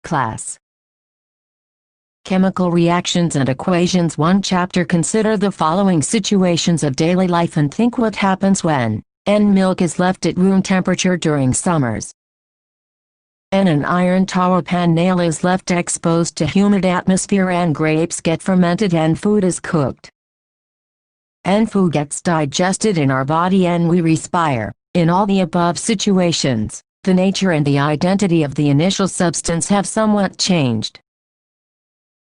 Class. Chemical Reactions and Equations 1 Chapter. Consider the following situations of daily life and think what happens when N milk is left at room temperature during summers. N an iron tower pan nail is left exposed to humid atmosphere and grapes get fermented and food is cooked. N food gets digested in our body and we respire. In all the above situations, the nature and the identity of the initial substance have somewhat changed.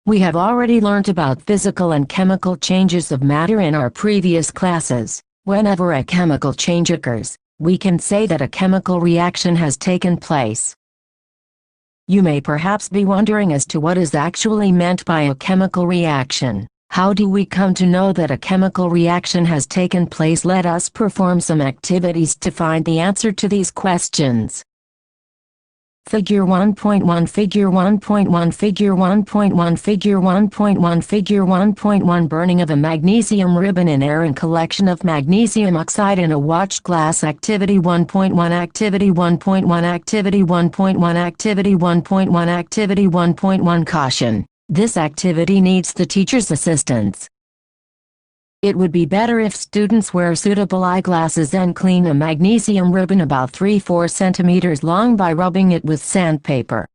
We have already learned about physical and chemical changes of matter in our previous classes. Whenever a chemical change occurs, we can say that a chemical reaction has taken place. You may perhaps be wondering as to what is actually meant by a chemical reaction. How do we come to know that a chemical reaction has taken place? Let us perform some activities to find the answer to these questions. Figure 1.1 Figure 1.1 Figure 1.1 Figure 1.1 Figure 1.1 Burning of a magnesium ribbon in air and collection of magnesium oxide in a watched glass. Activity 1.1 Activity 1.1 Activity 1.1 Activity 1.1 Activity 1.1 Caution. This activity needs the teacher's assistance. It would be better if students wear suitable eyeglasses and clean a magnesium ribbon about 3-4 centimeters long by rubbing it with sandpaper.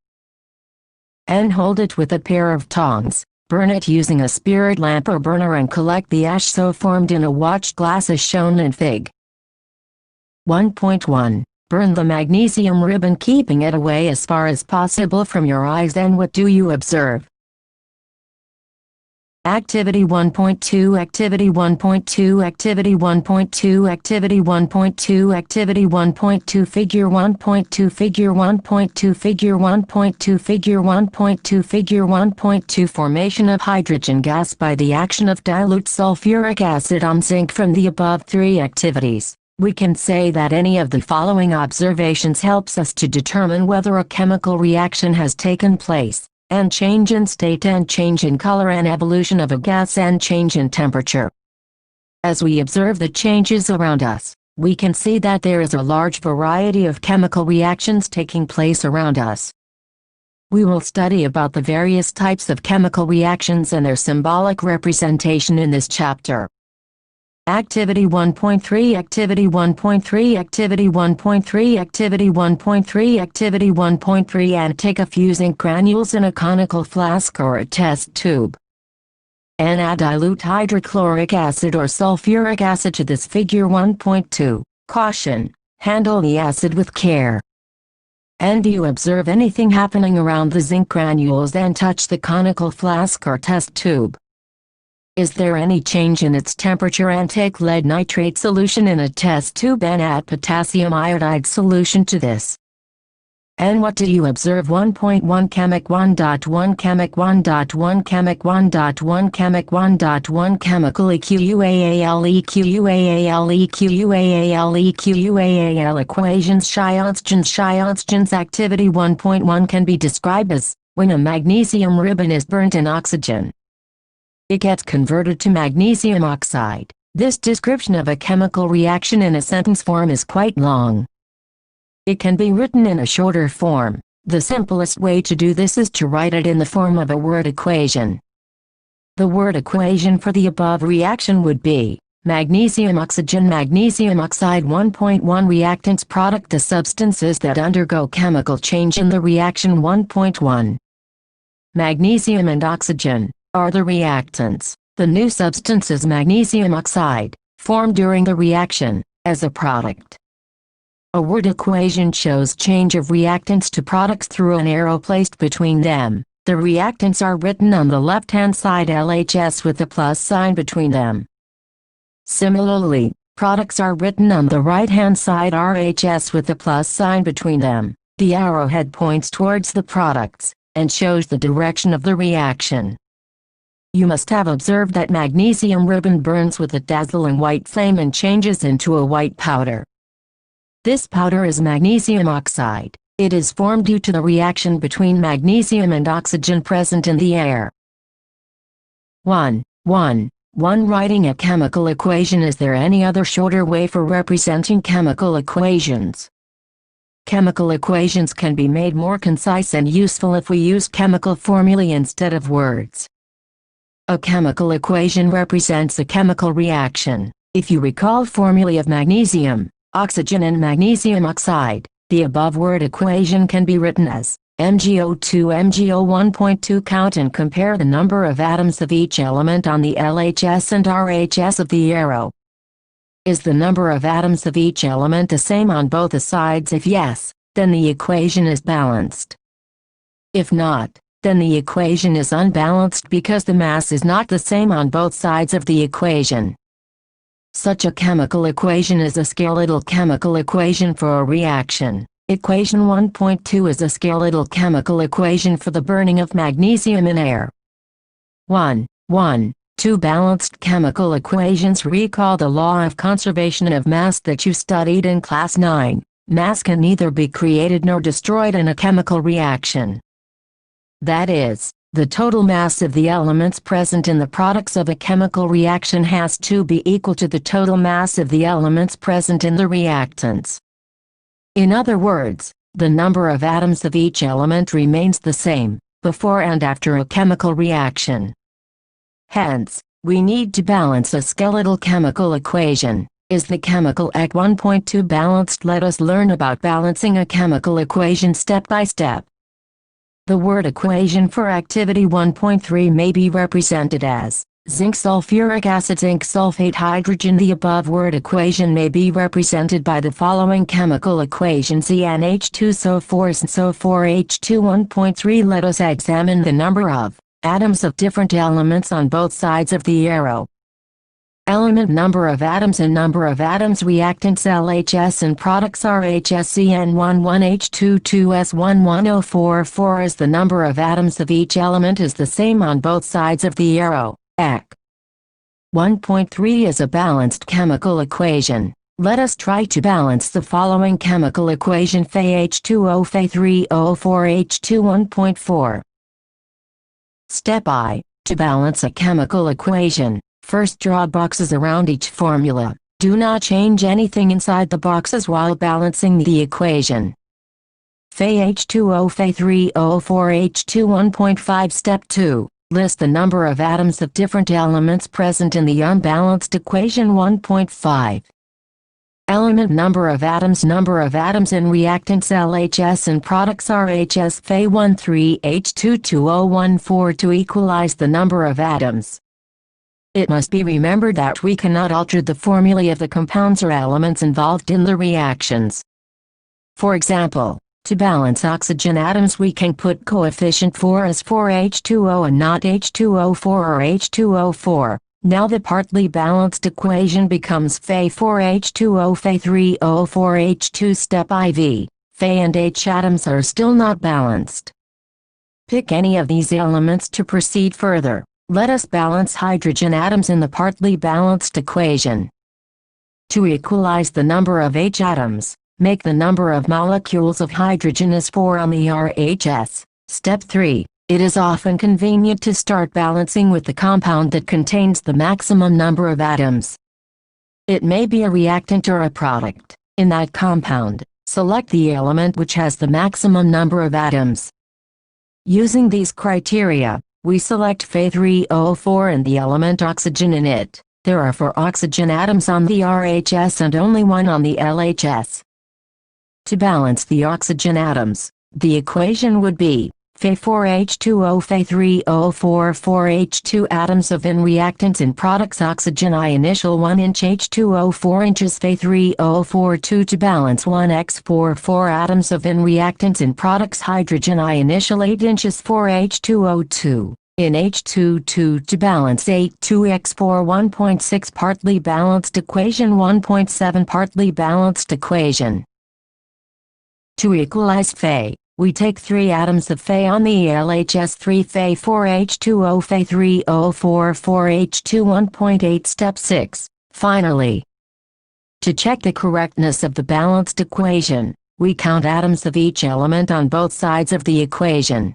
And hold it with a pair of tongs. Burn it using a spirit lamp or burner and collect the ash so formed in a watched glass as shown in Fig. 1.1. Burn the magnesium ribbon keeping it away as far as possible from your eyes. Then what do you observe? Activity 1.2 Activity 1.2 Activity 1.2 Activity 1.2 Activity 1.2 Figure 1.2 Figure 1.2 Figure 1.2 Figure 1.2 Figure 1.2 Formation of hydrogen gas by the action of dilute sulfuric acid on zinc. From the above three activities, we can say that any of the following observations helps us to determine whether a chemical reaction has taken place. And change in state and change in color and evolution of a gas and change in temperature. As we observe the changes around us, we can see that there is a large variety of chemical reactions taking place around us. We will study about the various types of chemical reactions and their symbolic representation in this chapter. Activity 1.3 Activity 1.3 Activity 1.3 Activity 1.3 Activity 1.3 And take a few zinc granules in a conical flask or a test tube. And add dilute hydrochloric acid or sulfuric acid to this. Figure 1.2. Caution: handle the acid with care. And do you observe anything happening around the zinc granules and touch the conical flask or test tube? Is there any change in its temperature? And take lead nitrate solution in a test tube and add potassium iodide solution to this. And what do you observe? 1.1 Chemic 1.1 Chemic 1.1 Chemic 1.1 Chemic 1.1 Chemical EQUAL EQUAL EQUAL EQUAL Equations. Chioxgens. Activity 1.1 can be described as, when a magnesium ribbon is burnt in oxygen, it gets converted to magnesium oxide. This description of a chemical reaction in a sentence form is quite long. It can be written in a shorter form. The simplest way to do this is to write it in the form of a word equation. The word equation for the above reaction would be magnesium oxygen magnesium oxide. 1.1 Reactants product the substances that undergo chemical change in the reaction. 1.1 Magnesium and oxygen are the reactants. The new substance is magnesium oxide, formed during the reaction, as a product. A word equation shows change of reactants to products through an arrow placed between them. The reactants are written on the left-hand side LHS with a plus sign between them. Similarly, products are written on the right-hand side RHS with a plus sign between them. The arrowhead points towards the products, and shows the direction of the reaction. You must have observed that magnesium ribbon burns with a dazzling white flame and changes into a white powder. This powder is magnesium oxide. It is formed due to the reaction between magnesium and oxygen present in the air. 1. 1. Writing a chemical equation. Is there any other shorter way for representing chemical equations? Chemical equations can be made more concise and useful if we use chemical formulae instead of words. A chemical equation represents a chemical reaction. If you recall formulae of magnesium, oxygen and magnesium oxide, the above word equation can be written as MgO2 MgO1.2. Count and compare the number of atoms of each element on the LHS and RHS of the arrow. Is the number of atoms of each element the same on both the sides? If yes, then the equation is balanced. If not, then the equation is unbalanced because the mass is not the same on both sides of the equation. Such a chemical equation is a skeletal chemical equation for a reaction. Equation 1.2 is a skeletal chemical equation for the burning of magnesium in air. 1. 2 balanced chemical equations. Recall the law of conservation of mass that you studied in class 9. Mass can neither be created nor destroyed in a chemical reaction. That is, the total mass of the elements present in the products of a chemical reaction has to be equal to the total mass of the elements present in the reactants. In other words, the number of atoms of each element remains the same, before and after a chemical reaction. Hence, we need to balance a skeletal chemical equation. Is the chemical EQ 1.2 balanced? Let us learn about balancing a chemical equation step by step. The word equation for activity 1.3 may be represented as zinc sulfuric acid zinc sulfate hydrogen. The above word equation may be represented by the following chemical equation: CnH2SO4 SO4H2 1.3. Let us examine the number of atoms of different elements on both sides of the arrow. Element number of atoms and number of atoms. Reactants LHS and products RHS. CN11H22S11044 as the number of atoms of each element is the same on both sides of the arrow. EQ 1.3 is a balanced chemical equation. Let us try to balance the following chemical equation: FeH2O Fe3O4H2 1.4. Step I. To balance a chemical equation, first draw boxes around each formula. Do not change anything inside the boxes while balancing the equation. FeH2O Fe3O4H2 1.5. Step 2. List the number of atoms of different elements present in the unbalanced equation. 1.5. Element number of atoms in reactants LHS and products RHS. Fe13H22O14 to equalize the number of atoms. It must be remembered that we cannot alter the formulae of the compounds or elements involved in the reactions. For example, to balance oxygen atoms we can put coefficient 4 as 4H2O and not H2O4 or H2O4. Now the partly balanced equation becomes Fe4H2O Fe3O4H2. Step IV. Fe and H atoms are still not balanced. Pick any of these elements to proceed further. Let us balance hydrogen atoms in the partly balanced equation. To equalize the number of H atoms, make the number of molecules of hydrogen as 4 on the RHS. Step 3. It is often convenient to start balancing with the compound that contains the maximum number of atoms. It may be a reactant or a product. In that compound, select the element which has the maximum number of atoms. Using these criteria, we select Fe3O4 and the element oxygen in it. There are 4 oxygen atoms on the RHS and only 1 on the LHS. To balance the oxygen atoms, the equation would be Fe4H2O Fe3O4 4H2 atoms of in reactants in products oxygen I initial 1 inch H2O 4 inches Fe3O4 2 to balance 1x4 4 atoms of in reactants in products hydrogen I initial 8 inches 4H2O 2 in H22 to balance 8 2x4 1.6 partly balanced equation 1.7 partly balanced equation. To equalize Fe, we take 3 atoms of Fe on the LHS 3 Fe4H2O Fe3O4 4H2 1.8. Step 6. Finally, to check the correctness of the balanced equation, we count atoms of each element on both sides of the equation.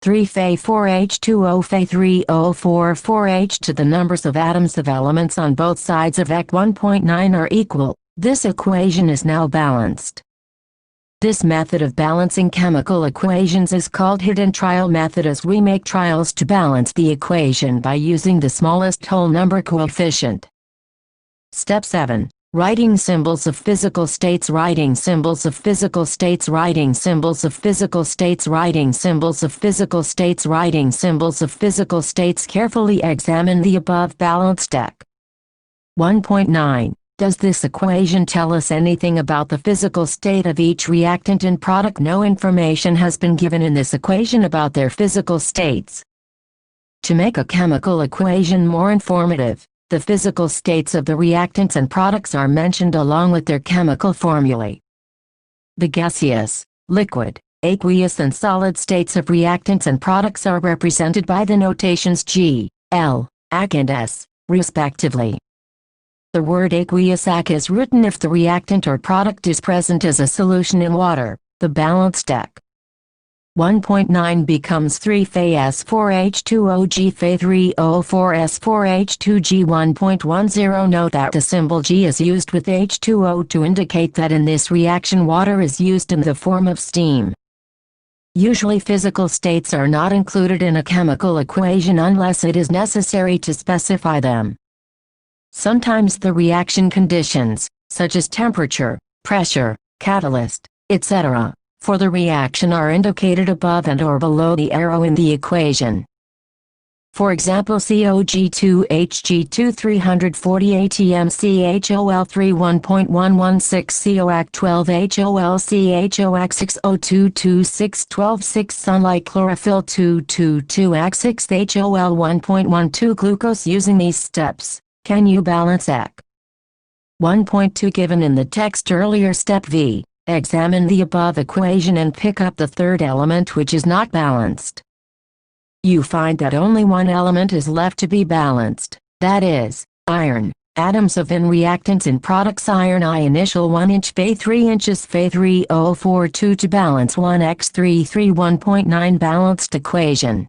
3Fe4H2O Fe3O4 4H to the numbers of atoms of elements on both sides of Ec 1.9 are equal. This equation is now balanced. This method of balancing chemical equations is called hidden trial method, as we make trials to balance the equation by using the smallest whole number coefficient. Step 7. Writing symbols of physical states. Writing symbols of physical states. Writing symbols of physical states. Writing symbols of physical states. Writing symbols of physical states. Carefully examine the above balanced deck. 1.9. Does this equation tell us anything about the physical state of each reactant and product? No information has been given in this equation about their physical states. To make a chemical equation more informative, the physical states of the reactants and products are mentioned along with their chemical formulae. The gaseous, liquid, aqueous and solid states of reactants and products are represented by the notations G, L, AC and S, respectively. The word aqueous AC is written if the reactant or product is present as a solution in water. The balanced deck. 1.9 becomes 3Fe4H2O Fe3O4S4H2G 1.10. Note that the symbol G is used with H2O to indicate that in this reaction water is used in the form of steam. Usually physical states are not included in a chemical equation unless it is necessary to specify them. Sometimes the reaction conditions, such as temperature, pressure, catalyst, etc., for the reaction are indicated above and or below the arrow in the equation. For example, COG2HG2 340 ATM CHOL3 1.116 COAC 12 HOL CHOX 60226 12 6 Sunlight Chlorophyll 222 AC 6 HOL 1.12 Glucose. Using these steps, can you balance Ec? 1.2 given in the text earlier. Step V. Examine the above equation and pick up the third element which is not balanced. You find that only one element is left to be balanced, that is, iron. Atoms of in reactants in products: iron I initial 1 inch Fe 3 inches Fe 3042 to balance 1x331.9 balanced equation.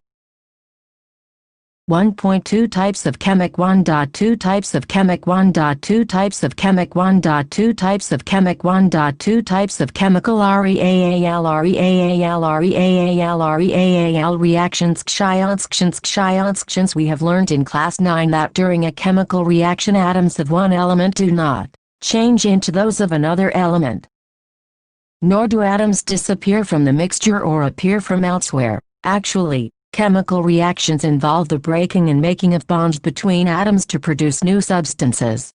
1.2 Types of chemic 1.2 Types of chemic 1.2 Types of chemic 1.2 Types of chemic 1.2 Types of chemical REAAL reactions. Xions. We have learned in class 9 that during a chemical reaction atoms of one element do not change into those of another element. Nor do atoms disappear from the mixture or appear from elsewhere. Actually, chemical reactions involve the breaking and making of bonds between atoms to produce new substances.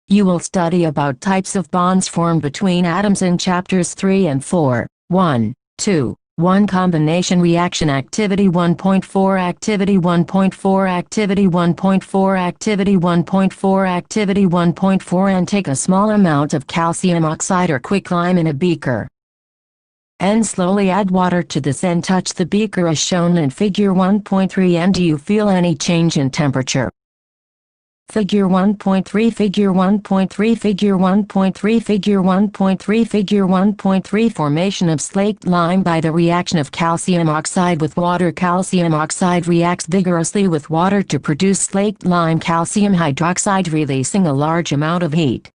You will study about types of bonds formed between atoms in chapters 3 and 4. 1, 2, 1 Combination reaction. Activity 1.4 Activity 1.4 Activity 1.4 Activity 1.4 Activity 1.4 And take a small amount of calcium oxide or quicklime in a beaker. And slowly add water to this and touch the beaker as shown in figure 1.3. And do you feel any change in temperature? Figure 1.3 Figure 1.3 Figure 1.3 Figure 1.3 Figure 1.3 Formation of slaked lime by the reaction of calcium oxide with water. Calcium oxide reacts vigorously with water to produce slaked lime calcium hydroxide, releasing a large amount of heat.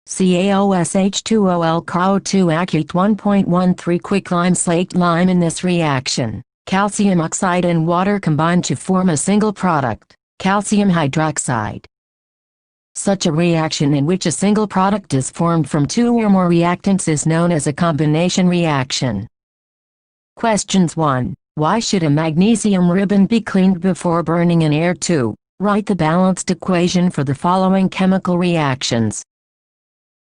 CaOSH2OL CO2 acute 1.13 quicklime slaked lime. In this reaction, calcium oxide and water combine to form a single product, calcium hydroxide. Such a reaction in which a single product is formed from two or more reactants is known as a combination reaction. Questions 1. Why should a magnesium ribbon be cleaned before burning in air? 2. Write the balanced equation for the following chemical reactions.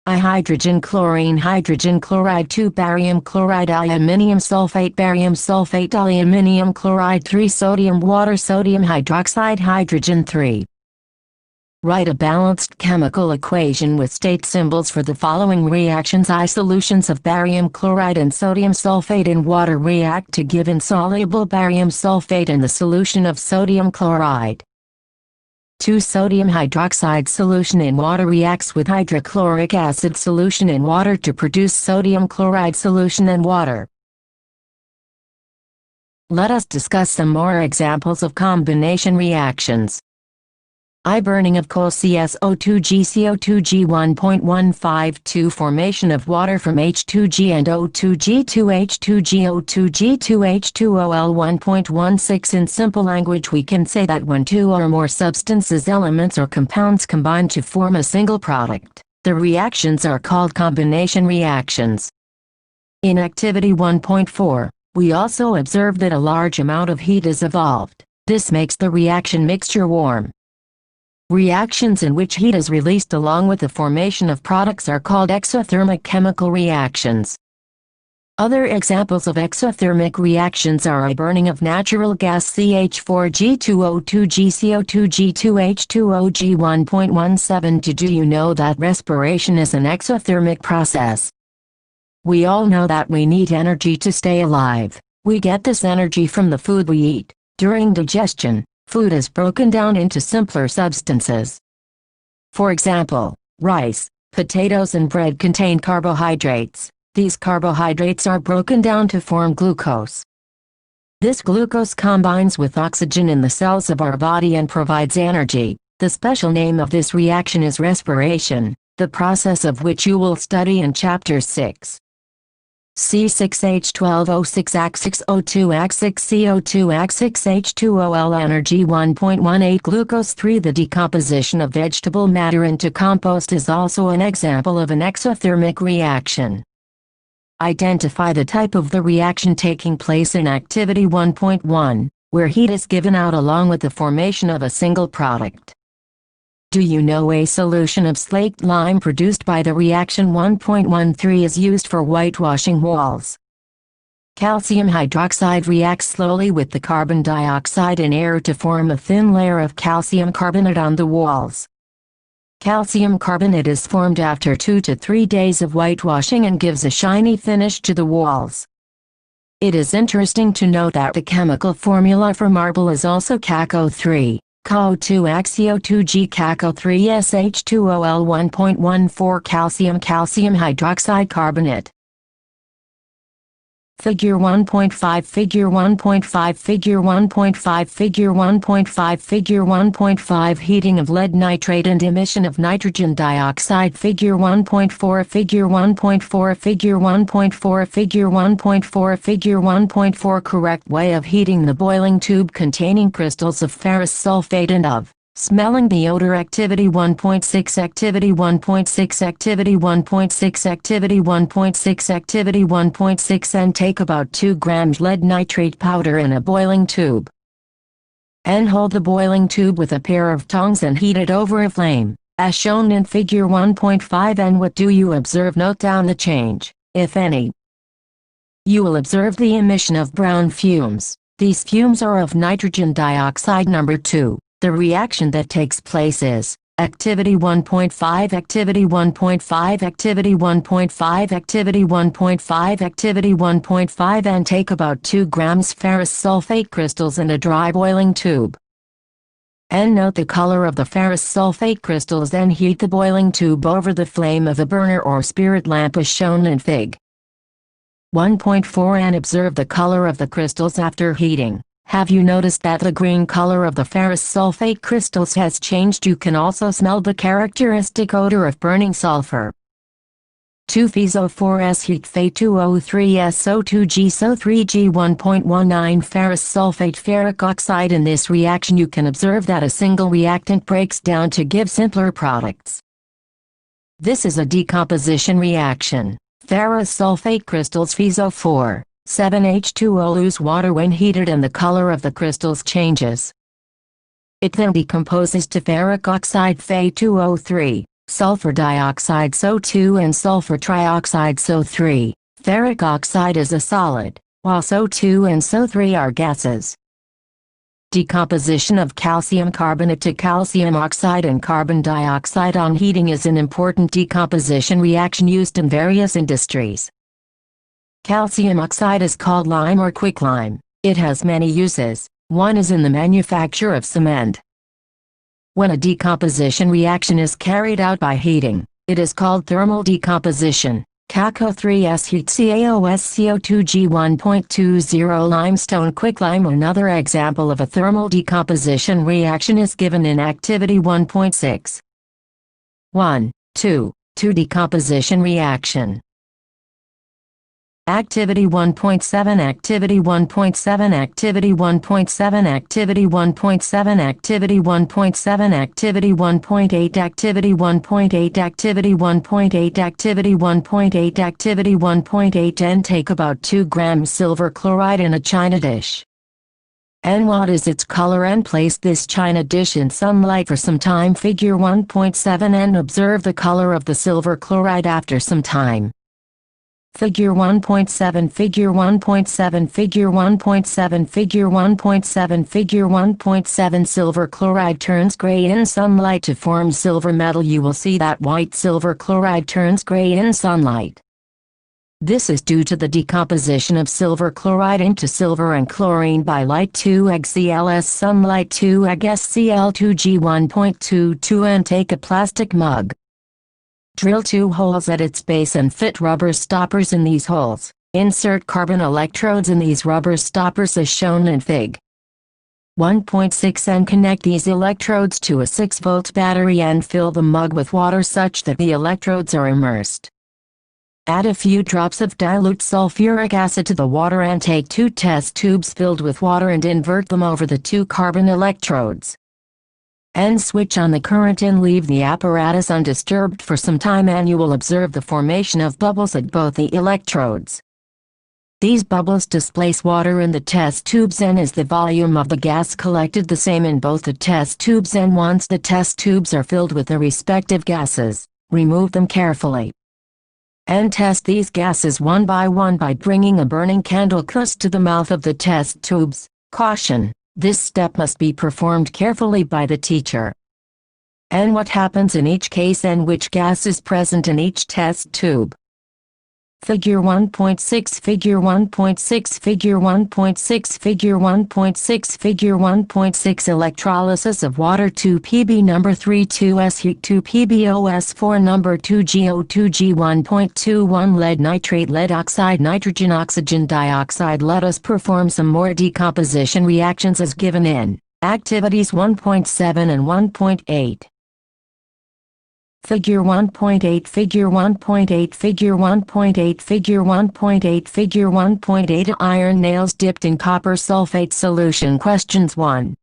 I hydrogen chlorine hydrogen chloride 2 barium chloride aluminium sulfate barium sulfate aluminium chloride 3 sodium water sodium hydroxide hydrogen 3. Write a balanced chemical equation with state symbols for the following reactions. I solutions of barium chloride and sodium sulfate in water react to give insoluble barium sulfate in the solution of sodium chloride. 2 sodium hydroxide solution in water reacts with hydrochloric acid solution in water to produce sodium chloride solution in water. Let us discuss some more examples of combination reactions. Burning of coal CSO2G CO2G 1.152 formation of water from H2G and O2G 2H2G O2G 2H2OL 1.16. In simple language, we can say that when two or more substances, elements or compounds combine to form a single product, the reactions are called combination reactions. In activity 1.4, we also observe that a large amount of heat is evolved. This makes the reaction mixture warm. Reactions in which heat is released along with the formation of products are called exothermic chemical reactions. Other examples of exothermic reactions are burning of natural gas CH4G2O2G CO2G2H2OG 1.17. Do you know that respiration is an exothermic process? We all know that we need energy to stay alive. We get this energy from the food we eat. During digestion, food is broken down into simpler substances. For example, rice, potatoes and bread contain carbohydrates. These carbohydrates are broken down to form glucose. This glucose combines with oxygen in the cells of our body and provides energy. The special name of this reaction is respiration, the process of which you will study in Chapter 6. C6H12O6 Asexo2 Asexco2 Asexh2OL energy 1.18 Glucose 3. The decomposition of vegetable matter into compost is also an example of an exothermic reaction. Identify the type of the reaction taking place in activity 1.1, where heat is given out along with the formation of a single product. Do you know a solution of slaked lime produced by the reaction 1.13 is used for whitewashing walls? Calcium hydroxide reacts slowly with the carbon dioxide in air to form a thin layer of calcium carbonate on the walls. Calcium carbonate is formed after 2 to 3 days of whitewashing and gives a shiny finish to the walls. It is interesting to note that the chemical formula for marble is also CaCO3. CO2 Axio2G CaCO3 SH2OL 1.14 calcium hydroxide carbonate. Figure 1.5 Figure 1.5 Figure 1.5 Figure 1.5 Figure 1.5 Heating of lead nitrate and emission of nitrogen dioxide. Figure 1.4 Figure 1.4 Figure 1.4 Figure 1.4 Figure 1.4 Correct way of heating the boiling tube containing crystals of ferrous sulfate and of smelling the odor. Activity 1.6 Activity 1.6 Activity 1.6 Activity 1.6 Activity 1.6 And take about 2 grams lead nitrate powder in a boiling tube. And hold the boiling tube with a pair of tongs and heat it over a flame, as shown in figure 1.5. And what do you observe? Note down the change, if any. You will observe the emission of brown fumes. These fumes are of nitrogen dioxide. Number 2. The reaction that takes place is Activity 1.5 Activity 1.5 Activity 1.5 Activity 1.5 Activity 1.5 And take about 2 grams ferrous sulfate crystals in a dry boiling tube. And note the color of the ferrous sulfate crystals. Then heat the boiling tube over the flame of a burner or spirit lamp as shown in Fig. 1.4 And observe the color of the crystals after heating. Have you noticed that the green color of the ferrous sulfate crystals has changed? You can also smell the characteristic odor of burning sulfur. 2 Feso4S heat Fe2O3SO2G So3G 1.19 ferrous sulfate ferric oxide. In this reaction you can observe that a single reactant breaks down to give simpler products. This is a decomposition reaction. Ferrous sulfate crystals Feso4 7H2O lose water when heated and the color of the crystals changes. It then decomposes to ferric oxide Fe2O3, sulfur dioxide SO2 and sulfur trioxide SO3. Ferric oxide is a solid, while SO2 and SO3 are gases. Decomposition of calcium carbonate to calcium oxide and carbon dioxide on heating is an important decomposition reaction used in various industries. Calcium oxide is called lime or quicklime. It has many uses. One is in the manufacture of cement. When a decomposition reaction is carried out by heating, it is called thermal decomposition. CaCO3S heat CaOSCO2G 1.20 limestone quicklime. Another example of a thermal decomposition reaction is given in Activity 1.6. 1, 2 decomposition reaction. Activity 1.7 Activity 1.7 Activity 1.7 Activity 1.7 Activity 1.7 Activity 1.8 Activity 1.8 Activity 1.8 Activity 1.8 Activity 1.8 And take about 2 grams silver chloride in a china dish. And what is its color? And place this china dish in sunlight for some time. Figure 1.7 and observe the color of the silver chloride after some time. Figure 1.7 Figure 1.7 Figure 1.7 Figure 1.7 Figure 1.7 Silver chloride turns gray in sunlight to form silver metal. You will see that white silver chloride turns gray in sunlight. This is due to the decomposition of silver chloride into silver and chlorine by light. 2 Cls sunlight. 2 SCl2G 1.22 And take a plastic mug. Drill 2 holes at its base and fit rubber stoppers in these holes. Insert carbon electrodes in these rubber stoppers as shown in Fig. 1.6 and connect these electrodes to a 6-volt battery and fill the mug with water such that the electrodes are immersed. Add a few drops of dilute sulfuric acid to the water and take 2 test tubes filled with water and invert them over the 2 carbon electrodes. And switch on the current and leave the apparatus undisturbed for some time, and you will observe the formation of bubbles at both the electrodes. These bubbles displace water in the test tubes, and is the volume of the gas collected the same in both the test tubes. And once the test tubes are filled with the respective gases, remove them carefully. And test these gases one by one by bringing a burning candle close to the mouth of the test tubes. Caution: this step must be performed carefully by the teacher. And what happens in each case and which gas is present in each test tube. Figure 1.6 Figure 1.6 Figure 1.6 Figure 1.6 Figure 1.6 Electrolysis of water. 2 Pb number 3 2s heat. 2 PbOS 4 number 2 GO2 G 1.21 lead nitrate lead oxide nitrogen oxygen dioxide. Let us perform some more decomposition reactions as given in Activities 1.7 and 1.8. Figure 1.8 Figure 1.8 Figure 1.8 Figure 1.8 Figure 1.8 Iron nails dipped in copper sulfate solution. Questions 1.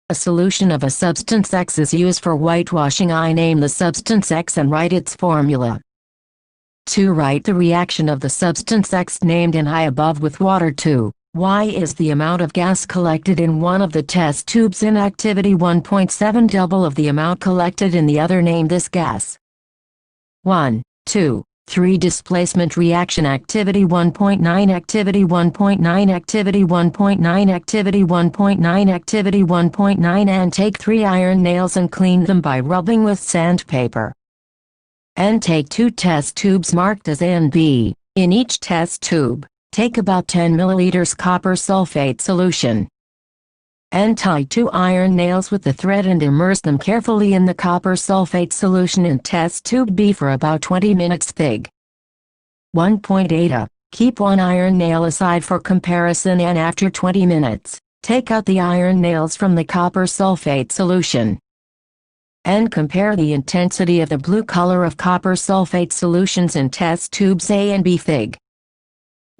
A solution of a substance X is used for whitewashing. I name the substance X and write its formula. 2. Write the reaction of the substance X named in I above with water. 2. Y is the amount of gas collected in one of the test tubes in Activity 1.7. Double of the amount collected in the other. Name this gas. 1, 2, 3 Displacement reaction. Activity 1.9 Activity 1.9 Activity 1.9 Activity 1.9 Activity 1.9 And take 3 iron nails and clean them by rubbing with sandpaper. And take 2 test tubes marked as A and B. In each test tube, take about 10 milliliters copper sulfate solution. And tie 2 iron nails with the thread and immerse them carefully in the copper sulfate solution in test tube B for about 20 minutes. Fig. 1.8. Keep 1 iron nail aside for comparison, and after 20 minutes, take out the iron nails from the copper sulfate solution. And compare the intensity of the blue color of copper sulfate solutions in test tubes A and B. Fig.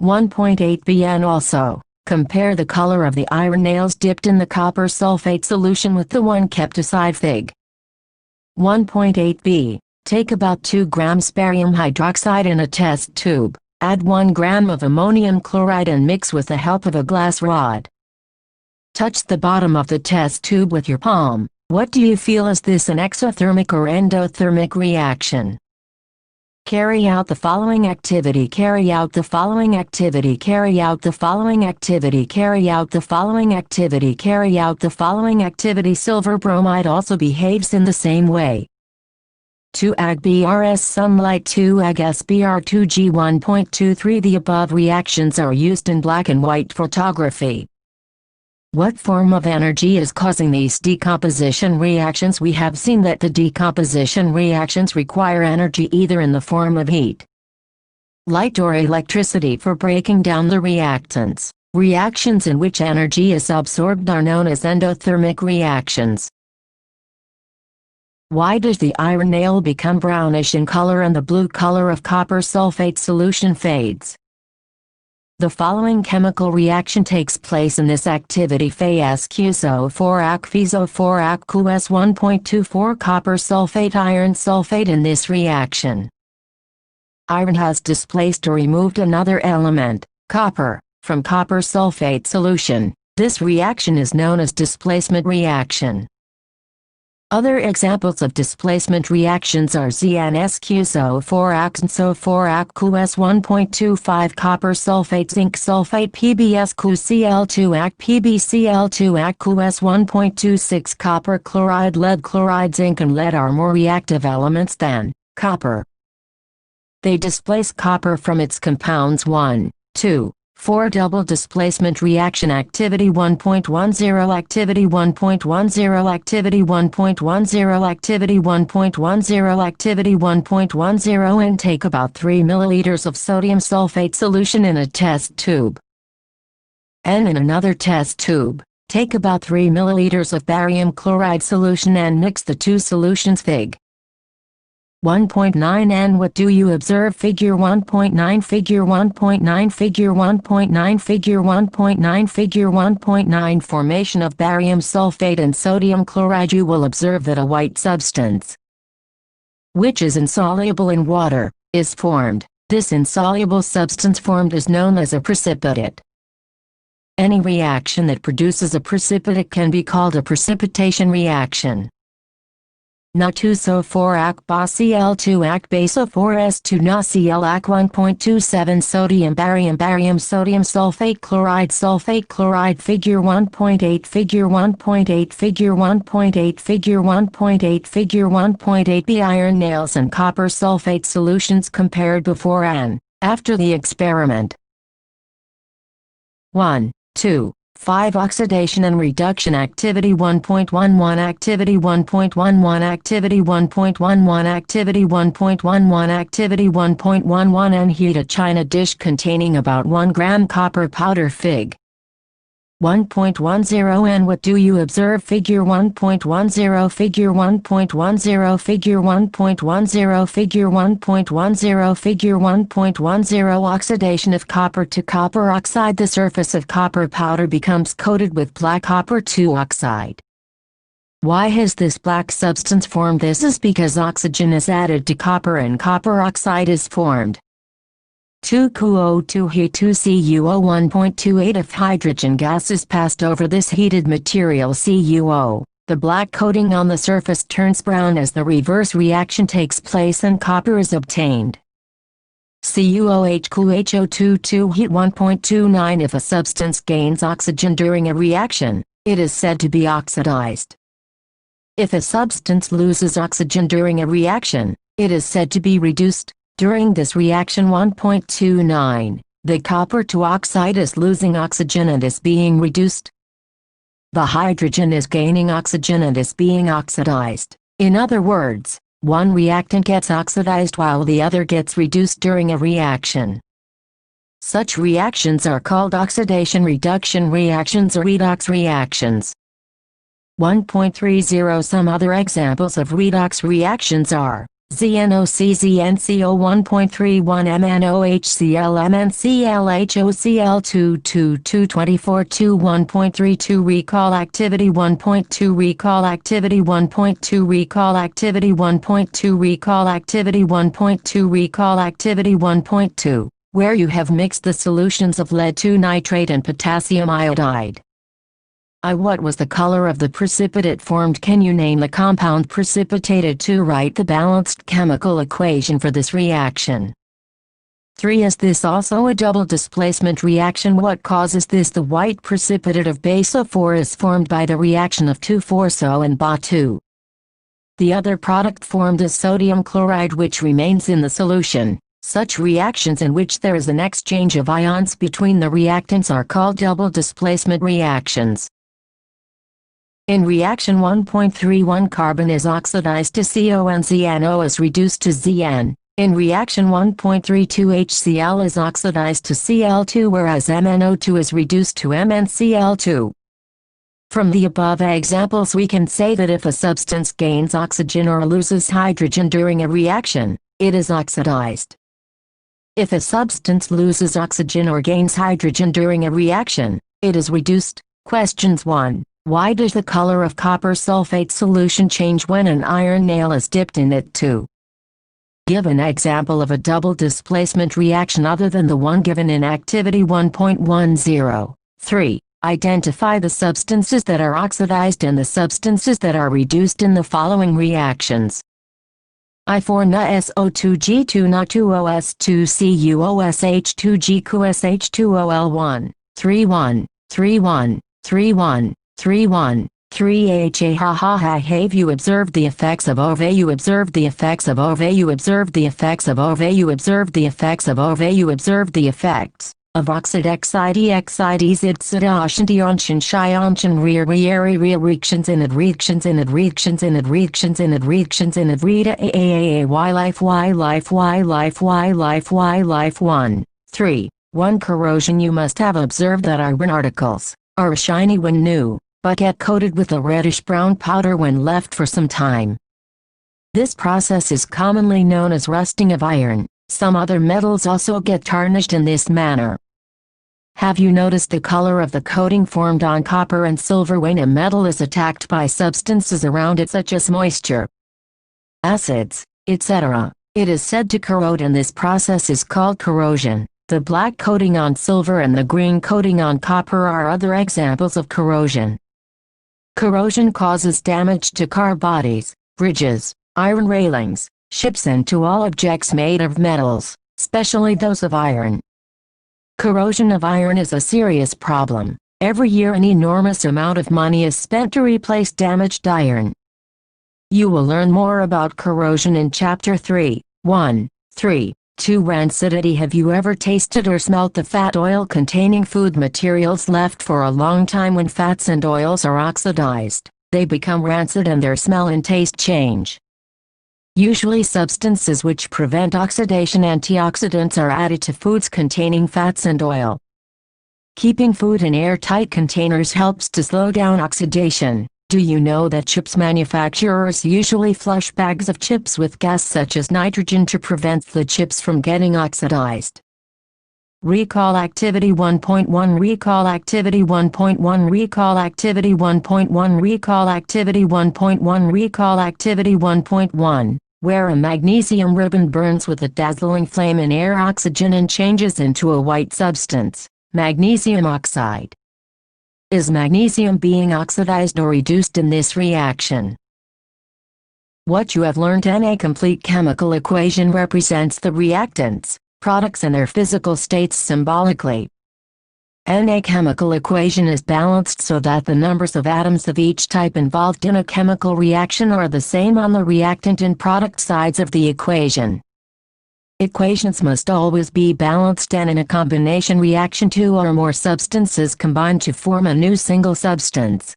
1.8b. And also, compare the color of the iron nails dipped in the copper sulfate solution with the one kept aside. Fig. 1.8b. Take about 2 grams barium hydroxide in a test tube, add 1 gram of ammonium chloride and mix with the help of a glass rod. Touch the bottom of the test tube with your palm. What do you feel? Is this an exothermic or endothermic reaction? Carry out the following activity. Carry out the following activity. Carry out the following activity. Carry out the following activity. Carry out the following activity. Silver bromide also behaves in the same way. 2 Ag BRS sunlight. 2 Ag SBR2G 1.23. The above reactions are used in black and white photography. What form of energy is causing these decomposition reactions? We have seen that the decomposition reactions require energy either in the form of heat, light or electricity for breaking down the reactants. Reactions in which energy is absorbed are known as endothermic reactions. Why does the iron nail become brownish in color and the blue color of copper sulfate solution fades? The following chemical reaction takes place in this activity: FeSQ-SO4 Ac FeSO4 Ac 1.24 copper sulfate iron sulfate. In this reaction, iron has displaced or removed another element, copper, from copper sulfate solution. This reaction is known as displacement reaction. Other examples of displacement reactions are ZnSQ-SO4 Ac and SO4 Ac 1.25 copper sulfate zinc sulfate PbSQ-Cl2 Ac PbCl2 Ac 1.26 copper chloride lead chloride. Zinc and lead are more reactive elements than copper. They displace copper from its compounds 1, 2, 4. Double displacement reaction activity 1.10 activity 1.10 activity 1.10 activity 1.10 activity 1.10 and take about 3 milliliters of sodium sulfate solution in a test tube. And in another test tube, take about 3 milliliters of barium chloride solution and mix the two solutions. Fig. 1.9 And what do you observe? Figure 1.9 Figure 1.9 Figure 1.9 Figure 1.9 Figure 1.9 Formation of barium sulfate and sodium chloride. You will observe that a white substance, which is insoluble in water, is formed. This insoluble substance formed is known as a precipitate. Any reaction that produces a precipitate can be called a precipitation reaction. Na2SO4 Ac BaCl2 Ac BaSO4S2 NaCl Ac 1.27 sodium barium sodium sulfate chloride Figure 1.8 Figure 1.8 Figure 1.8 Figure 1.8 Figure 1.8 B iron nails and copper sulfate solutions compared before and after the experiment. 1, 2, 5. Oxidation and reduction activity 1.11 activity 1.11 activity 1.11 activity 1.11 activity 1.11 and heat a china dish containing about 1 gram copper powder. Fig. 1.10 And what do you observe? Figure 1.10 Figure 1.10 Figure 1.10 Figure 1.10 Figure 1.10 Oxidation of copper to copper oxide. The surface of copper powder becomes coated with black copper 2 oxide. Why has this black substance formed? This is because oxygen is added to copper and copper oxide is formed. 2CuO2 He2CuO 1.28 If hydrogen gas is passed over this heated material CuO, the black coating on the surface turns brown as the reverse reaction takes place and copper is obtained. CuOH2HO2 heat 1.29 If a substance gains oxygen during a reaction, it is said to be oxidized. If a substance loses oxygen during a reaction, it is said to be reduced. During this reaction 1.29, the copper to oxide is losing oxygen and is being reduced. The hydrogen is gaining oxygen and is being oxidized. In other words, one reactant gets oxidized while the other gets reduced during a reaction. Such reactions are called oxidation reduction reactions or redox reactions. 1.30 Some other examples of redox reactions are ZnOC-ZnCO 1.31 MnOHCl MnClHOCl 22224 1.32 Recall activity 1.2 Recall activity 1.2 Recall activity 1.2 Recall activity 1.2 Recall activity 1.2 Where you have mixed the solutions of lead 2 nitrate and potassium iodide. What was the color of the precipitate formed? Can you name the compound precipitated? To write the balanced chemical equation for this reaction. 3. Is this also a double displacement reaction? What causes this? The white precipitate of BaSO4 is formed by the reaction of 2,4-SO and Ba2. The other product formed is sodium chloride which remains in the solution. Such reactions in which there is an exchange of ions between the reactants are called double displacement reactions. In reaction 1.31 carbon is oxidized to CO and ZnO is reduced to Zn. In reaction 1.32 HCl is oxidized to Cl2 whereas MnO2 is reduced to MnCl2. From the above examples we can say that if a substance gains oxygen or loses hydrogen during a reaction, it is oxidized. If a substance loses oxygen or gains hydrogen during a reaction, it is reduced. Questions 1. Why does the color of copper sulfate solution change when an iron nail is dipped in it? 2. Give an example of a double displacement reaction other than the one given in Activity 1.10. 3. Identify the substances that are oxidized and the substances that are reduced in the following reactions. I4 Na SO2G2 Na 2OS2CuOSH2 GQSH2OL1, 3-1, 3-1, 3-1, 3-1. 3 ha ha ha have you observed the effects of OV you observed the effects of OV you observed the effects of OV you observed the effects of OV you observed the effects of oxidexide oxidation shiontion reactions in reactions in reactions in reactions in reactions in rita y life y life y life y life y life 1. 3. 1 corrosion you must have observed that iron particles are shiny when new, but get coated with a reddish-brown powder when left for some time. This process is commonly known as rusting of iron. Some other metals also get tarnished in this manner. Have you noticed the color of the coating formed on copper and silver when a metal is attacked by substances around it such as moisture, acids, etc.? It is said to corrode and this process is called corrosion. The black coating on silver and the green coating on copper are other examples of corrosion. Corrosion causes damage to car bodies, bridges, iron railings, ships and to all objects made of metals, especially those of iron. Corrosion of iron is a serious problem. Every year an enormous amount of money is spent to replace damaged iron. You will learn more about corrosion in Chapter 3, 1, 3. 2. Rancidity. Have you ever tasted or smelt the fat oil containing food materials left for a long time? When fats and oils are oxidized, they become rancid and their smell and taste change. Usually substances which prevent oxidation antioxidants are added to foods containing fats and oil. Keeping food in airtight containers helps to slow down oxidation. Do you know that chips manufacturers usually flush bags of chips with gas such as nitrogen to prevent the chips from getting oxidized? Recall Activity 1.1 Recall Activity 1.1 Recall Activity 1.1 Recall Activity 1.1 Recall Activity 1.1 Where a magnesium ribbon burns with a dazzling flame in air oxygen and changes into a white substance, magnesium oxide. Is magnesium being oxidized or reduced in this reaction? What you have learned in a complete chemical equation represents the reactants, products and their physical states symbolically. A chemical equation is balanced so that the numbers of atoms of each type involved in a chemical reaction are the same on the reactant and product sides of the equation. Equations must always be balanced and in a combination reaction two or more substances combine to form a new single substance.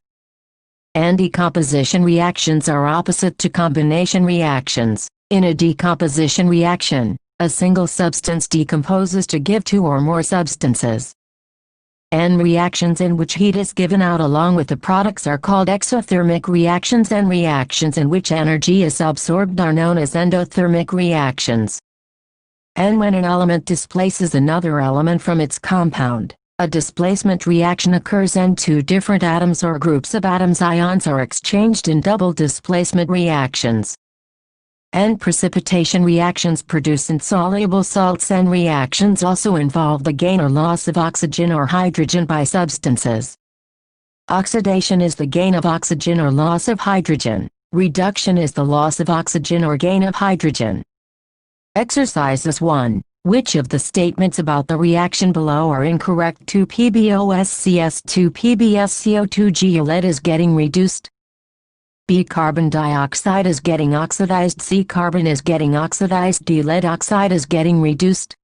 And decomposition reactions are opposite to combination reactions. In a decomposition reaction, a single substance decomposes to give two or more substances. And reactions in which heat is given out along with the products are called exothermic reactions, and reactions in which energy is absorbed are known as endothermic reactions. And when an element displaces another element from its compound, a displacement reaction occurs and two different atoms or groups of atoms ions are exchanged in double displacement reactions. And precipitation reactions produce insoluble salts, and reactions also involve the gain or loss of oxygen or hydrogen by substances. Oxidation is the gain of oxygen or loss of hydrogen. Reduction is the loss of oxygen or gain of hydrogen. Exercises 1. Which of the statements about the reaction below are incorrect? 2 PbOSCS2 PbSCO2G lead is getting reduced. B. Carbon dioxide is getting oxidized. C. Carbon is getting oxidized. D. Lead oxide is getting reduced.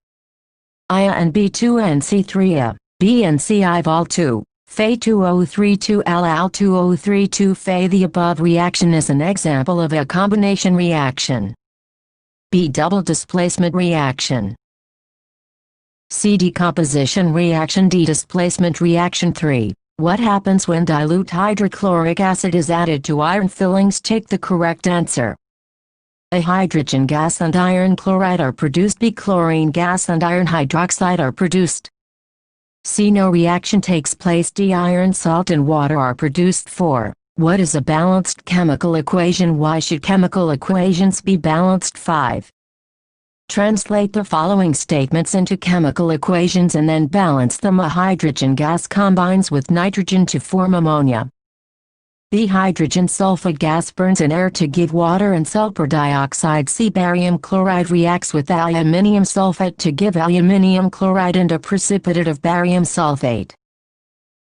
IA and B2 and C3A, B and C Ivol 2, Fe 2032 Al 2032 Fe. The above reaction is an example of a combination reaction. B. Double displacement reaction. C. Decomposition reaction. D. Displacement reaction. 3. What happens when dilute hydrochloric acid is added to iron fillings? Take the correct answer. A. Hydrogen gas and iron chloride are produced. B. Chlorine gas and iron hydroxide are produced. C. No reaction takes place. D. Iron salt and water are produced. 4. What is a balanced chemical equation? Why should chemical equations be balanced? 5. Translate the following statements into chemical equations and then balance them. A hydrogen gas combines with nitrogen to form ammonia. B. Hydrogen sulfide gas burns in air to give water and sulfur dioxide. C. Barium chloride reacts with aluminium sulfate to give aluminium chloride and a precipitate of barium sulfate.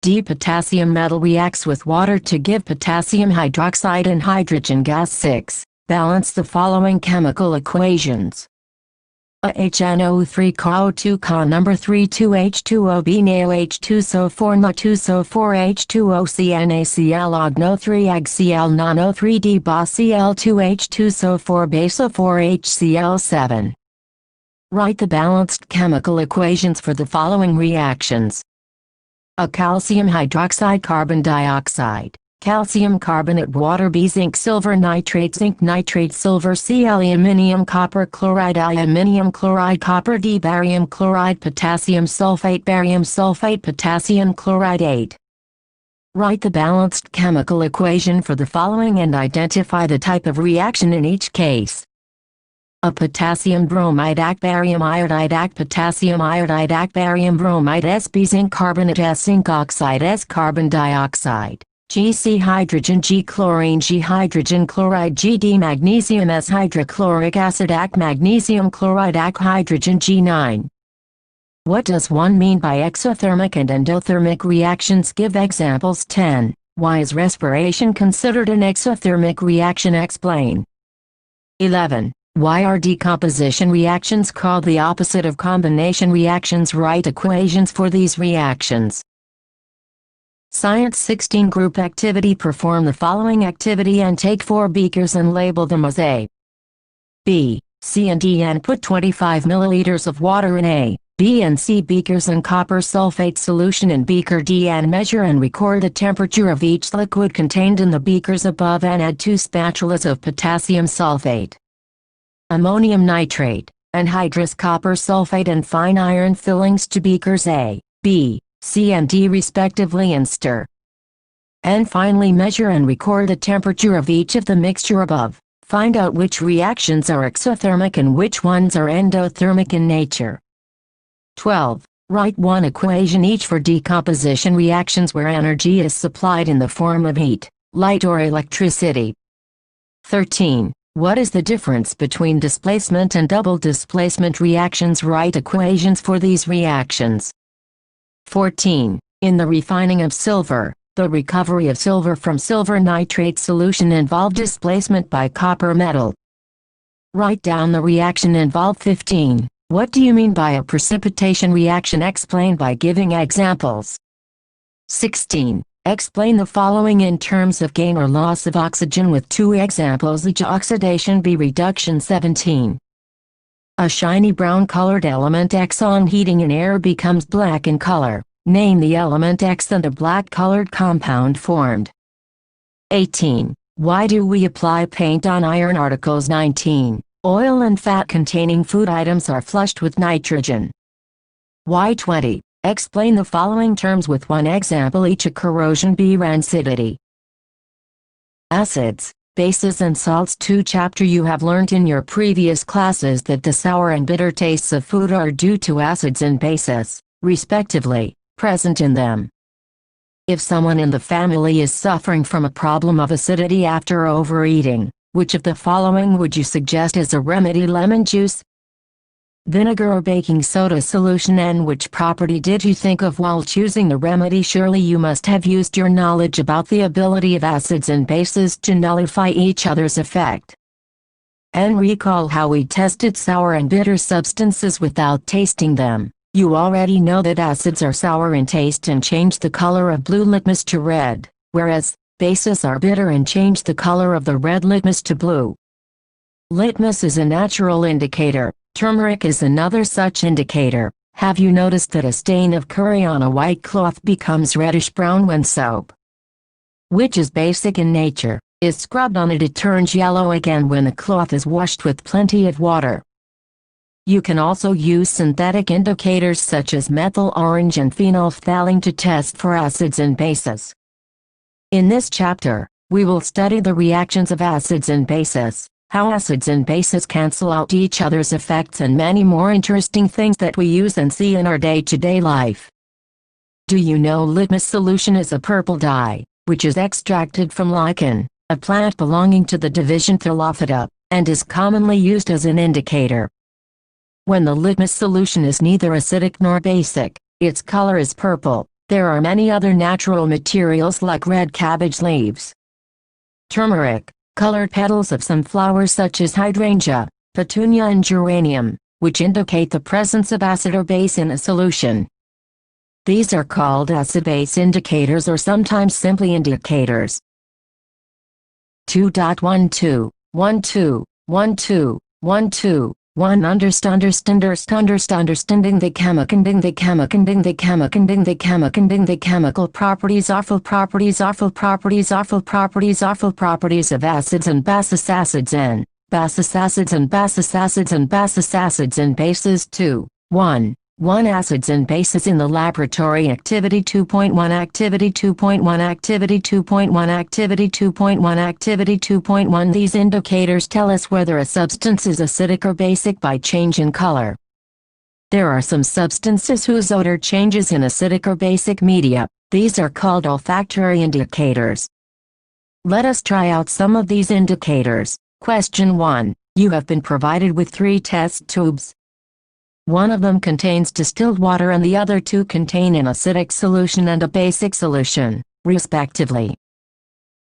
D. Potassium metal reacts with water to give potassium hydroxide and hydrogen gas. 6. Balance the following chemical equations. A. HNO3 CO2 Ca number 3 2H2O B NaOH2 SO4 Na2 SO4 H2O CnACl OgNO 3 AgCl Nano 3 D Ba Cl2H2 SO4 Base 4 HCl7. Write the balanced chemical equations for the following reactions. A. Calcium hydroxide carbon dioxide. Calcium carbonate water. B. Zinc silver nitrate silver. C. Aluminium copper chloride copper. D. Barium chloride potassium sulfate potassium chloride. 8. Write the balanced chemical equation for the following and identify the type of reaction in each case. A. Potassium bromide Ac barium iodide Ac potassium iodide Ac barium bromide S. B. Zinc carbonate S. Zinc oxide S. Carbon dioxide Gc hydrogen G chlorine G hydrogen chloride Gd magnesium S hydrochloric acid Ac magnesium chloride Ac hydrogen G9. What does one mean by exothermic and endothermic reactions? Give examples. 10. Why is respiration considered an exothermic reaction? Explain. 11. Why are decomposition reactions called the opposite of combination reactions? Write equations for these reactions. Science 16 Group Activity. Perform the following activity and take 4 beakers and label them as A, B, C and D and put 25 milliliters of water in A, B and C beakers and copper sulfate solution in beaker D and measure and record the temperature of each liquid contained in the beakers above and add 2 spatulas of potassium sulfate, ammonium nitrate, anhydrous copper sulfate and fine iron fillings to beakers A, B, C and D respectively and stir. And finally measure and record the temperature of each of the mixture above. Find out which reactions are exothermic and which ones are endothermic in nature. 12. Write one equation each for decomposition reactions where energy is supplied in the form of heat, light or electricity. 13. What is the difference between displacement and double displacement reactions? Write equations for these reactions. 14. In the refining of silver, the recovery of silver from silver nitrate solution involved displacement by copper metal. Write down the reaction involved. 15. What do you mean by a precipitation reaction? Explain by giving examples. 16. Explain the following in terms of gain or loss of oxygen with 2 examples each. Oxidation B reduction. 17. A shiny brown-colored element X on heating in air becomes black in color. Name the element X and a black-colored compound formed. 18. Why do we apply paint on iron articles? 19. Oil and fat-containing food items are flushed with nitrogen. Why? 20. Explain the following terms with 1 example each. A corrosion B rancidity. Acids, bases and salts. 2. Chapter you have learned in your previous classes that the sour and bitter tastes of food are due to acids and bases, respectively, present in them. If someone in the family is suffering from a problem of acidity after overeating, which of the following would you suggest as a remedy? Lemon juice, vinegar or baking soda solution? And which property did you think of while choosing the remedy? Surely you must have used your knowledge about the ability of acids and bases to nullify each other's effect. And recall how we tested sour and bitter substances without tasting them. You already know that acids are sour in taste and change the color of blue litmus to red, whereas bases are bitter and change the color of the red litmus to blue. Litmus is a natural indicator. Turmeric is another such indicator. Have you noticed that a stain of curry on a white cloth becomes reddish-brown when soap, which is basic in nature, is scrubbed on it? It turns yellow again when the cloth is washed with plenty of water. You can also use synthetic indicators such as methyl orange and phenolphthalein to test for acids and bases. In this chapter, we will study the reactions of acids and bases, how acids and bases cancel out each other's effects, and many more interesting things that we use and see in our day-to-day life. Do you know litmus solution is a purple dye, which is extracted from lichen, a plant belonging to the division Thylophyta, and is commonly used as an indicator. When the litmus solution is neither acidic nor basic, its color is purple. There are many other natural materials like red cabbage leaves, turmeric, colored petals of some flowers such as hydrangea, petunia and geranium, which indicate the presence of acid or base in a solution. These are called acid-base indicators or sometimes simply indicators. 2.12.12.12.12 1. Understanding the chemical properties of properties of acids and bases, acids and bases. 2. 1 Acids and bases in the laboratory. Activity 2.1 Activity 2.1 Activity 2.1 Activity 2.1 Activity 2.1 These indicators tell us whether a substance is acidic or basic by change in color. There are some substances whose odor changes in acidic or basic media. These are called olfactory indicators. Let us try out some of these indicators. Question 1. You have been provided with 3 test tubes. One of them contains distilled water and the other 2 contain an acidic solution and a basic solution, respectively.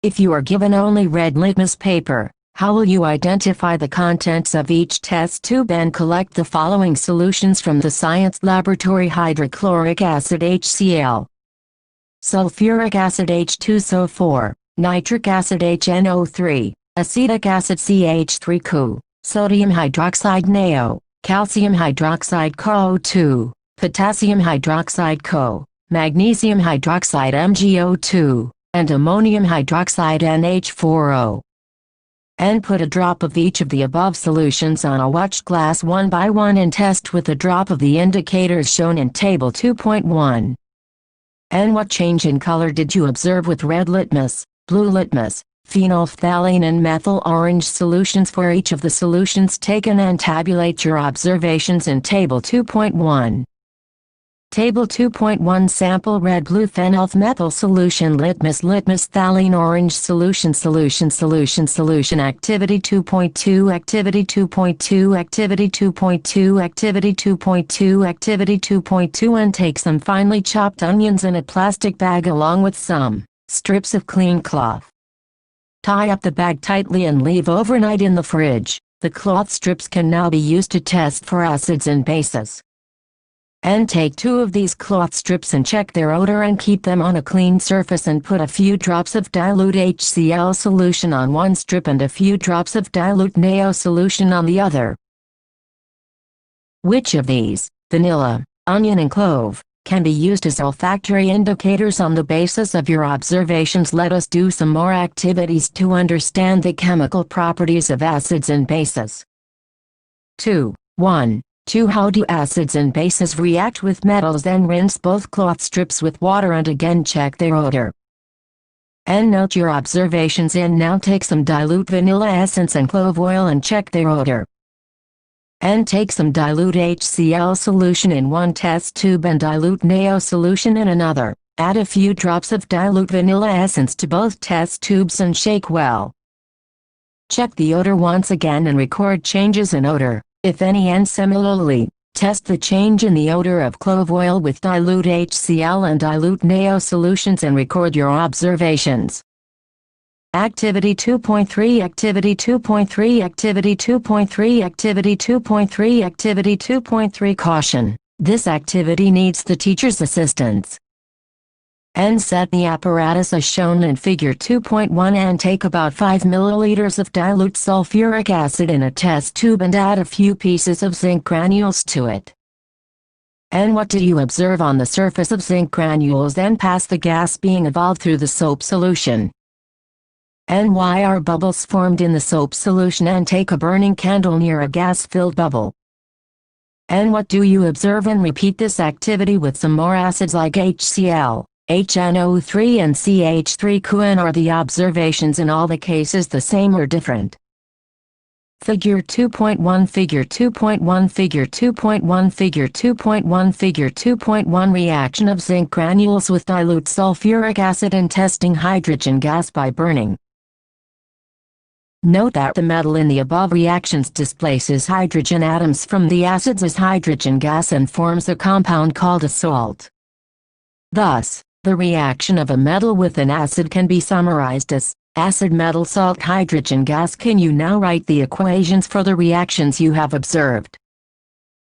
If you are given only red litmus paper, how will you identify the contents of each test tube and collect the following solutions from the science laboratory? Hydrochloric acid HCl, sulfuric acid H2SO4, nitric acid HNO3, acetic acid CH3CuO, sodium hydroxide NaO, calcium hydroxide CO2, potassium hydroxide CO, magnesium hydroxide MgO2, and ammonium hydroxide NH4O. And put a drop of each of the above solutions on a watch glass one by one and test with a drop of the indicators shown in Table 2.1. And what change in color did you observe with red litmus, blue litmus, phenolphthalein and methyl orange solutions for each of the solutions taken, and tabulate your observations in Table 2.1. Table 2.1 Sample red blue phenolph methyl solution litmus phthalene orange solution Activity 2.2 Activity 2.2 Activity 2.2 Activity 2.2 Activity 2.2 And take some finely chopped onions in a plastic bag along with some strips of clean cloth. Tie up the bag tightly and leave overnight in the fridge. The cloth strips can now be used to test for acids and bases. And take 2 of these cloth strips and check their odor and keep them on a clean surface and put a few drops of dilute HCl solution on one strip and a few drops of dilute NaO solution on the other. Which of these, vanilla, onion and clove, can be used as olfactory indicators on the basis of your observations? Let us do some more activities to understand the chemical properties of acids and bases. 2. 1. 2. How do acids and bases react with metals? Then rinse both cloth strips with water and again check their odor. And note your observations. And now take some dilute vanilla essence and clove oil and check their odor. And take some dilute HCl solution in one test tube and dilute NaO solution in another. Add a few drops of dilute vanilla essence to both test tubes and shake well. Check the odor once again and record changes in odor, if any, and similarly, test the change in the odor of clove oil with dilute HCl and dilute NaO solutions and record your observations. Activity 2.3 Activity 2.3 Activity 2.3 Activity 2.3 Activity 2.3 Caution: this activity needs the teacher's assistance. and set the apparatus as shown in Figure 2.1 and take about 5 milliliters of dilute sulfuric acid in a test tube and add a few pieces of zinc granules to it. And what do you observe on the surface of zinc granules? Then pass the gas being evolved through the soap solution. And why are bubbles formed in the soap solution? And take a burning candle near a gas-filled bubble. And what do you observe? And repeat this activity with some more acids like HCl, HNO3 and CH3CuO. And are the observations in all the cases the same or different? Figure 2.1 Figure 2.1 Figure 2.1 Figure 2.1 Figure 2.1 Reaction of zinc granules with dilute sulfuric acid and testing hydrogen gas by burning. Note that the metal in the above reactions displaces hydrogen atoms from the acids as hydrogen gas and forms a compound called a salt. Thus, the reaction of a metal with an acid can be summarized as acid metal salt hydrogen gas. Can you now write the equations for the reactions you have observed?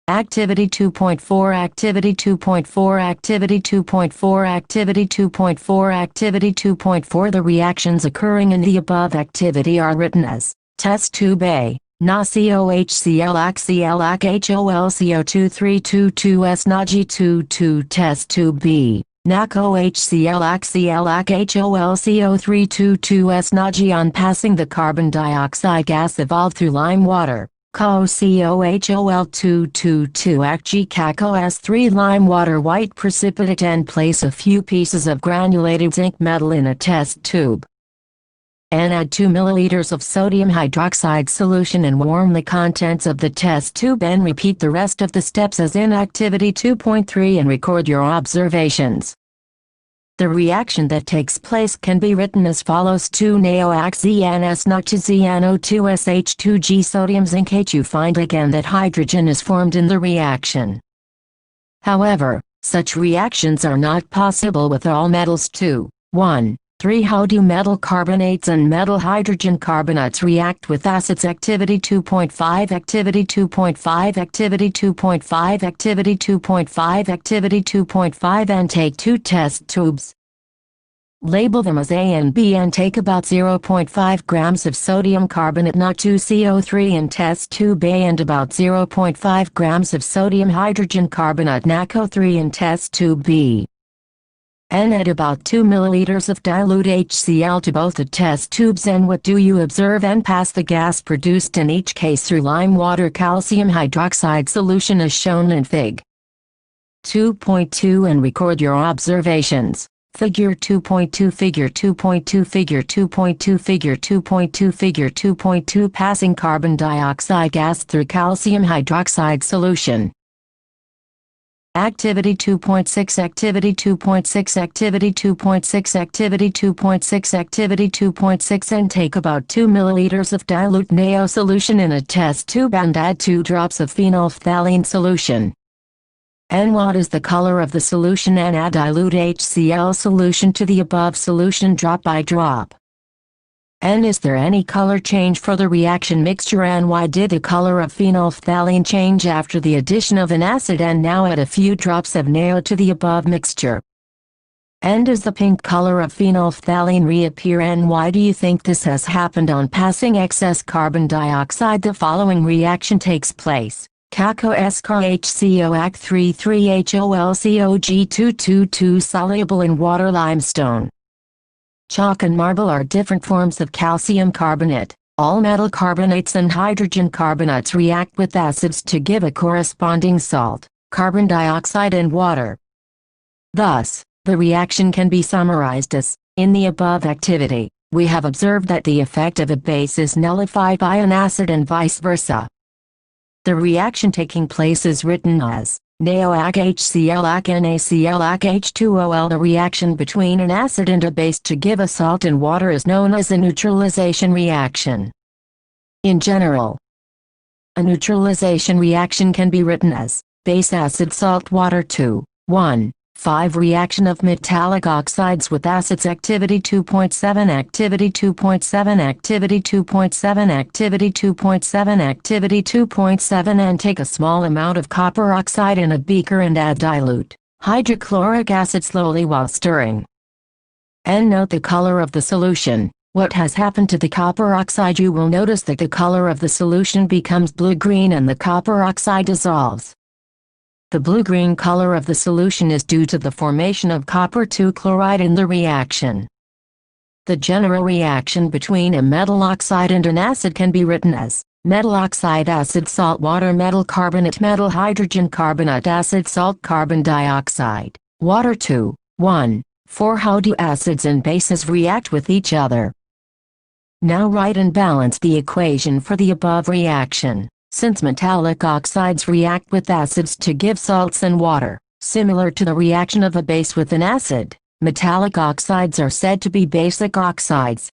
Activity 2.4 Activity 2.4 Activity 2.4 Activity 2.4 Activity 2.4 The reactions occurring in the above activity are written as Test Tube A, NaCOHClAcHOLCO2322S NaG22 Test Tube B, NaCOHClAcHOLCO322S NaG. On passing the carbon dioxide gas evolved through lime water, COCOHOL222 CaCOS3 lime water white precipitate and place a few pieces of granulated zinc metal in a test tube. And add 2 milliliters of sodium hydroxide solution and warm the contents of the test tube and repeat the rest of the steps as in Activity 2.3 and record your observations. The reaction that takes place can be written as follows: 2 NaOX ZnS-NO2SH2G sodium zinc H. You find again that hydrogen is formed in the reaction. However, such reactions are not possible with all metals. 2. 1. 3. How do metal carbonates and metal hydrogen carbonates react with acids? Activity 2.5 Activity 2.5 Activity 2.5 Activity 2.5 Activity 2.5 And take 2 test tubes. Label them as A and B and take about 0.5 grams of sodium carbonate Na2CO3 in test tube A and about 0.5 grams of sodium hydrogen carbonate NaCO3 in test tube B. And add about 2 milliliters of dilute HCl to both the test tubes. And what do you observe? And pass the gas produced in each case through lime water calcium hydroxide solution as shown in Fig. 2.2 and record your observations. Figure 2.2 Figure 2.2 Figure 2.2 Figure 2.2 Figure 2.2 Passing carbon dioxide gas through calcium hydroxide solution. Activity 2.6 Activity 2.6 Activity 2.6 Activity 2.6 Activity 2.6 And take about 2 milliliters of dilute NaO solution in a test tube and add 2 drops of phenolphthalein solution. And what is the color of the solution? And add dilute HCl solution to the above solution drop by drop. And is there any color change for the reaction mixture? And why did the color of phenolphthalein change after the addition of an acid? And now add a few drops of NaO to the above mixture. And does the pink color of phenolphthalein reappear? And why do you think this has happened? On passing excess carbon dioxide, the following reaction takes place. CaCOSCOHCO33HOLCOG222 soluble in water limestone. Chalk and marble are different forms of calcium carbonate. All metal carbonates and hydrogen carbonates react with acids to give a corresponding salt, carbon dioxide and water. Thus, the reaction can be summarized as, in the above activity, we have observed that the effect of a base is nullified by an acid and vice versa. The reaction taking place is written as NaOACHClAcNaClAch2OL. The reaction between an acid and a base to give a salt and water is known as a neutralization reaction. In general, a neutralization reaction can be written as base acid salt water 2, 1, 5 reaction of metallic oxides with acids. Activity 2.7 Activity 2.7 Activity 2.7 Activity 2.7 Activity 2.7 And take a small amount of copper oxide in a beaker and add dilute hydrochloric acid slowly while stirring. And note the color of the solution. What has happened to the copper oxide? You will notice that the color of the solution becomes blue-green and the copper oxide dissolves. The blue-green color of the solution is due to the formation of copper 2 chloride in the reaction. The general reaction between a metal oxide and an acid can be written as metal oxide acid salt water metal carbonate metal hydrogen carbonate acid salt carbon dioxide water 2, 1, 4. How do acids and bases react with each other? Now write and balance the equation for the above reaction. Since metallic oxides react with acids to give salts and water, similar to the reaction of a base with an acid, metallic oxides are said to be basic oxides.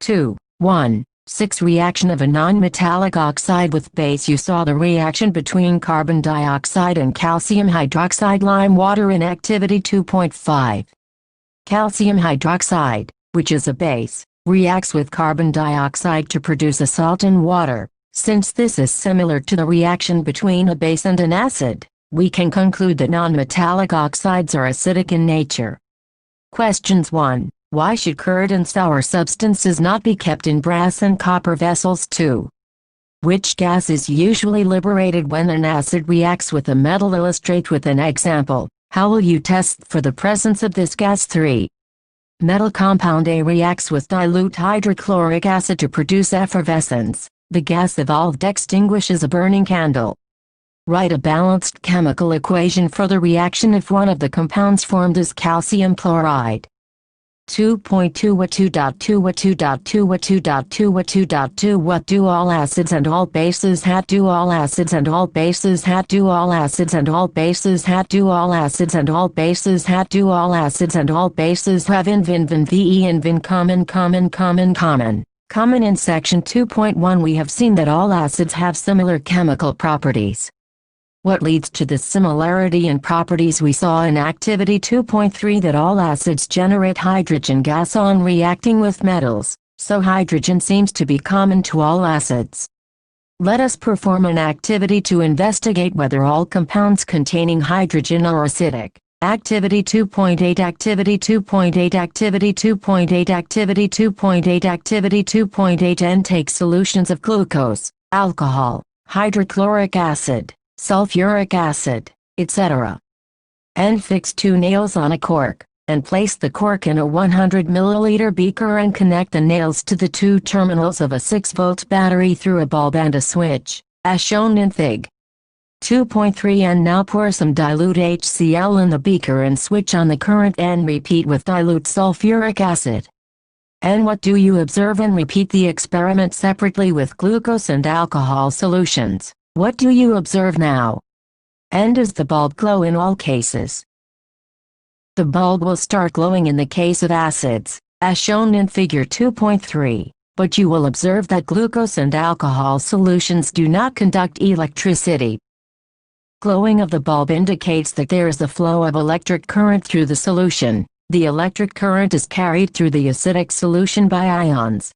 2, 1, 6. Reaction of a non-metallic oxide with base. You saw the reaction between carbon dioxide and calcium hydroxide lime water in activity 2.5. Calcium hydroxide, which is a base, reacts with carbon dioxide to produce a salt in water. Since this is similar to the reaction between a base and an acid, we can conclude that non-metallic oxides are acidic in nature. Questions 1. Why should curd and sour substances not be kept in brass and copper vessels? 2. Which gas is usually liberated when an acid reacts with a metal? Illustrate with an example. How will you test for the presence of this gas? 3. Metal compound A reacts with dilute hydrochloric acid to produce effervescence. The gas evolved extinguishes a burning candle. Write a balanced chemical equation for the reaction if one of the compounds formed is calcium chloride. 2.2 What do all acids and all bases have? Do all acids and all bases have? Do all acids and all bases have? Do all acids and all bases have? Do all acids and all bases have? Common in section 2.1 we have seen that all acids have similar chemical properties. What leads to this similarity in properties? We saw in activity 2.3 that all acids generate hydrogen gas on reacting with metals, so hydrogen seems to be common to all acids. Let us perform an activity to investigate whether all compounds containing hydrogen are acidic. Activity 2.8 Activity 2.8 Activity 2.8 Activity 2.8 Activity 2.8 N. Take solutions of glucose, alcohol, hydrochloric acid, sulfuric acid, etc. N. Fix 2 nails on a cork, and place the cork in a 100 ml beaker and connect the nails to the 2 terminals of a 6-volt battery through a bulb and a switch, as shown in Fig. 2.3. And now pour some dilute HCl in the beaker and switch on the current and repeat with dilute sulfuric acid. And what do you observe? And repeat the experiment separately with glucose and alcohol solutions. What do you observe now? And does the bulb glow in all cases? The bulb will start glowing in the case of acids, as shown in figure 2.3, but you will observe that glucose and alcohol solutions do not conduct electricity. Glowing of the bulb indicates that there is a flow of electric current through the solution. The electric current is carried through the acidic solution by ions.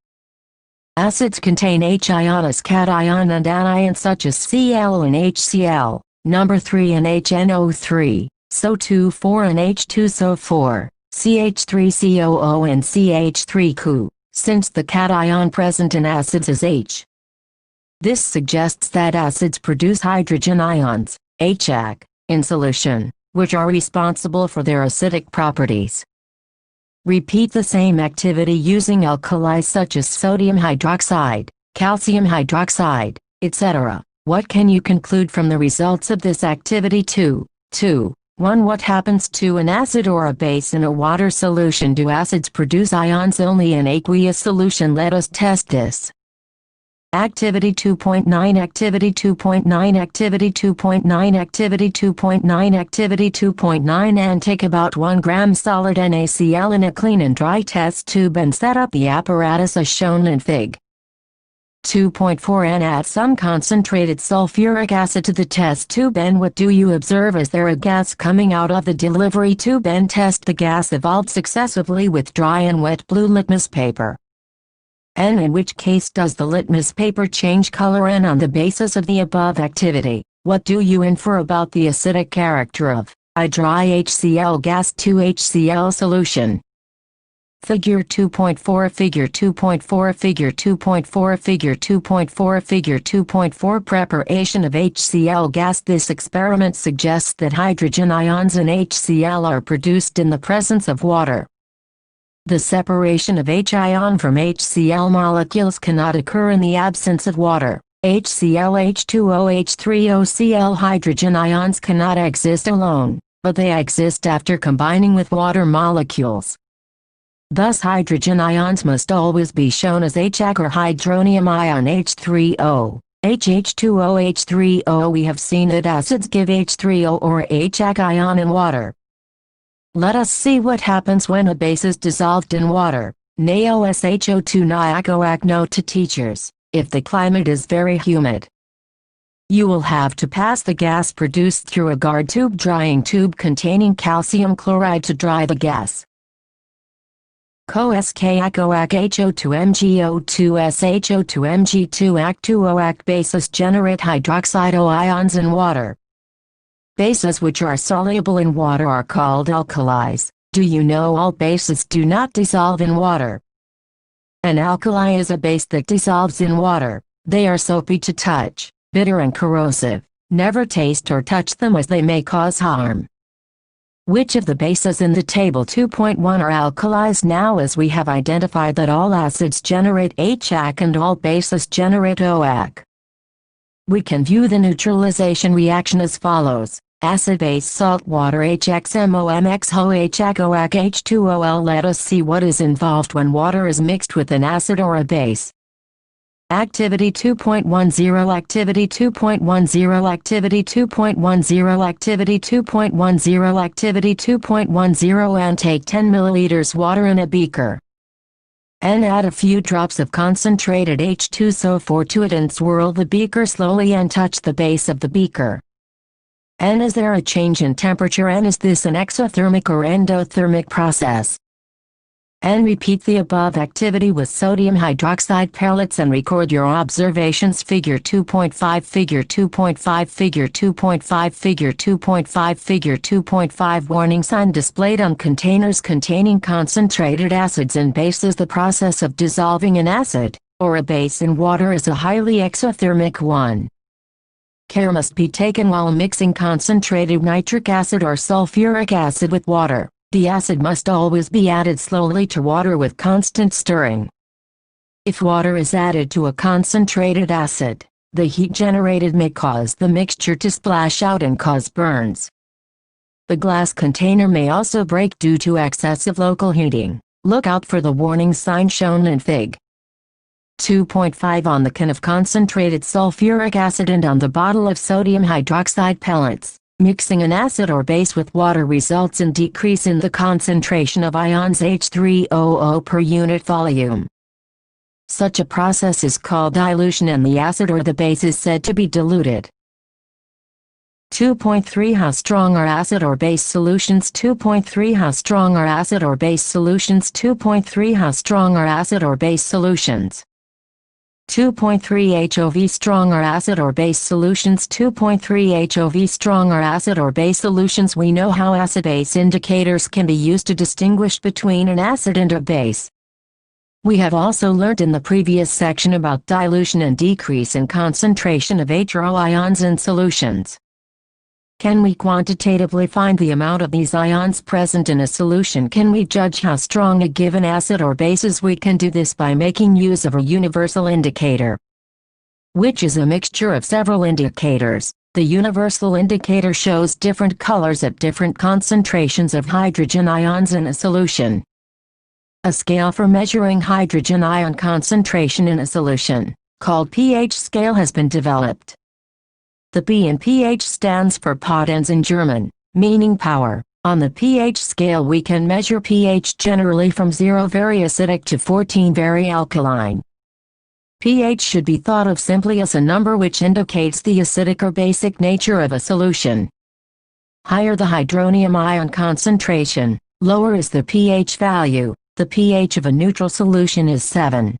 Acids contain H-ionous cation and anions such as Cl and HCl, number 3 and HNO3, SO2 and H2SO4, CH3COO and CH3Cu, since the cation present in acids is H. This suggests that acids produce hydrogen ions, HAC, in solution, which are responsible for their acidic properties. Repeat the same activity using alkalis such as sodium hydroxide, calcium hydroxide, etc. What can you conclude from the results of this activity? 2. 1. What happens to an acid or a base in a water solution? Do acids produce ions only in aqueous solution? Let us test this. Activity 2.9 Activity 2.9 Activity 2.9 Activity 2.9 Activity 2.9 And take about 1 gram solid NaCl in a clean and dry test tube and set up the apparatus as shown in Fig. 2.4 And add some concentrated sulfuric acid to the test tube. And what do you observe? Is there a gas coming out of the delivery tube? And test the gas evolved successively with dry and wet blue litmus paper. And in which case does the litmus paper change color? And on the basis of the above activity, what do you infer about the acidic character of a dry HCl gas 2HCl solution? Figure 2.4 Figure 2.4 Figure 2.4 Figure 2.4 Figure 2.4 Preparation of HCl gas. This experiment suggests that hydrogen ions in HCl are produced in the presence of water. The separation of H-ion from HCl molecules cannot occur in the absence of water. HCl, H2O, H3O, Cl. Hydrogen ions cannot exist alone, but they exist after combining with water molecules. Thus hydrogen ions must always be shown as HAC or hydronium ion H3O. H2O, H3O. We have seen that acids give H3O or HAC ion in water. Let us see what happens when a base is dissolved in water. NaOSHO2 NiACOAC. Note to teachers: if the climate is very humid, you will have to pass the gas produced through a guard tube drying tube containing calcium chloride to dry the gas. CoSKACOAC HO2MgO2SHO2Mg2AC2OAC. Bases generate hydroxide ions in water. Bases which are soluble in water are called alkalis. Do you know all bases do not dissolve in water? An alkali is a base that dissolves in water. They are soapy to touch, bitter and corrosive. Never taste or touch them as they may cause harm. Which of the bases in the table 2.1 are alkalis? Now, as we have identified that all acids generate HAC and all bases generate OAC, we can view the neutralization reaction as follows. Acid-base salt water HXMOMXHOHACOAC H2OL. Let us see what is involved when water is mixed with an acid or a base. Activity 2.10 Activity 2.10 Activity 2.10 Activity 2.10 Activity 2.10 And take 10 milliliters water in a beaker. And add a few drops of concentrated H2SO4 to it and swirl the beaker slowly and touch the base of the beaker. And is there a change in temperature, and is this an exothermic or endothermic process? And repeat the above activity with sodium hydroxide pellets and record your observations. Figure 2.5 Figure 2.5 Figure 2.5 Figure 2.5 Figure 2.5 Warning sign displayed on containers containing concentrated acids and bases. The process of dissolving an acid, or a base in water is a highly exothermic one. Care must be taken while mixing concentrated nitric acid or sulfuric acid with water. The acid must always be added slowly to water with constant stirring. If water is added to a concentrated acid, the heat generated may cause the mixture to splash out and cause burns. The glass container may also break due to excessive local heating. Look out for the warning sign shown in Fig. 2.5 on the can of concentrated sulfuric acid and on the bottle of sodium hydroxide pellets. Mixing an acid or base with water results in decrease in the concentration of ions H3OO per unit volume. Such a process is called dilution, and the acid or the base is said to be diluted. 2.3 How strong are acid or base solutions? 2.3 How strong are acid or base solutions? 2.3 How strong are acid or base solutions? 2.3 HOV strong or acid or base solutions? 2.3 HOV strong or acid or base solutions. We know how acid-base indicators can be used to distinguish between an acid and a base. We have also learned in the previous section about dilution and decrease in concentration of HRO ions in solutions. Can we quantitatively find the amount of these ions present in a solution? Can we judge how strong a given acid or base is? We can do this by making use of a universal indicator, which is a mixture of several indicators. The universal indicator shows different colors at different concentrations of hydrogen ions in a solution. A scale for measuring hydrogen ion concentration in a solution, called pH scale, has been developed. The P in pH stands for Potenz in German, meaning power. On the pH scale we can measure pH generally from 0 very acidic to 14 very alkaline. pH should be thought of simply as a number which indicates the acidic or basic nature of a solution. Higher the hydronium ion concentration, lower is the pH value. The pH of a neutral solution is 7.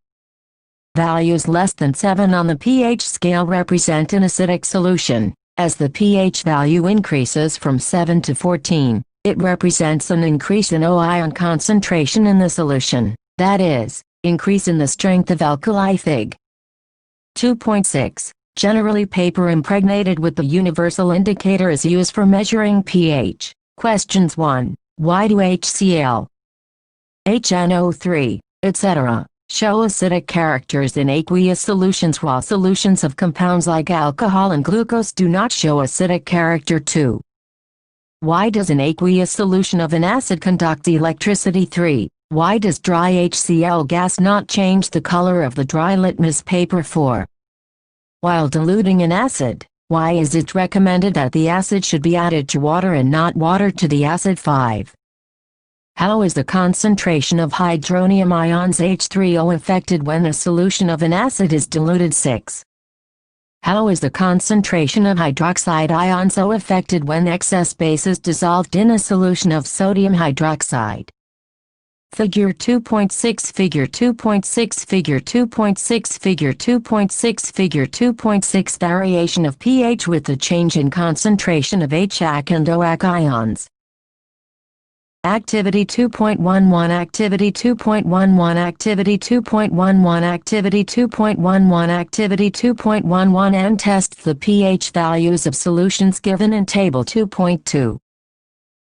Values less than 7 on the pH scale represent an acidic solution. As the pH value increases from 7 to 14, It represents an increase in O ion concentration in the solution, that is, increase in the strength of alkali Thig. 2.6. Generally, paper impregnated with the universal indicator is used for measuring pH. Questions 1. Why do HCl, HNO3, etc. show acidic characters in aqueous solutions while solutions of compounds like alcohol and glucose do not show acidic character? 2. Why does an aqueous solution of an acid conduct electricity? 3. Why does dry HCl gas not change the color of the dry litmus paper? 4. While diluting an acid, why is it recommended that the acid should be added to water and not water to the acid? 5. How is the concentration of hydronium ions H3O affected when a solution of an acid is diluted? 6. How is the concentration of hydroxide ions O affected when excess base is dissolved in a solution of sodium hydroxide? Figure 2.6 Figure 2.6 Figure 2.6 Figure 2.6 Figure 2.6 Variation of pH with the change in concentration of HAC and OAC ions. Activity 2.11 Activity 2.11 Activity 2.11 Activity 2.11 Activity 2.11 and tests the pH values of solutions given in Table 2.2.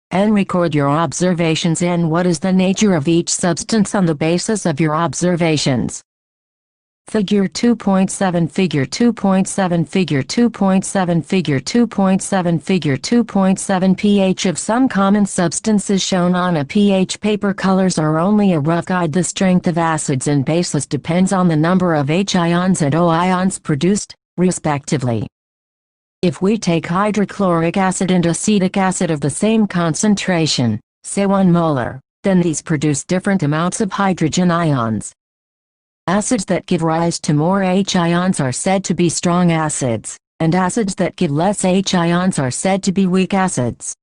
And record your observations and what is the nature of each substance on the basis of your observations. Figure 2.7 Figure 2.7 Figure 2.7 Figure 2.7 Figure 2.7 pH of some common substances shown on a pH paper. Colors are only a rough guide. The strength of acids and bases depends on the number of H ions and O ions produced, respectively. If we take hydrochloric acid and acetic acid of the same concentration, say 1 molar, then these produce different amounts of hydrogen ions. Acids that give rise to more H ions are said to be strong acids, and acids that give less H ions are said to be weak acids.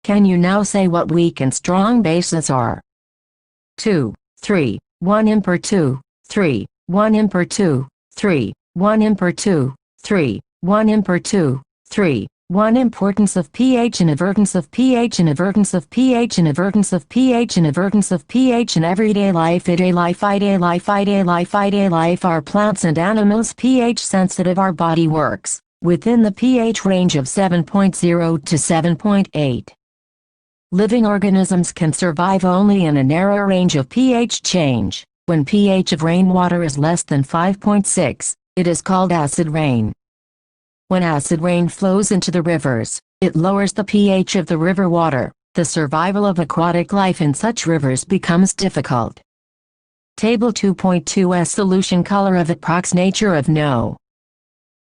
Can you now say what weak and strong bases are? 2, 3, 1 imper 2, 3, 1 imper 2, 3, 1 imper 2, 3, 1 imper 2, 3. 1 Importance of pH and avertance of pH and avertance of pH and avertance of pH and avertance of pH in everyday life. Everyday life, everyday life, everyday life, everyday life. Are plants and animals pH sensitive? Our body works within the pH range of 7.0 to 7.8. Living organisms can survive only in a narrow range of pH change. When pH of rainwater is less than 5.6, it is called acid rain. When acid rain flows into the rivers, it lowers the pH of the river water. The survival of aquatic life in such rivers becomes difficult. Table 2.2 Solution color of approx nature of no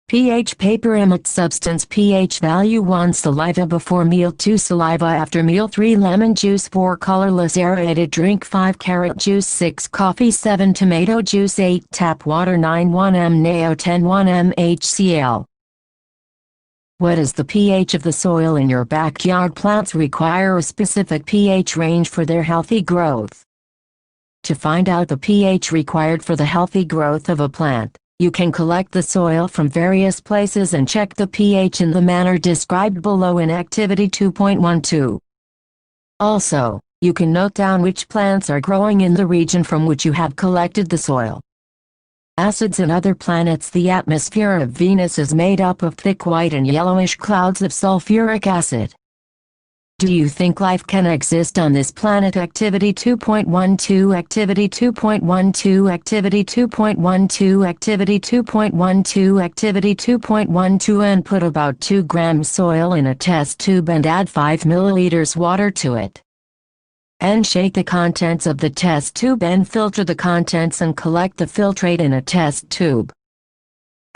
pH paper emits substance pH value 1 saliva before meal 2 saliva after meal 3 lemon juice 4 colorless aerated drink 5 carrot juice 6 coffee 7 tomato juice 8 tap water 9 1m NaO 10 1m HCl. What is the pH of the soil in your backyard? Plants require a specific pH range for their healthy growth. To find out the pH required for the healthy growth of a plant, you can collect the soil from various places and check the pH in the manner described below in Activity 2.12. Also, you can note down which plants are growing in the region from which you have collected the soil. Acids and other planets. The atmosphere of Venus is made up of thick white and yellowish clouds of sulfuric acid. Do you think life can exist on this planet? Activity 2.12 Activity 2.12 Activity 2.12 Activity 2.12 Activity 2.12 And put about 2 grams soil in a test tube and add 5 milliliters water to it. And shake the contents of the test tube and filter the contents and collect the filtrate in a test tube.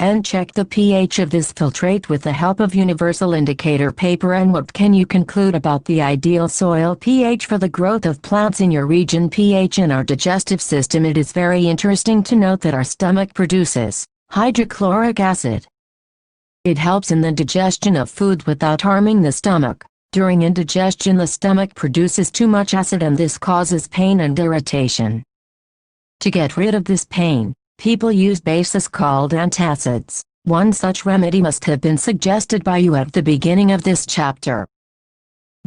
And check the pH of this filtrate with the help of universal indicator paper. And what can you conclude about the ideal soil pH for the growth of plants in your region? pH in our digestive system. It is very interesting to note that our stomach produces hydrochloric acid. It helps in the digestion of food without harming the stomach. During indigestion, the stomach produces too much acid and this causes pain and irritation. To get rid of this pain, people use bases called antacids. One such remedy must have been suggested by you at the beginning of this chapter.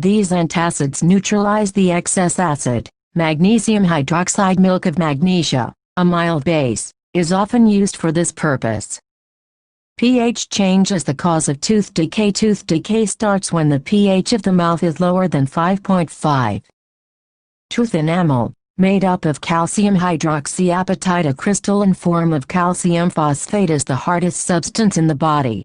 These antacids neutralize the excess acid. Magnesium hydroxide, milk of magnesia, a mild base, is often used for this purpose. pH change is the cause of tooth decay. Tooth decay starts when the pH of the mouth is lower than 5.5. Tooth enamel, made up of calcium hydroxyapatite, a crystalline form of calcium phosphate, is the hardest substance in the body.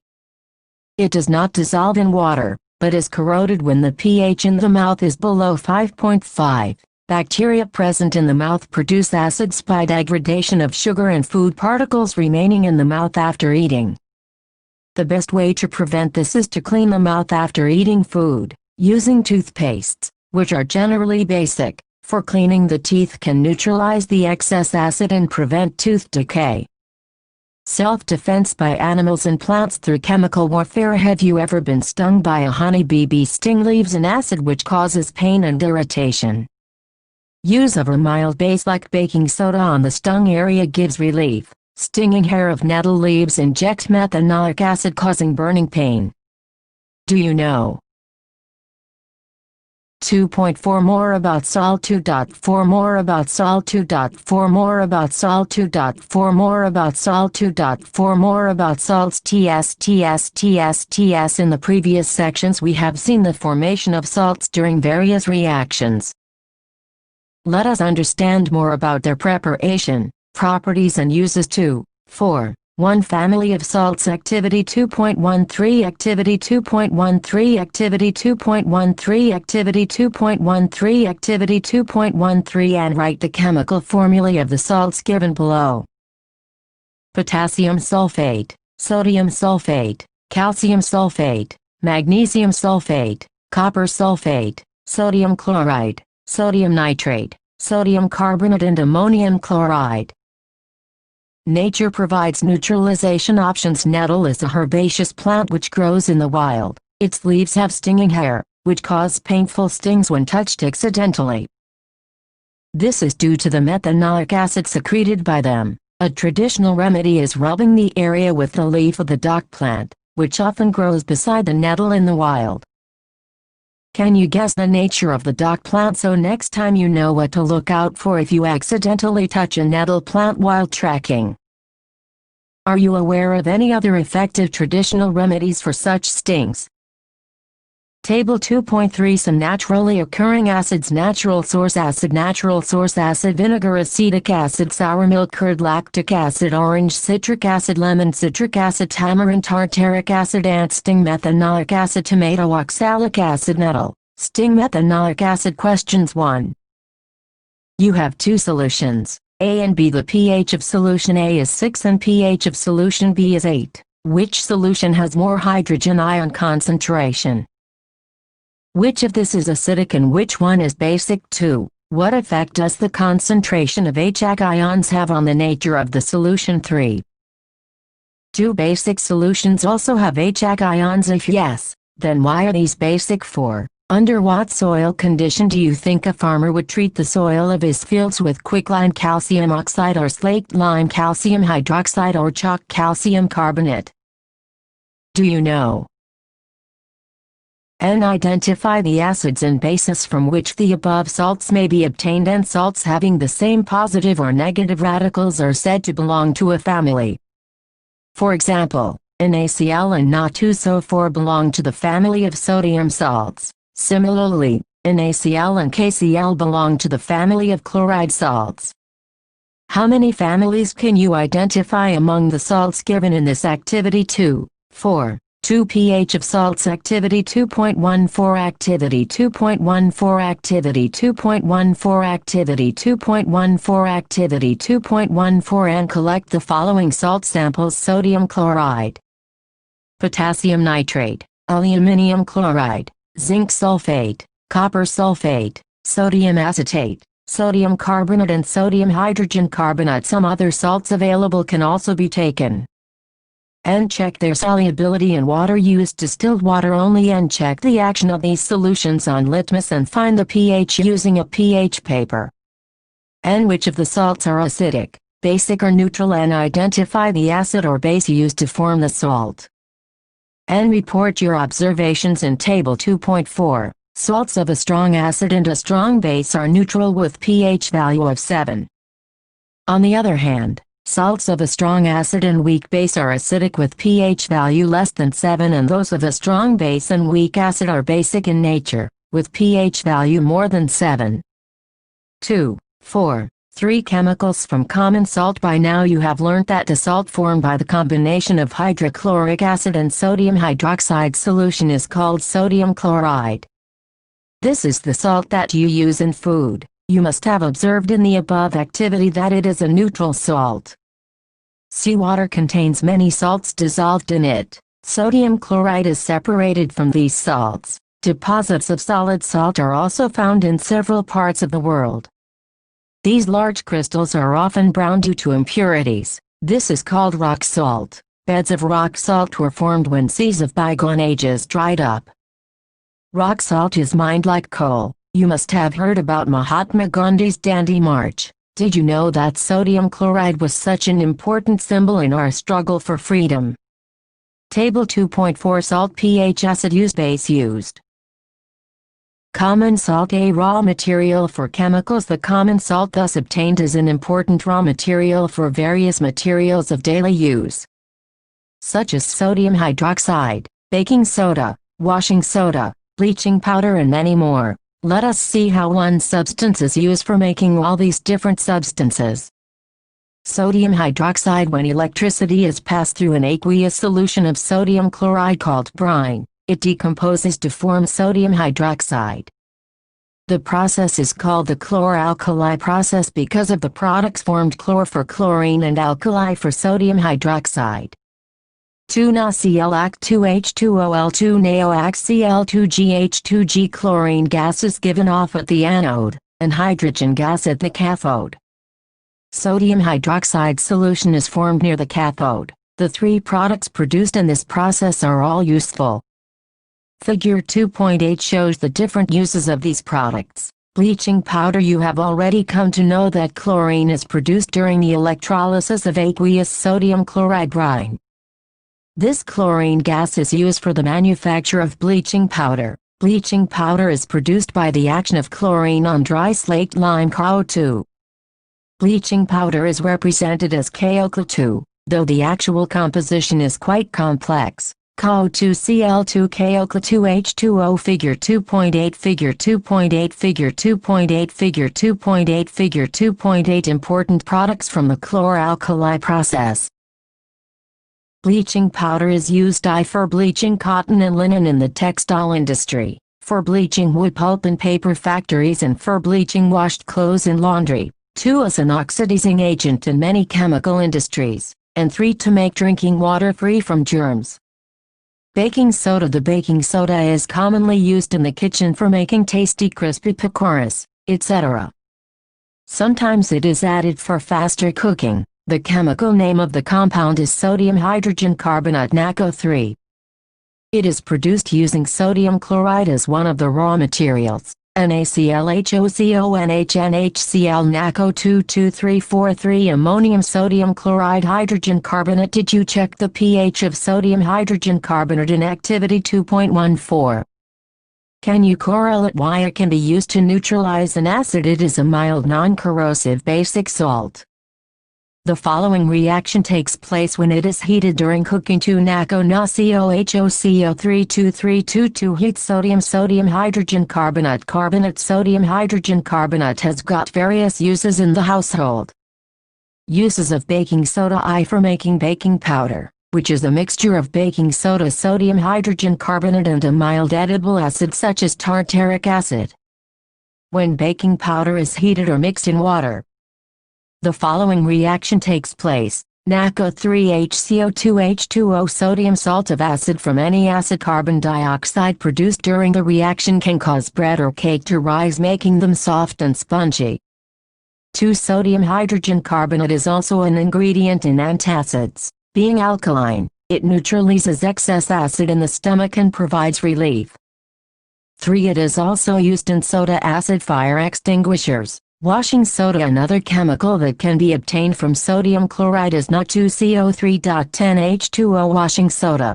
It does not dissolve in water, but is corroded when the pH in the mouth is below 5.5. Bacteria present in the mouth produce acids by degradation of sugar and food particles remaining in the mouth after eating. The best way to prevent this is to clean the mouth after eating food, using toothpastes, which are generally basic, for cleaning the teeth can neutralize the excess acid and prevent tooth decay. Self-defense by animals and plants through chemical warfare. Have you ever been stung by a honeybee? Bee sting leaves an acid which causes pain and irritation. Use of a mild base like baking soda on the stung area gives relief. Stinging hair of nettle leaves inject methanoic acid, causing burning pain. Do you know? 2.4 More about salt. 2.4 More about salt. 2.4 More about salt. 2.4 More about salt. 2.4 More about salts. TS. In the previous sections we have seen the formation of salts during various reactions. Let us understand more about their preparation, properties and uses. 2.4. 1. Family of salts. Activity 2.13. Activity 2.13. Activity 2.13. Activity 2.13. Activity 2.13. And write the chemical formulae of the salts given below. Potassium sulfate, sodium sulfate, calcium sulfate, magnesium sulfate, copper sulfate, sodium chloride, sodium nitrate, sodium carbonate and ammonium chloride. Nature provides neutralization options. Nettle is a herbaceous plant which grows in the wild. Its leaves have stinging hair, which cause painful stings when touched accidentally. This is due to the methanoic acid secreted by them. A traditional remedy is rubbing the area with the leaf of the dock plant, which often grows beside the nettle in the wild. Can you guess the nature of the dock plant? So next time you know what to look out for if you accidentally touch a nettle plant while trekking. Are you aware of any other effective traditional remedies for such stings? Table 2.3 Some naturally occurring acids. Natural source acid, vinegar, acetic acid, sour milk curd, lactic acid, orange citric acid, lemon citric acid, tamarind tartaric acid, ant sting, methanoic acid, tomato oxalic acid, nettle sting, methanoic acid. Questions 1. You have two solutions, A and B. The pH of solution A is 6 and pH of solution B is 8. Which solution has more hydrogen ion concentration? Which of this is acidic and which one is basic? 2. What effect does the concentration of HAC ions have on the nature of the solution? 3. Do basic solutions also have HAC ions? If yes, then why are these basic? 4. Under what soil condition do you think a farmer would treat the soil of his fields with quicklime calcium oxide or slaked lime calcium hydroxide or chalk calcium carbonate? Do you know? And identify the acids and bases from which the above salts may be obtained. And salts having the same positive or negative radicals are said to belong to a family. For example, NaCl and Na2SO4 belong to the family of sodium salts. Similarly, NaCl and KCl belong to the family of chloride salts. How many families can you identify among the salts given in this activity? 2. 4. 2 pH of salts. Activity 2.14. Activity 2.14. Activity 2.14. Activity 2.14. Activity 2.14. And collect the following salt samples: sodium chloride, potassium nitrate, aluminum chloride, zinc sulfate, copper sulfate, sodium acetate, sodium carbonate and sodium hydrogen carbonate. Some other salts available can also be taken. And check their solubility in water. Use distilled water only and check the action of these solutions on litmus and find the pH using a pH paper. And which of the salts are acidic, basic or neutral, and identify the acid or base used to form the salt. And report your observations in Table 2.4. Salts of a strong acid and a strong base are neutral with pH value of 7. On the other hand, salts of a strong acid and weak base are acidic with pH value less than 7, and those of a strong base and weak acid are basic in nature, with pH value more than 7. 2, 4, 3 chemicals from common salt. By now you have learnt that the salt formed by the combination of hydrochloric acid and sodium hydroxide solution is called sodium chloride. This is the salt that you use in food. You must have observed in the above activity that it is a neutral salt. Seawater contains many salts dissolved in it. Sodium chloride is separated from these salts. Deposits of solid salt are also found in several parts of the world. These large crystals are often brown due to impurities. This is called rock salt. Beds of rock salt were formed when seas of bygone ages dried up. Rock salt is mined like coal. You must have heard about Mahatma Gandhi's Dandi March. Did you know that sodium chloride was such an important symbol in our struggle for freedom? Table 2.4 Salt pH acid use base used. Common salt, a raw material for chemicals. The common salt thus obtained is an important raw material for various materials of daily use, such as sodium hydroxide, baking soda, washing soda, bleaching powder, and many more. Let us see how one substance is used for making all these different substances. Sodium hydroxide. When electricity is passed through an aqueous solution of sodium chloride called brine, it decomposes to form sodium hydroxide. The process is called the chlor-alkali process because of the products formed: chlor for chlorine and alkali for sodium hydroxide. 2 NaClAc2H2OL2 NaOAcCl2GH2G. Chlorine gas is given off at the anode, and hydrogen gas at the cathode. Sodium hydroxide solution is formed near the cathode. The 3 products produced in this process are all useful. Figure 2.8 shows the different uses of these products. Bleaching powder. You have already come to know that chlorine is produced during the electrolysis of aqueous sodium chloride brine. This chlorine gas is used for the manufacture of bleaching powder. Bleaching powder is produced by the action of chlorine on dry slaked lime CO2. Bleaching powder is represented as KOCl2, though the actual composition is quite complex. CO2Cl2 KOCl2H2O. Figure 2.8 Figure 2.8 Figure 2.8 Figure 2.8 Figure 2.8 Important products from the chlor-alkali process. Bleaching powder is used for bleaching cotton and linen in the textile industry, for bleaching wood pulp and paper factories, and for bleaching washed clothes in laundry. 2 as an oxidizing agent in many chemical industries, and 3 to make drinking water free from germs. Baking soda. The baking soda is commonly used in the kitchen for making tasty crispy pakoras, etc. Sometimes it is added for faster cooking. The chemical name of the compound is sodium hydrogen carbonate NaCO3. It is produced using sodium chloride as one of the raw materials. NaClHOCONHNHCl NaCO22343 ammonium sodium chloride hydrogen carbonate. Did you check the pH of sodium hydrogen carbonate in activity 2.14? Can you correlate why it can be used to neutralize an acid? It is a mild non-corrosive basic salt. The following reaction takes place when it is heated during cooking. 2 NaCO2COHOCO32322 heat sodium hydrogen carbonate. Sodium hydrogen carbonate has got various uses in the household. Uses of baking soda. For making baking powder, which is a mixture of baking soda, sodium hydrogen carbonate, and a mild edible acid such as tartaric acid. When baking powder is heated or mixed in water, the following reaction takes place. NaCO3HCO2H2O. Sodium salt of acid from any acid. Carbon dioxide produced during the reaction can cause bread or cake to rise, making them soft and spongy. 2 Sodium hydrogen carbonate is also an ingredient in antacids. Being alkaline, it neutralizes excess acid in the stomach and provides relief. 3 It is also used in soda acid fire extinguishers. Washing soda. Another chemical that can be obtained from sodium chloride is Na2CO3.10H2O. Washing soda.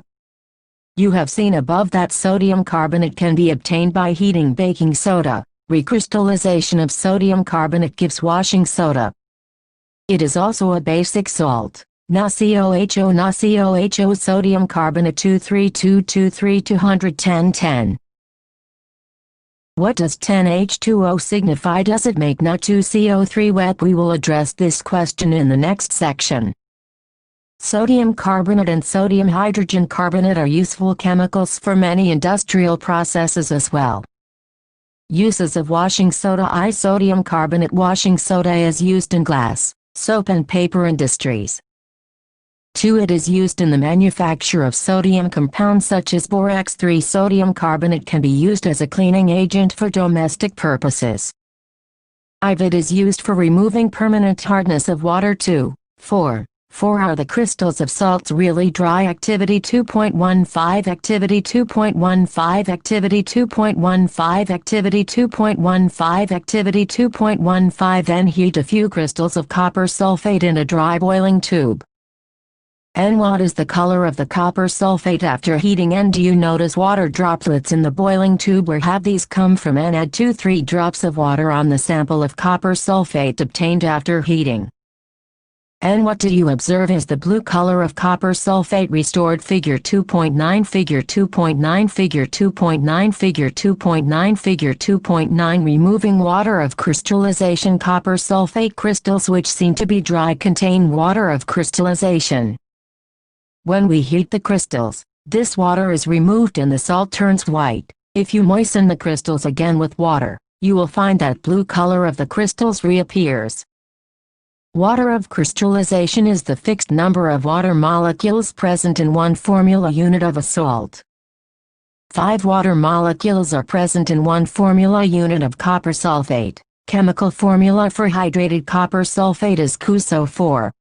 You have seen above that sodium carbonate can be obtained by heating baking soda. Recrystallization of sodium carbonate gives washing soda. It is also a basic salt. NaCOHO sodium carbonate 23223 What does 10H2O signify? Does it make Na2CO3 wet? We will address this question in the next section. Sodium carbonate and sodium hydrogen carbonate are useful chemicals for many industrial processes as well. Uses of washing soda. Sodium carbonate washing soda is used in glass, soap and paper industries. 2. It is used in the manufacture of sodium compounds such as borax. 3. Sodium carbonate can be used as a cleaning agent for domestic purposes. 5. It is used for removing permanent hardness of water. 2. 4. Are the crystals of salts really dry? Activity 2.15 Activity 2.15 Activity 2.15 Activity 2.15 Activity 2.15 Then heat a few crystals of copper sulfate in a dry boiling tube. And what is the color of the copper sulfate after heating? And do you notice water droplets in the boiling tube? Where have these come from? And add 2-3 drops of water on the sample of copper sulfate obtained after heating. And what do you observe is the blue color of copper sulfate restored? Figure 2.9 Figure 2.9 Figure 2.9 Figure 2.9 Figure 2.9 Removing water of crystallization. Copper sulfate crystals which seem to be dry contain water of crystallization. When we heat the crystals, this water is removed and the salt turns white. If you moisten the crystals again with water, you will find that blue color of the crystals reappears. Water of crystallization is the fixed number of water molecules present in one formula unit of a salt. 5 water molecules are present in one formula unit of copper sulfate. Chemical formula for hydrated copper sulfate is CuSO4.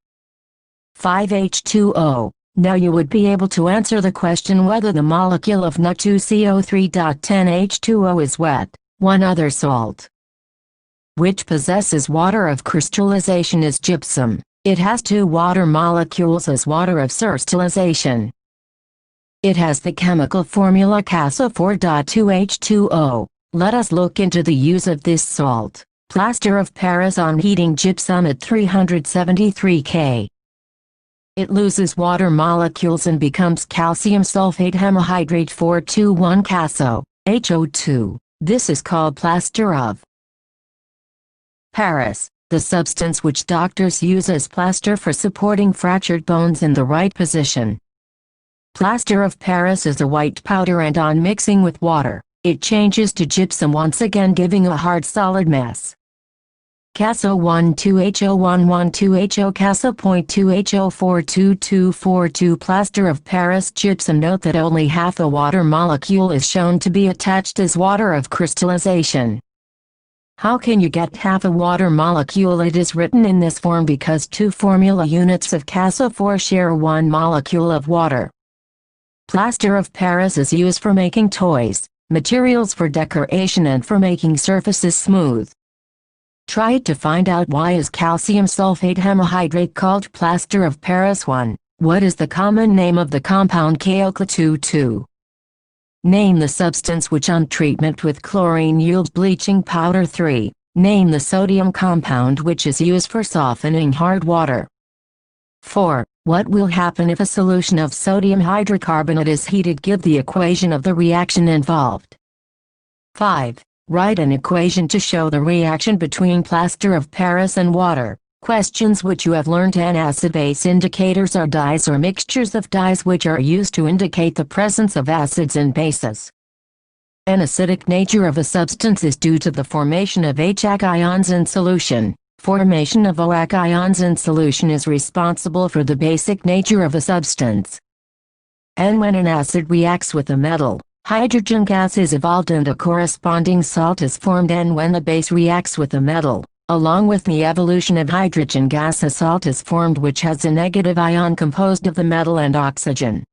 5H2O. Now you would be able to answer the question whether the molecule of Na2CO3.10H2O is wet. One other salt which possesses water of crystallization is gypsum. It has 2 water molecules as water of crystallization. It has the chemical formula CaSO4.2H2O. Let us look into the use of this salt. Plaster of Paris on heating gypsum at 373 K. It loses water molecules and becomes calcium sulfate hemihydrate 421 CaSO, HO2. This is called plaster of Paris, the substance which doctors use as plaster for supporting fractured bones in the right position. Plaster of Paris is a white powder and on mixing with water, it changes to gypsum once again giving a hard solid mess. CaSO12HO112HO CaSO.2HO42242 Plaster of Paris gypsum. Note that only half a water molecule is shown to be attached as water of crystallization. How can you get half a water molecule? It is written in this form because 2 formula units of CaSO4 share 1 molecule of water. Plaster of Paris is used for making toys, materials for decoration and for making surfaces smooth. Try to find out why is calcium sulfate hemihydrate called plaster of Paris. 1. What is the common name of the compound KOCl22? Name the substance which on treatment with chlorine yields bleaching powder. 3. Name the sodium compound which is used for softening hard water. 4. What will happen if a solution of sodium hydrocarbonate is heated? Give the equation of the reaction involved. 5. Write an equation to show the reaction between plaster of Paris and water. Questions which you have learned. An acid-base indicators are dyes or mixtures of dyes which are used to indicate the presence of acids and bases. An acidic nature of a substance is due to the formation of HAC ions in solution. Formation of OH ions in solution is responsible for the basic nature of a substance. And when an acid reacts with a metal, hydrogen gas is evolved and a corresponding salt is formed. And when the base reacts with a metal, along with the evolution of hydrogen gas, a salt is formed which has a negative ion composed of the metal and oxygen.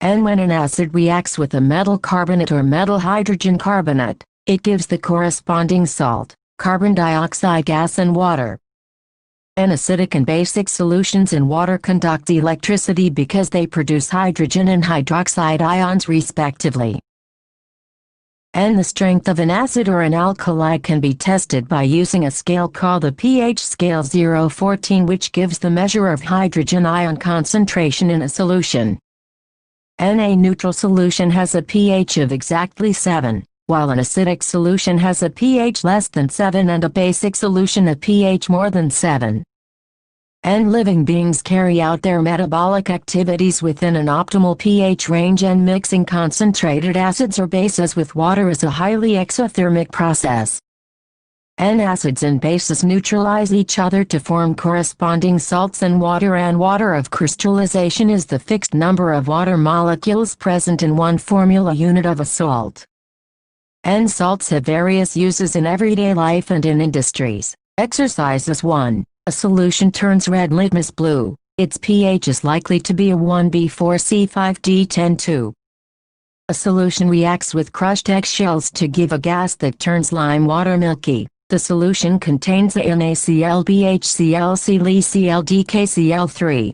And when an acid reacts with a metal carbonate or metal hydrogen carbonate, it gives the corresponding salt, carbon dioxide gas and water. N. Acidic and basic solutions in water conduct electricity because they produce hydrogen and hydroxide ions respectively. N. The strength of an acid or an alkali can be tested by using a scale called the pH scale 014, which gives the measure of hydrogen ion concentration in a solution. N. A neutral solution has a pH of exactly 7, while an acidic solution has a pH less than 7 and a basic solution a pH more than 7. N. Living beings carry out their metabolic activities within an optimal pH range, and mixing concentrated acids or bases with water is a highly exothermic process. N. Acids and bases neutralize each other to form corresponding salts and water of crystallization is the fixed number of water molecules present in one formula unit of a salt. N. Salts have various uses in everyday life and in industries. Exercises 1. A solution turns red litmus blue. Its pH is likely to be a 1B4C5D10-2. A solution reacts with crushed eggshells to give a gas that turns lime water milky. The solution contains NaCl, BHCl, ClCl, DKCl3.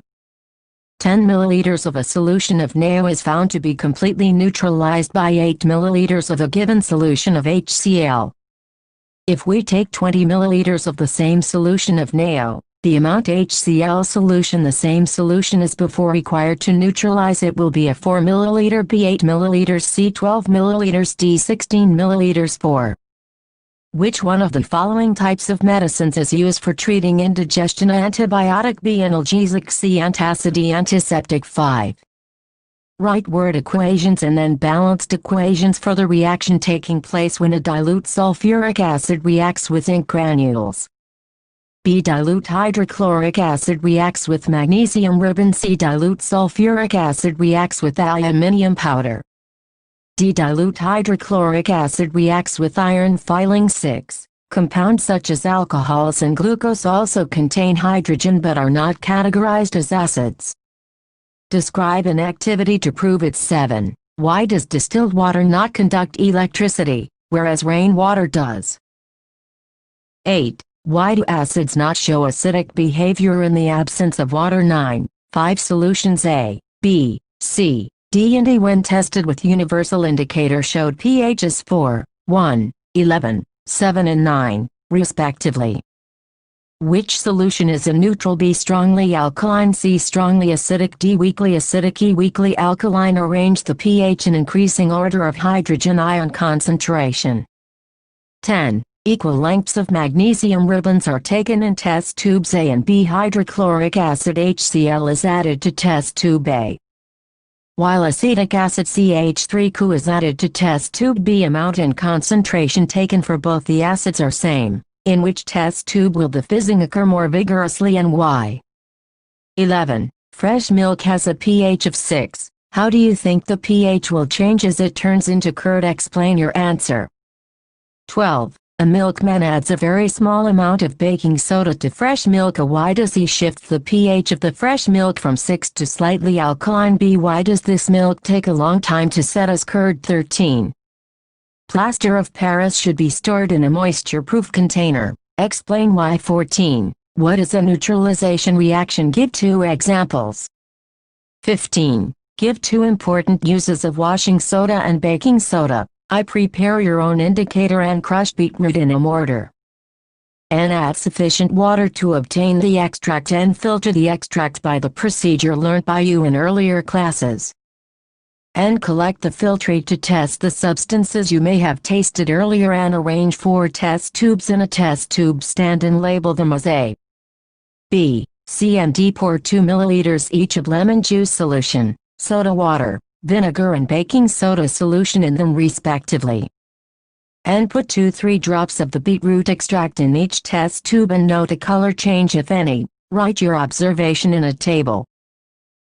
10 ml of a solution of NaO is found to be completely neutralized by 8 ml of a given solution of HCl. If we take 20 ml of the same solution of NaO, the amount HCl solution the same solution as before required to neutralize it will be a 4 ml B, 8 ml C, 12 ml D, 16 ml 4. Which one of the following types of medicines is used for treating indigestion? Antibiotic B, analgesic C, antacid D, antiseptic 5. Write word equations and then balanced equations for the reaction taking place when a dilute sulfuric acid reacts with ink granules. B. Dilute hydrochloric acid reacts with magnesium ribbon. C. Dilute sulfuric acid reacts with aluminium powder. D. Dilute hydrochloric acid reacts with iron filing. 6. Compounds such as alcohols and glucose also contain hydrogen but are not categorized as acids. Describe an activity to prove it's 7. Why does distilled water not conduct electricity, whereas rainwater does? 8. Why do acids not show acidic behavior in the absence of water? 9. 5 solutions A, B, C, D and E when tested with universal indicator showed pHs 4, 1, 11, 7 and 9, respectively. Which solution is a neutral? B. Strongly alkaline. C. Strongly acidic. D. Weakly acidic. E. Weakly alkaline. Arrange the pH in increasing order of hydrogen ion concentration. 10. Equal lengths of magnesium ribbons are taken in test tubes A and B. Hydrochloric acid HCl is added to test tube A, while acetic acid CH3CU is added to test tube B. Amount and concentration taken for both the acids are same. In which test tube will the fizzing occur more vigorously and why? 11. Fresh milk has a pH of 6. How do you think the pH will change as it turns into curd? Explain your answer. 12. A milkman adds a very small amount of baking soda to fresh milk. A. Why does he shift the pH of the fresh milk from 6 to slightly alkaline? B. Why does this milk take a long time to set as curd? 13. Plaster of Paris should be stored in a moisture-proof container. Explain why. 14. What is a neutralization reaction? Give 2 examples. 15. Give 2 important uses of washing soda and baking soda. I. Prepare your own indicator and crush beetroot in a mortar. N. Add sufficient water to obtain the extract and filter the extract by the procedure learned by you in earlier classes. And collect the filtrate to test the substances you may have tasted earlier and arrange 4 test tubes in a test tube stand and label them as A, B, C and D. Pour 2 ml each of lemon juice solution, soda water, vinegar and baking soda solution in them respectively. And put 2-3 drops of the beetroot extract in each test tube and note a color change if any. Write your observation in a table.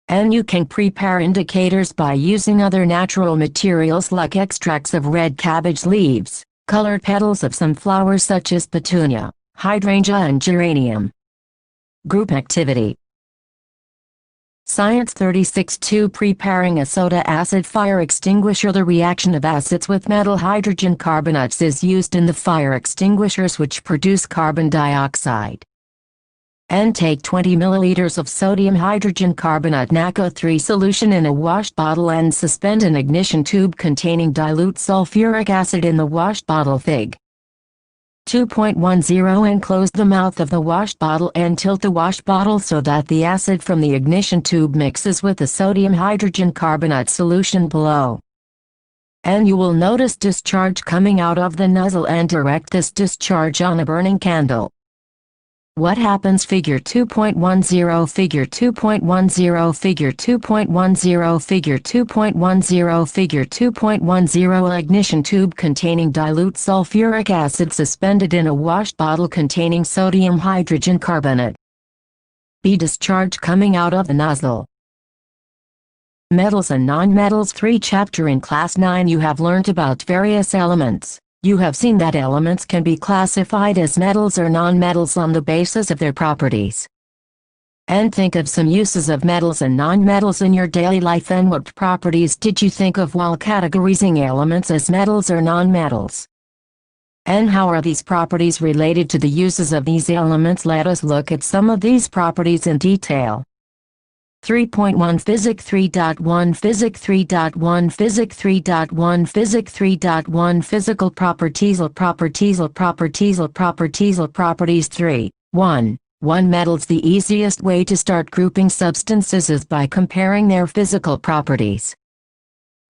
And you can prepare indicators by using other natural materials like extracts of red cabbage leaves, colored petals of some flowers such as petunia, hydrangea and geranium. Group activity. Science 36-2 Preparing a soda acid fire extinguisher. The reaction of acids with metal hydrogen carbonates is used in the fire extinguishers which produce carbon dioxide. And take 20 milliliters of sodium hydrogen carbonate NaCO3 solution in a washed bottle and suspend an ignition tube containing dilute sulfuric acid in the washed bottle. Fig. 2.10 and close the mouth of the washed bottle and tilt the washed bottle so that the acid from the ignition tube mixes with the sodium hydrogen carbonate solution below. And you will notice discharge coming out of the nozzle and direct this discharge on a burning candle. What happens? Figure 2.10, Figure 2.10, Figure 2.10, Figure 2.10, Figure 2.10. Ignition tube containing dilute sulfuric acid suspended in a washed bottle containing sodium hydrogen carbonate. B. Discharge coming out of the nozzle. Metals and non-metals. 3. Chapter in Class 9 you have learnt about various elements. You have seen that elements can be classified as metals or non-metals on the basis of their properties. And think of some uses of metals and non-metals in your daily life, and what properties did you think of while categorizing elements as metals or non-metals? And how are these properties related to the uses of these elements? Let us look at some of these properties in detail. 3.1 Physic 3.1 Physic 3.1 Physic 3.1 Physic 3.1 Physical properties Properties 3. 1. Metals. The easiest way to start grouping substances is by comparing their physical properties.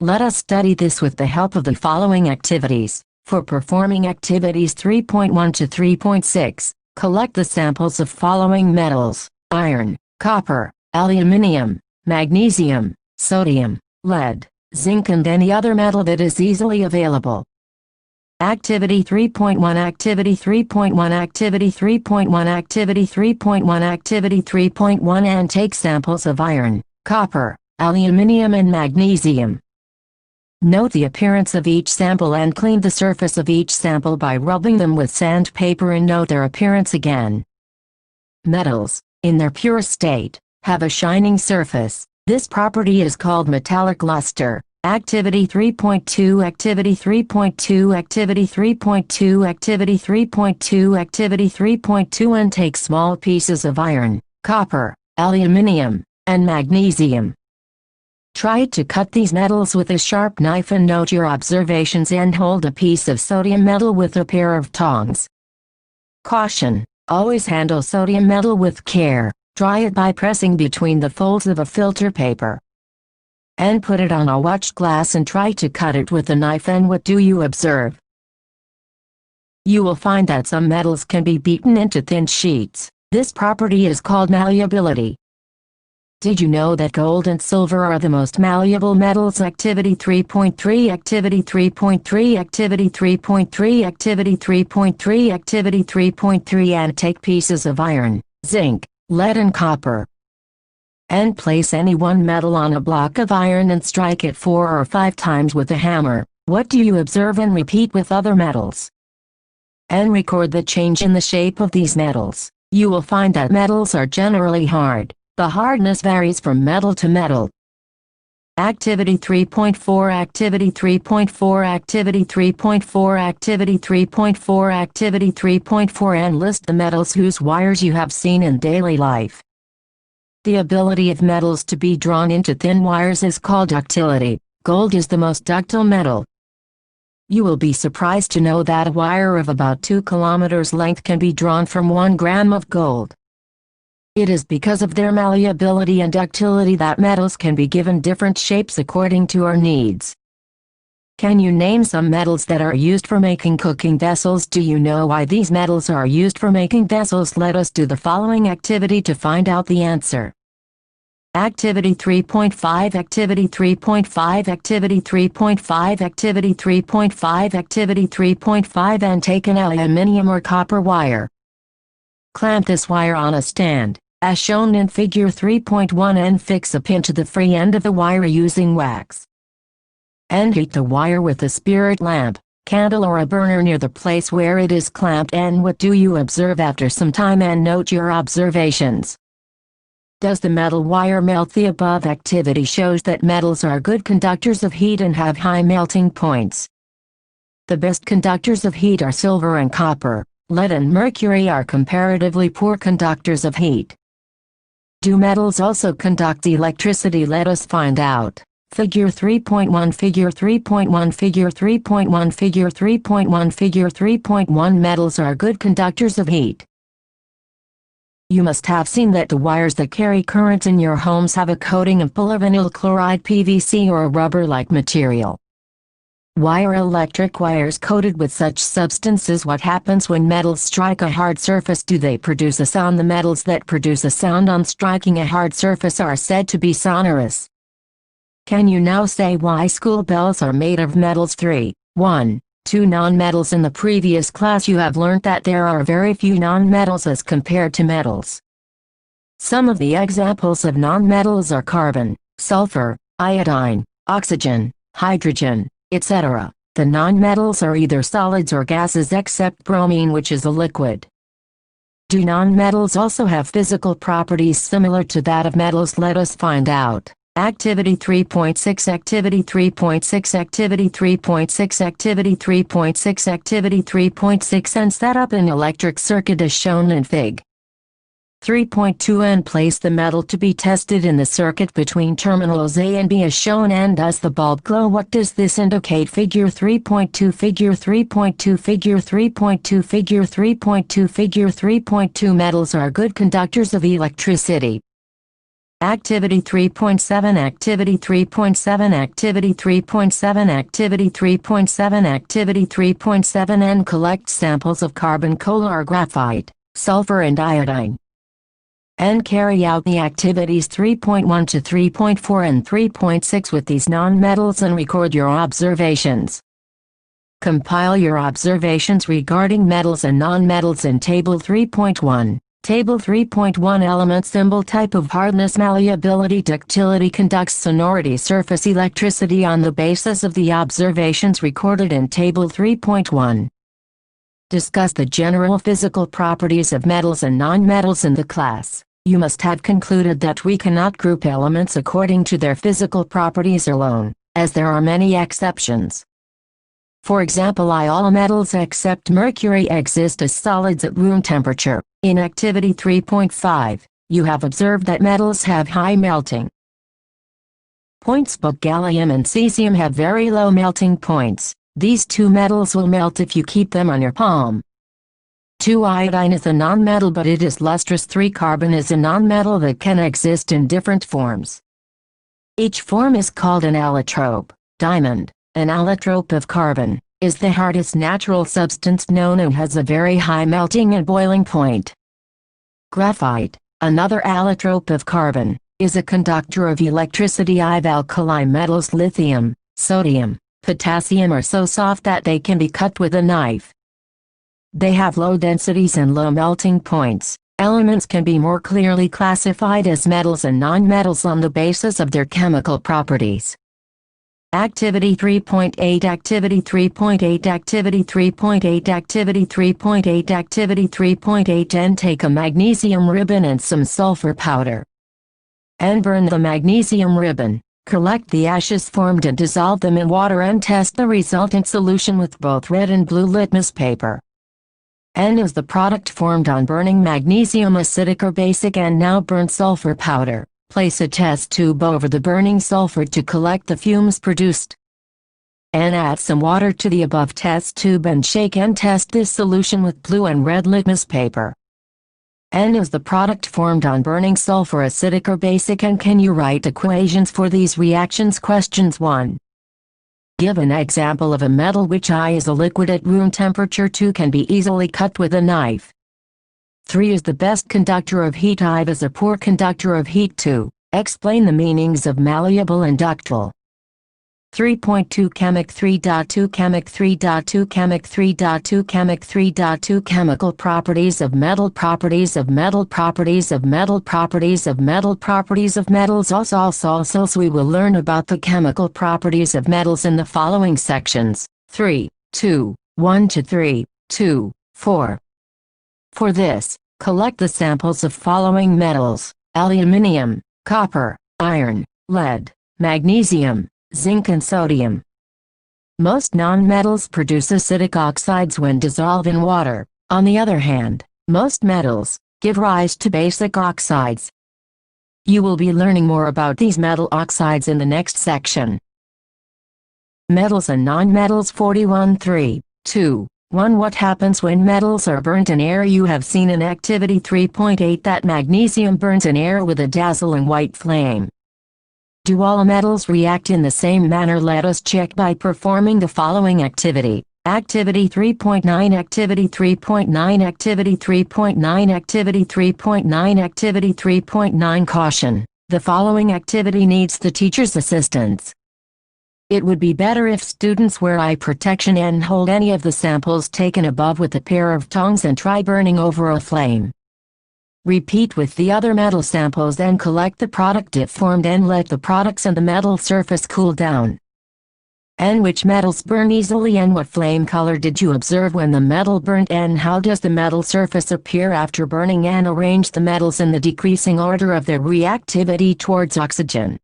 Let us study this with the help of the following activities. For performing activities 3.1 to 3.6, collect the samples of following metals: iron, copper, aluminium, magnesium, sodium, lead, zinc, and any other metal that is easily available. Activity 3.1 Activity 3.1 Activity 3.1 Activity 3.1 Activity 3.1 And take samples of iron, copper, aluminium and magnesium. Note the appearance of each sample and clean the surface of each sample by rubbing them with sandpaper, and note their appearance again. Metals, in their pure state, have a shining surface. This property is called metallic luster. Activity 3.2 Activity 3.2 Activity 3.2 Activity 3.2 Activity 3.2 And take small pieces of iron, copper, aluminium, and magnesium. Try to cut these metals with a sharp knife and note your observations, and hold a piece of sodium metal with a pair of tongs. Caution: always handle sodium metal with care. Dry it by pressing between the folds of a filter paper. And put it on a watch glass and try to cut it with a knife, and what do you observe? You will find that some metals can be beaten into thin sheets. This property is called malleability. Did you know that gold and silver are the most malleable metals? Activity 3.3 Activity 3.3 Activity 3.3 Activity 3.3 Activity 3.3 And take pieces of iron, zinc, lead and copper. And place any one metal on a block of iron and strike it 4 or 5 times with a hammer. What do you observe? And repeat with other metals. And record the change in the shape of these metals. You will find that metals are generally hard. The hardness varies from metal to metal. Activity 3.4 Activity 3.4 Activity 3.4 Activity 3.4 Activity 3.4 And list the metals whose wires you have seen in daily life. The ability of metals to be drawn into thin wires is called ductility. Gold is the most ductile metal. You will be surprised to know that a wire of about 2 kilometers length can be drawn from 1 gram of gold. It is because of their malleability and ductility that metals can be given different shapes according to our needs. Can you name some metals that are used for making cooking vessels? Do you know why these metals are used for making vessels? Let us do the following activity to find out the answer. Activity 3.5 Activity 3.5 Activity 3.5 Activity 3.5 Activity 3.5 And take an aluminium or copper wire. Clamp this wire on a stand, as shown in figure 3.1, and fix a pin to the free end of the wire using wax. And heat the wire with a spirit lamp, candle or a burner near the place where it is clamped. And what do you observe after some time? And note your observations. Does the metal wire melt? The above activity shows that metals are good conductors of heat and have high melting points. The best conductors of heat are silver and copper. Lead and mercury are comparatively poor conductors of heat. Do metals also conduct electricity? Let us find out. Figure 3.1 Figure 3.1 Figure 3.1 Figure 3.1 Figure 3.1 Metals are good conductors of heat. You must have seen that the wires that carry current in your homes have a coating of polyvinyl chloride PVC or a rubber-like material. Why are electric wires coated with such substances? What happens when metals strike a hard surface? Do they produce a sound? The metals that produce a sound on striking a hard surface are said to be sonorous. Can you now say why school bells are made of metals? 3. 1. 2 non-metals. In the previous class you have learnt that there are very few non-metals as compared to metals. Some of the examples of non-metals are carbon, sulfur, iodine, oxygen, hydrogen, etc. The non-metals are either solids or gases except bromine, which is a liquid. Do non-metals also have physical properties similar to that of metals? Let us find out. Activity 3.6 Activity 3.6 Activity 3.6 Activity 3.6 Activity 3.6 And set up an electric circuit as shown in Fig. 3.2 and place the metal to be tested in the circuit between terminals A and B as shown. And does the bulb glow? What does this indicate? Figure 3.2 Figure 3.2 Figure 3.2 Figure 3.2 Figure 3.2 Metals are good conductors of electricity. Activity 3.7 Activity 3.7 Activity 3.7 Activity 3.7 Activity 3.7 And collect samples of carbon, coal, graphite, sulfur and iodine. And carry out the activities 3.1 to 3.4 and 3.6 with these non-metals and record your observations. Compile your observations regarding metals and non-metals in Table 3.1. Table 3.1 Element symbol type of hardness malleability ductility conducts sonority surface electricity on the basis of the observations recorded in Table 3.1. Discuss the general physical properties of metals and non-metals in the class. You must have concluded that we cannot group elements according to their physical properties alone, as there are many exceptions. For example, all metals except mercury exist as solids at room temperature. In Activity 3.5, you have observed that metals have high melting points, but gallium and cesium have very low melting points. These two metals will melt if you keep them on your palm. 2. Iodine is a nonmetal, but it is lustrous. 3. Carbon is a nonmetal that can exist in different forms. Each form is called an allotrope. Diamond, an allotrope of carbon, is the hardest natural substance known and has a very high melting and boiling point. Graphite, another allotrope of carbon, is a conductor of electricity. 5. Alkali metals lithium, sodium, potassium are so soft that they can be cut with a knife. They have low densities and low melting points. Elements can be more clearly classified as metals and nonmetals on the basis of their chemical properties. Activity 3.8 Activity 3.8 Activity 3.8 Activity 3.8 Activity 3.8 And take a magnesium ribbon and some sulfur powder. And burn the magnesium ribbon. Collect the ashes formed and dissolve them in water and test the resultant solution with both red and blue litmus paper. N is the product formed on burning magnesium, acidic or basic, and now burn sulfur powder. Place a test tube over the burning sulfur to collect the fumes produced. N add some water to the above test tube and shake and test this solution with blue and red litmus paper. N is the product formed on burning sulfur, acidic or basic, and can you write equations for these reactions? Questions 1. Give an example of a metal which I is a liquid at room temperature. 2. Can be easily cut with a knife. 3. Is the best conductor of heat. I is a poor conductor of heat. 2. Explain the meanings of malleable and ductile. 3.2 Chemic 3.2 Chemic 3.2 Chemic 3.2 Chemic 3.2 Chemical properties of metal. Properties of metal. Properties of metal. Properties of metal. Properties of metals. Also we will learn about the chemical properties of metals in the following sections: 3, 2, 1 to 3, 2, 4. For this, collect the samples of following metals: aluminium, copper, iron, lead, magnesium, zinc and sodium. Most nonmetals produce acidic oxides when dissolved in water. On the other hand, most metals give rise to basic oxides. You will be learning more about these metal oxides in the next section. Metals and nonmetals 41.3.2. 1. What happens when metals are burnt in air? You have seen in Activity 3.8 that magnesium burns in air with a dazzling white flame. Do all metals react in the same manner? Let us check by performing the following activity. Activity 3.9 Activity 3.9 Activity 3.9 Activity 3.9 Activity 3.9 Caution. The following activity needs the teacher's assistance. It would be better if students wear eye protection and hold any of the samples taken above with a pair of tongs and try burning over a flame. Repeat with the other metal samples and collect the product if formed and let the products and the metal surface cool down. And which metals burn easily and what flame color did you observe when the metal burnt and how does the metal surface appear after burning, and arrange the metals in the decreasing order of their reactivity towards oxygen.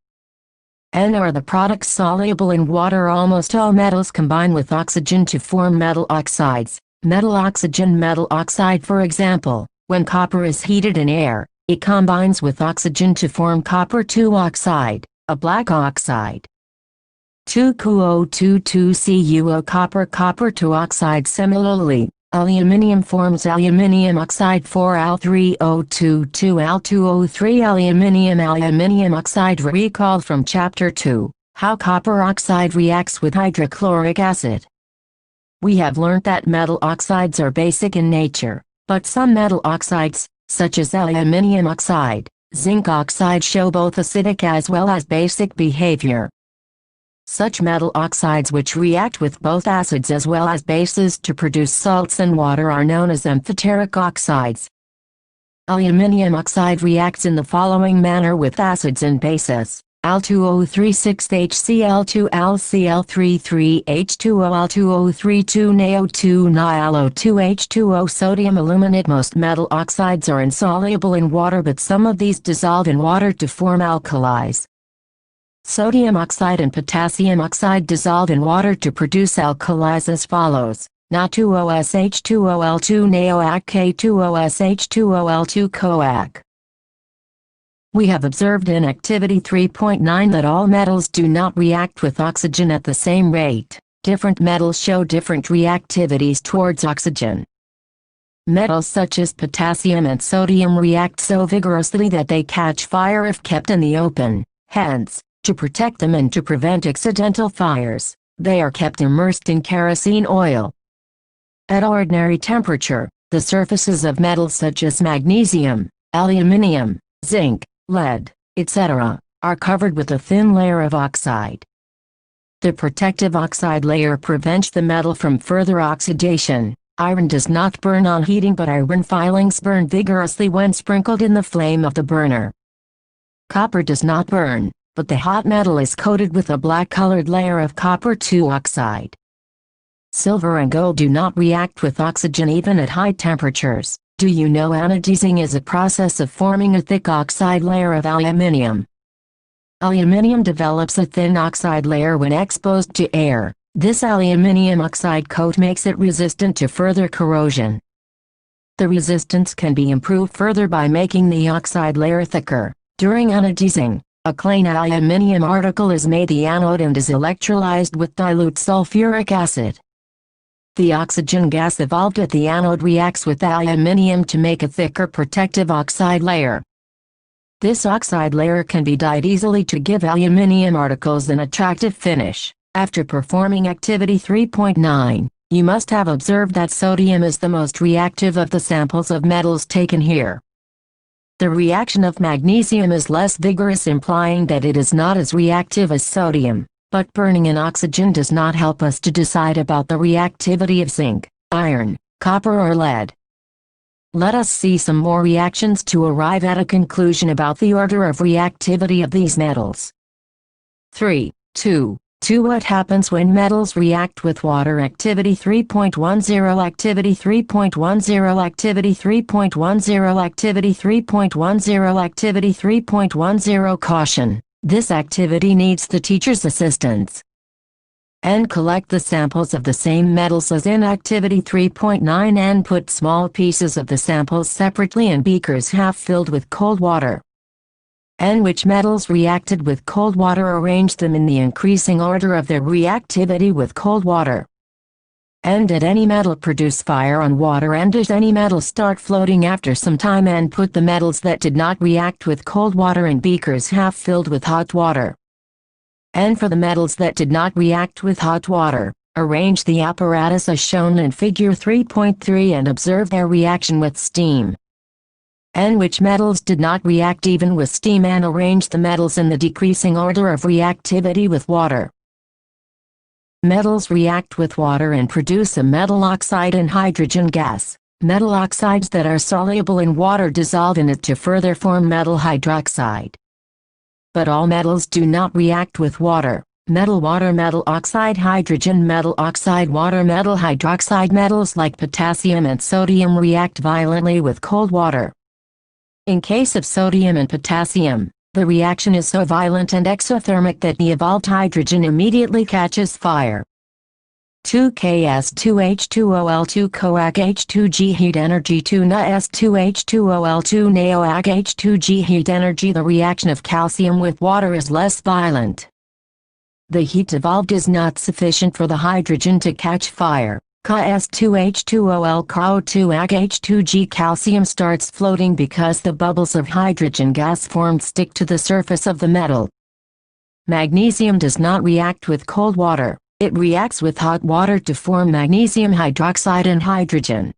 And are the products soluble in water? Almost all metals combine with oxygen to form metal oxides. Metal oxide for example, when copper is heated in air, it combines with oxygen to form copper 2 oxide, a black oxide. 2CuO2 copper 2 oxide. Similarly, aluminium forms aluminium oxide 4Al3O2 2Al2O3 aluminium oxide. Recall from Chapter 2, how copper oxide reacts with hydrochloric acid. We have learnt that metal oxides are basic in nature, but some metal oxides, such as aluminium oxide, zinc oxide, show both acidic as well as basic behavior. Such metal oxides which react with both acids as well as bases to produce salts and water are known as amphoteric oxides. Aluminium oxide reacts in the following manner with acids and bases: Al2O36HCl2 AlCl33H2O Al2O32 NaO2 NiAlO2H2O Sodium aluminate. Most metal oxides are insoluble in water, but some of these dissolve in water to form alkalis. Sodium oxide and potassium oxide dissolve in water to produce alkalis as follows: Na2OSH2OL2 NaOAc K2OSH2OL2 CoAc. We have observed in Activity 3.9 that all metals do not react with oxygen at the same rate. Different metals show different reactivities towards oxygen. Metals such as potassium and sodium react so vigorously that they catch fire if kept in the open. Hence, to protect them and to prevent accidental fires, they are kept immersed in kerosene oil. At ordinary temperature, the surfaces of metals such as magnesium, aluminium, zinc, lead, etc., are covered with a thin layer of oxide. The protective oxide layer prevents the metal from further oxidation. Iron does not burn on heating, but iron filings burn vigorously when sprinkled in the flame of the burner. Copper does not burn, but the hot metal is coated with a black-colored layer of copper 2 oxide. Silver and gold do not react with oxygen even at high temperatures. Do you know anodizing is a process of forming a thick oxide layer of aluminium? Aluminium develops a thin oxide layer when exposed to air. This aluminium oxide coat makes it resistant to further corrosion. The resistance can be improved further by making the oxide layer thicker. During anodizing, a clean aluminium particle is made the anode and is electrolyzed with dilute sulfuric acid. The oxygen gas evolved at the anode reacts with aluminium to make a thicker protective oxide layer. This oxide layer can be dyed easily to give aluminium particles an attractive finish. After performing Activity 3.9, you must have observed that sodium is the most reactive of the samples of metals taken here. The reaction of magnesium is less vigorous, implying that it is not as reactive as sodium, but burning in oxygen does not help us to decide about the reactivity of zinc, iron, copper or lead. Let us see some more reactions to arrive at a conclusion about the order of reactivity of these metals. 3.2. What happens when metals react with water? Activity 3.10 Activity 3.10 Activity 3.10 Activity 3.10 Activity 3.10 Caution. This activity needs the teacher's assistance. and collect the samples of the same metals as in Activity 3.9 and put small pieces of the samples separately in beakers half filled with cold water. And which metals reacted with cold water, arrange them in the increasing order of their reactivity with cold water. And did any metal produce fire on water, and did any metal start floating after some time, and put the metals that did not react with cold water in beakers half filled with hot water. And for the metals that did not react with hot water, arrange the apparatus as shown in Figure 3.3 and observe their reaction with steam. And which metals did not react even with steam, and arrange the metals in the decreasing order of reactivity with water. Metals react with water and produce a metal oxide and hydrogen gas. Metal oxides that are soluble in water dissolve in it to further form metal hydroxide. But all metals do not react with water. Metal water, metal oxide, hydrogen, metal oxide, water, metal hydroxide. Metals like potassium and sodium react violently with cold water. In case of sodium and potassium, the reaction is so violent and exothermic that the evolved hydrogen immediately catches fire. 2Ks2H2OL2 coag H2G heat energy 2 Na-S2H2OL2 neoag H2G heat energy. The reaction of calcium with water is less violent. The heat evolved is not sufficient for the hydrogen to catch fire. Ka-S2H2OL Ca2 Ag H2G. Calcium starts floating because the bubbles of hydrogen gas formed stick to the surface of the metal. Magnesium does not react with cold water. It reacts with hot water to form magnesium hydroxide and hydrogen.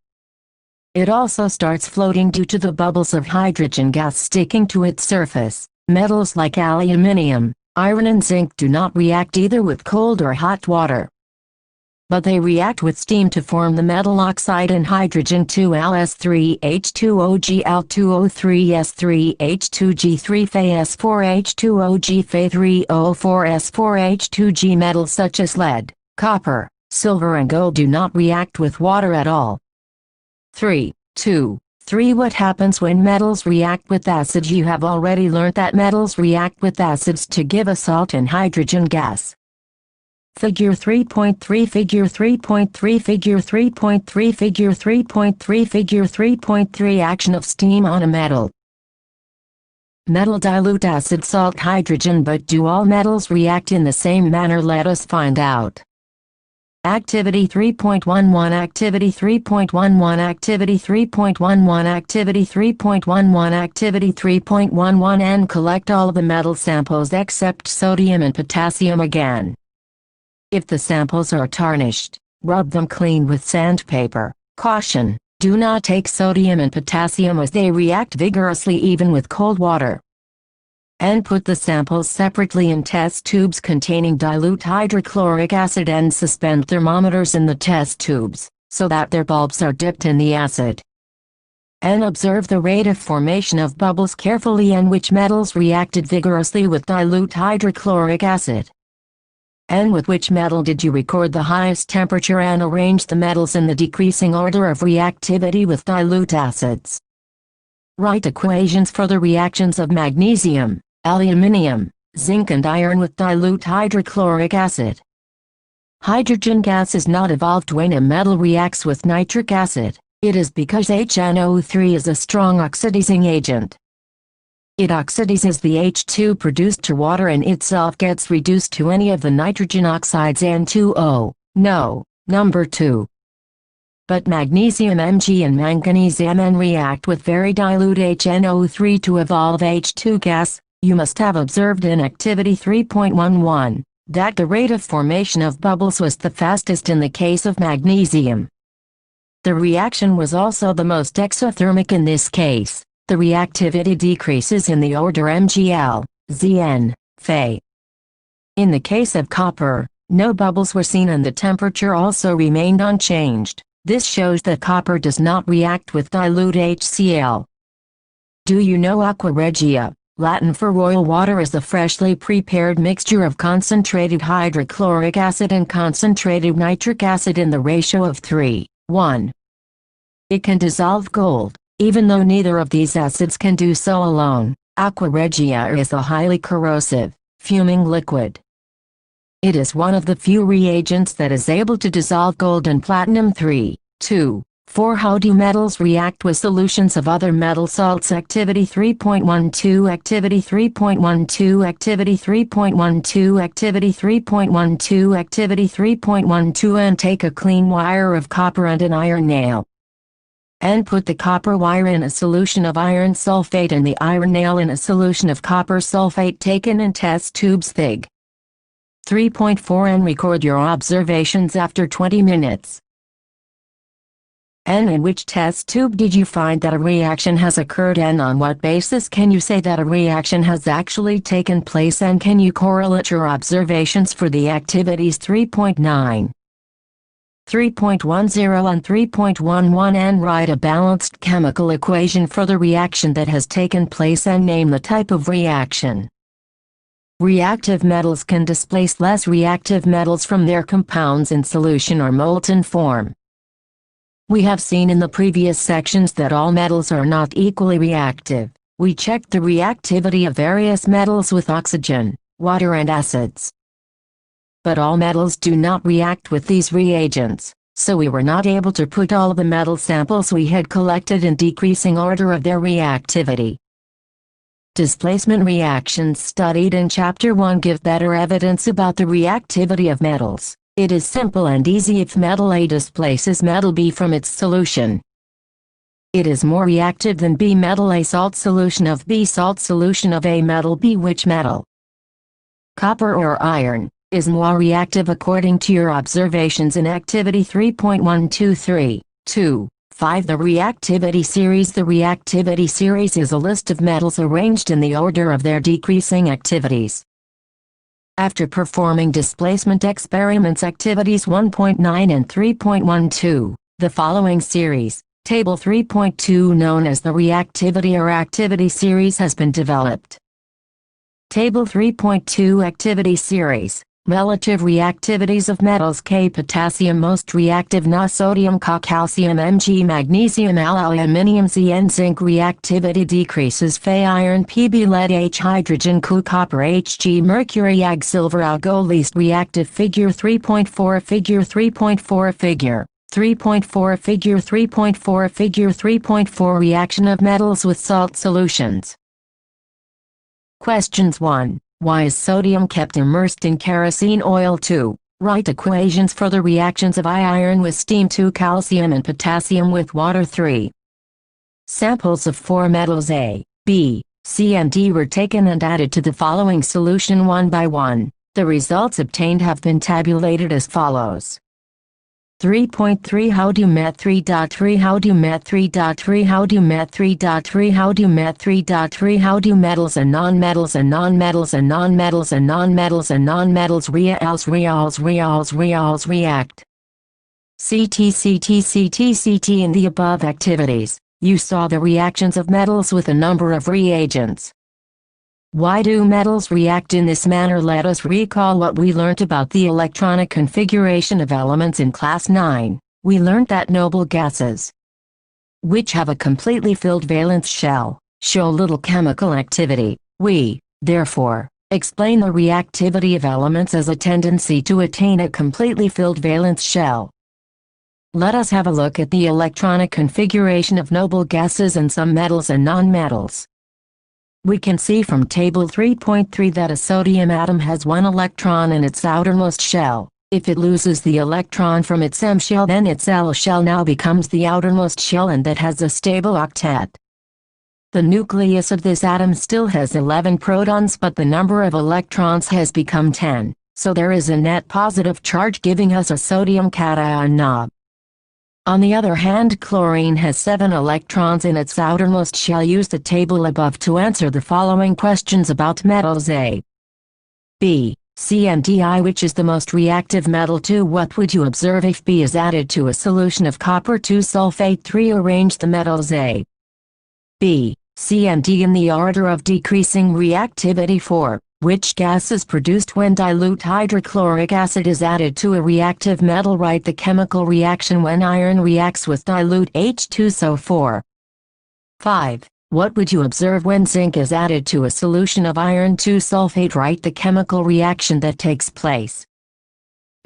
It also starts floating due to the bubbles of hydrogen gas sticking to its surface. Metals like aluminium, iron and zinc do not react either with cold or hot water, but they react with steam to form the metal oxide and hydrogen 2Al-S3H2OG Al2O3S3H2G3 Fe-S4H2OG Fe3O4S4H2G. Metals such as lead, copper, silver and gold do not react with water at all. 3. What happens when metals react with acids? You have already learnt that metals react with acids to give a salt and hydrogen gas. Figure 3.3 Figure 3.3 Figure 3.3 Figure 3.3 Figure 3.3 Action of steam on a metal. Metal dilute acid, salt, hydrogen. But do all metals react in the same manner? Let us find out. Activity 3.11 Activity 3.11 Activity 3.11 Activity 3.11 Activity 3.11 And collect all the metal samples except sodium and potassium again. If the samples are tarnished, rub them clean with sandpaper. Caution: do not take sodium and potassium as they react vigorously even with cold water. And put the samples separately in test tubes containing dilute hydrochloric acid and suspend thermometers in the test tubes, so that their bulbs are dipped in the acid. And observe the rate of formation of bubbles carefully and which metals reacted vigorously with dilute hydrochloric acid. And with which metal did you record the highest temperature, and arrange the metals in the decreasing order of reactivity with dilute acids. Write equations for the reactions of magnesium, aluminium, zinc and iron with dilute hydrochloric acid. Hydrogen gas is not evolved when a metal reacts with nitric acid. It is because HNO3 is a strong oxidizing agent. It oxidizes the H2 produced to water and itself gets reduced to any of the nitrogen oxides N2O. No, number 2. But magnesium Mg and manganese Mn react with very dilute HNO3 to evolve H2 gas. You must have observed in Activity 3.11 that the rate of formation of bubbles was the fastest in the case of magnesium. The reaction was also the most exothermic in this case. The reactivity decreases in the order Mgl, Zn, Fe. In the case of copper, no bubbles were seen and the temperature also remained unchanged. This shows that copper does not react with dilute HCl. Do you know aqua regia, Latin for royal water, is a freshly prepared mixture of concentrated hydrochloric acid and concentrated nitric acid in the ratio of 3:1. It can dissolve gold. Even though neither of these acids can do so alone, aqua regia is a highly corrosive, fuming liquid. It is one of the few reagents that is able to dissolve gold and platinum. 3, 2, 4. How do metals react with solutions of other metal salts? Activity 3.12 Activity 3.12 Activity 3.12 Activity 3.12 Activity 3.12 And take a clean wire of copper and an iron nail. And put the copper wire in a solution of iron sulfate and the iron nail in a solution of copper sulfate taken in test tubes Fig. 3.4 And record your observations after 20 minutes. And in which test tube did you find that a reaction has occurred, and on what basis can you say that a reaction has actually taken place, and can you correlate your observations for the activities 3.9, 3.10 and 3.11 and write a balanced chemical equation for the reaction that has taken place and name the type of reaction. Reactive metals can displace less reactive metals from their compounds in solution or molten form. We have seen in the previous sections that all metals are not equally reactive. We checked the reactivity of various metals with oxygen, water and acids. But all metals do not react with these reagents, so we were not able to put all the metal samples we had collected in decreasing order of their reactivity. Displacement reactions studied in Chapter 1 give better evidence about the reactivity of metals. It is simple and easy if metal A displaces metal B from its solution. It is more reactive than B. Metal A salt solution of B salt solution of A metal B. Which metal? Copper or iron is more reactive according to your observations in Activity 3.123, 2, 5. The reactivity series. The reactivity series is a list of metals arranged in the order of their decreasing activities. After performing displacement experiments activities 1.9 and 3.12, the following series, Table 3.2 known as the reactivity or activity series has been developed. Table 3.2 Activity Series, Relative Reactivities of Metals K. Potassium most reactive Na. Sodium Ca. Calcium Mg. Magnesium Aluminium Zn. Zinc reactivity decreases Fe. Iron Pb. Lead H. Hydrogen Cu. Copper Hg. Mercury Ag. Silver Al. Gold. Least reactive. Figure 3.4 Figure 3.4 Figure 3.4 Figure 3.4 Figure 3.4 Reaction of metals with salt solutions. Questions 1. Why is sodium kept immersed in kerosene oil? 2. Write equations for the reactions of iron with steam. 2. Calcium and potassium with water. 3. Samples of 4 metals A, B, C and D were taken and added to the following solution one by one. The results obtained have been tabulated as follows. 3.3 How do met 3.3 How do met 3.3 How do met 3.3 How do met 3.3 How do metals and nonmetals and nonmetals and nonmetals and nonmetals and nonmetals react? CT in the above activities, you saw the reactions of metals with a number of reagents. Why do metals react in this manner? Let us recall what we learnt about the electronic configuration of elements in Class 9. We learnt that noble gases, which have a completely filled valence shell, show little chemical activity. We, therefore, explain the reactivity of elements as a tendency to attain a completely filled valence shell. Let us have a look at the electronic configuration of noble gases and some metals and nonmetals. We can see from Table 3.3 that a sodium atom has 1 electron in its outermost shell. If it loses the electron from its M shell, then its L shell now becomes the outermost shell, and that has a stable octet. The nucleus of this atom still has 11 protons, but the number of electrons has become 10, so there is a net positive charge giving us a sodium cation Na. On the other hand, chlorine has 7 electrons in its outermost shell. Use the table above to answer the following questions about metals A, B, C and D. Which is the most reactive metal? 2. What would you observe if B is added to a solution of copper 2 sulfate? 3. Arrange the metals A, B, C and D in the order of decreasing reactivity. 4. Which gas is produced when dilute hydrochloric acid is added to a reactive metal? Write the chemical reaction when iron reacts with dilute H2SO4. 5. What would you observe when zinc is added to a solution of iron 2 sulfate? Write the chemical reaction that takes place.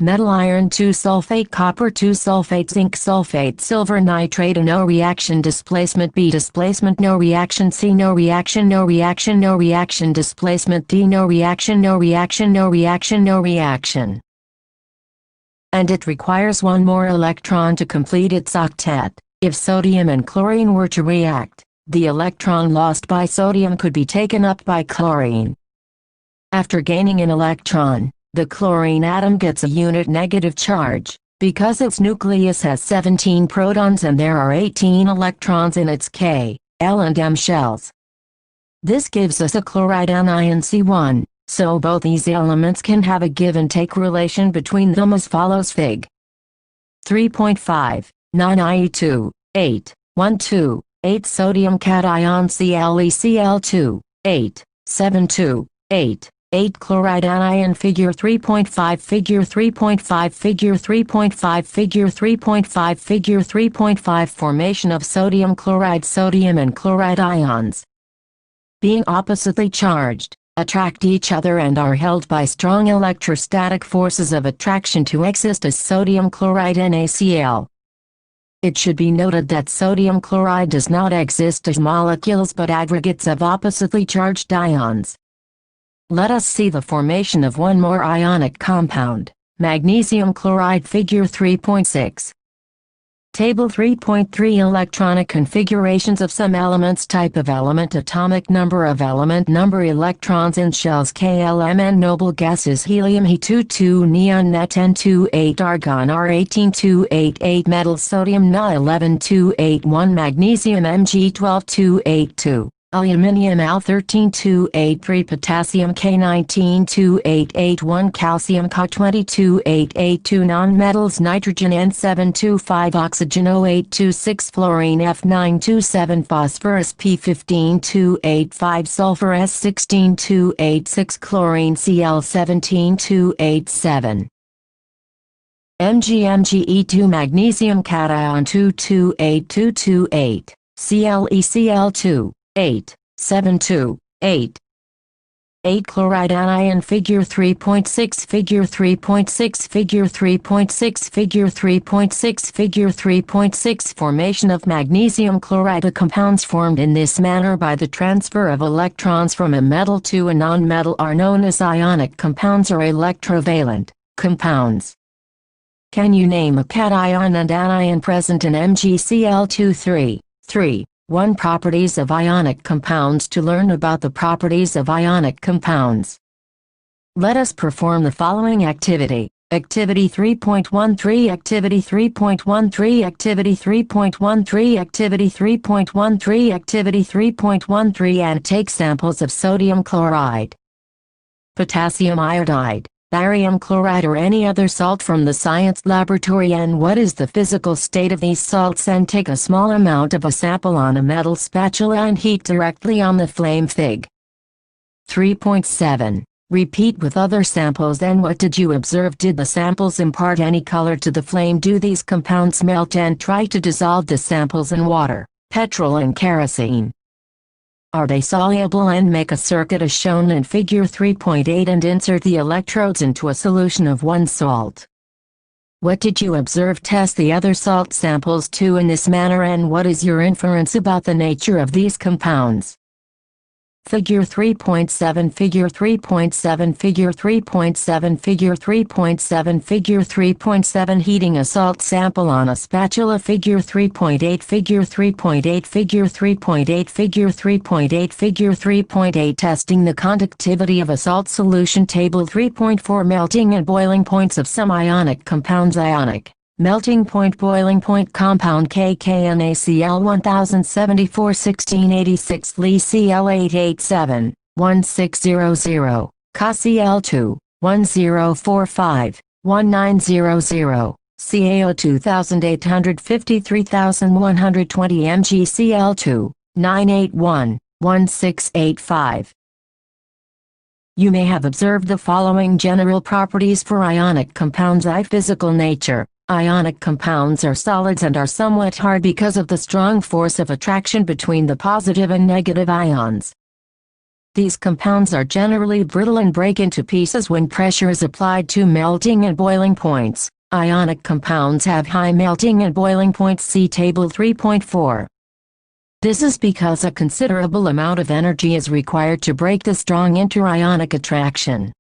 metal iron 2 sulfate copper 2 sulfate zinc sulfate silver nitrate. A no reaction displacement B displacement no reaction C no reaction no reaction no reaction displacement D no reaction no reaction no reaction no reaction. And it requires one more electron to complete its octet. If sodium and chlorine were to react, the electron lost by sodium could be taken up by chlorine. After gaining an electron, the chlorine atom gets a unit negative charge, because its nucleus has 17 protons and there are 18 electrons in its K, L and M shells. This gives us a chloride anion C1, so both these elements can have a give and take relation between them as follows: Fig. 3.5, non-IE2, 8, 1 2, 8 sodium cation ClECl2, 8, 7 2, 8. 8 chloride anion. Figure 3.5 Figure 3.5 Figure 3.5 Figure 3.5 Figure 3.5 Formation of sodium chloride. Sodium and chloride ions, being oppositely charged, attract each other and are held by strong electrostatic forces of attraction to exist as sodium chloride NaCl. It should be noted that sodium chloride does not exist as molecules but aggregates of oppositely charged ions. Let us see the formation of one more ionic compound, magnesium chloride. Figure 3.6. Table 3.3 Electronic configurations of some elements. Type of element, atomic number of element, number electrons in shells. KLMN. Noble gases: helium He22, neon Ne1028, argon R18288, metals sodium Na11281, magnesium Mg12282. Aluminium Al13283, potassium K1928881, calcium Ca228882, nonmetals nitrogen N725, oxygen O826, fluorine F927, phosphorus P15285, sulfur S16286, chlorine Cl17287. Mg2, magnesium cation 228228, ClECl2. 8, 7 2, 8. 8 chloride anion. Figure 3.6 Figure 3.6 Figure 3.6 Figure 3.6 Figure 3.6 Formation of magnesium chloride. The compounds formed in this manner by the transfer of electrons from a metal to a nonmetal are known as ionic compounds or electrovalent compounds. Can you name a cation and anion present in MgCl2? 3. 1. Properties of ionic compounds. To learn about the properties of ionic compounds, let us perform the following activity. Activity 3.13 Activity 3.13 Activity 3.13 Activity 3.13 Activity 3.13 And take samples of sodium chloride, potassium iodide, barium chloride or any other salt from the science laboratory and what is the physical state of these salts, and take a small amount of a sample on a metal spatula and heat directly on the flame. Fig. 3.7. Repeat with other samples. Then what did you observe? Did the samples impart any color to the flame? Do these compounds melt? And try to dissolve the samples in water, petrol and kerosene. Are they soluble? And make a circuit as shown in Figure 3.8 and insert the electrodes into a solution of one salt. What did you observe? Test the other salt samples too in this manner, and what is your inference about the nature of these compounds? Figure 3.7 Figure 3.7 Figure 3.7 Figure 3.7 Figure 3.7 Heating a salt sample on a spatula. Figure 3.8 Figure 3.8 Figure 3.8 Figure 3.8 Figure 3.8 Testing the conductivity of a salt solution. Table 3.4 Melting and boiling points of some ionic compounds. Ionic melting point, boiling point, compound KKNaCl 1074 1686, LeCl 887 1600, KCl2 1045 1900, CaO 2850 3120, MgCl2 981 1685. You may have observed the following general properties for ionic compounds. Physical nature. Ionic compounds are solids and are somewhat hard because of the strong force of attraction between the positive and negative ions. These compounds are generally brittle and break into pieces when pressure is applied to melting and boiling points. Ionic compounds have high melting and boiling points. See Table 3.4. This is because a considerable amount of energy is required to break the strong interionic attraction.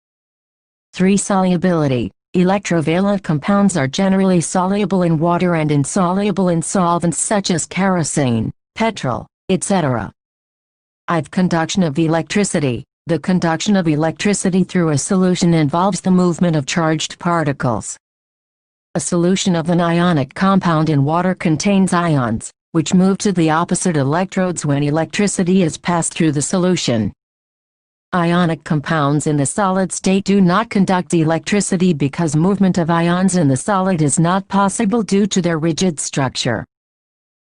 3. Solubility. Electrovalent compounds are generally soluble in water and insoluble in solvents such as kerosene, petrol, etc. 5. Conduction of electricity. The conduction of electricity through a solution involves the movement of charged particles. A solution of an ionic compound in water contains ions, which move to the opposite electrodes when electricity is passed through the solution. Ionic compounds in the solid state do not conduct electricity because movement of ions in the solid is not possible due to their rigid structure.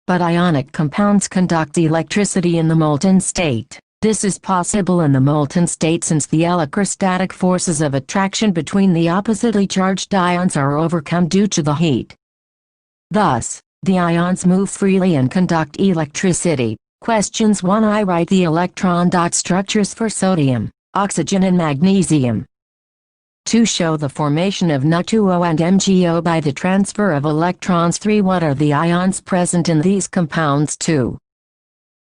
But ionic compounds conduct electricity in the molten state. This is possible in the molten state since the electrostatic forces of attraction between the oppositely charged ions are overcome due to the heat. Thus, the ions move freely and conduct electricity. Questions 1. I write the electron dot structures for sodium, oxygen and magnesium. 2. Show the formation of Na2O and MgO by the transfer of electrons. 3. What are the ions present in these compounds? 2.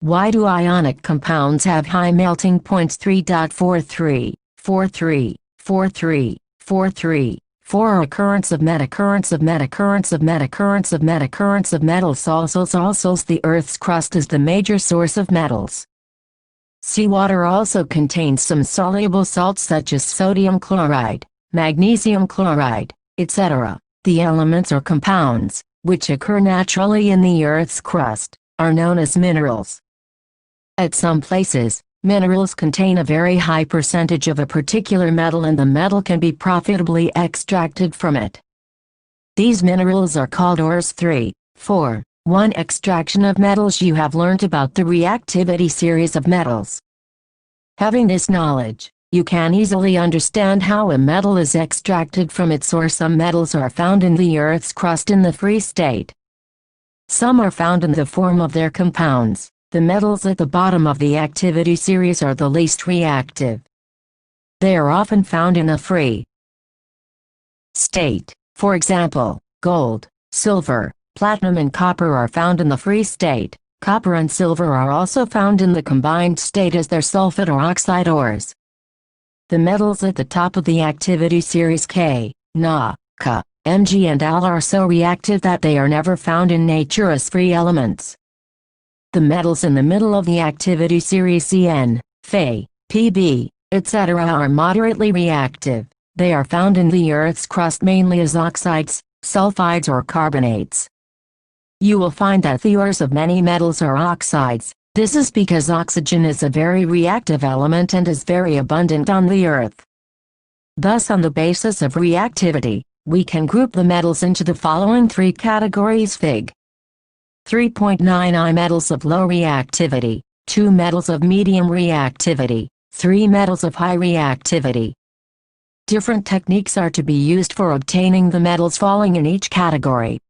Why do ionic compounds have high melting points? 3.43, 43, 43, 43, 4. Occurrence of metals. Also, the Earth's crust is the major source of metals. Seawater also contains some soluble salts such as sodium chloride, magnesium chloride, etc. The elements or compounds, which occur naturally in the Earth's crust, are known as minerals. At some places, minerals contain a very high percentage of a particular metal and the metal can be profitably extracted from it. These minerals are called ores. 3, 4. 1. Extraction of metals. You have learned about the reactivity series of metals. Having this knowledge, you can easily understand how a metal is extracted from its source. Some metals are found in the Earth's crust in the free state. Some are found in the form of their compounds. The metals at the bottom of the activity series are the least reactive. They are often found in a free state. For example, gold, silver, platinum and copper are found in the free state. Copper and silver are also found in the combined state as their sulfate or oxide ores. The metals at the top of the activity series K, Na, Ca, Mg and Al are so reactive that they are never found in nature as free elements. The metals in the middle of the activity series Cn, Fe, Pb, etc. are moderately reactive. They are found in the Earth's crust mainly as oxides, sulfides or carbonates. You will find that the ores of many metals are oxides. This is because oxygen is a very reactive element and is very abundant on the Earth. Thus, on the basis of reactivity, we can group the metals into the following 3 categories. Fig. 3.9 metals of low reactivity, 2 metals of medium reactivity, 3 metals of high reactivity. Different techniques are to be used for obtaining the metals falling in each category.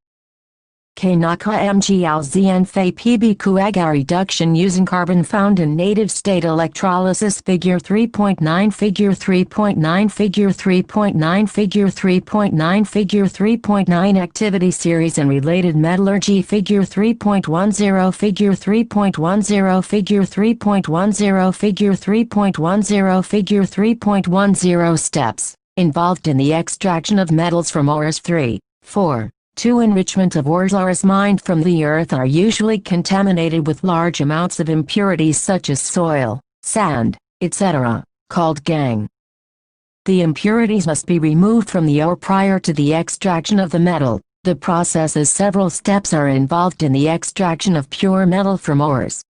K Na Ca Mg Al Zn Fe Pb Kuega reduction using carbon found in native state electrolysis. Figure 3.9 Figure 3.9 Figure 3.9 Figure 3.9 Figure 3.9 Activity series and related metallurgy. Figure 3.10 Figure 3.10 Figure 3.10 Figure 3.10 Figure 3.10 Steps involved in the extraction of metals from ores. 3, 4. 2. Enrichment of ores. Ores mined from the Earth are usually contaminated with large amounts of impurities such as soil, sand, etc., called gangue. The impurities must be removed from the ore prior to the extraction of the metal. The process is several steps are involved in the extraction of pure metal from ores.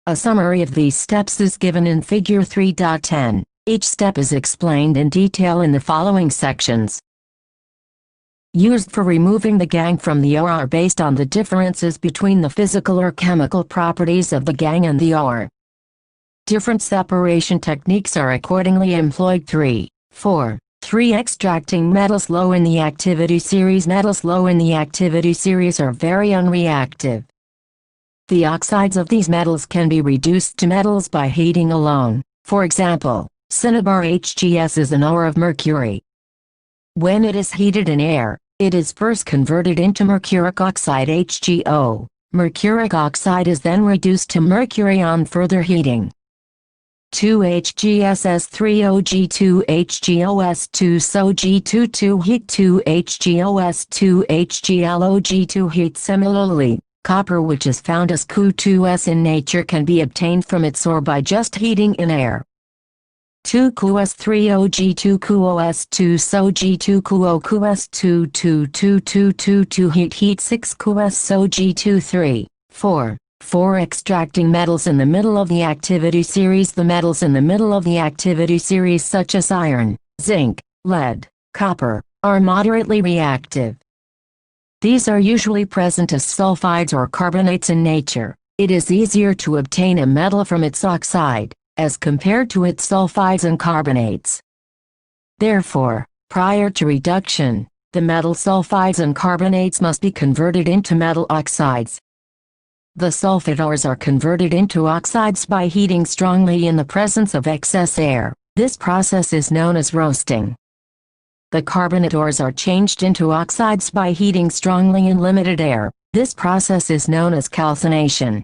A summary of these steps is given in Figure 3.10. Each step is explained in detail in the following sections. Used for removing the gangue from the ore are based on the differences between the physical or chemical properties of the gangue and the ore. Different separation techniques are accordingly employed. 3, 4. 3. Extracting metals low in the activity series. Metals low in the activity series are very unreactive. The oxides of these metals can be reduced to metals by heating alone. For example, cinnabar HGS is an ore of mercury. When it is heated in air, it is first converted into mercuric oxide HgO. Mercuric oxide is then reduced to mercury on further heating. 2HGSS3OG2HGOS2 SO-G22 heat 2HGOS2 HGLOG2 heat. Similarly, copper, which is found as Cu2S in nature, can be obtained from its ore by just heating in air. 2CuS3OG2CuOS2 SO-G2CuOQS2 heat 6CuS SO-G2 4. Extracting metals in the middle of the activity series. The metals in the middle of the activity series, such as iron, zinc, lead, copper, are moderately reactive. These are usually present as sulfides or carbonates in nature. It is easier to obtain a metal from its oxide, as compared to its sulfides and carbonates. Therefore, prior to reduction, the metal sulfides and carbonates must be converted into metal oxides. The sulfide ores are converted into oxides by heating strongly in the presence of excess air. This process is known as roasting. The carbonate ores are changed into oxides by heating strongly in limited air. This process is known as calcination.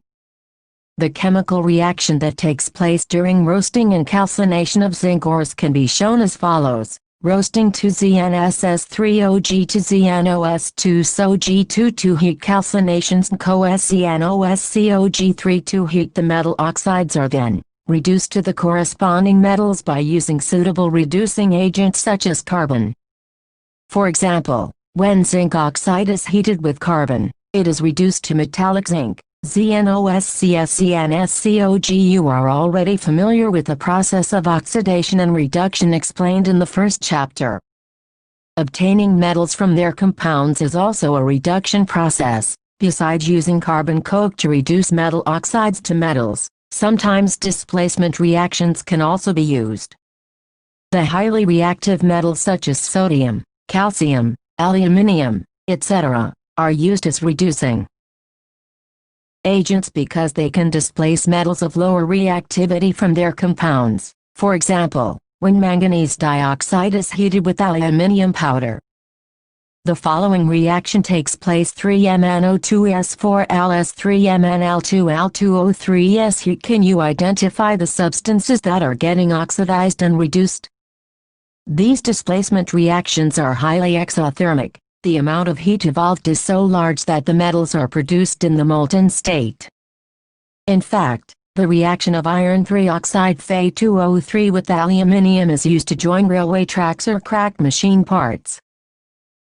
The chemical reaction that takes place during roasting and calcination of zinc ores can be shown as follows. Roasting 2ZnSS3OG to ZnOS2 SO-G22 heat. Calcinations CoSCnOSCOG3 to heat. The metal oxides are then reduced to the corresponding metals by using suitable reducing agents such as carbon. For example, when zinc oxide is heated with carbon, it is reduced to metallic zinc. ZnOSCSCnSCOG. You are already familiar with the process of oxidation and reduction explained in the first chapter. Obtaining metals from their compounds is also a reduction process. Besides using carbon coke to reduce metal oxides to metals, sometimes displacement reactions can also be used. The highly reactive metals such as sodium, calcium, aluminium, etc., are used as reducing agents because they can displace metals of lower reactivity from their compounds. For example, when manganese dioxide is heated with aluminium powder, the following reaction takes place: 3MnO2S4Ls3Mnl2Al2O3S heat. Can you identify the substances that are getting oxidized and reduced? These displacement reactions are highly exothermic. The amount of heat evolved is so large that the metals are produced in the molten state. In fact, the reaction of iron 3 oxide Fe2O3 with aluminium is used to join railway tracks or crack machine parts.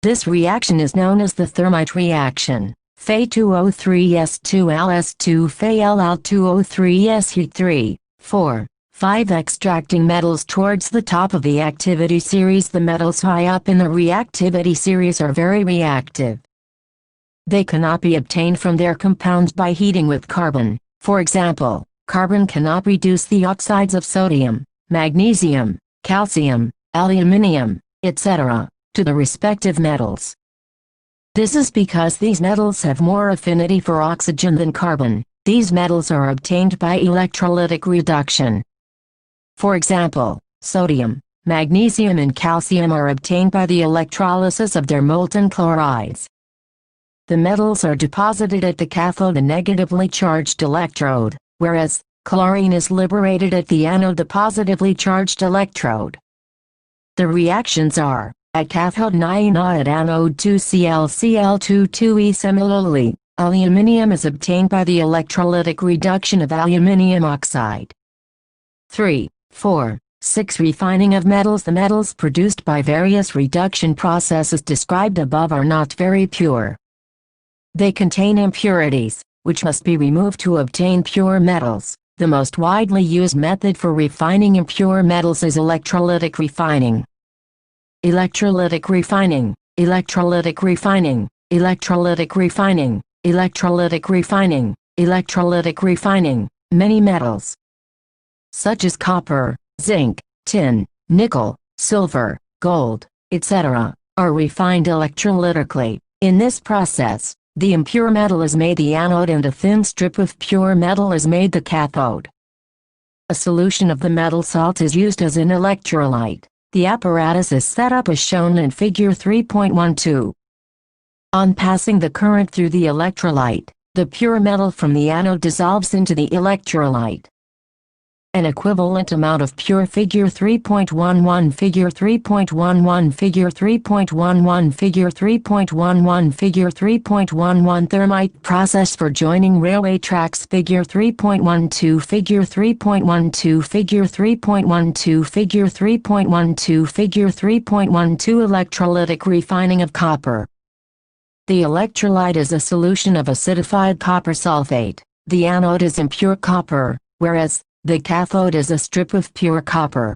This reaction is known as the thermite reaction. Fe2O3S2Ls2 FeLl2O3S heat 3, 4. 5. Extracting metals towards the top of the activity series. The metals high up in the reactivity series are very reactive. They cannot be obtained from their compounds by heating with carbon. For example, carbon cannot reduce the oxides of sodium, magnesium, calcium, aluminium, etc., to the respective metals. This is because these metals have more affinity for oxygen than carbon. These metals are obtained by electrolytic reduction. For example, sodium, magnesium and calcium are obtained by the electrolysis of their molten chlorides. The metals are deposited at the cathode, a negatively charged electrode, whereas chlorine is liberated at the anode, the positively charged electrode. The reactions are: at cathode NiNa, at anode 2Cl2e. Similarly, aluminium is obtained by the electrolytic reduction of aluminium oxide. 3, 4, 6. Refining of metals. The metals produced by various reduction processes described above are not very pure. They contain impurities, which must be removed to obtain pure metals. The most widely used method for refining impure metals is electrolytic refining. Electrolytic refining, electrolytic refining, electrolytic refining, electrolytic refining, electrolytic refining. Many metals, such as copper, zinc, tin, nickel, silver, gold, etc., are refined electrolytically. In this process, the impure metal is made the anode and a thin strip of pure metal is made the cathode. a solution of the metal salt is used as an electrolyte. The apparatus is set up as shown in Figure 3.12. On passing the current through the electrolyte, the pure metal from the anode dissolves into the electrolyte. An equivalent amount of pure Figure 3.11 Figure 3.11 Figure 3.11 Figure 3.11 Figure 3.11 Thermite process for joining railway tracks Figure 3.12 Figure 3.12 Figure 3.12 Figure 3.12 Figure 3.12 Electrolytic refining of copper. The electrolyte is a solution of acidified copper sulfate. The anode is impure copper, whereas the cathode is a strip of pure copper.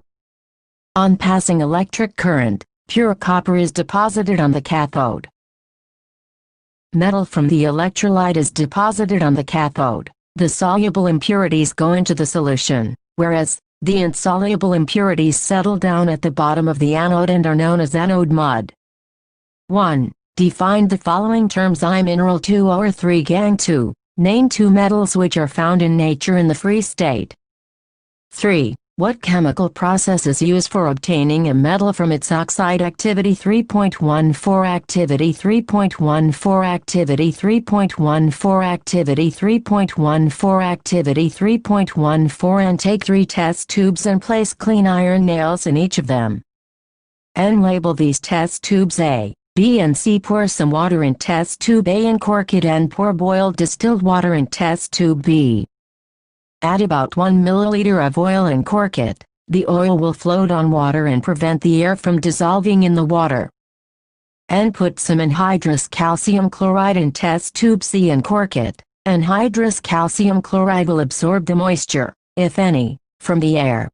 On passing electric current, pure copper is deposited on the cathode. Metal from the electrolyte is deposited on the cathode. The soluble impurities go into the solution, whereas the insoluble impurities settle down at the bottom of the anode and are known as anode mud. 1. Define the following terms: I mineral 2 or 3 gang 2. Name 2 metals which are found in nature in the free state. 3. What chemical process is used for obtaining a metal from its oxide? Activity 3.14 Activity 3.14 Activity 3.14 Activity 3.14 Activity 3.14 And take 3 test tubes and place clean iron nails in each of them. And label these test tubes A, B and C. Pour some water in test tube A and cork it, and pour boiled distilled water in test tube B. Add about 1 milliliter of oil and cork it. The oil will float on water and prevent the air from dissolving in the water. And put some anhydrous calcium chloride in test tube C and cork it. Anhydrous calcium chloride will absorb the moisture, if any, from the air.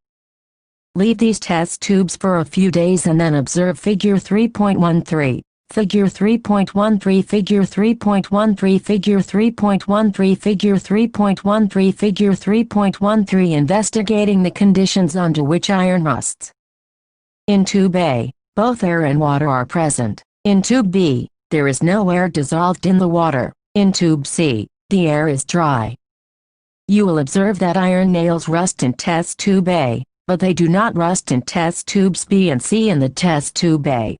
Leave these test tubes for a few days and then observe Figure 3.13. Figure 3.13 Figure 3.13 Figure 3.13 Figure 3.13 Figure 3.13 Investigating the conditions under which iron rusts. In tube A, both air and water are present. In tube B, there is no air dissolved in the water. In tube C, the air is dry. You will observe that iron nails rust in test tube A, but they do not rust in test tubes B and C. In the test tube A,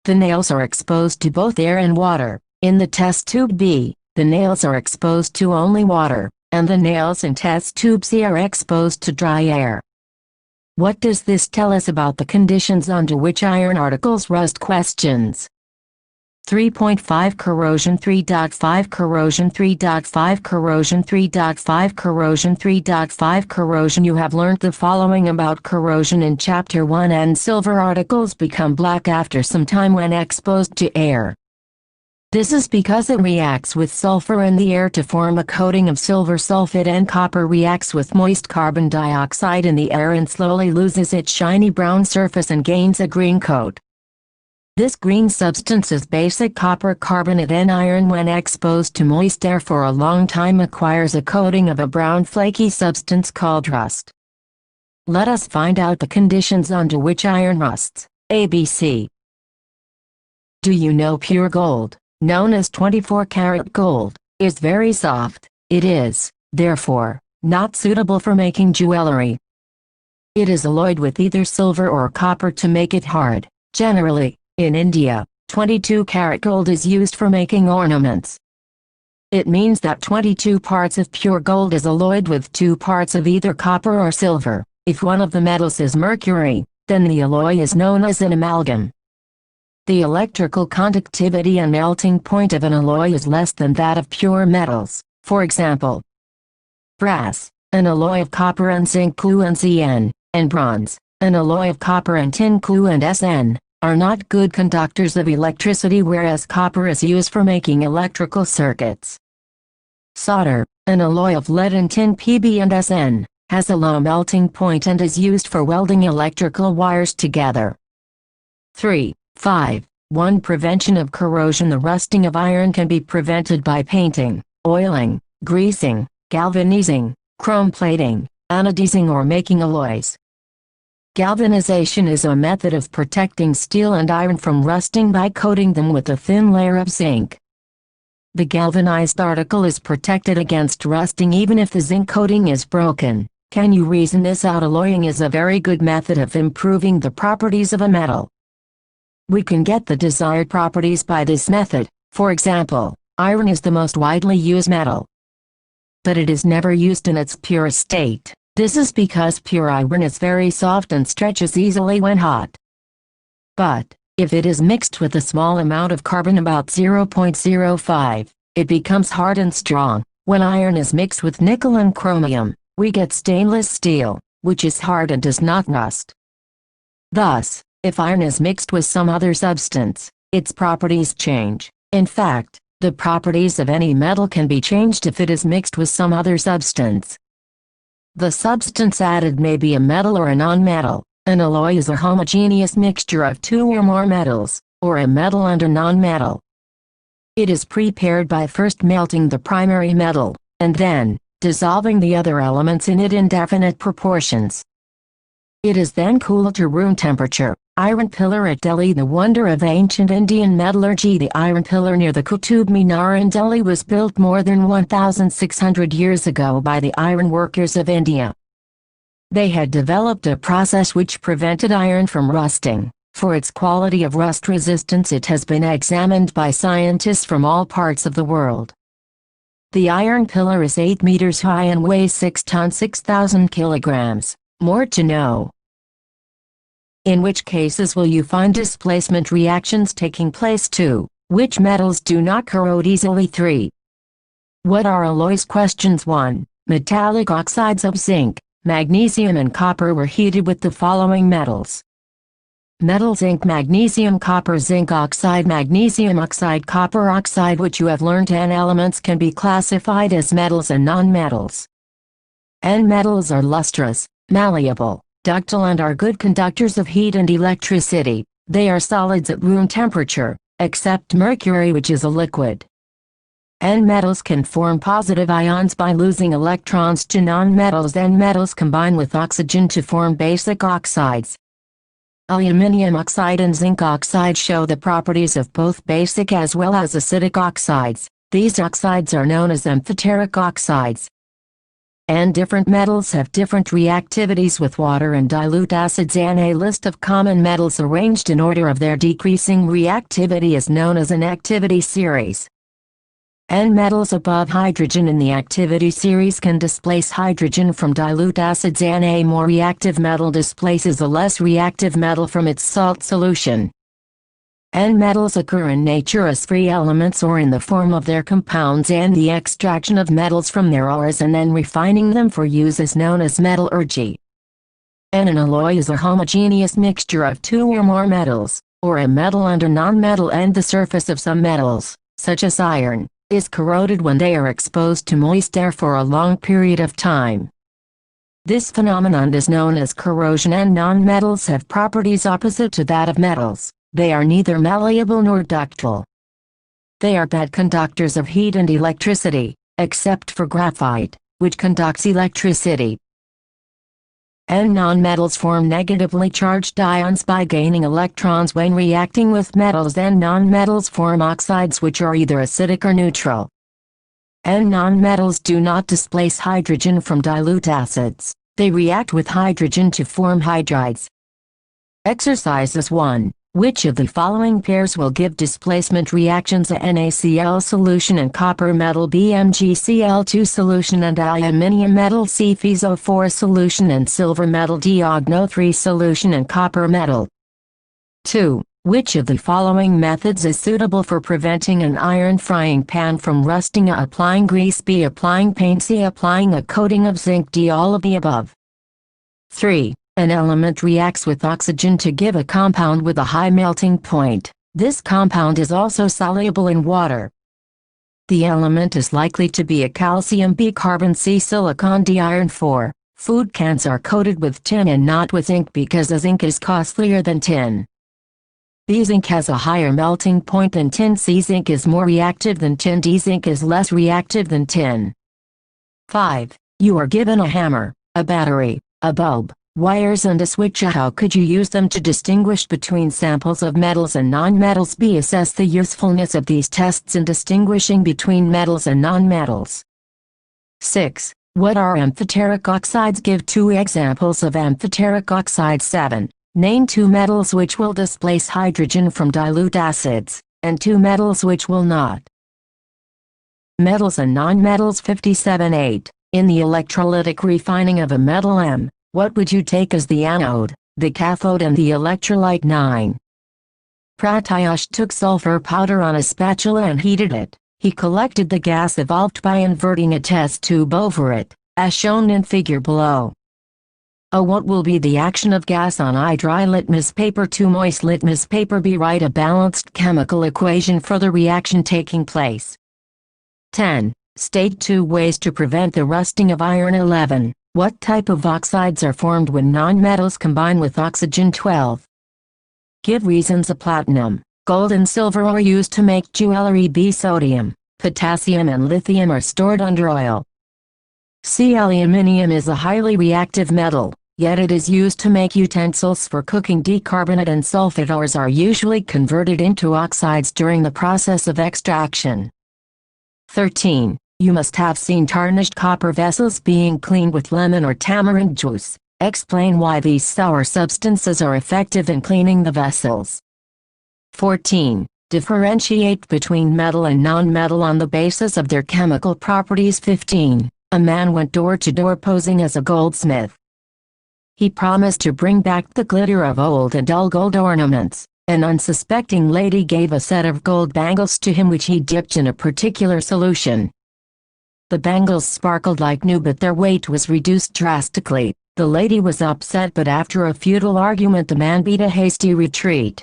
the nails are exposed to both air and water. In the test tube B, the nails are exposed to only water, and the nails in test tube C are exposed to dry air. What does this tell us about the conditions under which iron particles rust? Questions. 3.5 Corrosion 3.5 Corrosion 3.5 Corrosion 3.5 Corrosion 3.5 Corrosion. You have learned the following about corrosion in Chapter 1. And silver particles become black after some time when exposed to air. This is because it reacts with sulfur in the air to form a coating of silver sulfate, and copper reacts with moist carbon dioxide in the air and slowly loses its shiny brown surface and gains a green coat. This green substance is basic copper carbonate, and iron when exposed to moist air for a long time acquires a coating of a brown flaky substance called rust. Let us find out the conditions under which iron rusts. ABC. Do you know pure gold, known as 24-karat gold, is very soft? It is, therefore, not suitable for making jewelry. It is alloyed with either silver or copper to make it hard. Generally, in India, 22-karat gold is used for making ornaments. It means that 22 parts of pure gold is alloyed with 2 parts of either copper or silver. If one of the metals is mercury, then the alloy is known as an amalgam. The electrical conductivity and melting point of an alloy is less than that of pure metals. For example, brass, an alloy of copper and zinc Cu and Cn, and bronze, an alloy of copper and tin Cu and Sn, are not good conductors of electricity, whereas copper is used for making electrical circuits. Solder, an alloy of lead and tin Pb and Sn, has a low melting point and is used for welding electrical wires together. 3.5.1 Prevention of corrosion. The rusting of iron can be prevented by painting, oiling, greasing, galvanizing, chrome plating, anodizing, or making alloys. Galvanization is a method of protecting steel and iron from rusting by coating them with a thin layer of zinc. The galvanized article is protected against rusting even if the zinc coating is broken. Can you reason this out? Alloying is a very good method of improving the properties of a metal. We can get the desired properties by this method. For example, iron is the most widely used metal, but it is never used in its pure state. This is because pure iron is very soft and stretches easily when hot. But if it is mixed with a small amount of carbon, about 0.05, it becomes hard and strong. When iron is mixed with nickel and chromium, we get stainless steel, which is hard and does not rust. Thus, if iron is mixed with some other substance, its properties change. In fact, the properties of any metal can be changed if it is mixed with some other substance. The substance added may be a metal or a nonmetal. An alloy is a homogeneous mixture of two or more metals, or a metal and a nonmetal. It is prepared by first melting the primary metal, and then dissolving the other elements in it in definite proportions. It is then cooled to room temperature. Iron pillar at Delhi. The wonder of ancient Indian metallurgy. The iron pillar near the Qutub Minar in Delhi was built more than 1,600 years ago by the iron workers of India. They had developed a process which prevented iron from rusting. For its quality of rust resistance, it has been examined by scientists from all parts of the world. The iron pillar is 8 meters high and weighs 6 tons 6,000 kilograms. More to know. In which cases will you find displacement reactions taking place? 2. Which metals do not corrode easily? 3. What are alloys? Questions 1. Metallic oxides of zinc, magnesium and copper were heated with the following metals. Metal: zinc, magnesium, copper. Zinc oxide, magnesium oxide, copper oxide. Which you have learned N elements can be classified as metals and nonmetals. N metals are lustrous, malleable, ductile and are good conductors of heat and electricity. They are solids at room temperature, except mercury, which is a liquid. N metals can form positive ions by losing electrons to nonmetals. N metals combine with oxygen to form basic oxides. Aluminium oxide and zinc oxide show the properties of both basic as well as acidic oxides. These oxides are known as amphoteric oxides. And different metals have different reactivities with water and dilute acids. And a list of common metals arranged in order of their decreasing reactivity is known as an activity series. N metals above hydrogen in the activity series can displace hydrogen from dilute acids, and a more reactive metal displaces a less reactive metal from its salt solution. N metals occur in nature as free elements or in the form of their compounds, and the extraction of metals from their ores and then refining them for use is known as metallurgy. An alloy is a homogeneous mixture of two or more metals, or a metal and a nonmetal, and the surface of some metals, such as iron, is corroded when they are exposed to moist air for a long period of time. This phenomenon is known as corrosion, and nonmetals have properties opposite to that of metals. They are neither malleable nor ductile. They are bad conductors of heat and electricity, except for graphite, which conducts electricity. And nonmetals form negatively charged ions by gaining electrons when reacting with metals. And nonmetals form oxides which are either acidic or neutral. And nonmetals do not displace hydrogen from dilute acids. They react with hydrogen to form hydrides. Exercises 1. Which of the following pairs will give displacement reactions? A NaCl solution and copper metal, B MgCl2 solution and aluminium metal, C Feso4 solution and silver metal, D Ogno3 solution and copper metal. 2. Which of the following methods is suitable for preventing an iron frying pan from rusting? A applying grease, B applying paint, C applying a coating of zinc, D all of the above. 3. An element reacts with oxygen to give a compound with a high melting point. This compound is also soluble in water. The element is likely to be a calcium, B carbon, C silicon, D iron. 4. Food cans are coated with tin and not with ink because zinc is costlier than tin. B zinc has a higher melting point than tin. C zinc is more reactive than tin. D zinc is less reactive than tin. 5. You are given a hammer, a battery, a bulb, wires and a switch. How could you use them to distinguish between samples of metals and nonmetals? B. Assess the usefulness of these tests in distinguishing between metals and nonmetals. 6. What are amphoteric oxides? Give 2 examples of amphoteric oxides. 7. Name 2 metals which will displace hydrogen from dilute acids, and 2 metals which will not. Metals and nonmetals. 57. 8. In the electrolytic refining of a metal M, what would you take as the anode, the cathode and the electrolyte? 9. Pratyush took sulfur powder on a spatula and heated it. He collected the gas evolved by inverting a test tube over it, as shown in figure below. What will be the action of gas on I? Dry litmus paper to moist litmus paper. B. Write a balanced chemical equation for the reaction taking place. 10. State 2 ways to prevent the rusting of iron. 11. What type of oxides are formed when nonmetals combine with oxygen? 12. Give reasons. A platinum, gold and silver are used to make jewelry. B. Sodium, potassium and lithium are stored under oil. C. Aluminium is a highly reactive metal, yet it is used to make utensils for cooking. D. Carbonate and sulfate ores are usually converted into oxides during the process of extraction. 13. You must have seen tarnished copper vessels being cleaned with lemon or tamarind juice. Explain why these sour substances are effective in cleaning the vessels. 14. Differentiate between metal and non-metal on the basis of their chemical properties. 15. A man went door to door posing as a goldsmith. He promised to bring back the glitter of old and dull gold ornaments. An unsuspecting lady gave a set of gold bangles to him which he dipped in a particular solution. The bangles sparkled like new, but their weight was reduced drastically. The lady was upset, but after a futile argument the man beat a hasty retreat.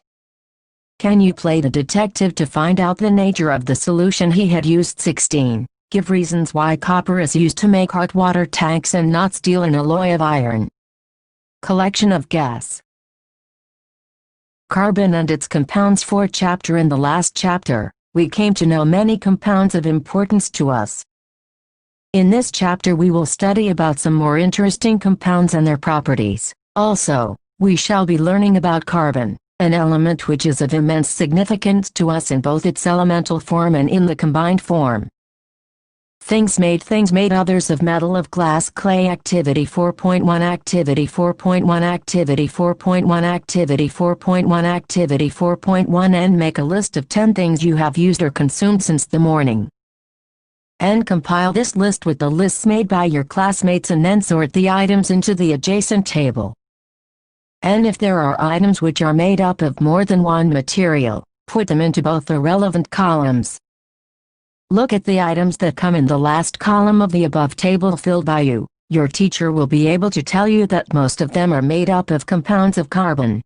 Can you play the detective to find out the nature of the solution he had used? 16. Give reasons why copper is used to make hot water tanks and not steel, an alloy of iron. Collection of gas. Carbon and its compounds. 4. Chapter. In the last chapter, we came to know many compounds of importance to us. In this chapter we will study about some more interesting compounds and their properties. Also, we shall be learning about carbon, an element which is of immense significance to us in both its elemental form and in the combined form. Things made others of metal, of glass, clay. Activity 4.1 Activity 4.1 Activity 4.1 Activity 4.1 Activity 4.1 And make a list of 10 things you have used or consumed since the morning. And compile this list with the lists made by your classmates and then sort the items into the adjacent table. And if there are items which are made up of more than one material, put them into both the relevant columns. Look at the items that come in the last column of the above table filled by you. Your teacher will be able to tell you that most of them are made up of compounds of carbon.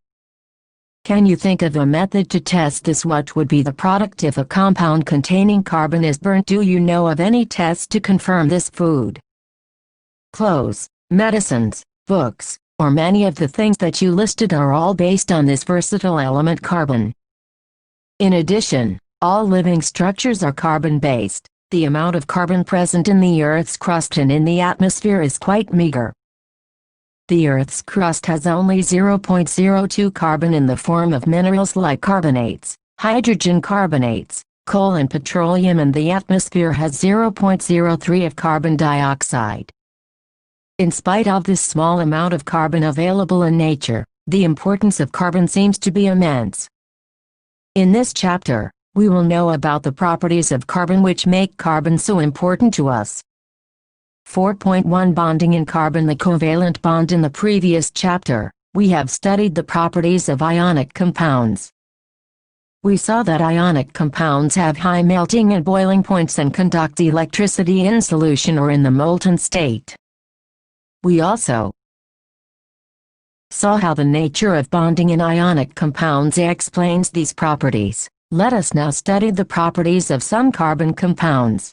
Can you think of a method to test this? What would be the product if a compound containing carbon is burnt? Do you know of any tests to confirm this? Food, clothes, medicines, books, or many of the things that you listed are all based on this versatile element carbon. In addition, all living structures are carbon-based. The amount of carbon present in the Earth's crust and in the atmosphere is quite meager. The Earth's crust has only 0.02 carbon in the form of minerals like carbonates, hydrogen carbonates, coal and petroleum, and the atmosphere has 0.03 of carbon dioxide. In spite of this small amount of carbon available in nature, the importance of carbon seems to be immense. In this chapter, we will know about the properties of carbon which make carbon so important to us. 4.1 Bonding in carbon. The covalent bond. In the previous chapter, we have studied the properties of ionic compounds. We saw that ionic compounds have high melting and boiling points and conduct electricity in solution or in the molten state. We also saw how the nature of bonding in ionic compounds explains these properties. Let us now study the properties of some carbon compounds.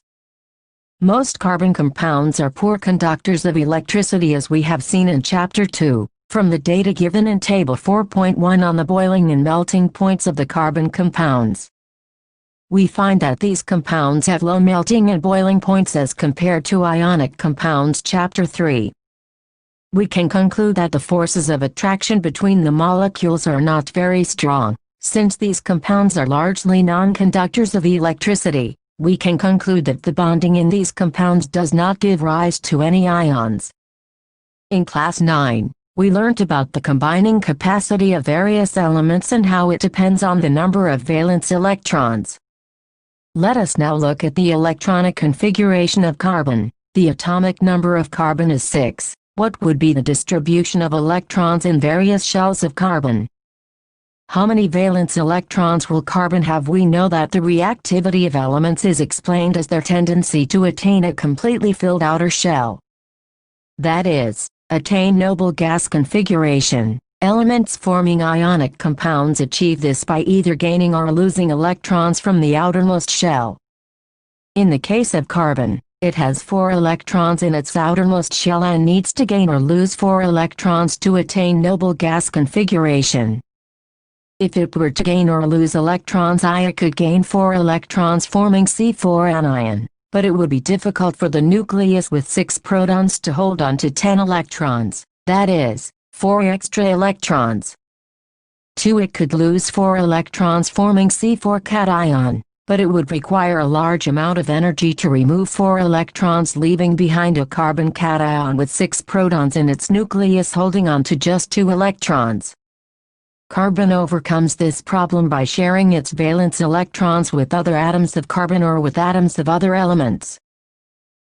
Most carbon compounds are poor conductors of electricity, as we have seen in Chapter 2, from the data given in Table 4.1 on the boiling and melting points of the carbon compounds. We find that these compounds have low melting and boiling points as compared to ionic compounds. Chapter 3. We can conclude that the forces of attraction between the molecules are not very strong, since these compounds are largely non-conductors of electricity. we can conclude that the bonding in these compounds does not give rise to any ions. In Class 9, we learnt about the combining capacity of various elements and how it depends on the number of valence electrons. Let us now look at the electronic configuration of carbon. The atomic number of carbon is 6. What would be the distribution of electrons in various shells of carbon? How many valence electrons will carbon have? We know that the reactivity of elements is explained as their tendency to attain a completely filled outer shell. That is, attain noble gas configuration. Elements forming ionic compounds achieve this by either gaining or losing electrons from the outermost shell. In the case of carbon, it has 4 electrons in its outermost shell and needs to gain or lose 4 electrons to attain noble gas configuration. If it were to gain or lose electrons, it could gain 4 electrons forming C4 anion, but it would be difficult for the nucleus with 6 protons to hold on to 10 electrons, that is, 4 extra electrons. 2. It could lose 4 electrons forming C4 cation, but it would require a large amount of energy to remove 4 electrons, leaving behind a carbon cation with 6 protons in its nucleus holding on to just 2 electrons. Carbon overcomes this problem by sharing its valence electrons with other atoms of carbon or with atoms of other elements.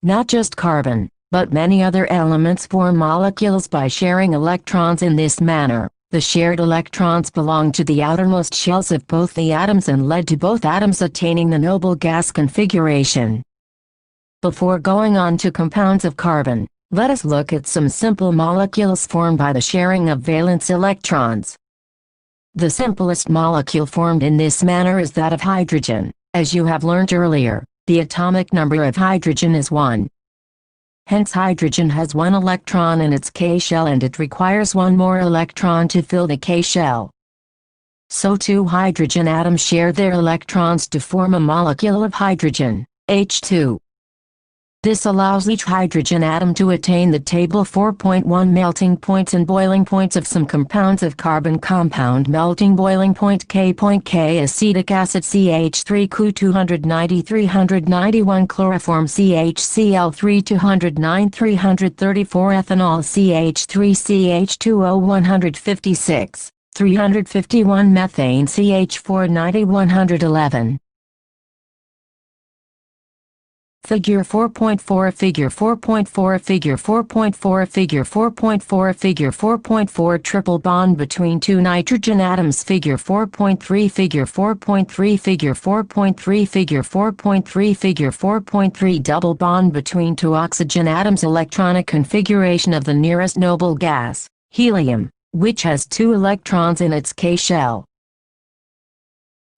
Not just carbon, but many other elements form molecules by sharing electrons in this manner. The shared electrons belong to the outermost shells of both the atoms and led to both atoms attaining the noble gas configuration. Before going on to compounds of carbon, let us look at some simple molecules formed by the sharing of valence electrons. The simplest molecule formed in this manner is that of hydrogen. As you have learned earlier, the atomic number of hydrogen is 1. Hence hydrogen has 1 electron in its K shell and it requires 1 more electron to fill the K shell. So 2 hydrogen atoms share their electrons to form a molecule of hydrogen, H2. This allows each hydrogen atom to attain the table 4.1 melting points and boiling points of some compounds of carbon. Compound melting boiling point K. Acetic acid CH3 Cu 290 391 Chloroform CHCl3 209 334 Ethanol CH3 CH2O 156 351 Methane CH4 90 111. Figure 4.4 Figure 4.4 Figure 4.4 Figure 4.4 Figure 4.4 Triple bond between 2 nitrogen atoms. Figure 4.3 Figure 4.3 Figure 4.3 Figure 4.3 Figure 4.3 Double bond between 2 oxygen atoms. Electronic configuration of the nearest noble gas, helium, which has 2 electrons in its K shell.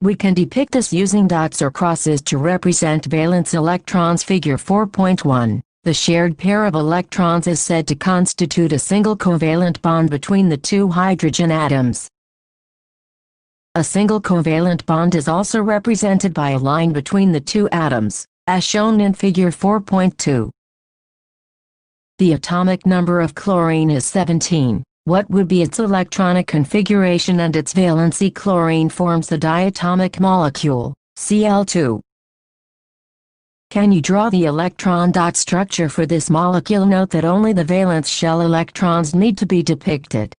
We can depict this using dots or crosses to represent valence electrons. Figure 4.1. The shared pair of electrons is said to constitute a single covalent bond between the 2 hydrogen atoms. A single covalent bond is also represented by a line between the 2 atoms, as shown in Figure 4.2. The atomic number of chlorine is 17. What would be its electronic configuration and its valency? Chlorine forms the diatomic molecule, Cl2. Can you draw the electron dot structure for this molecule? Note that only the valence shell electrons need to be depicted.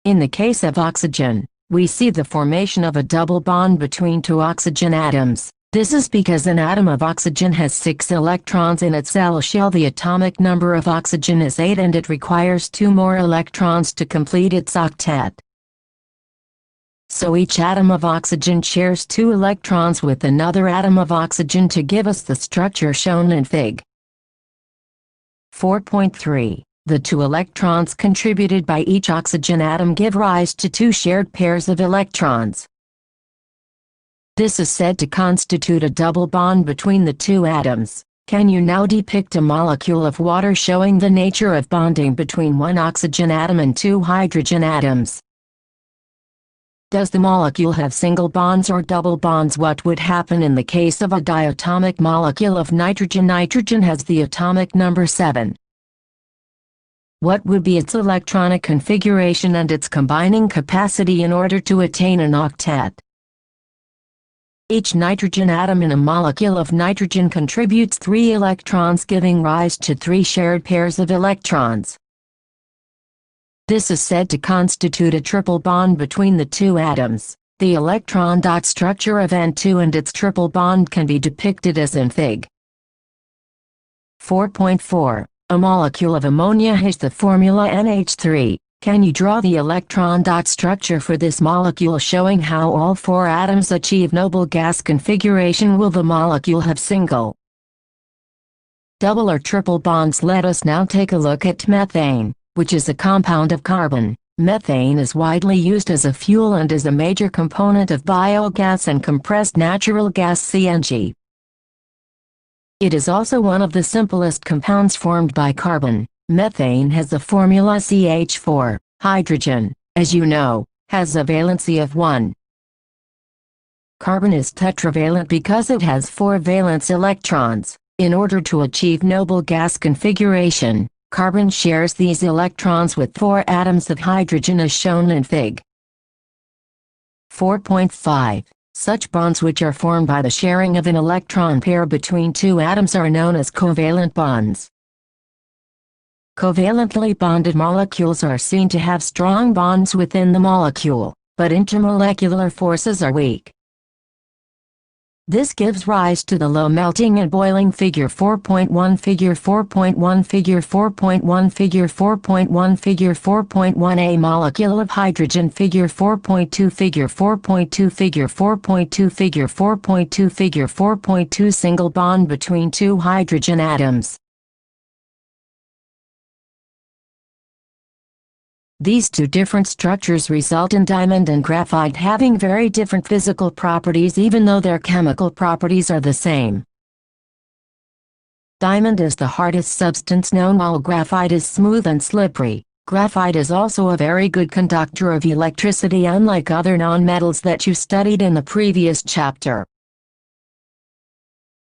In the case of oxygen, we see the formation of a double bond between 2 oxygen atoms. This is because an atom of oxygen has 6 electrons in its cell shell. The atomic number of oxygen is 8 and it requires 2 more electrons to complete its octet. So each atom of oxygen shares 2 electrons with another atom of oxygen to give us the structure shown in Fig. 4.3. The 2 electrons contributed by each oxygen atom give rise to 2 shared pairs of electrons. This is said to constitute a double bond between the 2 atoms. Can you now depict a molecule of water showing the nature of bonding between 1 oxygen atom and 2 hydrogen atoms? Does the molecule have single bonds or double bonds? What would happen in the case of a diatomic molecule of nitrogen? Nitrogen has the atomic number 7. What would be its electronic configuration and its combining capacity in order to attain an octet? Each nitrogen atom in a molecule of nitrogen contributes 3 electrons, giving rise to 3 shared pairs of electrons. This is said to constitute a triple bond between the 2 atoms. The electron dot structure of N2 and its triple bond can be depicted as in Fig. 4.4. A molecule of ammonia has the formula NH3. Can you draw the electron dot structure for this molecule showing how all 4 atoms achieve noble gas configuration? Will the molecule have single, double or triple bonds? Let us now take a look at methane, which is a compound of carbon. Methane is widely used as a fuel and is a major component of biogas and compressed natural gas (CNG). It is also one of the simplest compounds formed by carbon. Methane has the formula CH4. Hydrogen, as you know, has a valency of 1. Carbon is tetravalent because it has 4 valence electrons. In order to achieve noble gas configuration, carbon shares these electrons with 4 atoms of hydrogen as shown in Fig. 4.5. Such bonds which are formed by the sharing of an electron pair between 2 atoms are known as covalent bonds. Covalently bonded molecules are seen to have strong bonds within the molecule, but intermolecular forces are weak. This gives rise to the low melting and boiling Figure 4.1, Figure 4.1, Figure 4.1, Figure 4.1, Figure 4.1. A molecule of hydrogen Figure 4.2, Figure 4.2, Figure 4.2, Figure 4.2, Figure 4.2. Single bond between 2 hydrogen atoms. These 2 different structures result in diamond and graphite having very different physical properties even though their chemical properties are the same. Diamond is the hardest substance known while graphite is smooth and slippery. Graphite is also a very good conductor of electricity unlike other nonmetals that you studied in the previous chapter.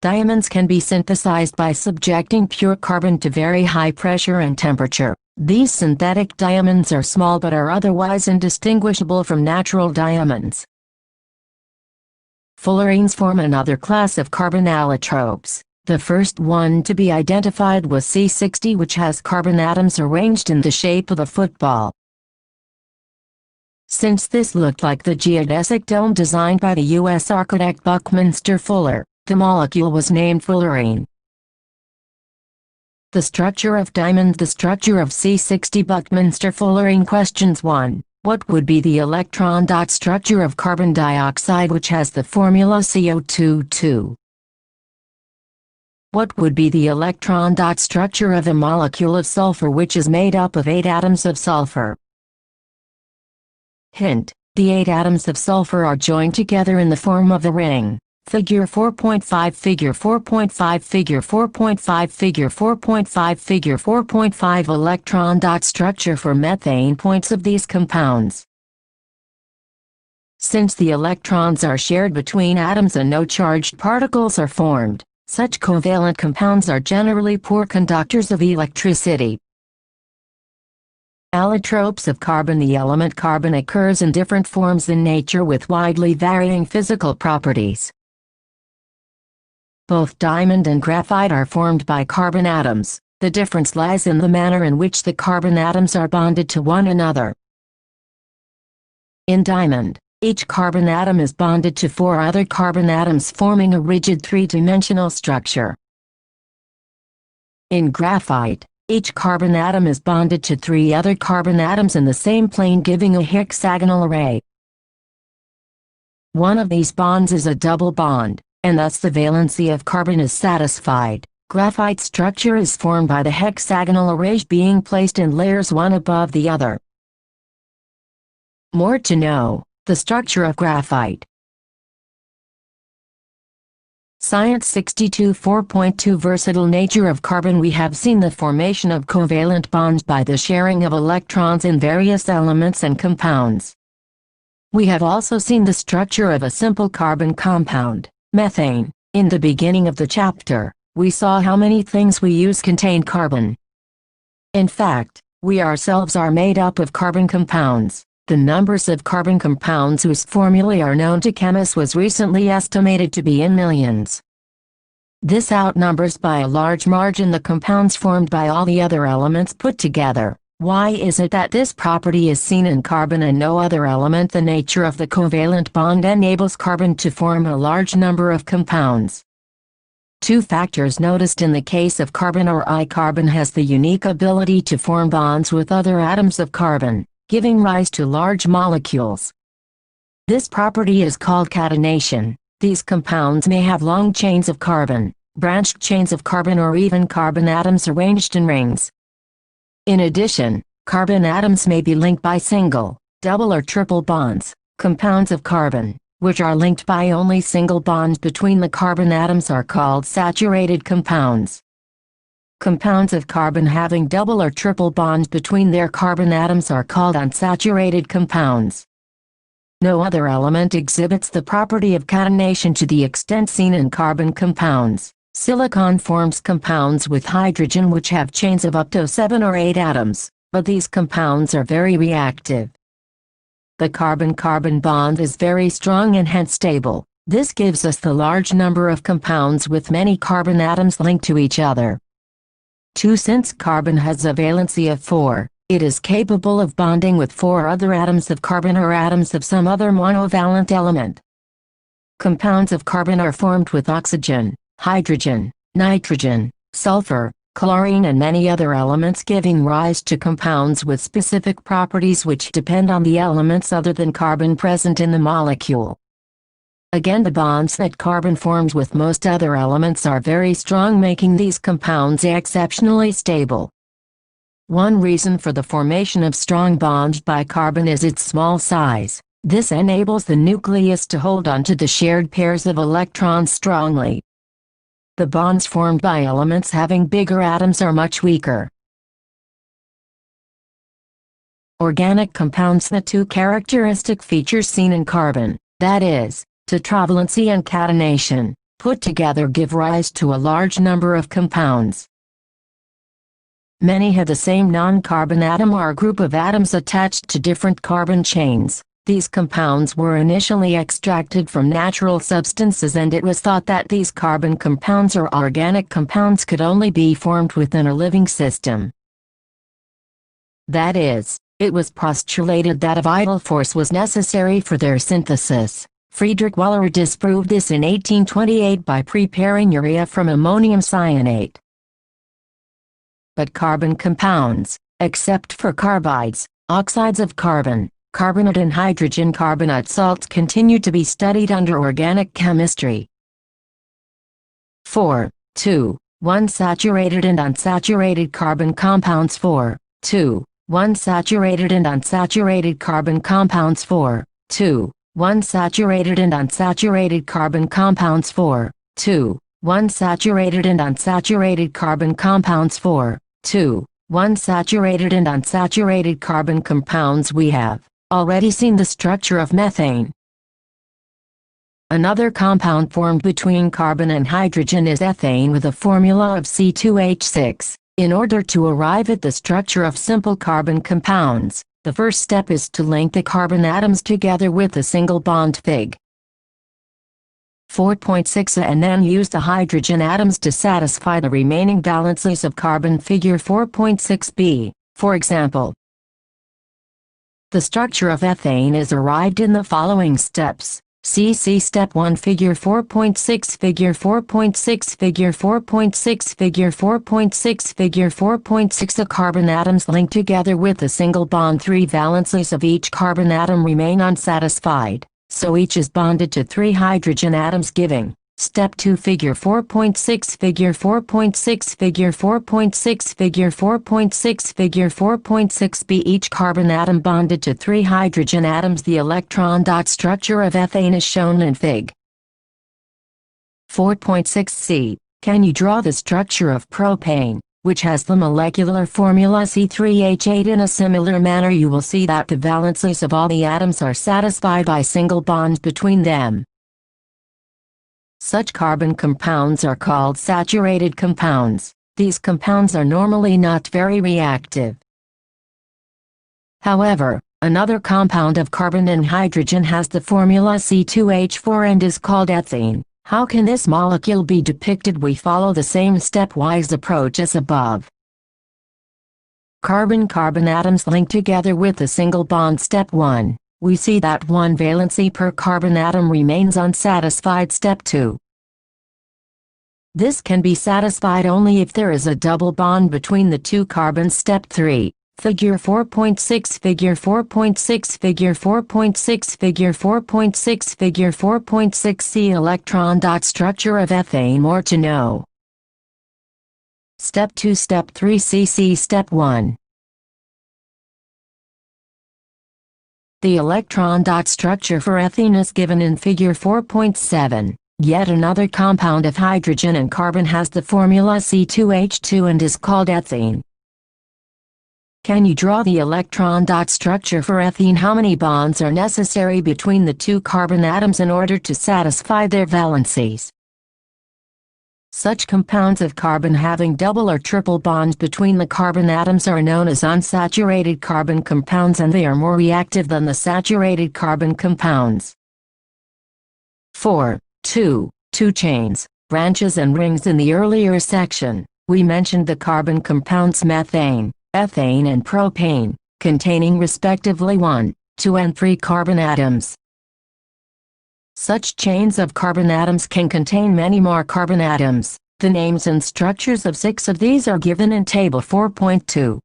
Diamonds can be synthesized by subjecting pure carbon to very high pressure and temperature. These synthetic diamonds are small but are otherwise indistinguishable from natural diamonds. Fullerenes form another class of carbon allotropes. The first one to be identified was C60, which has carbon atoms arranged in the shape of a football. Since this looked like the geodesic dome designed by the U.S. architect Buckminster Fuller, the molecule was named fullerene. The structure of diamond. The structure of C60 Buckminster fullerene. Questions 1. What would be the electron dot structure of carbon dioxide which has the formula CO2-2? What would be the electron dot structure of a molecule of sulfur which is made up of 8 atoms of sulfur? Hint: the 8 atoms of sulfur are joined together in the form of a ring. Figure 4.5, Figure 4.5, Figure 4.5, Figure 4.5, Figure 4.5. Electron dot structure for methane. Points of these compounds. Since the electrons are shared between atoms and no charged particles are formed, such covalent compounds are generally poor conductors of electricity. Allotropes of carbon. The element carbon occurs in different forms in nature with widely varying physical properties. Both diamond and graphite are formed by carbon atoms. The difference lies in the manner in which the carbon atoms are bonded to one another. In diamond, each carbon atom is bonded to 4 other carbon atoms forming a rigid 3-dimensional structure. In graphite, each carbon atom is bonded to 3 other carbon atoms in the same plane giving a hexagonal array. One of these bonds is a double bond, and thus the valency of carbon is satisfied. Graphite structure is formed by the hexagonal arrays being placed in layers one above the other. More to know: the structure of graphite. Science 62 4.2 Versatile nature of carbon. We have seen the formation of covalent bonds by the sharing of electrons in various elements and compounds. We have also seen the structure of a simple carbon compound, methane. In the beginning of the chapter, we saw how many things we use contain carbon. In fact, we ourselves are made up of carbon compounds. The numbers of carbon compounds whose formulae are known to chemists was recently estimated to be in millions. This outnumbers by a large margin the compounds formed by all the other elements put together. Why is it that this property is seen in carbon and no other element? The nature of the covalent bond enables carbon to form a large number of compounds. Two factors noticed in the case of carbon are I. Carbon has the unique ability to form bonds with other atoms of carbon, giving rise to large molecules. This property is called catenation. These compounds may have long chains of carbon, branched chains of carbon, or even carbon atoms arranged in rings. In addition, carbon atoms may be linked by single, double or triple bonds. Compounds of carbon, which are linked by only single bonds between the carbon atoms, are called saturated compounds. Compounds of carbon having double or triple bonds between their carbon atoms are called unsaturated compounds. No other element exhibits the property of catenation to the extent seen in carbon compounds. Silicon forms compounds with hydrogen which have chains of up to 7 or 8 atoms, but these compounds are very reactive. The carbon-carbon bond is very strong and hence stable. This gives us the large number of compounds with many carbon atoms linked to each other. 2. Since carbon has a valency of 4, it is capable of bonding with 4 other atoms of carbon or atoms of some other monovalent element. Compounds of carbon are formed with oxygen, hydrogen, nitrogen, sulfur, chlorine and many other elements, giving rise to compounds with specific properties which depend on the elements other than carbon present in the molecule. Again, the bonds that carbon forms with most other elements are very strong, making these compounds exceptionally stable. One reason for the formation of strong bonds by carbon is its small size. This enables the nucleus to hold onto the shared pairs of electrons strongly. The bonds formed by elements having bigger atoms are much weaker. Organic compounds. The two characteristic features seen in carbon, that is, tetravalency and catenation, put together give rise to a large number of compounds. Many have the same non-carbon atom or group of atoms attached to different carbon chains. These compounds were initially extracted from natural substances, and it was thought that these carbon compounds or organic compounds could only be formed within a living system. That is, it was postulated that a vital force was necessary for their synthesis. Friedrich Wöhler disproved this in 1828 by preparing urea from ammonium cyanate. But carbon compounds, except for carbides, oxides of carbon, carbonate and hydrogen carbonate salts, continue to be studied under organic chemistry. 4. 2. 1 saturated and unsaturated carbon compounds. 4. 2. 1 saturated and unsaturated carbon compounds. 4. 2. 1 saturated and unsaturated carbon compounds. 4. 2. 1 saturated and unsaturated carbon compounds. 4. 2. 1 saturated and unsaturated carbon compounds. We have already seen the structure of methane. Another compound formed between carbon and hydrogen is ethane with a formula of C2H6. In order to arrive at the structure of simple carbon compounds, the first step is to link the carbon atoms together with a single bond Fig. 4.6 and then use the hydrogen atoms to satisfy the remaining valencies of carbon. Figure 4.6b, for example. The structure of ethane is arrived in the following steps. See Step 1. Figure 4.6. Figure 4.6. Figure 4.6. Figure 4.6. Figure 4.6. The carbon atoms linked together with a single bond. 3 valencies of each carbon atom remain unsatisfied, so each is bonded to 3 hydrogen atoms, giving Step 2. Figure 4.6. Figure 4.6. Figure 4.6. Figure 4.6. Figure 4.6b. Each carbon atom bonded to 3 hydrogen atoms. The electron dot structure of ethane is shown in Fig. 4.6c. Can you draw the structure of propane, which has the molecular formula C3H8? In a similar manner, you will see that the valencies of all the atoms are satisfied by single bonds between them. Such carbon compounds are called saturated compounds. These compounds are normally not very reactive. However, Another compound of carbon and hydrogen has the formula C2H4 and is called ethene. How can this molecule be depicted? We follow the same stepwise approach as above. Carbon-carbon atoms link together with a single bond. Step 1. We see that one valency per carbon atom remains unsatisfied. Step 2. This can be satisfied only if there is a double bond between the two carbons. Step 3. Figure 4.6 Figure 4.6 Figure 4.6 Figure 4.6 Figure 4.6 See electron dot structure of ethane. More to know. Step 2 Step 3 CC Step 1. The electron dot structure for ethene is given in figure 4.7. Yet another compound of hydrogen and carbon has the formula C2H2 and is called ethene. Can you draw the electron dot structure for ethene? How many bonds are necessary between the two carbon atoms in order to satisfy their valencies? Such compounds of carbon having double or triple bonds between the carbon atoms are known as unsaturated carbon compounds, and they are more reactive than the saturated carbon compounds. 4. 2 chains, branches and rings. In the earlier section, we mentioned the carbon compounds methane, ethane and propane, containing respectively 1, 2 and 3 carbon atoms. Such chains of carbon atoms can contain many more carbon atoms. The names and structures of 6 of these are given in Table 4.2.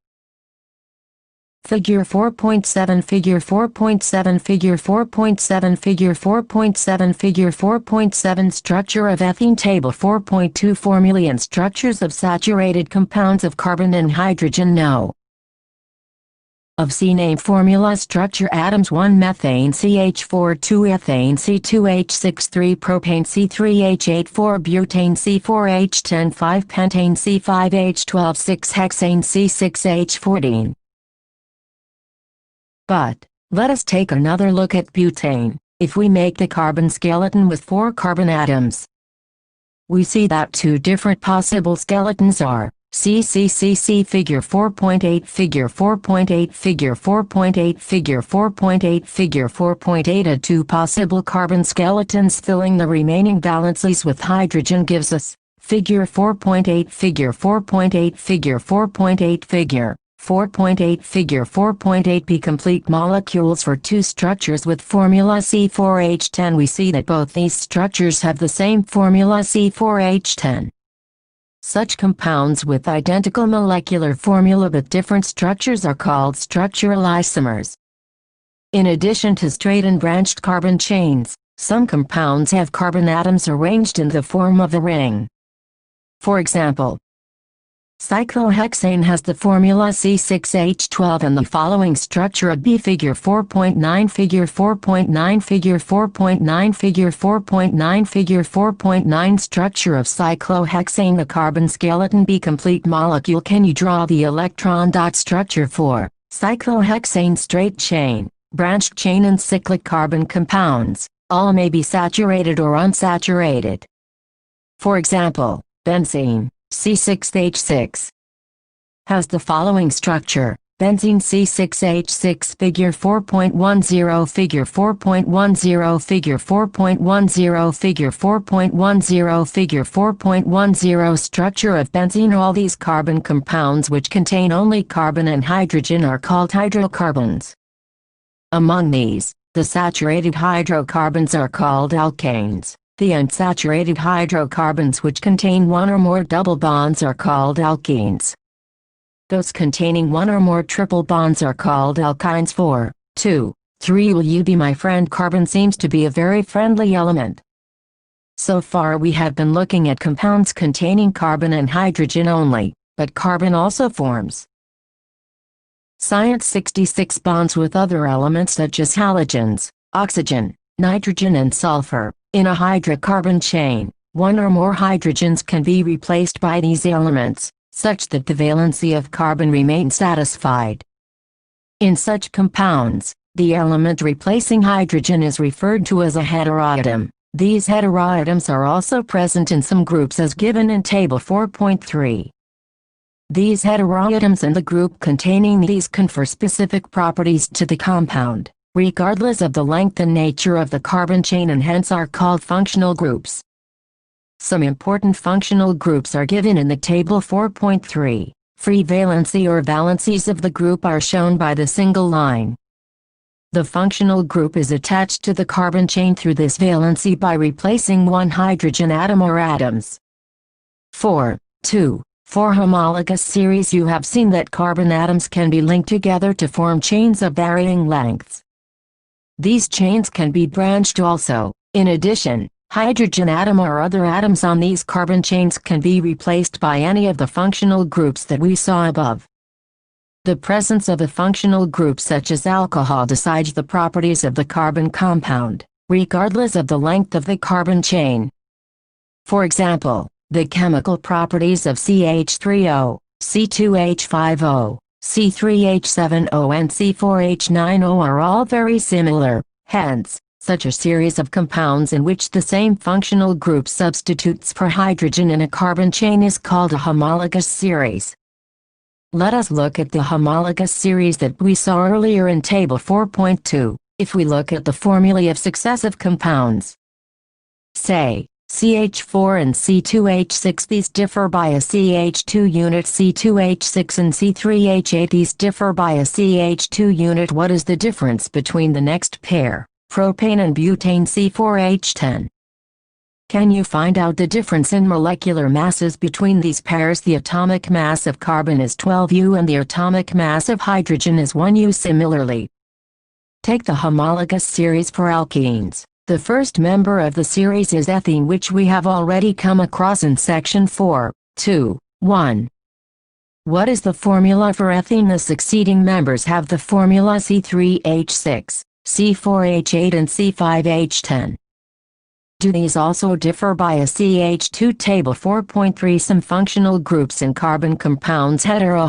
Figure 4.7 Figure 4.7 Figure 4.7 Figure 4.7 Figure 4.7 Structure of ethene. Table 4.2 Formulae and structures of saturated compounds of carbon and hydrogen. No. Of C name formula structure atoms 1 methane CH4 2 ethane C2H6 3 propane C3H8 4 butane C4H10 5 pentane C5H12 6 hexane C6H14. But, let us take another look at butane. If we make the carbon skeleton with 4 carbon atoms, we see that 2 different possible skeletons are CCCC Figure 4.8 Figure 4.8 Figure 4.8 Figure 4.8 Figure 4.8 2 possible carbon skeletons filling the remaining valencies with hydrogen gives us Figure 4.8 Figure 4.8 Figure 4.8 Figure 4.8 Figure 4.8 B complete molecules for 2 structures with formula C4H10. We see that both these structures have the same formula C4H10. Such compounds with identical molecular formula but different structures are called structural isomers. In addition to straight and branched carbon chains, some compounds have carbon atoms arranged in the form of a ring. For example, cyclohexane has the formula C6H12 and the following structure of B. Figure 4.9 Figure 4.9 Figure 4.9 Figure 4.9 Figure 4.9 Structure of cyclohexane. The carbon skeleton B complete molecule. Can you draw the electron dot structure for cyclohexane? Straight chain, branched chain and cyclic carbon compounds, all may be saturated or unsaturated. For example, benzene C6H6 has the following structure: benzene C6H6 Figure 4.10 Figure 4.10 Figure 4.10 Figure 4.10 Figure 4.10 Structure of benzene. All these carbon compounds which contain only carbon and hydrogen are called hydrocarbons. Among these, the saturated hydrocarbons are called alkanes. The unsaturated hydrocarbons which contain 1 or more double bonds are called alkenes. Those containing 1 or more triple bonds are called alkynes. 4, 2, 3 Will you be my friend? Carbon seems to be a very friendly element. So far we have been looking at compounds containing carbon and hydrogen only, but carbon also forms Science 66 bonds with other elements such as halogens, oxygen, nitrogen and sulfur. In a hydrocarbon chain, 1 or more hydrogens can be replaced by these elements, such that the valency of carbon remains satisfied. In such compounds, the element replacing hydrogen is referred to as a heteroatom. These heteroatoms are also present in some groups as given in Table 4.3. These heteroatoms in the group containing these confer specific properties to the compound, regardless of the length and nature of the carbon chain, and hence are called functional groups. Some important functional groups are given in the table 4.3. Free valency or valencies of the group are shown by the single line. The functional group is attached to the carbon chain through this valency by replacing one hydrogen atom or atoms. 4. 2. For homologous series, you have seen that carbon atoms can be linked together to form chains of varying lengths. These chains can be branched also. In addition, hydrogen atom or other atoms on these carbon chains can be replaced by any of the functional groups that we saw above. The presence of a functional group such as alcohol decides the properties of the carbon compound, regardless of the length of the carbon chain. For example, the chemical properties of CH3O, C2H5O, C3H7O and C4H9O are all very similar. Hence, such a series of compounds in which the same functional group substitutes per hydrogen in a carbon chain is called a homologous series. Let us look at the homologous series that we saw earlier in table 4.2. If we look at the formulae of successive compounds, say, CH4 and C2H6, these differ by a CH2 unit. C2H6 and C3H8, these differ by a CH2 unit. What is the difference between the next pair, propane and butane? C4H10. Can you find out the difference in molecular masses between these pairs? The atomic mass of carbon is 12U and the atomic mass of hydrogen is 1U. Similarly, take the homologous series for alkenes. The first member of the series is ethene, which we have already come across in section 4.2.1. What is the formula for ethene? The succeeding members have the formula C3H6, C4H8 and C5H10. Do these also differ by a CH2? Table 4.3. Some functional groups in carbon compounds: hetero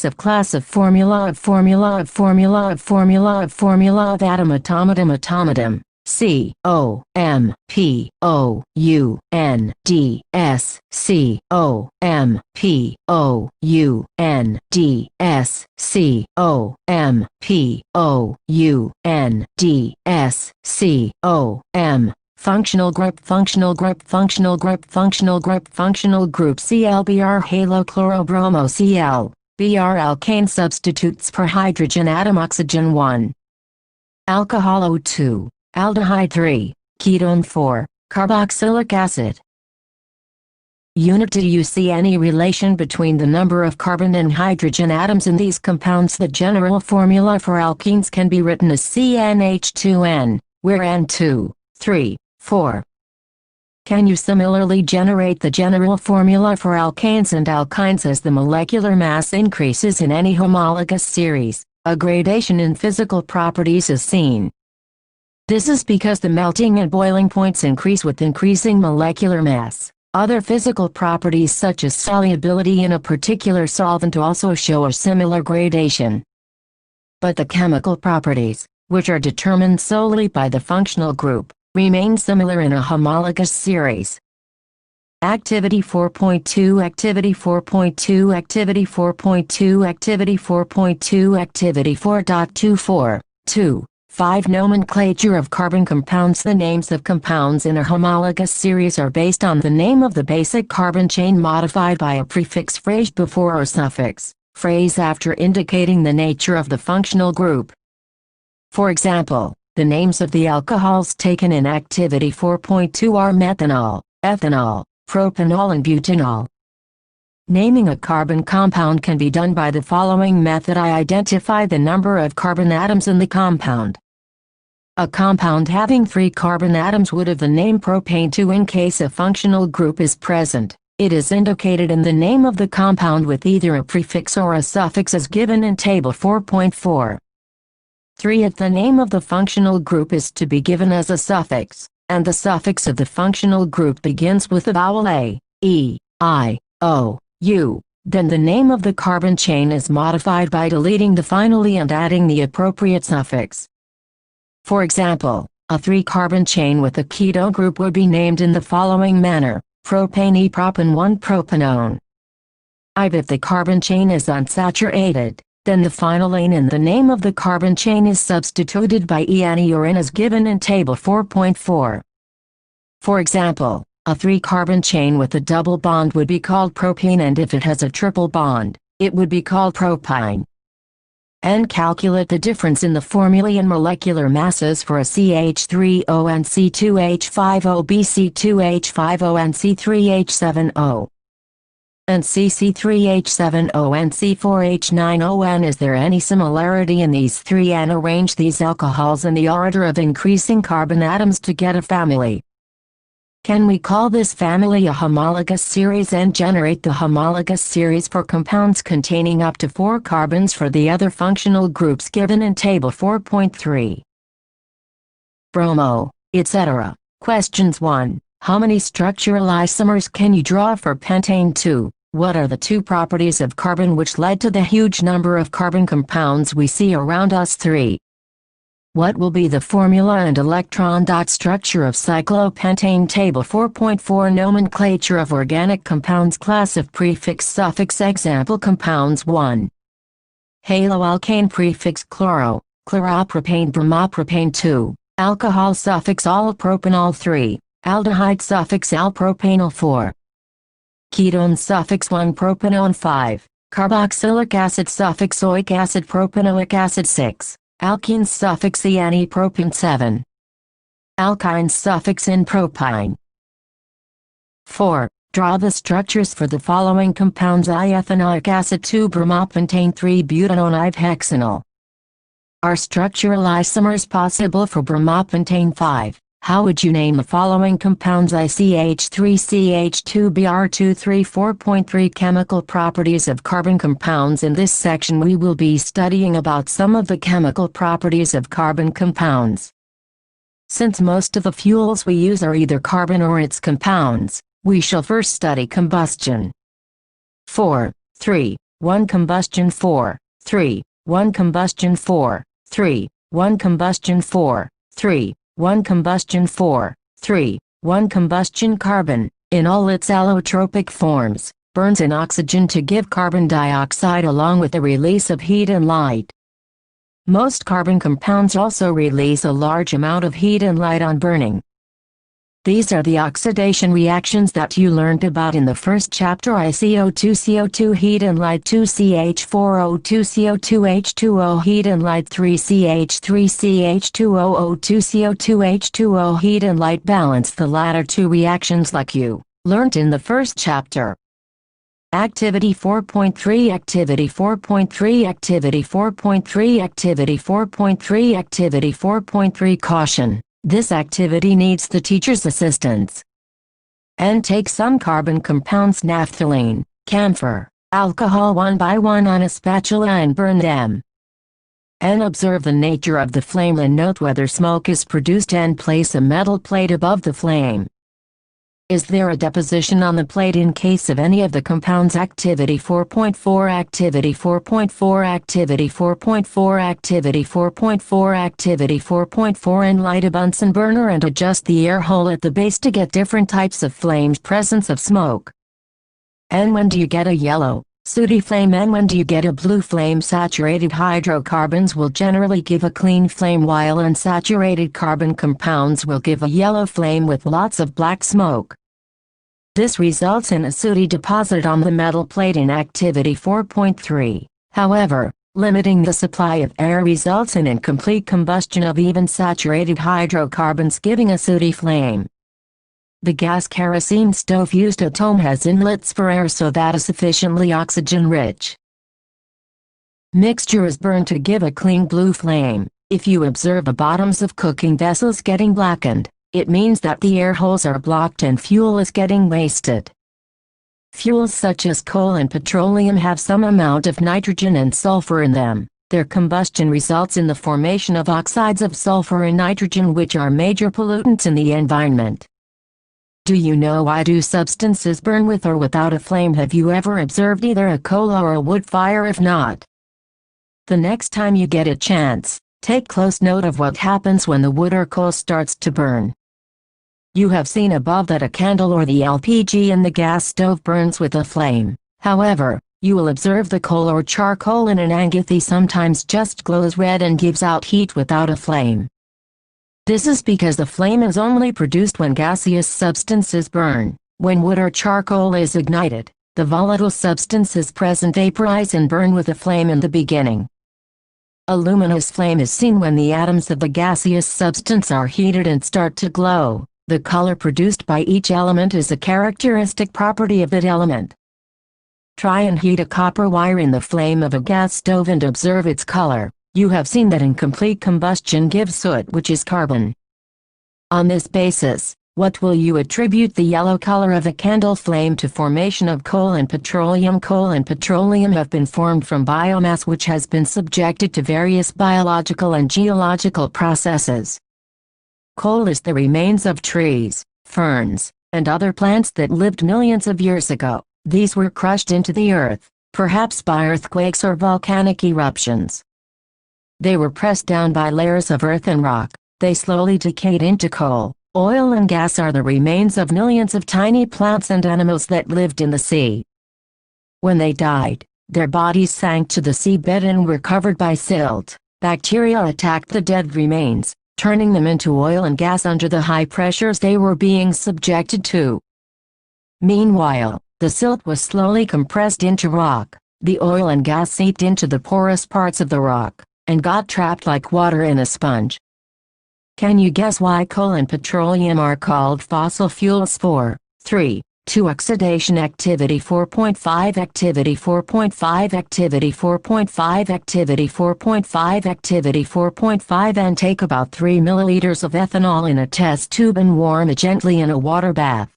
class of formula of atom automatum Functional group ClBr halochlorobromo Cl. Br alkane substitutes per hydrogen atom oxygen 1. Alcohol O2, aldehyde 3, ketone 4, carboxylic acid. Unit: do you see any relation between the number of carbon and hydrogen atoms in these compounds? The general formula for alkenes can be written as CnH2n, where N2, 3, 4. Can you similarly generate the general formula for alkanes and alkynes? As the molecular mass increases in any homologous series, a gradation in physical properties is seen. This is because the melting and boiling points increase with increasing molecular mass. Other physical properties such as solubility in a particular solvent also show a similar gradation. But the chemical properties, which are determined solely by the functional group, remain similar in a homologous series. Activity 4.2 Activity 4.2 Activity 4.2 Activity 4.2 Activity 4.24 2. 5. Nomenclature of carbon compounds. The names of compounds in a homologous series are based on the name of the basic carbon chain modified by a prefix phrase before or suffix phrase after indicating the nature of the functional group. For example, the names of the alcohols taken in Activity 4.2 are methanol, ethanol, propanol and butanol. Naming a carbon compound can be done by the following method. I identify the number of carbon atoms in the compound. A compound having 3 carbon atoms would have the name propane. 2. In case a functional group is present, it is indicated in the name of the compound with either a prefix or a suffix as given in table 4.4. 3. If the name of the functional group is to be given as a suffix, and the suffix of the functional group begins with the vowel A, E, I, O, U, then the name of the carbon chain is modified by deleting the final E and adding the appropriate suffix. For example, a 3-carbon chain with a keto group would be named in the following manner: propane propan 1 propanone. If the carbon chain is unsaturated, then the final ane in the name of the carbon chain is substituted by ene or in as given in Table 4.4. For example, a 3-carbon chain with a double bond would be called propene, and if it has a triple bond, it would be called propyne. And calculate the difference in the formulae and molecular masses for a CH3O and C2H5O, BC2H5O and C3H7O. And CC3H7O and C4H9ON. Is there any similarity in these three? And arrange these alcohols in the order of increasing carbon atoms to get a family. Can we call this family a homologous series and generate the homologous series for compounds containing up to 4 carbons for the other functional groups given in Table 4.3? Bromo, etc. Questions 1. How many structural isomers can you draw for pentane? 2. What are the 2 properties of carbon which led to the huge number of carbon compounds we see around us? 3. What will be the formula and electron dot structure of cyclopentane? Table 4.4. Nomenclature of organic compounds. Class of prefix suffix. Example compounds. 1. Haloalkane prefix chloro, chloropropane bromopropane. 2. Alcohol suffix all-propanol. 3. Aldehyde suffix alpropanol. 4. Ketone suffix 1-propanone. 5. Carboxylic acid suffix oic acid propanoic acid. 6. Alkenes suffix ene propane. 7. Alkynes suffix in propyne. 4. Draw the structures for the following compounds: Ethanoic acid 2 bromopentane 3 butanone 5 hexanol. Are structural isomers possible for bromopentane? 5. How would you name the following compounds? ICH3CH2Br2 4.3 Chemical properties of carbon compounds. In this section we will be studying about some of the chemical properties of carbon compounds. Since most of the fuels we use are either carbon or its compounds, we shall first study combustion. 4, 3, 1 combustion. 4, 3, 1 combustion. 4, 3, 1 combustion. 4, 3, 1 combustion. 4, 3, 1 combustion. Carbon, in all its allotropic forms, burns in oxygen to give carbon dioxide along with the release of heat and light. Most carbon compounds also release a large amount of heat and light on burning. These are the oxidation reactions that you learned about in the first chapter: ICO2CO2 heat and light, 2CH4O2CO2H2O heat and light, 3CH3CH2OO2CO2H2O heat and light. Balance the latter two reactions like you learnt in the first chapter. Activity 4.3 Activity 4.3 Activity 4.3 Activity 4.3 Activity 4.3 Caution: this activity needs the teacher's assistance. And take some carbon compounds, naphthalene, camphor, alcohol, one by one on a spatula and burn them. And observe the nature of the flame and note whether smoke is produced, and place a metal plate above the flame. Is there a deposition on the plate in case of any of the compounds? Activity 4.4 Activity 4.4 Activity 4.4 Activity 4.4 Activity 4.4 Enlight a Bunsen burner and adjust the air hole at the base to get different types of flames. Presence of smoke. And when do you get a yellow, sooty flame, and when do you get a blue flame? Saturated hydrocarbons will generally give a clean flame, while unsaturated carbon compounds will give a yellow flame with lots of black smoke. This results in a sooty deposit on the metal plate in Activity 4.3. However, limiting the supply of air results in incomplete combustion of even saturated hydrocarbons, giving a sooty flame. The gas kerosene stove used at home has inlets for air so that is sufficiently oxygen-rich. Mixture is burned to give a clean blue flame. If you observe the bottoms of cooking vessels getting blackened, it means that the air holes are blocked and fuel is getting wasted. Fuels such as coal and petroleum have some amount of nitrogen and sulfur in them. Their combustion results in the formation of oxides of sulfur and nitrogen, which are major pollutants in the environment. Do you know why do substances burn with or without a flame? Have you ever observed either a coal or a wood fire? If not, the next time you get a chance, take close note of what happens when the wood or coal starts to burn. You have seen above that a candle or the LPG in the gas stove burns with a flame. However, you will observe the coal or charcoal in an angathy sometimes just glows red and gives out heat without a flame. This is because the flame is only produced when gaseous substances burn. When wood or charcoal is ignited, the volatile substances present vaporize and burn with a flame in the beginning. A luminous flame is seen when the atoms of the gaseous substance are heated and start to glow. The color produced by each element is a characteristic property of that element. Try and heat a copper wire in the flame of a gas stove and observe its color. You have seen that incomplete combustion gives soot, which is carbon. On this basis, what will you attribute the yellow color of a candle flame to? Formation of coal and petroleum. Coal and petroleum have been formed from biomass which has been subjected to various biological and geological processes. Coal is the remains of trees, ferns, and other plants that lived millions of years ago. These were crushed into the earth, perhaps by earthquakes or volcanic eruptions. They were pressed down by layers of earth and rock. They slowly decayed into coal. Oil and gas are the remains of millions of tiny plants and animals that lived in the sea. When they died, their bodies sank to the seabed and were covered by silt. Bacteria attacked the dead remains, turning them into oil and gas under the high pressures they were being subjected to. Meanwhile, the silt was slowly compressed into rock. The oil and gas seeped into the porous parts of the rock, and got trapped like water in a sponge. Can you guess why coal and petroleum are called fossil fuels? 4, 3, 2 Oxidation activity 4.5 Activity 4.5 Activity 4.5 Activity 4.5 Activity 4.5 And take about 3 milliliters of ethanol in a test tube and warm it gently in a water bath.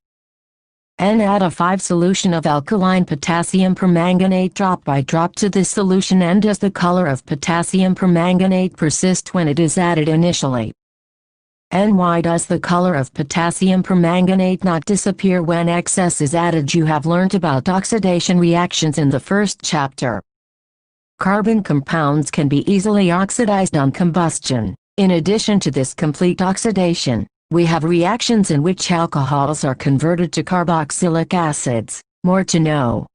And add a 5 solution of alkaline potassium permanganate drop by drop to this solution. And does the color of potassium permanganate persist when it is added initially? And why does the color of potassium permanganate not disappear when excess is added? You have learnt about oxidation reactions in the first chapter. Carbon compounds can be easily oxidized on combustion. In addition to this complete oxidation, we have reactions in which alcohols are converted to carboxylic acids. More to know.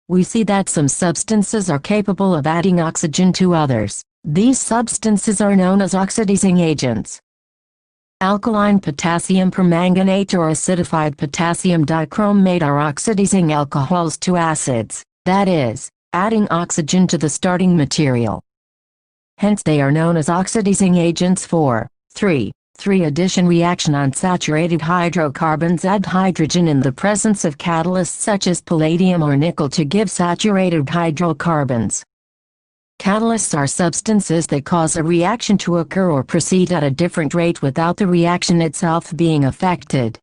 We see that some substances are capable of adding oxygen to others. These substances are known as oxidizing agents. Alkaline potassium permanganate or acidified potassium dichromate are oxidizing alcohols to acids, that is, adding oxygen to the starting material. Hence they are known as oxidizing agents. 4, 3 addition reaction. Unsaturated hydrocarbons add hydrogen in the presence of catalysts such as palladium or nickel to give saturated hydrocarbons. Catalysts are substances that cause a reaction to occur or proceed at a different rate without the reaction itself being affected.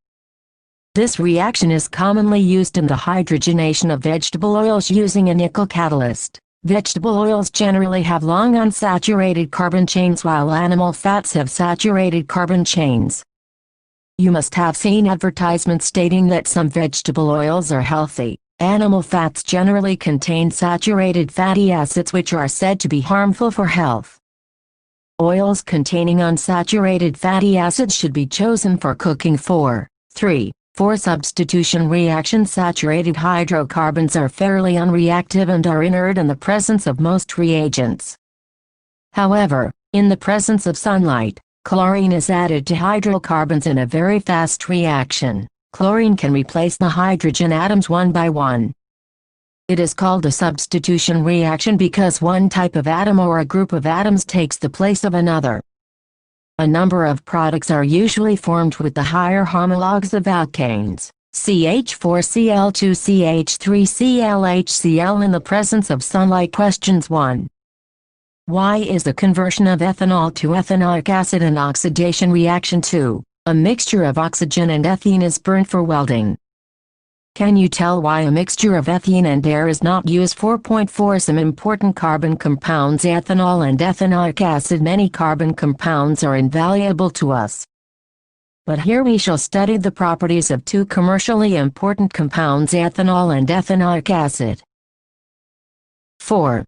This reaction is commonly used in the hydrogenation of vegetable oils using a nickel catalyst. Vegetable oils generally have long unsaturated carbon chains while animal fats have saturated carbon chains. You must have seen advertisements stating that some vegetable oils are healthy. Animal fats generally contain saturated fatty acids which are said to be harmful for health. Oils containing unsaturated fatty acids should be chosen for cooking. 4 substitution reaction. Saturated hydrocarbons are fairly unreactive and are inert in the presence of most reagents. However, in the presence of sunlight, chlorine is added to hydrocarbons in a very fast reaction. Chlorine can replace the hydrogen atoms one by one. It is called a substitution reaction because one type of atom or a group of atoms takes the place of another. A number of products are usually formed with the higher homologues of alkanes, CH4Cl2CH3ClHCl in the presence of sunlight. Questions 1. Why is the conversion of ethanol to ethanoic acid an oxidation reaction? 2. A mixture of oxygen and ethene is burnt for welding. Can you tell why a mixture of ethene and air is not used? 4.4 Some important carbon compounds, ethanol and ethanoic acid. Many carbon compounds are invaluable to us. But here we shall study the properties of two commercially important compounds, ethanol and ethanoic acid. 4.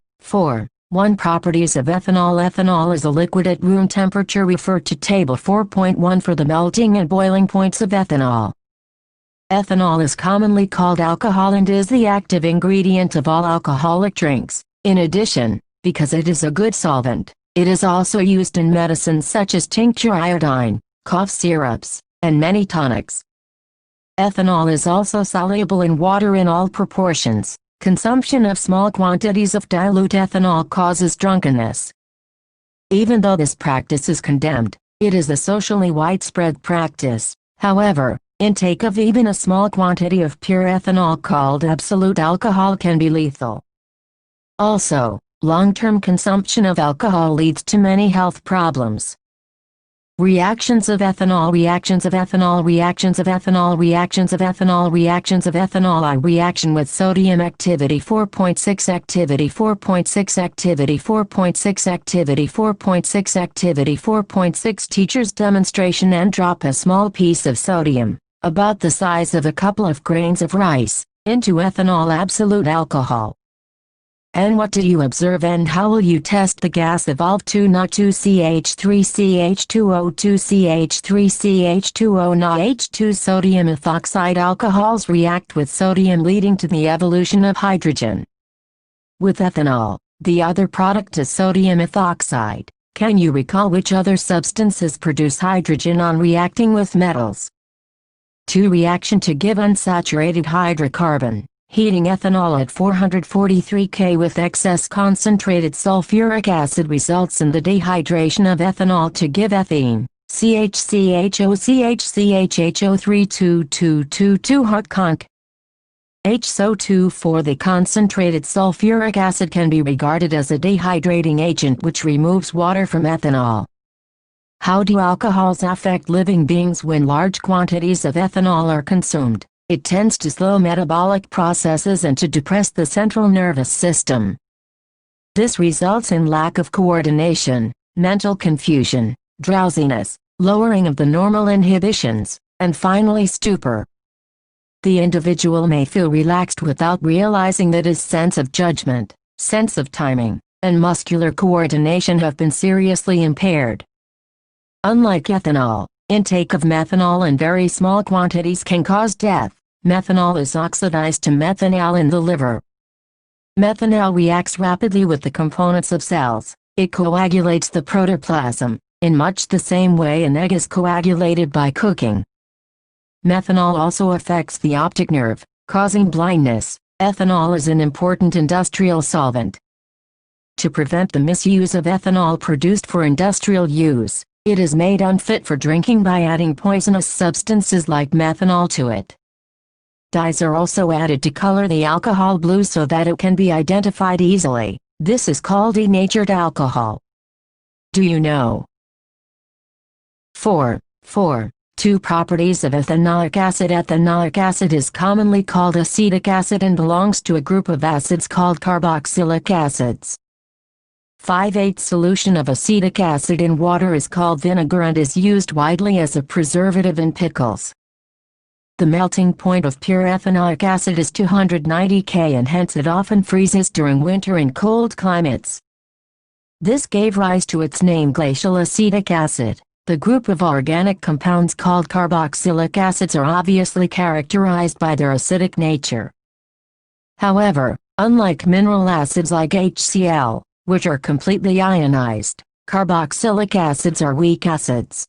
1 Properties of ethanol. Ethanol is a liquid at room temperature. Refer to Table 4.1 for the melting and boiling points of ethanol. Ethanol is commonly called alcohol and is the active ingredient of all alcoholic drinks. In addition, because it is a good solvent, it is also used in medicines such as tincture iodine, cough syrups, and many tonics. Ethanol is also soluble in water in all proportions. Consumption of small quantities of dilute ethanol causes drunkenness. Even though this practice is condemned, it is a socially widespread practice. However, intake of even a small quantity of pure ethanol called absolute alcohol can be lethal. Also, long-term consumption of alcohol leads to many health problems. Reactions of ethanol. Reactions of ethanol. Reactions of ethanol. Reactions of ethanol. Reactions of ethanol. I reaction with sodium. Activity 4.6. Activity 4.6. Activity 4.6. Activity 4.6. Activity 4.6. Teacher's demonstration. And drop a small piece of sodium, about the size of a couple of grains of rice, into ethanol absolute alcohol. And what do you observe and how will you test the gas evolve to not 2CH3CH2O2CH3CH2O NaH2 sodium ethoxide alcohols react with sodium leading to the evolution of hydrogen. With ethanol, the other product is sodium ethoxide. Can you recall which other substances produce hydrogen on reacting with metals? 2. Reaction to give unsaturated hydrocarbon. Heating ethanol at 443 K with excess concentrated sulfuric acid results in the dehydration of ethanol to give ethene, CHCHO32222 hot conc. HSO2 for the concentrated sulfuric acid can be regarded as a dehydrating agent which removes water from ethanol. How do alcohols affect living beings? When large quantities of ethanol are consumed, it tends to slow metabolic processes and to depress the central nervous system. This results in lack of coordination, mental confusion, drowsiness, lowering of the normal inhibitions, and finally stupor. The individual may feel relaxed without realizing that his sense of judgment, sense of timing, and muscular coordination have been seriously impaired. Unlike ethanol, intake of methanol in very small quantities can cause death. Methanol is oxidized to methanal in the liver. Methanal reacts rapidly with the components of cells. It coagulates the protoplasm, in much the same way an egg is coagulated by cooking. Methanol also affects the optic nerve, causing blindness. Ethanol is an important industrial solvent. To prevent the misuse of ethanol produced for industrial use, it is made unfit for drinking by adding poisonous substances like methanol to it. Dyes are also added to color the alcohol blue so that it can be identified easily. This is called denatured alcohol. Do you know? 4. 2 Properties of ethanoic acid. Ethanoic acid is commonly called acetic acid and belongs to a group of acids called carboxylic acids. 5/8 solution of acetic acid in water is called vinegar and is used widely as a preservative in pickles. The melting point of pure ethanoic acid is 290 K and hence it often freezes during winter in cold climates. This gave rise to its name glacial acetic acid. The group of organic compounds called carboxylic acids are obviously characterized by their acidic nature. However, unlike mineral acids like HCl, which are completely ionized, carboxylic acids are weak acids.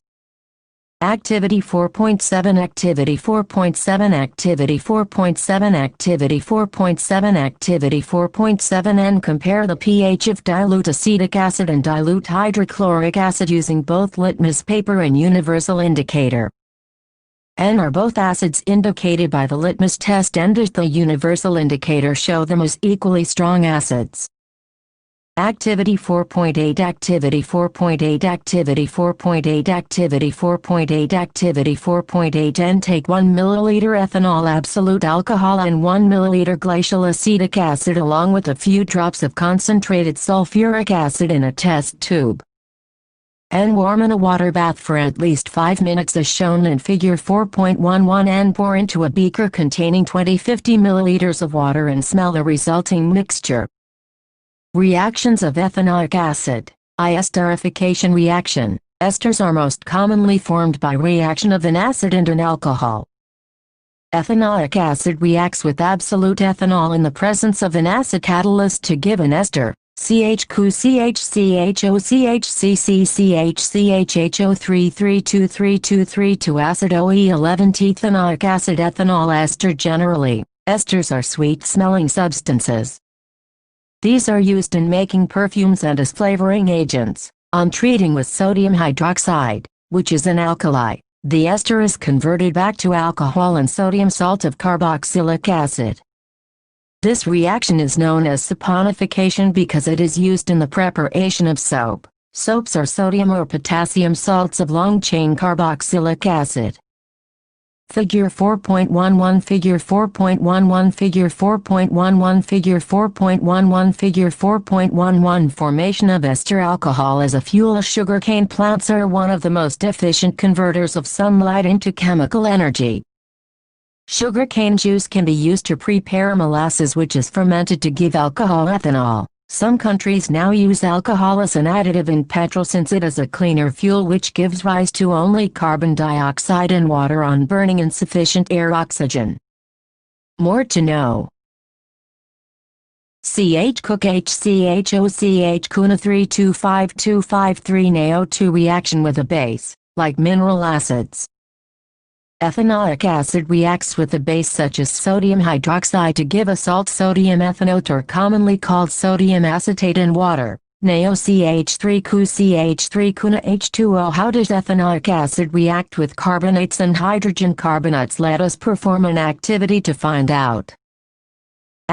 Activity 4.7 Activity 4.7 Activity 4.7 Activity 4.7 Activity 4.7 and compare the pH of dilute acetic acid and dilute hydrochloric acid using both litmus paper and universal indicator. N are both acids indicated by the litmus test and as the universal indicator show them as equally strong acids. Activity 4.8 Activity 4.8 Activity 4.8 Activity 4.8 Activity 4.8 and take 1 ml ethanol absolute alcohol and 1 ml glacial acetic acid along with a few drops of concentrated sulfuric acid in a test tube. And warm in a water bath for at least 5 minutes as shown in figure 4.11 and pour into a beaker containing 50 ml of water and smell the resulting mixture. Reactions of ethanoic acid. Esterification reaction. Esters are most commonly formed by reaction of an acid and an alcohol. Ethanoic acid reacts with absolute ethanol in the presence of an acid catalyst to give an ester, CH2CH3323232 to acid OE11 ethanoic acid ethanol ester. Generally, esters are sweet-smelling substances. These are used in making perfumes and as flavoring agents. On treating with sodium hydroxide, which is an alkali, the ester is converted back to alcohol and sodium salt of carboxylic acid. This reaction is known as saponification because it is used in the preparation of soap. Soaps are sodium or potassium salts of long-chain carboxylic acid. Figure 4.11 Figure 4.11 Figure 4.11 Figure 4.11 Figure 4.11 Formation of ester alcohol as a fuel. Sugarcane plants are one of the most efficient converters of sunlight into chemical energy. Sugarcane juice can be used to prepare molasses, which is fermented to give alcohol ethanol. Some countries now use alcohol as an additive in petrol since it is a cleaner fuel which gives rise to only carbon dioxide and water on burning insufficient air oxygen. More to know. CH Cook HCHOCH Kuna 325253 NaO2 reaction with a base, like mineral acids. Ethanoic acid reacts with a base such as sodium hydroxide to give a salt, sodium ethanoate, or commonly called sodium acetate, and water, NaOCH3CH3 Kuna H2O. How does ethanoic acid react with carbonates and hydrogen carbonates? Let us perform an activity to find out.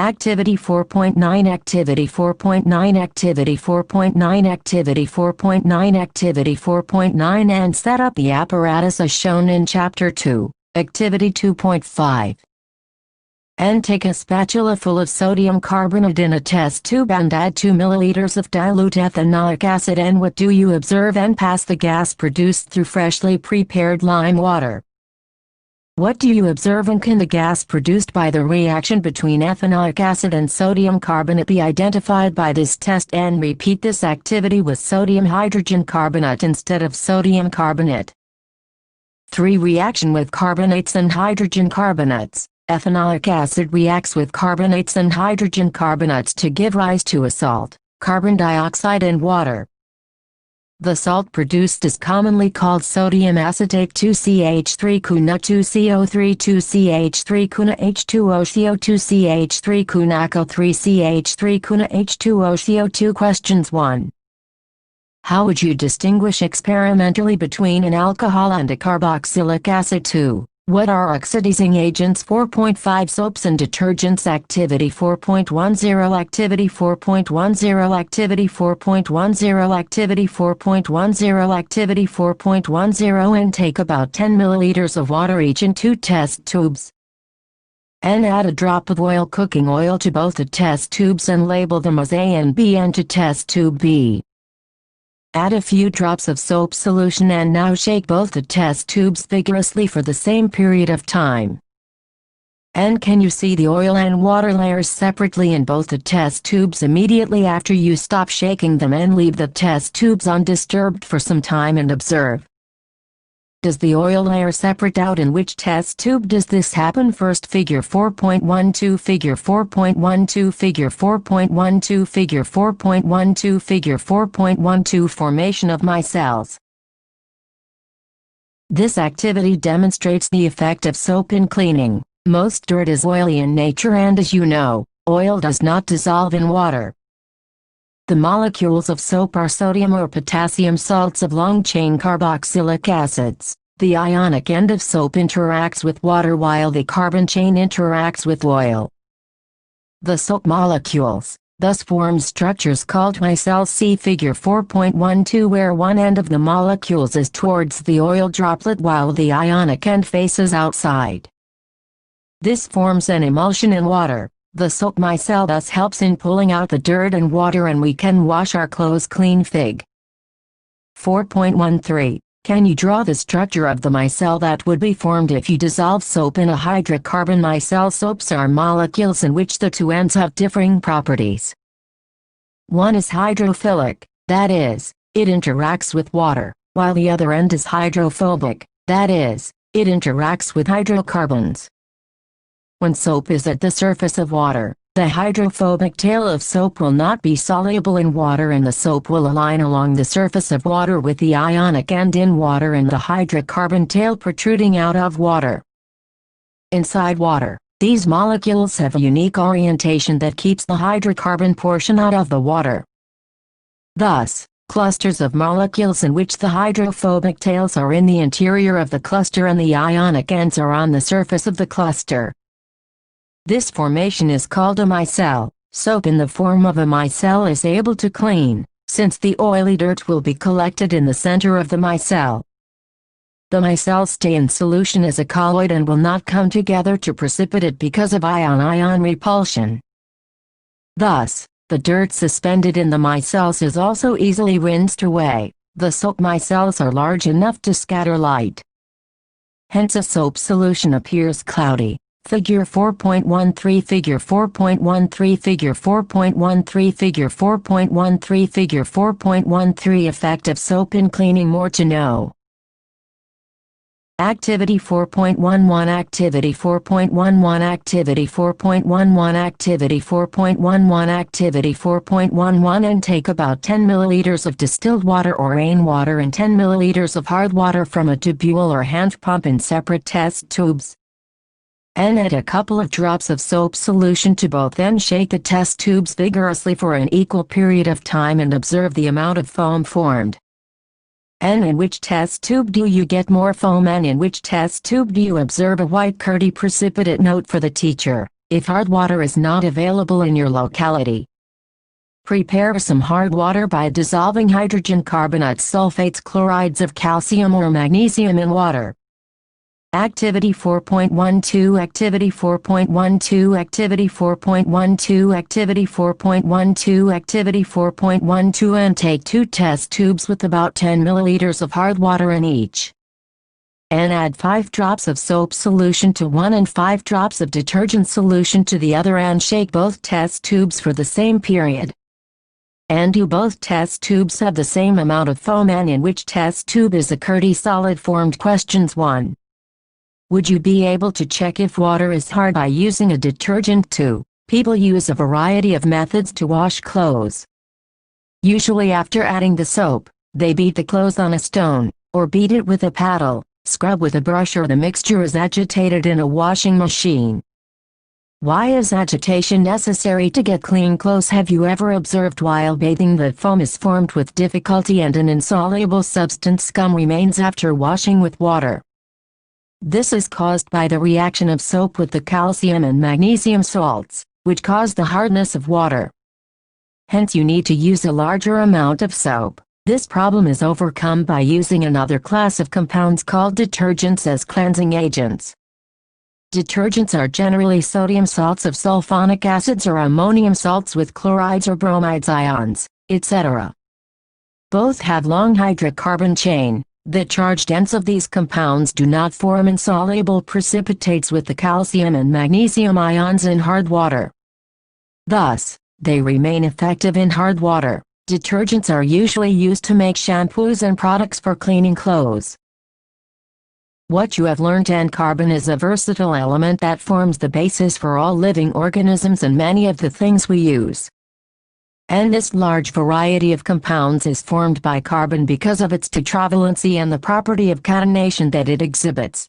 Activity 4.9 Activity 4.9 Activity 4.9 Activity 4.9 Activity 4.9 And set up the apparatus as shown in Chapter 2, Activity 2.5. And take a spatula full of sodium carbonate in a test tube and add 2 milliliters of dilute ethanoic acid. And what do you observe? And pass the gas produced through freshly prepared lime water. What do you observe, and can the gas produced by the reaction between ethanoic acid and sodium carbonate be identified by this test? And repeat this activity with sodium hydrogen carbonate instead of sodium carbonate. 3. Reaction with carbonates and hydrogen carbonates. Ethanoic acid reacts with carbonates and hydrogen carbonates to give rise to a salt, carbon dioxide, and water. The salt produced is commonly called sodium acetate 2CH3 Kuna 2CO3 2CH3 Kuna H2O CO2 CH3 Kunako 3CH3 Kuna H2O CO2. Questions 1. How would you distinguish experimentally between an alcohol and a carboxylic acid? 2. What are oxidizing agents? 4.5 Soaps and detergents. Activity 4.10 Activity 4.10 Activity 4.10 Activity 4.10 Activity 4.10 And take about 10 milliliters of water each in 2 test tubes. And add a drop of oil, cooking oil, to both the test tubes and label them as A and B. And to test tube B, add a few drops of soap solution, and now shake both the test tubes vigorously for the same period of time. And can you see the oil and water layers separately in both the test tubes immediately after you stop shaking them? And leave the test tubes undisturbed for some time and observe. Does the oil layer separate out? In which test tube does this happen? First, Figure 4.12 Figure 4.12 Figure 4.12 Figure 4.12 Figure 4.12 Formation of micelles. This activity demonstrates the effect of soap in cleaning. Most dirt is oily in nature, and as you know, oil does not dissolve in water. The molecules of soap are sodium or potassium salts of long-chain carboxylic acids. The ionic end of soap interacts with water while the carbon chain interacts with oil. The soap molecules thus form structures called micelles. See Figure 4.12, where one end of the molecules is towards the oil droplet while the ionic end faces outside. This forms an emulsion in water. The soap micelle thus helps in pulling out the dirt and water, and we can wash our clothes clean. Fig. 4.13. Can you draw the structure of the micelle that would be formed if you dissolve soap in a hydrocarbon micelle? Soaps are molecules in which the two ends have differing properties. One is hydrophilic, that is, it interacts with water, while the other end is hydrophobic, that is, it interacts with hydrocarbons. When soap is at the surface of water, the hydrophobic tail of soap will not be soluble in water and the soap will align along the surface of water with the ionic end in water and the hydrocarbon tail protruding out of water. Inside water, these molecules have a unique orientation that keeps the hydrocarbon portion out of the water. Thus, clusters of molecules in which the hydrophobic tails are in the interior of the cluster and the ionic ends are on the surface of the cluster. This formation is called a micelle. Soap in the form of a micelle is able to clean, since the oily dirt will be collected in the center of the micelle. The micelles stay in solution as a colloid and will not come together to precipitate because of ion-ion repulsion. Thus, the dirt suspended in the micelles is also easily rinsed away. The soap micelles are large enough to scatter light. Hence a soap solution appears cloudy. Figure 4.13 Figure 4.13 Figure 4.13 Figure 4.13 Figure 4.13 Effect of soap in cleaning. More to know. Activity 4.11 Activity 4.11 Activity 4.11 Activity 4.11 Activity 4.11 Intake about 10 milliliters of distilled water or rainwater and 10 milliliters of hard water from a tubule or hand pump in separate test tubes. And add a couple of drops of soap solution to both, then shake the test tubes vigorously for an equal period of time and observe the amount of foam formed. And in which test tube do you get more foam, and in which test tube do you observe a white curdy precipitate? Note for the teacher: if hard water is not available in your locality, prepare some hard water by dissolving hydrogen carbonates, sulfates, chlorides of calcium or magnesium in water. Activity 4.12 Activity 4.12 Activity 4.12 Activity 4.12 Activity 4.12 And take 2 test tubes with about 10 milliliters of hard water in each. And add 5 drops of soap solution to one and 5 drops of detergent solution to the other, and shake both test tubes for the same period. And do both test tubes have the same amount of foam, and in which test tube is a curdy solid formed? Questions 1. Would you be able to check if water is hard by using a detergent? 2. People use a variety of methods to wash clothes. Usually after adding the soap, they beat the clothes on a stone, or beat it with a paddle, scrub with a brush, or the mixture is agitated in a washing machine. Why is agitation necessary to get clean clothes? Have you ever observed while bathing that foam is formed with difficulty and an insoluble substance scum remains after washing with water? This is caused by the reaction of soap with the calcium and magnesium salts, which cause the hardness of water. Hence you need to use a larger amount of soap. This problem is overcome by using another class of compounds called detergents as cleansing agents. Detergents are generally sodium salts of sulfonic acids or ammonium salts with chlorides or bromides, ions, etc. Both have long hydrocarbon chain. The charged ends of these compounds do not form insoluble precipitates with the calcium and magnesium ions in hard water. Thus, they remain effective in hard water. Detergents are usually used to make shampoos and products for cleaning clothes. What you have learned: and carbon is a versatile element that forms the basis for all living organisms and many of the things we use. And this large variety of compounds is formed by carbon because of its tetravalency and the property of catenation that it exhibits.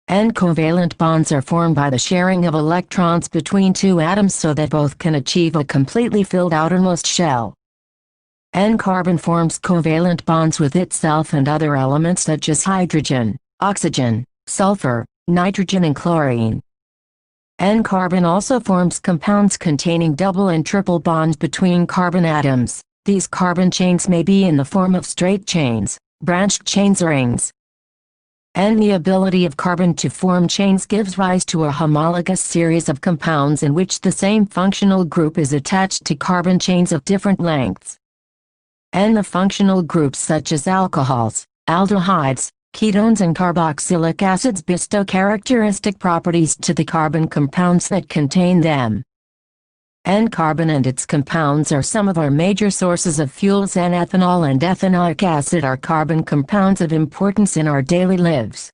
And covalent bonds are formed by the sharing of electrons between 2 atoms so that both can achieve a completely filled outermost shell. And carbon forms covalent bonds with itself and other elements such as hydrogen, oxygen, sulfur, nitrogen and chlorine. And carbon also forms compounds containing double and triple bonds between carbon atoms. These carbon chains may be in the form of straight chains, branched chains, or rings. And the ability of carbon to form chains gives rise to a homologous series of compounds in which the same functional group is attached to carbon chains of different lengths. And the functional groups such as alcohols, aldehydes, ketones and carboxylic acids bestow characteristic properties to the carbon compounds that contain them. N carbon and its compounds are some of our major sources of fuels, and ethanol and ethanoic acid are carbon compounds of importance in our daily lives.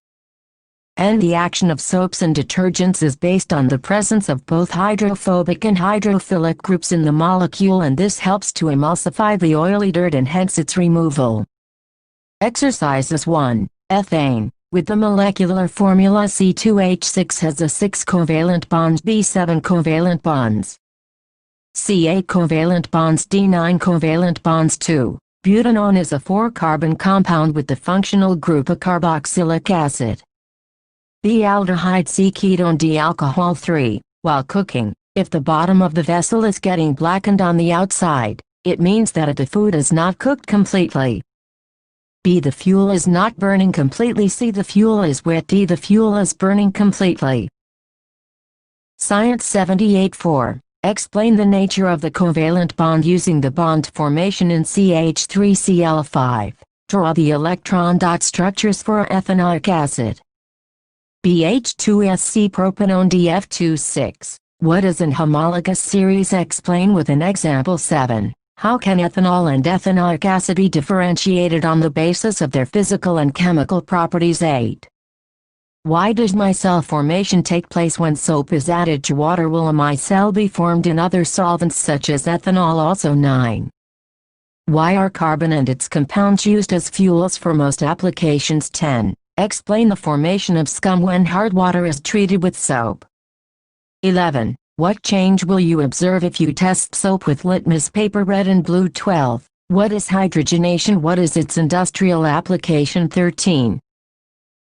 And the action of soaps and detergents is based on the presence of both hydrophobic and hydrophilic groups in the molecule, and this helps to emulsify the oily dirt and hence its removal. Exercises 1. Ethane. With the molecular formula C2H6 has a 6 covalent bonds, B 7 covalent bonds, C 8 covalent bonds, D 9 covalent bonds. 2. Butanone is a 4-carbon compound with the functional group of carboxylic acid. B aldehyde, C ketone, D alcohol. 3. While cooking, if the bottom of the vessel is getting blackened on the outside, it means that the food is not cooked completely. B the fuel is not burning completely, C the fuel is wet, D the fuel is burning completely. Science 78.4. Explain the nature of the covalent bond using the bond formation in CH3Cl5. Draw the electron dot structures for ethanoic acid. BH2SC propanone DF26. What is an homologous series? Explain with an example 7. How can ethanol and ethanoic acid be differentiated on the basis of their physical and chemical properties? 8. Why does micelle formation take place when soap is added to water? Will a micelle be formed in other solvents such as ethanol? Also 9. Why are carbon and its compounds used as fuels for most applications? 10. Explain the formation of scum when hard water is treated with soap. 11. What change will you observe if you test soap with litmus paper red and blue? 12. What is hydrogenation? What is its industrial application? 13.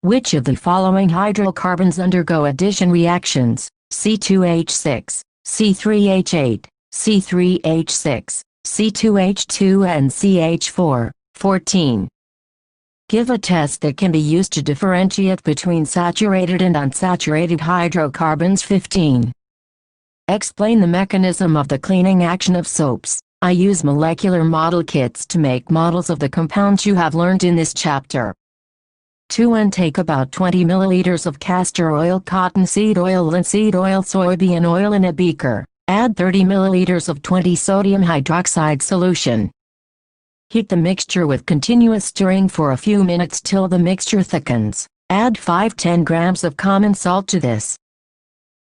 Which of the following hydrocarbons undergo addition reactions? C2H6, C3H8, C3H6, C2H2 and CH4. 14. Give a test that can be used to differentiate between saturated and unsaturated hydrocarbons. 15. Explain the mechanism of the cleaning action of soaps. I use molecular model kits to make models of the compounds you have learned in this chapter. 2. And take about 20 milliliters of castor oil, cottonseed oil, linseed oil, soybean oil in a beaker. Add 30 milliliters of 20 sodium hydroxide solution. Heat the mixture with continuous stirring for a few minutes till the mixture thickens. Add 5-10 grams of common salt to this.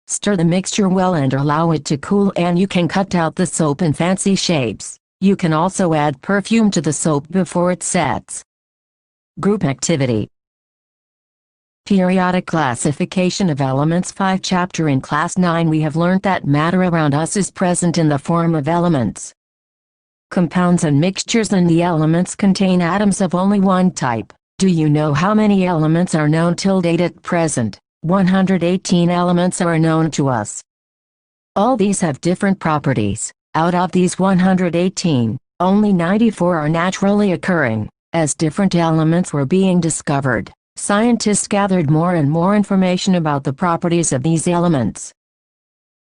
Stir the mixture well and allow it to cool, and you can cut out the soap in fancy shapes. You can also add perfume to the soap before it sets. Group activity. Periodic classification of elements. 5. Chapter in Class 9 we have learnt that matter around us is present in the form of elements. Compounds and mixtures, and the elements contain atoms of only one type. Do you know how many elements are known till date at present? 118 elements are known to us. All these have different properties. Out of these 118, only 94 are naturally occurring. As different elements were being discovered, scientists gathered more and more information about the properties of these elements.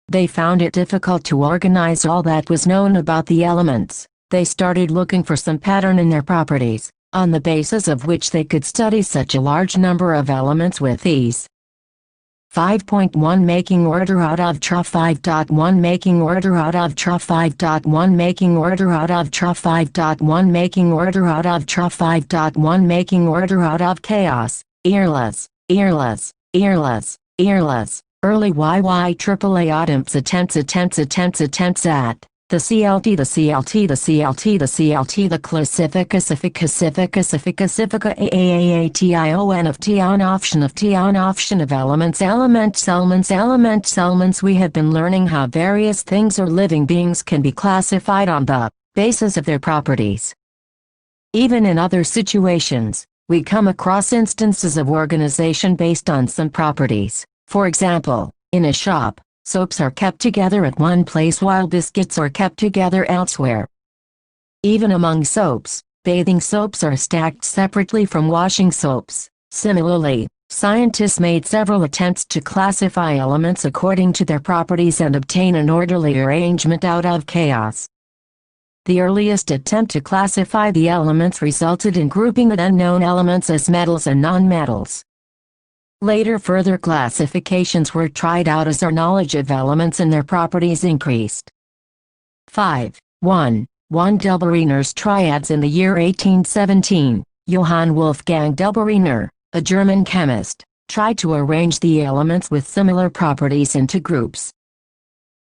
They found it difficult to organize all that was known about the elements. They started looking for some pattern in their properties, on the basis of which they could study such a large number of elements with ease. 5.1 Making order out of TRA. 5.1 Making order out of TRA. 5.1 Making order out of TRA. 5.1 Making order out of TRA. 5.1 Making order out of chaos. Earless, earless, earless, earless. Early YYAAA attempts at the CLT, the CLT, the CLT, the CLT, the classifica AAAATION of tion option of elements. We have been learning how various things or living beings can be classified on the basis of their properties. Even in other situations, we come across instances of organization based on some properties. For example, in a shop, soaps are kept together at one place while biscuits are kept together elsewhere. Even among soaps, bathing soaps are stacked separately from washing soaps. Similarly, scientists made several attempts to classify elements according to their properties and obtain an orderly arrangement out of chaos. The earliest attempt to classify the elements resulted in grouping the unknown elements as metals and nonmetals. Later further classifications were tried out as our knowledge of elements and their properties increased. 5. 1. 1 Doppelrayner's triads. In the year 1817, Johann Wolfgang Doppelrayner, a German chemist, tried to arrange the elements with similar properties into groups.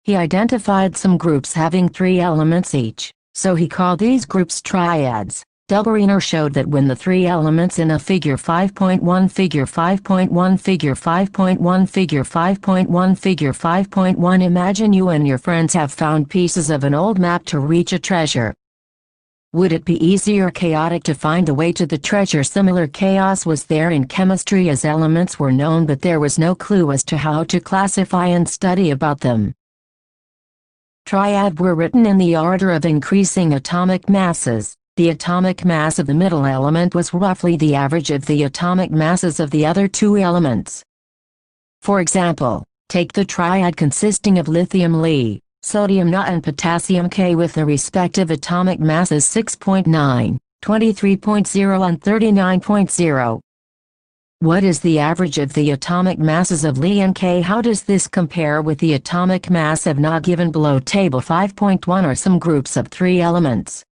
He identified some groups having 3 elements each, so he called these groups triads. Doppelrayner showed that when the 3 elements in a figure 5.1, figure 5.1, figure 5.1, figure 5.1, figure 5.1, imagine you and your friends have found pieces of an old map to reach a treasure. Would it be easy or chaotic to find the way to the treasure? Similar chaos was there in chemistry, as elements were known but there was no clue as to how to classify and study about them. Triad were written in the order of increasing atomic masses. The atomic mass of the middle element was roughly the average of the atomic masses of the other 2 elements. For example, take the triad consisting of lithium Li, sodium Na and potassium K with the respective atomic masses 6.9, 23.0 and 39.0. What is the average of the atomic masses of Li and K? How does this compare with the atomic mass of Na given below? Table 5.1 are some groups of 3 elements.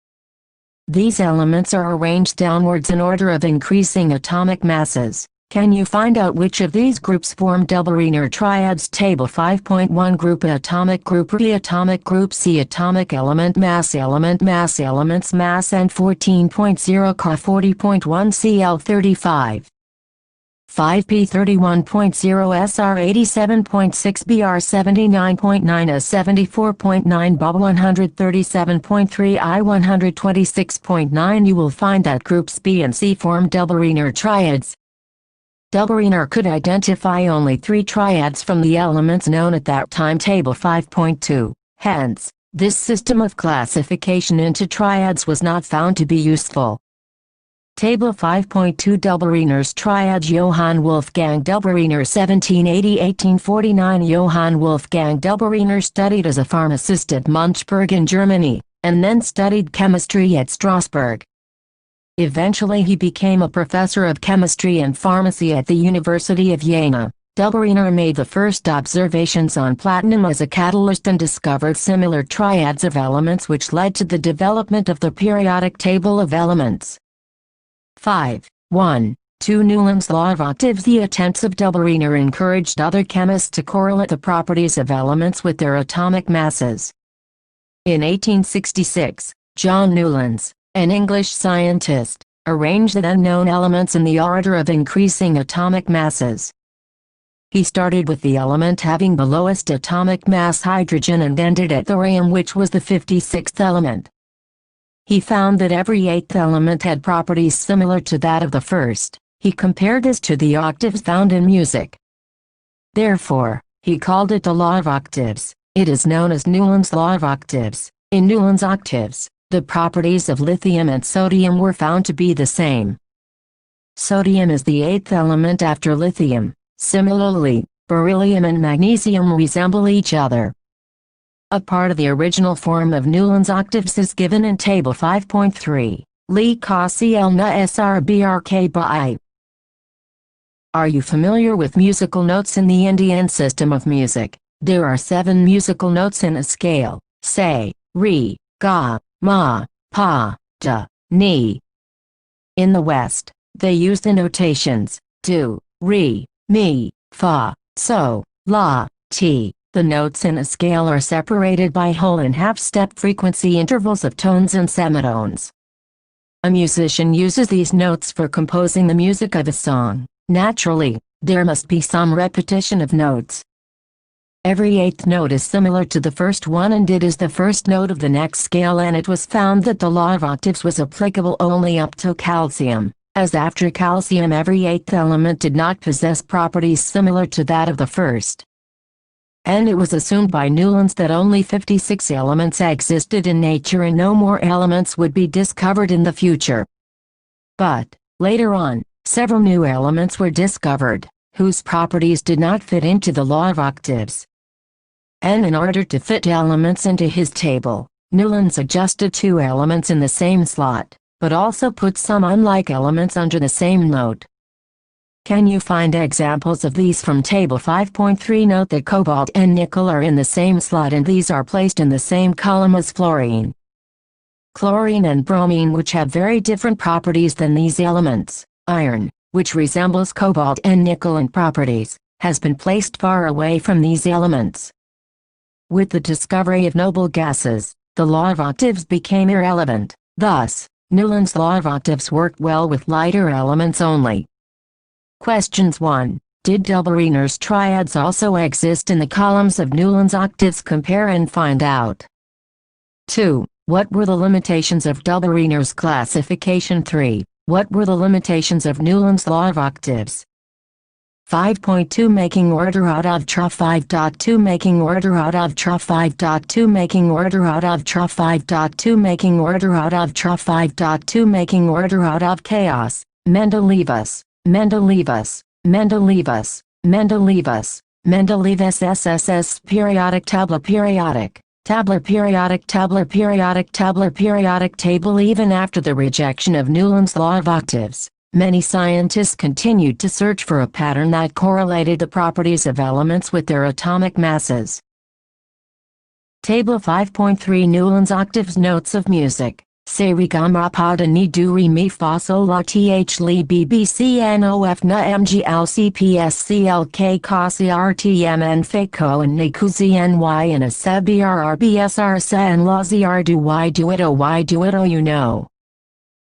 These elements are arranged downwards in order of increasing atomic masses. Can you find out which of these groups form Doppelrayner triads? Table 5.1 Group A, atomic group B, atomic group C, atomic element mass elements mass and 14.0 Ca 40.1 Cl 35. 5p 31.0 Sr 87.6 Br 79.9 S 74.9 Bob 137.3 I 126.9. You will find that groups B and C form Doppelrayner triads. Doppelrayner could identify only 3 triads from the elements known at that time. Table 5.2. Hence, this system of classification into triads was not found to be useful. Table 5.2 Doppelrayner's triad. Johann Wolfgang Doppelrayner 1780–1849. Johann Wolfgang Doppelrayner studied as a pharmacist at Münchberg in Germany, and then studied chemistry at Strasbourg. Eventually he became a professor of chemistry and pharmacy at the University of Jena. Doppelrayner made the first observations on platinum as a catalyst and discovered similar triads of elements, which led to the development of the periodic table of elements. 5. 1. 2 Newland's law of octaves. The attempts of Doppelrayner encouraged other chemists to correlate the properties of elements with their atomic masses. In 1866, John Newlands, an English scientist, arranged the then known elements in the order of increasing atomic masses. He started with the element having the lowest atomic mass, hydrogen, and ended at thorium, which was the 56th element. He found that every 8th element had properties similar to that of the first. He compared this to the octaves found in music. Therefore, he called it the law of octaves. It is known as Newland's law of octaves. In Newland's octaves, the properties of lithium and sodium were found to be the same. Sodium is the 8th element after lithium. Similarly, beryllium and magnesium resemble each other. A part of the original form of Newland's octaves is given in Table 5.3. Li Ka Cl Na Sr Brk Ba. Are you familiar with musical notes in the Indian system of music? There are 7 musical notes in a scale: say, re, ga, ma, pa, da, ni. In the West, they use the notations do, re, mi, fa, so, la, ti. The notes in a scale are separated by whole and half-step frequency intervals of tones and semitones. A musician uses these notes for composing the music of a song. Naturally, there must be some repetition of notes. Every 8th note is similar to the first one, and it is the first note of the next scale, and it was found that the law of octaves was applicable only up to calcium, as after calcium every 8th element did not possess properties similar to that of the first. And it was assumed by Newlands that only 56 elements existed in nature and no more elements would be discovered in the future. But, later on, several new elements were discovered, whose properties did not fit into the law of octaves. And in order to fit elements into his table, Newlands adjusted 2 elements in the same slot, but also put some unlike elements under the same note. Can you find examples of these from Table 5.3? Note that cobalt and nickel are in the same slot and these are placed in the same column as fluorine, chlorine and bromine, which have very different properties than these elements. Iron, which resembles cobalt and nickel in properties, has been placed far away from these elements. With the discovery of noble gases, the law of octaves became irrelevant. Thus, Newland's law of octaves worked well with lighter elements only. Questions 1. Did double-Reiner's triads also exist in the columns of Newland's octaves? Compare and find out. 2. What were the limitations of double-Reiner's classification? 3. What were the limitations of Newland's law of octaves? 5.2 Making order out of Troph 5.2 Making order out of Troph 5.2 Making order out of Troph 5.2 Making order out of Troph 5.2 Making order out of chaos. Mendeleevus, Mendeleevus, Mendeleevus, Mendeleevus, Mendeleevus SSS periodic tabular periodic. Tabular periodic tabular periodic tabular periodic table. Even after the rejection of Newland's law of octaves, many scientists continued to search for a pattern that correlated the properties of elements with their atomic masses. Table 5.3 Newland's octaves. Notes of music. Se re ga ma pa da ni do re mi fa sol la th li b b c n o f na m g l c p s c l k ca c r t m n fe ko and ni ku z n y and a se b r r b s r se and la z r do y do it oh you know.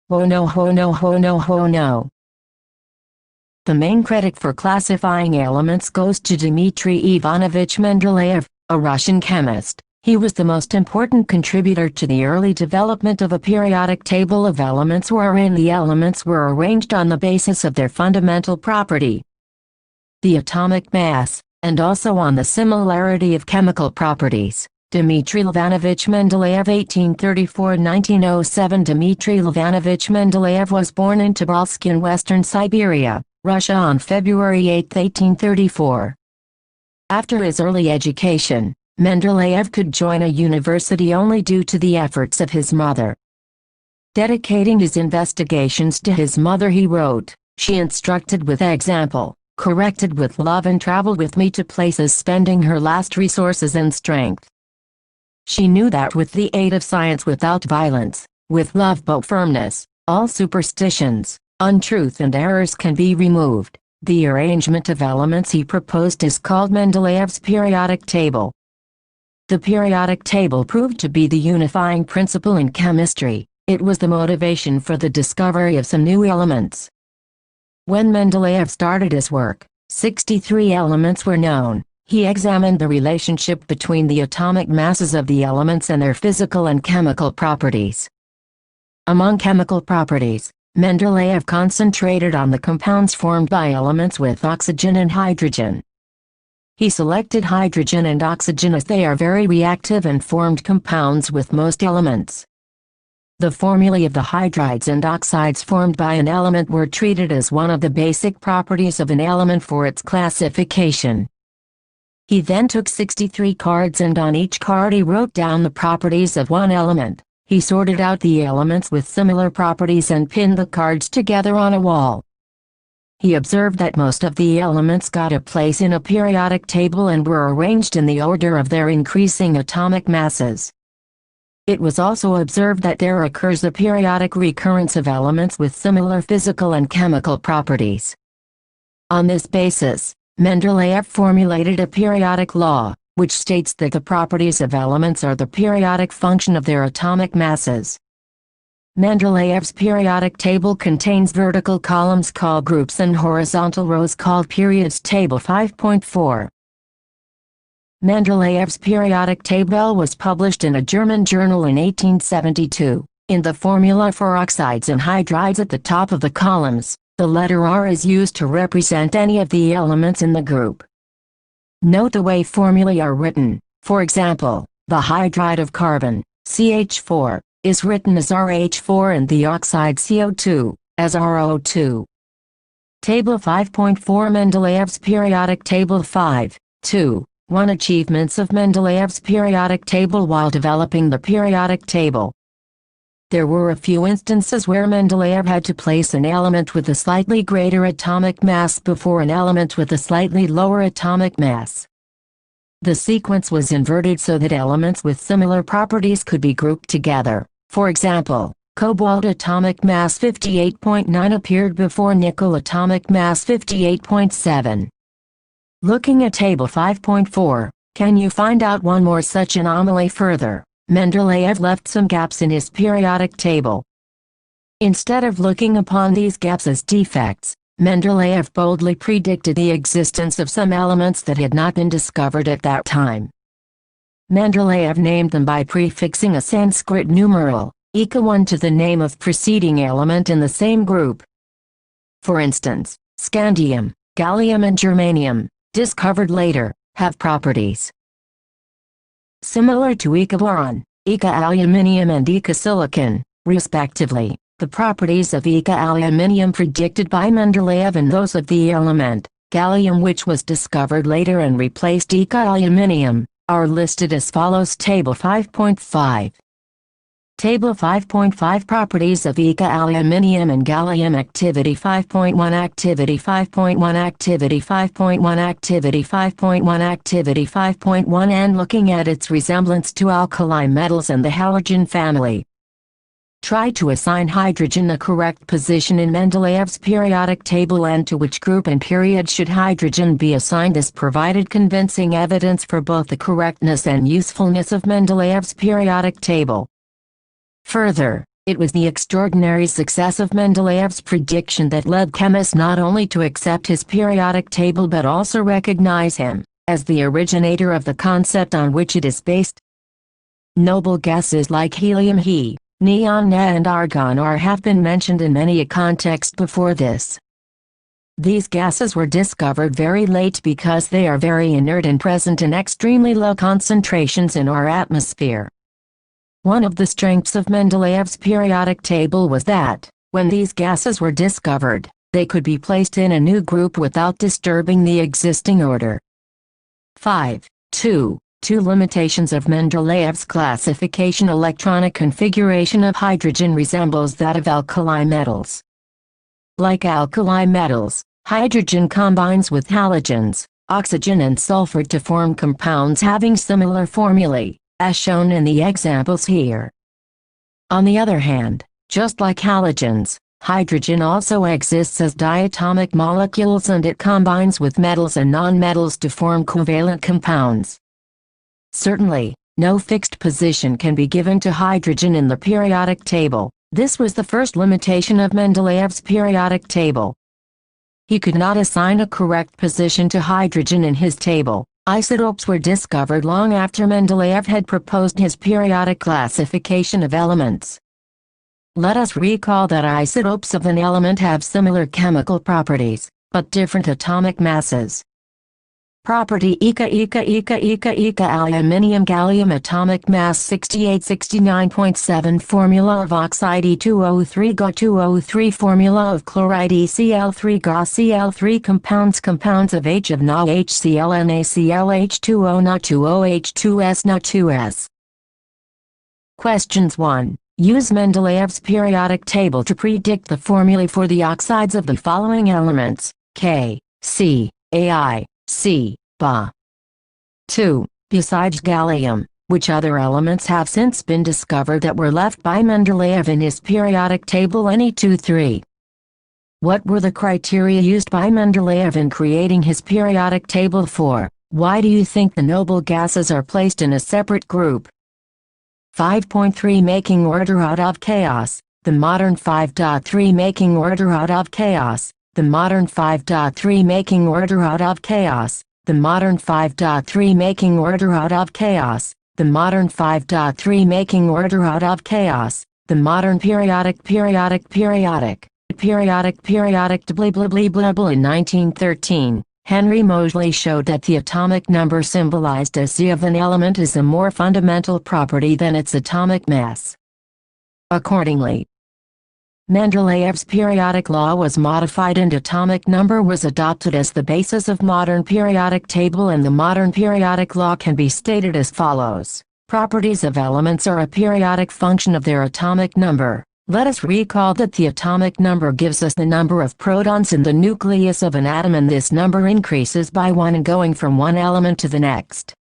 Oh no ho no ho no ho no. The main credit for classifying elements goes to Dmitry Ivanovich Mendeleev, a Russian chemist. He was the most important contributor to the early development of a periodic table of elements wherein the elements were arranged on the basis of their fundamental property, the atomic mass, and also on the similarity of chemical properties. Dmitry Ivanovich Mendeleev 1834–1907 Dmitry Ivanovich Mendeleev was born in Tobolsk in western Siberia, Russia on February 8, 1834. After his early education, Mendeleev could join a university only due to the efforts of his mother. Dedicating his investigations to his mother, he wrote, "She instructed with example, corrected with love and traveled with me to places spending her last resources and strength. She knew that with the aid of science without violence, with love but firmness, all superstitions, untruth and errors can be removed." The arrangement of elements he proposed is called Mendeleev's periodic table. The periodic table proved to be the unifying principle in chemistry. It was the motivation for the discovery of some new elements. When Mendeleev started his work, 63 elements were known. He examined the relationship between the atomic masses of the elements and their physical and chemical properties. Among chemical properties, Mendeleev concentrated on the compounds formed by elements with oxygen and hydrogen. He selected hydrogen and oxygen as they are very reactive and formed compounds with most elements. The formulae of the hydrides and oxides formed by an element were treated as one of the basic properties of an element for its classification. He then took 63 cards and on each card he wrote down the properties of one element. He sorted out the elements with similar properties and pinned the cards together on a wall. He observed that most of the elements got a place in a periodic table and were arranged in the order of their increasing atomic masses. It was also observed that there occurs a periodic recurrence of elements with similar physical and chemical properties. On this basis, Mendeleev formulated a periodic law, which states that the properties of elements are the periodic function of their atomic masses. Mendeleev's periodic table contains vertical columns called groups and horizontal rows called periods. Table 5.4. Mendeleev's periodic table was published in a German journal in 1872. In the formula for oxides and hydrides at the top of the columns, the letter R is used to represent any of the elements in the group. Note the way formulae are written. For example, the hydride of carbon, CH4, is written as RH4 and the oxide CO2, as RO2. Table 5.4 Mendeleev's periodic table 5.2. 1 Achievements of Mendeleev's periodic table while developing the periodic table. There were a few instances where Mendeleev had to place an element with a slightly greater atomic mass before an element with a slightly lower atomic mass. The sequence was inverted so that elements with similar properties could be grouped together. For example, cobalt atomic mass 58.9 appeared before nickel atomic mass 58.7. Looking at table 5.4, can you find out one more such anomaly further? Mendeleev left some gaps in his periodic table. Instead of looking upon these gaps as defects, Mendeleev boldly predicted the existence of some elements that had not been discovered at that time. Mendeleev named them by prefixing a Sanskrit numeral, Eka1 to the name of preceding element in the same group. For instance, scandium, gallium and germanium, discovered later, have properties similar to Eka boron, Eka aluminium and Eka silicon, respectively. The properties of Eka aluminium predicted by Mendeleev and those of the element, gallium, which was discovered later and replaced Eka aluminium, are listed as follows. Table 5.5. Table 5.5 Properties of Eka aluminium and gallium. Activity 5.1 Activity 5.1 Activity 5.1 Activity 5.1 Activity 5.1 And looking at its resemblance to alkali metals and the halogen family. Try to assign hydrogen a correct position in Mendeleev's periodic table and to which group and period should hydrogen be assigned. This provided convincing evidence for both the correctness and usefulness of Mendeleev's periodic table. Further, it was the extraordinary success of Mendeleev's prediction that led chemists not only to accept his periodic table but also recognize him as the originator of the concept on which it is based. Noble gases like helium, neon, and argon have been mentioned in many a context before this. These gases were discovered very late because they are very inert and present in extremely low concentrations in our atmosphere. One of the strengths of Mendeleev's periodic table was that, when these gases were discovered, they could be placed in a new group without disturbing the existing order. 5.2. Two limitations of Mendeleev's classification. Electronic configuration of hydrogen resembles that of alkali metals. Like alkali metals, hydrogen combines with halogens, oxygen and sulfur to form compounds having similar formulae, as shown in the examples here. On the other hand, just like halogens, hydrogen also exists as diatomic molecules and it combines with metals and nonmetals to form covalent compounds. Certainly, no fixed position can be given to hydrogen in the periodic table. This was the first limitation of Mendeleev's periodic table. He could not assign a correct position to hydrogen in his table. Isotopes were discovered long after Mendeleev had proposed his periodic classification of elements. Let us recall that isotopes of an element have similar chemical properties, but different atomic masses. Property Eka aluminium gallium atomic mass 6869.7 Formula of oxide E2O3 Ga2O3 Formula of chloride ECl3 Ga-Cl3 Compounds of H of Na HCl NaCl H2O Na2O H2S Na2S. Questions 1. Use Mendeleev's periodic table to predict the formulae for the oxides of the following elements: K, C, Ai, C, Ba. 2. Besides gallium, which other elements have since been discovered that were left by Mendeleev in his periodic table? Ne2-3. What were the criteria used by Mendeleev in creating his periodic table? 4. Why do you think the noble gases are placed in a separate group? 5.3 Making order out of chaos. The modern 5.3 Making order out of chaos. The modern 5.3 Making order out of chaos. The modern 5.3 Making order out of chaos. The modern 5.3 Making order out of chaos. The modern periodic blah blah blah blah. In 1913, Henry Moseley showed that the atomic number symbolized as Z of an element is a more fundamental property than its atomic mass. Accordingly, Mendeleev's periodic law was modified and atomic number was adopted as the basis of modern periodic table, and the modern periodic law can be stated as follows. Properties of elements are a periodic function of their atomic number. Let us recall that the atomic number gives us the number of protons in the nucleus of an atom, and this number increases by 1 going from one element to the next.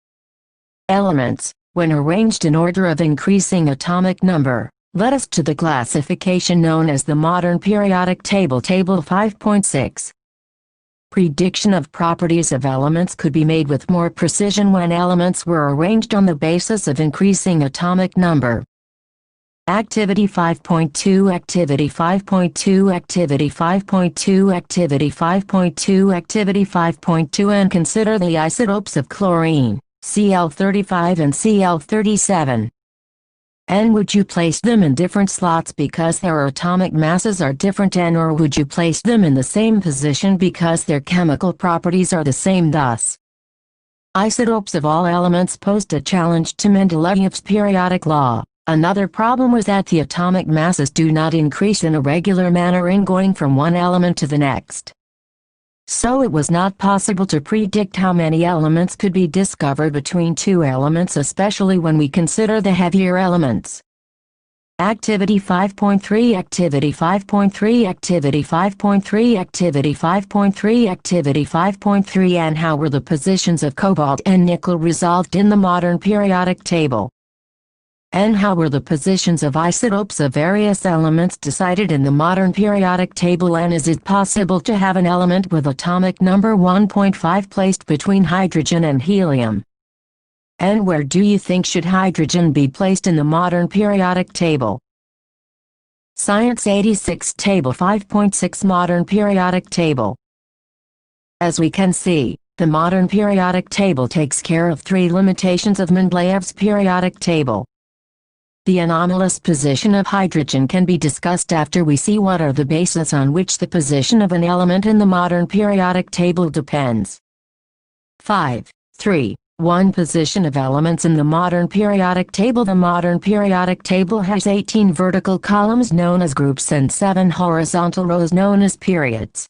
Elements, when arranged in order of increasing atomic number, led us to the classification known as the modern periodic table, Table 5.6. Prediction of properties of elements could be made with more precision when elements were arranged on the basis of increasing atomic number. Activity 5.2 Activity 5.2 Activity 5.2 Activity 5.2 Activity 5.2 And consider the isotopes of chlorine, Cl35 and Cl37. And would you place them in different slots because their atomic masses are different, and or would you place them in the same position because their chemical properties are the same? Thus, isotopes of all elements posed a challenge to Mendeleev's periodic law. Another problem was that the atomic masses do not increase in a regular manner in going from one element to the next. So it was not possible to predict how many elements could be discovered between two elements, especially when we consider the heavier elements. Activity 5.3 Activity 5.3 Activity 5.3 Activity 5.3 Activity 5.3 And how were the positions of cobalt and nickel resolved in the modern periodic table? And how were the positions of isotopes of various elements decided in the modern periodic table? And is it possible to have an element with atomic number 1.5 placed between hydrogen and helium? And where do you think should hydrogen be placed in the modern periodic table? Science 86 Table 5.6 Modern periodic table. As we can see, the modern periodic table takes care of three limitations of Mendeleev's periodic table. The anomalous position of hydrogen can be discussed after we see what are the bases on which the position of an element in the modern periodic table depends. 5.3.1 Position of elements in the modern periodic table. The modern periodic table has 18 vertical columns known as groups and 7 horizontal rows known as periods.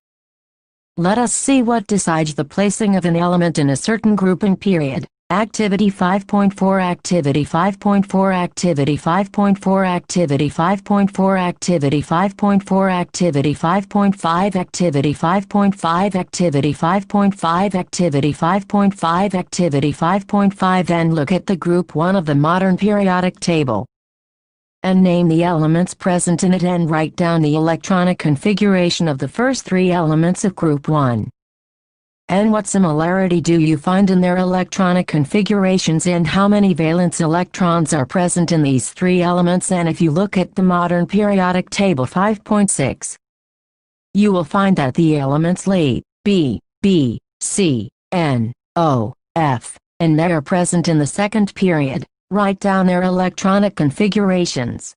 Let us see what decides the placing of an element in a certain group and period. Activity 5.4 Activity 5.4 Activity 5.4 Activity 5.4 Activity 5.4 Activity 5.5 Activity 5.5 Activity 5.5 Activity 5.5 Activity 5.5 And look at the group 1 of the modern periodic table. And name the elements present in it and write down the electronic configuration of the first 3 elements of group 1. And what similarity do you find in their electronic configurations, and how many valence electrons are present in these 3 elements? And if you look at the modern periodic table 5.6, you will find that the elements Li, B, C, N, O, F, and they are present in the second period. Write down their electronic configurations.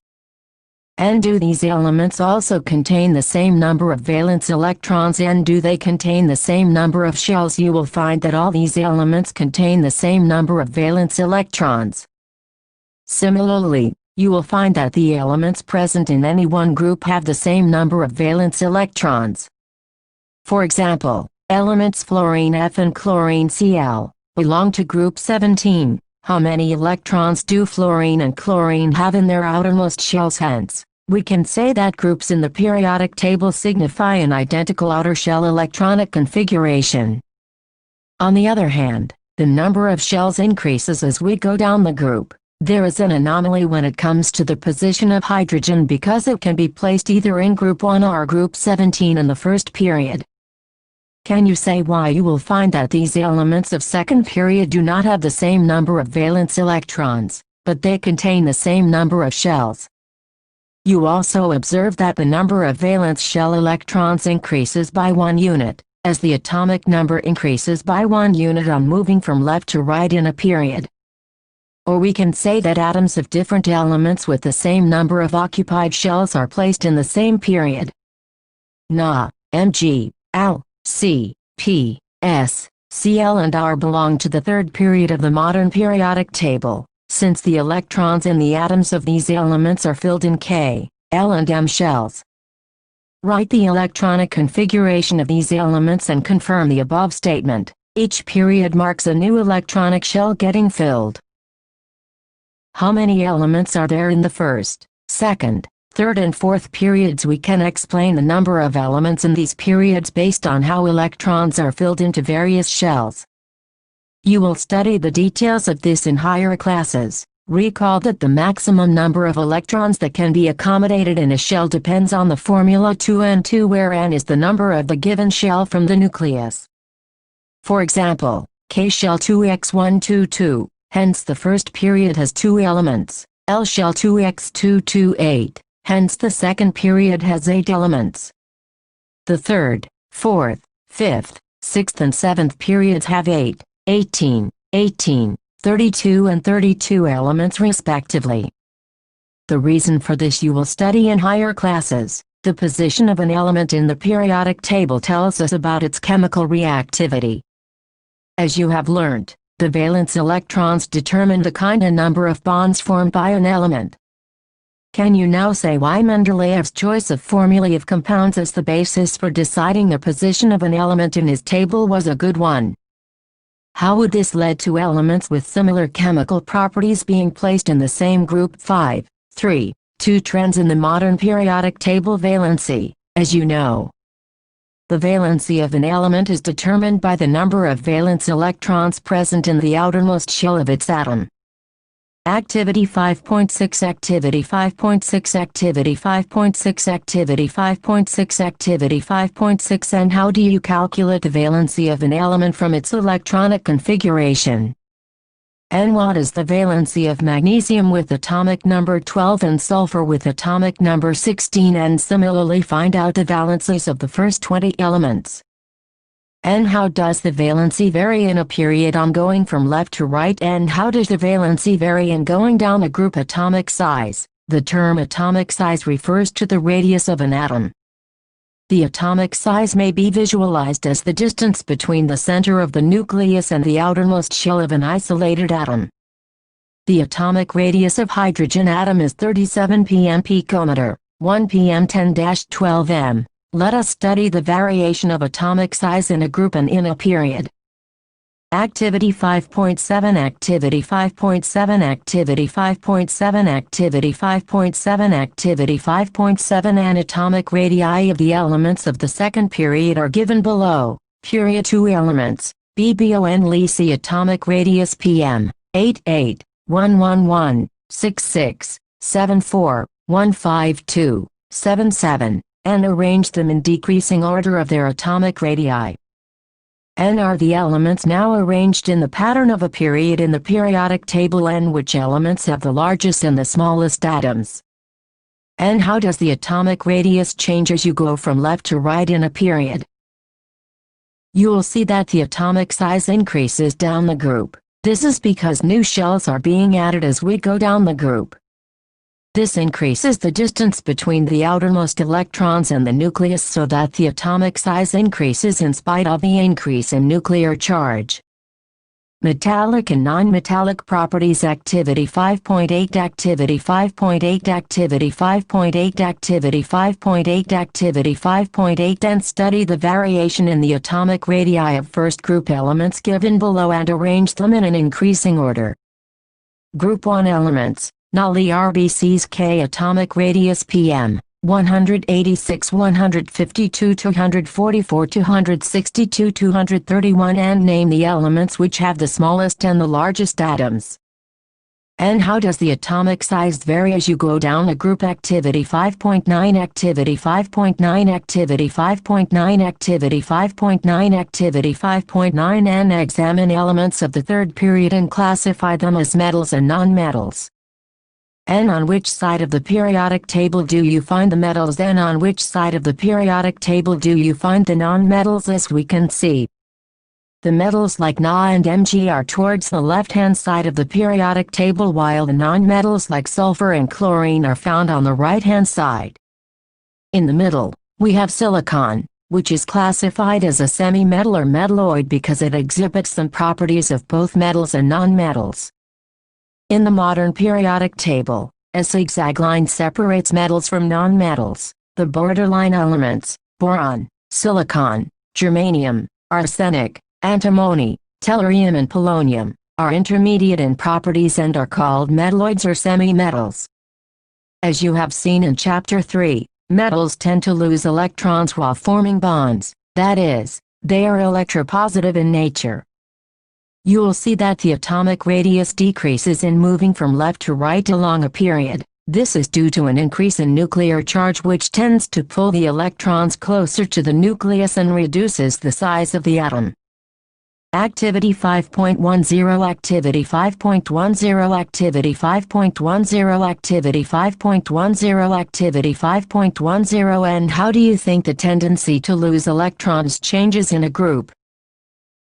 And do these elements also contain the same number of valence electrons, and do they contain the same number of shells? You will find that all these elements contain the same number of valence electrons. Similarly, you will find that the elements present in any one group have the same number of valence electrons. For example, elements fluorine F and chlorine Cl belong to group 17. How many electrons do fluorine and chlorine have in their outermost shells? Hence, we can say that groups in the periodic table signify an identical outer shell electronic configuration. On the other hand, the number of shells increases as we go down the group. There is an anomaly when it comes to the position of hydrogen because it can be placed either in group 1 or group 17 in the first period. Can you say why? You will find that these elements of second period do not have the same number of valence electrons, but they contain the same number of shells. You also observe that the number of valence shell electrons increases by 1 unit, as the atomic number increases by 1 unit on moving from left to right in a period. Or we can say that atoms of different elements with the same number of occupied shells are placed in the same period. Na, Mg, Al, C, P, S, Cl and R belong to the third period of the modern periodic table, since the electrons in the atoms of these elements are filled in K, L and M shells. Write the electronic configuration of these elements and confirm the above statement. Each period marks a new electronic shell getting filled. How many elements are there in the first, second, third and fourth periods? We can explain the number of elements in these periods based on how electrons are filled into various shells. You will study the details of this in higher classes. Recall that the maximum number of electrons that can be accommodated in a shell depends on the formula 2n2, where n is the number of the given shell from the nucleus. For example, K shell 2x122, hence the first period has 2 elements, L shell 2x228, hence the second period has 8 elements. The third, fourth, fifth, sixth and seventh periods have 8, 18, 18, 32 and 32 elements respectively. The reason for this you will study in higher classes. The position of an element in the periodic table tells us about its chemical reactivity. As you have learned, the valence electrons determine the kind and number of bonds formed by an element. Can you now say why Mendeleev's choice of formulae of compounds as the basis for deciding the position of an element in his table was a good one? How would this lead to elements with similar chemical properties being placed in the same group? 5, 3, 2 trends in the modern periodic table valency, as you know. The valency of an element is determined by the number of valence electrons present in the outermost shell of its atom. Activity 5.6 Activity 5.6 Activity 5.6 Activity 5.6 Activity 5.6 And how do you calculate the valency of an element from its electronic configuration? And what is the valency of magnesium with atomic number 12 and sulfur with atomic number 16, and similarly find out the valencies of the first 20 elements? And how does the valency vary in a period on going from left to right, and how does the valency vary in going down a group? Atomic size. The term atomic size refers to the radius of an atom. The atomic size may be visualized as the distance between the center of the nucleus and the outermost shell of an isolated atom. The atomic radius of hydrogen atom is 37 pm picometer, 1 pm 10-12 m. Let us study the variation of atomic size in a group and in a period. Activity 5.7 Activity 5.7 Activity 5.7 Activity 5.7 Activity 5.7 Anatomic radii of the elements of the second period are given below. Period 2 elements, BBON Lisi atomic radius PM, 88, 111, 66, 74, 152, 77, and arrange them in decreasing order of their atomic radii. N are the elements now arranged in the pattern of a period in the periodic table. N which elements have the largest and the smallest atoms. And how does the atomic radius change as you go from left to right in a period? You will see that the atomic size increases down the group. This is because new shells are being added as we go down the group. This increases the distance between the outermost electrons and the nucleus so that the atomic size increases in spite of the increase in nuclear charge. Metallic and non-metallic properties. Activity 5.8 Activity 5.8 Activity 5.8 Activity 5.8 Activity 5.8 And study the variation in the atomic radii of first group elements given below and arrange them in an increasing order. Group 1 elements. Nali RBCs K atomic radius PM, 186 152 244 262 231 And name the elements which have the smallest and the largest atoms. And how does the atomic size vary as you go down a group? Activity 5.9 Activity 5.9 Activity 5.9 Activity 5.9 Activity 5.9 And examine elements of the third period and classify them as metals and non-metals. And on which side of the periodic table do you find the metals, and on which side of the periodic table do you find the non-metals? As we can see, the metals like Na and Mg are towards the left-hand side of the periodic table, while the non-metals like sulfur and chlorine are found on the right-hand side. In the middle, we have silicon, which is classified as a semi-metal or metalloid because it exhibits some properties of both metals and non-metals. In the modern periodic table, a zigzag line separates metals from non-metals. The borderline elements, boron, silicon, germanium, arsenic, antimony, tellurium and polonium, are intermediate in properties and are called metalloids or semi-metals. As you have seen in Chapter 3, metals tend to lose electrons while forming bonds, that is, they are electropositive in nature. You will see that the atomic radius decreases in moving from left to right along a period. This is due to an increase in nuclear charge which tends to pull the electrons closer to the nucleus and reduces the size of the atom. Activity 5.10 Activity 5.10 Activity 5.10 Activity 5.10 Activity 5.10 And how do you think the tendency to lose electrons changes in a group?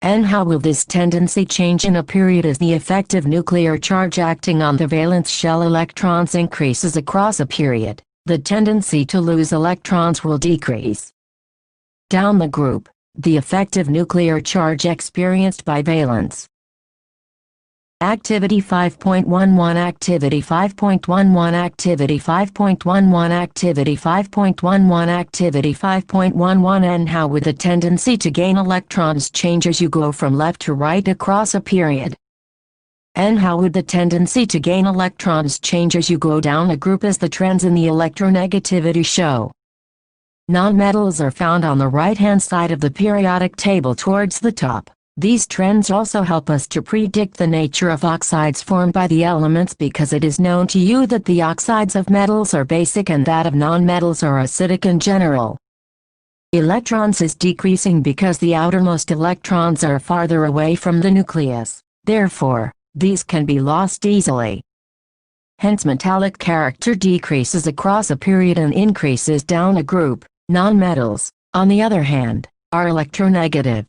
And how will this tendency change in a period as the effective nuclear charge acting on the valence shell electrons increases across a period? The tendency to lose electrons will decrease. Down the group, the effective nuclear charge experienced by valence. Activity 5.11 Activity 5.11 Activity 5.11 Activity 5.11 Activity 5.11 And how would the tendency to gain electrons change as you go from left to right across a period? And how would the tendency to gain electrons change as you go down a group as the trends in the electronegativity show? Nonmetals are found on the right-hand side of the periodic table towards the top. These trends also help us to predict the nature of oxides formed by the elements because it is known to you that the oxides of metals are basic and that of nonmetals are acidic in general. Electrons is decreasing because the outermost electrons are farther away from the nucleus. Therefore, these can be lost easily. Hence metallic character decreases across a period and increases down a group. Nonmetals, on the other hand, are electronegative.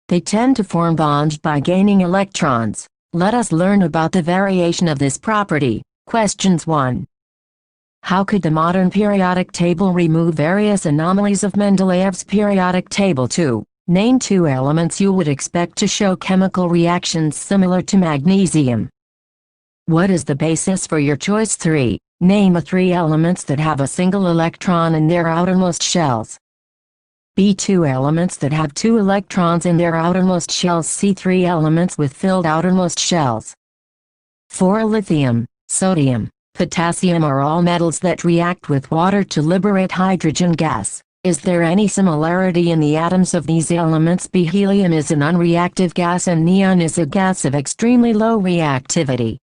They tend to form bonds by gaining electrons. Let us learn about the variation of this property. Questions 1. How could the modern periodic table remove various anomalies of Mendeleev's periodic table? 2. Name 2 elements you would expect to show chemical reactions similar to magnesium. What is the basis for your choice? 3. Name 3 elements that have a single electron in their outermost shells. B. 2 elements that have 2 electrons in their outermost shells. C. 3 elements with filled outermost shells. 4. Lithium, sodium, potassium are all metals that react with water to liberate hydrogen gas. Is there any similarity in the atoms of these elements? B. Helium is an unreactive gas and neon is a gas of extremely low reactivity.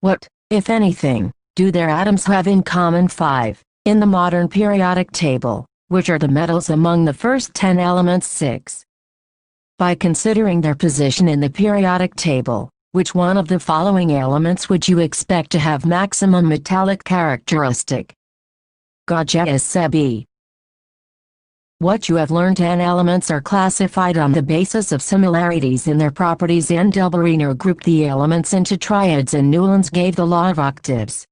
What, if anything, do their atoms have in common? 5. In the modern periodic table, which are the metals among the first 10 elements? 6. By considering their position in the periodic table, which one of the following elements would you expect to have maximum metallic characteristic? Gauge is B. What you have learned: 10 elements are classified on the basis of similarities in their properties. N. Delbariner grouped the elements into triads and Newlands gave the law of octaves.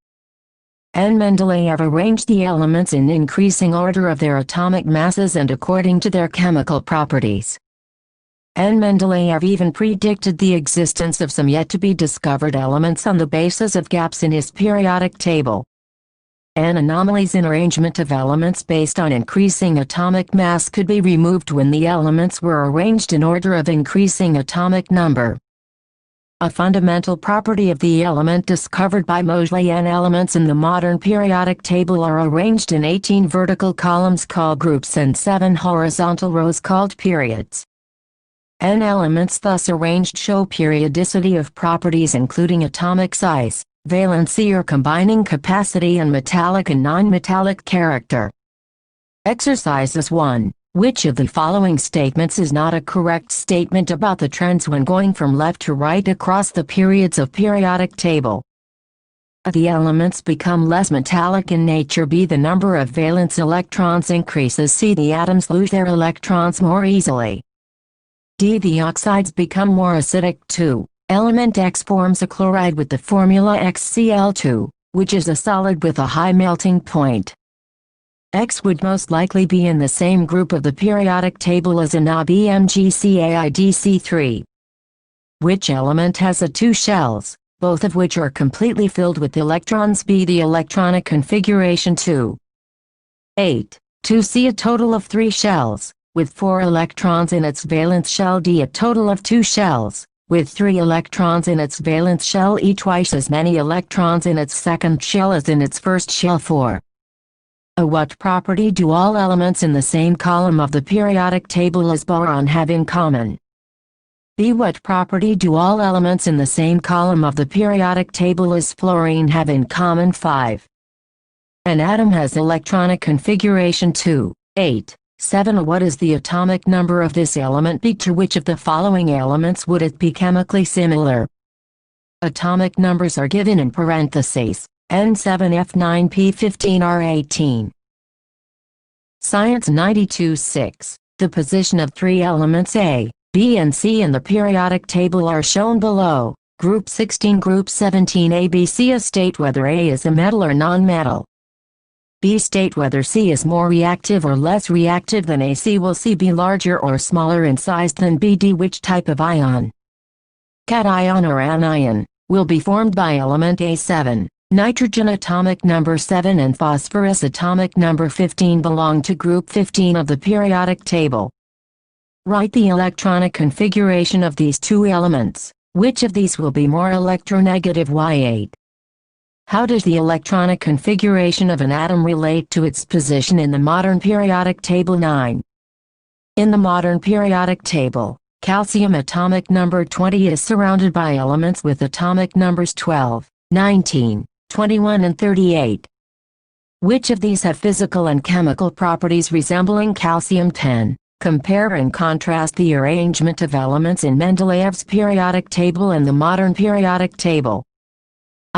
N. Mendeleev arranged the elements in increasing order of their atomic masses and according to their chemical properties. N. Mendeleev even predicted the existence of some yet-to-be-discovered elements on the basis of gaps in his periodic table. N. Anomalies in arrangement of elements based on increasing atomic mass could be removed when the elements were arranged in order of increasing atomic number. A fundamental property of the element discovered by Moseley: N elements in the modern periodic table are arranged in 18 vertical columns called groups and 7 horizontal rows called periods. N elements thus arranged show periodicity of properties including atomic size, valency or combining capacity, and metallic and non-metallic character. Exercises 1. Which of the following statements is not a correct statement about the trends when going from left to right across the periods of periodic table? A. The elements become less metallic in nature. B. The number of valence electrons increases. C. The atoms lose their electrons more easily. D. The oxides become more acidic. 2. Element X forms a chloride with the formula XCl2, which is a solid with a high melting point. X would most likely be in the same group of the periodic table as NaBmgCaidC3. Which element has 2 shells, both of which are completely filled with electrons? B. The electronic configuration 2. 8. 2C a total of 3 shells, with 4 electrons in its valence shell. D. A total of 2 shells, with 3 electrons in its valence shell, twice as many electrons in its second shell as in its first shell. 4. What property do all elements in the same column of the periodic table as boron have in common? B. What property do all elements in the same column of the periodic table as fluorine have in common? 5. An atom has electronic configuration 2, 8, 7. What is the atomic number of this element? B. To which of the following elements would it be chemically similar? Atomic numbers are given in parentheses. N7F9P15R18. Science 92-6. The position of 3 elements A, B and C in the periodic table are shown below. Group 16, Group 17. A, B, C. State whether A is a metal or non-metal. B. State whether C is more reactive or less reactive than A. C. Will C be larger or smaller in size than B? D. Which type of ion, cation or anion, will be formed by element A7? Nitrogen atomic number 7 and phosphorus atomic number 15 belong to group 15 of the periodic table. Write the electronic configuration of these 2 elements. Which of these will be more electronegative? Y8. How does the electronic configuration of an atom relate to its position in the modern periodic table? 9. In the modern periodic table, calcium atomic number 20 is surrounded by elements with atomic numbers 12, 19, 21 and 38. Which of these have physical and chemical properties resembling calcium? 10. Compare and contrast the arrangement of elements in Mendeleev's periodic table and the modern periodic table.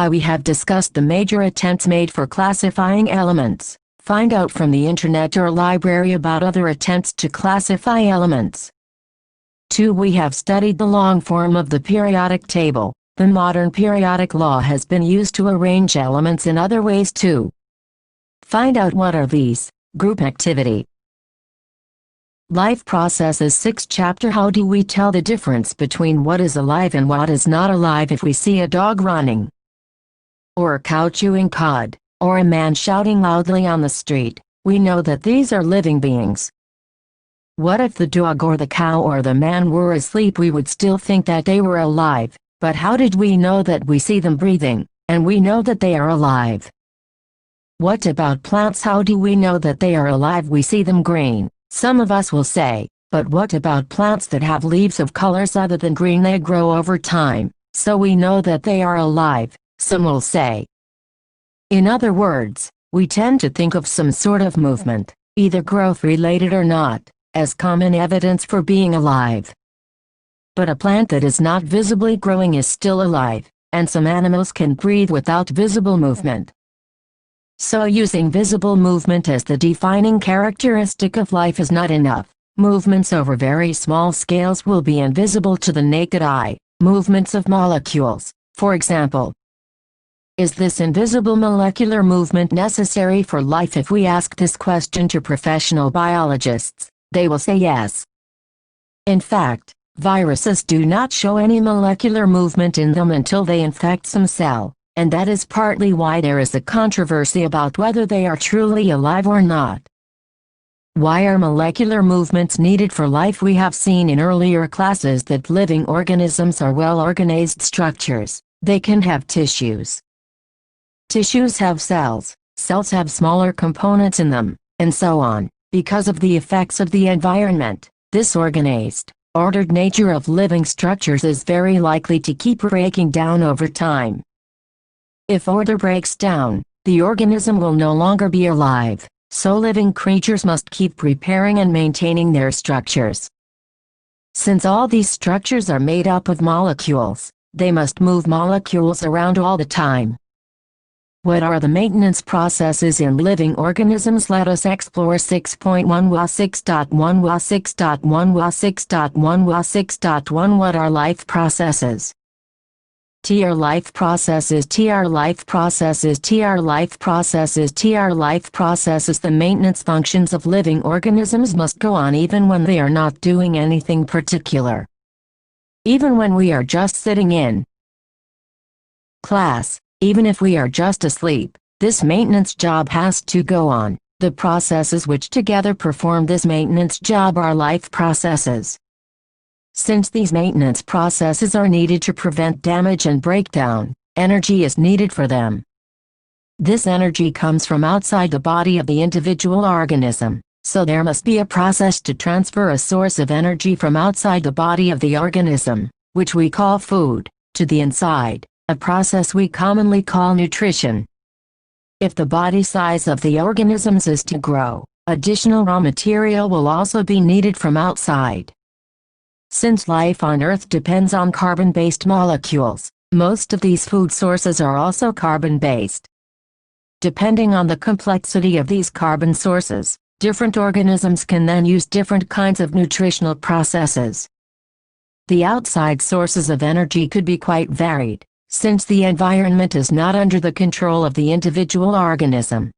We have discussed the major attempts made for classifying elements. Find out from the internet or library about other attempts to classify elements. 2. We have studied the long form of the periodic table. The modern periodic law has been used to arrange elements in other ways too. Find out what are these. Group activity. Life processes 6. Chapter How do we tell the difference between what is alive and what is not alive? If we see a dog running, or a cow chewing cud, or a man shouting loudly on the street, we know that these are living beings. What if the dog or the cow or the man were asleep? We would still think that they were alive. But how did we know that? We see them breathing, and we know that they are alive. What about plants? How do we know that they are alive? We see them green. Some of us will say, but what about plants that have leaves of colors other than green? They grow over time, so we know that they are alive, some will say. In other words, we tend to think of some sort of movement, either growth-related or not, as common evidence for being alive. But a plant that is not visibly growing is still alive, and some animals can breathe without visible movement. So using visible movement as the defining characteristic of life is not enough. Movements over very small scales will be invisible to the naked eye. Movements of molecules, for example. Is this invisible molecular movement necessary for life? If we ask this question to professional biologists, they will say yes. In fact, viruses do not show any molecular movement in them until they infect some cell, and that is partly why there is a controversy about whether they are truly alive or not. Why are molecular movements needed for life? We have seen in earlier classes that living organisms are well-organized structures. They can have tissues. Tissues have cells, cells have smaller components in them, and so on. Because of the effects of the environment, this organized, ordered nature of living structures is very likely to keep breaking down over time. If order breaks down, the organism will no longer be alive, so living creatures must keep repairing and maintaining their structures. Since all these structures are made up of molecules, they must move molecules around all the time. What are the maintenance processes in living organisms? Let us explore 6.1 WA 6.1 WA 6.1 WA 6.1 WA 6.1 What are life processes? TR life processes TR life processes TR life processes TR life processes The maintenance functions of living organisms must go on even when they are not doing anything particular. Even when we are just sitting in class, even if we are just asleep, this maintenance job has to go on. The processes which together perform this maintenance job are life processes. Since these maintenance processes are needed to prevent damage and breakdown, energy is needed for them. This energy comes from outside the body of the individual organism, so there must be a process to transfer a source of energy from outside the body of the organism, which we call food, to the inside, a process we commonly call nutrition. If the body size of the organisms is to grow, additional raw material will also be needed from outside. Since life on Earth depends on carbon-based molecules, most of these food sources are also carbon-based. Depending on the complexity of these carbon sources, different organisms can then use different kinds of nutritional processes. The outside sources of energy could be quite varied, since the environment is not under the control of the individual organism.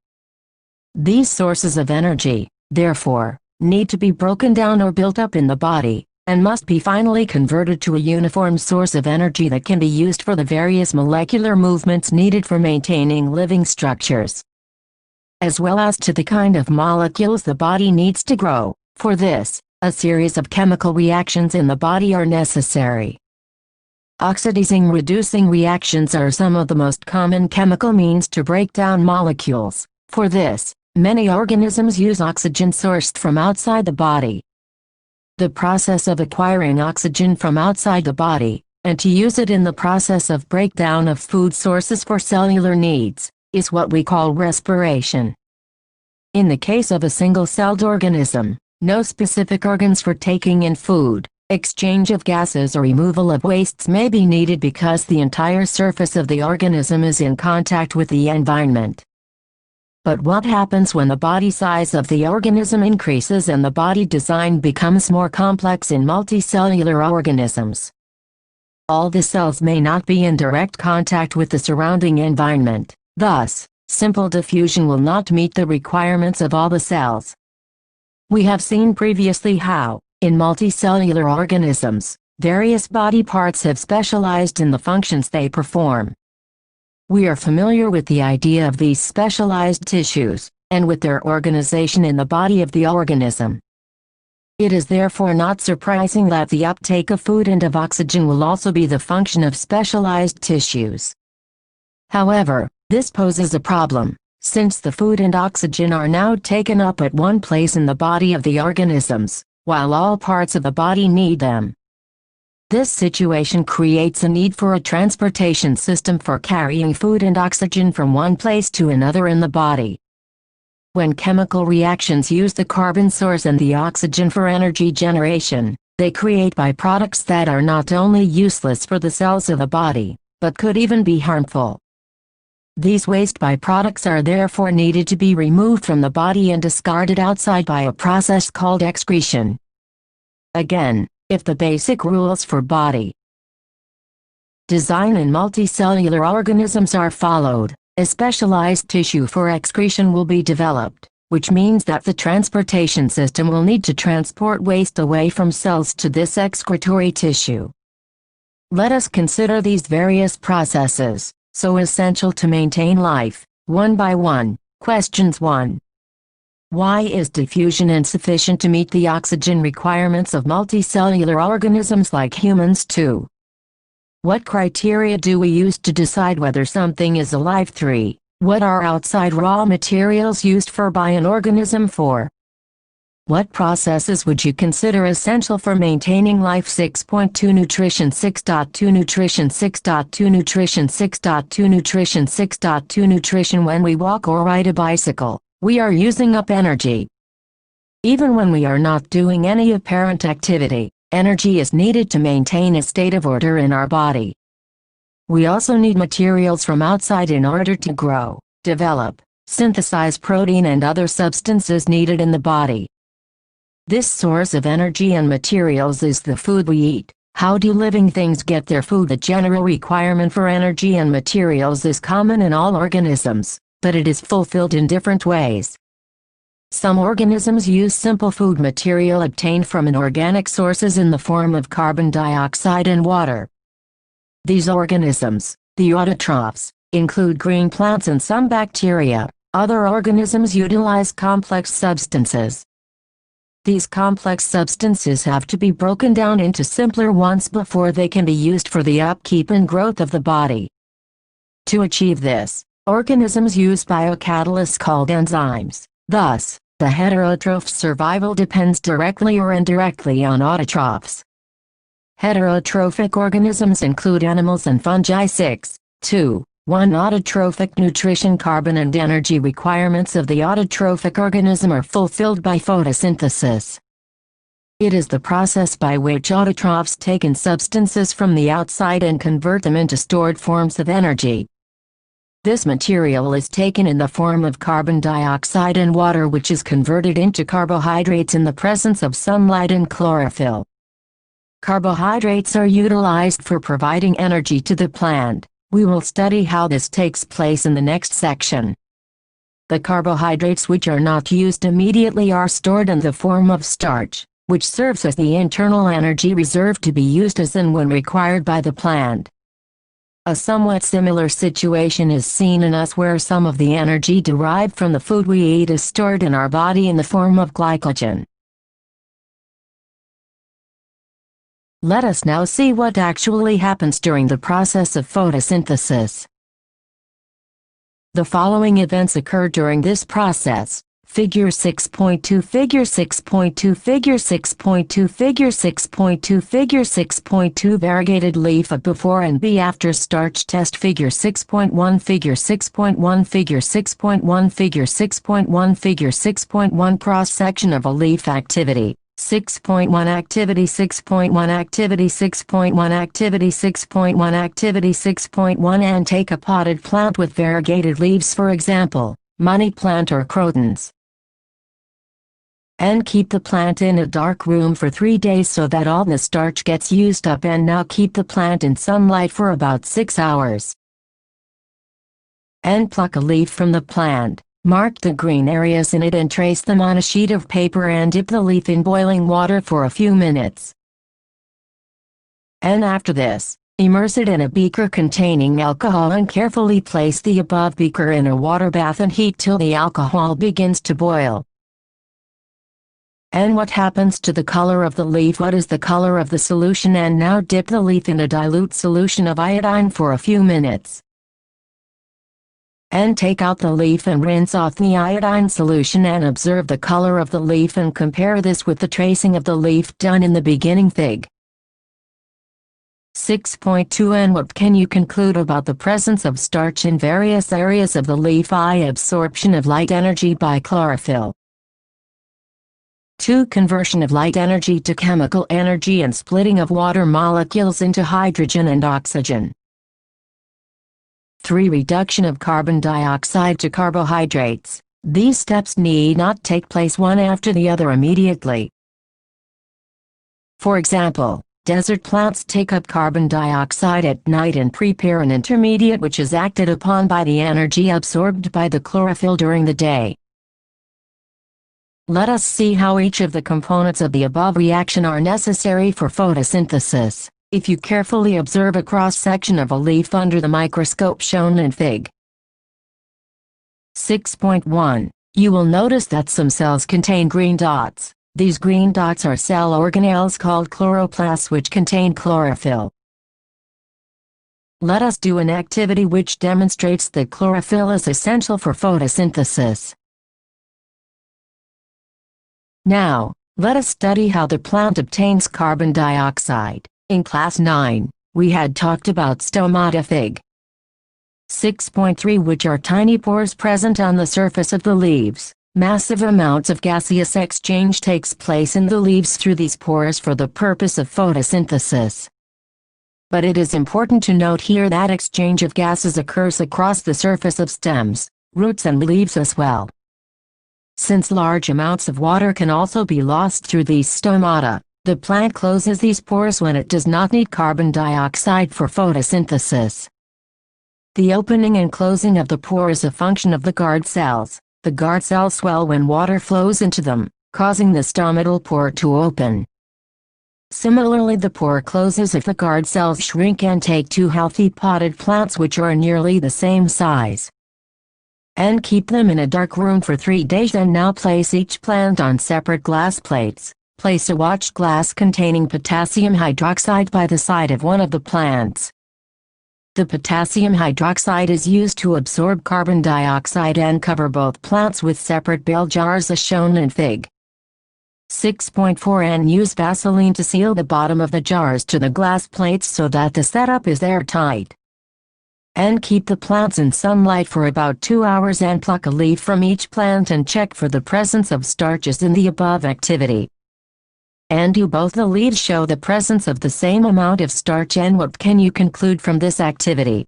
These sources of energy, therefore, need to be broken down or built up in the body, and must be finally converted to a uniform source of energy that can be used for the various molecular movements needed for maintaining living structures, as well as to the kind of molecules the body needs to grow. For this, a series of chemical reactions in the body are necessary. Oxidizing-reducing reactions are some of the most common chemical means to break down molecules. For this, many organisms use oxygen sourced from outside the body. The process of acquiring oxygen from outside the body, and to use it in the process of breakdown of food sources for cellular needs, is what we call respiration. In the case of a single-celled organism, no specific organs for taking in food, exchange of gases or removal of wastes may be needed because the entire surface of the organism is in contact with the environment. But what happens when the body size of the organism increases and the body design becomes more complex in multicellular organisms? All the cells may not be in direct contact with the surrounding environment, thus, simple diffusion will not meet the requirements of all the cells. We have seen previously how, in multicellular organisms, various body parts have specialized in the functions they perform. We are familiar with the idea of these specialized tissues, and with their organization in the body of the organism. It is therefore not surprising that the uptake of food and of oxygen will also be the function of specialized tissues. However, this poses a problem, since the food and oxygen are now taken up at one place in the body of the organisms, while all parts of the body need them. This situation creates a need for a transportation system for carrying food and oxygen from one place to another in the body. When chemical reactions use the carbon source and the oxygen for energy generation, they create byproducts that are not only useless for the cells of the body, but could even be harmful. These waste byproducts are therefore needed to be removed from the body and discarded outside by a process called excretion. Again, if the basic rules for body design in multicellular organisms are followed, a specialized tissue for excretion will be developed, which means that the transportation system will need to transport waste away from cells to this excretory tissue. Let us consider these various processes, so essential to maintain life, one by one. Questions 1. Why is diffusion insufficient to meet the oxygen requirements of multicellular organisms like humans? 2. What criteria do we use to decide whether something is alive? 3. What are outside raw materials used for by an organism? 4. What processes would you consider essential for maintaining life? 6.2 Nutrition 6.2 Nutrition 6.2 Nutrition 6.2 Nutrition 6.2 Nutrition. When we walk or ride a bicycle, we are using up energy. Even when we are not doing any apparent activity, energy is needed to maintain a state of order in our body. We also need materials from outside in order to grow, develop, synthesize protein and other substances needed in the body. This source of energy and materials is the food we eat. How do living things get their food? The general requirement for energy and materials is common in all organisms, but it is fulfilled in different ways. Some organisms use simple food material obtained from inorganic sources in the form of carbon dioxide and water. These organisms, the autotrophs, include green plants and some bacteria. Other organisms utilize complex substances. These complex substances have to be broken down into simpler ones before they can be used for the upkeep and growth of the body. To achieve this, organisms use biocatalysts called enzymes. Thus, the heterotroph's survival depends directly or indirectly on autotrophs. Heterotrophic organisms include animals and fungi. 6.2. 1. Autotrophic nutrition. Carbon and energy requirements of the autotrophic organism are fulfilled by photosynthesis. It is the process by which autotrophs take in substances from the outside and convert them into stored forms of energy. This material is taken in the form of carbon dioxide and water, which is converted into carbohydrates in the presence of sunlight and chlorophyll. Carbohydrates are utilized for providing energy to the plant. We will study how this takes place in the next section. The carbohydrates which are not used immediately are stored in the form of starch, which serves as the internal energy reserve to be used as and when required by the plant. A somewhat similar situation is seen in us, where some of the energy derived from the food we eat is stored in our body in the form of glycogen. Let us now see what actually happens during the process of photosynthesis. The following events occur during this process. Figure 6.2, Figure 6.2, Figure 6.2, Figure 6.2, Figure 6.2. Variegated leaf of before and B after starch test. Figure 6.1, Figure 6.1, Figure 6.1, Figure 6.1, Figure 6.1. Cross section of a leaf. Activity 6.1 Activity 6.1 Activity 6.1 Activity 6.1 Activity 6.1. And take a potted plant with variegated leaves, for example, money plant or crotons. And keep the plant in a dark room for 3 days so that all the starch gets used up, and now keep the plant in sunlight for about 6 hours. And pluck a leaf from the plant. Mark the green areas in it and trace them on a sheet of paper, and dip the leaf in boiling water for a few minutes. And after this, immerse it in a beaker containing alcohol and carefully place the above beaker in a water bath and heat till the alcohol begins to boil. And what happens to the color of the leaf? What is the color of the solution? And now dip the leaf in a dilute solution of iodine for a few minutes. And take out the leaf and rinse off the iodine solution, and observe the color of the leaf and compare this with the tracing of the leaf done in the beginning. Fig. 6.2. And what can you conclude about the presence of starch in various areas of the leaf? I. Absorption of light energy by chlorophyll. 2. Conversion of light energy to chemical energy and splitting of water molecules into hydrogen and oxygen. 3. Reduction of carbon dioxide to carbohydrates. These steps need not take place one after the other immediately. For example, desert plants take up carbon dioxide at night and prepare an intermediate which is acted upon by the energy absorbed by the chlorophyll during the day. Let us see how each of the components of the above reaction are necessary for photosynthesis. If you carefully observe a cross-section of a leaf under the microscope shown in Fig. 6.1, you will notice that some cells contain green dots. These green dots are cell organelles called chloroplasts, which contain chlorophyll. Let us do an activity which demonstrates that chlorophyll is essential for photosynthesis. Now, let us study how the plant obtains carbon dioxide. In Class 9, we had talked about stomata. Fig. 6.3, which are tiny pores present on the surface of the leaves. Massive amounts of gaseous exchange takes place in the leaves through these pores for the purpose of photosynthesis. But it is important to note here that exchange of gases occurs across the surface of stems, roots and leaves as well. Since large amounts of water can also be lost through these stomata, the plant closes these pores when it does not need carbon dioxide for photosynthesis. The opening and closing of the pore is a function of the guard cells. The guard cells swell when water flows into them, causing the stomatal pore to open. Similarly, the pore closes if the guard cells shrink. And take 2 healthy potted plants which are nearly the same size. and keep them in a dark room for 3 days. And now place each plant on separate glass plates. Place a watch glass containing potassium hydroxide by the side of one of the plants. The potassium hydroxide is used to absorb carbon dioxide and cover both plants with separate bell jars as shown in Fig. 6.4, and use Vaseline to seal the bottom of the jars to the glass plates so that the setup is airtight. And keep the plants in sunlight for about 2 hours and pluck a leaf from each plant and check for the presence of starches in the above activity. And do both the leaves show the presence of the same amount of starch, and what can you conclude from this activity?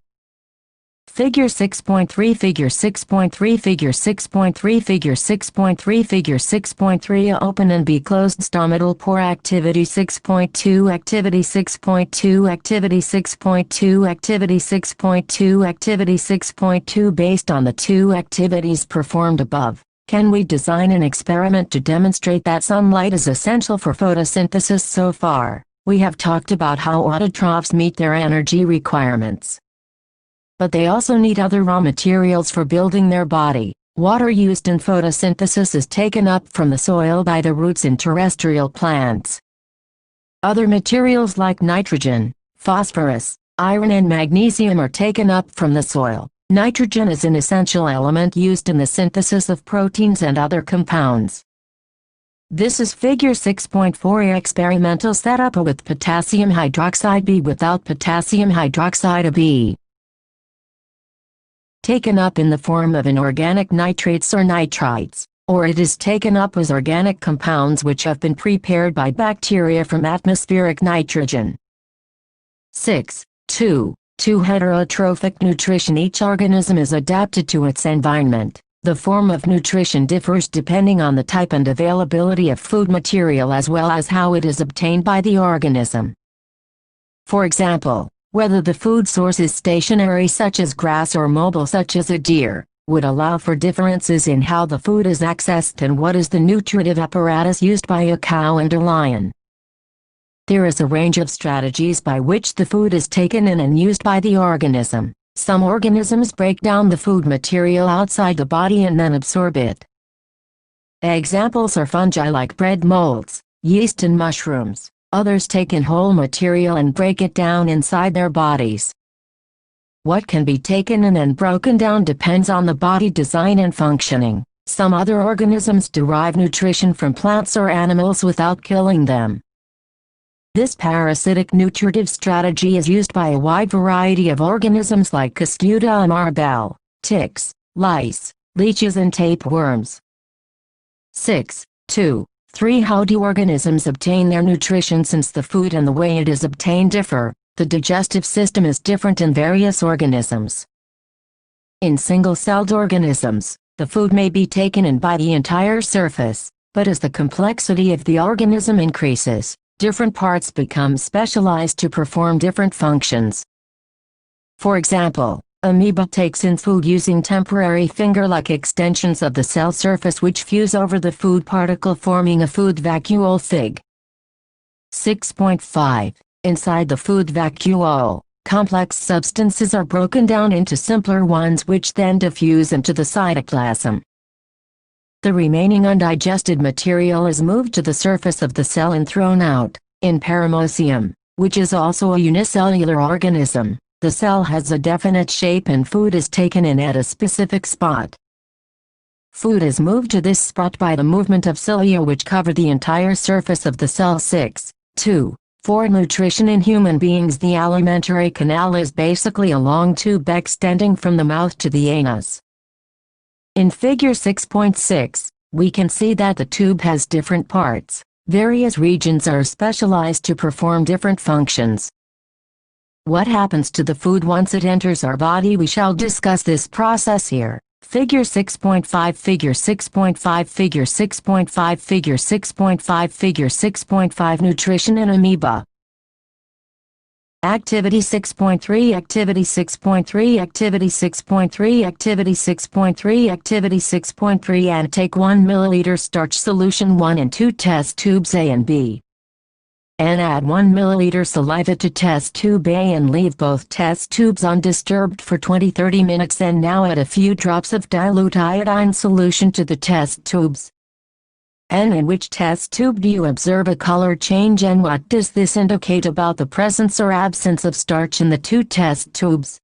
Figure 6.3, Figure 6.3, Figure 6.3, Figure 6.3, Figure 6.3. Open and be closed stomatal pore. Activity 6.2, Activity 6.2, Activity 6.2, Activity 6.2, Activity 6.2. Based on the 2 activities performed above, can we design an experiment to demonstrate that sunlight is essential for photosynthesis? So far, we have talked about how autotrophs meet their energy requirements. But they also need other raw materials for building their body. Water used in photosynthesis is taken up from the soil by the roots in terrestrial plants. Other materials like nitrogen, phosphorus, iron and magnesium are taken up from the soil. Nitrogen is an essential element used in the synthesis of proteins and other compounds. This is Figure 6.4. Experimental setup: A with potassium hydroxide, B without potassium hydroxide. A B taken up in the form of inorganic nitrates or nitrites, or it is taken up as organic compounds which have been prepared by bacteria from atmospheric nitrogen. 6.2. Heterotrophic nutrition. Each organism is adapted to its environment. The form of nutrition differs depending on the type and availability of food material as well as how it is obtained by the organism. For example, whether the food source is stationary such as grass or mobile such as a deer, would allow for differences in how the food is accessed and what is the nutritive apparatus used by a cow and a lion. There is a range of strategies by which the food is taken in and used by the organism. Some organisms break down the food material outside the body and then absorb it. Examples are fungi like bread molds, yeast and mushrooms. Others take in whole material and break it down inside their bodies. What can be taken in and broken down depends on the body design and functioning. Some other organisms derive nutrition from plants or animals without killing them. This parasitic nutritive strategy is used by a wide variety of organisms like Cuscuta and Arbel, ticks, lice, leeches and tapeworms. 6.2.3. How do organisms obtain their nutrition? Since the food and the way it is obtained differ, the digestive system is different in various organisms. In single-celled organisms, the food may be taken in by the entire surface, but as the complexity of the organism increases, different parts become specialized to perform different functions. For example, amoeba takes in food using temporary finger-like extensions of the cell surface which fuse over the food particle, forming a food vacuole. Fig. 6.5. Inside the food vacuole, complex substances are broken down into simpler ones which then diffuse into the cytoplasm. The remaining undigested material is moved to the surface of the cell and thrown out. In Paramecium, which is also a unicellular organism, the cell has a definite shape and food is taken in at a specific spot. Food is moved to this spot by the movement of cilia which cover the entire surface of the cell. 6.2. For nutrition in human beings, the alimentary canal is basically a long tube extending from the mouth to the anus. In Figure 6.6, we can see that the tube has different parts. Various regions are specialized to perform different functions. What happens to the food once it enters our body? We shall discuss this process here. Figure 6.5, Figure 6.5, Figure 6.5, Figure 6.5, Figure 6.5. Nutrition in amoeba. Activity 6.3, Activity 6.3, Activity 6.3, Activity 6.3, Activity 6.3. And take 1 ml starch solution 1 and 2 test tubes A and B. and add 1 milliliter saliva to test tube A and leave both test tubes undisturbed for 20-30 minutes, and now add a few drops of dilute iodine solution to the test tubes. And in which test tube do you observe a color change, and what does this indicate about the presence or absence of starch in the two test tubes?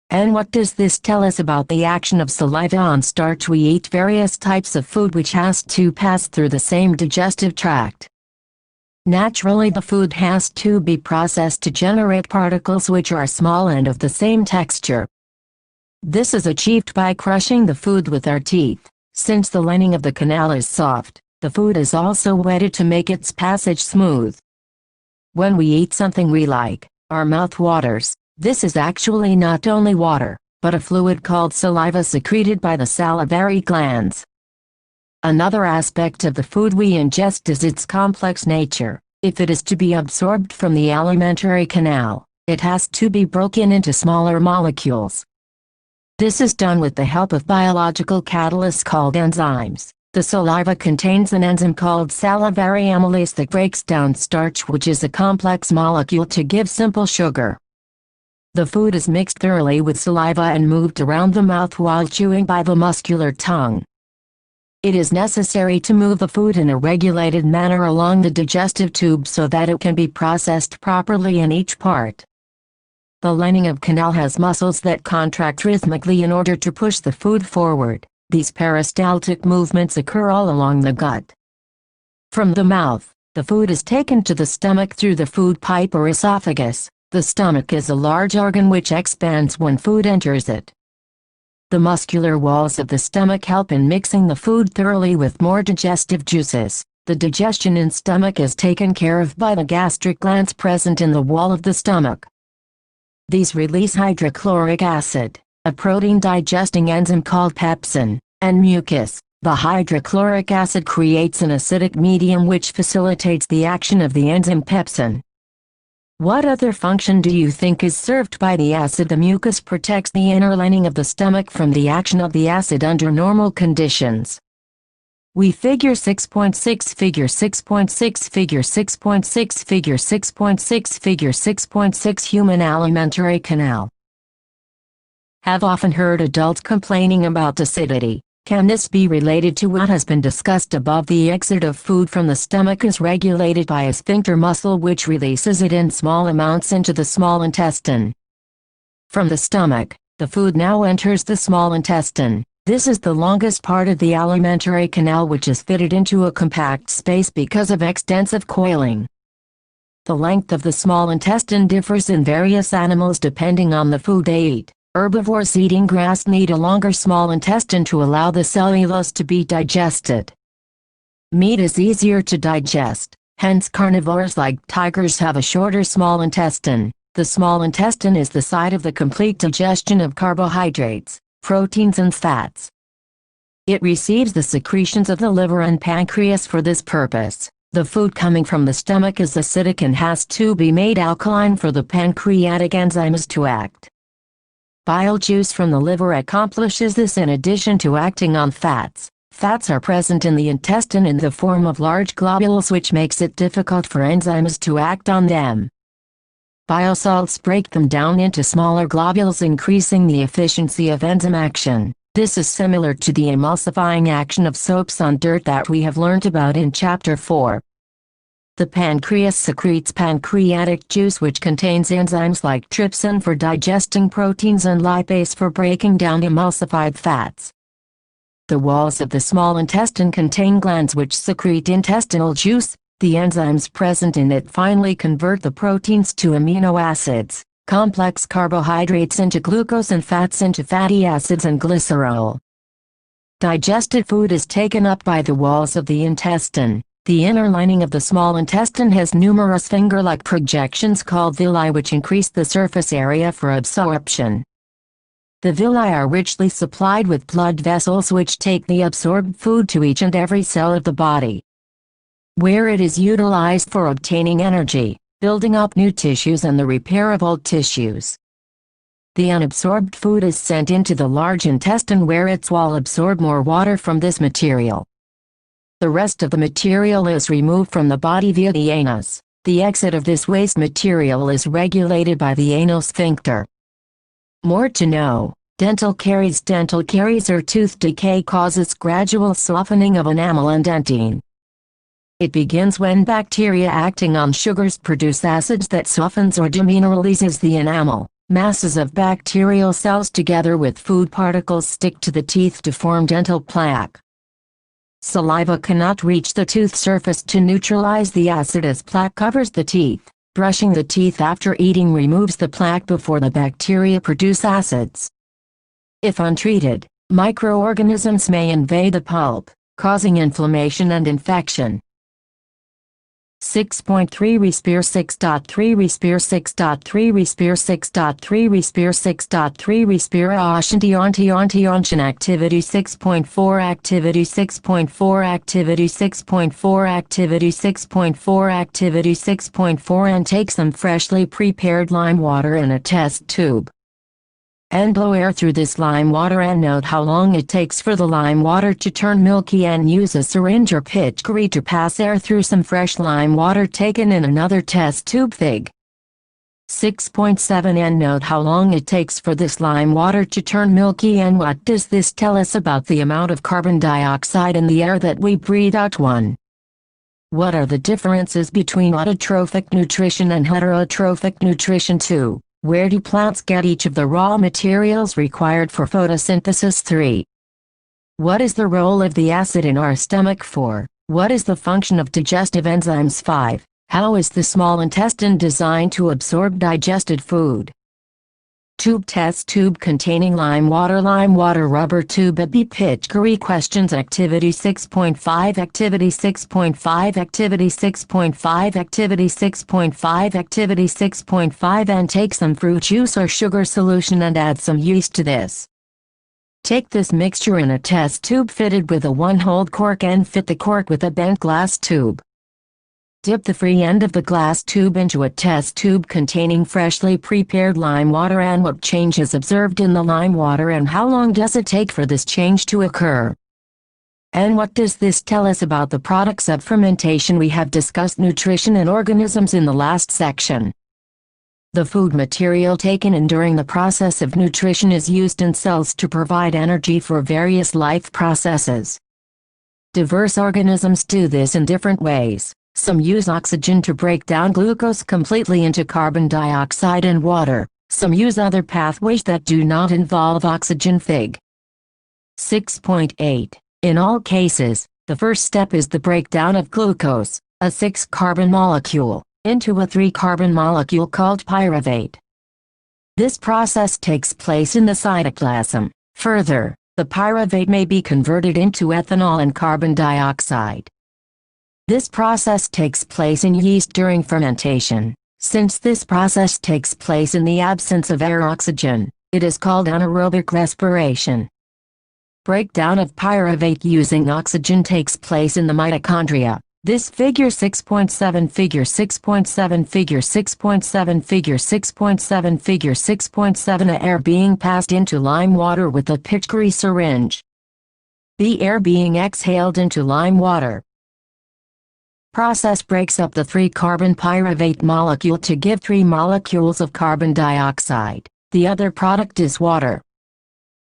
And what does this tell us about the action of saliva on starch? We eat various types of food which has to pass through the same digestive tract. Naturally, the food has to be processed to generate particles which are small and of the same texture. This is achieved by crushing the food with our teeth. Since the lining of the canal is soft, the food is also wetted to make its passage smooth. When we eat something we like, our mouth waters. This is actually not only water, but a fluid called saliva secreted by the salivary glands. Another aspect of the food we ingest is its complex nature. If it is to be absorbed from the alimentary canal, it has to be broken into smaller molecules. This is done with the help of biological catalysts called enzymes. The saliva contains an enzyme called salivary amylase that breaks down starch, which is a complex molecule, to give simple sugar. The food is mixed thoroughly with saliva and moved around the mouth while chewing by the muscular tongue. It is necessary to move the food in a regulated manner along the digestive tube so that it can be processed properly in each part. The lining of canal has muscles that contract rhythmically in order to push the food forward. These peristaltic movements occur all along the gut. From the mouth, the food is taken to the stomach through the food pipe or esophagus. The stomach is a large organ which expands when food enters it. The muscular walls of the stomach help in mixing the food thoroughly with more digestive juices. The digestion in stomach is taken care of by the gastric glands present in the wall of the stomach. These release hydrochloric acid, a protein-digesting enzyme called pepsin, and mucus. The hydrochloric acid creates an acidic medium which facilitates the action of the enzyme pepsin. What other function do you think is served by the acid? The mucus protects the inner lining of the stomach from the action of the acid under normal conditions. We figure 6.6, figure 6.6, figure 6.6, figure 6.6, figure 6.6 human alimentary canal. Have often heard adults complaining about acidity. Can this be related to what has been discussed above? The exit of food from the stomach is regulated by a sphincter muscle which releases it in small amounts into the small intestine. From the stomach, the food now enters the small intestine. This is the longest part of the alimentary canal, which is fitted into a compact space because of extensive coiling. The length of the small intestine differs in various animals depending on the food they eat. Herbivores eating grass need a longer small intestine to allow the cellulose to be digested. Meat is easier to digest, hence carnivores like tigers have a shorter small intestine. The small intestine is the site of the complete digestion of carbohydrates, proteins and fats. It receives the secretions of the liver and pancreas for this purpose. The food coming from the stomach is acidic and has to be made alkaline for the pancreatic enzymes to act. Bile juice from the liver accomplishes this in addition to acting on fats. Fats are present in the intestine in the form of large globules, which makes it difficult for enzymes to act on them. Bile salts break them down into smaller globules, increasing the efficiency of enzyme action. This is similar to the emulsifying action of soaps on dirt that we have learned about in Chapter 4. The pancreas secretes pancreatic juice, which contains enzymes like trypsin for digesting proteins and lipase for breaking down emulsified fats. The walls of the small intestine contain glands which secrete intestinal juice. The enzymes present in it finally convert the proteins to amino acids, complex carbohydrates into glucose, and fats into fatty acids and glycerol. Digested food is taken up by the walls of the intestine. The inner lining of the small intestine has numerous finger-like projections called villi, which increase the surface area for absorption. The villi are richly supplied with blood vessels which take the absorbed food to each and every cell of the body, where it is utilized for obtaining energy, building up new tissues and the repair of old tissues. The unabsorbed food is sent into the large intestine, where its wall absorb more water from this material. The rest of the material is removed from the body via the anus. The exit of this waste material is regulated by the anal sphincter. More to know. Dental caries or tooth decay causes gradual softening of enamel and dentine. It begins when bacteria acting on sugars produce acids that softens or demineralizes the enamel. Masses of bacterial cells together with food particles stick to the teeth to form dental plaque. Saliva cannot reach the tooth surface to neutralize the acid as plaque covers the teeth. Brushing the teeth after eating removes the plaque before the bacteria produce acids. If untreated, microorganisms may invade the pulp, causing inflammation and infection. 6.3 Respire 6.3 Respire 6.3 Respire 6.3 Respire 6.3 Respiration Activity 6.4 Activity 6.4 Activity 6.4 Activity 6.4 Activity 6.4 And take some freshly prepared lime water in a test tube. And blow air through this lime water and note how long it takes for the lime water to turn milky and use a syringe or pitchfork to pass air through some fresh lime water taken in another test tube. Fig. 6.7 And note how long it takes for this lime water to turn milky and what does this tell us about the amount of carbon dioxide in the air that we breathe out. 1. What are the differences between autotrophic nutrition and heterotrophic nutrition? 2. Where do plants get each of the raw materials required for photosynthesis? 3. What is the role of the acid in our stomach? 4. What is the function of digestive enzymes? 5. How is the small intestine designed to absorb digested food? Tube test tube containing lime water rubber tube AB pitchfork questions Activity 6.5 Activity 6.5 Activity 6.5 Activity 6.5 Activity 6.5 And take some fruit juice or sugar solution and add some yeast to this. Take this mixture in a test tube fitted with a 1-hole cork and fit the cork with a bent glass tube. Dip the free end of the glass tube into a test tube containing freshly prepared lime water and what change is observed in the lime water and how long does it take for this change to occur. And what does this tell us about the products of fermentation? We have discussed nutrition and organisms in the last section. The food material taken in during the process of nutrition is used in cells to provide energy for various life processes. Diverse organisms do this in different ways. Some use oxygen to break down glucose completely into carbon dioxide and water. Some use other pathways that do not involve oxygen. Fig. 6.8. In all cases, the first step is the breakdown of glucose, a 6-carbon molecule, into a 3-carbon molecule called pyruvate. This process takes place in the cytoplasm. Further, the pyruvate may be converted into ethanol and carbon dioxide. This process takes place in yeast during fermentation. Since this process takes place in the absence of air oxygen, it is called anaerobic respiration. Breakdown of pyruvate using oxygen takes place in the mitochondria. This Figure 6.7 Figure 6.7 Figure 6.7 Figure 6.7 Figure 6.7 Air being passed into lime water with a pitchfork syringe. The air being exhaled into lime water. Process breaks up the 3-carbon pyruvate molecule to give 3 molecules of carbon dioxide. The other product is water.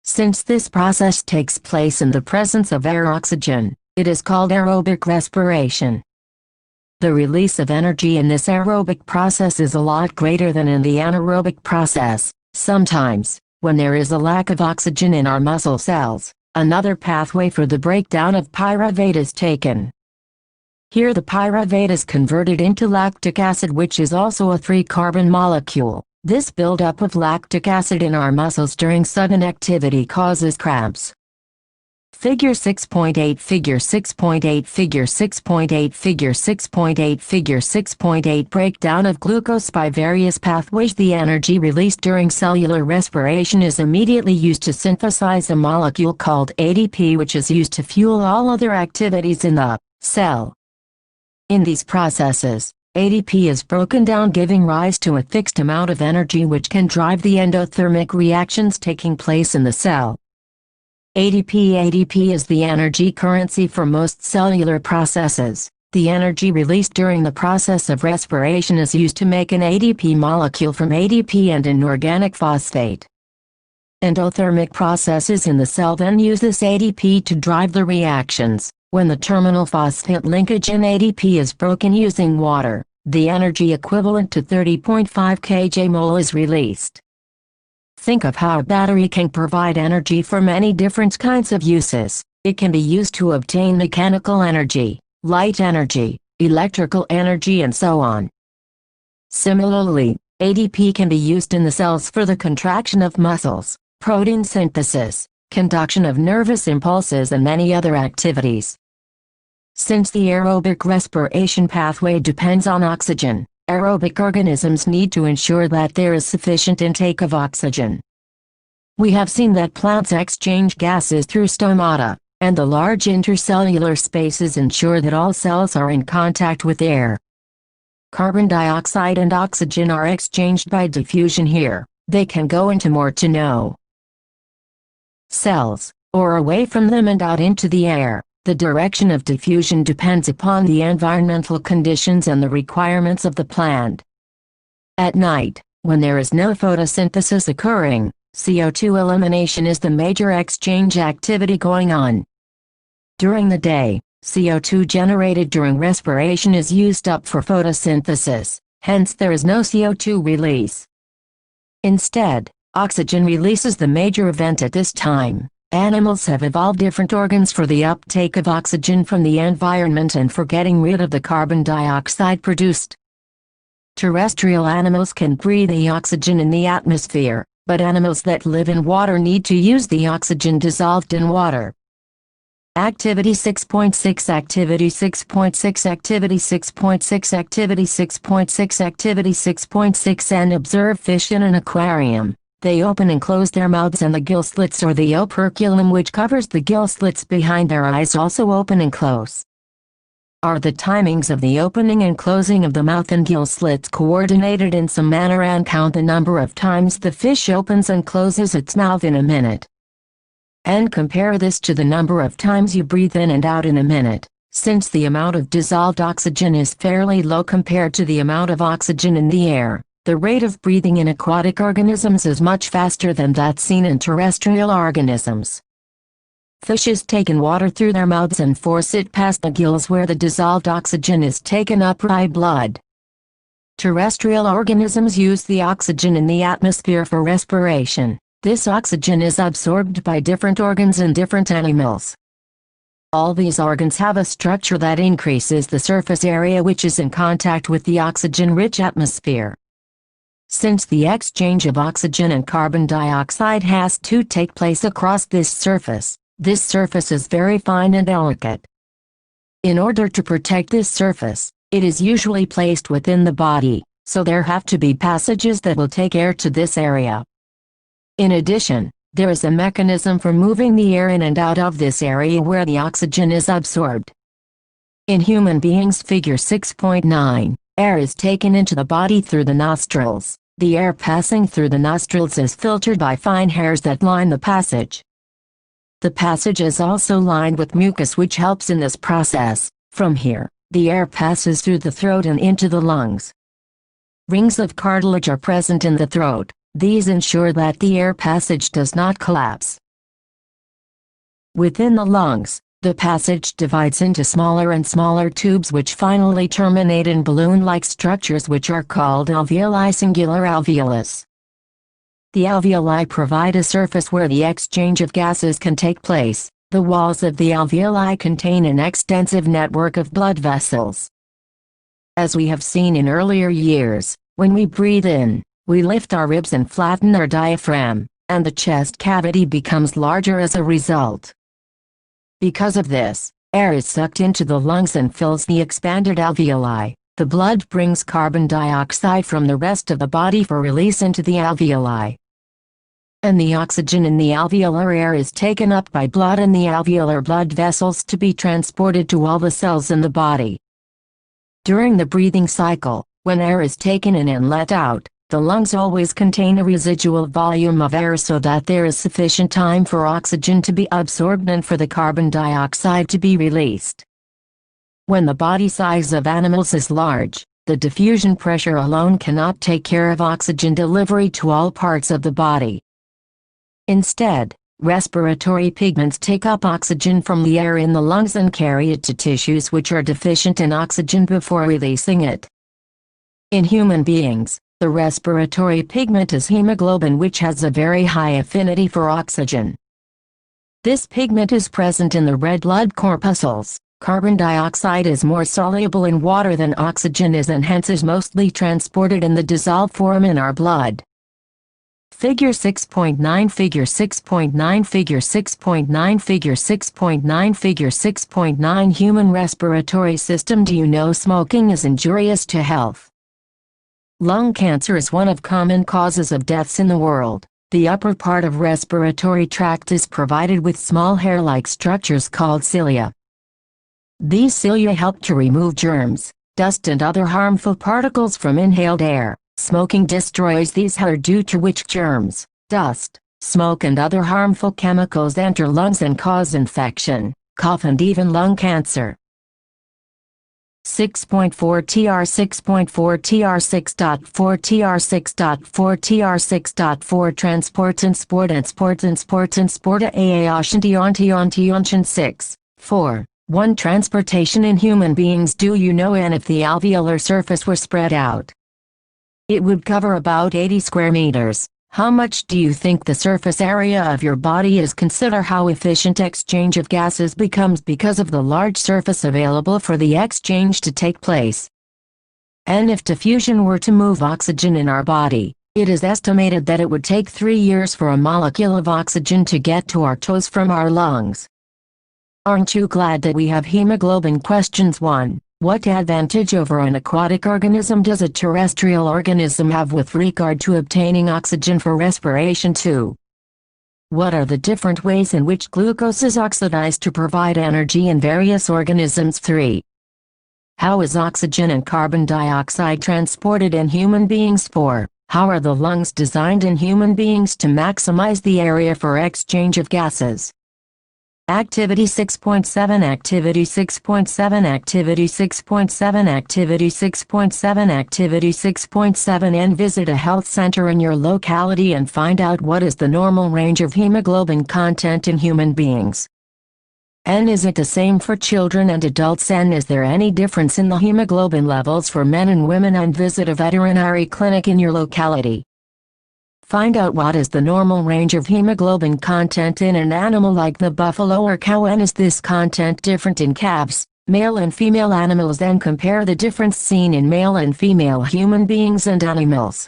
Since this process takes place in the presence of air oxygen, it is called aerobic respiration. The release of energy in this aerobic process is a lot greater than in the anaerobic process. Sometimes, when there is a lack of oxygen in our muscle cells, another pathway for the breakdown of pyruvate is taken. Here the pyruvate is converted into lactic acid, which is also a 3-carbon molecule. This buildup of lactic acid in our muscles during sudden activity causes cramps. Figure 6.8 Figure 6.8 Figure 6.8 Figure 6.8 Figure 6.8 Breakdown of glucose by various pathways. The energy released during cellular respiration is immediately used to synthesize a molecule called ADP, which is used to fuel all other activities in the cell. In these processes, ADP is broken down, giving rise to a fixed amount of energy which can drive the endothermic reactions taking place in the cell. ADP is the energy currency for most cellular processes. The energy released during the process of respiration is used to make an ADP molecule from ADP and an organic phosphate. Endothermic processes in the cell then use this ADP to drive the reactions. When the terminal phosphate linkage in ADP is broken using water, the energy equivalent to 30.5 kJ/mol is released. Think of how a battery can provide energy for many different kinds of uses. It can be used to obtain mechanical energy, light energy, electrical energy, and so on. Similarly, ADP can be used in the cells for the contraction of muscles, protein synthesis, conduction of nervous impulses, and many other activities. Since the aerobic respiration pathway depends on oxygen, aerobic organisms need to ensure that there is sufficient intake of oxygen. We have seen that plants exchange gases through stomata, and the large intercellular spaces ensure that all cells are in contact with air. Carbon dioxide and oxygen are exchanged by diffusion here. They can go into more to know cells, or away from them and out into the air. The direction of diffusion depends upon the environmental conditions and the requirements of the plant. At night, when there is no photosynthesis occurring, CO2 elimination is the major exchange activity going on. During the day, CO2 generated during respiration is used up for photosynthesis, hence there is no CO2 release. Instead, oxygen release is the major event at this time. Animals have evolved different organs for the uptake of oxygen from the environment and for getting rid of the carbon dioxide produced. Terrestrial animals can breathe the oxygen in the atmosphere, but animals that live in water need to use the oxygen dissolved in water. Activity 6.6 Activity 6.6 Activity 6.6 Activity 6.6 Activity 6.6 And observe fish in an aquarium. They open and close their mouths, and the gill slits or the operculum which covers the gill slits behind their eyes also open and close. Are the timings of the opening and closing of the mouth and gill slits coordinated in some manner, and count the number of times the fish opens and closes its mouth in a minute. And compare this to the number of times you breathe in and out in a minute. Since the amount of dissolved oxygen is fairly low compared to the amount of oxygen in the air, the rate of breathing in aquatic organisms is much faster than that seen in terrestrial organisms. Fishes take in water through their mouths and force it past the gills where the dissolved oxygen is taken up by blood. Terrestrial organisms use the oxygen in the atmosphere for respiration. This oxygen is absorbed by different organs in different animals. All these organs have a structure that increases the surface area which is in contact with the oxygen-rich atmosphere. Since the exchange of oxygen and carbon dioxide has to take place across this surface is very fine and delicate. In order to protect this surface, it is usually placed within the body, so there have to be passages that will take air to this area. In addition, there is a mechanism for moving the air in and out of this area where the oxygen is absorbed. In human beings, figure 6.9. Air is taken into the body through the nostrils. The air passing through the nostrils is filtered by fine hairs that line the passage. The passage is also lined with mucus which helps in this process. From here, the air passes through the throat and into the lungs. Rings of cartilage are present in the throat. These ensure that the air passage does not collapse. Within the lungs, the passage divides into smaller and smaller tubes which finally terminate in balloon-like structures which are called alveoli, singular alveolus. The alveoli provide a surface where the exchange of gases can take place. The walls of the alveoli contain an extensive network of blood vessels. As we have seen in earlier years, when we breathe in, we lift our ribs and flatten our diaphragm, and the chest cavity becomes larger as a result. Because of this, air is sucked into the lungs and fills the expanded alveoli. The blood brings carbon dioxide from the rest of the body for release into the alveoli. And the oxygen in the alveolar air is taken up by blood and the alveolar blood vessels to be transported to all the cells in the body. During the breathing cycle, when air is taken in and let out, the lungs always contain a residual volume of air so that there is sufficient time for oxygen to be absorbed and for the carbon dioxide to be released. When the body size of animals is large, the diffusion pressure alone cannot take care of oxygen delivery to all parts of the body. Instead, respiratory pigments take up oxygen from the air in the lungs and carry it to tissues which are deficient in oxygen before releasing it. In human beings, the respiratory pigment is hemoglobin, which has a very high affinity for oxygen. This pigment is present in the red blood corpuscles. Carbon dioxide is more soluble in water than oxygen is and hence is mostly transported in the dissolved form in our blood. Figure 6.9 Figure 6.9 Figure 6.9 Figure 6.9 Figure 6.9 Human respiratory system. Do you know smoking is injurious to health? Lung cancer is one of common causes of deaths in the world. The upper part of respiratory tract is provided with small hair-like structures called cilia. These cilia help to remove germs, dust and other harmful particles from inhaled air. Smoking destroys these hair, due to which germs, dust, smoke and other harmful chemicals enter lungs and cause infection, cough and even lung cancer. 6.4 TR 6.4 TR 6.4 TR 6.4 TR 6.4 Transports and Sport and Sports and Sports and Sport Tiontion 6. 4. 1. Transportation in human beings. Do you know if the alveolar surface were spread out, it would cover about 80 square meters. How much do you think the surface area of your body is? Consider how efficient exchange of gases becomes because of the large surface available for the exchange to take place. And if diffusion were to move oxygen in our body, it is estimated that it would take 3 years for a molecule of oxygen to get to our toes from our lungs. Aren't you glad that we have hemoglobin? Questions 1. What advantage over an aquatic organism does a terrestrial organism have with regard to obtaining oxygen for respiration? 2. What are the different ways in which glucose is oxidized to provide energy in various organisms? 3. How is oxygen and carbon dioxide transported in human beings? 4. How are the lungs designed in human beings to maximize the area for exchange of gases? Activity 6.7 Activity 6.7 Activity 6.7 Activity 6.7 Activity 6.7 N. Visit a health center in your locality and find out what is the normal range of hemoglobin content in human beings. N. Is it the same for children and adults? N. Is there any difference in the hemoglobin levels for men and women? And visit a veterinary clinic in your locality. Find out what is the normal range of hemoglobin content in an animal like the buffalo or cow. And is this content different in calves, male and female animals? Then compare the difference seen in male and female human beings and animals.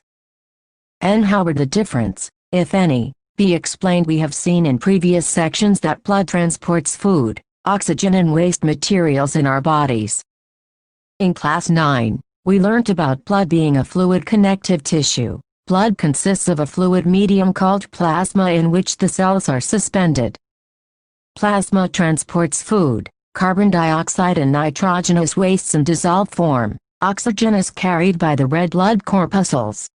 And how would the difference, if any, be explained? We have seen in previous sections that blood transports food, oxygen and waste materials in our bodies. In Class 9, we learnt about blood being a fluid connective tissue. Blood consists of a fluid medium called plasma in which the cells are suspended. Plasma transports food, carbon dioxide and nitrogenous wastes in dissolved form. Oxygen is carried by the red blood corpuscles.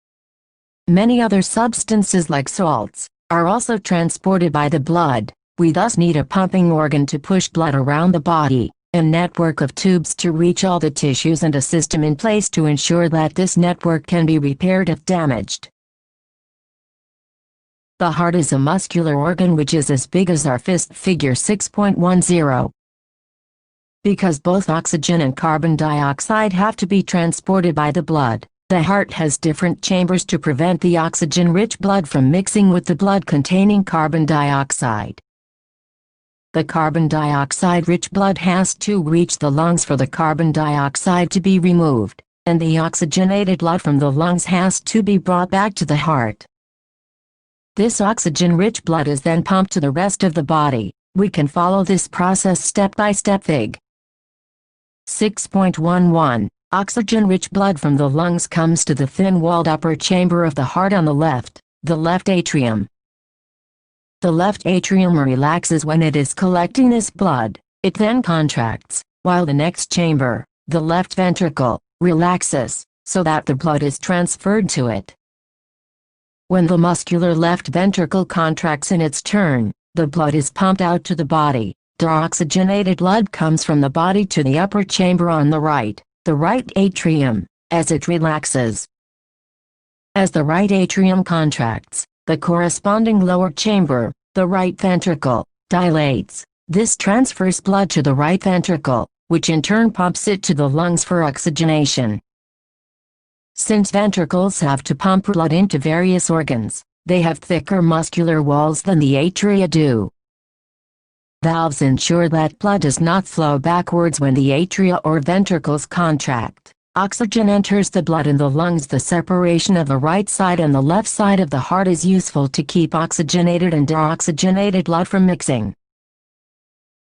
Many other substances like salts are also transported by the blood. We thus need a pumping organ to push blood around the body, a network of tubes to reach all the tissues and a system in place to ensure that this network can be repaired if damaged. The heart is a muscular organ which is as big as our fist. Figure 6.10. Because both oxygen and carbon dioxide have to be transported by the blood, the heart has different chambers to prevent the oxygen-rich blood from mixing with the blood containing carbon dioxide. The carbon dioxide-rich blood has to reach the lungs for the carbon dioxide to be removed, and the oxygenated blood from the lungs has to be brought back to the heart. This oxygen-rich blood is then pumped to the rest of the body. We can follow this process step by step. Fig. 6.11. Oxygen-rich blood from the lungs comes to the thin-walled upper chamber of the heart on the left atrium. The left atrium relaxes when it is collecting this blood. It then contracts, while the next chamber, the left ventricle, relaxes, so that the blood is transferred to it. When the muscular left ventricle contracts in its turn, the blood is pumped out to the body, Deoxygenated blood comes from the body to the upper chamber on the right atrium, as it relaxes. As the right atrium contracts, the corresponding lower chamber, the right ventricle, dilates. This transfers blood to the right ventricle, which in turn pumps it to the lungs for oxygenation. Since ventricles have to pump blood into various organs, they have thicker muscular walls than the atria do. Valves ensure that blood does not flow backwards when the atria or ventricles contract. Oxygen enters the blood in the lungs. The separation of the right side and the left side of the heart is useful to keep oxygenated and deoxygenated blood from mixing.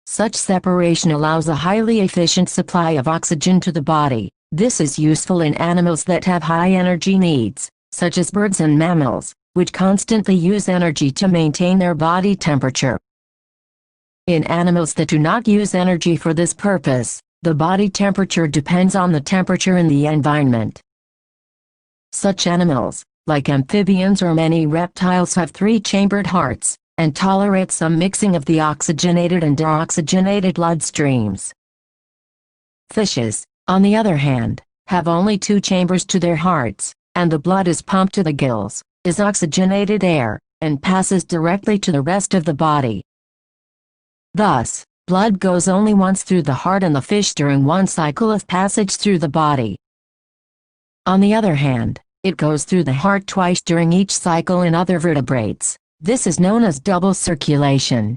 Such separation allows a highly efficient supply of oxygen to the body. This is useful in animals that have high energy needs, such as birds and mammals, which constantly use energy to maintain their body temperature. In animals that do not use energy for this purpose, the body temperature depends on the temperature in the environment. Such animals, like amphibians or many reptiles, have three-chambered hearts, and tolerate some mixing of the oxygenated and deoxygenated blood streams. Fishes, on the other hand, have only two chambers to their hearts, and the blood is pumped to the gills, is oxygenated air, and passes directly to the rest of the body. Thus, blood goes only once through the heart in the fish during one cycle of passage through the body. On the other hand, it goes through the heart twice during each cycle in other vertebrates. This is known as double circulation.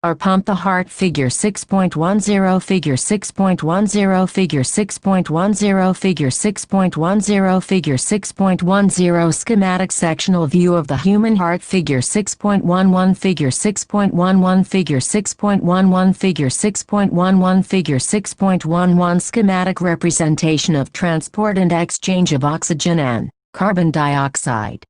Or pump the heart. Figure 6.10, Figure 6.10, Figure 6.10, Figure 6.10, Figure 6.10. Schematic sectional view of the human heart. Figure 6.11, Figure 6.11, Figure 6.11, Figure 6.11, Figure 6.11. Schematic representation of transport and exchange of oxygen and carbon dioxide.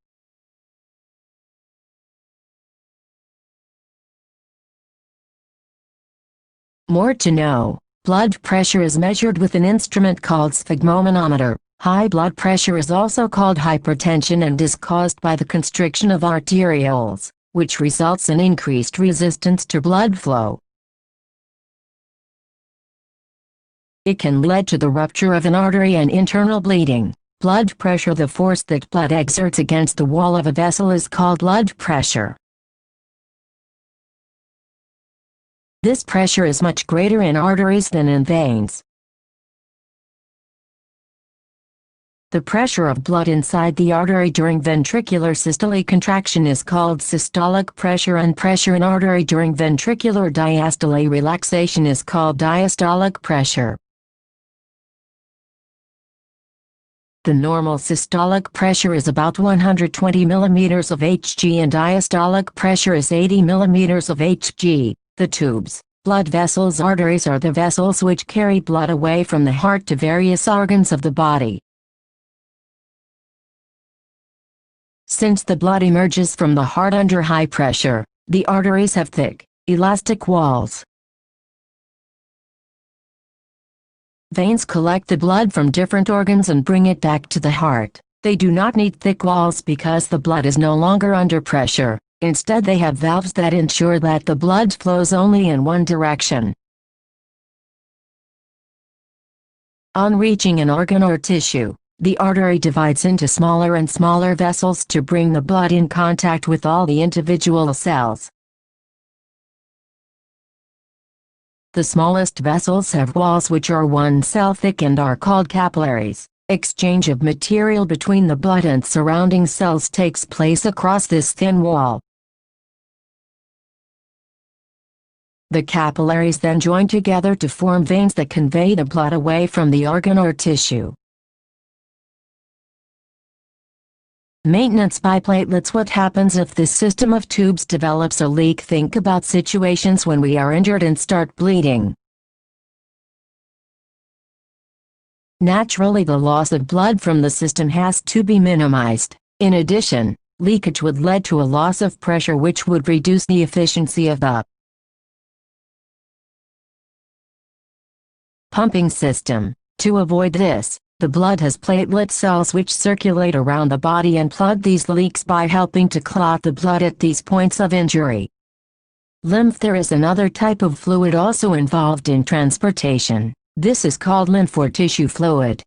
More to know. Blood pressure is measured with an instrument called sphygmomanometer. High blood pressure is also called hypertension and is caused by the constriction of arterioles, which results in increased resistance to blood flow. It can lead to the rupture of an artery and internal bleeding. Blood pressure. The force that blood exerts against the wall of a vessel is called blood pressure. This pressure is much greater in arteries than in veins. The pressure of blood inside the artery during ventricular systolic contraction is called systolic pressure, and pressure in artery during ventricular diastole relaxation is called diastolic pressure. The normal systolic pressure is about 120 mm of Hg and diastolic pressure is 80 mm of Hg. The tubes, blood vessels. Arteries are the vessels which carry blood away from the heart to various organs of the body. Since the blood emerges from the heart under high pressure, the arteries have thick, elastic walls. Veins collect the blood from different organs and bring it back to the heart. They do not need thick walls because the blood is no longer under pressure. Instead, they have valves that ensure that the blood flows only in one direction. On reaching an organ or tissue, the artery divides into smaller and smaller vessels to bring the blood in contact with all the individual cells. The smallest vessels have walls which are 1 cell thick and are called capillaries. Exchange of material between the blood and surrounding cells takes place across this thin wall. The capillaries then join together to form veins that convey the blood away from the organ or tissue. Maintenance by platelets. What happens if this system of tubes develops a leak? Think about situations when we are injured and start bleeding. Naturally, the loss of blood from the system has to be minimized. In addition, leakage would lead to a loss of pressure which would reduce the efficiency of the pumping system. To avoid this, the blood has platelet cells which circulate around the body and plug these leaks by helping to clot the blood at these points of injury. Lymph. There is another type of fluid also involved in transportation. This is called lymph or tissue fluid.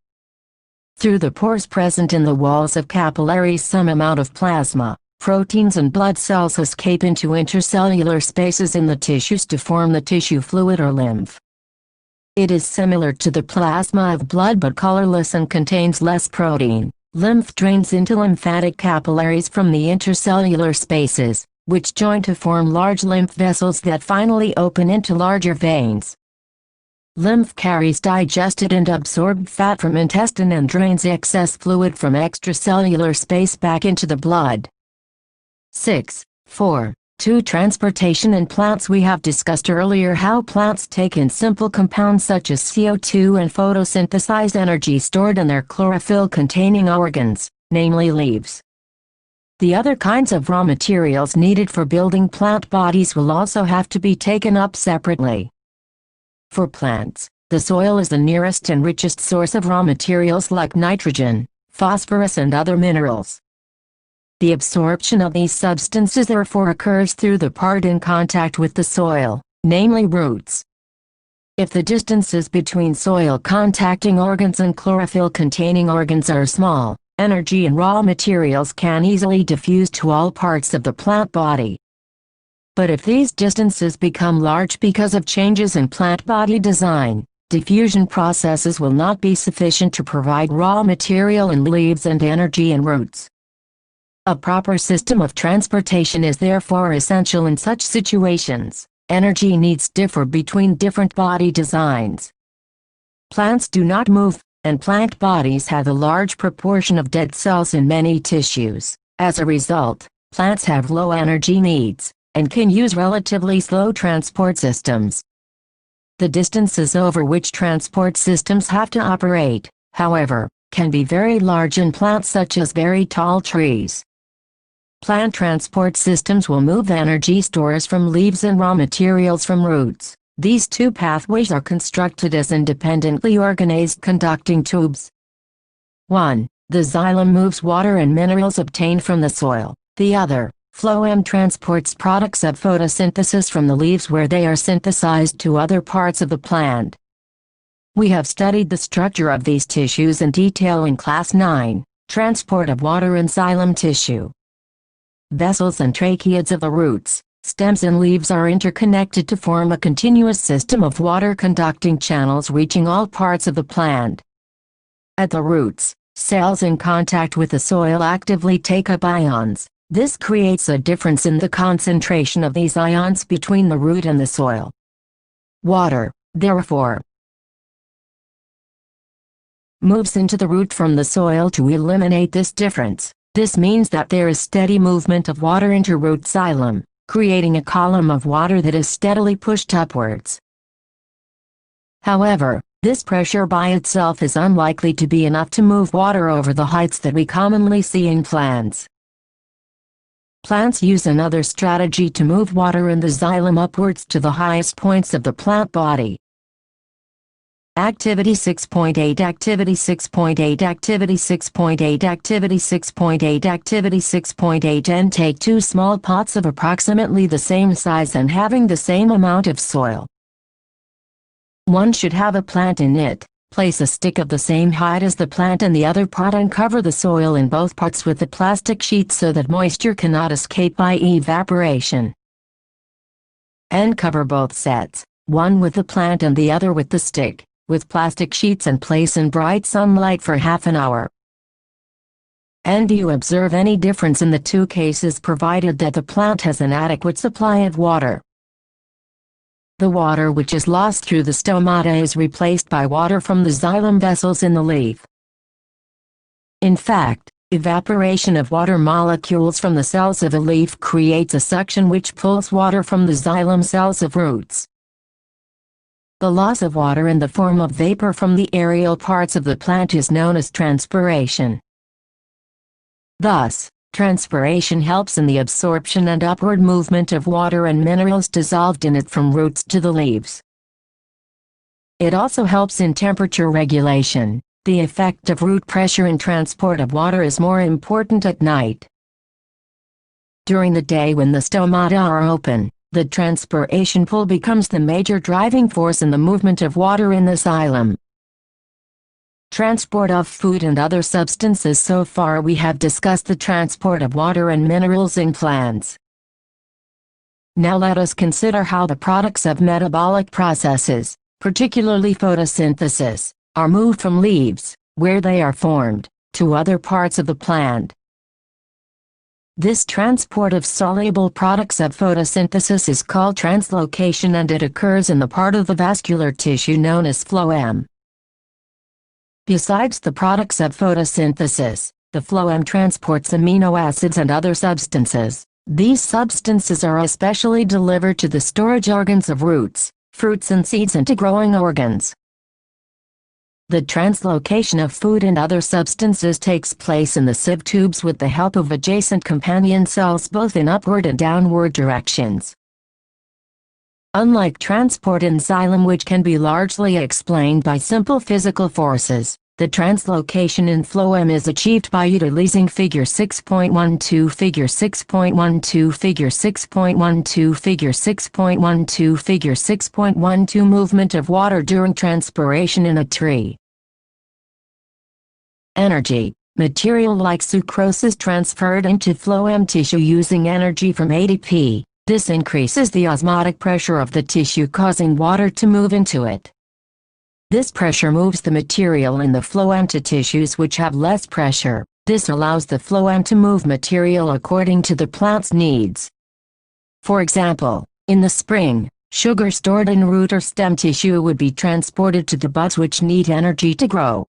Through the pores present in the walls of capillaries, some amount of plasma, proteins and blood cells escape into intercellular spaces in the tissues to form the tissue fluid or lymph. It is similar to the plasma of blood but colorless and contains less protein. Lymph drains into lymphatic capillaries from the intercellular spaces, which join to form large lymph vessels that finally open into larger veins. Lymph carries digested and absorbed fat from intestine and drains excess fluid from extracellular space back into the blood. 6.4.2 Transportation in plants. We have discussed earlier how plants take in simple compounds such as CO2 and photosynthesize energy stored in their chlorophyll-containing organs, namely leaves. The other kinds of raw materials needed for building plant bodies will also have to be taken up separately. For plants, the soil is the nearest and richest source of raw materials like nitrogen, phosphorus and other minerals. The absorption of these substances therefore occurs through the part in contact with the soil, namely roots. If the distances between soil-contacting organs and chlorophyll-containing organs are small, energy and raw materials can easily diffuse to all parts of the plant body. But if these distances become large because of changes in plant body design, diffusion processes will not be sufficient to provide raw material in leaves and energy in roots. A proper system of transportation is therefore essential in such situations. Energy needs differ between different body designs. Plants do not move, and plant bodies have a large proportion of dead cells in many tissues. As a result, plants have low energy needs, and can use relatively slow transport systems. The distances over which transport systems have to operate, however, can be very large in plants such as very tall trees. Plant transport systems will move energy stores from leaves and raw materials from roots. These two pathways are constructed as independently organized conducting tubes. 1. The xylem moves water and minerals obtained from the soil. The other, phloem, transports products of photosynthesis from the leaves where they are synthesized to other parts of the plant. We have studied the structure of these tissues in detail in Class 9, Transport of Water in Xylem Tissue. Vessels and tracheids of the roots, stems and leaves are interconnected to form a continuous system of water-conducting channels reaching all parts of the plant. At the roots, cells in contact with the soil actively take up ions. This creates a difference in the concentration of these ions between the root and the soil. Water, therefore, moves into the root from the soil to eliminate this difference. This means that there is steady movement of water into root xylem, creating a column of water that is steadily pushed upwards. However, this pressure by itself is unlikely to be enough to move water over the heights that we commonly see in plants. Plants use another strategy to move water in the xylem upwards to the highest points of the plant body. Activity 6.8 Activity 6.8 Activity 6.8 Activity 6.8 Activity 6.8 And take two small pots of approximately the same size and having the same amount of soil. One should have a plant in it. Place a stick of the same height as the plant in the other pot and cover the soil in both pots with a plastic sheet so that moisture cannot escape by evaporation. And cover both sets, one with the plant and the other with the stick, with plastic sheets and place in bright sunlight for half an hour. And do you observe any difference in the two cases provided that the plant has an adequate supply of water? The water which is lost through the stomata is replaced by water from the xylem vessels in the leaf. In fact, evaporation of water molecules from the cells of a leaf creates a suction which pulls water from the xylem cells of roots. The loss of water in the form of vapor from the aerial parts of the plant is known as transpiration. Thus, transpiration helps in the absorption and upward movement of water and minerals dissolved in it from roots to the leaves. It also helps in temperature regulation. The effect of root pressure in transport of water is more important at night. During the day when the stomata are open, The transpiration pull becomes the major driving force in the movement of water in the xylem. Transport of food and other substances. So far we have discussed the transport of water and minerals in plants. Now let us consider how the products of metabolic processes, particularly photosynthesis, are moved from leaves, where they are formed, to other parts of the plant. This transport of soluble products of photosynthesis is called translocation, and it occurs in the part of the vascular tissue known as phloem. Besides the products of photosynthesis, the phloem transports amino acids and other substances. These substances are especially delivered to the storage organs of roots, fruits and seeds, and to growing organs. The translocation of food and other substances takes place in the sieve tubes with the help of adjacent companion cells both in upward and downward directions. Unlike transport in xylem, which can be largely explained by simple physical forces, the translocation in phloem is achieved by utilizing Figure 6.12, Figure 6.12, Figure 6.12, Figure 6.12, Figure 6.12 movement of water during transpiration in a tree. Energy. Material like sucrose is transferred into phloem tissue using energy from ATP. This increases the osmotic pressure of the tissue, causing water to move into it. This pressure moves the material in the phloem to tissues which have less pressure. This allows the phloem to move material according to the plant's needs. For example, in the spring, sugar stored in root or stem tissue would be transported to the buds which need energy to grow.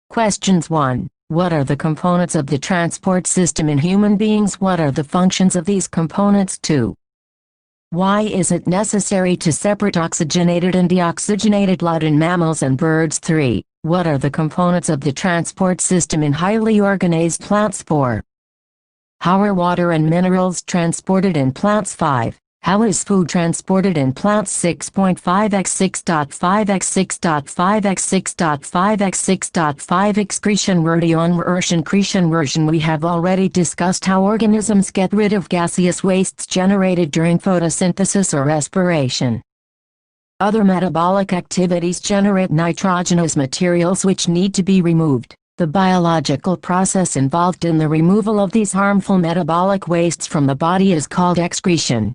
Questions 1. What are the components of the transport system in human beings? What are the functions of these components? 2. Why is it necessary to separate oxygenated and deoxygenated blood in mammals and birds? 3. What are the components of the transport system in highly organized plants? 4. How are water and minerals transported in plants? 5. How is food transported in plants? 6.5 x 6.5 x 6.5 x 6.5 x 6.5 Excretion, Respiration. We have already discussed how organisms get rid of gaseous wastes generated during photosynthesis or respiration. Other metabolic activities generate nitrogenous materials which need to be removed. The biological process involved in the removal of these harmful metabolic wastes from the body is called excretion.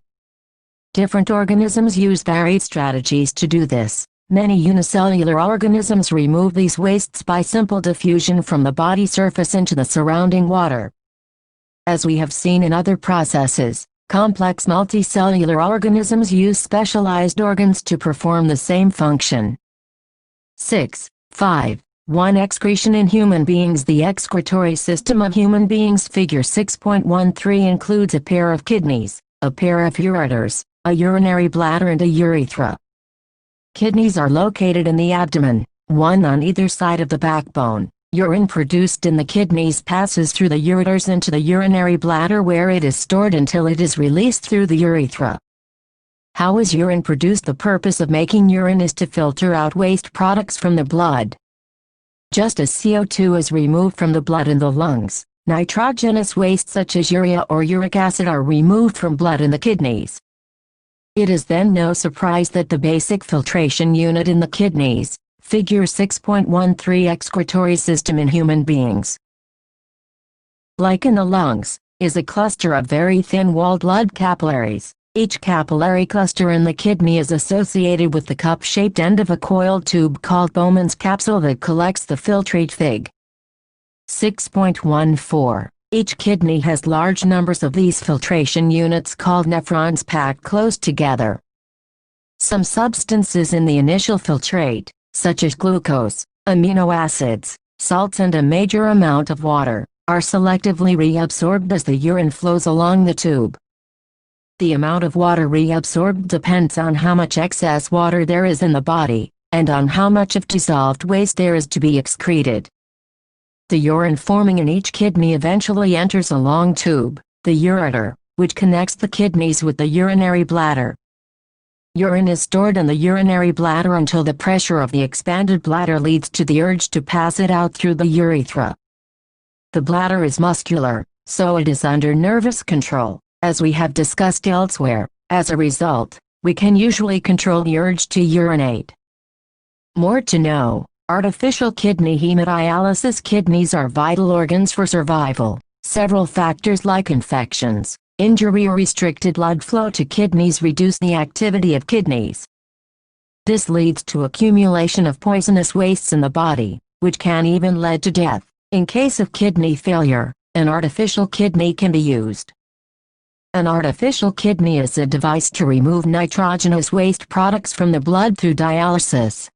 Different organisms use varied strategies to do this. Many unicellular organisms remove these wastes by simple diffusion from the body surface into the surrounding water. As we have seen in other processes, complex multicellular organisms use specialized organs to perform the same function. 6.5.1 Excretion in human beings. The excretory system of human beings. Figure 6.13 includes a pair of kidneys, a pair of ureters, a urinary bladder and a urethra. Kidneys are located in the abdomen, one on either side of the backbone. Urine produced in the kidneys passes through the ureters into the urinary bladder, where it is stored until it is released through the urethra. How is urine produced? The purpose of making urine is to filter out waste products from the blood. Just as CO2 is removed from the blood in the lungs, nitrogenous waste such as urea or uric acid are removed from blood in the kidneys. It is then no surprise that the basic filtration unit in the kidneys, Figure 6.13 excretory system in human beings, like in the lungs, is a cluster of very thin-walled blood capillaries. Each capillary cluster in the kidney is associated with the cup-shaped end of a coiled tube called Bowman's capsule that collects the filtrate. Fig. 6.14. Each kidney has large numbers of these filtration units called nephrons packed close together. Some substances in the initial filtrate, such as glucose, amino acids, salts and a major amount of water, are selectively reabsorbed as the urine flows along the tube. The amount of water reabsorbed depends on how much excess water there is in the body, and on how much of dissolved waste there is to be excreted. The urine forming in each kidney eventually enters a long tube, the ureter, which connects the kidneys with the urinary bladder. Urine is stored in the urinary bladder until the pressure of the expanded bladder leads to the urge to pass it out through the urethra. The bladder is muscular, so it is under nervous control, as we have discussed elsewhere. As a result, we can usually control the urge to urinate. More to know. Artificial kidney hemodialysis. Kidneys are vital organs for survival. Several factors like infections, injury or restricted blood flow to kidneys reduce the activity of kidneys. This leads to accumulation of poisonous wastes in the body, which can even lead to death. In case of kidney failure, an artificial kidney can be used. An artificial kidney is a device to remove nitrogenous waste products from the blood through dialysis.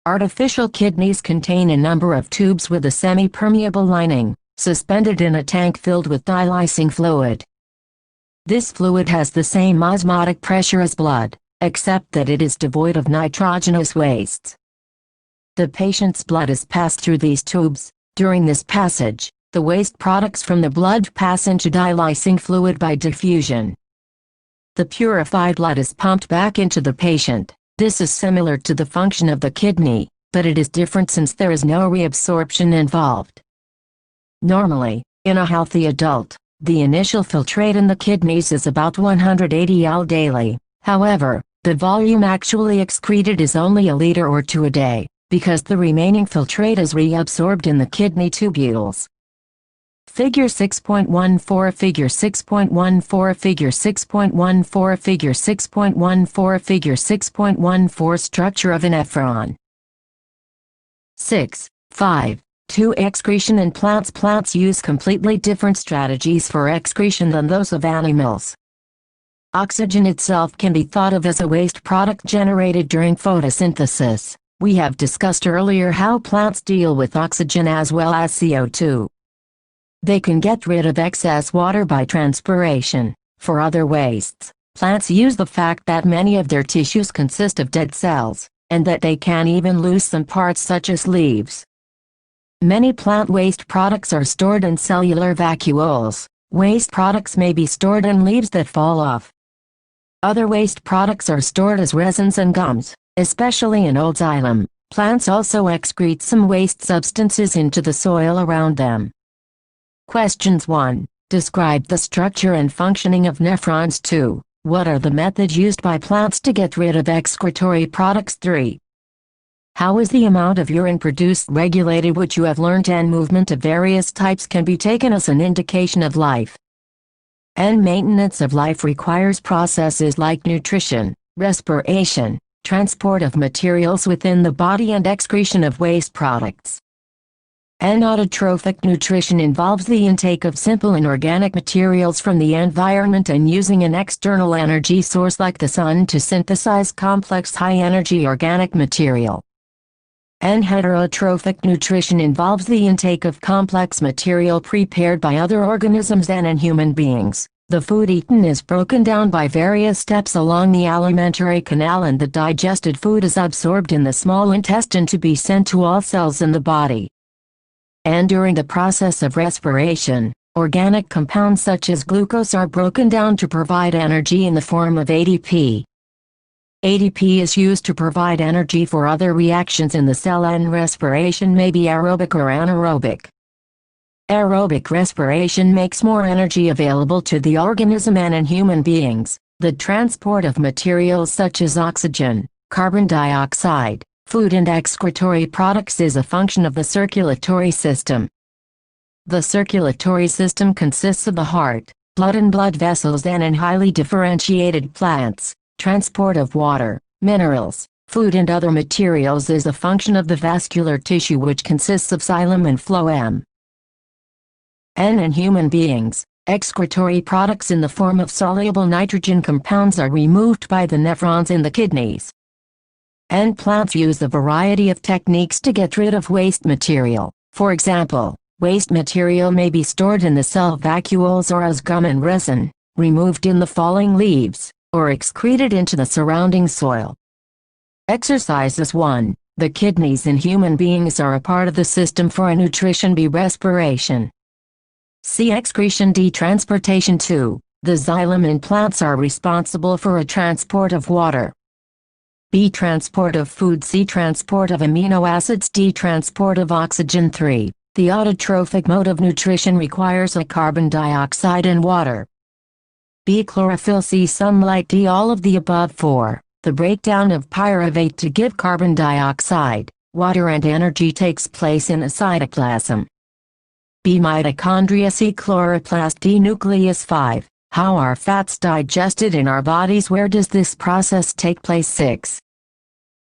Artificial kidneys contain a number of tubes with a semi-permeable lining, suspended in a tank filled with dilysing fluid. This fluid has the same osmotic pressure as blood, except that it is devoid of nitrogenous wastes. The patient's blood is passed through these tubes. During this passage, the waste products from the blood pass into dilysing fluid by diffusion. The purified blood is pumped back into the patient. This is similar to the function of the kidney, but it is different since there is no reabsorption involved. Normally, in a healthy adult, the initial filtrate in the kidneys is about 180 L daily. However, the volume actually excreted is only a liter or 2 a day, because the remaining filtrate is reabsorbed in the kidney tubules. Figure 6.14 Figure 6.14 Figure 6.14 Figure 6.14 Figure 6.14 Structure of a nephron. 6.5.2 Excretion in plants. Plants use completely different strategies for excretion than those of animals. Oxygen itself can be thought of as a waste product generated during photosynthesis. We have discussed earlier how plants deal with oxygen as well as CO2. They can get rid of excess water by transpiration. For other wastes, plants use the fact that many of their tissues consist of dead cells, and that they can even lose some parts such as leaves. Many plant waste products are stored in cellular vacuoles. Waste products may be stored in leaves that fall off. Other waste products are stored as resins and gums, especially in old xylem. Plants also excrete some waste substances into the soil around them. Questions 1. Describe the structure and functioning of nephrons. 2. What are the methods used by plants to get rid of excretory products? 3. How is the amount of urine produced regulated, which you have learned, and movement of various types can be taken as an indication of life? And maintenance of life requires processes like nutrition, respiration, transport of materials within the body, and excretion of waste products. And autotrophic nutrition involves the intake of simple inorganic materials from the environment and using an external energy source like the sun to synthesize complex high-energy organic material. And heterotrophic nutrition involves the intake of complex material prepared by other organisms and in human beings. The food eaten is broken down by various steps along the alimentary canal, and the digested food is absorbed in the small intestine to be sent to all cells in the body. And during the process of respiration, organic compounds such as glucose are broken down to provide energy in the form of ADP. ADP is used to provide energy for other reactions in the cell, and respiration may be aerobic or anaerobic. Aerobic respiration makes more energy available to the organism, and in human beings, the transport of materials such as oxygen, carbon dioxide, food and excretory products is a function of the circulatory system. The circulatory system consists of the heart, blood and blood vessels, and in highly differentiated plants, transport of water, minerals, food and other materials is a function of the vascular tissue, which consists of xylem and phloem. And in human beings, excretory products in the form of soluble nitrogen compounds are removed by the nephrons in the kidneys. And plants use a variety of techniques to get rid of waste material. For example, waste material may be stored in the cell vacuoles or as gum and resin, removed in the falling leaves, or excreted into the surrounding soil. Exercises 1. The kidneys in human beings are a part of the system for nutrition. B. Respiration. C. Excretion. D. Transportation. 2. The xylem in plants are responsible for a transport of water. B. Transport of food. C. Transport of amino acids. D. Transport of oxygen. 3. The autotrophic mode of nutrition requires a carbon dioxide and water. B. Chlorophyll. C. Sunlight. D. All of the above. 4. The breakdown of pyruvate to give carbon dioxide, water and energy takes place in a cytoplasm. B. Mitochondria. C. Chloroplast. D. Nucleus. 5. How are fats digested in our bodies? Where does this process take place? 6.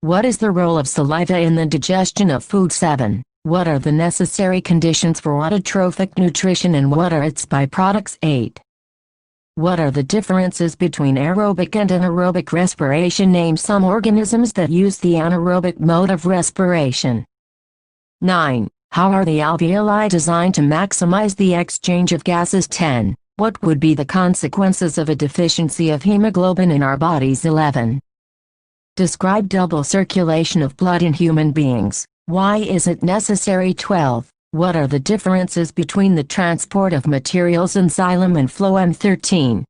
What is the role of saliva in the digestion of food? 7. What are the necessary conditions for autotrophic nutrition and what are its byproducts? 8. What are the differences between aerobic and anaerobic respiration? Name some organisms that use the anaerobic mode of respiration. 9. How are the alveoli designed to maximize the exchange of gases? 10. What would be the consequences of a deficiency of hemoglobin in our bodies? 11. Describe double circulation of blood in human beings. Why is it necessary? 12. What are the differences between the transport of materials in xylem and phloem? 13.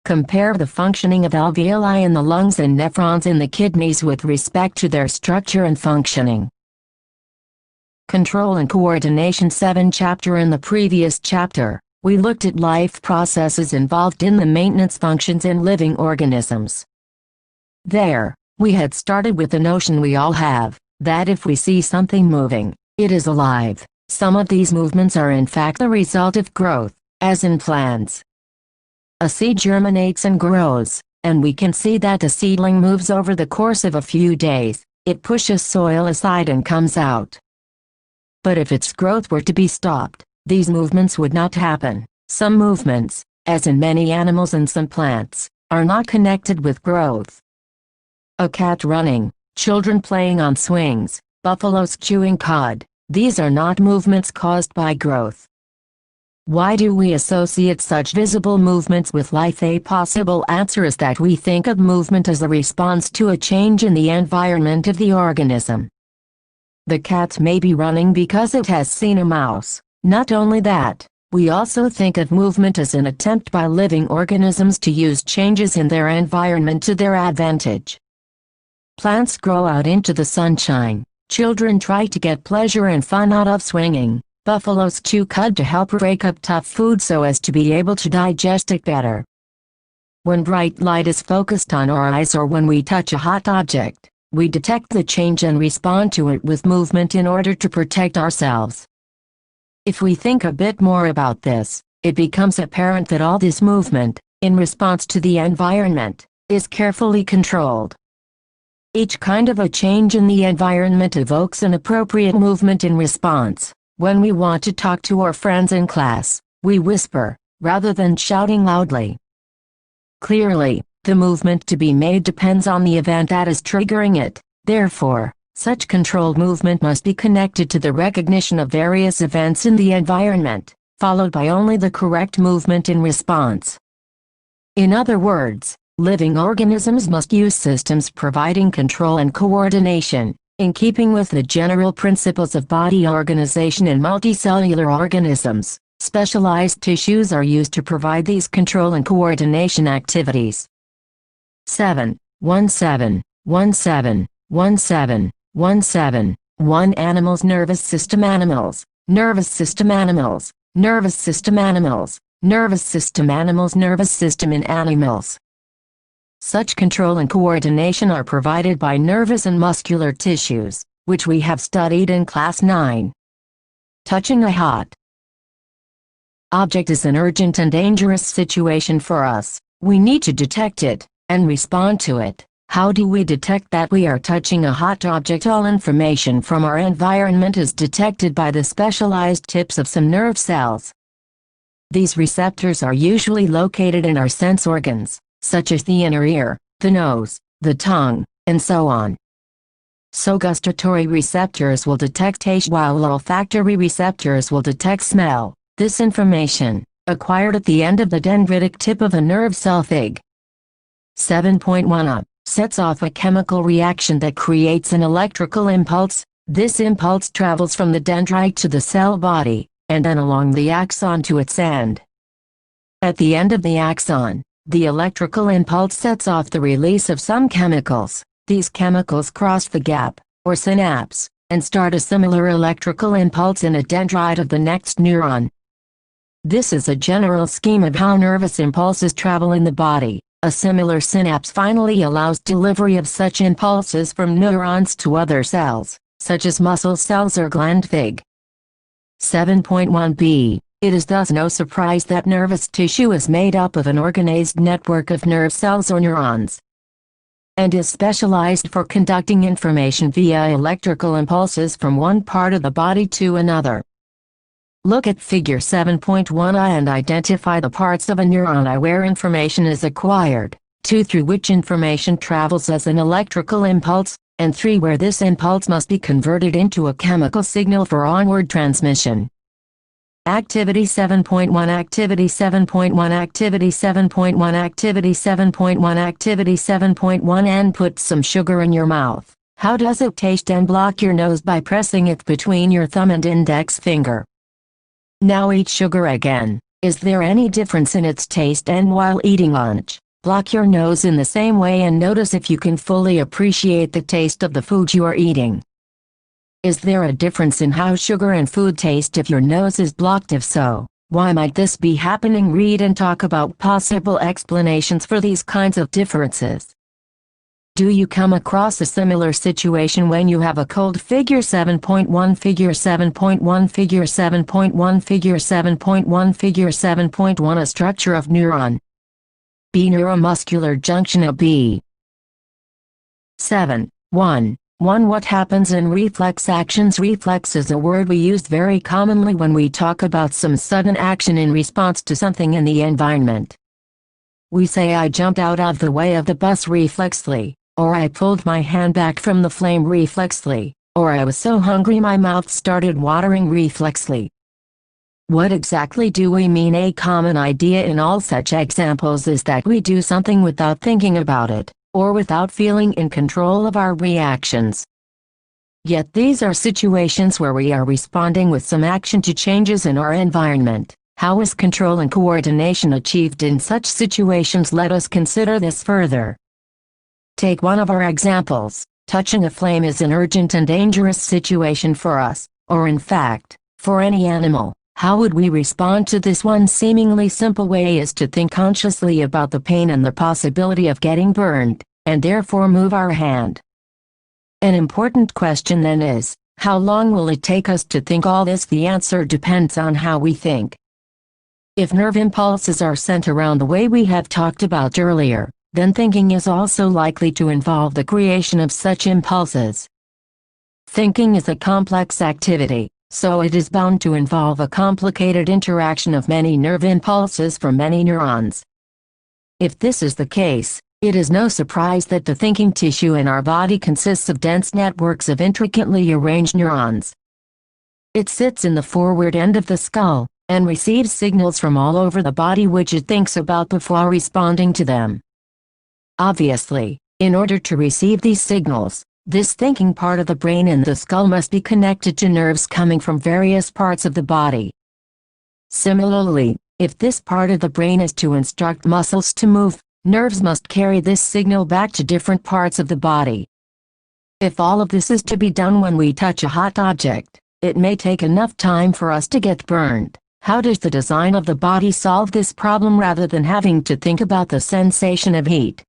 Compare the functioning of alveoli in the lungs and nephrons in the kidneys with respect to their structure and functioning. Control and coordination. 7. Chapter. In the previous chapter, we looked at life processes involved in the maintenance functions in living organisms. There, we had started with the notion we all have, that if we see something moving, it is alive. Some of these movements are in fact the result of growth, as in plants. A seed germinates and grows, and we can see that the seedling moves over the course of a few days. It pushes soil aside and comes out. But if its growth were to be stopped, these movements would not happen. Some movements, as in many animals and some plants, are not connected with growth. A cat running, children playing on swings, buffaloes chewing cud, these are not movements caused by growth. Why do we associate such visible movements with life? A possible answer is that we think of movement as a response to a change in the environment of the organism. The cat may be running because it has seen a mouse. Not only that, we also think of movement as an attempt by living organisms to use changes in their environment to their advantage. Plants grow out into the sunshine. Children try to get pleasure and fun out of swinging. Buffaloes chew cud to help break up tough food so as to be able to digest it better. When bright light is focused on our eyes or when we touch a hot object, we detect the change and respond to it with movement in order to protect ourselves. If we think a bit more about this, it becomes apparent that all this movement, in response to the environment, is carefully controlled. Each kind of a change in the environment evokes an appropriate movement in response. When we want to talk to our friends in class, we whisper, rather than shouting loudly. Clearly, the movement to be made depends on the event that is triggering it. Therefore, such controlled movement must be connected to the recognition of various events in the environment, followed by only the correct movement in response. In other words, living organisms must use systems providing control and coordination, in keeping with the general principles of body organization in multicellular organisms. Specialized tissues are used to provide these control and coordination activities. 7. 17, 17, 17, 17, 1 Animals. Nervous system. Animals, nervous system. Animals, nervous system. Animals, nervous system. Animals. Nervous system in animals. Such control and coordination are provided by nervous and muscular tissues, which we have studied in Class 9. Touching a hot object is an urgent and dangerous situation for us. We need to detect it, and respond to it. How do we detect that we are touching a hot object? All information from our environment is detected by the specialized tips of some nerve cells. These receptors are usually located in our sense organs, such as the inner ear, the nose, the tongue, and so on. So gustatory receptors will detect taste while olfactory receptors will detect smell. This information, acquired at the end of the dendritic tip of a nerve cell Fig. 7.1 sets off a chemical reaction that creates an electrical impulse. This impulse travels from the dendrite to the cell body, and then along the axon to its end. At the end of the axon, the electrical impulse sets off the release of some chemicals. These chemicals cross the gap, or synapse, and start a similar electrical impulse in a dendrite of the next neuron. This is a general scheme of how nervous impulses travel in the body. A similar synapse finally allows delivery of such impulses from neurons to other cells, such as muscle cells or gland fig. 7.1b. It is thus no surprise that nervous tissue is made up of an organized network of nerve cells or neurons, and is specialized for conducting information via electrical impulses from one part of the body to another. Look at Figure 7.1a and identify the parts of a neuron I where information is acquired, 2 through which information travels as an electrical impulse, and 3 where this impulse must be converted into a chemical signal for onward transmission. Activity 7.1 Activity 7.1 Activity 7.1 Activity 7.1 Activity 7.1 And put some sugar in your mouth. How does it taste? And block your nose by pressing it between your thumb and index finger. Now eat sugar again. Is there any difference in its taste? And while eating lunch, block your nose in the same way and notice if you can fully appreciate the taste of the food you are eating. Is there a difference in how sugar and food taste if your nose is blocked? If so, why might this be happening? Read and talk about possible explanations for these kinds of differences. Do you come across a similar situation when you have a cold? Figure 7.1 Figure 7.1 Figure 7.1 Figure 7.1 Figure 7.1 A structure of neuron B. Neuromuscular junction of B. 7.1. 1. What happens in reflex actions? Reflex is a word we use very commonly when we talk about some sudden action in response to something in the environment. We say I jumped out of the way of the bus reflexly, or I pulled my hand back from the flame reflexly, or I was so hungry my mouth started watering reflexly. What exactly do we mean? A common idea in all such examples is that we do something without thinking about it, or without feeling in control of our reactions. Yet these are situations where we are responding with some action to changes in our environment. How is control and coordination achieved in such situations? Let us consider this further. Take one of our examples. Touching a flame is an urgent and dangerous situation for us, or in fact, for any animal. How would we respond to this? One seemingly simple way is to think consciously about the pain and the possibility of getting burned, and therefore move our hand. An important question then is, how long will it take us to think all this? The answer depends on how we think. If nerve impulses are sent around the way we have talked about earlier, then thinking is also likely to involve the creation of such impulses. Thinking is a complex activity, so it is bound to involve a complicated interaction of many nerve impulses from many neurons. If this is the case, it is no surprise that the thinking tissue in our body consists of dense networks of intricately arranged neurons. It sits in the forward end of the skull, and receives signals from all over the body which it thinks about before responding to them. Obviously, in order to receive these signals, this thinking part of the brain in the skull must be connected to nerves coming from various parts of the body. Similarly, if this part of the brain is to instruct muscles to move, nerves must carry this signal back to different parts of the body. If all of this is to be done when we touch a hot object, it may take enough time for us to get burned. How does the design of the body solve this problem rather than having to think about the sensation of heat?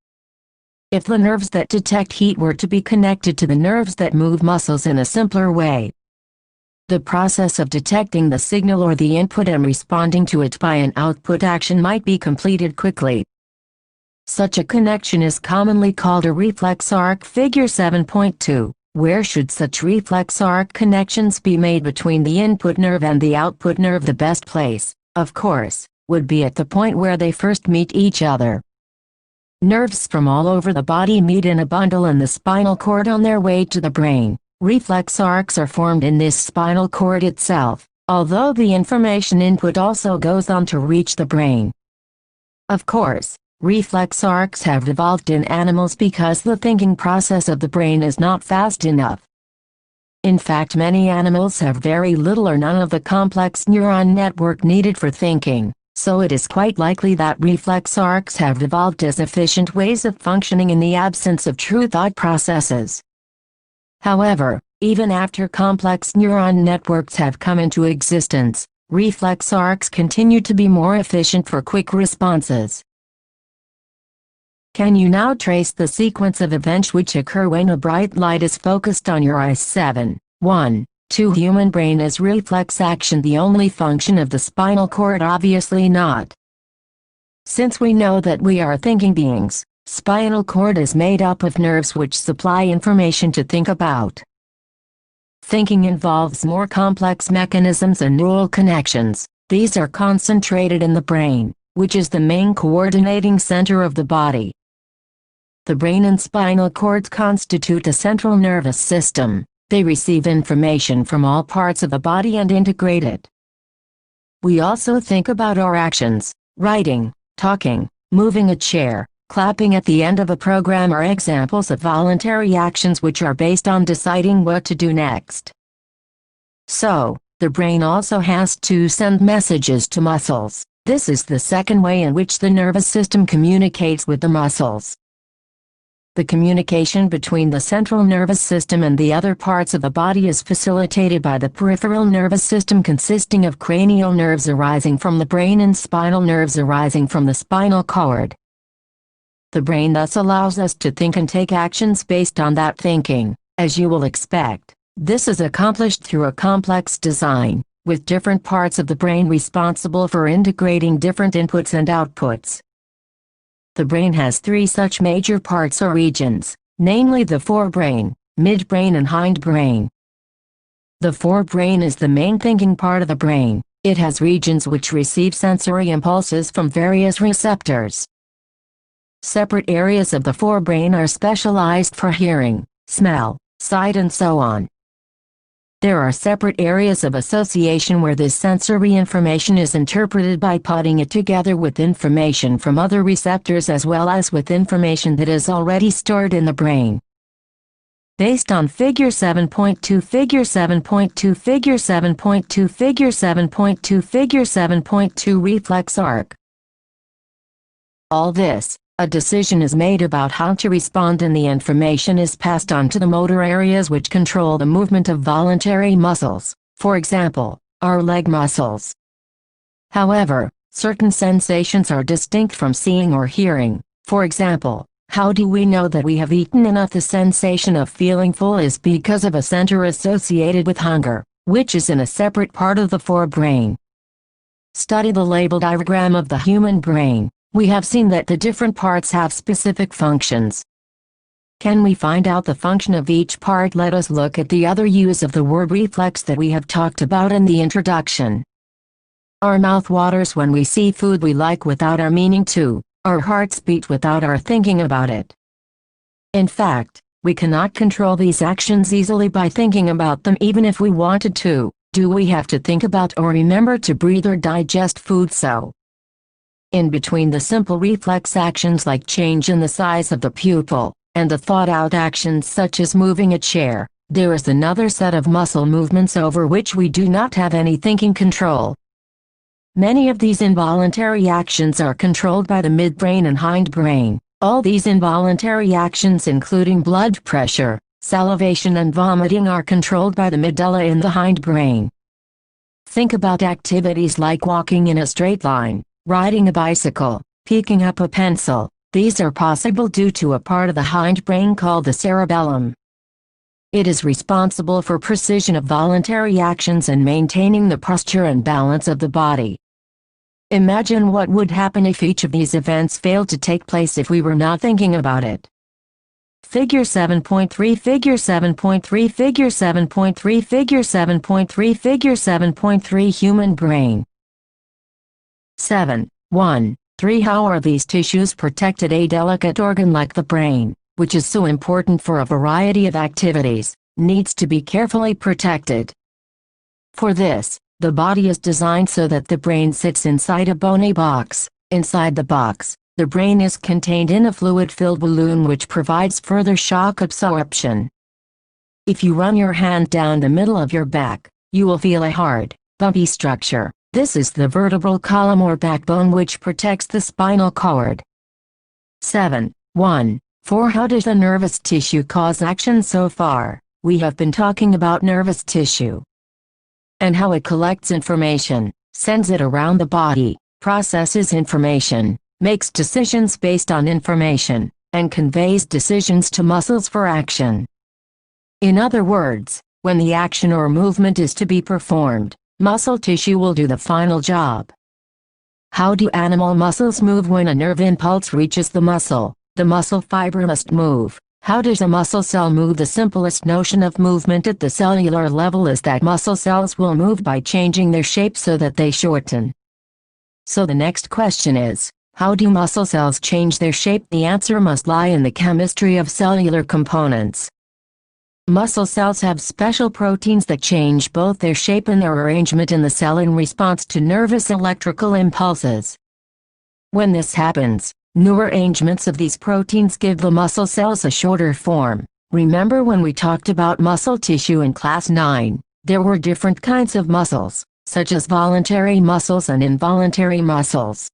If the nerves that detect heat were to be connected to the nerves that move muscles in a simpler way, the process of detecting the signal or the input and responding to it by an output action might be completed quickly. Such a connection is commonly called a reflex arc. Figure 7.2. Where should such reflex arc connections be made between the input nerve and the output nerve? The best place, of course, would be at the point where they first meet each other. Nerves from all over the body meet in a bundle in the spinal cord on their way to the brain. Reflex arcs are formed in this spinal cord itself, although the information input also goes on to reach the brain. Of course, reflex arcs have evolved in animals because the thinking process of the brain is not fast enough. In fact, many animals have very little or none of the complex neuron network needed for thinking. So it is quite likely that reflex arcs have evolved as efficient ways of functioning in the absence of true thought processes. However, even after complex neuron networks have come into existence, reflex arcs continue to be more efficient for quick responses. Can you now trace the sequence of events which occur when a bright light is focused on your eyes? 7. 1. 2. Human brain is reflex action the only function of the spinal cord? Obviously not. Since we know that we are thinking beings, spinal cord is made up of nerves which supply information to think about. Thinking involves more complex mechanisms and neural connections. These are concentrated in the brain, which is the main coordinating center of the body. The brain and spinal cord constitute a central nervous system. They receive information from all parts of the body and integrate it. We also think about our actions. Writing, talking, moving a chair, clapping at the end of a program are examples of voluntary actions which are based on deciding what to do next. So, the brain also has to send messages to muscles. This is the second way in which the nervous system communicates with the muscles. The communication between the central nervous system and the other parts of the body is facilitated by the peripheral nervous system consisting of cranial nerves arising from the brain and spinal nerves arising from the spinal cord. The brain thus allows us to think and take actions based on that thinking. As you will expect, this is accomplished through a complex design, with different parts of the brain responsible for integrating different inputs and outputs. The brain has three such major parts or regions, namely the forebrain, midbrain and hindbrain. The forebrain is the main thinking part of the brain. It has regions which receive sensory impulses from various receptors. Separate areas of the forebrain are specialized for hearing, smell, sight and so on. There are separate areas of association where this sensory information is interpreted by putting it together with information from other receptors as well as with information that is already stored in the brain. Based on Figure 7.2, Figure 7.2, Figure 7.2, Figure 7.2, Figure 7.2 reflex arc. All this, a decision is made about how to respond and the information is passed on to the motor areas which control the movement of voluntary muscles, for example, our leg muscles. However, certain sensations are distinct from seeing or hearing. For example, how do we know that we have eaten enough? The sensation of feeling full is because of a center associated with hunger, which is in a separate part of the forebrain. Study the label diagram of the human brain. We have seen that the different parts have specific functions. Can we find out the function of each part? Let us look at the other use of the word reflex that we have talked about in the introduction. Our mouth waters when we see food we like without our meaning to. Our hearts beat without our thinking about it. In fact, we cannot control these actions easily by thinking about them even if we wanted to. Do we have to think about or remember to breathe or digest food? So, in between the simple reflex actions like change in the size of the pupil, and the thought-out actions such as moving a chair, there is another set of muscle movements over which we do not have any thinking control. Many of these involuntary actions are controlled by the midbrain and hindbrain. All these involuntary actions including blood pressure, salivation and vomiting are controlled by the medulla in the hindbrain. Think about activities like walking in a straight line, riding a bicycle, picking up a pencil. These are possible due to a part of the hindbrain called the cerebellum. It is responsible for precision of voluntary actions and maintaining the posture and balance of the body. Imagine what would happen if each of these events failed to take place if we were not thinking about it. Figure 7.3, Figure 7.3, Figure 7.3, Figure 7.3, Figure 7.3 Human brain. 7. 1. 3. How are these tissues protected? A delicate organ like the brain, which is so important for a variety of activities, needs to be carefully protected. For this, the body is designed so that the brain sits inside a bony box. Inside the box, the brain is contained in a fluid-filled balloon which provides further shock absorption. If you run your hand down the middle of your back, you will feel a hard, bumpy structure. This is the vertebral column or backbone which protects the spinal cord. 7. 1. 4. How does the nervous tissue cause action? So far, we have been talking about nervous tissue. and how it collects information, sends it around the body, processes information, makes decisions based on information, and conveys decisions to muscles for action. In other words, when the action or movement is to be performed, muscle tissue will do the final job. How do animal muscles move? When a nerve impulse reaches the muscle fiber must move. How does a muscle cell move? The simplest notion of movement at the cellular level is that muscle cells will move by changing their shape so that they shorten. So the next question is, how do muscle cells change their shape? The answer must lie in the chemistry of cellular components. Muscle cells have special proteins that change both their shape and their arrangement in the cell in response to nervous electrical impulses. When this happens, new arrangements of these proteins give the muscle cells a shorter form. Remember when we talked about muscle tissue in class 9, there were different kinds of muscles, such as voluntary muscles and involuntary muscles.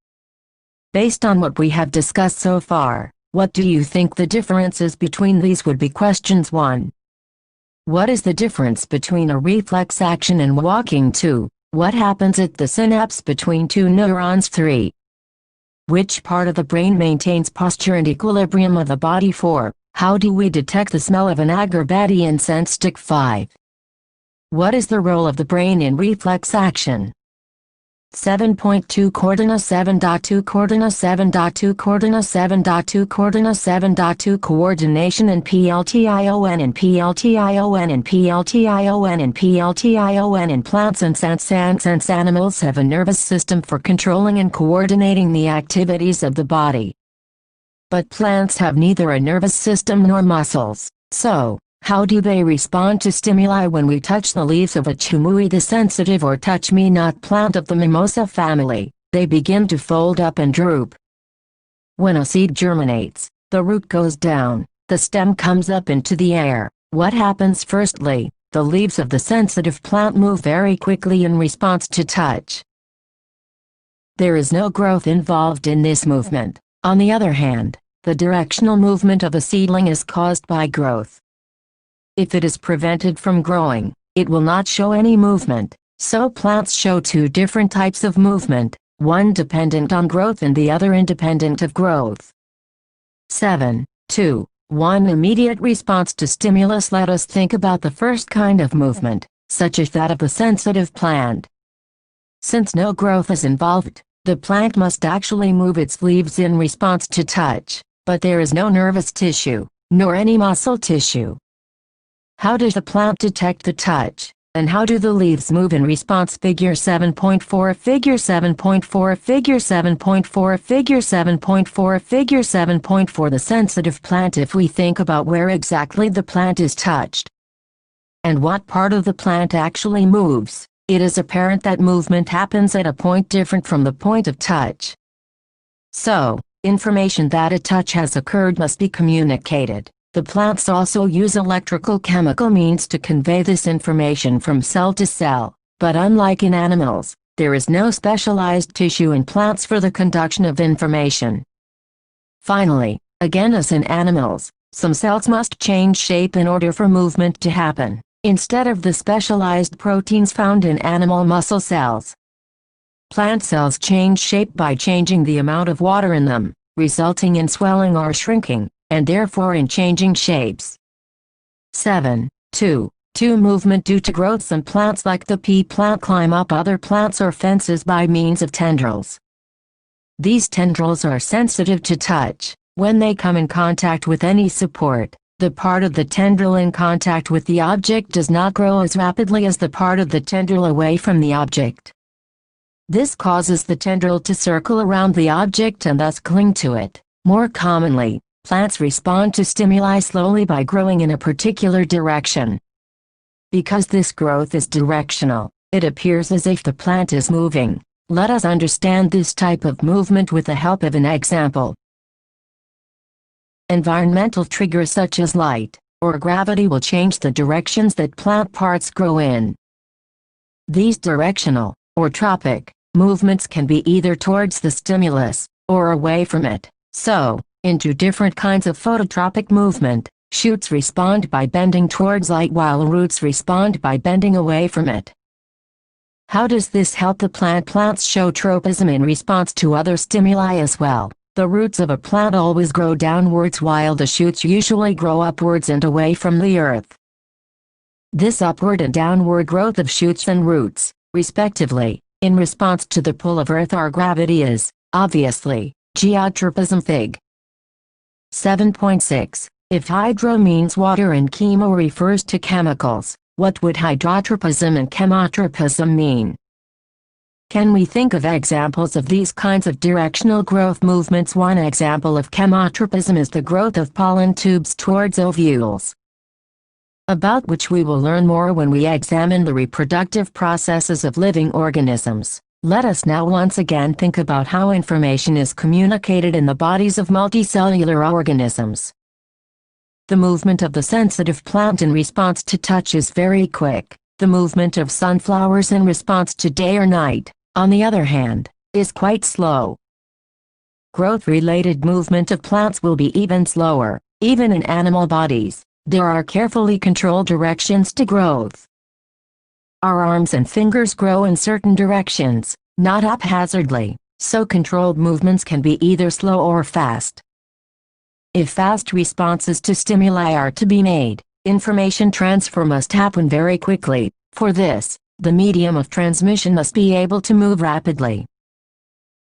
Based on what we have discussed so far, what do you think the differences between these would be? Questions 1. What is the difference between a reflex action and walking? 2. What happens at the synapse between two neurons? 3. Which part of the brain maintains posture and equilibrium of the body? 4. How do we detect the smell of an Agarbatti incense stick? 5. What is the role of the brain in reflex action? 7.2 Coordinate 7.2 Coordinate 7.2 Coordinate 7.2 Coordinate 7.2 Coordination and PLTION and PLTION and PLTION and PLTION in plants and sense animals have a nervous system for controlling and coordinating the activities of the body. But plants have neither a nervous system nor muscles, so how do they respond to stimuli? When we touch the leaves of a chumui the sensitive or touch-me-not plant of the mimosa family, they begin to fold up and droop. When a seed germinates, the root goes down, the stem comes up into the air. What happens? Firstly, the leaves of the sensitive plant move very quickly in response to touch. There is no growth involved in this movement. On the other hand, the directional movement of a seedling is caused by growth. If it is prevented from growing, it will not show any movement, so plants show two different types of movement, one dependent on growth and the other independent of growth. 7.2. 1 Immediate response to stimulus. Let us think about the first kind of movement, such as that of the sensitive plant. Since no growth is involved, the plant must actually move its leaves in response to touch, but there is no nervous tissue, nor any muscle tissue. How does the plant detect the touch, and how do the leaves move in response? Figure 7.4 Figure 7.4 Figure 7.4 Figure 7.4 Figure 7.4 The sensitive plant. If we think about where exactly the plant is touched, and what part of the plant actually moves, it is apparent that movement happens at a point different from the point of touch. So, information that a touch has occurred must be communicated. The plants also use electrical chemical means to convey this information from cell to cell, but unlike in animals, there is no specialized tissue in plants for the conduction of information. Finally, again as in animals, some cells must change shape in order for movement to happen, instead of the specialized proteins found in animal muscle cells. Plant cells change shape by changing the amount of water in them, resulting in swelling or shrinking, and therefore in changing shapes. 7.2. Movement due to growth. Some plants like the pea plant climb up other plants or fences by means of tendrils. These tendrils are sensitive to touch. When they come in contact with any support, the part of the tendril in contact with the object does not grow as rapidly as the part of the tendril away from the object. This causes the tendril to circle around the object and thus cling to it. More commonly, plants respond to stimuli slowly by growing in a particular direction. Because this growth is directional, it appears as if the plant is moving. Let us understand this type of movement with the help of an example. Environmental triggers such as light or gravity will change the directions that plant parts grow in. These directional, or tropic, movements can be either towards the stimulus, or away from it. So, in two different kinds of phototropic movement, shoots respond by bending towards light while roots respond by bending away from it. How does this help the plant? Plants show tropism in response to other stimuli as well. The roots of a plant always grow downwards while the shoots usually grow upwards and away from the earth. This upward and downward growth of shoots and roots, respectively, in response to the pull of earth or gravity is, obviously, geotropism. Fig. 7.6. If hydro means water and chemo refers to chemicals, what would hydrotropism and chemotropism mean? Can we think of examples of these kinds of directional growth movements? One example of chemotropism is the growth of pollen tubes towards ovules, about which we will learn more when we examine the reproductive processes of living organisms. Let us now once again think about how information is communicated in the bodies of multicellular organisms. The movement of the sensitive plant in response to touch is very quick. The movement of sunflowers in response to day or night, on the other hand, is quite slow. Growth-related movement of plants will be even slower. Even in animal bodies, there are carefully controlled directions to growth. Our arms and fingers grow in certain directions, not haphazardly, so controlled movements can be either slow or fast. If fast responses to stimuli are to be made, information transfer must happen very quickly. For this, the medium of transmission must be able to move rapidly.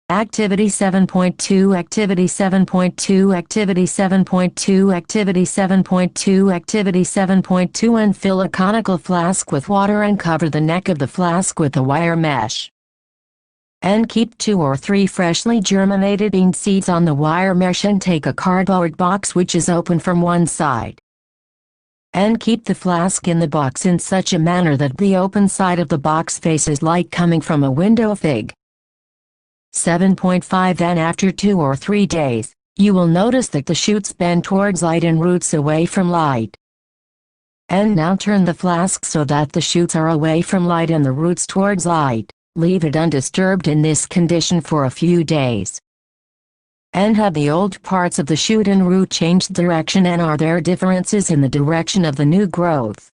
Activity 7.2 Activity 7.2 Activity 7.2 Activity 7.2 Activity 7.2 And fill a conical flask with water and cover the neck of the flask with a wire mesh. And keep 2 or 3 freshly germinated bean seeds on the wire mesh and take a cardboard box which is open from one side. And keep the flask in the box in such a manner that the open side of the box faces light coming from a window. Fig. 7.5 Then after 2 or 3 days, you will notice that the shoots bend towards light and roots away from light. And now turn the flask so that the shoots are away from light and the roots towards light. Leave it undisturbed in this condition for a few days. And have the old parts of the shoot and root changed direction, and are there differences in the direction of the new growth?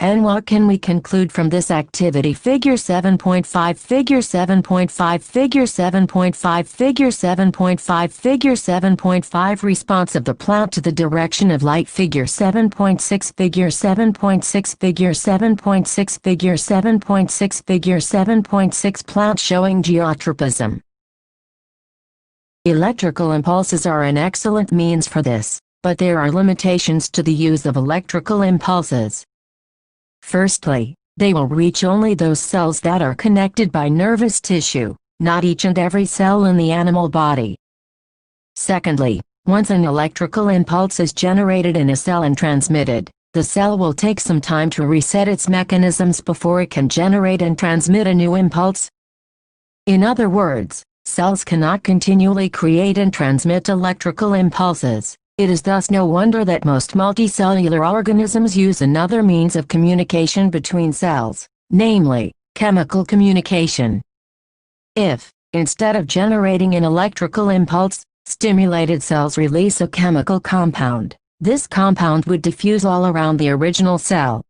And what can we conclude from this activity? Figure 7.5 Figure 7.5 Figure 7.5 Figure 7.5 Figure 7.5 Response of the plant to the direction of light. Figure 7.6 Figure 7.6 Figure 7.6 Figure 7.6 Figure 7.6 Plant showing geotropism. Electrical impulses are an excellent means for this, but there are limitations to the use of electrical impulses. Firstly, they will reach only those cells that are connected by nervous tissue, not each and every cell in the animal body. Secondly, once an electrical impulse is generated in a cell and transmitted, the cell will take some time to reset its mechanisms before it can generate and transmit a new impulse. In other words, cells cannot continually create and transmit electrical impulses. It is thus no wonder that most multicellular organisms use another means of communication between cells, namely, chemical communication. If, instead of generating an electrical impulse, stimulated cells release a chemical compound, this compound would diffuse all around the original cell.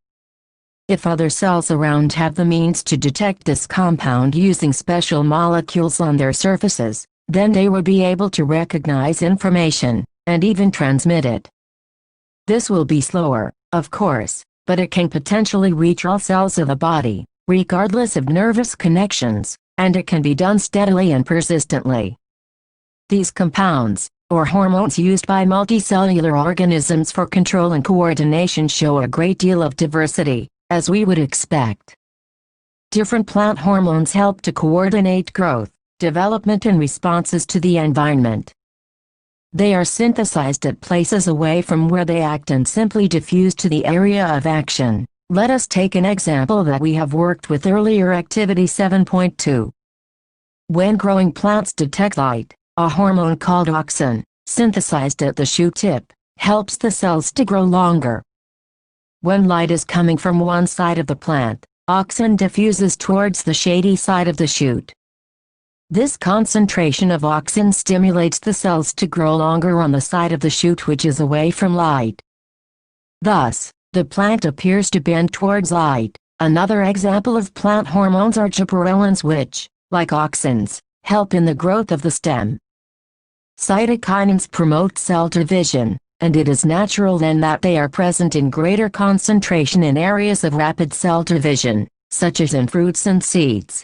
If other cells around have the means to detect this compound using special molecules on their surfaces, then they would be able to recognize information, and even transmit it. This will be slower, of course, but it can potentially reach all cells of the body, regardless of nervous connections, and it can be done steadily and persistently. These compounds, or hormones used by multicellular organisms for control and coordination, show a great deal of diversity, as we would expect. Different plant hormones help to coordinate growth, development and responses to the environment. They are synthesized at places away from where they act and simply diffuse to the area of action. Let us take an example that we have worked with earlier. Activity 7.2. When growing plants detect light, a hormone called auxin, synthesized at the shoot tip, helps the cells to grow longer. When light is coming from one side of the plant, auxin diffuses towards the shady side of the shoot. This concentration of auxin stimulates the cells to grow longer on the side of the shoot which is away from light. Thus, the plant appears to bend towards light, Another example of plant hormones are gibberellins which, like auxins, help in the growth of the stem. Cytokinins promote cell division, and it is natural then that they are present in greater concentration in areas of rapid cell division, such as in fruits and seeds.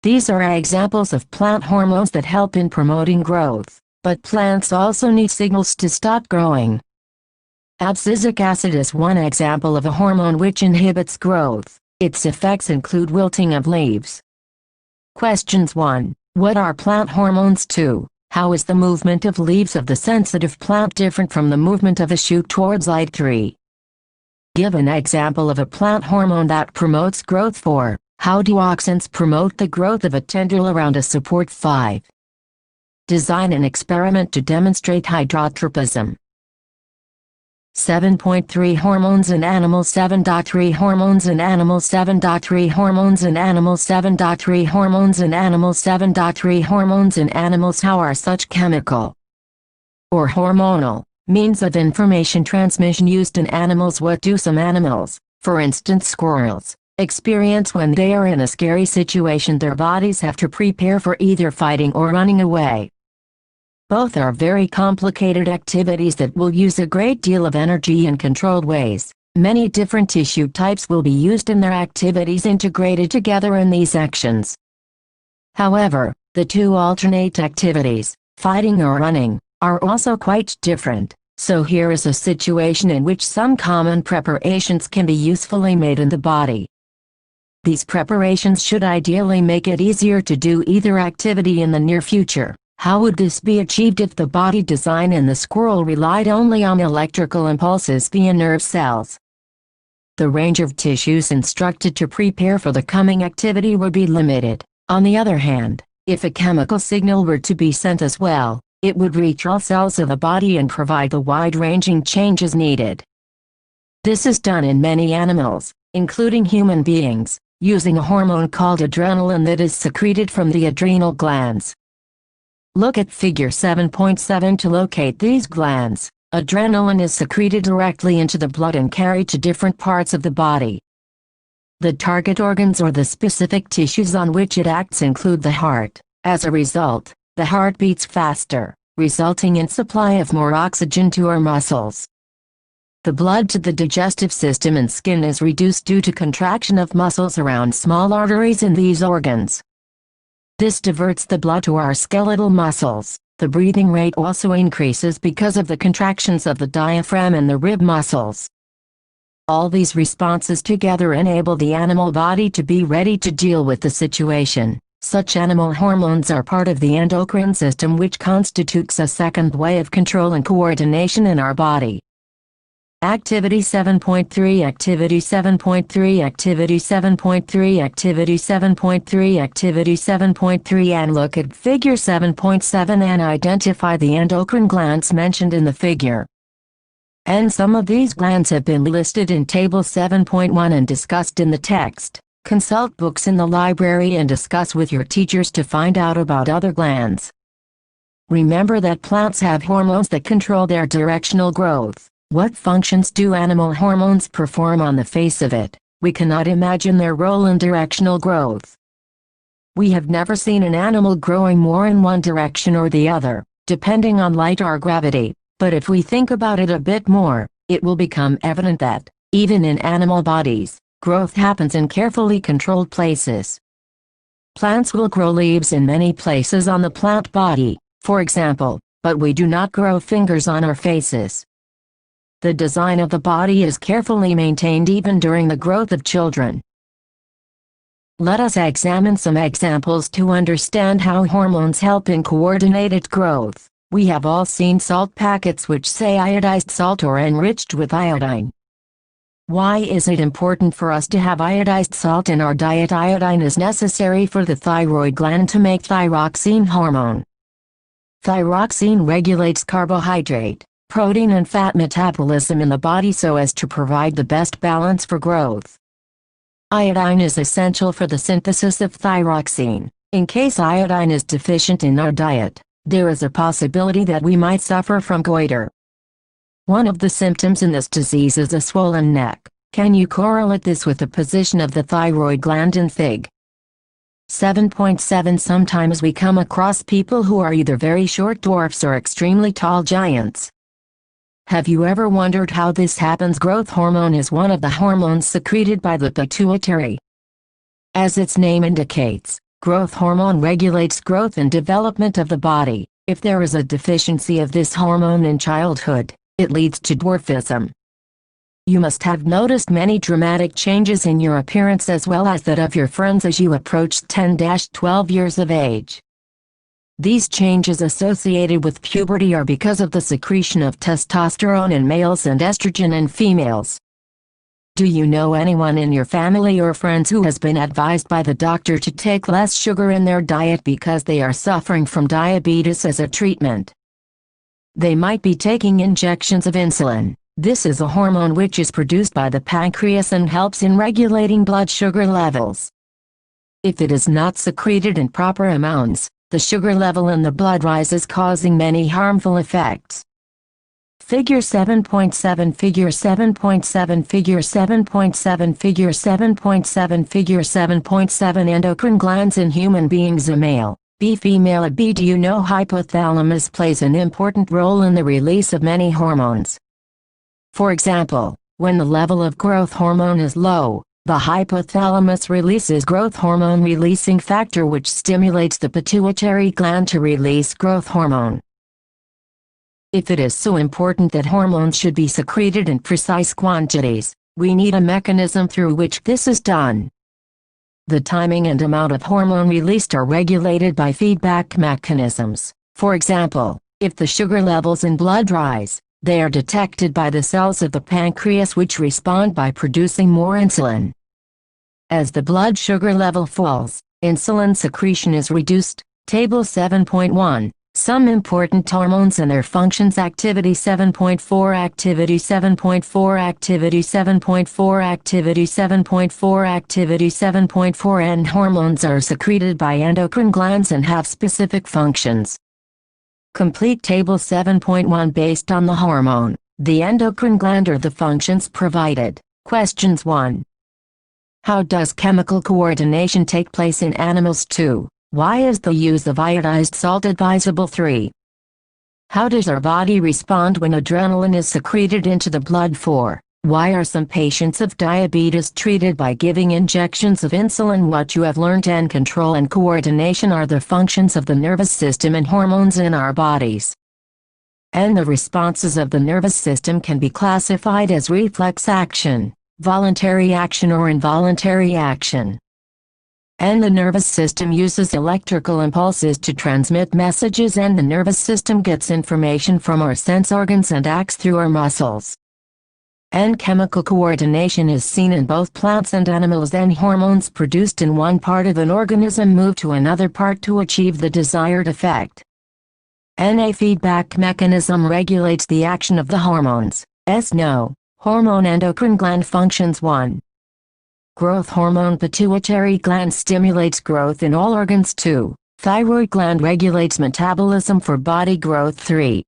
These are examples of plant hormones that help in promoting growth, but plants also need signals to stop growing. Abscisic acid is one example of a hormone which inhibits growth. Its effects include wilting of leaves. Questions 1. What are plant hormones? 2. How is the movement of leaves of the sensitive plant different from the movement of a shoot towards light? 3. Give an example of a plant hormone that promotes growth. 4. How do auxins promote the growth of a tendril around a support? 5. Design an experiment to demonstrate hydrotropism. 7.3 Hormones in animals. 7.3 Hormones in animals. 7.3 Hormones in animals. 7.3 Hormones in animals. 7.3 Hormones in animals. How are such chemical or hormonal means of information transmission used in animals? What do some animals, for instance squirrels, experience when they are in a scary situation? Their bodies have to prepare for either fighting or running away. Both are very complicated activities that will use a great deal of energy in controlled ways. Many different tissue types will be used in their activities integrated together in these actions. However, the two alternate activities, fighting or running, are also quite different. So here is a situation in which some common preparations can be usefully made in the body. These preparations should ideally make it easier to do either activity in the near future. How would this be achieved if the body design in the squirrel relied only on electrical impulses via nerve cells? The range of tissues instructed to prepare for the coming activity would be limited. On the other hand, if a chemical signal were to be sent as well, it would reach all cells of the body and provide the wide-ranging changes needed. This is done in many animals, including human beings, using a hormone called adrenaline that is secreted from the adrenal glands. Look at figure 7.7 to locate these glands. Adrenaline is secreted directly into the blood and carried to different parts of the body. The target organs or the specific tissues on which it acts include the heart. As a result, the heart beats faster, resulting in supply of more oxygen to our muscles. The blood to the digestive system and skin is reduced due to contraction of muscles around small arteries in these organs. This diverts the blood to our skeletal muscles. The breathing rate also increases because of the contractions of the diaphragm and the rib muscles. All these responses together enable the animal body to be ready to deal with the situation. Such animal hormones are part of the endocrine system, which constitutes a second way of control and coordination in our body. Activity 7.3 Activity 7.3 Activity 7.3 Activity 7.3 Activity 7.3 And look at figure 7.7 and identify the endocrine glands mentioned in the figure. And some of these glands have been listed in table 7.1 and discussed in the text. Consult books in the library and discuss with your teachers to find out about other glands. Remember that plants have hormones that control their directional growth. What functions do animal hormones perform? On the face of it, we cannot imagine their role in directional growth. We have never seen an animal growing more in one direction or the other, depending on light or gravity, but if we think about it a bit more, it will become evident that, even in animal bodies, growth happens in carefully controlled places. Plants will grow leaves in many places on the plant body, for example, but we do not grow fingers on our faces. The design of the body is carefully maintained even during the growth of children. Let us examine some examples to understand how hormones help in coordinated growth. We have all seen salt packets which say iodized salt or enriched with iodine. Why is it important for us to have iodized salt in our diet? Iodine is necessary for the thyroid gland to make thyroxine hormone. Thyroxine regulates carbohydrate, protein and fat metabolism in the body so as to provide the best balance for growth. Iodine is essential for the synthesis of thyroxine. In case iodine is deficient in our diet, there is a possibility that we might suffer from goiter. One of the symptoms in this disease is a swollen neck. Can you correlate this with the position of the thyroid gland in Fig. 7.7? Sometimes we come across people who are either very short dwarfs or extremely tall giants. Have you ever wondered how this happens? Growth hormone is one of the hormones secreted by the pituitary. As its name indicates, growth hormone regulates growth and development of the body. If there is a deficiency of this hormone in childhood, it leads to dwarfism. You must have noticed many dramatic changes in your appearance as well as that of your friends as you approach 10-12 years of age. These changes associated with puberty are because of the secretion of testosterone in males and estrogen in females. Do you know anyone in your family or friends who has been advised by the doctor to take less sugar in their diet because they are suffering from diabetes as a treatment? They might be taking injections of insulin. This is a hormone which is produced by the pancreas and helps in regulating blood sugar levels. If it is not secreted in proper amounts, the sugar level in the blood rises, causing many harmful effects. Figure 7.7 Figure 7.7 Figure 7.7 Figure 7.7 Figure 7.7 Endocrine glands in human beings: A male, B female. A B. Do you know hypothalamus plays an important role in the release of many hormones? For example, when the level of growth hormone is low, the hypothalamus releases growth hormone releasing factor, which stimulates the pituitary gland to release growth hormone. If it is so important that hormones should be secreted in precise quantities, we need a mechanism through which this is done. The timing and amount of hormone released are regulated by feedback mechanisms. For example, if the sugar levels in blood rise, they are detected by the cells of the pancreas, which respond by producing more insulin. As the blood sugar level falls, insulin secretion is reduced. Table 7.1. Some important hormones and their functions. Activity 7.4 Activity 7.4 Activity 7.4 Activity 7.4 Activity 7.4 N hormones are secreted by endocrine glands and have specific functions. Complete Table 7.1 based on the hormone, the endocrine gland, or the functions provided. Questions 1. How does chemical coordination take place in animals? 2. Why is the use of iodized salt advisable? 3. How does our body respond when adrenaline is secreted into the blood? 4. Why are some patients of diabetes treated by giving injections of insulin? What you have learned. And control and coordination are the functions of the nervous system and hormones in our bodies. And the responses of the nervous system can be classified as reflex action, voluntary action, or involuntary action. And the nervous system uses electrical impulses to transmit messages, and the nervous system gets information from our sense organs and acts through our muscles. And chemical coordination is seen in both plants and animals. And hormones produced in one part of an organism move to another part to achieve the desired effect. And a feedback mechanism regulates the action of the hormones. No. Hormone endocrine gland functions. 1. Growth hormone pituitary gland stimulates growth in all organs. 2. Thyroid gland regulates metabolism for body growth. 3.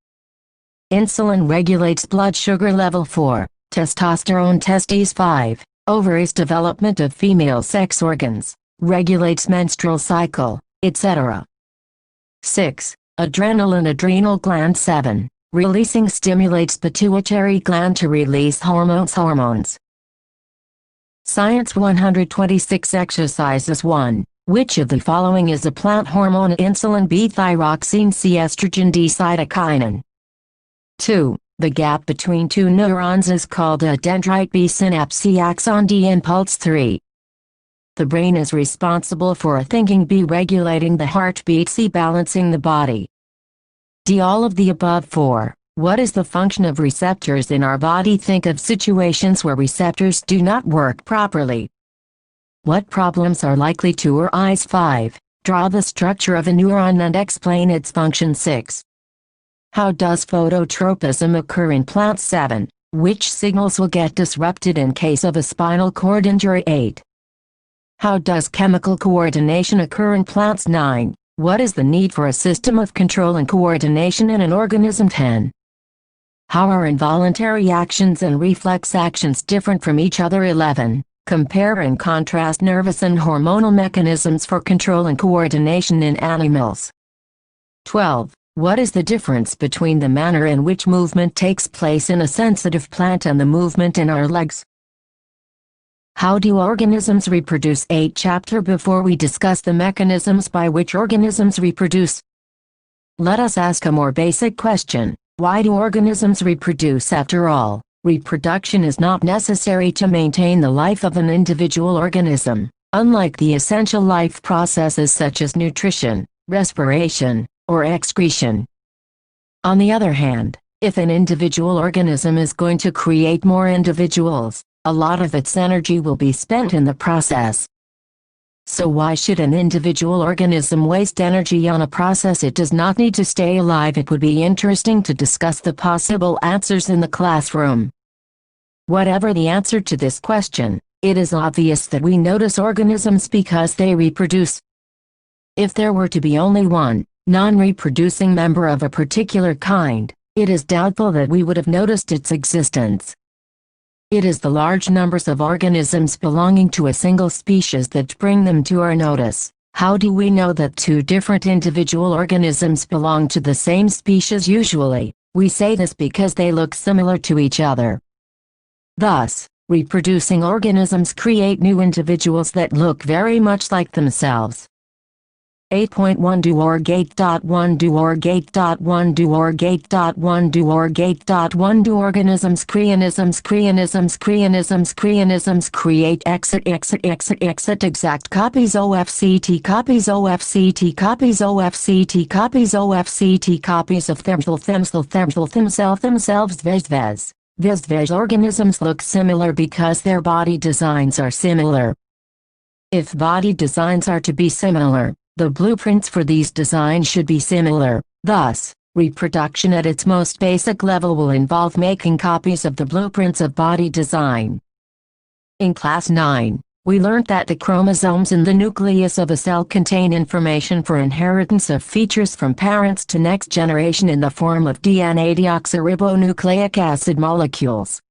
Insulin regulates blood sugar level. 4. Testosterone testes. 5. Ovaries development of female sex organs, regulates menstrual cycle, etc. 6. Adrenaline adrenal gland. 7. Releasing stimulates pituitary gland to release hormones. Science 126 Exercises 1. Which of the following is a plant hormone? Insulin. B. Thyroxine. C. Estrogen. D. Cytokinin. 2. The gap between two neurons is called a dendrite. B. Synapse. C. Axon. D. Impulse. 3. The brain is responsible for thinking. B. Regulating the heartbeat. C. Balancing the body. D. All of the above. 4. What is the function of receptors in our body? Think of situations where receptors do not work properly. What problems are likely to arise? 5. Draw the structure of a neuron and explain its function. 6. How does phototropism occur in plants? 7. Which signals will get disrupted in case of a spinal cord injury? 8. How does chemical coordination occur in plants? 9. What is the need for a system of control and coordination in an organism? 10. How are involuntary actions and reflex actions different from each other? 11. Compare and contrast nervous and hormonal mechanisms for control and coordination in animals. 12. What is the difference between the manner in which movement takes place in a sensitive plant and the movement in our legs? How do organisms reproduce? 8. Chapter before we discuss the mechanisms by which organisms reproduce, let us ask a more basic question. Why do organisms reproduce? After all, reproduction is not necessary to maintain the life of an individual organism, unlike the essential life processes such as nutrition, respiration, or excretion. On the other hand, if an individual organism is going to create more individuals, a lot of its energy will be spent in the process. So why should an individual organism waste energy on a process it does not need to stay alive? It would be interesting to discuss the possible answers in the classroom. Whatever the answer to this question, it is obvious that we notice organisms because they reproduce. If there were to be only one non-reproducing member of a particular kind, it is doubtful that we would have noticed its existence. It is the large numbers of organisms belonging to a single species that bring them to our notice. How do we know that two different individual organisms belong to the same species? Usually, we say this because they look similar to each other. Thus, reproducing organisms create new individuals that look very much like themselves. 8.1 Do organisms create exit exact copies OFCT copies of themselves organisms look similar because their body designs are similar. If body designs are to be similar, the blueprints for these designs should be similar. Thus, reproduction at its most basic level will involve making copies of the blueprints of body design. In Class 9, we learned that the chromosomes in the nucleus of a cell contain information for inheritance of features from parents to next generation in the form of DNA deoxyribonucleic acid molecules.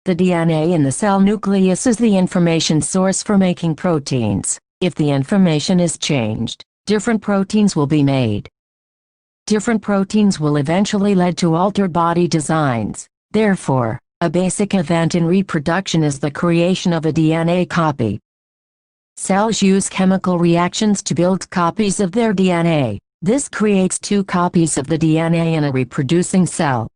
The DNA in the cell nucleus is the information source for making proteins. If the information is changed, different proteins will be made. Different proteins will eventually lead to altered body designs. Therefore, a basic event in reproduction is the creation of a DNA copy. Cells use chemical reactions to build copies of their DNA. This creates two copies of the DNA in a reproducing cell,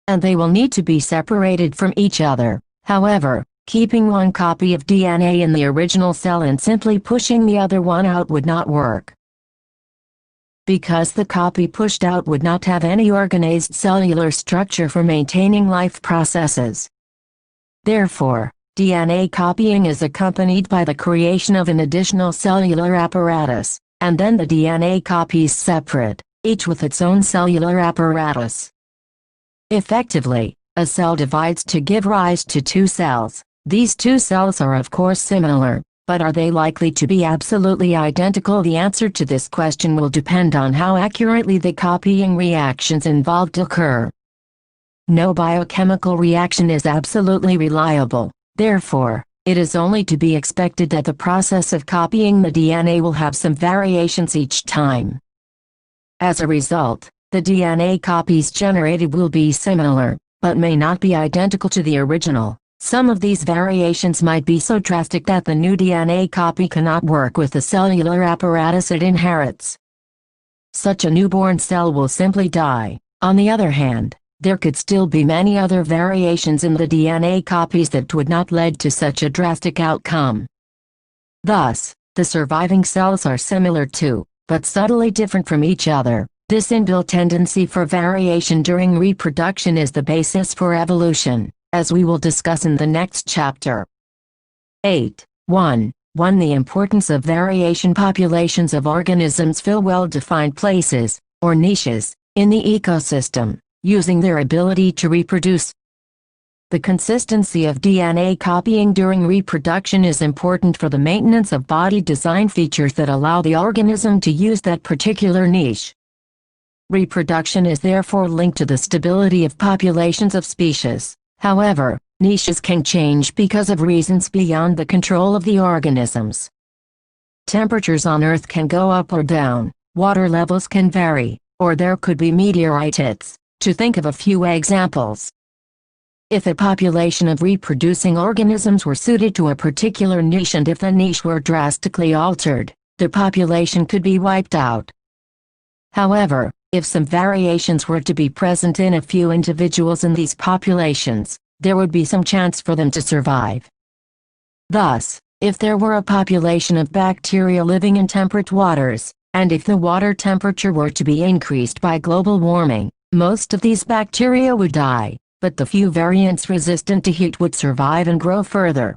and they will need to be separated from each other. However, keeping one copy of DNA in the original cell and simply pushing the other one out would not work, because the copy pushed out would not have any organized cellular structure for maintaining life processes. Therefore, DNA copying is accompanied by the creation of an additional cellular apparatus, and then the DNA copies separate, each with its own cellular apparatus. Effectively, a cell divides to give rise to two cells. These two cells are of course similar, but are they likely to be absolutely identical? The answer to this question will depend on how accurately the copying reactions involved occur. No biochemical reaction is absolutely reliable. Therefore, it is only to be expected that the process of copying the DNA will have some variations each time. As a result, the DNA copies generated will be similar, but may not be identical to the original. Some of these variations might be so drastic that the new DNA copy cannot work with the cellular apparatus it inherits. Such a newborn cell will simply die. On the other hand, there could still be many other variations in the DNA copies that would not lead to such a drastic outcome. Thus, the surviving cells are similar to, but subtly different from each other. This inbuilt tendency for variation during reproduction is the basis for evolution, as we will discuss in the next chapter. 8.1. The importance of variation. Populations of organisms fill well-defined places, or niches, in the ecosystem, using their ability to reproduce. The consistency of DNA copying during reproduction is important for the maintenance of body design features that allow the organism to use that particular niche. Reproduction is therefore linked to the stability of populations of species. However, niches can change because of reasons beyond the control of the organisms. Temperatures on Earth can go up or down, water levels can vary, or there could be meteorite hits, to think of a few examples. If a population of reproducing organisms were suited to a particular niche and if the niche were drastically altered, the population could be wiped out. However, if some variations were to be present in a few individuals in these populations, there would be some chance for them to survive. Thus, if there were a population of bacteria living in temperate waters, and if the water temperature were to be increased by global warming, most of these bacteria would die, but the few variants resistant to heat would survive and grow further.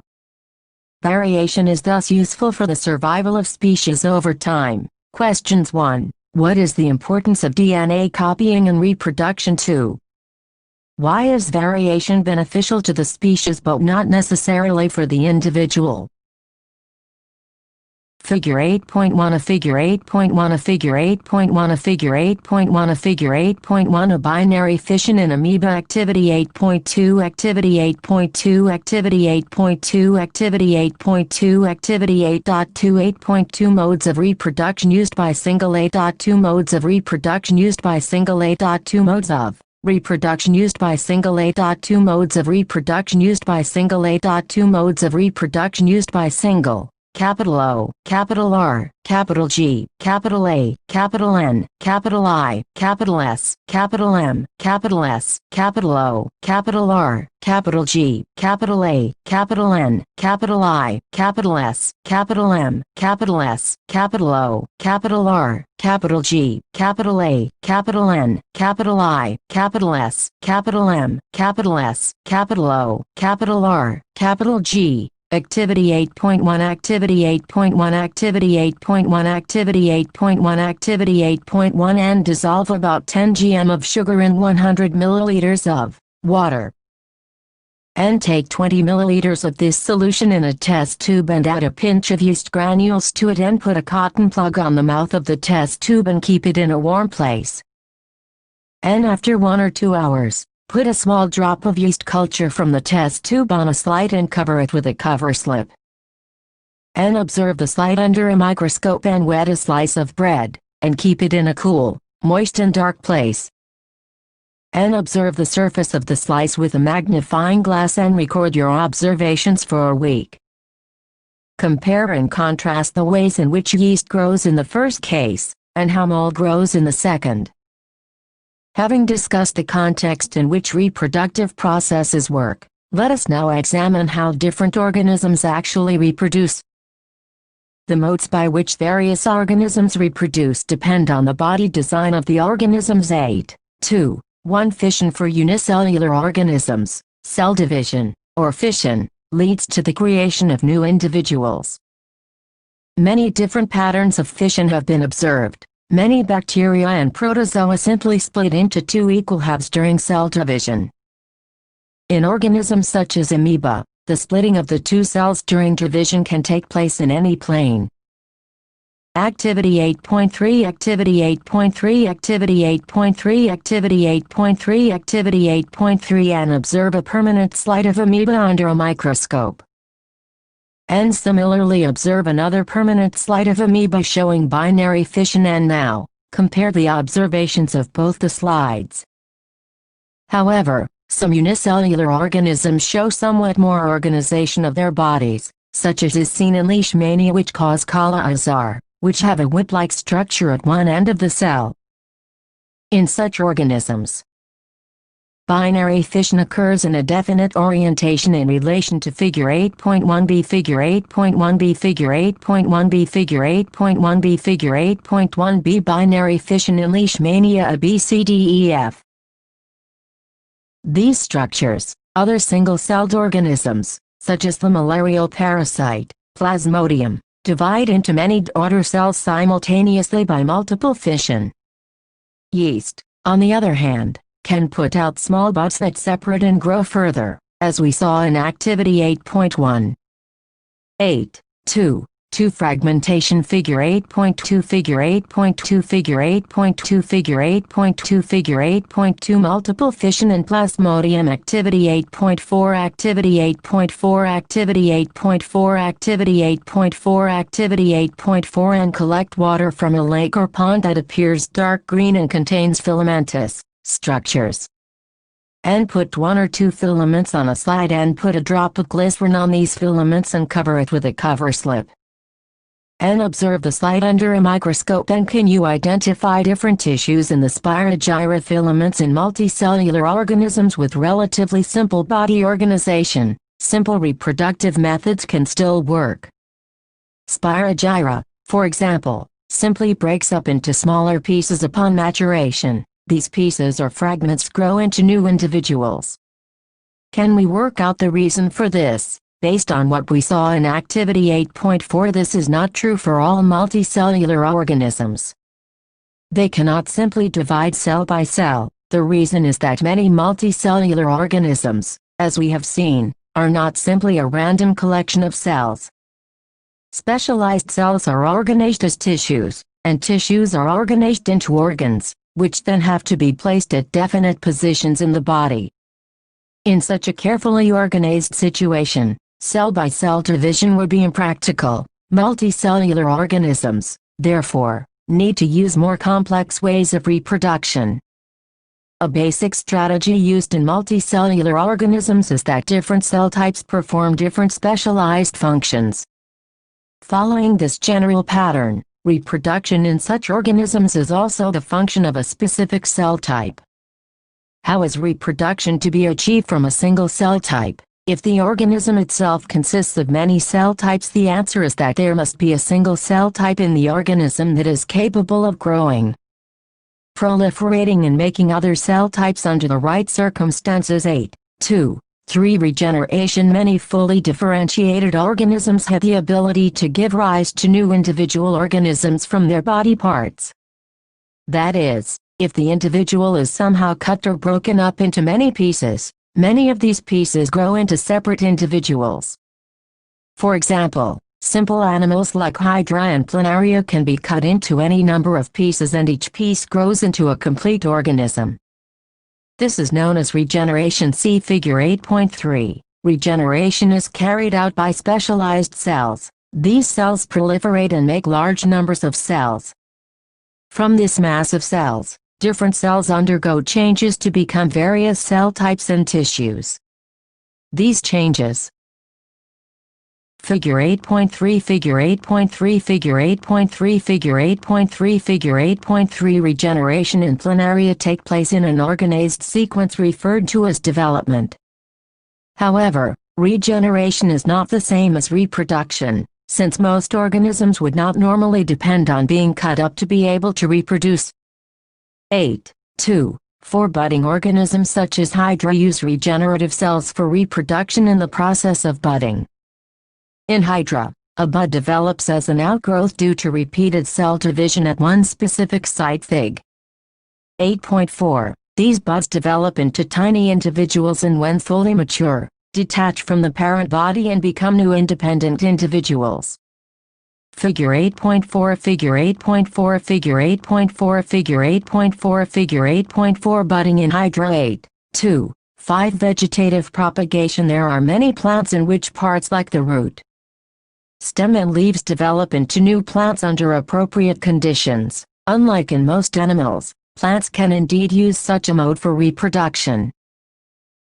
Variation is thus useful for the survival of species over time. Questions 1. What is the importance of DNA copying and reproduction? 2. Why is variation beneficial to the species but not necessarily for the individual? Figure 8.1 A Figure 8.1 A Figure 8.1 A Figure 8.1 A Figure 8.1 A binary fission in amoeba. Activity 8.2 Activity 8.2 Activity 8.2 Activity 8.2 Activity 8.2 8.2 Modes of reproduction used by single. 8.2 Modes of reproduction used by single. 8.2 Modes of reproduction used by single. 8.2 Modes of reproduction used by single. 8.2 Modes of reproduction used by single. Capital O, capital R, capital G, capital A, capital N, capital I, capital S, capital M, capital S, capital O, capital R, capital G, capital A, capital N, capital I, capital S, capital M, capital S, capital O, capital R, capital G, capital A, capital N, capital I, capital S, capital M, capital S, capital O, capital R, capital G. Activity 8.1 Activity 8.1 Activity 8.1 Activity 8.1 Activity 8.1 And dissolve about 10 gm of sugar in 100 milliliters of water. And take 20 milliliters of this solution in a test tube and add a pinch of yeast granules to it and put a cotton plug on the mouth of the test tube and keep it in a warm place. And after 1 or 2 hours, put a small drop of yeast culture from the test tube on a slide and cover it with a cover slip. And observe the slide under a microscope and wet a slice of bread, and keep it in a cool, moist and dark place. And observe the surface of the slice with a magnifying glass and record your observations for a week. Compare and contrast the ways in which yeast grows in the first case, and how mold grows in the second. Having discussed the context in which reproductive processes work, let us now examine how different organisms actually reproduce. The modes by which various organisms reproduce depend on the body design of the organisms. 8.2. 1. Fission. For unicellular organisms, cell division, or fission, leads to the creation of new individuals. Many different patterns of fission have been observed. Many bacteria and protozoa simply split into 2 equal halves during cell division. In organisms such as amoeba, the splitting of the 2 cells during division can take place in any plane. Activity 8.3 Activity 8.3 Activity 8.3 Activity 8.3 Activity 8.3 And observe a permanent slide of amoeba under a microscope. And similarly observe another permanent slide of amoeba showing binary fission. And now, compare the observations of both the slides. However, some unicellular organisms show somewhat more organization of their bodies, such as is seen in Leishmania, which cause Kala-Azar, which have a whip-like structure at one end of the cell. In such organisms, binary fission occurs in a definite orientation in relation to Figure 8.1b. Figure 8.1b. Figure 8.1b. Figure 8.1b. Figure 8.1b. Binary fission in Leishmania A, B, C, D, E, F. These structures, other single-celled organisms, such as the malarial parasite, Plasmodium, divide into many daughter cells simultaneously by multiple fission. Yeast, on the other hand, can put out small buds that separate and grow further, as we saw in Activity 8.1. 8.2. 8.2 Fragmentation Figure 8.2 Figure 8.2 Figure 8.2 Figure 8.2 Figure 8.2 Multiple Fission and Plasmodium Activity 8.4 Activity 8.4 Activity 8.4 Activity 8.4 Activity 8.4 And collect water from a lake or pond that appears dark green and contains filamentous structures. And put 1 or 2 filaments on a slide and put a drop of glycerin on these filaments and cover it with a cover slip. And observe the slide under a microscope. And can you identify different tissues in the Spirogyra filaments in multicellular organisms with relatively simple body organization? Simple reproductive methods can still work. Spirogyra, for example, simply breaks up into smaller pieces upon maturation. These pieces or fragments grow into new individuals. Can we work out the reason for this? Based on what we saw in Activity 8.4, this is not true for all multicellular organisms. They cannot simply divide cell by cell. The reason is that many multicellular organisms, as we have seen, are not simply a random collection of cells. Specialized cells are organized as tissues, and tissues are organized into organs, which then have to be placed at definite positions in the body. In such a carefully organized situation, cell-by-cell division would be impractical. Multicellular organisms, therefore, need to use more complex ways of reproduction. A basic strategy used in multicellular organisms is that different cell types perform different specialized functions. Following this general pattern, reproduction in such organisms is also the function of a specific cell type. How is reproduction to be achieved from a single cell type? If the organism itself consists of many cell types, the answer is that there must be a single cell type in the organism that is capable of growing, proliferating and making other cell types under the right circumstances. 8.2.3 Regeneration. Many fully differentiated organisms have the ability to give rise to new individual organisms from their body parts. That is, if the individual is somehow cut or broken up into many pieces, many of these pieces grow into separate individuals. For example, simple animals like Hydra and Planaria can be cut into any number of pieces and each piece grows into a complete organism. This is known as regeneration. See Figure 8.3. Regeneration is carried out by specialized cells. These cells proliferate and make large numbers of cells. From this mass of cells, different cells undergo changes to become various cell types and tissues. These changes. Figure 8.3 Figure 8.3 Figure 8.3 Figure 8.3 Figure 8.3 Regeneration in Planaria take place in an organized sequence referred to as development. However, regeneration is not the same as reproduction, since most organisms would not normally depend on being cut up to be able to reproduce. 8.2.4 Budding organisms such as Hydra use regenerative cells for reproduction in the process of budding. In Hydra, a bud develops as an outgrowth due to repeated cell division at one specific site. Fig. 8.4 These buds develop into tiny individuals and when fully mature, detach from the parent body and become new independent individuals. Figure 8.4 Figure 8.4 Figure 8.4 Figure 8.4 Figure 8.4 Budding in Hydra. 8.2.5 Vegetative propagation. There are many plants in which parts like the root, stem and leaves develop into new plants under appropriate conditions. Unlike in most animals, plants can indeed use such a mode for reproduction.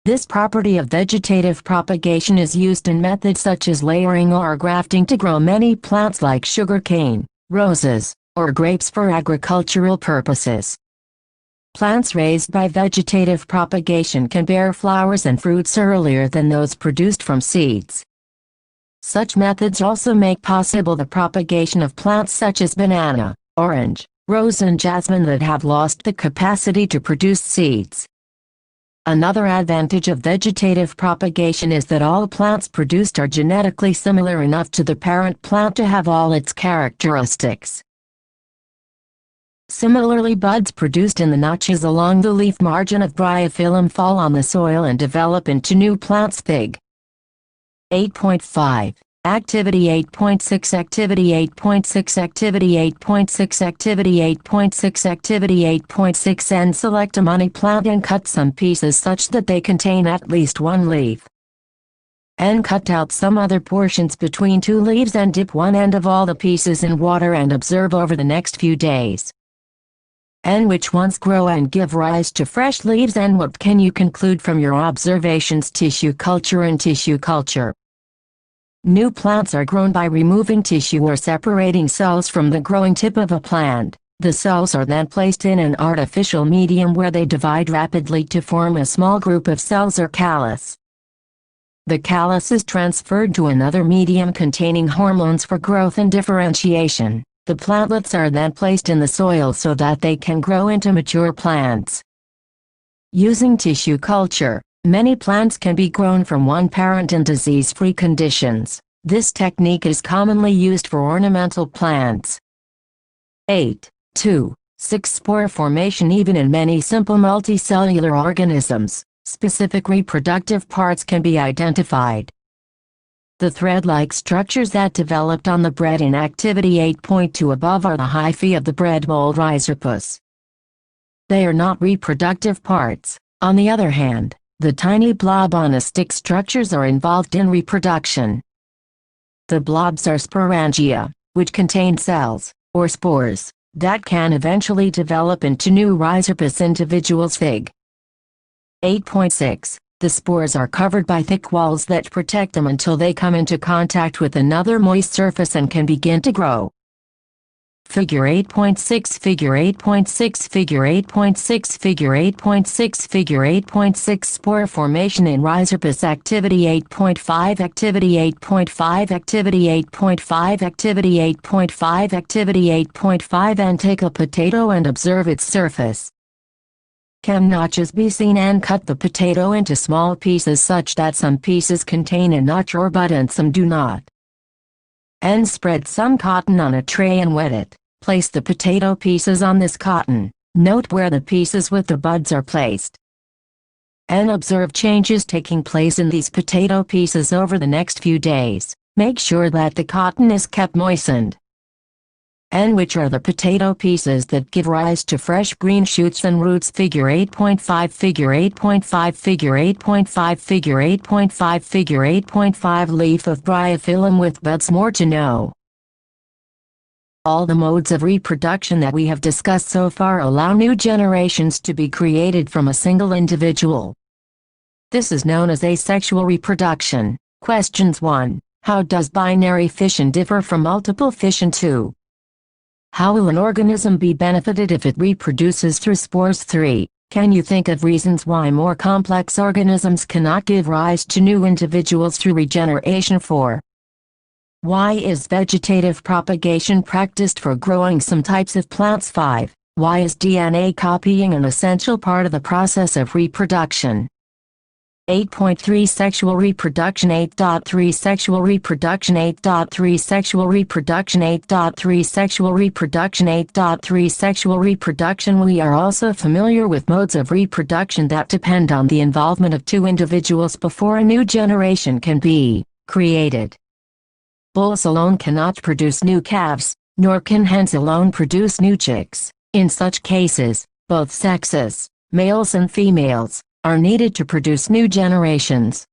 This property of vegetative propagation is used in methods such as layering or grafting to grow many plants like sugarcane, roses, or grapes for agricultural purposes. Plants raised by vegetative propagation can bear flowers and fruits earlier than those produced from seeds. Such methods also make possible the propagation of plants such as banana, orange, rose and jasmine that have lost the capacity to produce seeds. Another advantage of vegetative propagation is that all plants produced are genetically similar enough to the parent plant to have all its characteristics. Similarly, buds produced in the notches along the leaf margin of bryophyllum fall on the soil and develop into new plants. Fig. 8.5. Activity 8.6 Activity 8.6 Activity 8.6 Activity 8.6 Activity 8.6 And select a money plant and cut some pieces such that they contain at least one leaf. And cut out some other portions between two leaves and dip one end of all the pieces in water and observe over the next few days. And which ones grow and give rise to fresh leaves, and what can you conclude from your observations? Tissue culture and tissue culture. New plants are grown by removing tissue or separating cells from the growing tip of a plant. The cells are then placed in an artificial medium where they divide rapidly to form a small group of cells or callus. The callus is transferred to another medium containing hormones for growth and differentiation. The plantlets are then placed in the soil so that they can grow into mature plants. Using tissue culture, many plants can be grown from one parent in disease-free conditions. This technique is commonly used for ornamental plants. 8.2. 6. Spore formation. Even in many simple multicellular organisms, specific reproductive parts can be identified. The thread-like structures that developed on the bread in Activity 8.2 above are the hyphae of the bread mold Rhizopus. They are not reproductive parts. On the other hand, the tiny blob on a stick structures are involved in reproduction. The blobs are sporangia, which contain cells, or spores, that can eventually develop into new Rhizopus individuals. Fig. 8.6. The spores are covered by thick walls that protect them until they come into contact with another moist surface and can begin to grow. Figure 8.6 Figure 8.6 Figure 8.6 Figure 8.6 Figure 8.6 Spore formation in Rhizopus. Activity 8.5 Activity 8.5 Activity 8.5 Activity 8.5 Activity 8.5 And take a potato and observe its surface. Can notches be seen? And cut the potato into small pieces such that some pieces contain a notch or bud and some do not. And spread some cotton on a tray and wet it. Place the potato pieces on this cotton. Note where the pieces with the buds are placed. And observe changes taking place in these potato pieces over the next few days. Make sure that the cotton is kept moistened. And which are the potato pieces that give rise to fresh green shoots and roots? Figure 8.5 Figure 8.5 Figure 8.5 Figure 8.5 Figure 8.5 Leaf of bryophyllum with buds. More to know. All the modes of reproduction that we have discussed so far allow new generations to be created from a single individual. This is known as asexual reproduction. Questions 1. How does binary fission differ from multiple fission? 2. How will an organism be benefited if it reproduces through spores? 3. Can you think of reasons why more complex organisms cannot give rise to new individuals through regeneration? 4. Why is vegetative propagation practiced for growing some types of plants? 5. Why is DNA copying an essential part of the process of reproduction? 8.3 Sexual Reproduction 8.3 Sexual Reproduction 8.3 Sexual Reproduction 8.3 Sexual Reproduction 8.3 Sexual Reproduction. We are also familiar with modes of reproduction that depend on the involvement of two individuals before a new generation can be created. Bulls alone cannot produce new calves, nor can hens alone produce new chicks. In such cases, both sexes, males and females, are needed to produce new generations.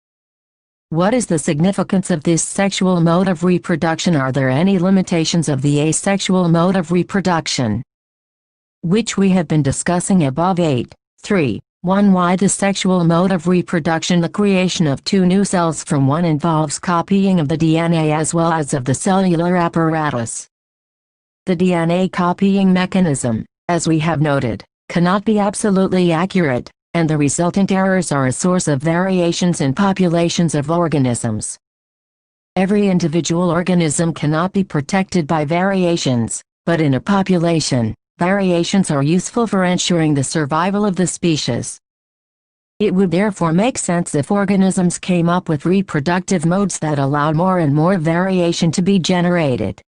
What is the significance of this sexual mode of reproduction? Are there any limitations of the asexual mode of reproduction, which we have been discussing above? 8.3. 1. Why the sexual mode of reproduction? The creation of two new cells from one involves copying of the DNA as well as of the cellular apparatus. The DNA copying mechanism, as we have noted, cannot be absolutely accurate, and the resultant errors are a source of variations in populations of organisms. Every individual organism cannot be protected by variations, but in a population, variations are useful for ensuring the survival of the species. It would therefore make sense if organisms came up with reproductive modes that allowed more and more variation to be generated.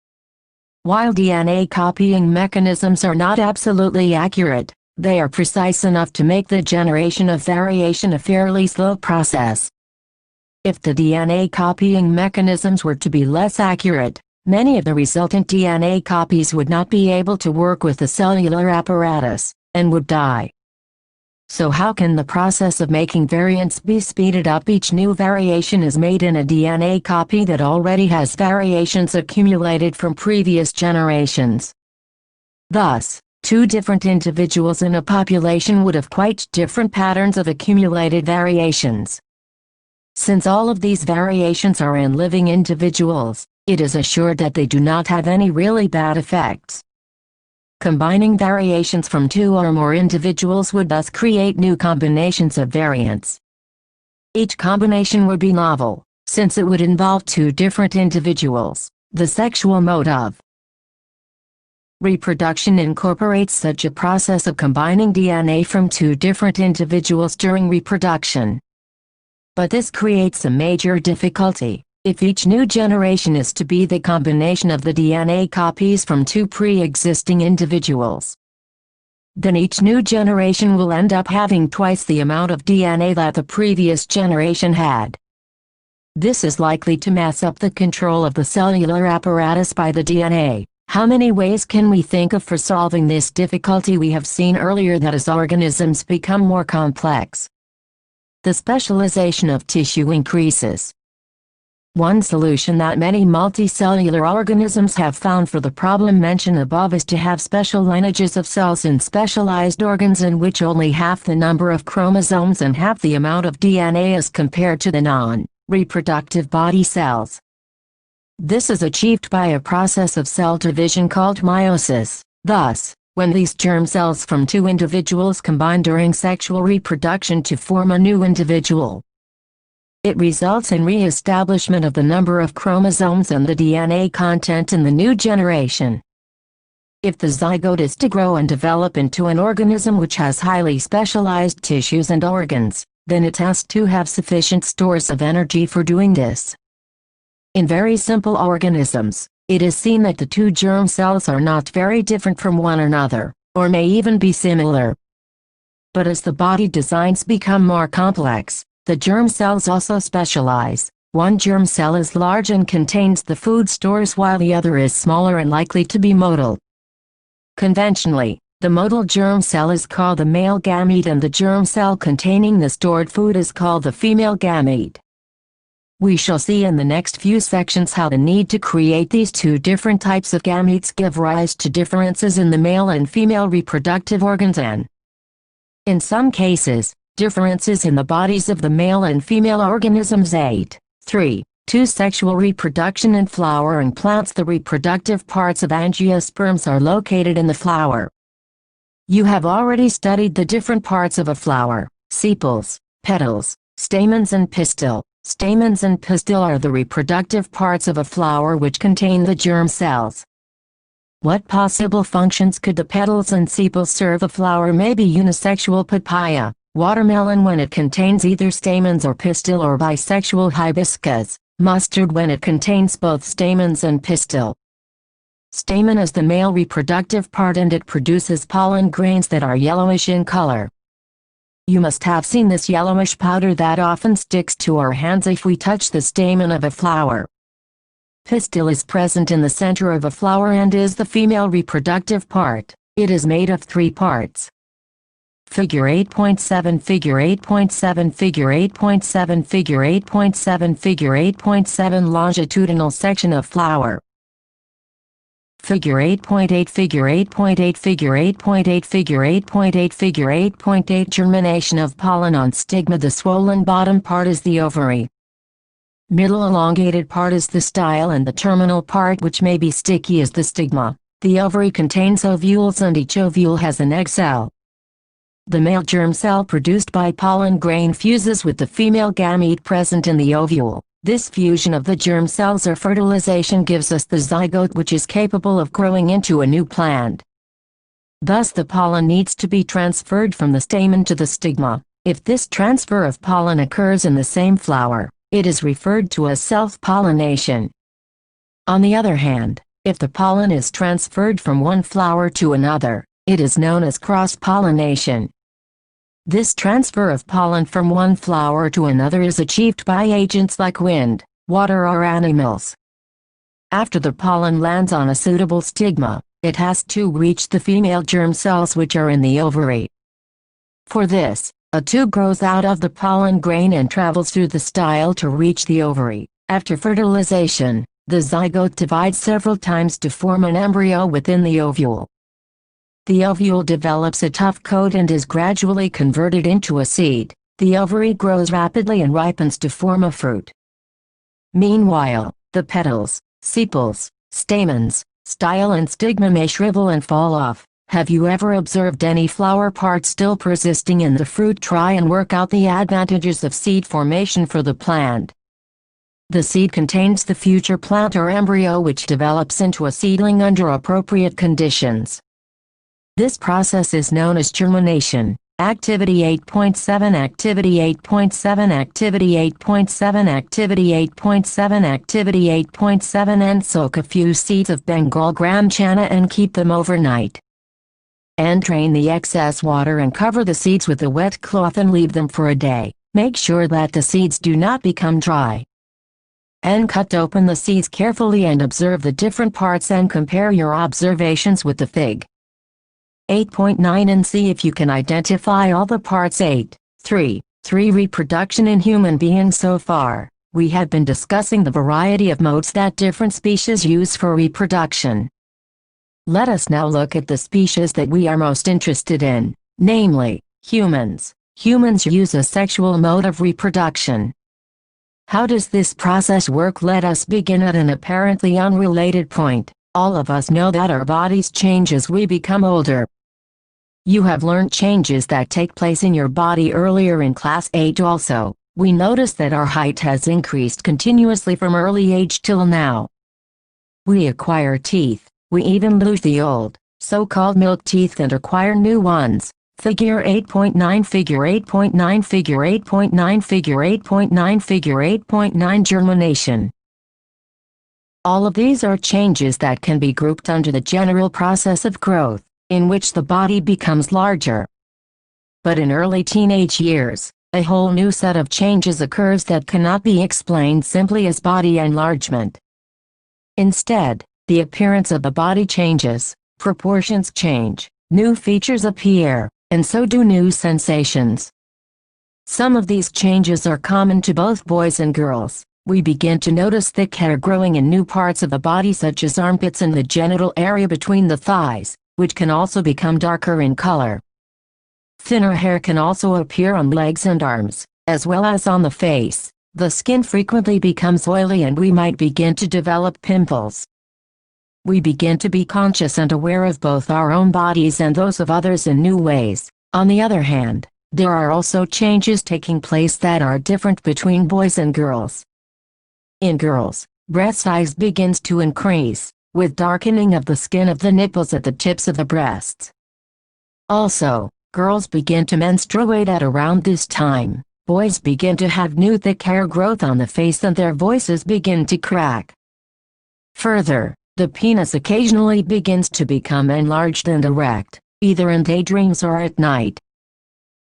While DNA copying mechanisms are not absolutely accurate, they are precise enough to make the generation of variation a fairly slow process. If the DNA copying mechanisms were to be less accurate, many of the resultant DNA copies would not be able to work with the cellular apparatus, and would die. So how can the process of making variants be speeded up? Each new variation is made in a DNA copy that already has variations accumulated from previous generations. Thus, two different individuals in a population would have quite different patterns of accumulated variations. Since all of these variations are in living individuals, it is assured that they do not have any really bad effects. Combining variations from two or more individuals would thus create new combinations of variants. Each combination would be novel, since it would involve two different individuals. The sexual mode of reproduction incorporates such a process of combining DNA from two different individuals during reproduction. But this creates a major difficulty. If each new generation is to be the combination of the DNA copies from two pre-existing individuals, then each new generation will end up having twice the amount of DNA that the previous generation had. This is likely to mess up the control of the cellular apparatus by the DNA. How many ways can we think of for solving this difficulty? We have seen earlier that as organisms become more complex, the specialization of tissue increases. One solution that many multicellular organisms have found for the problem mentioned above is to have special lineages of cells in specialized organs in which only half the number of chromosomes and half the amount of DNA is compared to the non-reproductive body cells. This is achieved by a process of cell division called meiosis. Thus, when these germ cells from two individuals combine during sexual reproduction to form a new individual, it results in re-establishment of the number of chromosomes and the DNA content in the new generation. If the zygote is to grow and develop into an organism which has highly specialized tissues and organs, then it has to have sufficient stores of energy for doing this. In very simple organisms, it is seen that the two germ cells are not very different from one another, or may even be similar. But as the body designs become more complex, the germ cells also specialize. One germ cell is large and contains the food stores while the other is smaller and likely to be motile. Conventionally, the motile germ cell is called the male gamete and the germ cell containing the stored food is called the female gamete. We shall see in the next few sections how the need to create these two different types of gametes give rise to differences in the male and female reproductive organs and, in some cases, differences in the bodies of the male and female organisms. 3. Sexual reproduction in flowering plants. The reproductive parts of angiosperms are located in the flower. You have already studied the different parts of a flower: sepals, petals, stamens and pistil. Stamens and pistil are the reproductive parts of a flower which contain the germ cells. What possible functions could the petals and sepals serve? A flower may be unisexual: papaya, watermelon when it contains either stamens or pistil, or bisexual: hibiscus, mustard when it contains both stamens and pistil. Stamen is the male reproductive part and it produces pollen grains that are yellowish in color. You must have seen this yellowish powder that often sticks to our hands if we touch the stamen of a flower. Pistil is present in the center of a flower and is the female reproductive part. It is made of 3 parts. Figure 8.7 Figure 8.7 Figure 8.7 Figure 8.7 Figure 8.7 Longitudinal section of flower. Figure 8.8 Figure 8.8 Figure 8.8 Figure 8.8 Figure 8.8 Germination of pollen on stigma. The swollen bottom part is the ovary. Middle elongated part is the style and the terminal part, which may be sticky, is the stigma. The ovary contains ovules and each ovule has an egg cell. The male germ cell produced by pollen grain fuses with the female gamete present in the ovule. This fusion of the germ cells or fertilization gives us the zygote, which is capable of growing into a new plant. Thus the pollen needs to be transferred from the stamen to the stigma. If this transfer of pollen occurs in the same flower, it is referred to as self-pollination. On the other hand, if the pollen is transferred from one flower to another, it is known as cross-pollination. This transfer of pollen from one flower to another is achieved by agents like wind, water or animals. After the pollen lands on a suitable stigma, it has to reach the female germ cells which are in the ovary. For this, a tube grows out of the pollen grain and travels through the style to reach the ovary. After fertilization, the zygote divides several times to form an embryo within the ovule. The ovule develops a tough coat and is gradually converted into a seed. The ovary grows rapidly and ripens to form a fruit. Meanwhile, the petals, sepals, stamens, style and stigma may shrivel and fall off. Have you ever observed any flower part still persisting in the fruit? Try and work out the advantages of seed formation for the plant. The seed contains the future plant or embryo which develops into a seedling under appropriate conditions. This process is known as germination. Activity 8.7 Activity 8.7 Activity 8.7 Activity 8.7 Activity 8.7 And soak a few seeds of Bengal gram chana and keep them overnight. And drain the excess water and cover the seeds with a wet cloth and leave them for a day. Make sure that the seeds do not become dry. And cut open the seeds carefully and observe the different parts and compare your observations with the fig. 8.9 And see if you can identify all the parts. 8.3 Reproduction in human beings. So far, we have been discussing the variety of modes that different species use for reproduction. Let us now look at the species that we are most interested in, namely, humans. Humans use a sexual mode of reproduction. How does this process work? Let us begin at an apparently unrelated point. All of us know that our bodies change as we become older. You have learned changes that take place in your body earlier in class 8 also. We notice that our height has increased continuously from early age till now. We acquire teeth. We even lose the old, so-called milk teeth and acquire new ones. Figure 8.9 Figure 8.9 Figure 8.9 Figure 8.9 Figure 8.9 Germination. All of these are changes that can be grouped under the general process of growth, in which the body becomes larger. But in early teenage years, a whole new set of changes occurs that cannot be explained simply as body enlargement. Instead, the appearance of the body changes, proportions change, new features appear, and so do new sensations. Some of these changes are common to both boys and girls. We begin to notice thick hair growing in new parts of the body such as armpits and the genital area between the thighs, which can also become darker in color. Thinner hair can also appear on legs and arms, as well as on the face. The skin frequently becomes oily and we might begin to develop pimples. We begin to be conscious and aware of both our own bodies and those of others in new ways. On the other hand, there are also changes taking place that are different between boys and girls. In girls, breast size begins to increase, with darkening of the skin of the nipples at the tips of the breasts. Also, girls begin to menstruate at around this time. Boys begin to have new thick hair growth on the face and their voices begin to crack. Further, the penis occasionally begins to become enlarged and erect, either in daydreams or at night.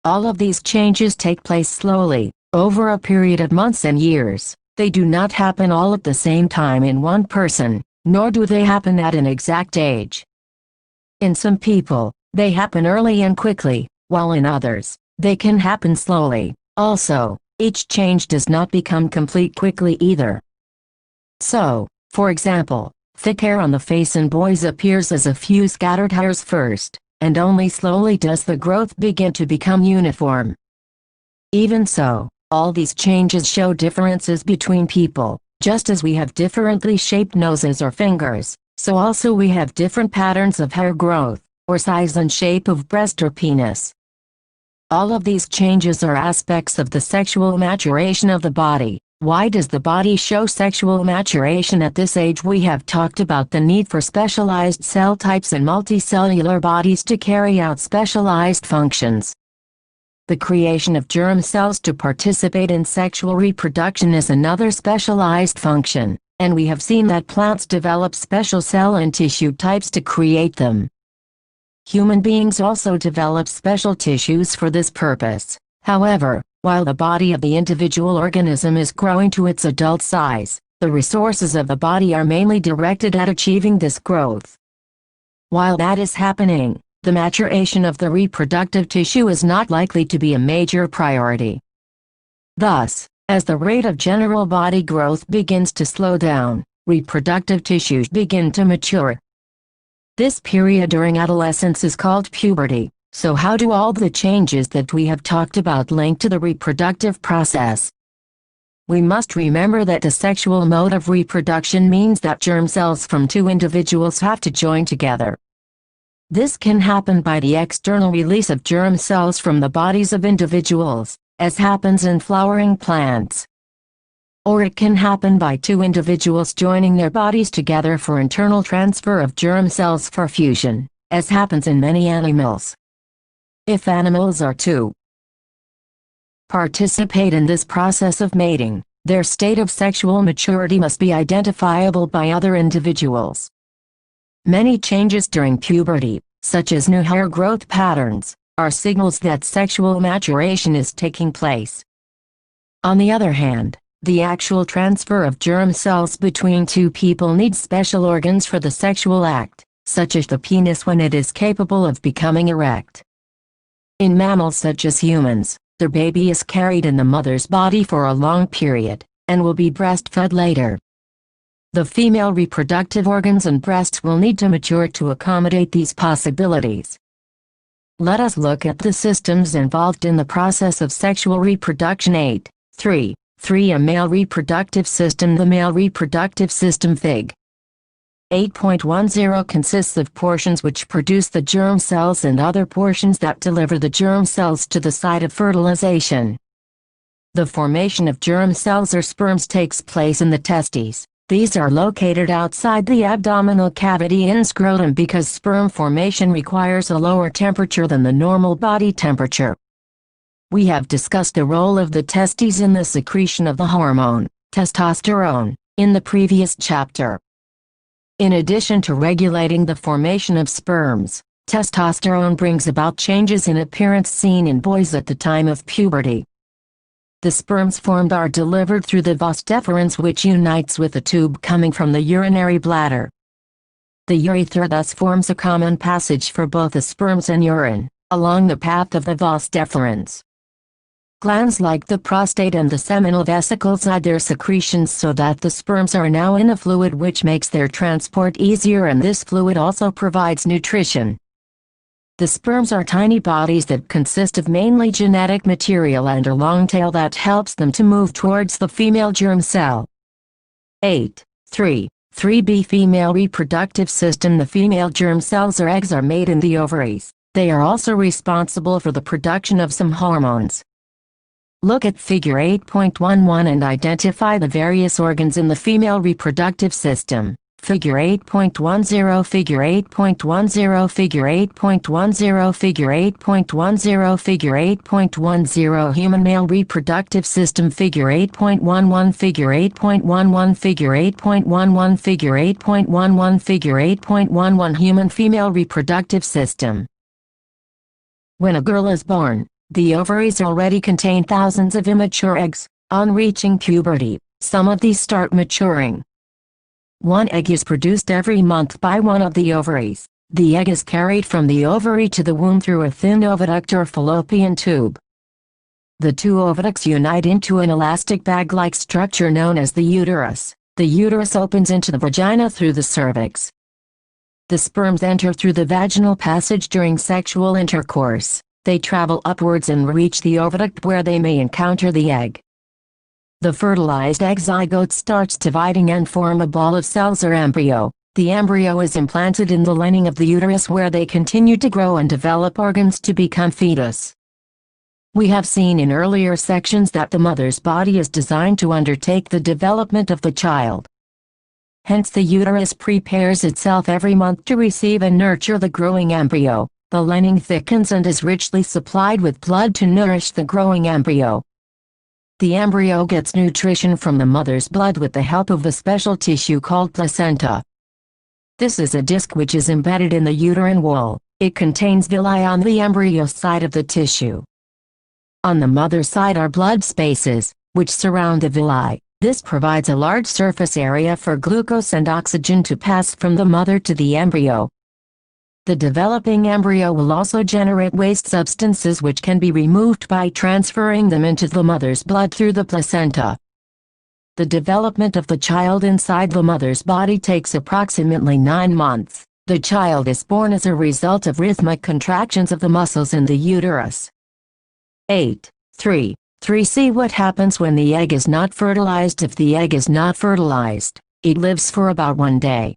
All of these changes take place slowly, over a period of months and years. They do not happen all at the same time in one person, nor do they happen at an exact age. In some people, they happen early and quickly, while in others, they can happen slowly. Also, each change does not become complete quickly either. So, for example, thick hair on the face in boys appears as a few scattered hairs first, and only slowly does the growth begin to become uniform. Even so, all these changes show differences between people. Just as we have differently shaped noses or fingers, so also we have different patterns of hair growth, or size and shape of breast or penis. All of these changes are aspects of the sexual maturation of the body. Why does the body show sexual maturation at this age? We have talked about the need for specialized cell types and multicellular bodies to carry out specialized functions. The creation of germ cells to participate in sexual reproduction is another specialized function, and we have seen that plants develop special cell and tissue types to create them. Human beings also develop special tissues for this purpose. However, while the body of the individual organism is growing to its adult size, the resources of the body are mainly directed at achieving this growth. While that is happening, the maturation of the reproductive tissue is not likely to be a major priority. Thus, as the rate of general body growth begins to slow down, reproductive tissues begin to mature. This period during adolescence is called puberty. So how do all the changes that we have talked about link to the reproductive process? We must remember that the sexual mode of reproduction means that germ cells from two individuals have to join together. This can happen by the external release of germ cells from the bodies of individuals, as happens in flowering plants. Or it can happen by two individuals joining their bodies together for internal transfer of germ cells for fusion, as happens in many animals. If animals are to participate in this process of mating, their state of sexual maturity must be identifiable by other individuals. Many changes during puberty, such as new hair growth patterns, are signals that sexual maturation is taking place. On the other hand, the actual transfer of germ cells between two people needs special organs for the sexual act, such as the penis when it is capable of becoming erect. In mammals such as humans, their baby is carried in the mother's body for a long period, and will be breastfed later. The female reproductive organs and breasts will need to mature to accommodate these possibilities. Let us look at the systems involved in the process of sexual reproduction. 8.3. A male reproductive system. The male reproductive system Fig. 8.10 consists of portions which produce the germ cells and other portions that deliver the germ cells to the site of fertilization. The formation of germ cells or sperms takes place in the testes. These are located outside the abdominal cavity in scrotum because sperm formation requires a lower temperature than the normal body temperature. We have discussed the role of the testes in the secretion of the hormone, testosterone, in the previous chapter. In addition to regulating the formation of sperms, testosterone brings about changes in appearance seen in boys at the time of puberty. The sperms formed are delivered through the vas deferens, which unites with a tube coming from the urinary bladder. The urethra thus forms a common passage for both the sperms and urine, along the path of the vas deferens. Glands like the prostate and the seminal vesicles hide their secretions so that the sperms are now in a fluid which makes their transport easier, and this fluid also provides nutrition. The sperms are tiny bodies that consist of mainly genetic material and a long tail that helps them to move towards the female germ cell. 8.3. 3b Female reproductive system. The female germ cells or eggs are made in the ovaries. They are also responsible for the production of some hormones. Look at Figure 8.11 and identify the various organs in the female reproductive system. Figure 8.10 Figure 8.10 Figure 8.10 Figure 8.10 Figure 8.10 Human male reproductive system. Figure 8.11 Figure 8.11 Figure 8.11 Figure 8.11 Figure 8.11 Human female reproductive system. When a girl is born, the ovaries already contain thousands of immature eggs. On reaching puberty, some of these start maturing. One egg is produced every month by one of the ovaries. The egg is carried from the ovary to the womb through a thin oviduct or fallopian tube. The two oviducts unite into an elastic bag-like structure known as the uterus. The uterus opens into the vagina through the cervix. The sperms enter through the vaginal passage during sexual intercourse. They travel upwards and reach the oviduct where they may encounter the egg. The fertilized egg zygote starts dividing and form a ball of cells or embryo. The embryo is implanted in the lining of the uterus where they continue to grow and develop organs to become fetus. We have seen in earlier sections that the mother's body is designed to undertake the development of the child. Hence the uterus prepares itself every month to receive and nurture the growing embryo. The lining thickens and is richly supplied with blood to nourish the growing embryo. The embryo gets nutrition from the mother's blood with the help of a special tissue called placenta. This is a disc which is embedded in the uterine wall. It contains villi on the embryo side of the tissue. On the mother side are blood spaces, which surround the villi. This provides a large surface area for glucose and oxygen to pass from the mother to the embryo. The developing embryo will also generate waste substances which can be removed by transferring them into the mother's blood through the placenta. The development of the child inside the mother's body takes approximately 9 months. The child is born as a result of rhythmic contractions of the muscles in the uterus. 8.3. See what happens when the egg is not fertilized. If the egg is not fertilized, it lives for about 1 day.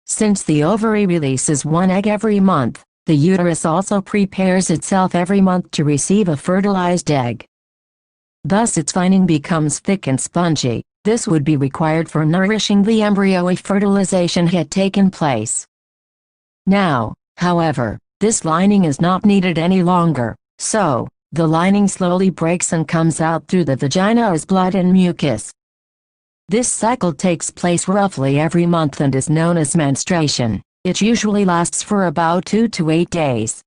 Since the ovary releases 1 egg every month, the uterus also prepares itself every month to receive a fertilized egg. Thus its lining becomes thick and spongy. This would be required for nourishing the embryo if fertilization had taken place. Now, however, this lining is not needed any longer, so the lining slowly breaks and comes out through the vagina as blood and mucus. This cycle takes place roughly every month and is known as menstruation. It usually lasts for about 2 to 8 days.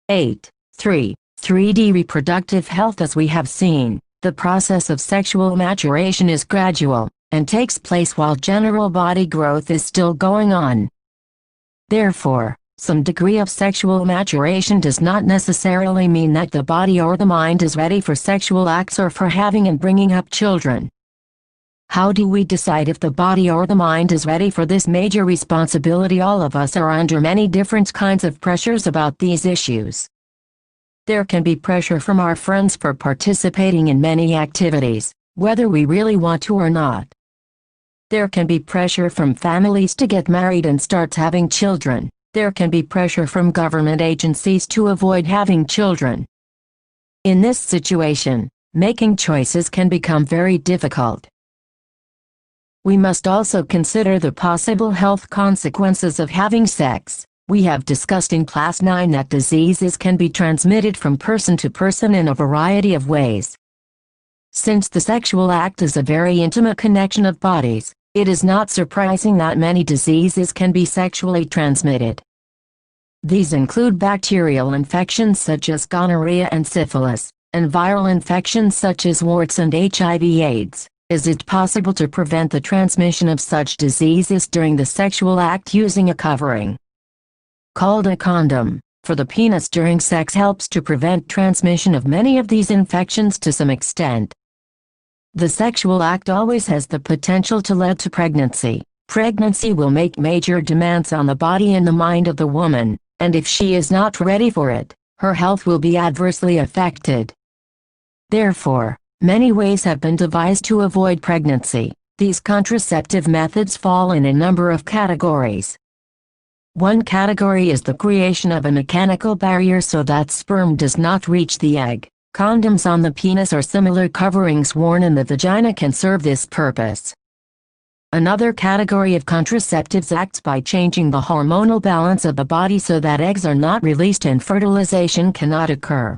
8.3. 3D reproductive health. As we have seen, the process of sexual maturation is gradual, and takes place while general body growth is still going on. Therefore, some degree of sexual maturation does not necessarily mean that the body or the mind is ready for sexual acts or for having and bringing up children. How do we decide if the body or the mind is ready for this major responsibility? All of us are under many different kinds of pressures about these issues. There can be pressure from our friends for participating in many activities, whether we really want to or not. There can be pressure from families to get married and start having children. There can be pressure from government agencies to avoid having children. In this situation, making choices can become very difficult. We must also consider the possible health consequences of having sex. We have discussed in Class 9 that diseases can be transmitted from person to person in a variety of ways. Since the sexual act is a very intimate connection of bodies, it is not surprising that many diseases can be sexually transmitted. These include bacterial infections such as gonorrhea and syphilis, and viral infections such as warts and HIV/AIDS. Is it possible to prevent the transmission of such diseases during the sexual act using a covering called a condom for the penis during sex? Helps to prevent transmission of many of these infections to some extent. The sexual act always has the potential to lead to pregnancy. Pregnancy will make major demands on the body and the mind of the woman, and if she is not ready for it, her health will be adversely affected. Therefore, many ways have been devised to avoid pregnancy. These contraceptive methods fall in a number of categories. One category is the creation of a mechanical barrier so that sperm does not reach the egg. Condoms on the penis or similar coverings worn in the vagina can serve this purpose. Another category of contraceptives acts by changing the hormonal balance of the body so that eggs are not released and fertilization cannot occur.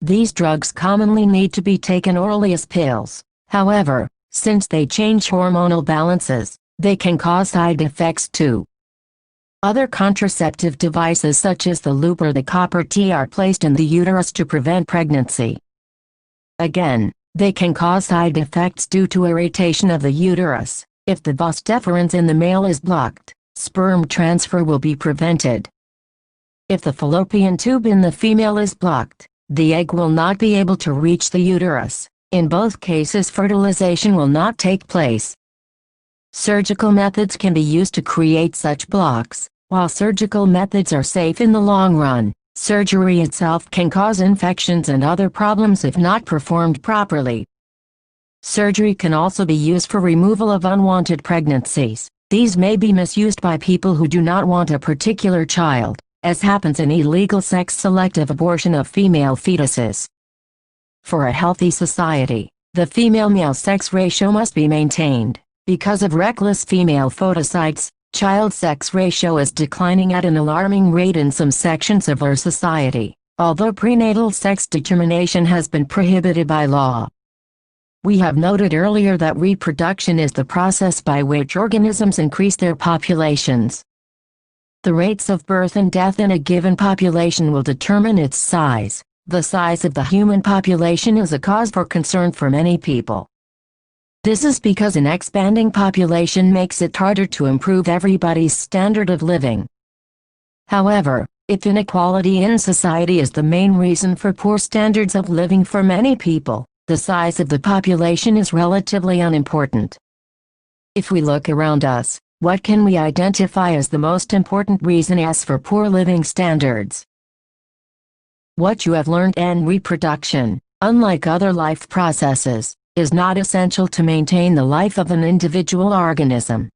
These drugs commonly need to be taken orally as pills. However, since they change hormonal balances, they can cause side effects too. Other contraceptive devices such as the loop or the copper T are placed in the uterus to prevent pregnancy. Again, they can cause side effects due to irritation of the uterus. If the vas deferens in the male is blocked, sperm transfer will be prevented. If the fallopian tube in the female is blocked, the egg will not be able to reach the uterus. In both cases, fertilization will not take place. Surgical methods can be used to create such blocks. While surgical methods are safe in the long run, surgery itself can cause infections and other problems if not performed properly. Surgery can also be used for removal of unwanted pregnancies. These may be misused by people who do not want a particular child, as happens in illegal sex-selective abortion of female fetuses. For a healthy society, the female-male sex ratio must be maintained. Because of reckless female fotocides, child sex ratio is declining at an alarming rate in some sections of our society, although prenatal sex determination has been prohibited by law. We have noted earlier that reproduction is the process by which organisms increase their populations. The rates of birth and death in a given population will determine its size. The size of the human population is a cause for concern for many people. This is because an expanding population makes it harder to improve everybody's standard of living. However, if inequality in society is the main reason for poor standards of living for many people, the size of the population is relatively unimportant. If we look around us, what can we identify as the most important reason for poor living standards? What you have learned in reproduction, unlike other life processes, is not essential to maintain the life of an individual organism.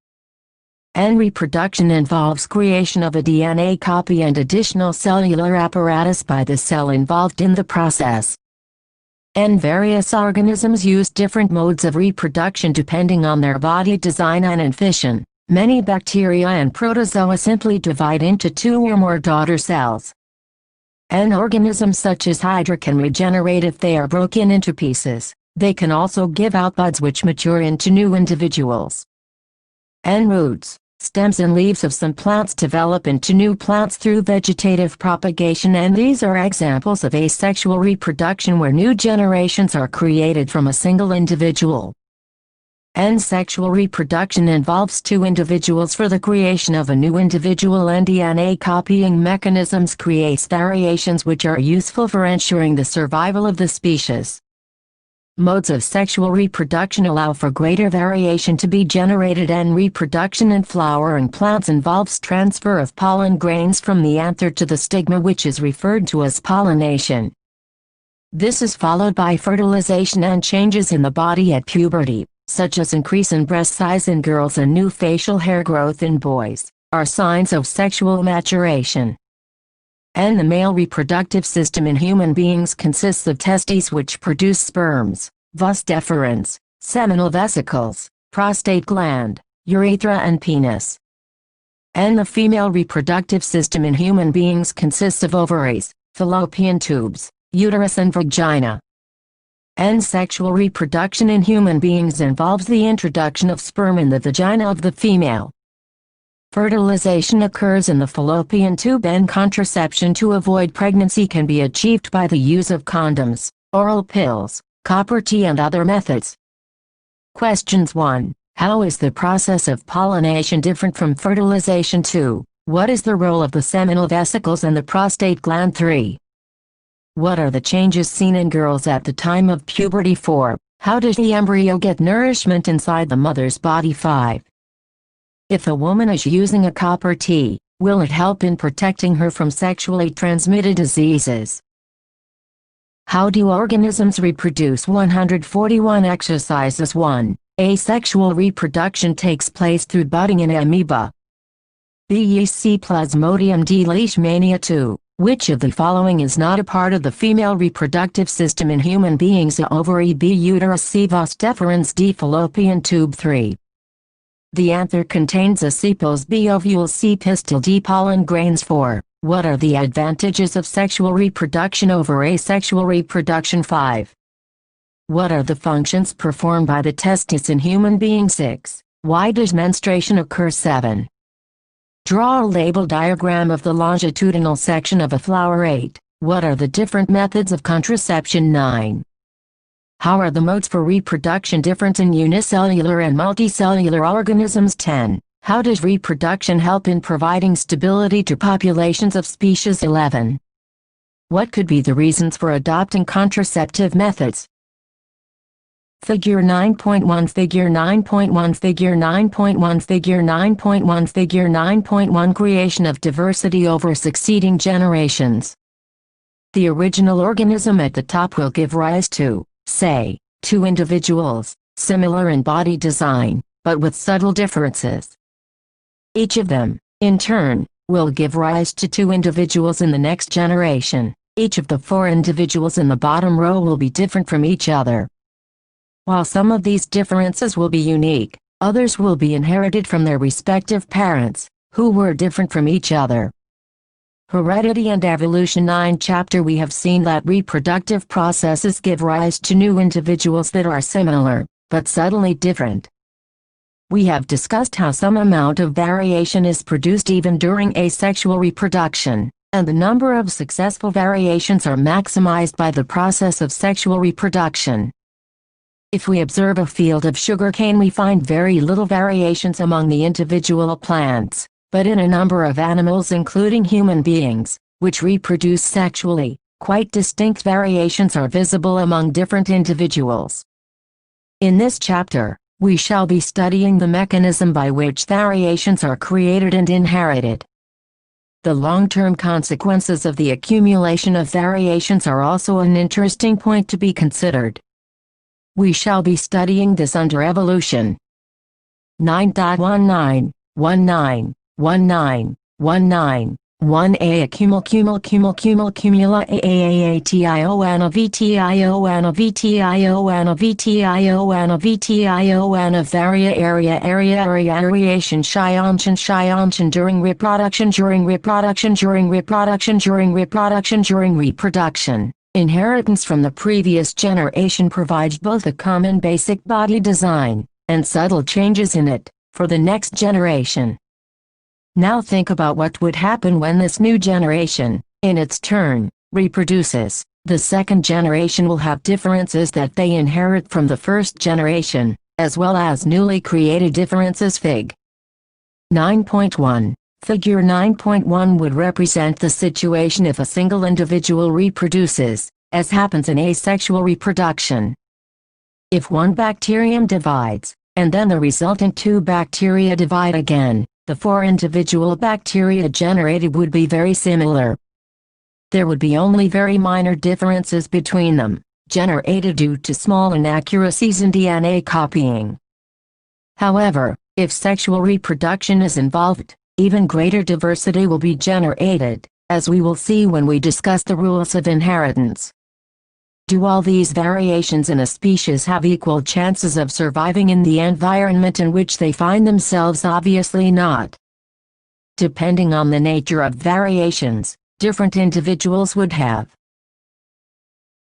Reproduction involves creation of a DNA copy and additional cellular apparatus by the cell involved in the process. Various organisms use different modes of reproduction depending on their body design and fission. Many bacteria and protozoa simply divide into 2 or more daughter cells. Organisms such as Hydra can regenerate if they are broken into pieces. They can also give out buds which mature into new individuals. Roots, stems and leaves of some plants develop into new plants through vegetative propagation, and these are examples of asexual reproduction where new generations are created from a single individual. Sexual reproduction involves 2 individuals for the creation of a new individual, and DNA copying mechanisms creates variations which are useful for ensuring the survival of the species. Modes of sexual reproduction allow for greater variation to be generated, and reproduction in flowering plants involves transfer of pollen grains from the anther to the stigma, which is referred to as pollination. This is followed by fertilization and changes in the body at puberty, such as increase in breast size in girls and new facial hair growth in boys, are signs of sexual maturation. The male reproductive system in human beings consists of testes which produce sperms, vas deferens, seminal vesicles, prostate gland, urethra and penis. The female reproductive system in human beings consists of ovaries, fallopian tubes, uterus and vagina. Sexual reproduction in human beings involves the introduction of sperm in the vagina of the female. Fertilization occurs in the fallopian tube, and contraception to avoid pregnancy can be achieved by the use of condoms, oral pills, copper tea and other methods. Questions 1. How is the process of pollination different from fertilization? 2. What is the role of the seminal vesicles and the prostate gland? 3. What are the changes seen in girls at the time of puberty? 4. How does the embryo get nourishment inside the mother's body? 5. If a woman is using a copper tea, will it help in protecting her from sexually transmitted diseases? How do organisms reproduce? 141 Exercises 1. Asexual reproduction takes place through budding in amoeba. B. Yeast. C. Plasmodium. D. Leishmania. 2. Which of the following is not a part of the female reproductive system in human beings? A. Ovary. B. Uterus. C. Vas deferens. D. Fallopian tube. 3. The anther contains a sepals. B. Ovule. C. Pistil. D. Pollen grains. 4. What are the advantages of sexual reproduction over asexual reproduction? 5. What are the functions performed by the testes in human beings? 6. Why does menstruation occur? 7. Draw a label diagram of the longitudinal section of a flower. 8. What are the different methods of contraception? 9. How are the modes for reproduction different in unicellular and multicellular organisms? 10. How does reproduction help in providing stability to populations of species? 11. What could be the reasons for adopting contraceptive methods? Figure 9.1 Figure 9.1 Figure 9.1 Figure 9.1 Figure 9.1 Creation of diversity over succeeding generations. The original organism at the top will give rise to, say, 2 individuals, similar in body design, but with subtle differences. Each of them, in turn, will give rise to 2 individuals in the next generation. Each of the 4 individuals in the bottom row will be different from each other. While some of these differences will be unique, others will be inherited from their respective parents, who were different from each other. Heredity and Evolution 9 chapter. We have seen that reproductive processes give rise to new individuals that are similar, but subtly different. we have discussed how some amount of variation is produced even during asexual reproduction, and the number of successful variations are maximized by the process of sexual reproduction. If we observe a field of sugarcane, we find very little variations among the individual plants, but in a number of animals including human beings, which reproduce sexually, quite distinct variations are visible among different individuals. In this chapter, we shall be studying the mechanism by which variations are created and inherited. The long-term consequences of the accumulation of variations are also an interesting point to be considered. We shall be studying this under evolution. 9.19, 19, 19, 19, 1a accumula VTION varia area aeration Shionshin during reproduction. Inheritance from the previous generation provides both a common basic body design, and subtle changes in it, for the next generation. Now think about what would happen when this new generation, in its turn, reproduces. The second generation will have differences that they inherit from the first generation, as well as newly created differences. Fig. 9.1. Figure 9.1 would represent the situation if a single individual reproduces, as happens in asexual reproduction. If one bacterium divides, and then the resultant two bacteria divide again, the four individual bacteria generated would be very similar. There would be only very minor differences between them, generated due to small inaccuracies in DNA copying. However, if sexual reproduction is involved, even greater diversity will be generated, as we will see when we discuss the rules of inheritance. Do all these variations in a species have equal chances of surviving in the environment in which they find themselves? Obviously not. Depending on the nature of variations, different individuals would have.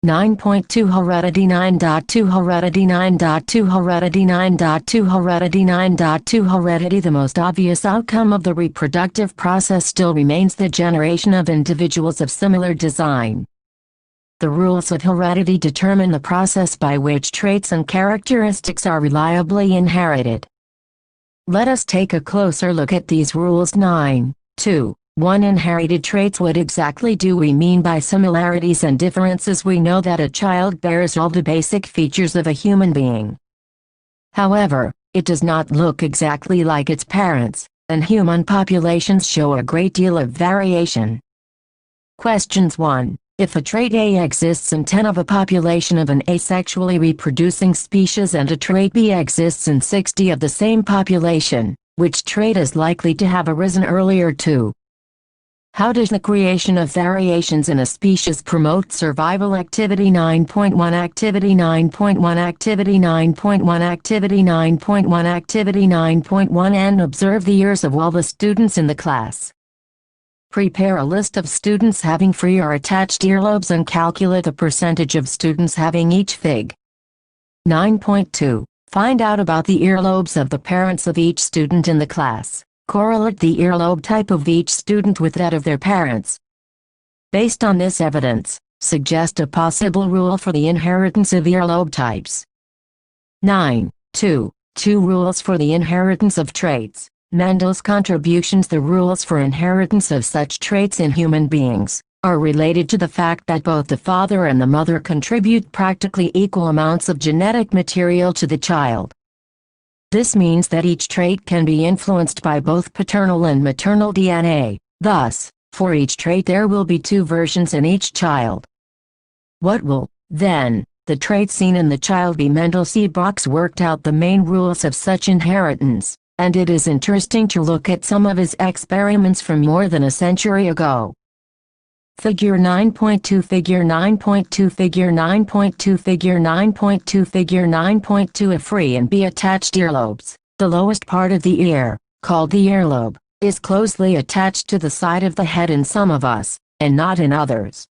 9.2 Heredity 9.2 Heredity 9.2 Heredity 9.2 Heredity 9.2 Heredity. The most obvious outcome of the reproductive process still remains the generation of individuals of similar design. The rules of heredity determine the process by which traits and characteristics are reliably inherited. Let us take a closer look at these rules. 9.2. 1. Inherited traits. What exactly do we mean by similarities and differences? We know that a child bears all the basic features of a human being. However, it does not look exactly like its parents, and human populations show a great deal of variation. Questions. 1. If a trait A exists in 10 of a population of an asexually reproducing species and a trait B exists in 60 of the same population, which trait is likely to have arisen earlier? 2. How does the creation of variations in a species promote survival? Activity 9.1 Activity 9.1 Activity 9.1 Activity 9.1 Activity 9.1 And observe the ears of all the students in the class. Prepare a list of students having free or attached earlobes and calculate the percentage of students having each. Fig. 9.2. Find out about the earlobes of the parents of each student in the class. Correlate the earlobe type of each student with that of their parents. Based on this evidence, suggest a possible rule for the inheritance of earlobe types. 9.2. 2 rules for the inheritance of traits. Mendel's contributions. The rules for inheritance of such traits in human beings are related to the fact that both the father and the mother contribute practically equal amounts of genetic material to the child. This means that each trait can be influenced by both paternal and maternal DNA. Thus, for each trait there will be 2 versions in each child. What will, then, the trait seen in the child be? Mendel Seebox worked out the main rules of such inheritance, and it is interesting to look at some of his experiments from more than a century ago. Figure 9.2 Figure 9.2 Figure 9.2 Figure 9.2 Figure 9.2 A free and B attached earlobes. The lowest part of the ear, called the earlobe, is closely attached to the side of the head in some of us, and not in others.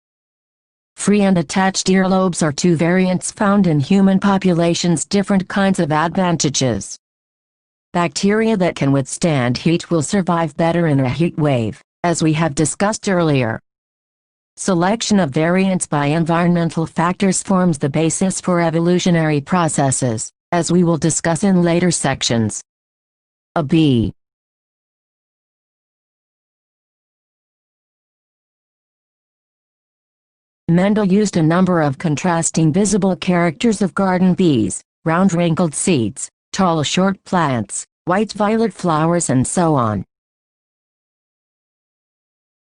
Free and attached earlobes are 2 variants found in human populations. Different kinds of advantages. Bacteria that can withstand heat will survive better in a heat wave, as we have discussed earlier. Selection of variants by environmental factors forms the basis for evolutionary processes, as we will discuss in later sections. B. Mendel used a number of contrasting visible characters of garden bees, round wrinkled seeds, tall short plants, white violet flowers and so on.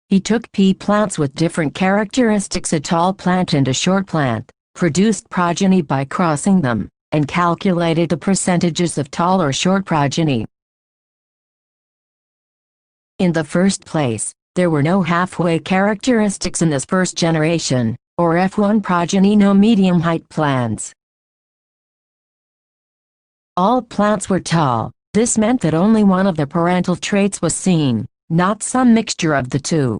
He took pea plants with different characteristics, a tall plant and a short plant, produced progeny by crossing them, and calculated the percentages of tall or short progeny. In the first place, there were no halfway characteristics in this first generation, or F1 progeny, no medium height plants. All plants were tall. This meant that only one of the parental traits was seen, not some mixture of the two.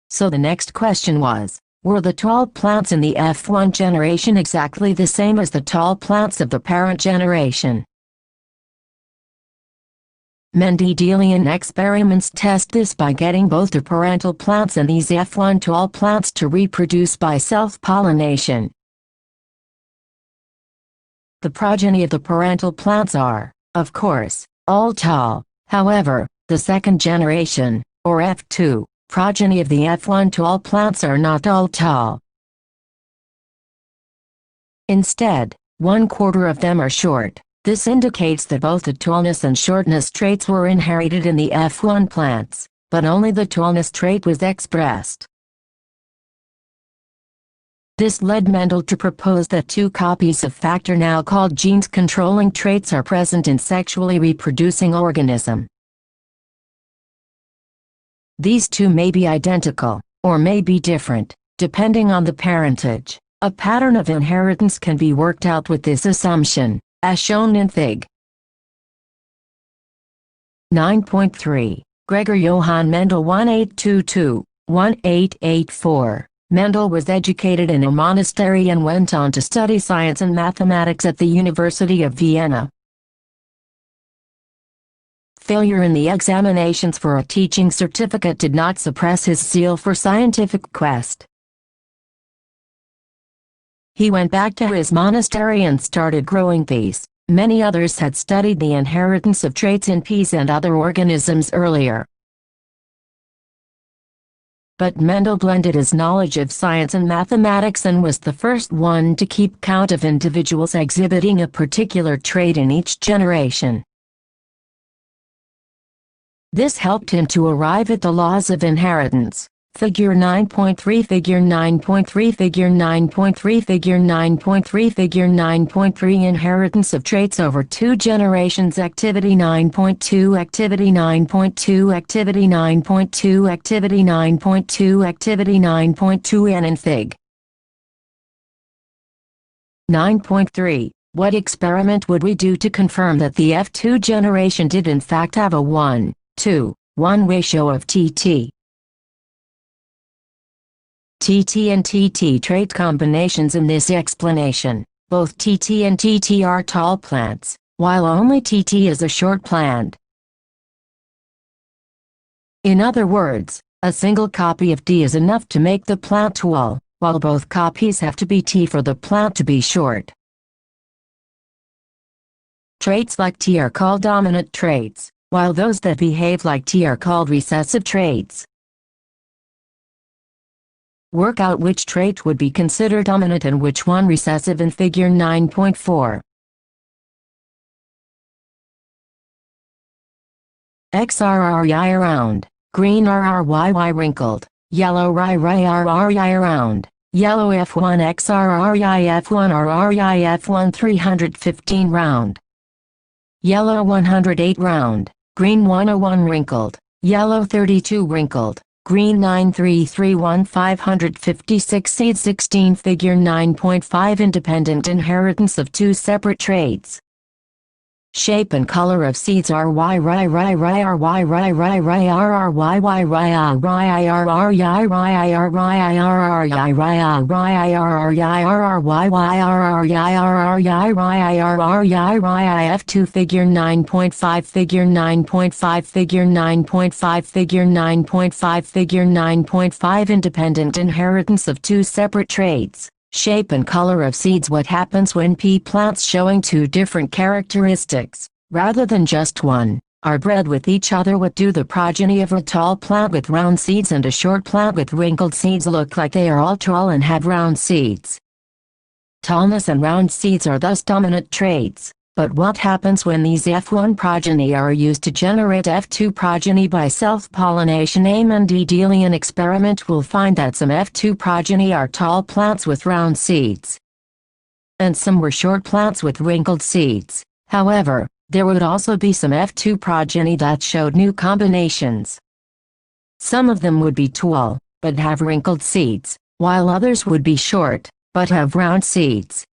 So the next question was, were the tall plants in the F1 generation exactly the same as the tall plants of the parent generation? Mendelian experiments test this by getting both the parental plants and these F1 tall plants to reproduce by self-pollination. The progeny of the parental plants are, of course, all tall. However, the second generation, or F2, progeny of the F1 tall plants are not all tall. Instead, 1/4 of them are short. This indicates that both the tallness and shortness traits were inherited in the F1 plants, but only the tallness trait was expressed. This led Mendel to propose that 2 copies of factor now called genes controlling traits are present in sexually reproducing organism. These 2 may be identical, or may be different, depending on the parentage. A pattern of inheritance can be worked out with this assumption, as shown in Fig. 9.3. Gregor Johann Mendel 1822-1884. Mendel was educated in a monastery and went on to study science and mathematics at the University of Vienna. Failure in the examinations for a teaching certificate did not suppress his zeal for scientific quest. He went back to his monastery and started growing peas. Many others had studied the inheritance of traits in peas and other organisms earlier. But Mendel blended his knowledge of science and mathematics and was the first one to keep count of individuals exhibiting a particular trait in each generation. This helped him to arrive at the laws of inheritance. Figure 9.3 Figure 9.3 Figure 9.3 Figure 9.3 Figure 9.3 Inheritance of traits over 2 generations. Activity 9.2 Activity 9.2 Activity 9.2 Activity 9.2 Activity 9.2 and in Fig. 9.3. What experiment would we do to confirm that the F2 generation did in fact have a 1:1 ratio of TT? TT and TT trait combinations. In this explanation, both TT and TT are tall plants, while only TT is a short plant. In other words, a single copy of D is enough to make the plant tall, while both copies have to be T for the plant to be short. Traits like T are called dominant traits, while those that behave like T are called recessive traits. Work out which trait would be considered dominant and which one recessive in Figure 9.4. XRRI around, green RRYY wrinkled, yellow RRYRRI around, yellow F1 XRRI F1 RRI F1 315 round, yellow 108 round, green 101 wrinkled, yellow 32 wrinkled, green 9331 556 seed 16 Figure 9.5 Independent inheritance of 2 separate traits. Shape and color of seeds are y ry ry ry r y ry ry ry r r y y ry r ry r r y ry r ry r r y ry r ry r r y r r y y r r y r r y ry r r y ry f2 Figure 9.5 Figure 9.5 Figure 9.5 Figure 9.5 Figure 9.5 Independent inheritance of two separate traits. Shape and color of seeds. What happens when pea plants showing two different characteristics, rather than just one, are bred with each other? What do the progeny of a tall plant with round seeds and a short plant with wrinkled seeds look like? They are all tall and have round seeds. Tallness and round seeds are thus dominant traits, but what happens when these F1 progeny are used to generate F2 progeny by self-pollination? A Mendelian experiment will find that some F2 progeny are tall plants with round seeds, and some were short plants with wrinkled seeds. However, there would also be some F2 progeny that showed new combinations. Some of them would be tall, but have wrinkled seeds, while others would be short, but have round seeds.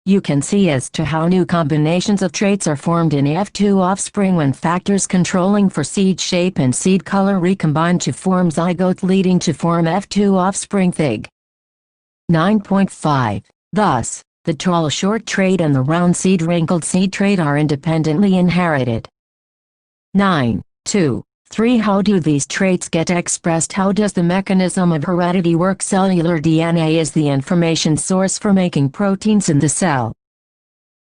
You can see as to how new combinations of traits are formed in F2 offspring when factors controlling for seed shape and seed color recombine to form zygote, leading to form F2 offspring. Fig. 9.5. Thus, the tall short trait and the round seed wrinkled seed trait are independently inherited. 9.2. 3. How do these traits get expressed? How does the mechanism of heredity work? Cellular DNA is the information source for making proteins in the cell.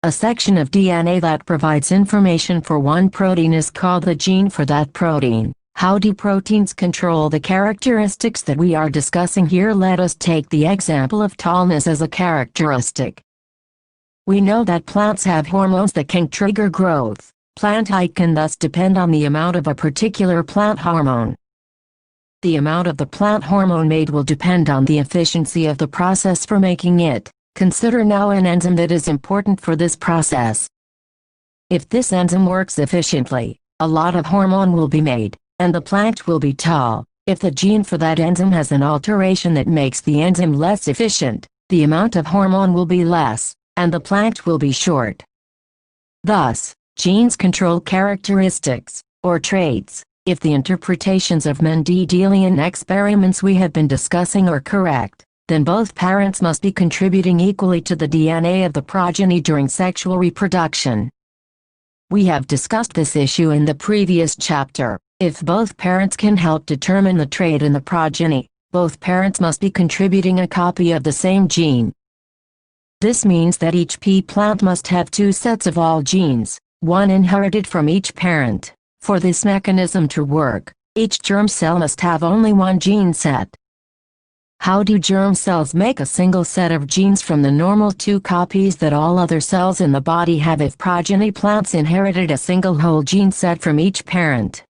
A section of DNA that provides information for one protein is called the gene for that protein. How do proteins control the characteristics that we are discussing here? Let us take the example of tallness as a characteristic. We know that plants have hormones that can trigger growth. Plant height can thus depend on the amount of a particular plant hormone. The amount of the plant hormone made will depend on the efficiency of the process for making it. Consider now an enzyme that is important for this process. If this enzyme works efficiently, a lot of hormone will be made, and the plant will be tall. If the gene for that enzyme has an alteration that makes the enzyme less efficient, the amount of hormone will be less, and the plant will be short. Thus, genes control characteristics, or traits. If the interpretations of Mendelian experiments we have been discussing are correct, then both parents must be contributing equally to the DNA of the progeny during sexual reproduction. We have discussed this issue in the previous chapter. If both parents can help determine the trait in the progeny, both parents must be contributing a copy of the same gene. This means that each pea plant must have two sets of all genes, one inherited from each parent. For this mechanism to work, each germ cell must have only one gene set. How do germ cells make a single set of genes from the normal two copies that all other cells in the body have if progeny plants inherited a single whole gene set from each parent?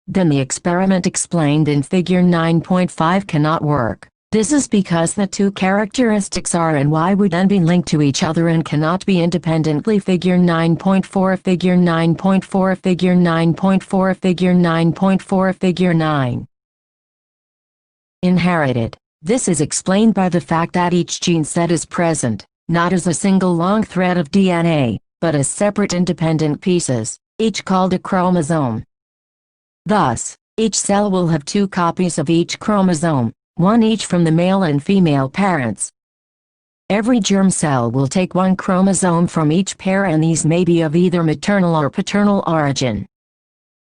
Then the experiment explained in Figure 9.5 cannot work. This is because the two characteristics R and Y would then be linked to each other and cannot be independently. Figure 9.4 Figure 9.4 Figure 9.4 Figure 9.4 Figure 9. Inherited. This is explained by the fact that each gene set is present, not as a single long thread of DNA, but as separate independent pieces, each called a chromosome. Thus, each cell will have two copies of each chromosome, one each from the male and female parents. Every germ cell will take one chromosome from each pair, and these may be of either maternal or paternal origin.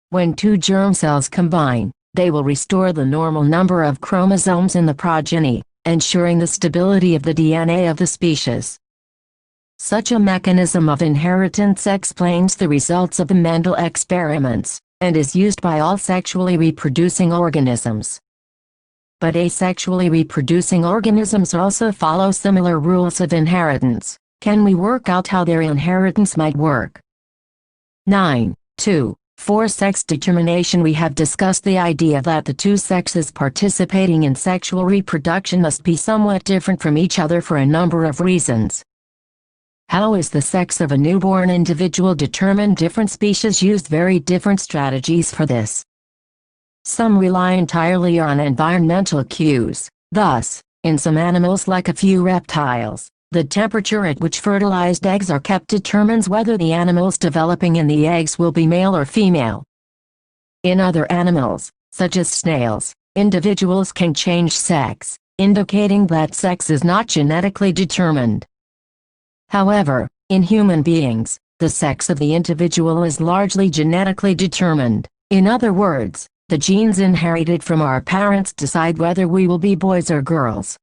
When two germ cells combine, they will restore the normal number of chromosomes in the progeny, ensuring the stability of the DNA of the species. Such a mechanism of inheritance explains the results of the Mendel experiments, and is used by all sexually reproducing organisms. But asexually reproducing organisms also follow similar rules of inheritance. Can we work out how their inheritance might work? 9.2. For sex determination, we have discussed the idea that the two sexes participating in sexual reproduction must be somewhat different from each other for a number of reasons. How is the sex of a newborn individual determined? Different species used very different strategies for this. Some rely entirely on environmental cues. Thus, in some animals like a few reptiles, The temperature at which fertilized eggs are kept determines whether the animals developing in the eggs will be male or female. In other animals, such as snails, individuals can change sex, indicating that sex is not genetically determined. However, in human beings, the sex of the individual is largely genetically determined. In other words, the genes inherited from our parents decide whether we will be boys or girls.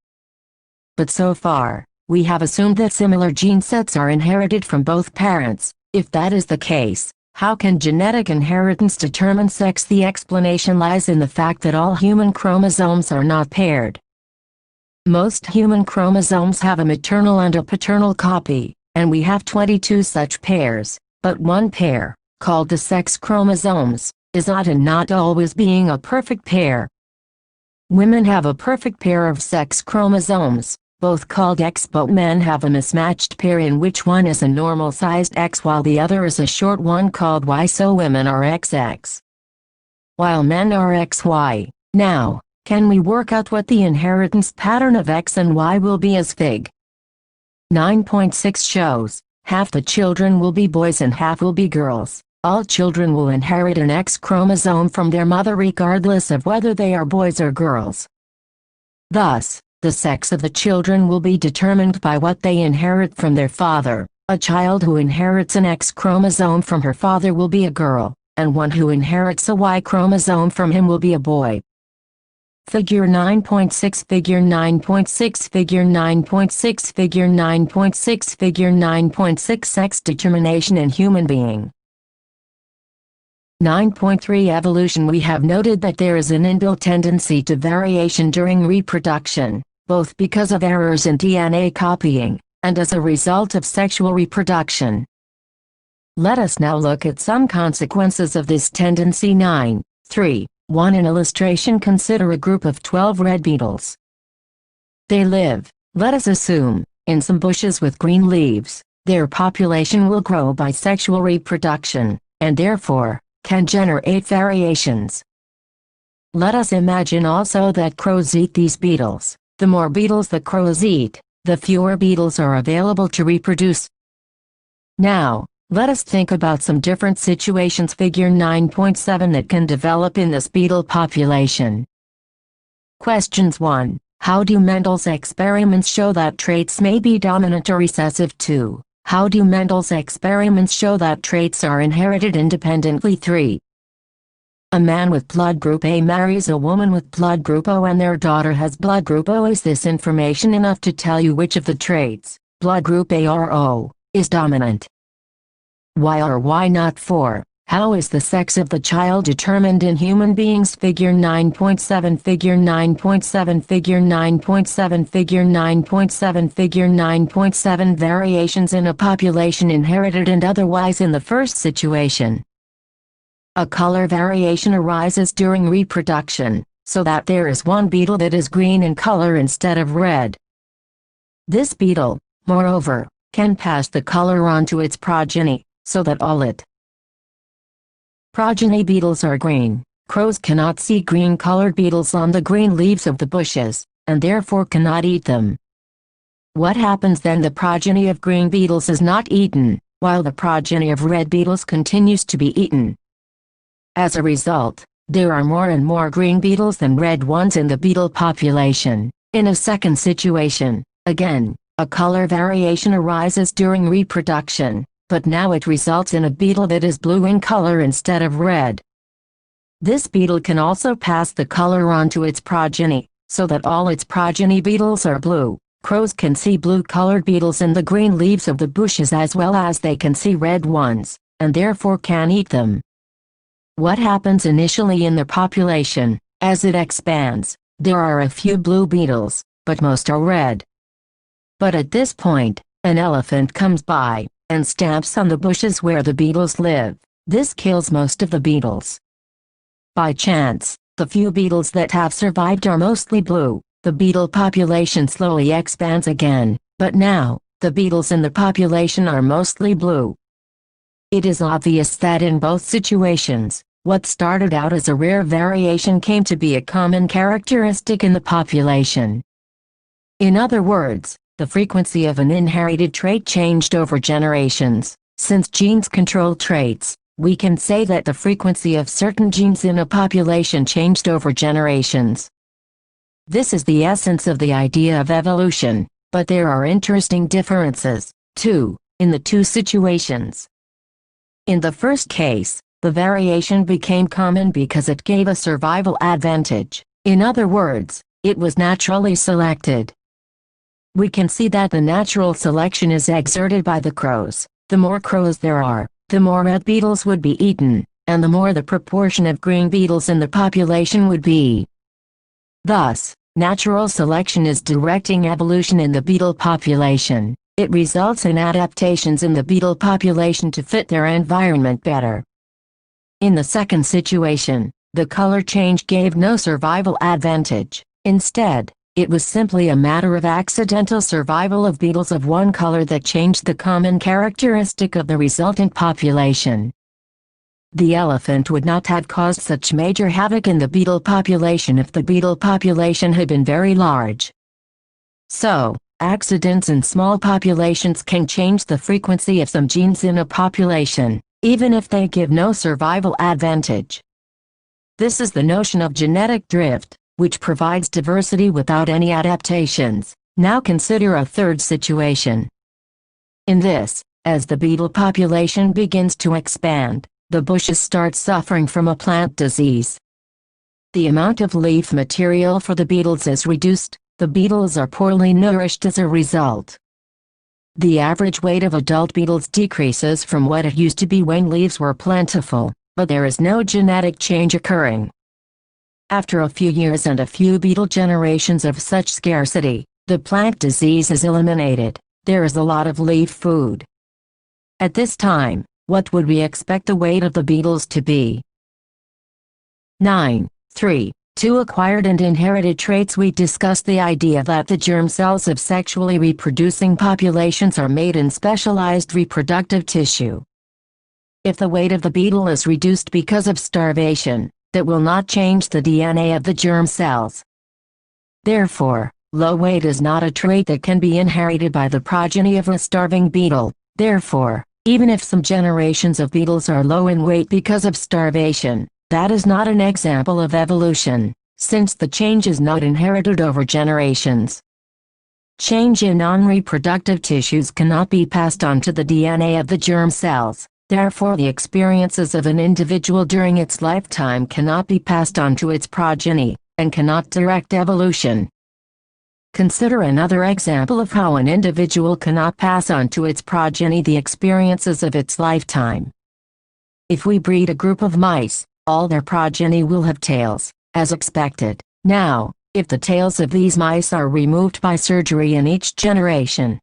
But so far, we have assumed that similar gene sets are inherited from both parents. If that is the case, how can genetic inheritance determine sex? The explanation lies in the fact that all human chromosomes are not paired. Most human chromosomes have a maternal and a paternal copy, and we have 22 such pairs, but one pair, called the sex chromosomes, is odd and not always being a perfect pair. Women have a perfect pair of sex chromosomes, both called X, but men have a mismatched pair in which one is a normal-sized X while the other is a short one called Y, so women are XX, while men are XY. Now, can we work out what the inheritance pattern of X and Y will be as Fig. 9.6 shows? Half the children will be boys and half will be girls. All children will inherit an X chromosome from their mother regardless of whether they are boys or girls. Thus, the sex of the children will be determined by what they inherit from their father. A child who inherits an X chromosome from her father will be a girl, and one who inherits a Y chromosome from him will be a boy. Figure 9.6 Figure 9.6 Figure 9.6 Figure 9.6 Figure 9.6 Sex determination in human being. 9.3 Evolution. We have noted that there is an inbuilt tendency to variation during reproduction, both because of errors in DNA copying, and as a result of sexual reproduction. Let us now look at some consequences of this tendency. 9.3. 1. In illustration, consider a group of 12 red beetles. They live, let us assume, in some bushes with green leaves. Their population will grow by sexual reproduction, and therefore, can generate variations. Let us imagine also that crows eat these beetles. The more beetles the crows eat, the fewer beetles are available to reproduce. Now, let us think about some different situations. Figure 9.7 that can develop in this beetle population. Questions 1. How do Mendel's experiments show that traits may be dominant or recessive? 2. How do Mendel's experiments show that traits are inherited independently? 3. A man with blood group A marries a woman with blood group O and their daughter has blood group O. Is this information enough to tell you which of the traits, blood group A or O, is dominant? Why or why not? 4. How is the sex of the child determined in human beings? Figure 9.7 Figure 9.7 Figure 9.7 Figure 9.7 Figure 9.7 Variations in a population inherited and otherwise. In the first situation, a color variation arises during reproduction, so that there is one beetle that is green in color instead of red. This beetle, moreover, can pass the color on to its progeny, so that all its progeny beetles are green. Crows cannot see green-colored beetles on the green leaves of the bushes, and therefore cannot eat them. What happens then? The progeny of green beetles is not eaten, while the progeny of red beetles continues to be eaten. As a result, there are more and more green beetles than red ones in the beetle population. In a second situation, again, a color variation arises during reproduction, but now it results in a beetle that is blue in color instead of red. This beetle can also pass the color on to its progeny, so that all its progeny beetles are blue. Crows can see blue-colored beetles in the green leaves of the bushes as well as they can see red ones, and therefore can eat them. What happens initially in the population? As it expands, there are a few blue beetles, but most are red. But at this point, an elephant comes by and stamps on the bushes where the beetles live. This kills most of the beetles. By chance, the few beetles that have survived are mostly blue. The beetle population slowly expands again, but now, the beetles in the population are mostly blue. It is obvious that in both situations, what started out as a rare variation came to be a common characteristic in the population. In other words, the frequency of an inherited trait changed over generations. Since genes control traits, we can say that the frequency of certain genes in a population changed over generations. This is the essence of the idea of evolution, but there are interesting differences, too, in the two situations. In the first case, the variation became common because it gave a survival advantage. In other words, it was naturally selected. We can see that the natural selection is exerted by the crows. The more crows there are, the more red beetles would be eaten, and the more the proportion of green beetles in the population would be. Thus, natural selection is directing evolution in the beetle population. It results in adaptations in the beetle population to fit their environment better. In the second situation, the color change gave no survival advantage. Instead, it was simply a matter of accidental survival of beetles of one color that changed the common characteristic of the resultant population. The elephant would not have caused such major havoc in the beetle population if the beetle population had been very large. So, accidents in small populations can change the frequency of some genes in a population, even if they give no survival advantage. This is the notion of genetic drift, which provides diversity without any adaptations. Now consider a third situation. In this, as the beetle population begins to expand, the bushes start suffering from a plant disease. The amount of leaf material for the beetles is reduced, the beetles are poorly nourished as a result. The average weight of adult beetles decreases from what it used to be when leaves were plentiful, but there is no genetic change occurring. After a few years and a few beetle generations of such scarcity, the plant disease is eliminated. There is a lot of leaf food. At this time, what would we expect the weight of the beetles to be? 9.3. To acquired and inherited traits. We discussed the idea that the germ cells of sexually reproducing populations are made in specialized reproductive tissue. If the weight of the beetle is reduced because of starvation, that will not change the DNA of the germ cells. Therefore, low weight is not a trait that can be inherited by the progeny of a starving beetle. Therefore, even if some generations of beetles are low in weight because of starvation, that is not an example of evolution, since the change is not inherited over generations. Change in non-reproductive tissues cannot be passed on to the DNA of the germ cells. Therefore, the experiences of an individual during its lifetime cannot be passed on to its progeny, and cannot direct evolution. Consider another example of how an individual cannot pass on to its progeny the experiences of its lifetime. If we breed a group of mice, all their progeny will have tails, as expected. Now, if the tails of these mice are removed by surgery in each generation,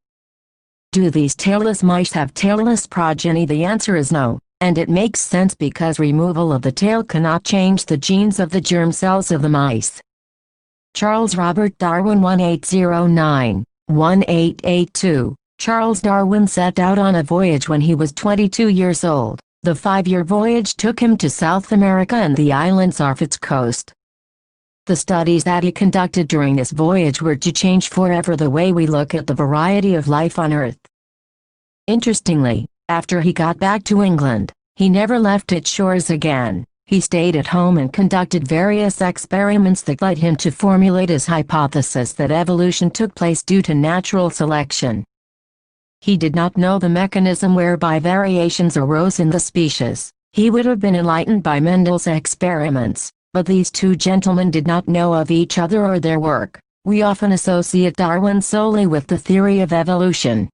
do these tailless mice have tailless progeny? The answer is no, and it makes sense because removal of the tail cannot change the genes of the germ cells of the mice. Charles Robert Darwin 1809-1882. Charles Darwin set out on a voyage when he was 22 years old. The 5-year voyage took him to South America and the islands off its coast. The studies that he conducted during this voyage were to change forever the way we look at the variety of life on Earth. Interestingly, after he got back to England, he never left its shores again. He stayed at home and conducted various experiments that led him to formulate his hypothesis that evolution took place due to natural selection. He did not know the mechanism whereby variations arose in the species. He would have been enlightened by Mendel's experiments, but these two gentlemen did not know of each other or their work. We often associate Darwin solely with the theory of evolution.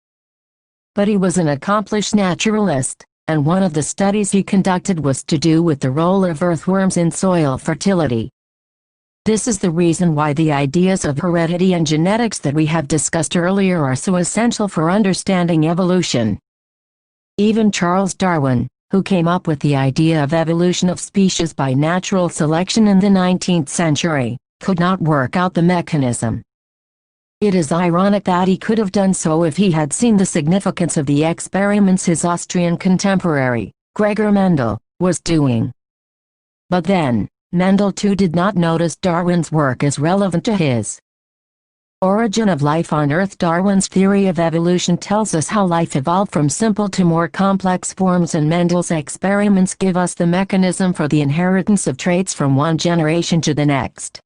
But he was an accomplished naturalist, and one of the studies he conducted was to do with the role of earthworms in soil fertility. This is the reason why the ideas of heredity and genetics that we have discussed earlier are so essential for understanding evolution. Even Charles Darwin, who came up with the idea of evolution of species by natural selection in the 19th century, could not work out the mechanism. It is ironic that he could have done so if he had seen the significance of the experiments his Austrian contemporary, Gregor Mendel, was doing. But then, Mendel too did not notice Darwin's work as relevant to his. Origin of life on Earth. Darwin's theory of evolution tells us how life evolved from simple to more complex forms, and Mendel's experiments give us the mechanism for the inheritance of traits from one generation to the next.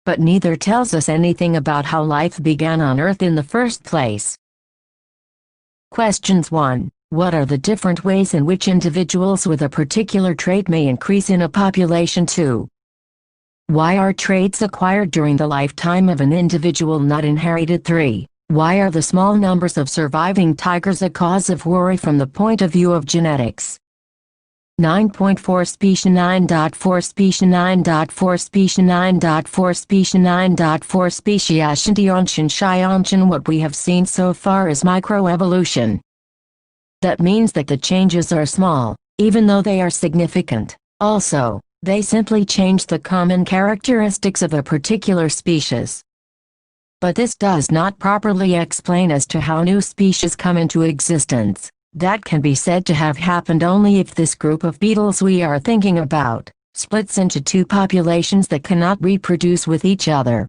But neither tells us anything about how life began on Earth in the first place. Questions 1. What are the different ways in which individuals with a particular trait may increase in a population? 2. Why are traits acquired during the lifetime of an individual not inherited? 3. Why are the small numbers of surviving tigers a cause of worry from the point of view of genetics? 9.4 Species 9.4 Species 9.4 Species 9.4 Species 9.4 Speciation. What we have seen so far is microevolution. That means that the changes are small, even though they are significant. Also, they simply change the common characteristics of a particular species. But this does not properly explain as to how new species come into existence. That can be said to have happened only if this group of beetles we are thinking about splits into two populations that cannot reproduce with each other.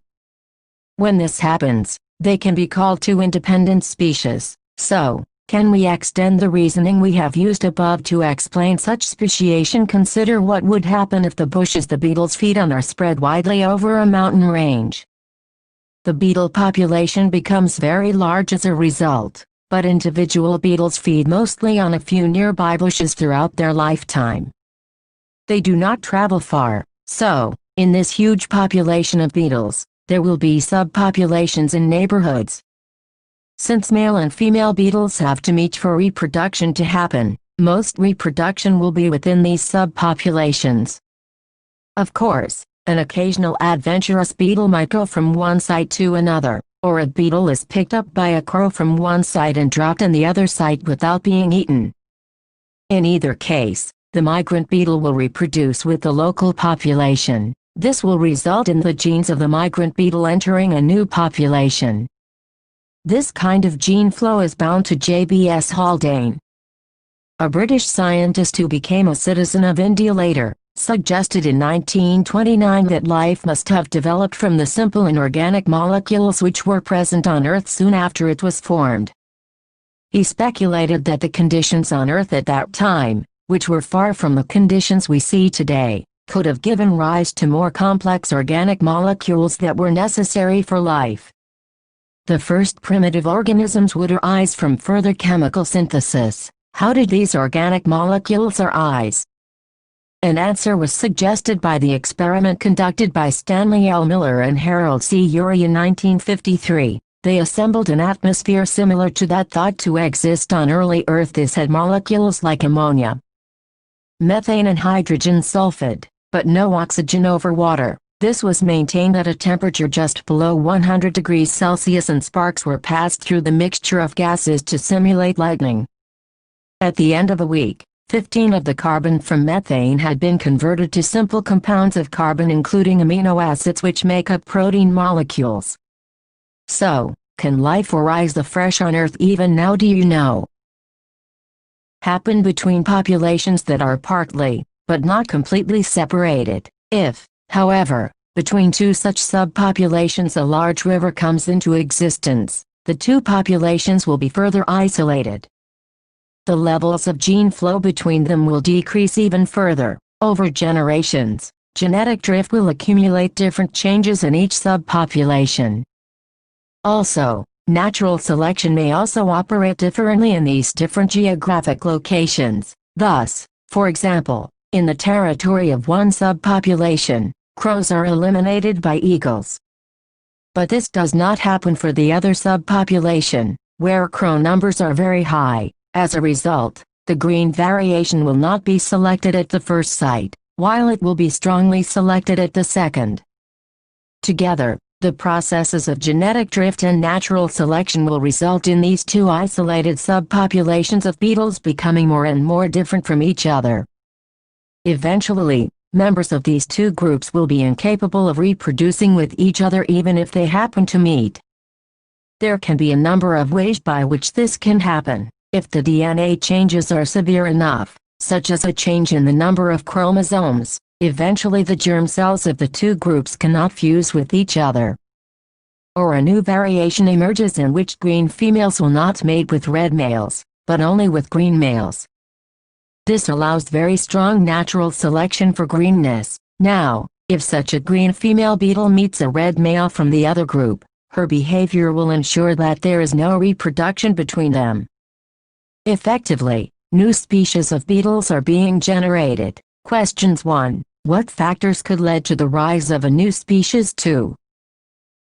When this happens, they can be called two independent species. So, can we extend the reasoning we have used above to explain such speciation? Consider what would happen if the bushes the beetles feed on are spread widely over a mountain range. The beetle population becomes very large as a result, but individual beetles feed mostly on a few nearby bushes throughout their lifetime. They do not travel far, so, in this huge population of beetles, there will be subpopulations in neighborhoods. Since male and female beetles have to meet for reproduction to happen, most reproduction will be within these subpopulations. Of course, an occasional adventurous beetle might go from one site to another, or a beetle is picked up by a crow from one site and dropped in the other site without being eaten. In either case, the migrant beetle will reproduce with the local population. This will result in the genes of the migrant beetle entering a new population. This kind of gene flow is bound to J.B.S. Haldane, a British scientist who became a citizen of India later, suggested in 1929 that life must have developed from the simple inorganic molecules which were present on Earth soon after it was formed. He speculated that the conditions on Earth at that time, which were far from the conditions we see today, could have given rise to more complex organic molecules that were necessary for life. The first primitive organisms would arise from further chemical synthesis. How did these organic molecules arise? An answer was suggested by the experiment conducted by Stanley L. Miller and Harold C. Urey in 1953. They assembled an atmosphere similar to that thought to exist on early Earth. This had molecules like ammonia, methane and hydrogen sulfide, but no oxygen over water. This was maintained at a temperature just below 100 degrees Celsius, and sparks were passed through the mixture of gases to simulate lightning. At the end of a week, 15 of the carbon from methane had been converted to simple compounds of carbon, including amino acids which make up protein molecules. So, can life arise afresh on Earth even now? Do you know? Happen between populations that are partly, but not completely separated. If, however, between two such subpopulations a large river comes into existence, the two populations will be further isolated. The levels of gene flow between them will decrease even further. Over generations, genetic drift will accumulate different changes in each subpopulation. Also, natural selection may also operate differently in these different geographic locations. Thus, for example, in the territory of one subpopulation, crows are eliminated by eagles. But this does not happen for the other subpopulation, where crow numbers are very high. As a result, the green variation will not be selected at the first site, while it will be strongly selected at the second. Together, the processes of genetic drift and natural selection will result in these two isolated subpopulations of beetles becoming more and more different from each other. Eventually, members of these two groups will be incapable of reproducing with each other even if they happen to meet. There can be a number of ways by which this can happen. If the DNA changes are severe enough, such as a change in the number of chromosomes, eventually the germ cells of the two groups cannot fuse with each other. or a new variation emerges in which green females will not mate with red males, but only with green males. This allows very strong natural selection for greenness. Now, if such a green female beetle meets a red male from the other group, her behavior will ensure that there is no reproduction between them. Effectively, new species of beetles are being generated. Questions 1. What factors could lead to the rise of a new species? 2.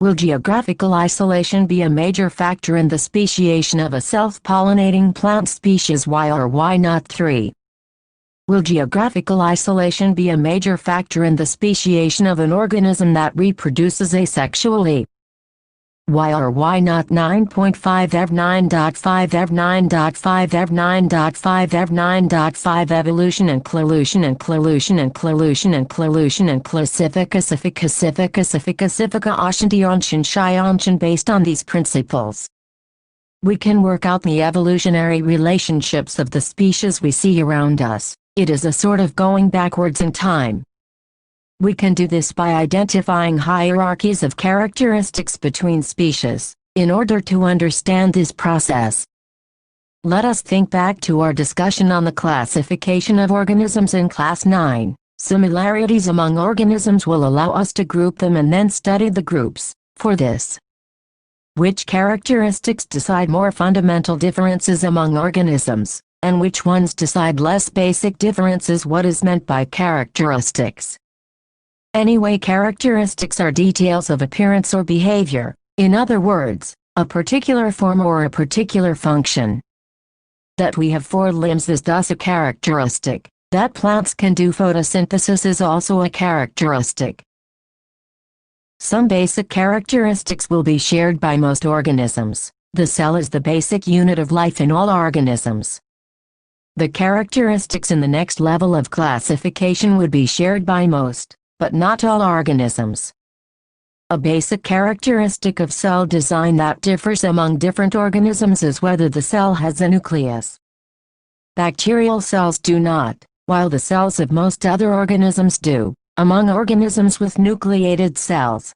Will geographical isolation be a major factor in the speciation of a self-pollinating plant species? Why or why not? 3. Will geographical isolation be a major factor in the speciation of an organism that reproduces asexually? Why or why not? 9.5 F9.5 F9.5 F9.5 F9.5 Evolution and Coloration and Coloration and Coloration and Coloration and Classifica Oxidation based on these principles, we can work out the evolutionary relationships of the species we see around us. It is a sort of going backwards in time. We can do this by identifying hierarchies of characteristics between species. In order to understand this process, let us think back to our discussion on the classification of organisms in Class 9. Similarities among organisms will allow us to group them and then study the groups. For this, which characteristics decide more fundamental differences among organisms, and which ones decide less basic differences? What is meant by characteristics? Anyway, characteristics are details of appearance or behavior. In other words, a particular form or a particular function. That we have 4 limbs is thus a characteristic. That plants can do photosynthesis is also a characteristic. Some basic characteristics will be shared by most organisms. The cell is the basic unit of life in all organisms. The characteristics in the next level of classification would be shared by most, but not all organisms. A basic characteristic of cell design that differs among different organisms is whether the cell has a nucleus. Bacterial cells do not, while the cells of most other organisms do. Among organisms with nucleated cells,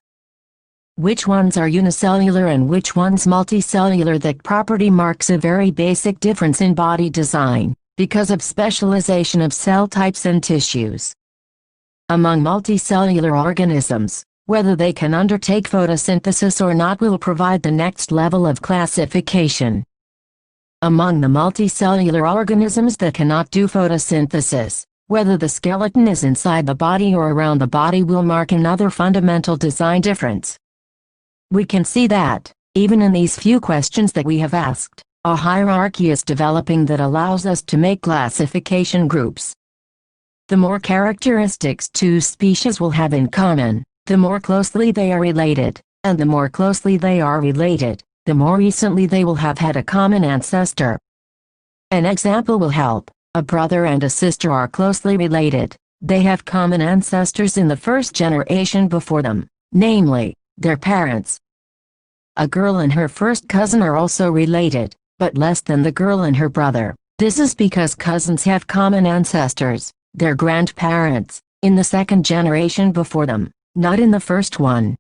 which ones are unicellular and which ones multicellular? That property marks a very basic difference in body design, because of specialization of cell types and tissues. Among multicellular organisms, whether they can undertake photosynthesis or not will provide the next level of classification. Among the multicellular organisms that cannot do photosynthesis, whether the skeleton is inside the body or around the body will mark another fundamental design difference. We can see that, even in these few questions that we have asked, a hierarchy is developing that allows us to make classification groups. The more characteristics two species will have in common, the more closely they are related, and the more closely they are related, the more recently they will have had a common ancestor. An example will help. A brother and a sister are closely related. They have common ancestors in the first generation before them, namely, their parents. A girl and her first cousin are also related, but less than the girl and her brother. This is because cousins have common ancestors, their grandparents, in the second generation before them, not in the first one.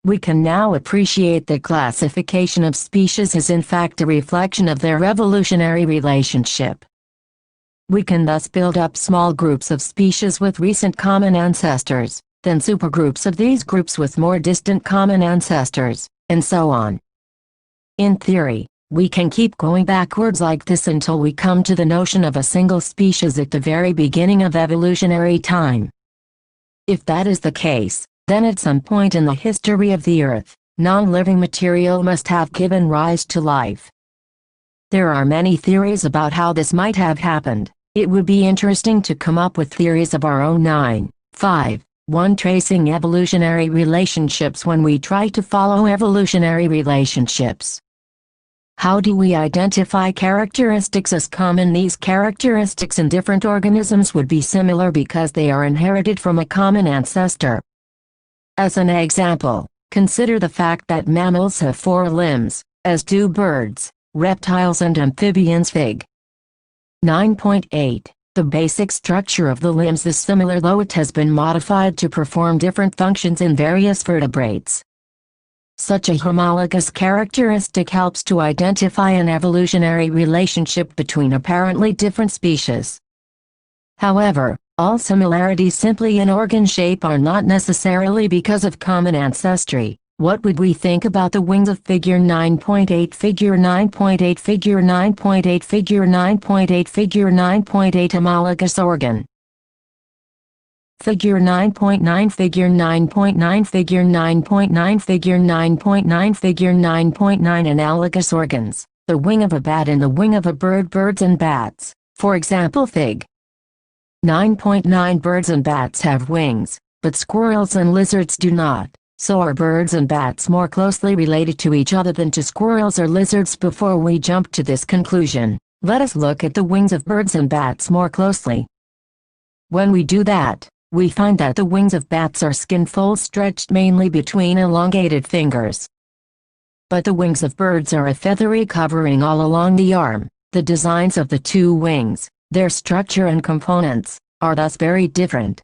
We can now appreciate that classification of species is in fact a reflection of their evolutionary relationship. We can thus build up small groups of species with recent common ancestors, then supergroups of these groups with more distant common ancestors, and so on. In theory, we can keep going backwards like this until we come to the notion of a single species at the very beginning of evolutionary time. If that is the case, then at some point in the history of the Earth, non-living material must have given rise to life. There are many theories about how this might have happened. It would be interesting to come up with theories of our own. 9.5.1 Tracing evolutionary relationships. When we try to follow evolutionary relationships, how do we identify characteristics as common? These characteristics in different organisms would be similar because they are inherited from a common ancestor. As an example, consider the fact that mammals have 4 limbs, as do birds, reptiles and amphibians. Fig. 9.8. The basic structure of the limbs is similar, though it has been modified to perform different functions in various vertebrates. Such a homologous characteristic helps to identify an evolutionary relationship between apparently different species. However, all similarities simply in organ shape are not necessarily because of common ancestry. What would we think about the wings of Figure 9.8, Figure 9.8, Figure 9.8, Figure 9.8, Figure 9.8 homologous organ? Figure 9.9, Figure 9.9, Figure 9.9, Figure 9.9, Figure 9.9 analogous organs, the wing of a bat and the wing of a bird. Birds and bats, for example. Fig. 9.9 birds and bats have wings, but squirrels and lizards do not. So are birds and bats more closely related to each other than to squirrels or lizards? Before we jump to this conclusion, let us look at the wings of birds and bats more closely. When we do that, we find that the wings of bats are skin-fold stretched mainly between elongated fingers. But the wings of birds are a feathery covering all along the arm. The designs of the two wings, their structure and components, are thus very different.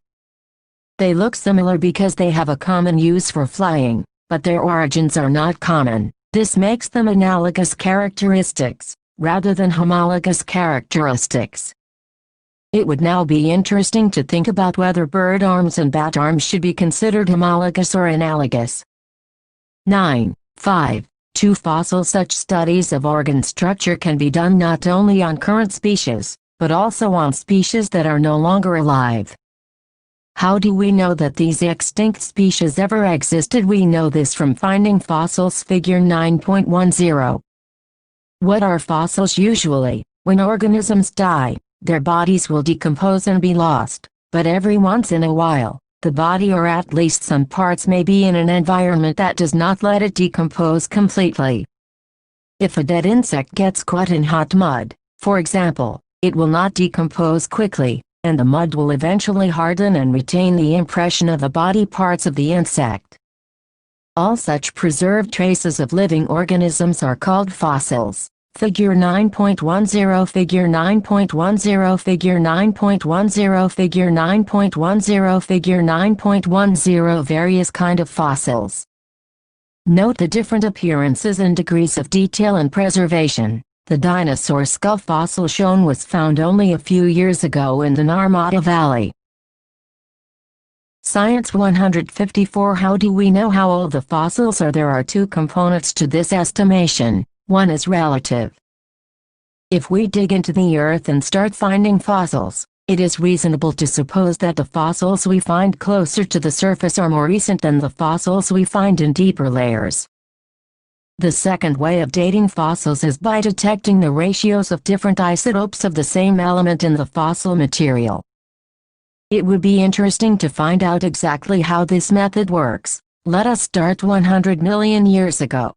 They look similar because they have a common use for flying, but their origins are not common. This makes them analogous characteristics, rather than homologous characteristics. It would now be interesting to think about whether bird arms and bat arms should be considered homologous or analogous. 9.5.2 Fossil. Such studies of organ structure can be done not only on current species, but also on species that are no longer alive. How do we know that these extinct species ever existed? We know this from finding fossils. Figure 9.10. What are fossils? Usually, when organisms die, their bodies will decompose and be lost, but every once in a while, the body or at least some parts may be in an environment that does not let it decompose completely. If a dead insect gets caught in hot mud, for example, it will not decompose quickly, and the mud will eventually harden and retain the impression of the body parts of the insect. All such preserved traces of living organisms are called fossils. Figure 9.10, Figure 9.10, Figure 9.10, Figure 9.10, Figure 9.10. Various kind of fossils. Note the different appearances and degrees of detail and preservation. The dinosaur skull fossil shown was found only a few years ago in the Narmada Valley. Science 154. How do we know how old the fossils are? There are two components to this estimation. One is relative. If we dig into the earth and start finding fossils, it is reasonable to suppose that the fossils we find closer to the surface are more recent than the fossils we find in deeper layers. The second way of dating fossils is by detecting the ratios of different isotopes of the same element in the fossil material. It would be interesting to find out exactly how this method works. Let us start 100 million years ago.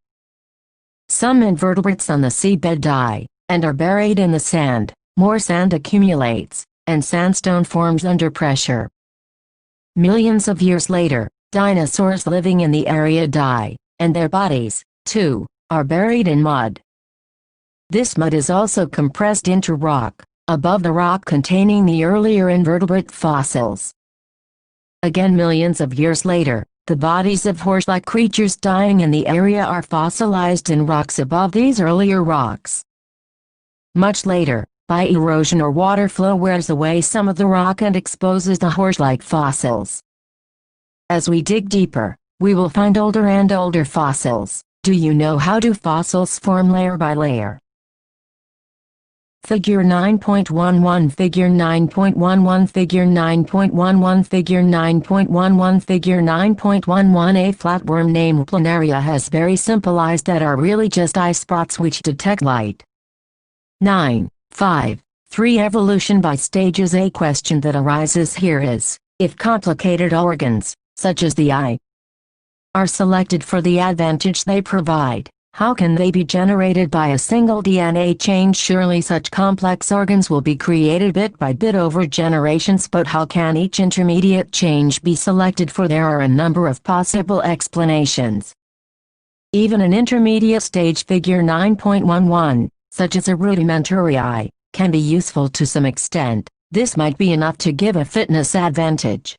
Some invertebrates on the seabed die, and are buried in the sand. More sand accumulates, and sandstone forms under pressure. Millions of years later, dinosaurs living in the area die, and their bodies, too, are buried in mud. This mud is also compressed into rock, above the rock containing the earlier invertebrate fossils. Again, millions of years later, the bodies of horse-like creatures dying in the area are fossilized in rocks above these earlier rocks. Much later, by erosion or water flow wears away some of the rock and exposes the horse-like fossils. As we dig deeper, we will find older and older fossils. Do you know how do fossils form layer by layer? Figure 9.11, Figure 9.11, Figure 9.11, Figure 9.11, Figure 9.11. A flatworm named Planaria has very simple eyes that are really just eye spots which detect light. 9.5.3 Evolution by stages. A question that arises here is, if complicated organs, such as the eye, are selected for the advantage they provide, how can they be generated by a single DNA change? Surely such complex organs will be created bit by bit over generations, but how can each intermediate change be selected for? There are a number of possible explanations. Even an intermediate stage, Figure 9.11, such as a rudimentary eye, can be useful to some extent. This might be enough to give a fitness advantage.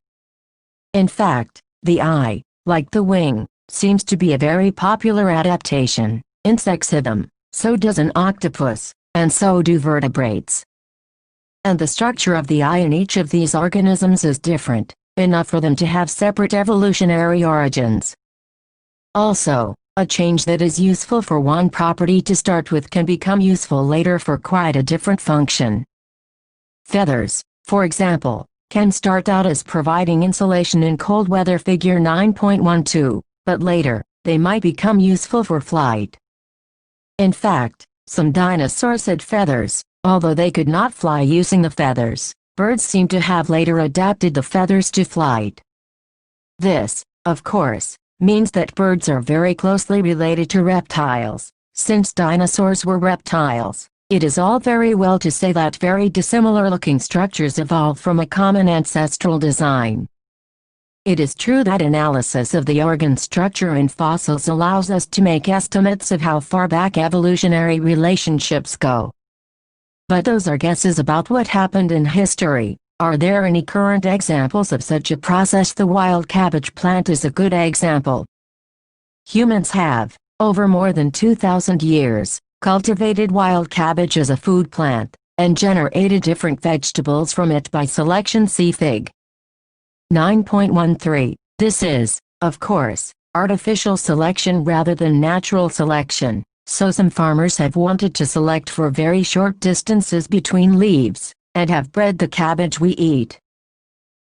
In fact, the eye, like the wing, seems to be a very popular adaptation. Insects have them, so does an octopus, and so do vertebrates. And the structure of the eye in each of these organisms is different, enough for them to have separate evolutionary origins. Also, a change that is useful for one property to start with can become useful later for quite a different function. Feathers, for example, can start out as providing insulation in cold weather, figure 9.12, but later, they might become useful for flight. In fact, some dinosaurs had feathers, although they could not fly using the feathers. Birds seem to have later adapted the feathers to flight. This, of course, means that birds are very closely related to reptiles. Since dinosaurs were reptiles, it is all very well to say that very dissimilar-looking structures evolved from a common ancestral design. It is true that analysis of the organ structure in fossils allows us to make estimates of how far back evolutionary relationships go. But those are guesses about what happened in history. Are there any current examples of such a process? The wild cabbage plant is a good example. Humans have, over more than 2,000 years, cultivated wild cabbage as a food plant, and generated different vegetables from it by selection. See Fig. 9.13. This is, of course, artificial selection rather than natural selection, so some farmers have wanted to select for very short distances between leaves, and have bred the cabbage we eat.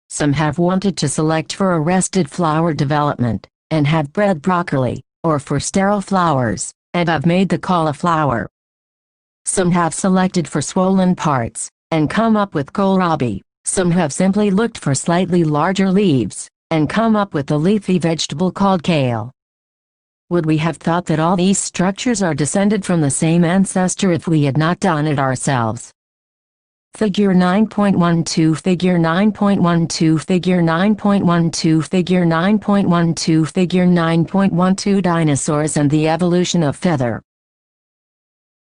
Some have wanted to select for arrested flower development, and have bred broccoli, or for sterile flowers, and have made the cauliflower. Some have selected for swollen parts, and come up with kohlrabi. Some have simply looked for slightly larger leaves, and come up with a leafy vegetable called kale. Would we have thought that all these structures are descended from the same ancestor if we had not done it ourselves? Figure 9.12, Figure 9.12, Figure 9.12, Figure 9.12, Figure 9.12. Dinosaurs and the evolution of feather.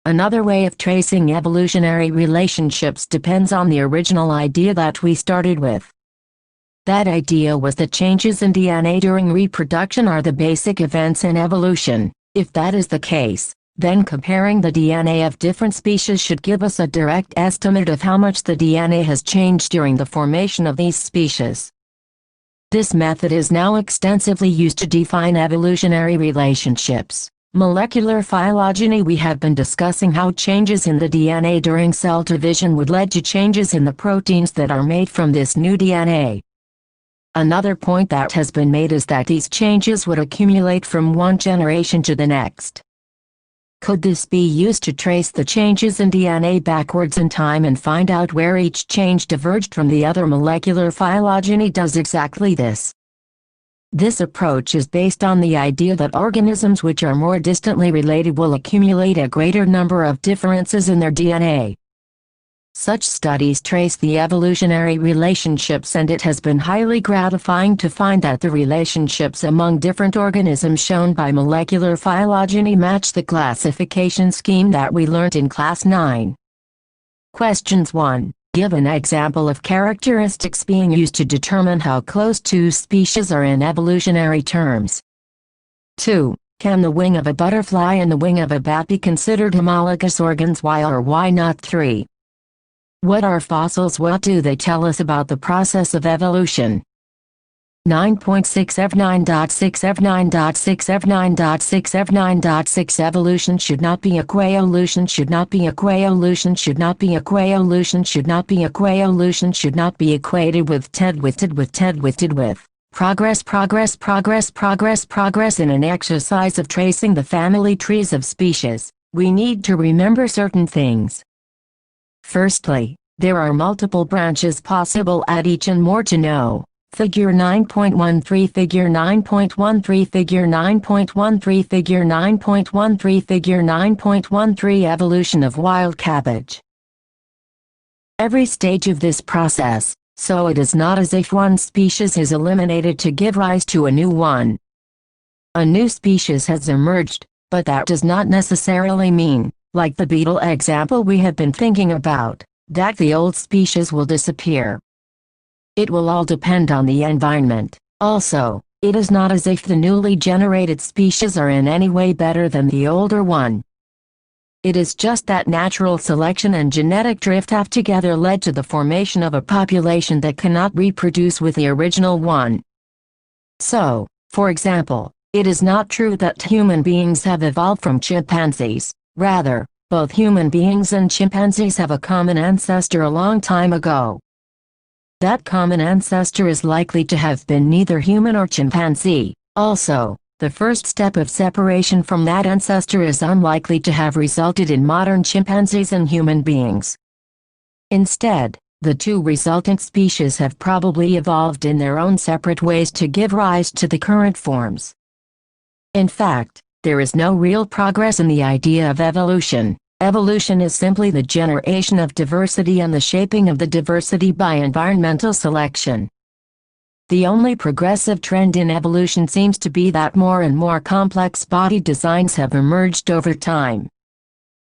Another way of tracing evolutionary relationships depends on the original idea that we started with. That idea was that changes in DNA during reproduction are the basic events in evolution. If that is the case, then comparing the DNA of different species should give us a direct estimate of how much the DNA has changed during the formation of these species. This method is now extensively used to define evolutionary relationships. Molecular phylogeny. We have been discussing how changes in the DNA during cell division would lead to changes in the proteins that are made from this new DNA. Another point that has been made is that these changes would accumulate from one generation to the next. Could this be used to trace the changes in DNA backwards in time and find out where each change diverged from the other? Molecular phylogeny does exactly this. This approach is based on the idea that organisms which are more distantly related will accumulate a greater number of differences in their DNA. Such studies trace the evolutionary relationships, and it has been highly gratifying to find that the relationships among different organisms shown by molecular phylogeny match the classification scheme that we learnt in Class 9. Questions 1. Give an example of characteristics being used to determine how close two species are in evolutionary terms. 2. Can the wing of a butterfly and the wing of a bat be considered homologous organs? Why or why not? 3. What are fossils? What do they tell us about the process of evolution? 9.6 F9.6 F9.6 F9.6 F9.6 Evolution should not be equevolution, should not be equevolution, should not be equevolution, should not be equevolution, should not be equated with progress in an exercise of tracing the family trees of species. We need to remember certain things. Firstly, there are multiple branches possible at each and more to know. Figure 9.13, Figure 9.13, Figure 9.13, Figure 9.13, Figure 9.13. Evolution of wild cabbage. Every stage of this process, so it is not as if one species is eliminated to give rise to a new one. A new species has emerged, but that does not necessarily mean, like the beetle example we have been thinking about, that the old species will disappear. It will all depend on the environment. Also, It is not as if the newly generated species are in any way better than the older one. It is just that natural selection and genetic drift have together led to the formation of a population that cannot reproduce with the original one. So, for example, it is not true that human beings have evolved from chimpanzees. Rather, both human beings and chimpanzees have a common ancestor a long time ago. That common ancestor is likely to have been neither human or chimpanzee. Also, the first step of separation from that ancestor is unlikely to have resulted in modern chimpanzees and human beings. Instead, the two resultant species have probably evolved in their own separate ways to give rise to the current forms. In fact, there is no real progress in the idea of evolution. Evolution is simply the generation of diversity and the shaping of the diversity by environmental selection. The only progressive trend in evolution seems to be that more and more complex body designs have emerged over time.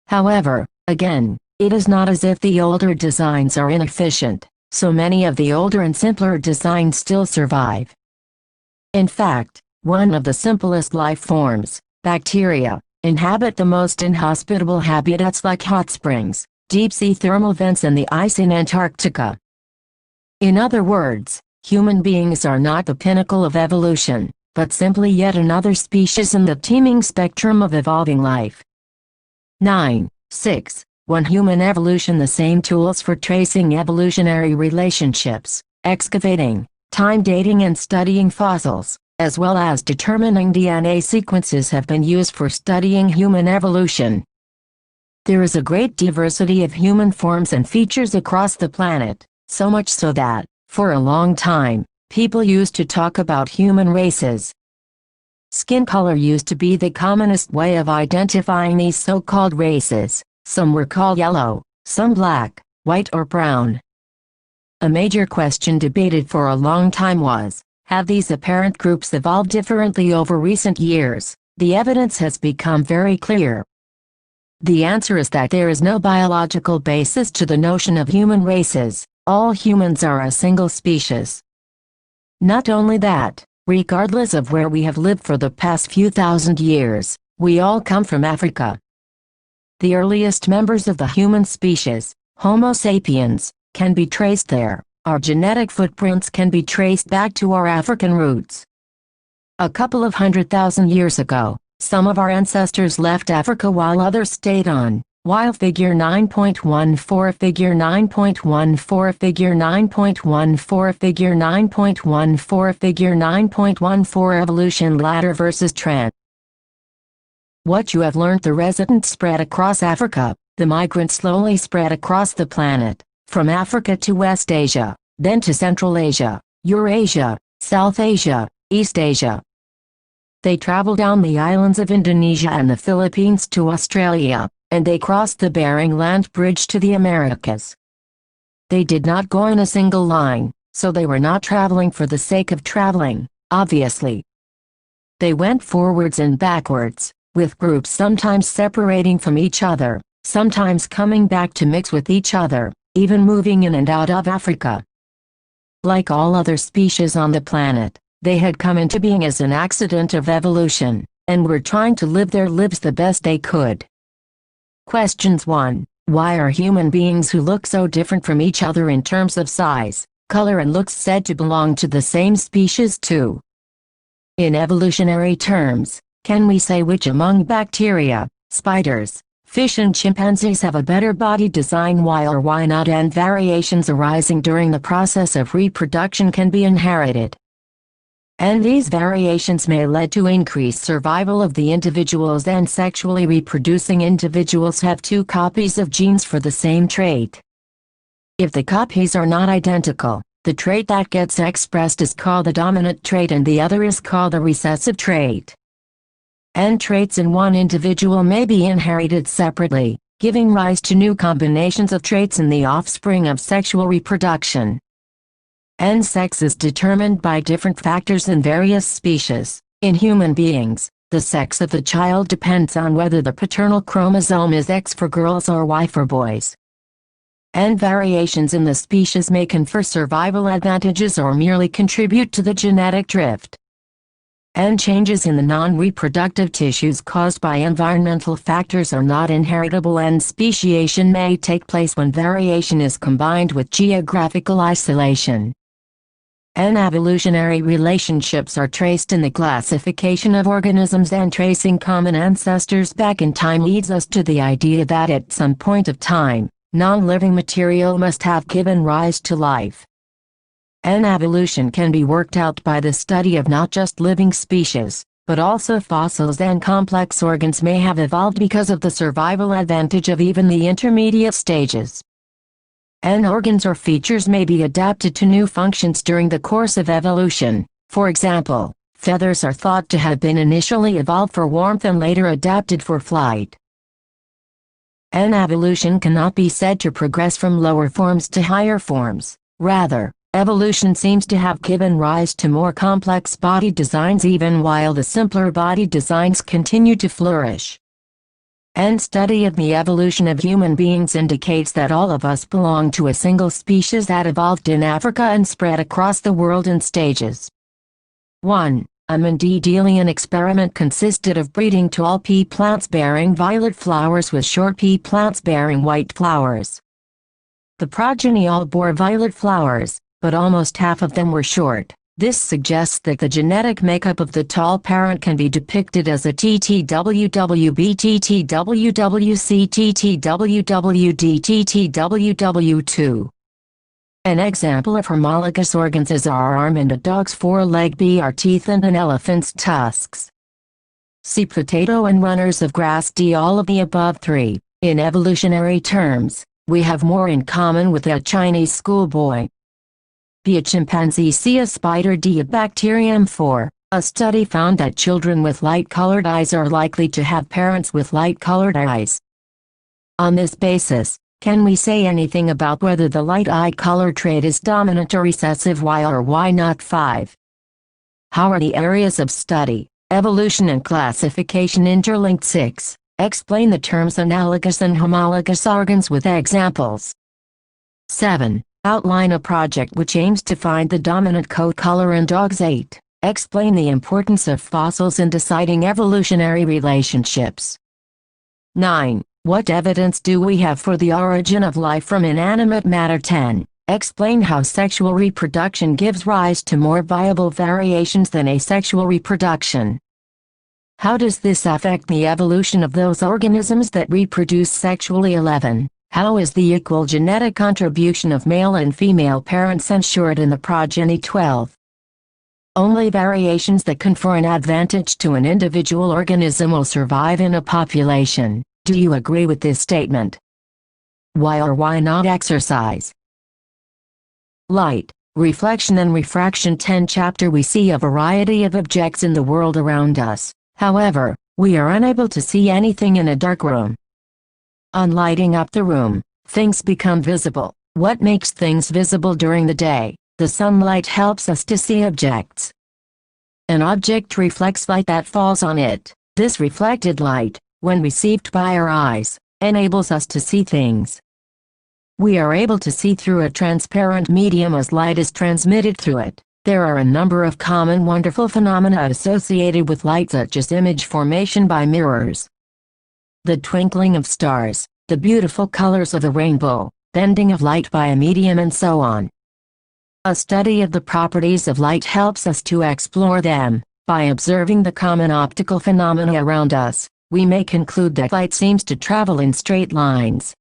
However, again, it is not as if the older designs are inefficient, so many of the older and simpler designs still survive. In fact, one of the simplest life forms, bacteria, inhabit the most inhospitable habitats like hot springs, deep-sea thermal vents and the ice in Antarctica. In other words, human beings are not the pinnacle of evolution, but simply yet another species in the teeming spectrum of evolving life. 9.6. 1. Human evolution. The same tools for tracing evolutionary relationships, excavating, time dating and studying fossils, as well as determining DNA sequences have been used for studying human evolution. There is a great diversity of human forms and features across the planet, so much so that, for a long time, people used to talk about human races. Skin color used to be the commonest way of identifying these so-called races. Some were called yellow, some black, white or brown. A major question debated for a long time was, have these apparent groups evolved differently over recent years? The evidence has become very clear. The answer is that there is no biological basis to the notion of human races. All humans are a single species. Not only that, regardless of where we have lived for the past few thousand years, we all come from Africa. The earliest members of the human species, Homo sapiens, can be traced there. Our genetic footprints can be traced back to our African roots. A couple of 100,000 years ago, some of our ancestors left Africa while others stayed on. While Figure 9.14 Figure 9.14 Figure 9.14 Figure 9.14 Figure 9.14 Evolution Ladder versus Trend. What you have learned: the residents spread across Africa, the migrants slowly spread across the planet, from Africa to West Asia, then to Central Asia, Eurasia, South Asia, East Asia. They traveled down the islands of Indonesia and the Philippines to Australia, and they crossed the Bering Land Bridge to the Americas. They did not go in a single line, so they were not traveling for the sake of traveling, obviously. They went forwards and backwards, with groups sometimes separating from each other, sometimes coming back to mix with each other, even moving in and out of Africa. Like all other species on the planet, they had come into being as an accident of evolution, and were trying to live their lives the best they could. Questions 1. Why are human beings who look so different from each other in terms of size, color and looks said to belong to the same species? 2. In evolutionary terms, can we say which among bacteria, spiders, fish and chimpanzees have a better body design? Why or why not? And variations arising during the process of reproduction can be inherited. And these variations may lead to increased survival of the individuals, and sexually reproducing individuals have two copies of genes for the same trait. If the copies are not identical, the trait that gets expressed is called the dominant trait and the other is called the recessive trait. And traits in one individual may be inherited separately, giving rise to new combinations of traits in the offspring of sexual reproduction. And sex is determined by different factors in various species. In human beings, the sex of the child depends on whether the paternal chromosome is X for girls or Y for boys. And variations in the species may confer survival advantages or merely contribute to the genetic drift. and changes in the non-reproductive tissues caused by environmental factors are not inheritable, and speciation may take place when variation is combined with geographical isolation. Evolutionary relationships are traced in the classification of organisms, and tracing common ancestors back in time leads us to the idea that at some point of time, non-living material must have given rise to life. Evolution can be worked out by the study of not just living species, but also fossils, and complex organs may have evolved because of the survival advantage of even the intermediate stages. Organs or features may be adapted to new functions during the course of evolution. For example, feathers are thought to have been initially evolved for warmth and later adapted for flight. Evolution cannot be said to progress from lower forms to higher forms. Rather, evolution seems to have given rise to more complex body designs even while the simpler body designs continue to flourish. Study of the evolution of human beings indicates that all of us belong to a single species that evolved in Africa and spread across the world in stages. 1. A Mendelian experiment consisted of breeding tall pea plants bearing violet flowers with short pea plants bearing white flowers. The progeny all bore violet flowers, but almost half of them were short. This suggests that the genetic makeup of the tall parent can be depicted as a TTWWB, TTWWC, TTWWD, TTWW2. An example of homologous organs is our arm and a dog's foreleg, B our teeth and an elephant's tusks. C potato and runners of grass, D all of the above three. In evolutionary terms, we have more in common with a Chinese schoolboy. B a chimpanzee, C a spider, D a bacterium. 4. A study found that children with light-colored eyes are likely to have parents with light-colored eyes. On this basis, can we say anything about whether the light eye color trait is dominant or recessive? Why or why not? 5. How are the areas of study, evolution and classification interlinked? 6. Explain the terms analogous and homologous organs with examples. 7. Outline a project which aims to find the dominant coat color in dogs. 8. Explain the importance of fossils in deciding evolutionary relationships. 9. What evidence do we have for the origin of life from inanimate matter? 10. Explain how sexual reproduction gives rise to more viable variations than asexual reproduction. How does this affect the evolution of those organisms that reproduce sexually? 11. How is the equal genetic contribution of male and female parents ensured in the progeny? 12. Only variations that confer an advantage to an individual organism will survive in a population. Do you agree with this statement? Why or why not? Exercise. Light, reflection and refraction. 10. Chapter. We see a variety of objects in the world around us. However, we are unable to see anything in a dark room. On lighting up the room, things become visible. What makes things visible during the day? The sunlight helps us to see objects. An object reflects light that falls on it. This reflected light, when received by our eyes, enables us to see things. We are able to see through a transparent medium as light is transmitted through it. There are a number of common wonderful phenomena associated with light, such as image formation by mirrors, the twinkling of stars, the beautiful colors of a rainbow, bending of light by a medium, and so on. A study of the properties of light helps us to explore them. By observing the common optical phenomena around us, we may conclude that light seems to travel in straight lines.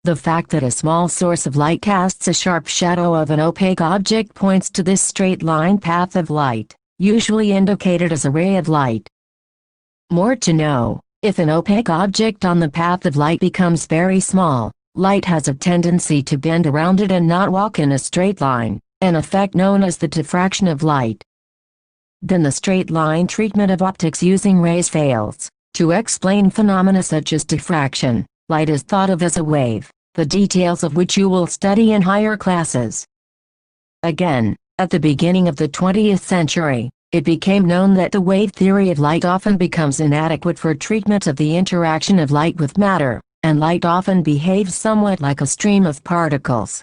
The fact that a small source of light casts a sharp shadow of an opaque object points to this straight line path of light, usually indicated as a ray of light. More to know. If an opaque object on the path of light becomes very small, light has a tendency to bend around it and not walk in a straight line, an effect known as the diffraction of light. Then the straight line treatment of optics using rays fails. To explain phenomena such as diffraction, light is thought of as a wave, the details of which you will study in higher classes. Again, at the beginning of the 20th century, it became known that the wave theory of light often becomes inadequate for treatment of the interaction of light with matter, and light often behaves somewhat like a stream of particles.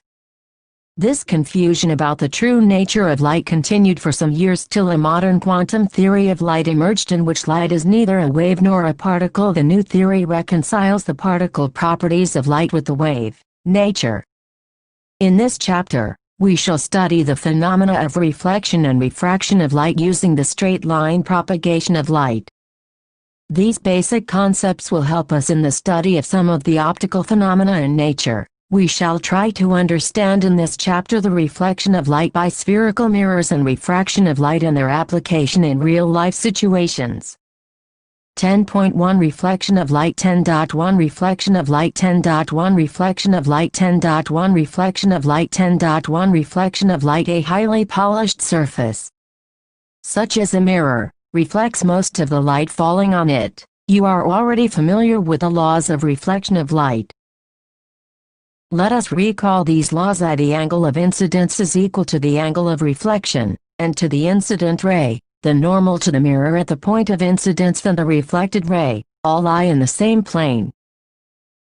This confusion about the true nature of light continued for some years till a modern quantum theory of light emerged, in which light is neither a wave nor a particle. The new theory reconciles the particle properties of light with the wave nature. In this chapter, we shall study the phenomena of reflection and refraction of light using the straight line propagation of light. These basic concepts will help us in the study of some of the optical phenomena in nature. We shall try to understand in this chapter the reflection of light by spherical mirrors and refraction of light and their application in real-life situations. 10.1 Reflection of light. 10.1 Reflection of light. 10.1 Reflection of light. 10.1 Reflection of light. 10.1 Reflection of light. A highly polished surface, such as a mirror, reflects most of the light falling on it. You are already familiar with the laws of reflection of light. Let us recall these laws. The angle of incidence is equal to the angle of reflection, and to the incident ray, the normal to the mirror at the point of incidence and the reflected ray, all lie in the same plane.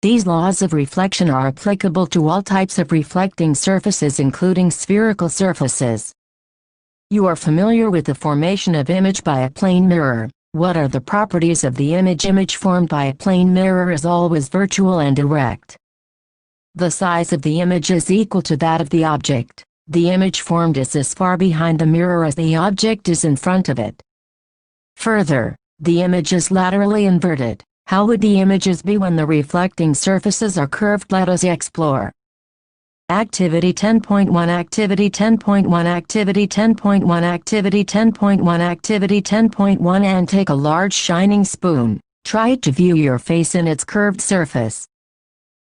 These laws of reflection are applicable to all types of reflecting surfaces, including spherical surfaces. You are familiar with the formation of image by a plane mirror. What are the properties of the image? Image formed by a plane mirror is always virtual and direct. The size of the image is equal to that of the object. The image formed is as far behind the mirror as the object is in front of it. Further, the image is laterally inverted. How would the images be when the reflecting surfaces are curved? Let us explore. Activity 10.1 Activity 10.1 Activity 10.1 Activity 10.1 Activity 10.1 And take a large shining spoon. Try to view your face in its curved surface.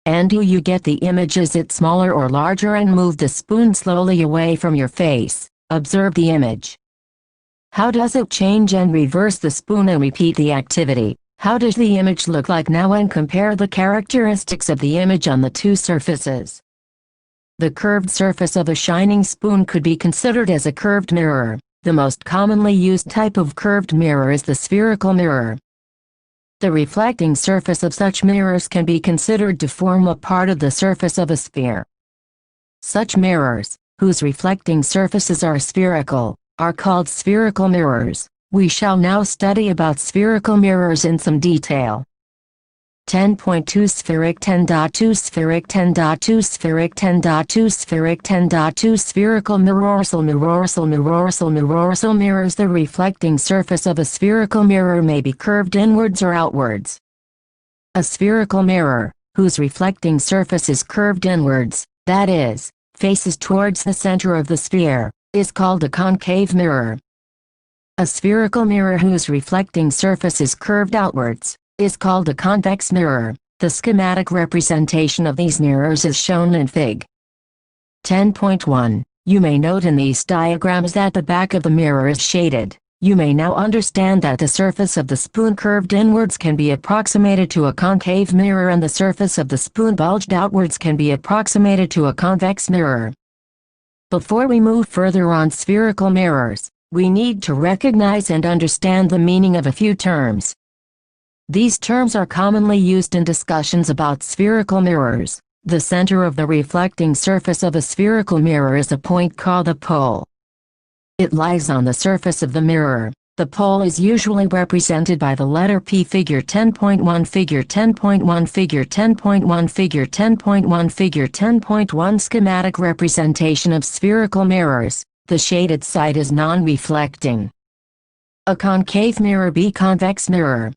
And do you get the image? Is it smaller or larger? And move the spoon slowly away from your face. Observe the image. How does it change? And reverse the spoon and repeat the activity. How does the image look like now? And compare the characteristics of the image on the two surfaces. The curved surface of a shining spoon could be considered as a curved mirror. The most commonly used type of curved mirror is the spherical mirror. The reflecting surface of such mirrors can be considered to form a part of the surface of a sphere. Such mirrors, whose reflecting surfaces are spherical, are called spherical mirrors. We shall now study about spherical mirrors in some detail. 10.2 Spheric 10.2 Spheric 10.2 Spheric 10.2 Spheric 10.2 Spherical mirrors. Mirrors. The reflecting surface of a spherical mirror may be curved inwards or outwards. A spherical mirror, whose reflecting surface is curved inwards, that is, faces towards the center of the sphere, is called a concave mirror. A spherical mirror whose reflecting surface is curved outwards is called a convex mirror. The schematic representation of these mirrors is shown in Fig. 10.1. You may note in these diagrams that the back of the mirror is shaded. You may now understand that the surface of the spoon curved inwards can be approximated to a concave mirror and the surface of the spoon bulged outwards can be approximated to a convex mirror. Before we move further on spherical mirrors, we need to recognize and understand the meaning of a few terms. These terms are commonly used in discussions about spherical mirrors. The center of the reflecting surface of a spherical mirror is a point called a pole. It lies on the surface of the mirror. The pole is usually represented by the letter P. Figure 10.1 Figure 10.1 Figure 10.1 Figure 10.1 Figure 10.1 Schematic representation of spherical mirrors. The shaded side is non-reflecting. A concave mirror. B. Convex mirror.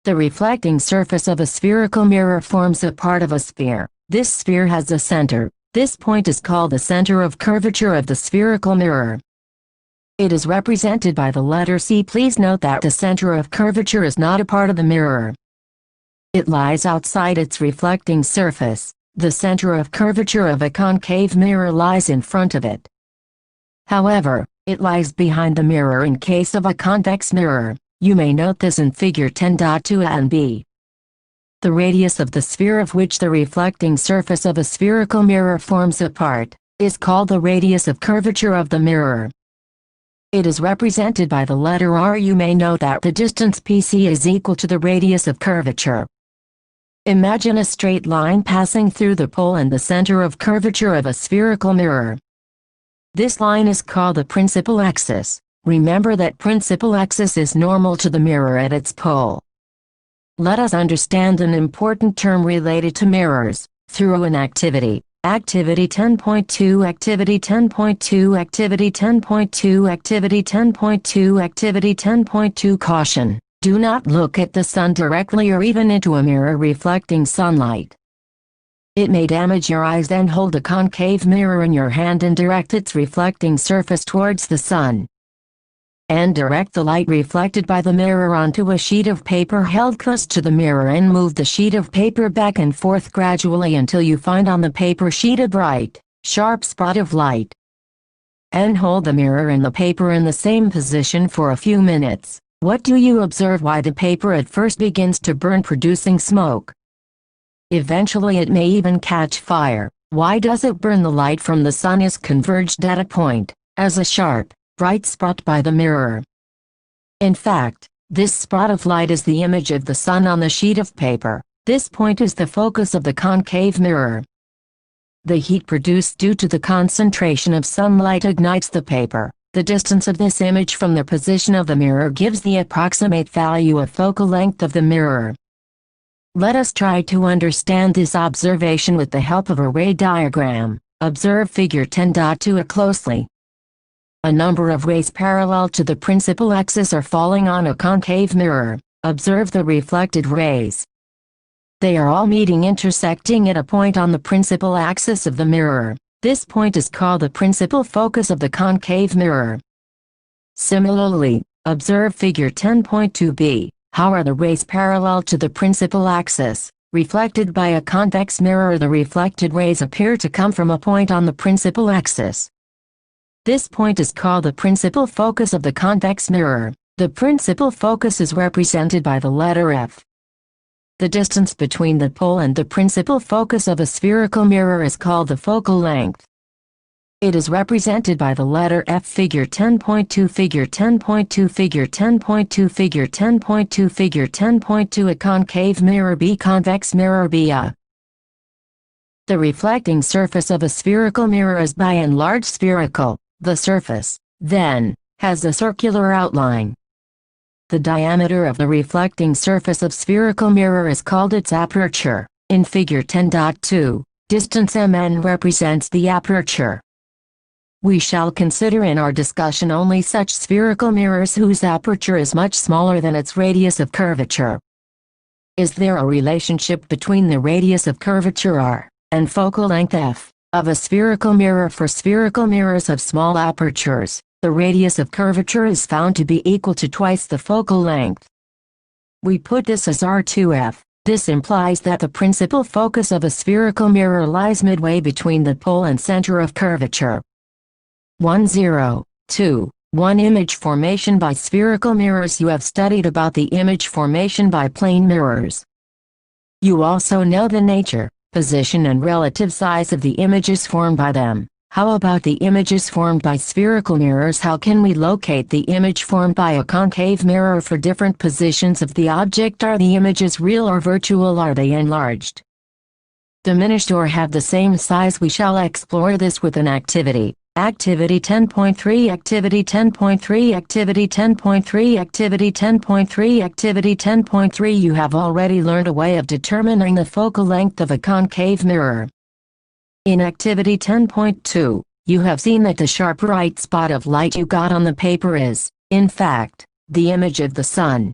The reflecting surface of a spherical mirror forms a part of a sphere. This sphere has a center. This point is called the center of curvature of the spherical mirror. It is represented by the letter C. Please note that the center of curvature is not a part of the mirror. It lies outside its reflecting surface. The center of curvature of a concave mirror lies in front of it. However, it lies behind the mirror in case of a convex mirror. You may note this in Figure 10.2 and B. The radius of the sphere of which the reflecting surface of a spherical mirror forms a part is called the radius of curvature of the mirror. It is represented by the letter R. You may note that the distance PC is equal to the radius of curvature. Imagine a straight line passing through the pole and the center of curvature of a spherical mirror. This line is called the principal axis. Remember that principal axis is normal to the mirror at its pole. Let us understand an important term related to mirrors, through an activity. Activity 10.2 Activity 10.2 Activity 10.2 Activity 10.2 Activity 10.2 Caution: do not look at the sun directly or even into a mirror reflecting sunlight. It may damage your eyes. Then hold a concave mirror in your hand and direct its reflecting surface towards the sun. And direct the light reflected by the mirror onto a sheet of paper held close to the mirror, and move the sheet of paper back and forth gradually until you find on the paper sheet a bright, sharp spot of light. And hold the mirror and the paper in the same position for a few minutes. What do you observe? Why the paper at first begins to burn, producing smoke. Eventually it may even catch fire. Why does it burn? The light from the sun is converged at a point, as a sharp, bright spot by the mirror. In fact, this spot of light is the image of the sun on the sheet of paper. This point is the focus of the concave mirror. The heat produced due to the concentration of sunlight ignites the paper. The distance of this image from the position of the mirror gives the approximate value of focal length of the mirror. Let us try to understand this observation with the help of a ray diagram. Observe figure 10.2 closely. A number of rays parallel to the principal axis are falling on a concave mirror. Observe the reflected rays. They are all meeting, intersecting at a point on the principal axis of the mirror. This point is called the principal focus of the concave mirror. Similarly, observe figure 10.2b. How are the rays parallel to the principal axis? Reflected by a convex mirror, the reflected rays appear to come from a point on the principal axis. This point is called the principal focus of the convex mirror. The principal focus is represented by the letter F. The distance between the pole and the principal focus of a spherical mirror is called the focal length. It is represented by the letter F. Figure 10.2 Figure 10.2 Figure 10.2 Figure 10.2 Figure 10.2 A concave mirror B. Convex mirror B. The reflecting surface of a spherical mirror is by and large spherical. The surface, then, has a circular outline. The diameter of the reflecting surface of spherical mirror is called its aperture. In figure 10.2, distance Mn represents the aperture. We shall consider in our discussion only such spherical mirrors whose aperture is much smaller than its radius of curvature. Is there a relationship between the radius of curvature r and focal length f of a spherical mirror? For spherical mirrors of small apertures, the radius of curvature is found to be equal to twice the focal length. We put this as r2f. This implies that the principal focus of a spherical mirror lies midway between the pole and center of curvature. 1.0.2. 1. Image formation by spherical mirrors. You have studied about the image formation by plane mirrors. You also know the nature, position and relative size of the images formed by them. How about the images formed by spherical mirrors? How can we locate the image formed by a concave mirror for different positions of the object? Are the images real or virtual? Are they enlarged, diminished, or have the same size? We shall explore this with an activity. Activity 10.3 Activity 10.3 Activity 10.3 Activity 10.3 Activity 10.3 You have already learned a way of determining the focal length of a concave mirror. In Activity 10.2, you have seen that the sharp bright spot of light you got on the paper is, in fact, the image of the sun.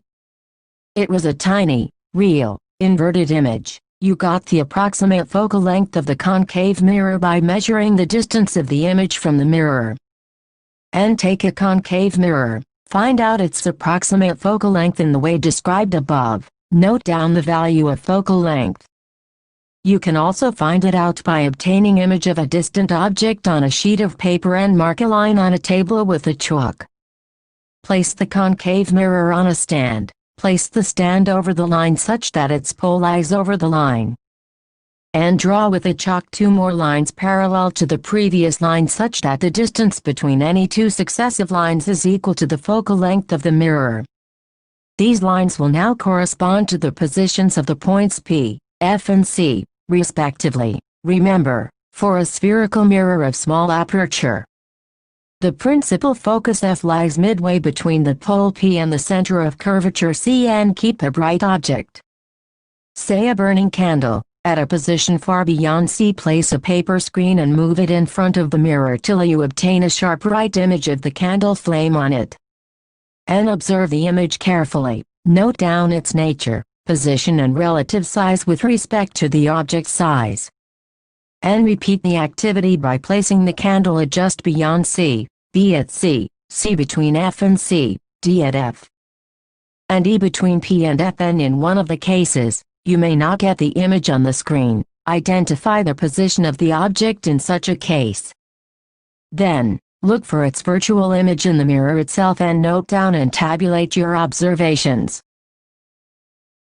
It was a tiny, real, inverted image. You got the approximate focal length of the concave mirror by measuring the distance of the image from the mirror. And take a concave mirror, find out its approximate focal length in the way described above. Note down the value of focal length. You can also find it out by obtaining image of a distant object on a sheet of paper and mark a line on a table with a chalk. Place the concave mirror on a stand. Place the stand over the line such that its pole lies over the line. And draw with a chalk 2 more lines parallel to the previous line such that the distance between any 2 successive lines is equal to the focal length of the mirror. These lines will now correspond to the positions of the points P, F and C, respectively. Remember, for a spherical mirror of small aperture, the principal focus F lies midway between the pole P and the center of curvature C, and keep a bright object, say a burning candle, at a position far beyond C. Place a paper screen and move it in front of the mirror till you obtain a sharp bright image of the candle flame on it. And observe the image carefully. Note down its nature, position and relative size with respect to the object size. And repeat the activity by placing the candle just beyond C, B at C, C between F and C, D at F, and E between P and F. And in one of the cases, you may not get the image on the screen. Identify the position of the object in such a case. Then, look for its virtual image in the mirror itself and note down and tabulate your observations.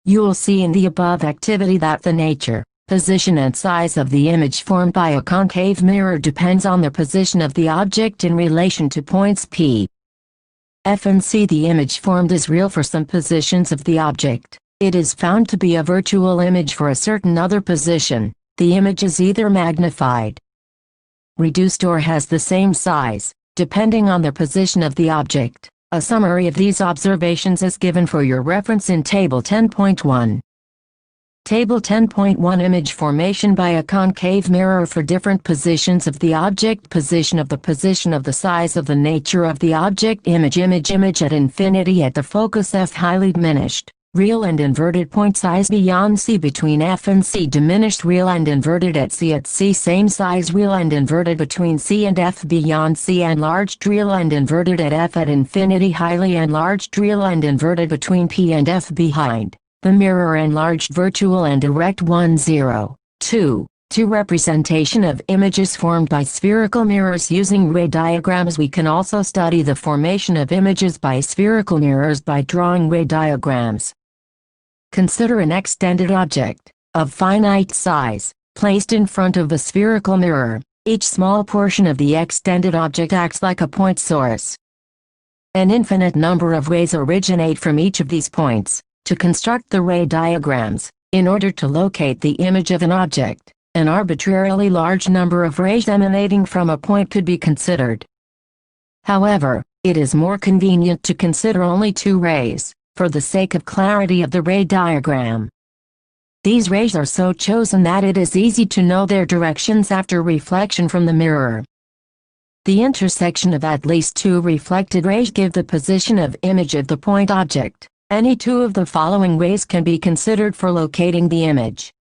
You will see in the above activity that the nature, position and size of the image formed by a concave mirror depends on the position of the object in relation to points P, F and C. The image formed is real for some positions of the object. It is found to be a virtual image for a certain other position. The image is either magnified, reduced, or has the same size, depending on the position of the object. A summary of these observations is given for your reference in Table 10.1. Table 10.1 Image formation by a concave mirror for different positions of the object. Position of the size of the nature of the object. Image at infinity at the focus F highly diminished. Real and inverted point size beyond C between F and C. Diminished real and inverted at C same size real and inverted between C and F beyond C. Enlarged real and inverted at F at infinity. Highly enlarged real and inverted between P and F behind the mirror. Enlarged virtual and direct 1 0 2. Representation of images formed by spherical mirrors using ray diagrams. We can also study the formation of images by spherical mirrors by drawing ray diagrams. Consider an extended object, of finite size, placed in front of a spherical mirror. Each small portion of the extended object acts like a point source. An infinite number of rays originate from each of these points. To construct the ray diagrams, in order to locate the image of an object, an arbitrarily large number of rays emanating from a point could be considered. However, it is more convenient to consider only 2 rays, for the sake of clarity of the ray diagram. These rays are so chosen that it is easy to know their directions after reflection from the mirror. The intersection of at least 2 reflected rays give the position of image of the point object. Any 2 of the following rays can be considered for locating the image.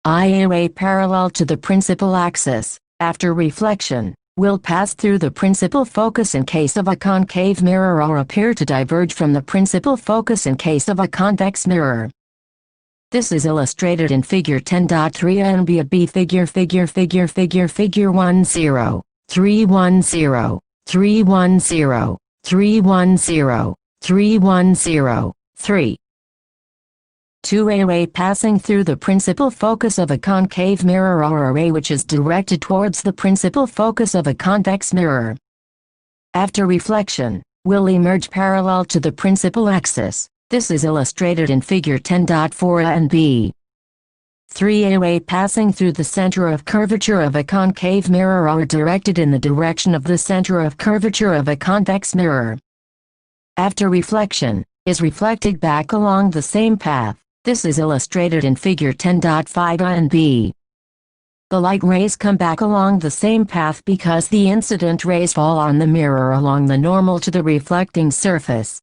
A ray parallel to the principal axis, after reflection, will pass through the principal focus in case of a concave mirror or appear to diverge from the principal focus in case of a convex mirror. This is illustrated in Figure 10.3 and B Figure 10, 310, 310, 310, 310, 3. 2 ray passing through the principal focus of a concave mirror or a ray which is directed towards the principal focus of a convex mirror. After reflection, will emerge parallel to the principal axis. This is illustrated in Figure 10.4 and B. 3 ray passing through the center of curvature of a concave mirror or directed in the direction of the center of curvature of a convex mirror. After reflection, is reflected back along the same path. This is illustrated in Figure 10.5 and B. The light rays come back along the same path because the incident rays fall on the mirror along the normal to the reflecting surface.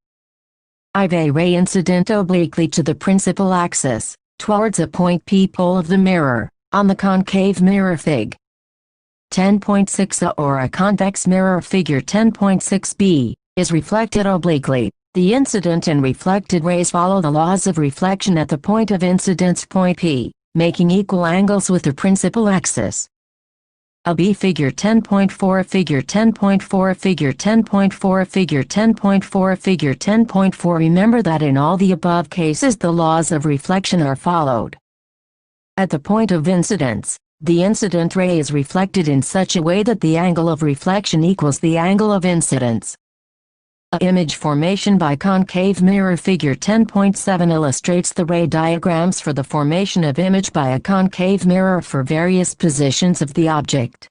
A ray incident obliquely to the principal axis, towards a point P pole of the mirror, on the concave mirror Fig. 10.6a or a convex mirror Figure 10.6b, is reflected obliquely. The incident and reflected rays follow the laws of reflection at the point of incidence point P, making equal angles with the principal axis. B Figure 10.4 Figure 10.4 Figure 10.4 Figure 10.4 Figure 10.4 Remember that in all the above cases the laws of reflection are followed. At the point of incidence, the incident ray is reflected in such a way that the angle of reflection equals the angle of incidence. A image formation by concave mirror. Figure 10.7 illustrates the ray diagrams for the formation of image by a concave mirror for various positions of the object.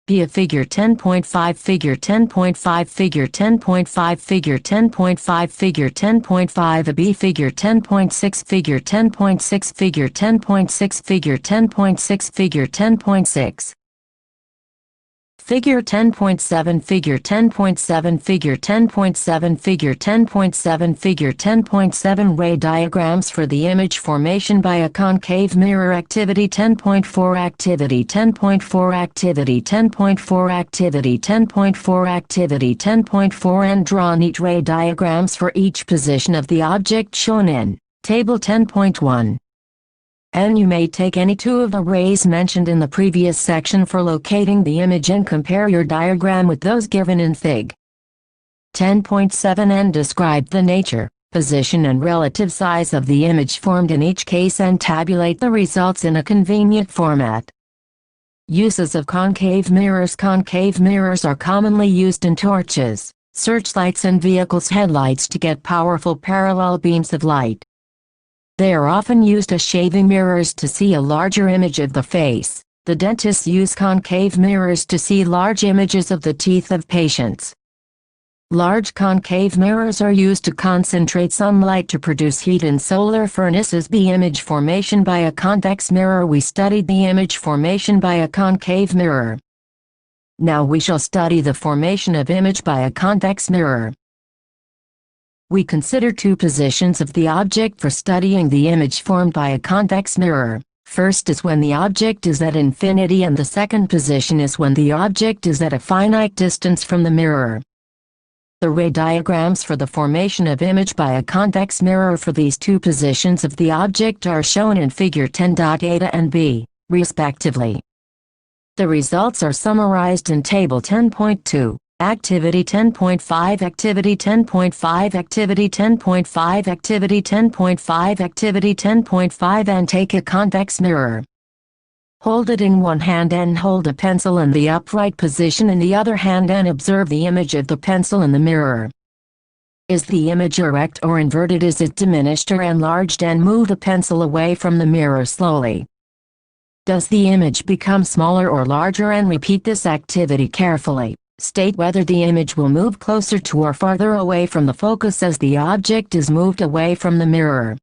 B. A figure 10.5 Figure 10.5 Figure 10.5 Figure 10.5 Figure 10.5 A. B. Figure 10.6 Figure 10.6 Figure 10.6 Figure 10.6 Figure 10.6 Figure 10.7 Figure 10.7 Figure 10.7 Figure 10.7 Figure 10.7 Ray diagrams for the image formation by a concave mirror. Activity 10.4 Activity 10.4 Activity 10.4 Activity 10.4 Activity 10.4 And draw neat ray diagrams for each position of the object shown in Table 10.1. And you may take any two of the rays mentioned in the previous section for locating the image and compare your diagram with those given in Fig. 10.7 and describe the nature, position and relative size of the image formed in each case and tabulate the results in a convenient format. Uses of concave mirrors. Concave mirrors are commonly used in torches, searchlights and vehicles' headlights to get powerful parallel beams of light. They are often used as shaving mirrors to see a larger image of the face. The dentists use concave mirrors to see large images of the teeth of patients. Large concave mirrors are used to concentrate sunlight to produce heat in solar furnaces. B. Image formation by a convex mirror. We studied the image formation by a concave mirror. Now we shall study the formation of image by a convex mirror. We consider two positions of the object for studying the image formed by a convex mirror. First is when the object is at infinity and the second position is when the object is at a finite distance from the mirror. The ray diagrams for the formation of image by a convex mirror for these two positions of the object are shown in Figure 10.A and B, respectively. The results are summarized in Table 10.2. Activity 10.5 Activity 10.5 Activity 10.5 Activity 10.5 Activity 10.5 And take a convex mirror. Hold it in one hand and hold a pencil in the upright position in the other hand and observe the image of the pencil in the mirror. Is the image erect or inverted? Is it diminished or enlarged? And move the pencil away from the mirror slowly. Does the image become smaller or larger? And repeat this activity carefully. State whether the image will move closer to or farther away from the focus as the object is moved away from the mirror.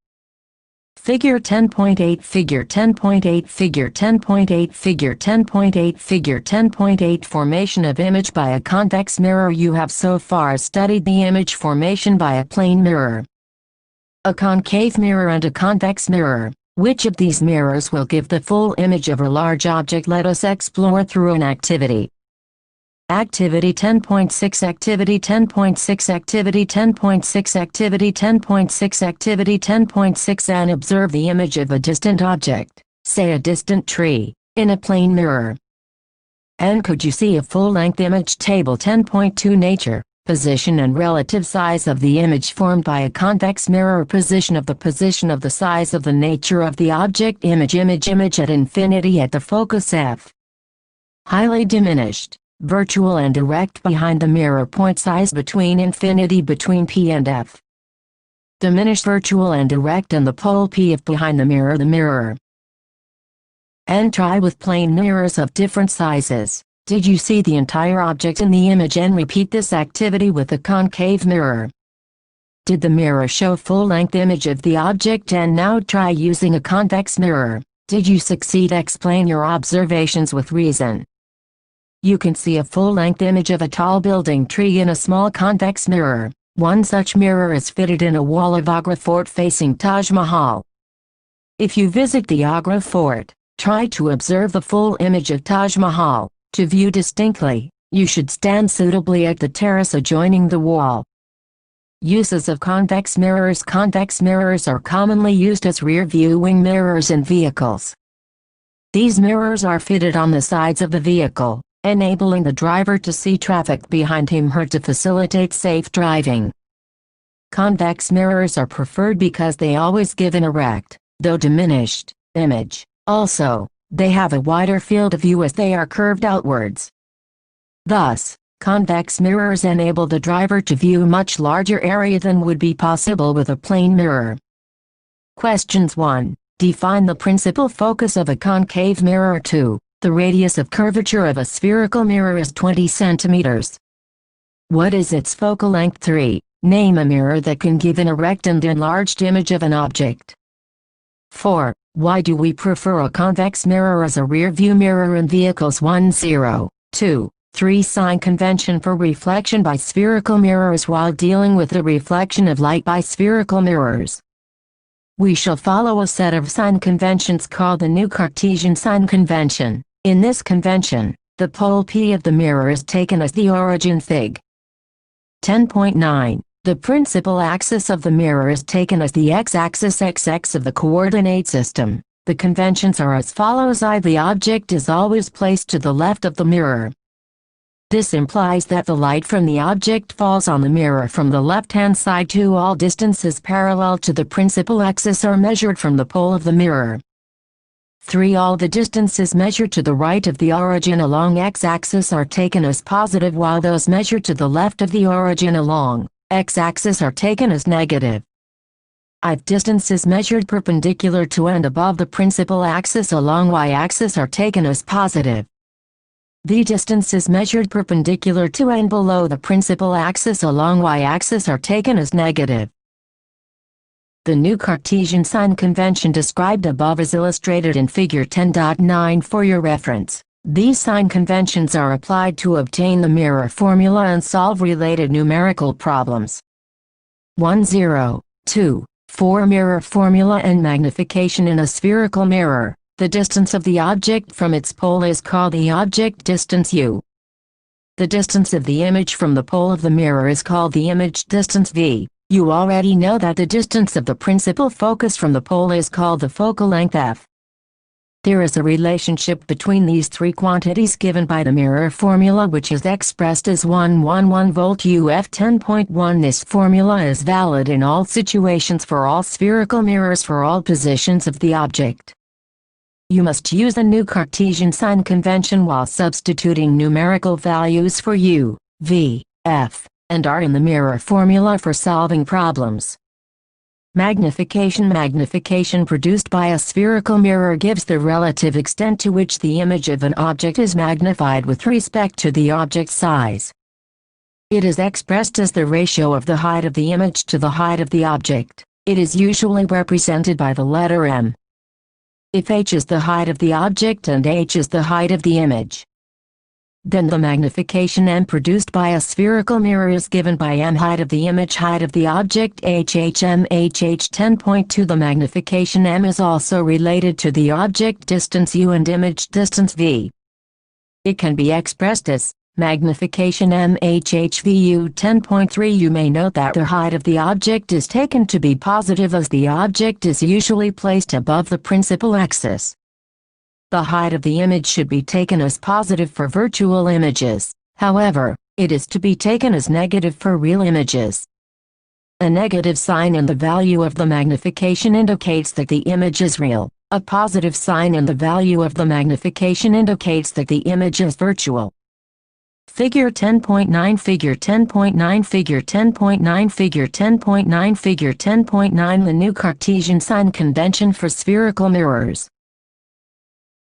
Figure 10.8 Figure 10.8 Figure 10.8 Figure 10.8 Figure 10.8 Formation of image by a convex mirror. You have so far studied the image formation by a plane mirror, a concave mirror and a convex mirror. Which of these mirrors will give the full image of a large object? Let us explore through an activity. Activity 10.6 Activity 10.6 Activity 10.6 Activity 10.6 Activity 10.6 And observe the image of a distant object, say a distant tree, in a plane mirror. And could you see a full-length image? Table 10.2 Nature, position and relative size of the image formed by a convex mirror. Position of the size of the nature of the object. Image at infinity at the focus F. Highly diminished, virtual and erect behind the mirror. Point size between infinity between P and F. Diminished, virtual and erect and the pole P if behind the mirror. And try with plane mirrors of different sizes. Did you see the entire object in the image? And repeat this activity with a concave mirror. Did the mirror show full-length image of the object? And now try using a convex mirror. Did you succeed? Explain your observations with reason. You can see a full-length image of a tall building tree in a small convex mirror. One such mirror is fitted in a wall of Agra Fort facing Taj Mahal. If you visit the Agra Fort, try to observe the full image of Taj Mahal. To view distinctly, you should stand suitably at the terrace adjoining the wall. Uses of convex mirrors. Convex mirrors are commonly used as rear-viewing mirrors in vehicles. These mirrors are fitted on the sides of the vehicle, enabling the driver to see traffic behind him or to facilitate safe driving. Convex mirrors are preferred because they always give an erect, though diminished, image. Also, they have a wider field of view as they are curved outwards. Thus, Convex mirrors enable the driver to view a much larger area than would be possible with a plane mirror. Questions 1. Define the principal focus of a concave mirror. 2. The radius of curvature of a spherical mirror is 20 centimeters. What is its focal length? 3. Name a mirror that can give an erect and enlarged image of an object. 4. Why do we prefer a convex mirror as a rear-view mirror in vehicles? 1, 0, 2, 3. Sign convention for reflection by spherical mirrors while dealing with the reflection of light by spherical mirrors. We shall follow a set of sign conventions called the new Cartesian sign convention. In this convention, the pole P of the mirror is taken as the origin Fig. 10.9. The principal axis of the mirror is taken as the x-axis XX of the coordinate system. The conventions are as follows. I. The object is always placed to the left of the mirror. This implies that the light from the object falls on the mirror from the left-hand side. 2. All distances parallel to the principal axis are measured from the pole of the mirror. 3. All the distances measured to the right of the origin along x-axis are taken as positive, while those measured to the left of the origin along x-axis are taken as negative. 5. Distances measured perpendicular to and above the principal axis along y-axis are taken as positive. The distances measured perpendicular to and below the principal axis along y-axis are taken as negative. The new Cartesian sign convention described above is illustrated in Figure 10.9 for your reference. These sign conventions are applied to obtain the mirror formula and solve related numerical problems. 1, 0, 2, 4. Mirror formula and magnification in a spherical mirror. The distance of the object from its pole is called the object distance U. The distance of the image from the pole of the mirror is called the image distance V. You already know that the distance of the principal focus from the pole is called the focal length F. There is a relationship between these three quantities given by the mirror formula, which is expressed as 111 volt UF 10.1. This formula is valid in all situations for all spherical mirrors for all positions of the object. You must use the new Cartesian sign convention while substituting numerical values for U, V, F, and R in the mirror formula for solving problems. Magnification produced by a spherical mirror gives the relative extent to which the image of an object is magnified with respect to the object's size. It is expressed as the ratio of the height of the image to the height of the object. It is usually represented by the letter m. If h is the height of the object and h is the height of the image, then the magnification m produced by a spherical mirror is given by m height of the image height of the object HHM HH 10.2. The magnification m is also related to the object distance u and image distance v. It can be expressed as magnification m HHVU 10.3. You may note that the height of the object is taken to be positive as the object is usually placed above the principal axis. The height of the image should be taken as positive for virtual images. However, it is to be taken as negative for real images. A negative sign in the value of the magnification indicates that the image is real. A positive sign in the value of the magnification indicates that the image is virtual. Figure 10.9 Figure 10.9 Figure 10.9 Figure 10.9 Figure 10.9 The new Cartesian sign convention for spherical mirrors.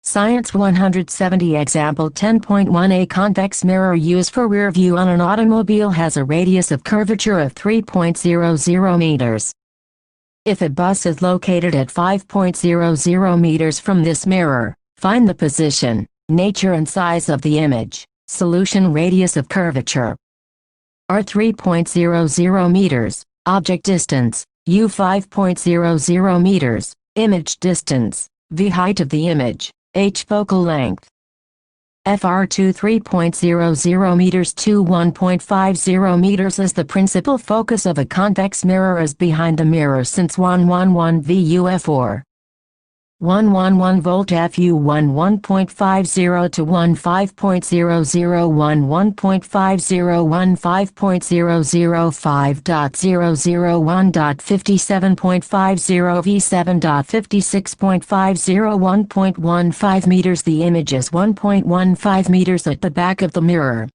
Science 170 Example 10.1 A convex mirror used for rear view on an automobile has a radius of curvature of 3.00 meters. If a bus is located at 5.00 meters from this mirror, find the position, nature and size of the image. Solution: radius of curvature R 3.00 meters, object distance U 5.00 meters, image distance V height of the image, H focal length. FR2 3.00 meters to 1.50 meters as the principal focus of a convex mirror is behind the mirror since 111 VUF4. 111 volt FU 1.50 to 15.00 1.50 15.005.001.57.50 V7.56.50 1.15 meters. The image is 1.15 meters at the back of the mirror.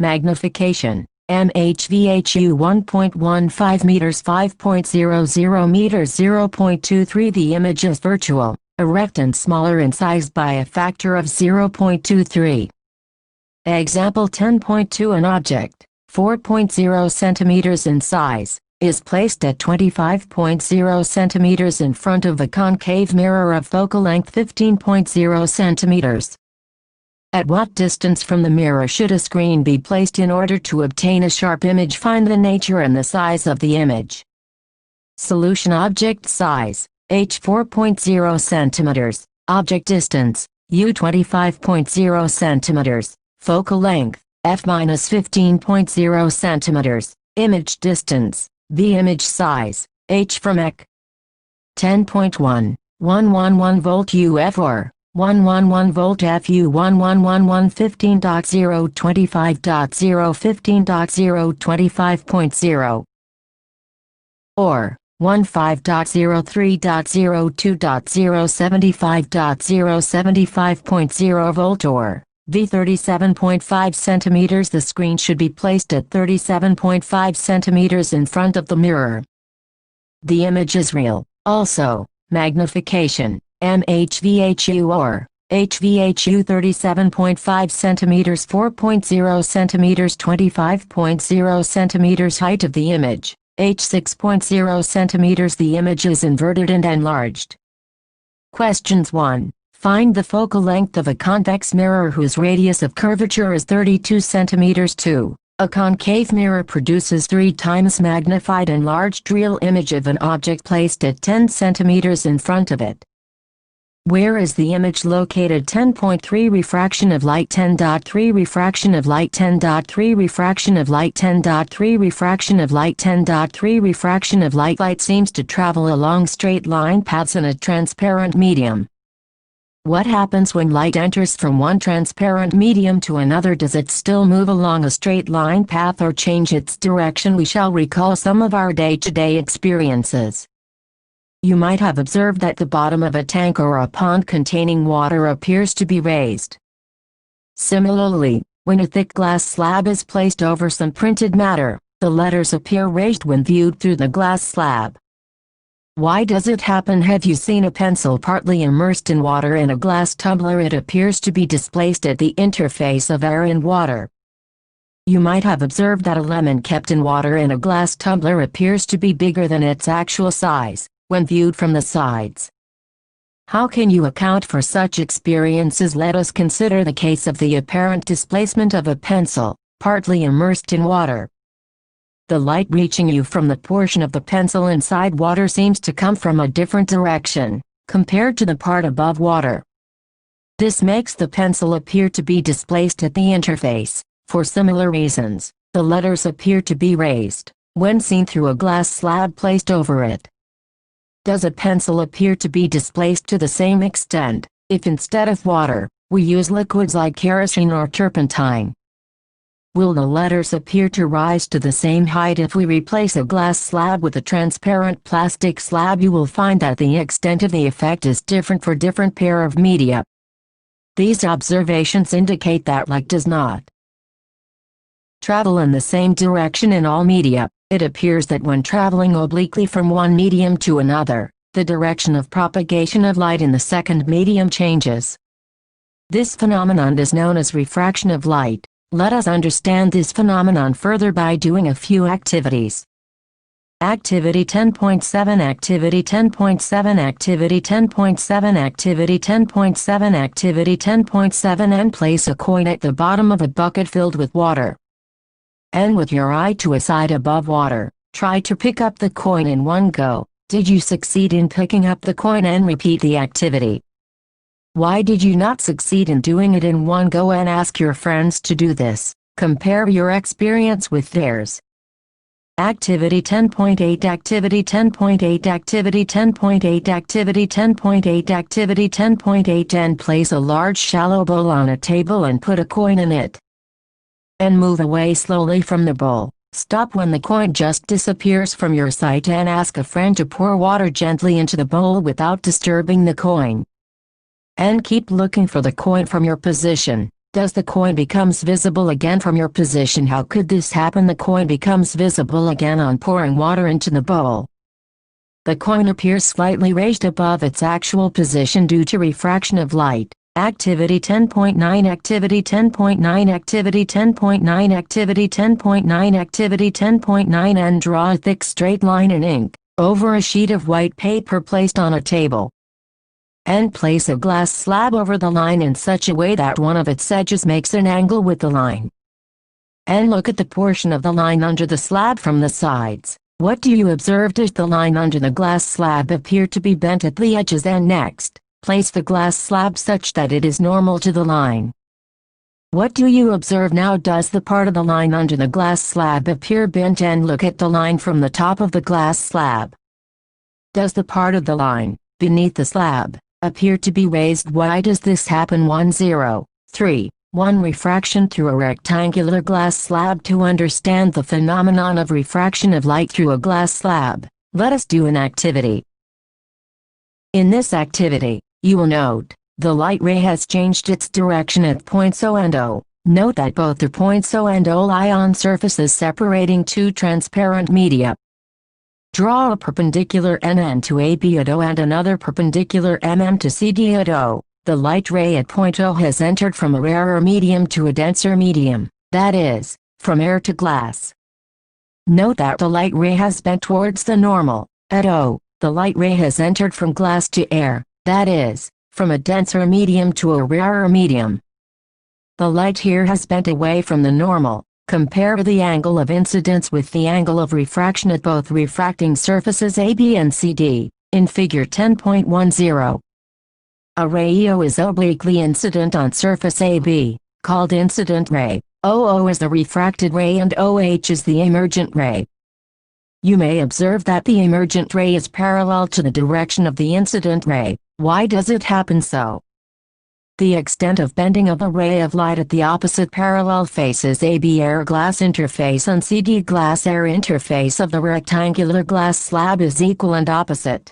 Magnification, MHVHU 1.15 meters 5.00 meters 0.23. The image is virtual, erect and smaller in size by a factor of 0.23. Example 10.2. An object, 4.0 centimeters in size, is placed at 25.0 centimeters in front of a concave mirror of focal length 15.0 centimeters. At what distance from the mirror should a screen be placed in order to obtain a sharp image? Find the nature and the size of the image. Solution. Object size, h 4.0 centimeters, object distance, u 25.0 centimeters, focal length, f-15.0 centimeters, image distance, v. Image size, h from ec. 10.1, 111 volt UF or 111 volt FU 1111 15.0 15.0 25.0 or 15.03.02.0 75.0 volt or V 37.5 centimeters. The screen should be placed at 37.5 centimeters in front of the mirror. The image is real. Also, magnification, MHVHU or HVHU 37.5 centimeters 4.0 centimeters 25.0 centimeters. Height of the image, h 6.0 centimeters. The image is inverted and enlarged. Questions 1. Find the focal length of a convex mirror whose radius of curvature is 32 centimeters. 2. A concave mirror produces 3 times magnified enlarged real image of an object placed at 10 centimeters in front of it. Where is the image located? 10.3 Refraction of light 10.3 Refraction of light 10.3 Refraction of light 10.3 Refraction of light 10.3 Refraction of light. Light seems to travel along straight line paths in a transparent medium. What happens when light enters from one transparent medium to another? Does it still move along a straight line path or change its direction? We shall recall some of our day-to-day experiences. You might have observed that the bottom of a tank or a pond containing water appears to be raised. Similarly, when a thick glass slab is placed over some printed matter, the letters appear raised when viewed through the glass slab. Why does it happen? Have you seen a pencil partly immersed in water in a glass tumbler? It appears to be displaced at the interface of air and water. You might have observed that a lemon kept in water in a glass tumbler appears to be bigger than its actual size, when viewed from the sides. How can you account for such experiences? Let us consider the case of the apparent displacement of a pencil, partly immersed in water. The light reaching you from the portion of the pencil inside water seems to come from a different direction, compared to the part above water. This makes the pencil appear to be displaced at the interface. For similar reasons, the letters appear to be raised, when seen through a glass slab placed over it. Does a pencil appear to be displaced to the same extent, if instead of water, we use liquids like kerosene or turpentine? Will the letters appear to rise to the same height if we replace a glass slab with a transparent plastic slab? You will find that the extent of the effect is different for different pair of media. These observations indicate that light does not travel in the same direction in all media. It appears that when traveling obliquely from one medium to another, the direction of propagation of light in the second medium changes. This phenomenon is known as refraction of light. Let us understand this phenomenon further by doing a few activities. Activity 10.7 Activity 10.7 Activity 10.7 Activity 10.7 Activity 10.7 And place a coin at the bottom of a bucket filled with water. And with your eye to a side above water, try to pick up the coin in one go. Did you succeed in picking up the coin? And repeat the activity. Why did you not succeed in doing it in one go? And ask your friends to do this. Compare your experience with theirs. Activity 10.8 Activity 10.8 Activity 10.8 Activity 10.8 Activity 10.8 And place a large shallow bowl on a table and put a coin in it. And move away slowly from the bowl. Stop when the coin just disappears from your sight and ask a friend to pour water gently into the bowl without disturbing the coin. And keep looking for the coin from your position. Does the coin becomes visible again from your position? How could this happen? The coin becomes visible again on pouring water into the bowl. The coin appears slightly raised above its actual position due to refraction of light. Activity 10.9 Activity 10.9 Activity 10.9 Activity 10.9 Activity 10.9 And draw a thick straight line in ink over a sheet of white paper placed on a table. And place a glass slab over the line in such a way that one of its edges makes an angle with the line. And look at the portion of the line under the slab from the sides. What do you observe? Does the line under the glass slab appear to be bent at the edges? And next, place the glass slab such that it is normal to the line. What do you observe now? Does the part of the line under the glass slab appear bent? And look at the line from the top of the glass slab. Does the part of the line, beneath the slab, appear to be raised? Why does this happen? 103. 1. Refraction through a rectangular glass slab. To understand the phenomenon of refraction of light through a glass slab, let us do an activity. In this activity, you will note, the light ray has changed its direction at points O and O. Note that both the points O and O lie on surfaces separating two transparent media. Draw a perpendicular NN to AB at O and another perpendicular MM to CD at O. The light ray at point O has entered from a rarer medium to a denser medium, that is, from air to glass. Note that the light ray has bent towards the normal. At O, the light ray has entered from glass to air, that is, from a denser medium to a rarer medium. The light here has bent away from the normal. Compare the angle of incidence with the angle of refraction at both refracting surfaces AB and CD, in figure 10.10. A ray EO is obliquely incident on surface AB, called incident ray. OO is the refracted ray and OH is the emergent ray. You may observe that the emergent ray is parallel to the direction of the incident ray. Why does it happen so? The extent of bending of a ray of light at the opposite parallel faces AB air glass interface and CD glass air interface of the rectangular glass slab is equal and opposite.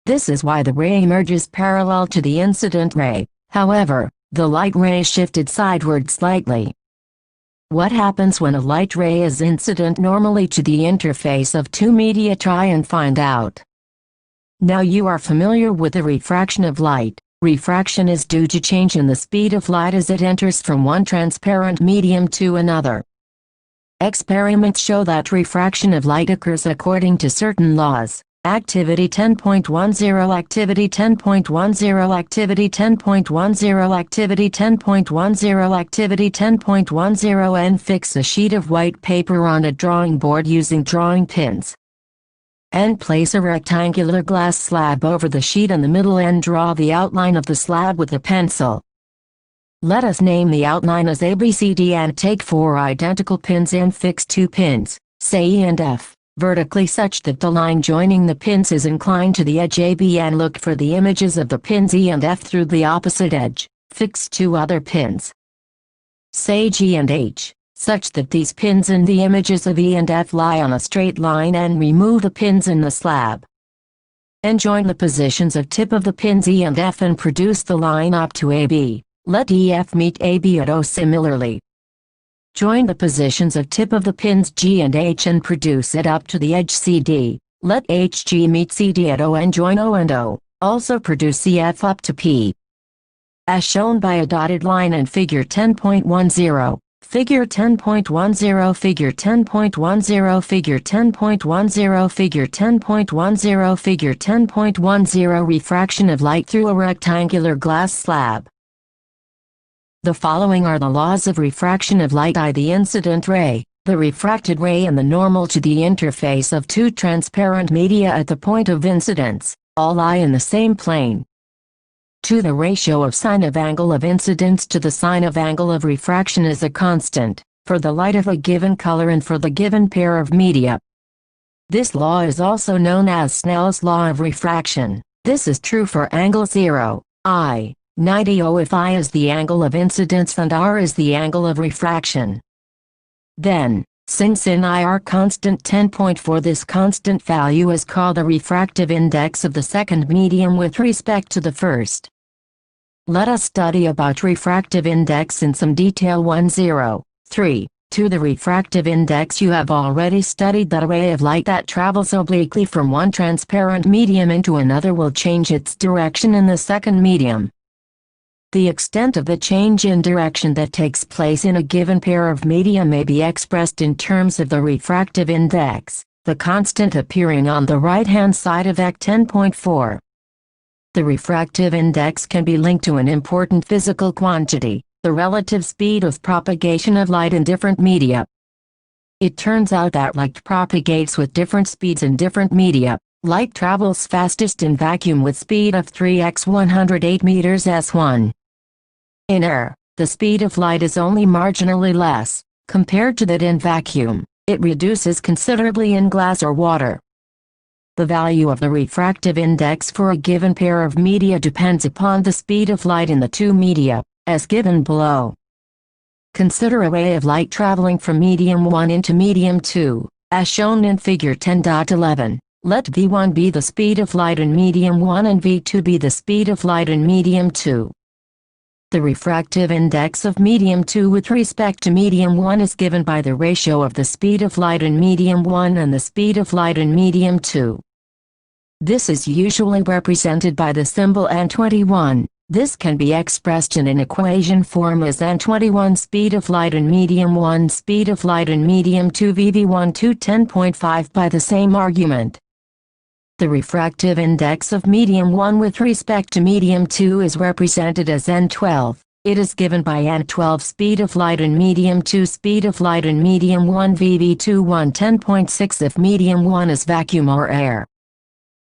This is why the ray emerges parallel to the incident ray. However, the light ray shifted sideward slightly. What happens when a light ray is incident normally to the interface of two media? Try and find out. Now you are familiar with the refraction of light. Refraction is due to change in the speed of light as it enters from one transparent medium to another. Experiments show that refraction of light occurs according to certain laws. Activity 10.10 Activity 10.10 Activity 10.10 Activity 10.10 Activity 10.10 And fix a sheet of white paper on a drawing board using drawing pins. And place a rectangular glass slab over the sheet in the middle and draw the outline of the slab with a pencil. Let us name the outline as ABCD and take 4 identical pins and fix 2 pins, say E and F, vertically such that the line joining the pins is inclined to the edge AB and look for the images of the pins E and F through the opposite edge. Fix 2 other pins, say G and H, such that these pins and the images of E and F lie on a straight line and remove the pins in the slab. And join the positions of tip of the pins E and F and produce the line up to AB. Let EF meet AB at O similarly. Join the positions of tip of the pins G and H and produce it up to the edge CD. Let HG meet CD at O and join O and O. Also produce EF up to P. As shown by a dotted line in figure 10.10. Figure 10.10 Figure 10.10 Figure 10.10 Figure 10.10 Figure 10.10 Refraction of light through a rectangular glass slab. The following are the laws of refraction of light. I. The incident ray, the refracted ray and the normal to the interface of two transparent media at the point of incidence, all lie in the same plane. 2. The ratio of sine of angle of incidence to the sine of angle of refraction is a constant, for the light of a given color and for the given pair of media. This law is also known as Snell's law of refraction. This is true for angle 0, I, 90 O if I is the angle of incidence and R is the angle of refraction. Then, since in I are constant 10.4, this constant value is called the refractive index of the second medium with respect to the first. Let us study about refractive index in some detail. 103. To the refractive index, you have already studied that a ray of light that travels obliquely from one transparent medium into another will change its direction in the second medium. The extent of the change in direction that takes place in a given pair of media may be expressed in terms of the refractive index, the constant appearing on the right-hand side of Act 10.4. The refractive index can be linked to an important physical quantity, the relative speed of propagation of light in different media. It turns out that light propagates with different speeds in different media. Light travels fastest in vacuum with speed of 3x 108 meters s1. In air, the speed of light is only marginally less, compared to that in vacuum. It reduces considerably in glass or water. The value of the refractive index for a given pair of media depends upon the speed of light in the two media, as given below. Consider a ray of light traveling from medium 1 into medium 2, as shown in figure 10.11. Let v1 be the speed of light in medium 1 and v2 be the speed of light in medium 2. The refractive index of medium 2 with respect to medium 1 is given by the ratio of the speed of light in medium 1 and the speed of light in medium 2. This is usually represented by the symbol N21. This can be expressed in an equation form as N21 speed of light in medium 1 speed of light in medium 2 VV1 to 10.5 by the same argument. The refractive index of medium 1 with respect to medium 2 is represented as N12. It is given by N12 speed of light in medium 2 speed of light in medium 1 VV2 10.6 if medium 1 is vacuum or air.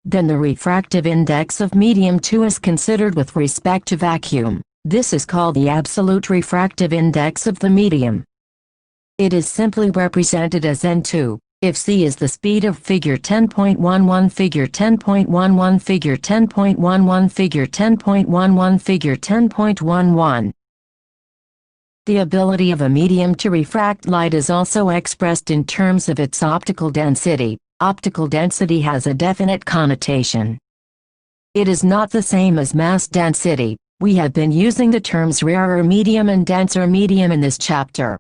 Then the refractive index of medium 2 is considered with respect to vacuum. This is called the absolute refractive index of the medium. It is simply represented as N2. If C is the speed of figure 10.11 figure 10.11 figure 10.11 figure 10.11 figure 10.11. The ability of a medium to refract light is also expressed in terms of its optical density. Optical density has a definite connotation. It is not the same as mass density. We have been using the terms rarer medium and denser medium in this chapter.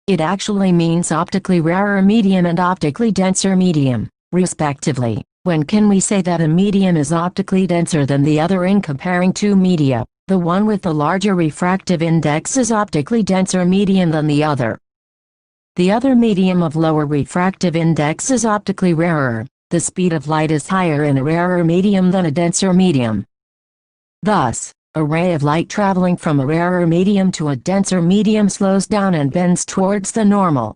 It actually means optically rarer medium and optically denser medium, respectively. When can we say that a medium is optically denser than the other in comparing two media? The one with the larger refractive index is optically denser medium than the other. The other medium of lower refractive index is optically rarer. The speed of light is higher in a rarer medium than a denser medium. Thus, a ray of light traveling from a rarer medium to a denser medium slows down and bends towards the normal.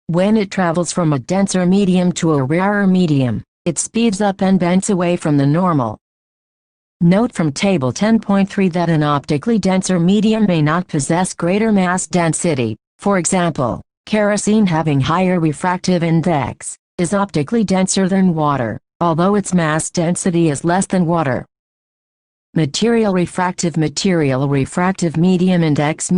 When it travels from a denser medium to a rarer medium, it speeds up and bends away from the normal. Note from Table 10.3 that an optically denser medium may not possess greater mass density. For example, kerosene having higher refractive index, is optically denser than water, although its mass density is less than water. Material refractive medium index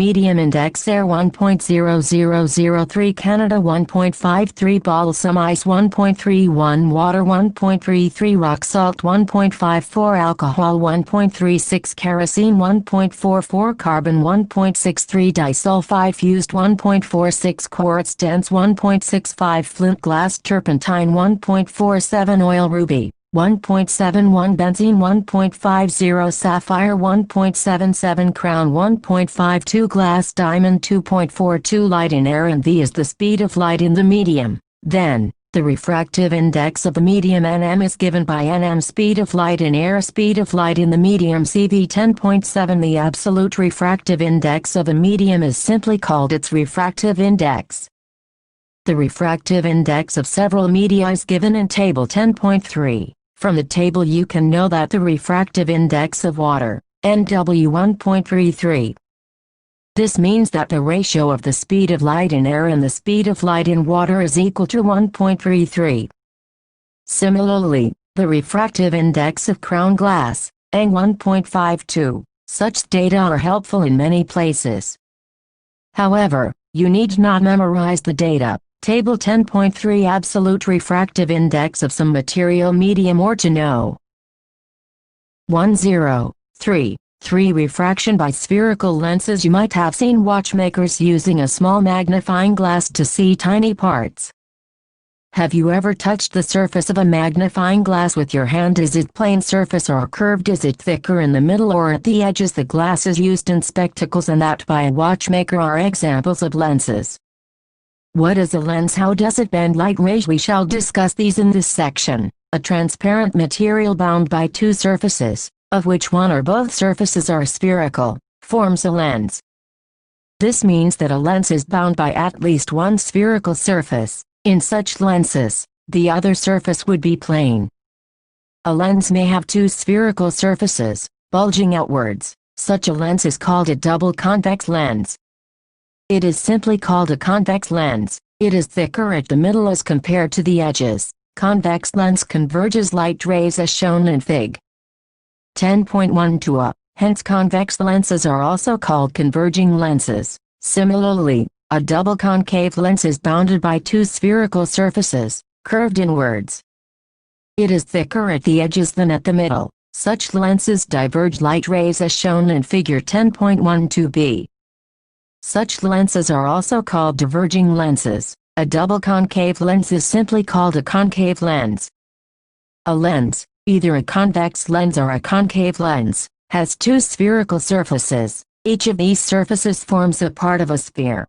air 1.0003 Canada 1.53 balsam ice 1.31 water 1.33 rock salt 1.54 alcohol 1.36 kerosene 1.44 carbon 1.63 disulfide fused 1.46 quartz dense 1.65 flint glass turpentine 1.47 oil ruby 1.71 benzene 1.50 sapphire 1.77 crown 1.52 glass diamond 2.42 light in air and V is the speed of light in the medium. Then, the refractive index of the medium Nm is given by Nm speed of light in air speed of light in the medium CV 10.7. The absolute refractive index of a medium is simply called its refractive index. The refractive index of several media is given in Table 10.3. From the table you can know that the refractive index of water, NW 1.33. This means that the ratio of the speed of light in air and the speed of light in water is equal to 1.33. Similarly, the refractive index of crown glass, Ng 1.52. Such data are helpful in many places. However, you need not memorize the data. Table 10.3 Absolute refractive index of some material medium or to know. 103. 3. Refraction by spherical lenses. You might have seen watchmakers using a small magnifying glass to see tiny parts. Have you ever touched the surface of a magnifying glass with your hand? Is it plain surface or curved? Is it thicker in the middle or at the edges? The glasses used in spectacles and that by a watchmaker are examples of lenses. What is a lens? How does it bend light rays? We shall discuss these in this section. A transparent material bound by two surfaces, of which one or both surfaces are spherical, forms a lens. This means that a lens is bound by at least one spherical surface. In such lenses, the other surface would be plane. A lens may have two spherical surfaces, bulging outwards. Such a lens is called a double convex lens. It is simply called a convex lens. It is thicker at the middle as compared to the edges. Convex lens converges light rays as shown in Fig. 10.12a. Hence convex lenses are also called converging lenses. Similarly, a double concave lens is bounded by two spherical surfaces, curved inwards. It is thicker at the edges than at the middle. Such lenses diverge light rays as shown in Figure 10.12b. Such lenses are also called diverging lenses. A double concave lens is simply called a concave lens. A lens, either a convex lens or a concave lens, has two spherical surfaces. Each of these surfaces forms a part of a sphere.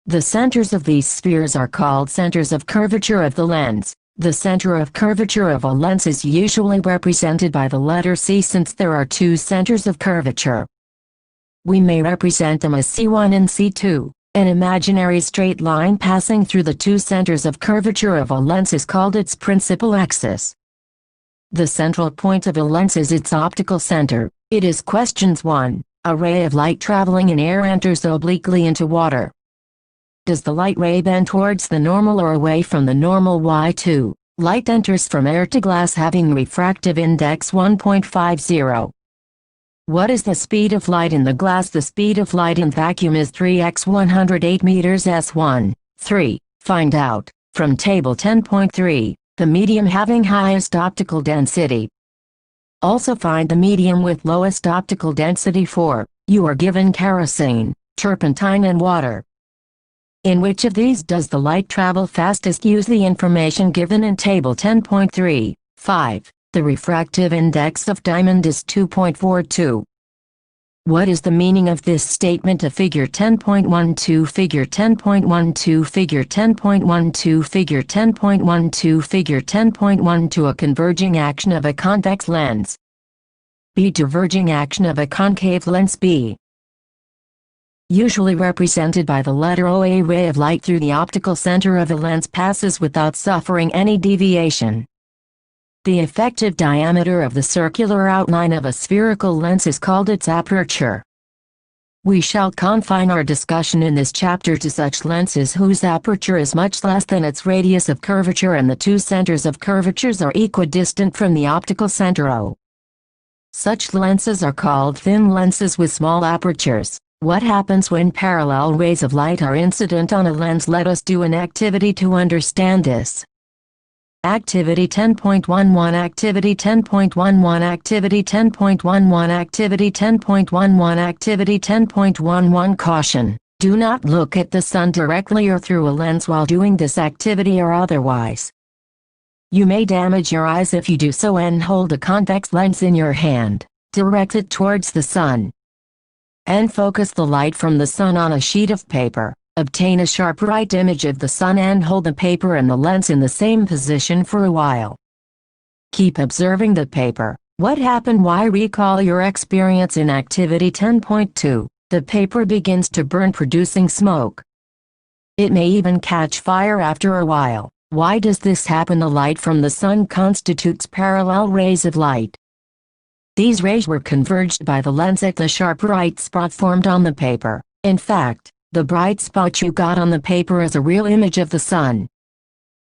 The centers of these spheres are called centers of curvature of the lens. The center of curvature of a lens is usually represented by the letter C since there are two centers of curvature. We may represent them as C1 and C2. An imaginary straight line passing through the two centers of curvature of a lens is called its principal axis. The central point of a lens is its optical center. It is questions 1. A ray of light traveling in air enters obliquely into water. Does the light ray bend towards the normal or away from the normal? Y2. Light enters from air to glass having refractive index 1.50. What is the speed of light in the glass? The speed of light in vacuum is 3x 108 meters s1. 3. Find out, from Table 10.3, the medium having highest optical density. Also find the medium with lowest optical density. 4. You are given kerosene, turpentine and water. In which of these does the light travel fastest? Use the information given in Table 10.3. 5. The refractive index of diamond is 2.42. What is the meaning of this statement of Figure 10.12? Figure 10.12 Figure 10.12 Figure 10.12 Figure 10.12 A converging action of a convex lens. B. Diverging action of a concave lens. B. Usually represented by the letter O. A ray of light through the optical center of a lens passes without suffering any deviation. The effective diameter of the circular outline of a spherical lens is called its aperture. We shall confine our discussion in this chapter to such lenses whose aperture is much less than its radius of curvature and the two centers of curvatures are equidistant from the optical center O. Such lenses are called thin lenses with small apertures. What happens when parallel rays of light are incident on a lens? Let us do an activity to understand this. Activity 10.11 Activity 10.11 Activity 10.11 Activity 10.11 Activity 10.11 Caution: do not look at the sun directly or through a lens while doing this activity or otherwise. You may damage your eyes if you do so, and hold a convex lens in your hand. Direct it towards the sun and focus the light from the sun on a sheet of paper. Obtain a sharp right image of the sun and hold the paper and the lens in the same position for a while. Keep observing the paper. What happened? Why? Recall your experience in Activity 10.2. The paper begins to burn, producing smoke. It may even catch fire after a while. Why does this happen? The light from the sun constitutes parallel rays of light. These rays were converged by the lens at the sharp bright spot formed on the paper. In fact, the bright spot you got on the paper is a real image of the sun.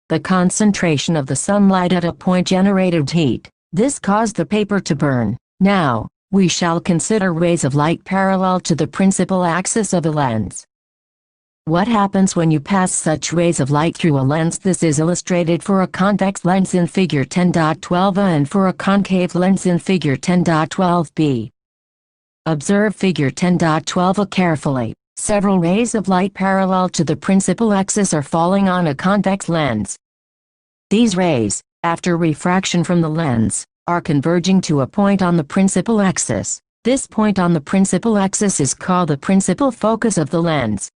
The concentration of the sunlight at a point generated heat. This caused the paper to burn. Now, we shall consider rays of light parallel to the principal axis of a lens. What happens when you pass such rays of light through a lens? This is illustrated for a convex lens in Figure 10.12a and for a concave lens in Figure 10.12b. Observe Figure 10.12 carefully. Several rays of light parallel to the principal axis are falling on a convex lens. These rays, after refraction from the lens, are converging to a point on the principal axis. This point on the principal axis is called the principal focus of the lens.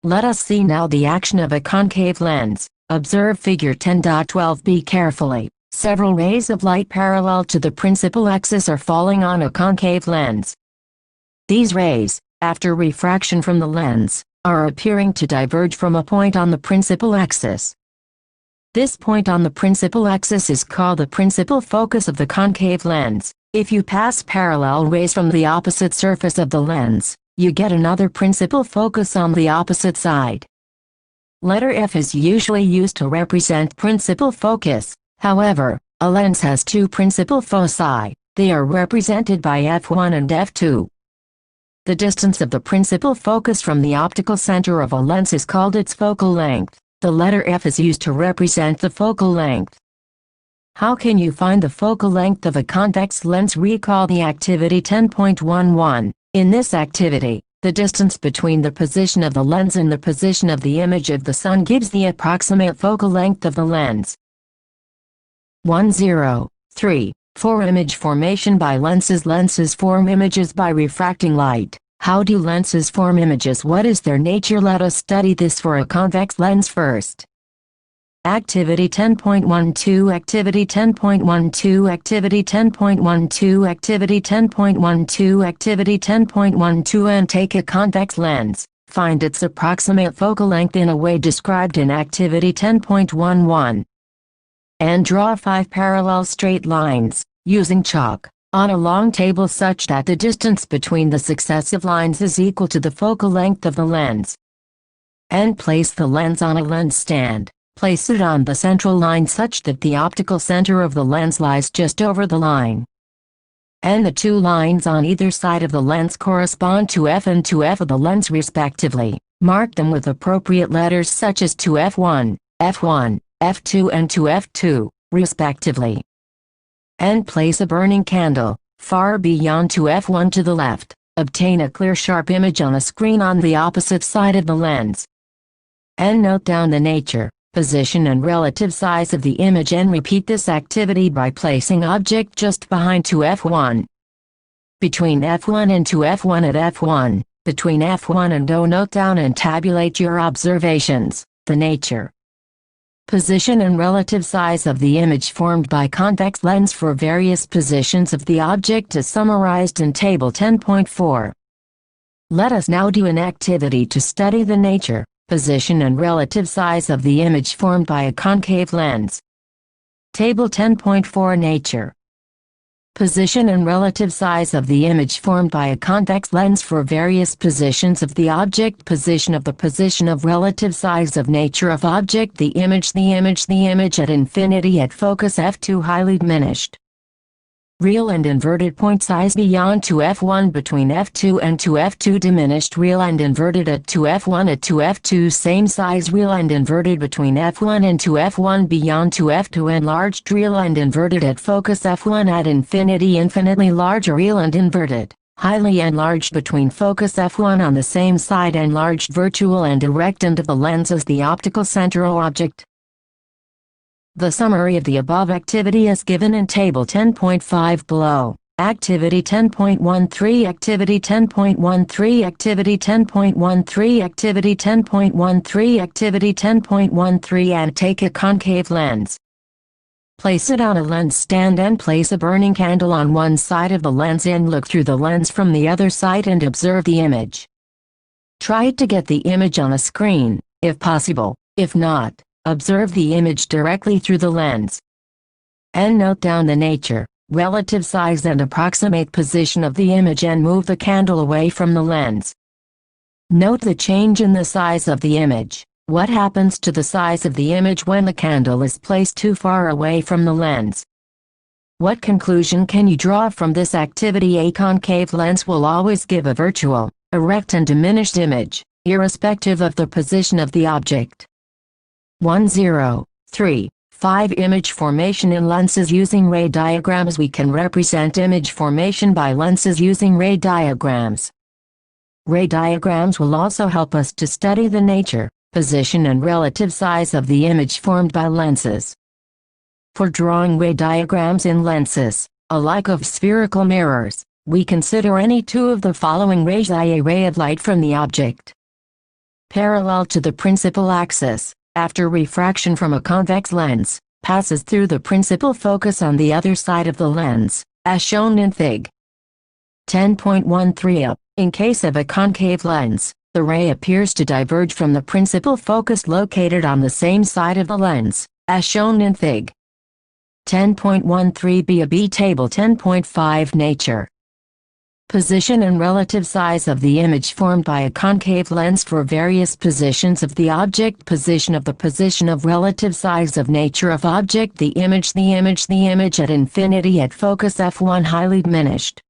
Let us see now the action of a concave lens. Observe Figure 10.12b carefully. Several rays of light parallel to the principal axis are falling on a concave lens. These rays, after refraction from the lens, are appearing to diverge from a point on the principal axis. This point on the principal axis is called the principal focus of the concave lens. If you pass parallel rays from the opposite surface of the lens, you get another principal focus on the opposite side. Letter F is usually used to represent principal focus. However, a lens has two principal foci. They are represented by F1 and F2. The distance of the principal focus from the optical center of a lens is called its focal length. The letter F is used to represent the focal length. How can you find the focal length of a convex lens? Recall the activity 10.11. In this activity, the distance between the position of the lens and the position of the image of the sun gives the approximate focal length of the lens. 103. 4 Image formation by lenses. Lenses form images by refracting light. How do lenses form images? What is their nature? Let us study this for a convex lens first. Activity 10.12 Activity 10.12 Activity 10.12 Activity 10.12 Activity 10.12 And take a convex lens. Find its approximate focal length in a way described in Activity 10.11. And draw 5 parallel straight lines, using chalk, on a long table such that the distance between the successive lines is equal to the focal length of the lens. And place the lens on a lens stand. Place it on the central line such that the optical center of the lens lies just over the line. And the two lines on either side of the lens correspond to F and to F of the lens respectively. Mark them with appropriate letters such as to F1, F1, F2 and to F2, respectively. And place a burning candle, far beyond to F1 to the left. Obtain a clear sharp image on a screen on the opposite side of the lens. And note down the nature, position and relative size of the image and repeat this activity by placing object just behind to F1. Between F1 and to F1 at F1, between F1 and O note down and tabulate your observations, the nature, position and relative size of the image formed by convex lens for various positions of the object is summarized in Table 10.4. Let us now do an activity to study the nature, position and relative size of the image formed by a concave lens. Table 10.4 Nature, position and relative size of the image formed by a convex lens for various positions of the object. Position of relative size of nature of object. The image at infinity at focus F2 highly diminished. Real and inverted point size beyond to F1 between F2 and to F2 diminished. Real and inverted at to F1 at to F2 same size. Real and inverted between F1 and to F1 beyond to F2 enlarged. Real and inverted at focus F1 at infinity infinitely large. Real and inverted, highly enlarged between focus F1 on the same side. Enlarged virtual and direct into the lens as the optical center of object. The summary of the above activity is given in Table 10.5 below. Activity 10.13 Activity 10.13 Activity 10.13 Activity 10.13 Activity 10.13 And take a concave lens. Place it on a lens stand and place a burning candle on one side of the lens and look through the lens from the other side and observe the image. Try to get the image on a screen, if possible. If not, observe the image directly through the lens. And note down the nature, relative size and approximate position of the image and move the candle away from the lens. Note the change in the size of the image. What happens to the size of the image when the candle is placed too far away from the lens? What conclusion can you draw from this activity? A concave lens will always give a virtual, erect and diminished image, irrespective of the position of the object. 103. 5. Image formation in lenses using ray diagrams. We can represent image formation by lenses using ray diagrams. Ray diagrams will also help us to study the nature, position and relative size of the image formed by lenses. For drawing ray diagrams in lenses, alike of spherical mirrors, we consider any two of the following rays. A ray of light from the object parallel to the principal axis, after refraction from a convex lens, passes through the principal focus on the other side of the lens, as shown in Fig. 10.13a. In case of a concave lens, the ray appears to diverge from the principal focus located on the same side of the lens, as shown in Fig. 10.13b. A B Table 10.5 Nature. Position and relative size of the image formed by a concave lens for various positions of the object. Position of relative size of nature of object. The image at infinity at focus f1 highly diminished.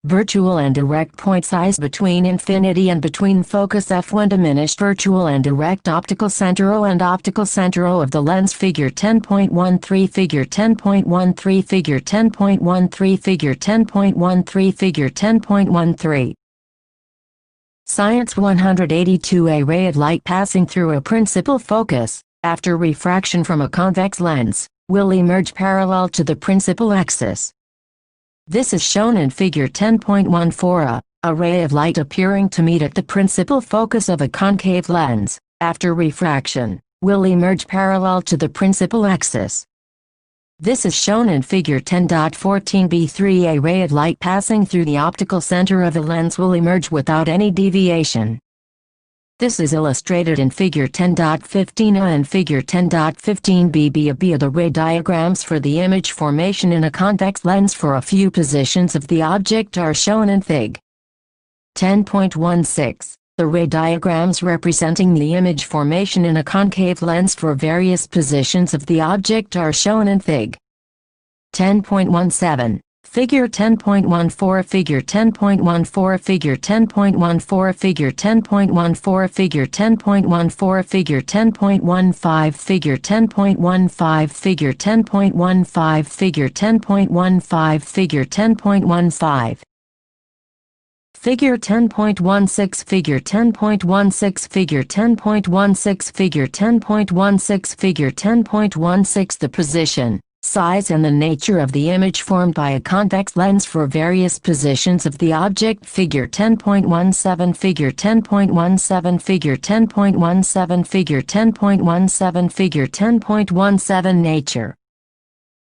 Virtual and direct point size between infinity and between focus f1 diminished. Virtual and direct optical center O and optical center O of the lens. Figure 10.13 Figure 10.13 Figure 10.13 Figure 10.13 Figure 10.13 Science 182. A ray of light passing through a principal focus, after refraction from a convex lens, will emerge parallel to the principal axis. This is shown in Figure 10.14a. A ray of light appearing to meet at the principal focus of a concave lens, after refraction, will emerge parallel to the principal axis. This is shown in Figure 10.14b3. A ray of light passing through the optical center of a lens will emerge without any deviation. This is illustrated in Figure 10.15a and Figure 10.15b. The ray diagrams for the image formation in a convex lens for a few positions of the object are shown in Fig. 10.16. The ray diagrams representing the image formation in a concave lens for various positions of the object are shown in Fig. 10.17. Figure 10.14 Figure 10.14 Figure 10.14 Figure 10.14 Figure 10.14 Figure 10.15 Figure 10.15 Figure 10.15 Figure 10.15 Figure 10.15 Figure 10.16 Figure 10.16 Figure 10.16 Figure 10.16 Figure 10.16 The position, size and the nature of the image formed by a convex lens for various positions of the object. Figure 10.17 Figure 10.17 Figure 10.17 Figure 10.17 Figure 10.17 Nature.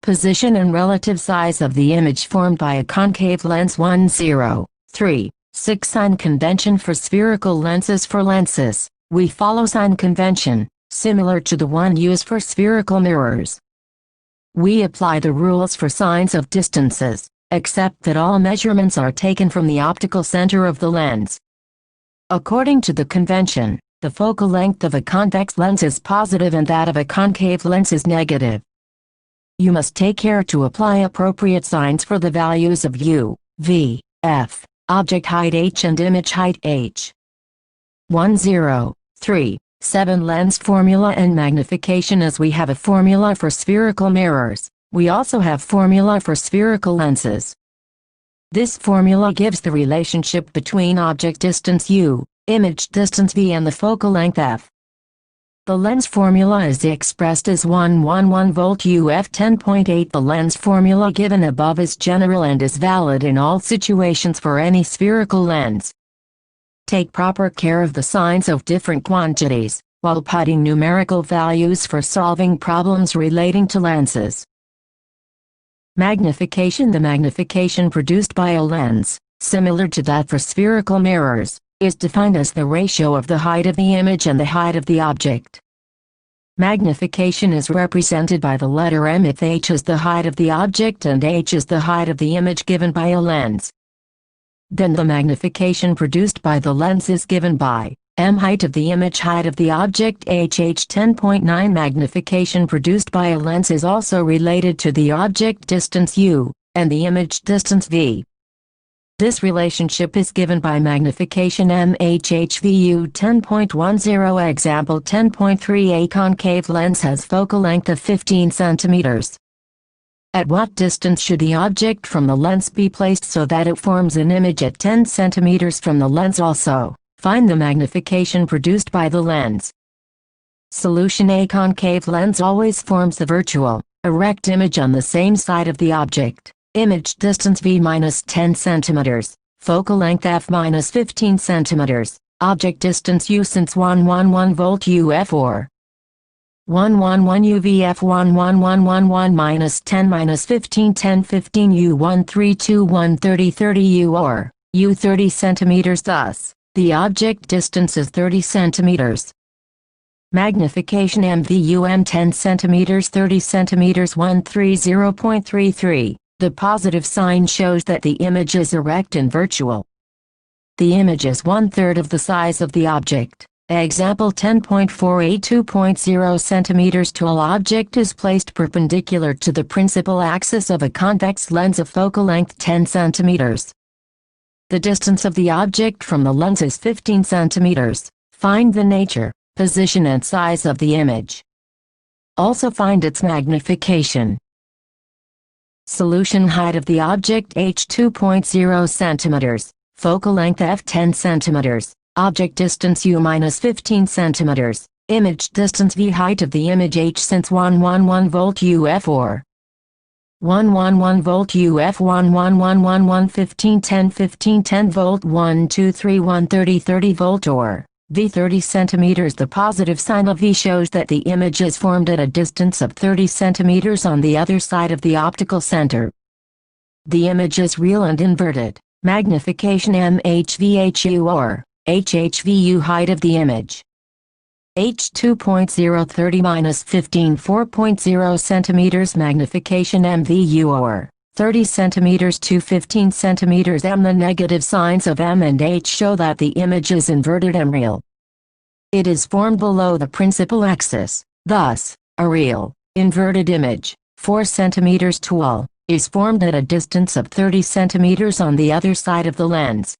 Position and relative size of the image formed by a concave lens. 103. 6. Sign convention for spherical lenses. For lenses, we follow sign convention, similar to the one used for spherical mirrors. We apply the rules for signs of distances, except that all measurements are taken from the optical center of the lens. According to the convention, the focal length of a convex lens is positive and that of a concave lens is negative. You must take care to apply appropriate signs for the values of u, v, f, object height h and image height h. 103. 7. Lens formula and magnification. As we have a formula for spherical mirrors, we also have formula for spherical lenses. This formula gives the relationship between object distance u, image distance v and the focal length f. The lens formula is expressed as 111 volt UF 10.8. The lens formula given above is general and is valid in all situations for any spherical lens. Take proper care of the signs of different quantities, while putting numerical values for solving problems relating to lenses. Magnification. The magnification produced by a lens, similar to that for spherical mirrors, is defined as the ratio of the height of the image and the height of the object. Magnification is represented by the letter M if h is the height of the object and h is the height of the image given by a lens. Then the magnification produced by the lens is given by m height of the image, height of the object h. 10.9 Magnification produced by a lens is also related to the object distance u, and the image distance v. This relationship is given by magnification MHHVU 10.10. Example 10.3. A concave lens has focal length of 15 cm. At what distance should the object from the lens be placed so that it forms an image at 10 cm from the lens also? Find the magnification produced by the lens. Solution: a concave lens always forms the virtual, erect image on the same side of the object. Image distance v minus 10 cm. Focal length f minus 15 cm. Object distance u since 111 volt UF or 111 UVF 11111 minus 10 minus 15 10 15 U 1321 30 30 U or U 30 cm. Thus, the object distance is 30 cm. Magnification MVUM 10 cm 30 cm 130.33. The positive sign shows that the image is erect and virtual. The image is 1/3 of the size of the object. Example 10.4. A 2.0 cm tall object is placed perpendicular to the principal axis of a convex lens of focal length 10 cm. The distance of the object from the lens is 15 cm. Find the nature, position and size of the image. Also find its magnification. Solution: height of the object h 2.0 cm. Focal length f 10 cm. Object distance u minus 15 cm. Image distance v. Height of the image h since 111 volt UF or 111 volt UF 11111 15 10 15 10 volt 1231 30 30 volt or v 30 cm. The positive sign of v shows that the image is formed at a distance of 30 cm on the other side of the optical center. The image is real and inverted. Magnification MHVHU or HHVU. Height of the image h 2.0 30 minus 15 4.0 cm. Magnification MVU or 30 cm to 15 cm. M. The negative signs of M and H show that the image is inverted and real. It is formed below the principal axis. Thus, a real, inverted image, 4 cm tall, is formed at a distance of 30 cm on the other side of the lens.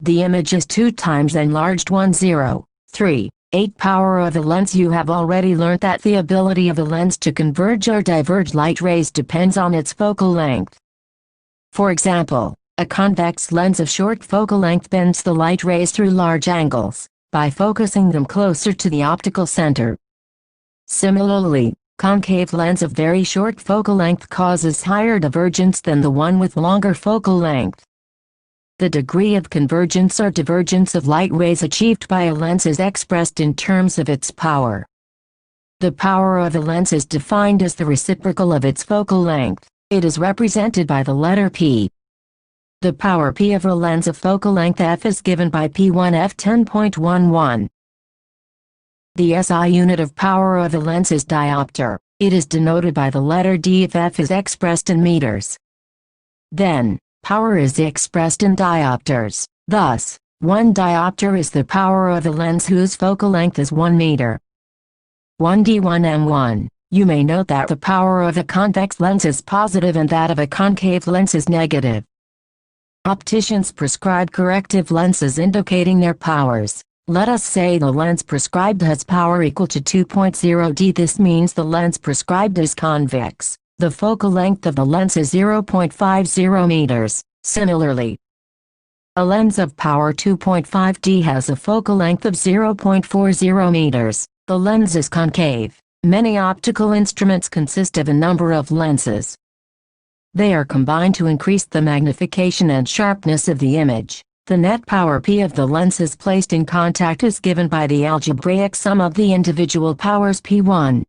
The image is 2 times enlarged 10.3.8 power of a lens. You have already learnt that the ability of a lens to converge or diverge light rays depends on its focal length. For example, a convex lens of short focal length bends the light rays through large angles, by focusing them closer to the optical center. Similarly, concave lens of very short focal length causes higher divergence than the one with longer focal length. The degree of convergence or divergence of light rays achieved by a lens is expressed in terms of its power. The power of a lens is defined as the reciprocal of its focal length. It is represented by the letter P. The power P of a lens of focal length f is given by P1F 10.11. The SI unit of power of a lens is diopter. It is denoted by the letter D if f is expressed in meters. Then, power is expressed in diopters. Thus, 1 diopter is the power of a lens whose focal length is 1 meter. 1d1m1. You may note that the power of a convex lens is positive and that of a concave lens is negative. Opticians prescribe corrective lenses indicating their powers. Let us say the lens prescribed has power equal to 2.0d. This means the lens prescribed is convex. The focal length of the lens is 0.50 meters. Similarly, a lens of power 2.5d has a focal length of 0.40 meters. The lens is concave. Many optical instruments consist of a number of lenses. They are combined to increase the magnification and sharpness of the image. The net power P of the lenses placed in contact is given by the algebraic sum of the individual powers P1,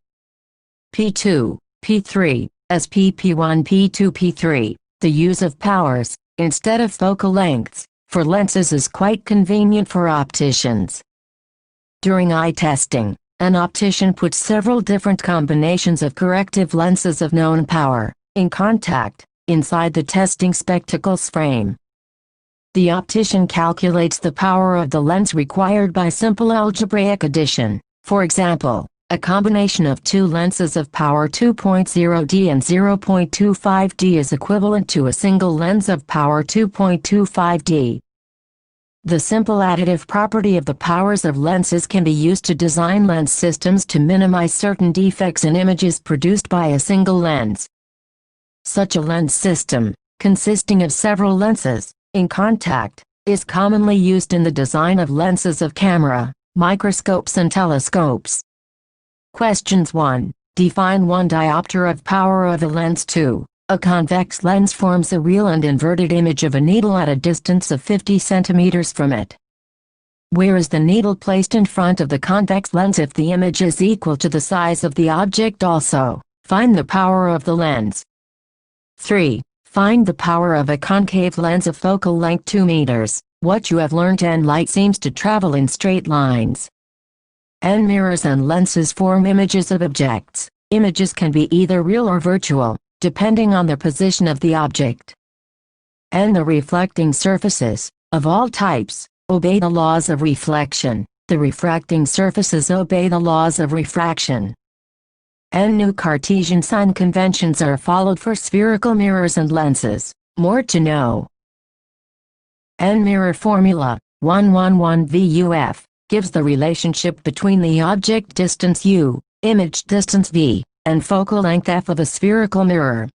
P2, P3, as P1, P2, P3. The use of powers, instead of focal lengths, for lenses is quite convenient for opticians. During eye testing, an optician puts several different combinations of corrective lenses of known power in contact, inside the testing spectacles frame. The optician calculates the power of the lens required by simple algebraic addition. For example, A combination of two lenses of power 2.0D and 0.25D is equivalent to a single lens of power 2.25D. The simple additive property of the powers of lenses can be used to design lens systems to minimize certain defects in images produced by a single lens. Such a lens system, consisting of several lenses, in contact, is commonly used in the design of lenses of camera, microscopes and telescopes. Questions 1. Define 1 diopter of power of a lens. 2. A convex lens forms a real and inverted image of a needle at a distance of 50 centimeters from it. Where is the needle placed in front of the convex lens if the image is equal to the size of the object? Also, find the power of the lens. 3. Find the power of a concave lens of focal length 2 meters. What you have learned: and light seems to travel in straight lines. And mirrors and lenses form images of objects. Images can be either real or virtual, depending on the position of the object. And the reflecting surfaces, of all types, obey the laws of reflection. The refracting surfaces obey the laws of refraction. And new Cartesian sign conventions are followed for spherical mirrors and lenses. More to know. And mirror formula, 111 VUF. Gives the relationship between the object distance u, image distance v, and focal length f of a spherical mirror.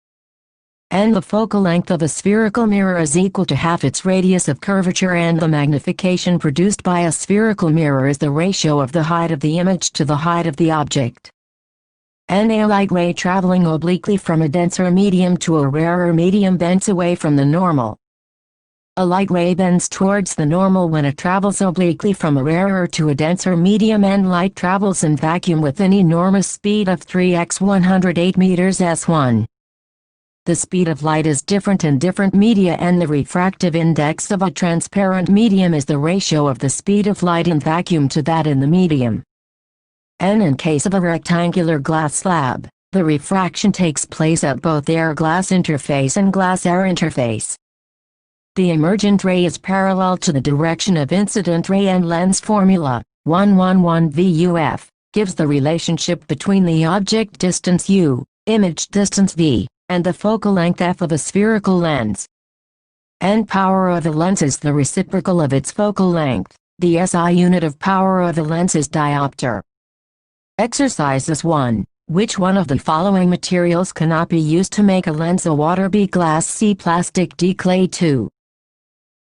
And the focal length of a spherical mirror is equal to half its radius of curvature, and the magnification produced by a spherical mirror is the ratio of the height of the image to the height of the object. And a light ray traveling obliquely from a denser medium to a rarer medium bends away from the normal. A light ray bends towards the normal when it travels obliquely from a rarer to a denser medium, and light travels in vacuum with an enormous speed of 3x 108 meters s1. The speed of light is different in different media, and the refractive index of a transparent medium is the ratio of the speed of light in vacuum to that in the medium. And in case of a rectangular glass slab, the refraction takes place at both air-glass interface and glass-air interface. The emergent ray is parallel to the direction of incident ray, and lens formula, 111 VUF, gives the relationship between the object distance u, image distance v, and the focal length f of a spherical lens. And power of a lens is the reciprocal of its focal length. The SI unit of power of a lens is diopter. Exercises 1. Which one of the following materials cannot be used to make a lens? A. Water. B. Glass. C. Plastic. D. Clay. 2.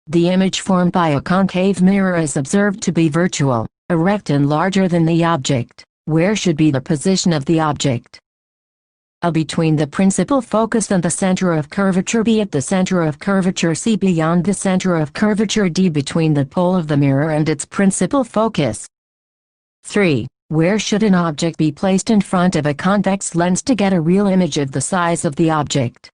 The image formed by a concave mirror is observed to be virtual, erect and larger than the object. Where should be the position of the object? A. Between the principal focus and the center of curvature. B. At the center of curvature. C. Beyond the center of curvature. D. Between the pole of the mirror and its principal focus. 3. Where should an object be placed in front of a convex lens to get a real image of the size of the object?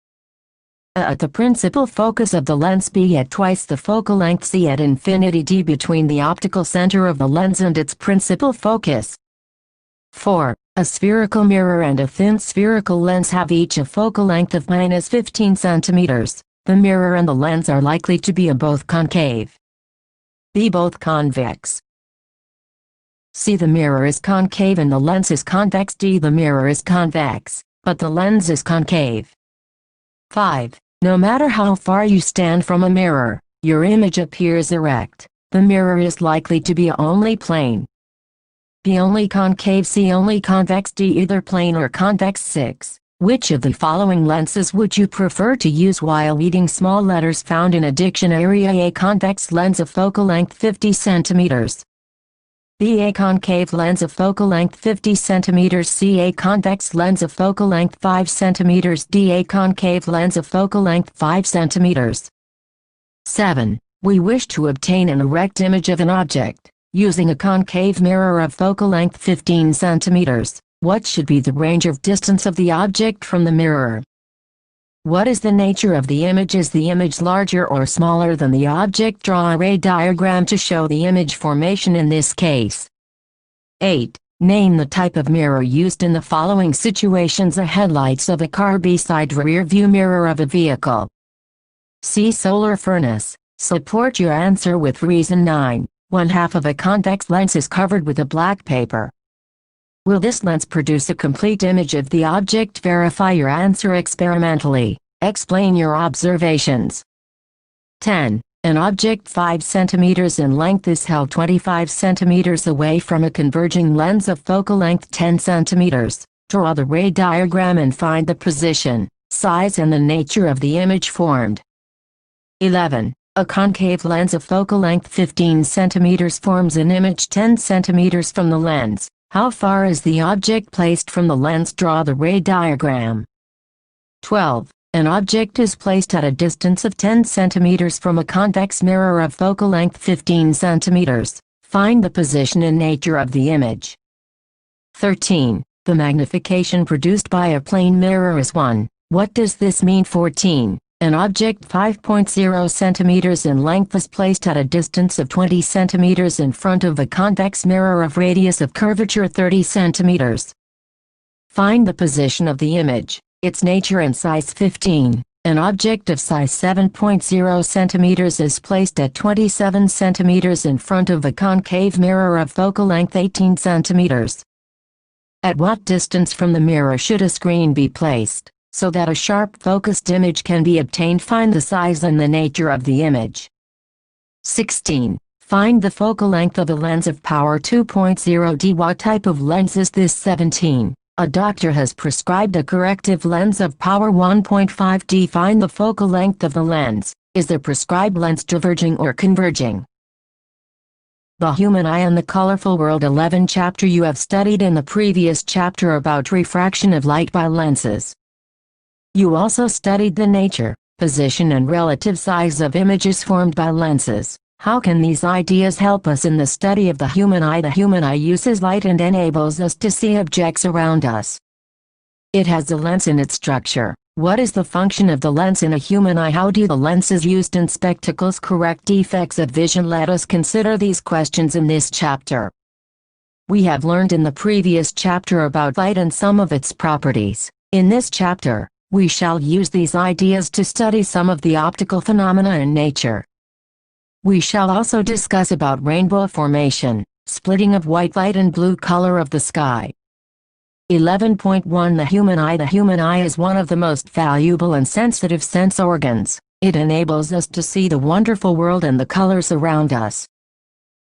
A. At the principal focus of the lens. B. At twice the focal length. C. At infinity. D. Between the optical center of the lens and its principal focus. 4. A spherical mirror and a thin spherical lens have each a focal length of -15 centimeters. The mirror and the lens are likely to be both concave. B. Both convex. C. The mirror is concave and the lens is convex. D. The mirror is convex, but the lens is concave. 5. No matter how far you stand from a mirror, your image appears erect. The mirror is likely to be only plane. B. Only concave. C. Only convex. D. Either plane or convex. 6. Which of the following lenses would you prefer to use while reading small letters found in a dictionary? A. Convex lens of focal length 50 centimeters. B. A concave lens of focal length 50 centimeters. C. A convex lens of focal length 5 centimeters. D. A concave lens of focal length 5 centimeters. 7. We wish to obtain an erect image of an object, using a concave mirror of focal length 15 centimeters. What should be the range of distance of the object from the mirror? What is the nature of the image? Is the image larger or smaller than the object? Draw a ray diagram to show the image formation in this case. 8. Name the type of mirror used in the following situations: A. Headlights of a car. B. Side rear view mirror of a vehicle. C. Solar furnace. Support your answer with reason. 9. One half of a convex lens is covered with a black paper. Will this lens produce a complete image of the object? Verify your answer experimentally. Explain your observations. 10. An object 5 cm in length is held 25 cm away from a converging lens of focal length 10 cm. Draw the ray diagram and find the position, size and the nature of the image formed. 11. A concave lens of focal length 15 cm forms an image 10 cm from the lens. How far is the object placed from the lens? Draw the ray diagram. 12. An object is placed at a distance of 10 cm from a convex mirror of focal length 15 cm. Find the position and nature of the image. 13. The magnification produced by a plane mirror is 1. What does this mean? 14. An object 5.0 cm in length is placed at a distance of 20 cm in front of a convex mirror of radius of curvature 30 cm. Find the position of the image, its nature and size. 15. An object of size 7.0 cm is placed at 27 cm in front of a concave mirror of focal length 18 cm. At what distance from the mirror should a screen be placed, so that a sharp focused image can be obtained? Find the size and the nature of the image. 16. Find the focal length of a lens of power 2.0D. What type of lens is this? 17. A doctor has prescribed a corrective lens of power 1.5D. Find the focal length of the lens. Is the prescribed lens diverging or converging? The human eye and the colorful world. 11. Chapter you have studied in the previous chapter about refraction of light by lenses. You also studied the nature, position and relative size of images formed by lenses. How can these ideas help us in the study of the human eye? The human eye uses light and enables us to see objects around us. It has a lens in its structure. What is the function of the lens in a human eye? How do the lenses used in spectacles correct defects of vision? Let us consider these questions in this chapter. We have learned in the previous chapter about light and some of its properties. In this chapter, we shall use these ideas to study some of the optical phenomena in nature. We shall also discuss about rainbow formation, splitting of white light and blue color of the sky. 11.1 The human eye. The human eye is one of the most valuable and sensitive sense organs. It enables us to see the wonderful world and the colors around us.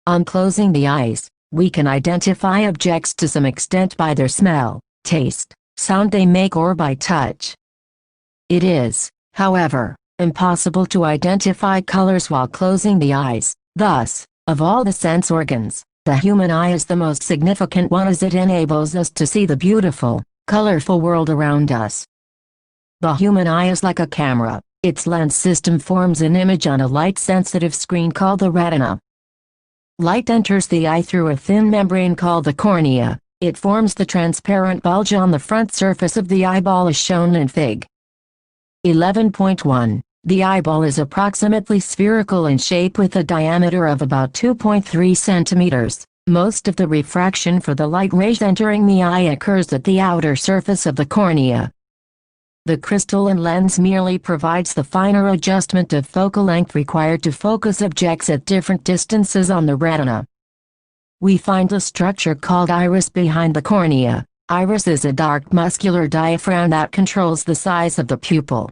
On closing the eyes, we can identify objects to some extent by their smell, taste, sound they make or by touch. It is, however, impossible to identify colors while closing the eyes. Thus, of all the sense organs, the human eye is the most significant one as it enables us to see the beautiful, colorful world around us. The human eye is like a camera. Its lens system forms an image on a light-sensitive screen called the retina. Light enters the eye through a thin membrane called the cornea. It forms the transparent bulge on the front surface of the eyeball as shown in Fig. 11.1. The eyeball is approximately spherical in shape with a diameter of about 2.3 centimeters. Most of the refraction for the light rays entering the eye occurs at the outer surface of the cornea. The crystalline lens merely provides the finer adjustment of focal length required to focus objects at different distances on the retina. We find the structure called iris behind the cornea. Iris is a dark muscular diaphragm that controls the size of the pupil.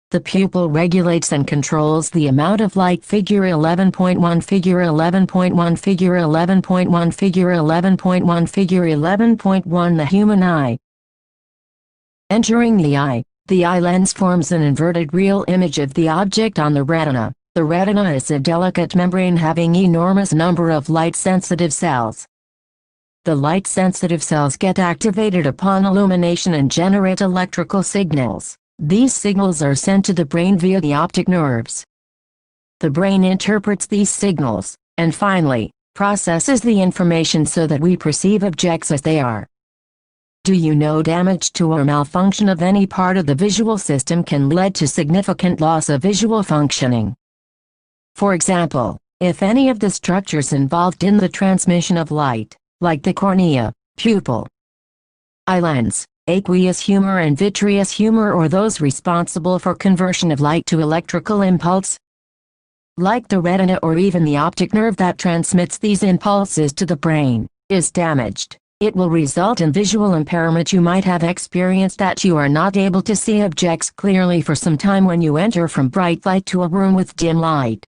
The pupil regulates and controls the amount of light. Figure 11.1 Figure 11.1 Figure 11.1 Figure 11.1 Figure 11.1 The human eye. Entering the eye lens forms an inverted real image of the object on the retina. The retina is a delicate membrane having enormous number of light-sensitive cells. The light-sensitive cells get activated upon illumination and generate electrical signals. These signals are sent to the brain via the optic nerves. The brain interprets these signals, and finally, processes the information so that we perceive objects as they are. Do you know damage to or malfunction of any part of the visual system can lead to significant loss of visual functioning? For example, if any of the structures involved in the transmission of light, like the cornea, pupil, eye lens, aqueous humor and vitreous humor, or those responsible for conversion of light to electrical impulse, like the retina or even the optic nerve that transmits these impulses to the brain, is damaged, It will result in visual impairment. You might have experienced that you are not able to see objects clearly for some time when you enter from bright light to a room with dim light.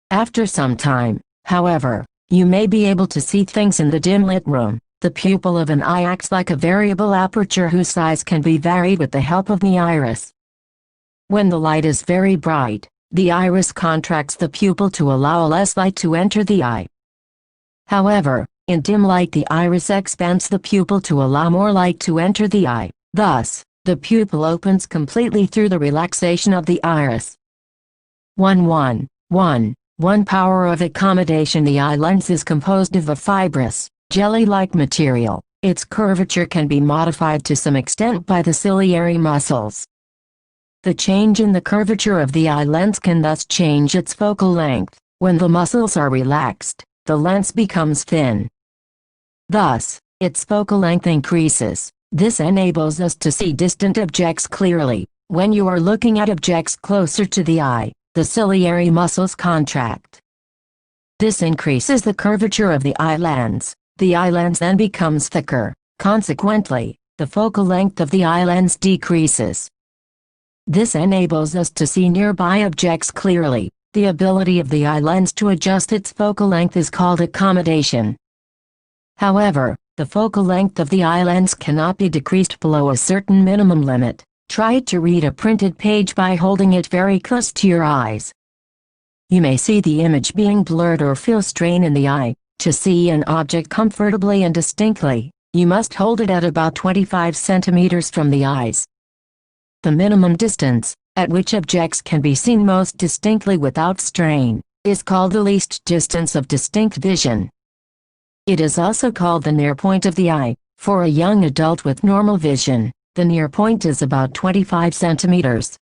After some time, however, you may be able to see things in the dim lit room. The pupil of an eye acts like a variable aperture whose size can be varied with the help of the iris. When the light is very bright, the iris contracts the pupil to allow less light to enter the eye. However, in dim light the iris expands the pupil to allow more light to enter the eye. Thus, the pupil opens completely through the relaxation of the iris. 1 power of accommodation. The eye lens is composed of a fibrous, jelly-like material. Its curvature can be modified to some extent by the ciliary muscles. The change in the curvature of the eye lens can thus change its focal length. When the muscles are relaxed, the lens becomes thin. Thus, its focal length increases. This enables us to see distant objects clearly. When you are looking at objects closer to the eye, the ciliary muscles contract. This increases the curvature of the eye lens. The eye lens then becomes thicker. Consequently, the focal length of the eye lens decreases. This enables us to see nearby objects clearly. The ability of the eye lens to adjust its focal length is called accommodation. However, the focal length of the eye lens cannot be decreased below a certain minimum limit. Try to read a printed page by holding it very close to your eyes. You may see the image being blurred or feel strain in the eye. To see an object comfortably and distinctly, you must hold it at about 25 centimeters from the eyes. The minimum distance, at which objects can be seen most distinctly without strain, is called the least distance of distinct vision. It is also called the near point of the eye. For a young adult with normal vision, the near point is about 25 centimeters.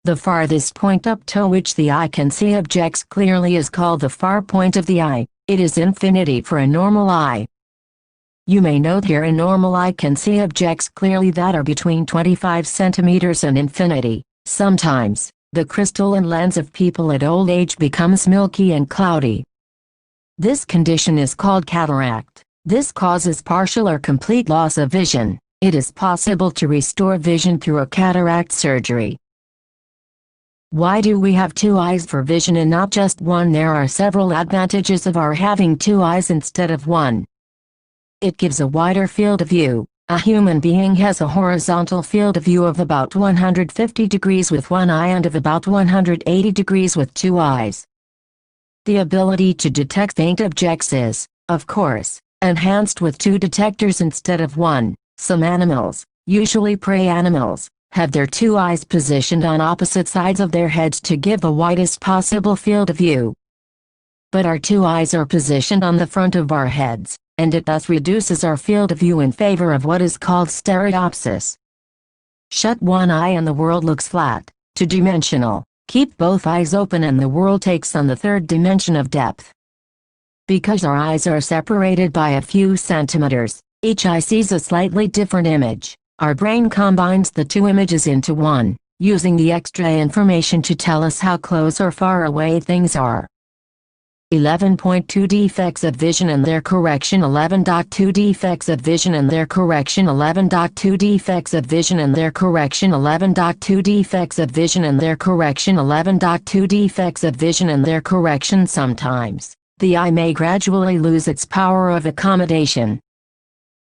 The farthest point up to which the eye can see objects clearly is called the far point of the eye. It is infinity for a normal eye. You may note here a normal eye can see objects clearly that are between 25 centimeters and infinity. Sometimes, the crystalline lens of people at old age becomes milky and cloudy. This condition is called cataract. This causes partial or complete loss of vision. It is possible to restore vision through a cataract surgery. Why do we have two eyes for vision and not just one? There are several advantages of our having two eyes instead of one. It gives a wider field of view. A human being has a horizontal field of view of about 150 degrees with one eye and of about 180 degrees with two eyes. The ability to detect faint objects is, of course, enhanced with two detectors instead of one. Some animals, usually prey animals, have their two eyes positioned on opposite sides of their heads to give the widest possible field of view. But our two eyes are positioned on the front of our heads, and it thus reduces our field of view in favor of what is called stereopsis. Shut one eye and the world looks flat, two-dimensional. Keep both eyes open and the world takes on the third dimension of depth. Because our eyes are separated by a few centimeters, each eye sees a slightly different image. Our brain combines the two images into one, using the extra information to tell us how close or far away things are. 11.2 Defects of vision and their correction. 11.2 Defects of vision and their correction. 11.2 Defects of vision and their correction. 11.2 Defects of vision and their correction. 11.2 Defects of vision and their correction. Sometimes, the eye may gradually lose its power of accommodation.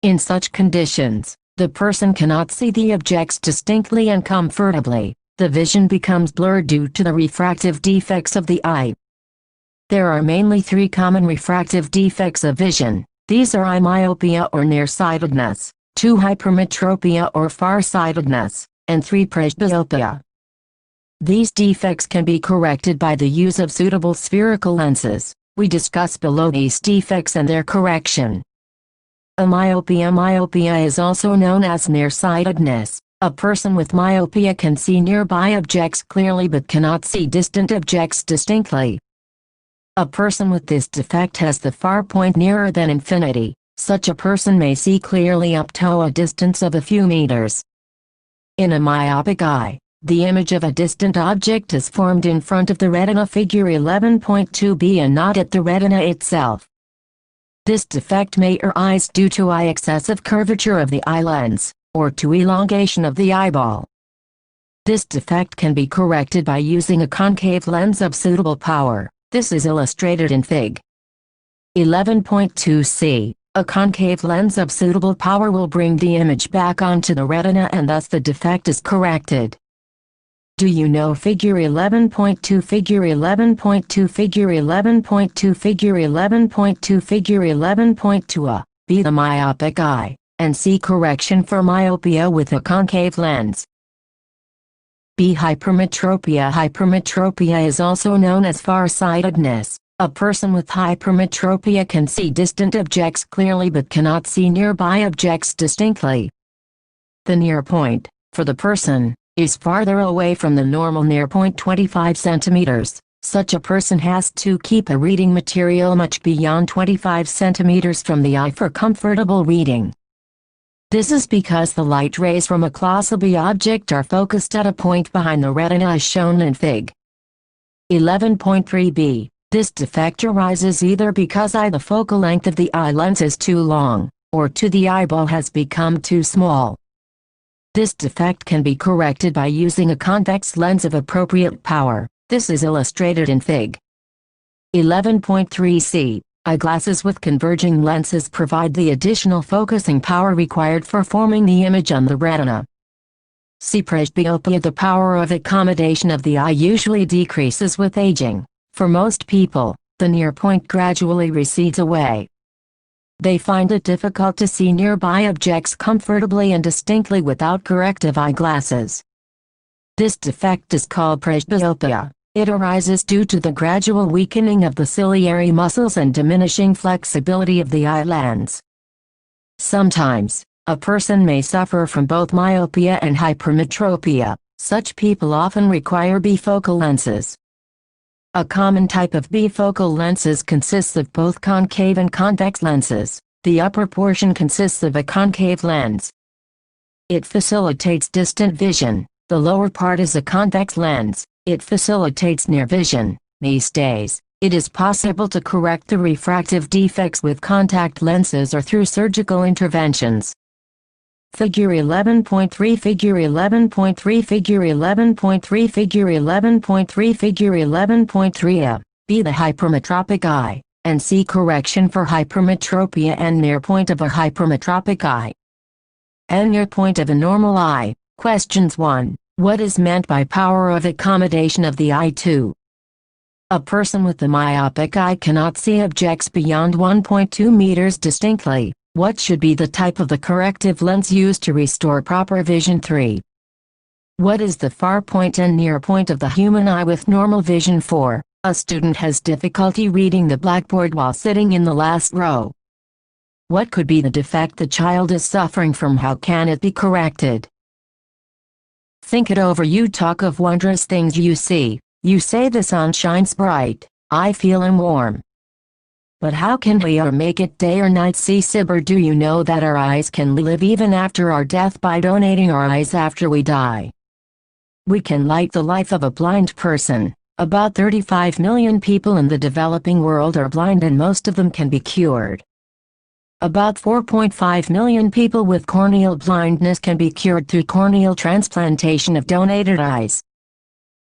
In such conditions, the person cannot see the objects distinctly and comfortably. The vision becomes blurred due to the refractive defects of the eye. There are mainly three common refractive defects of vision. These are eye myopia or nearsightedness, 2 hypermetropia or farsightedness, and 3 presbyopia. These defects can be corrected by the use of suitable spherical lenses. We discuss below these defects and their correction. Myopia. Myopia is also known as nearsightedness. A person with myopia can see nearby objects clearly but cannot see distant objects distinctly. A person with this defect has the far point nearer than infinity. Such a person may see clearly up to a distance of a few meters. In a myopic eye, the image of a distant object is formed in front of the retina, figure 11.2b, and not at the retina itself. This defect may arise due to excessive curvature of the eye lens, or to elongation of the eyeball. This defect can be corrected by using a concave lens of suitable power. This is illustrated in Fig. 11.2c. A concave lens of suitable power will bring the image back onto the retina and thus the defect is corrected. Do you know Figure 11.2? Figure 11.2 Figure 11.2 Figure 11.2 Figure 11.2 A. B. The myopic eye, and C. Correction for myopia with a concave lens. B. Hypermetropia. Hypermetropia is also known as farsightedness. A person with hypermetropia can see distant objects clearly but cannot see nearby objects distinctly. The near point, for the person, is farther away from the normal near point 25 centimeters. Such a person has to keep a reading material much beyond 25 centimeters from the eye for comfortable reading. This is because the light rays from a colossal B object are focused at a point behind the retina as shown in Fig. 11.3b. This defect arises either because the focal length of the eye lens is too long, or the eyeball has become too small. This defect can be corrected by using a convex lens of appropriate power. This is illustrated in Fig. 11.3c. Eyeglasses with converging lenses provide the additional focusing power required for forming the image on the retina. C. Presbyopia. The power of accommodation of the eye usually decreases with aging. For most people, the near point gradually recedes away. They find it difficult to see nearby objects comfortably and distinctly without corrective eyeglasses. This defect is called presbyopia. It arises due to the gradual weakening of the ciliary muscles and diminishing flexibility of the eye lens. Sometimes, a person may suffer from both myopia and hypermetropia. Such people often require bifocal lenses. A common type of bifocal lenses consists of both concave and convex lenses. The upper portion consists of a concave lens. It facilitates distant vision. The lower part is a convex lens. It facilitates near vision. These days, it is possible to correct the refractive defects with contact lenses or through surgical interventions. Figure 11.3 Figure 11.3 Figure 11.3 Figure 11.3 Figure 11.3 A. B. The hypermetropic eye, and C. Correction for hypermetropia and near point of a hypermetropic eye. And near point of a normal eye. Questions 1. What is meant by power of accommodation of the eye? 2. A person with a myopic eye cannot see objects beyond 1.2 meters distinctly. What should be the type of the corrective lens used to restore proper vision? 3. What is the far point and near point of the human eye with normal vision? 4. A student has difficulty reading the blackboard while sitting in the last row. What could be the defect the child is suffering from? How can it be corrected? Think it over. You talk of wondrous things you see. You say the sun shines bright, I feel warm. But how can we make it day or night? See Sibber. Do you know that our eyes can live even after our death by donating our eyes after we die? We can light the life of a blind person. About 35 million people in the developing world are blind and most of them can be cured. About 4.5 million people with corneal blindness can be cured through corneal transplantation of donated eyes.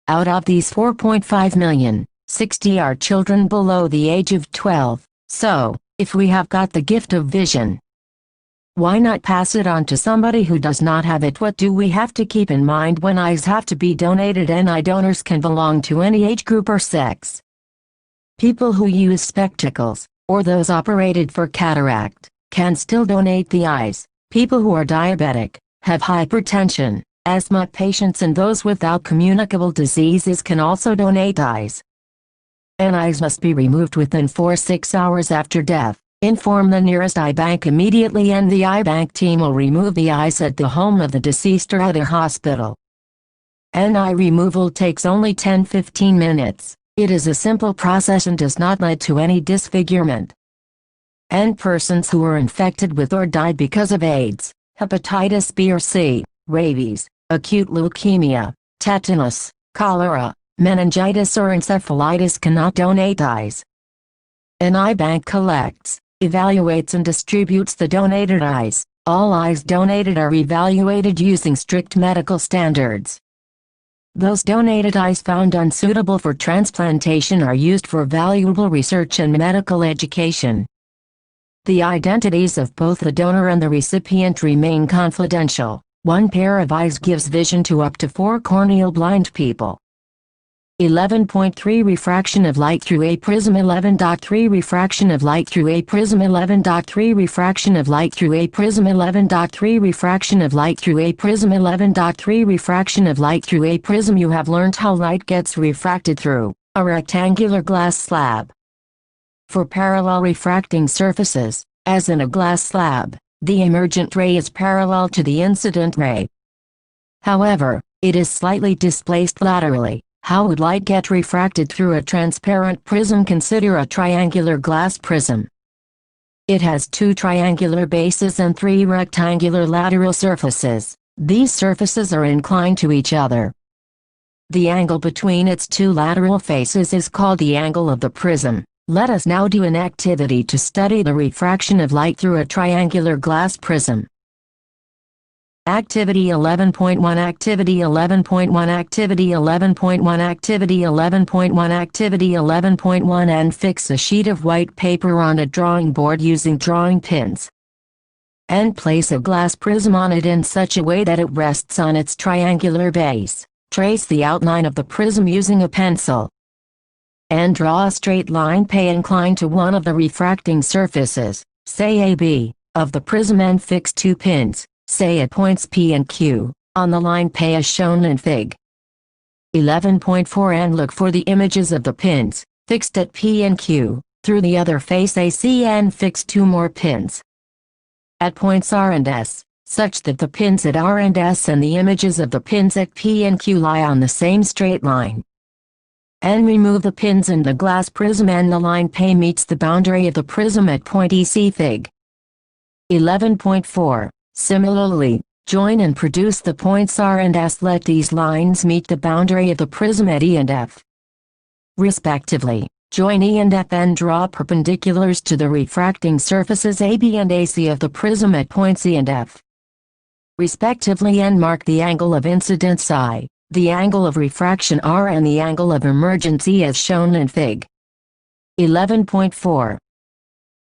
Out of these 4.5 million, 60 are children below the age of 12, so, if we have got the gift of vision, why not pass it on to somebody who does not have it? What do we have to keep in mind when eyes have to be donated? And eye donors can belong to any age group or sex. People who use spectacles, or those operated for cataract, can still donate the eyes. People who are diabetic, have hypertension, asthma patients and those without communicable diseases can also donate eyes. And eyes must be removed within 4-6 hours after death. Inform the nearest eye bank immediately and the eye bank team will remove the eyes at the home of the deceased or at a hospital. An eye removal takes only 10-15 minutes. It is a simple process and does not lead to any disfigurement. And persons who were infected with or died because of AIDS, hepatitis B or C, rabies, acute leukemia, tetanus, cholera, meningitis or encephalitis cannot donate eyes. An eye bank collects, evaluates and distributes the donated eyes. All eyes donated are evaluated using strict medical standards. Those donated eyes found unsuitable for transplantation are used for valuable research and medical education. The identities of both the donor and the recipient remain confidential. One pair of eyes gives vision to up to 4 corneal blind people. 11.3 Refraction of light through a prism. 11.3 Refraction of light through a prism. 11.3 Refraction of light through a prism. 11.3 Refraction of light through a prism. 11.3 Refraction of light through a prism. You have learned how light gets refracted through a rectangular glass slab. For parallel refracting surfaces, as in a glass slab, the emergent ray is parallel to the incident ray. However, it is slightly displaced laterally. How would light get refracted through a transparent prism? Consider a triangular glass prism. It has 2 triangular bases and 3 rectangular lateral surfaces. These surfaces are inclined to each other. The angle between its 2 lateral faces is called the angle of the prism. Let us now do an activity to study the refraction of light through a triangular glass prism. Activity 11.1 Activity 11.1 Activity 11.1 Activity 11.1 Activity 11.1 And fix a sheet of white paper on a drawing board using drawing pins. And place a glass prism on it in such a way that it rests on its triangular base. Trace the outline of the prism using a pencil. And draw a straight line P inclined to one of the refracting surfaces, say AB, of the prism and fix 2 pins, say at points P and Q, on the line P as shown in Fig. 11.4 And look for the images of the pins, fixed at P and Q, through the other face AC and fix 2 more pins at points R and S, such that the pins at R and S and the images of the pins at P and Q lie on the same straight line. And remove the pins in the glass prism and the line P meets the boundary of the prism at point EC. Fig. 11.4 Similarly, join and produce the points R and S. Let these lines meet the boundary of the prism at E and F, respectively. Join E and F and draw perpendiculars to the refracting surfaces AB and AC of the prism at points E and F, respectively, and mark the angle of incidence I, the angle of refraction R and the angle of emergence E as shown in Fig. 11.4.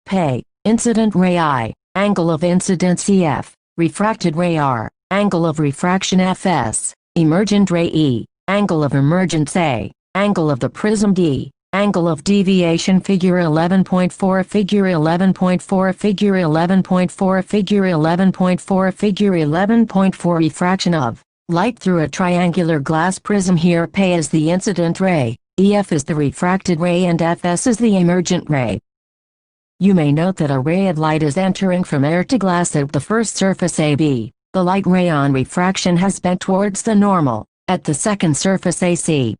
P. Incident ray I, angle of incidence EF, refracted ray R, angle of refraction FS, emergent ray E, angle of emergence A, angle of the prism D, angle of deviation. Figure 11.4 Figure 11.4 Figure 11.4 Figure 11.4 Figure 11.4 Refraction of light through a triangular glass prism. Here P is the incident ray, EF is the refracted ray and FS is the emergent ray. You may note that a ray of light is entering from air to glass at the first surface AB. The light ray on refraction has bent towards the normal, at the second surface AC.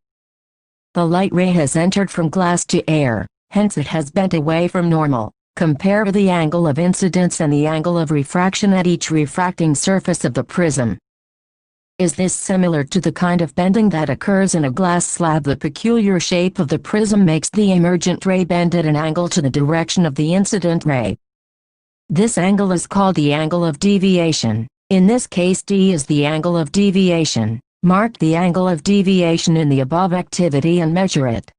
The light ray has entered from glass to air, hence it has bent away from normal. Compare the angle of incidence and the angle of refraction at each refracting surface of the prism. Is this similar to the kind of bending that occurs in a glass slab? The peculiar shape of the prism makes the emergent ray bend at an angle to the direction of the incident ray. This angle is called the angle of deviation. In this case D is the angle of deviation. Mark the angle of deviation in the above activity and measure it.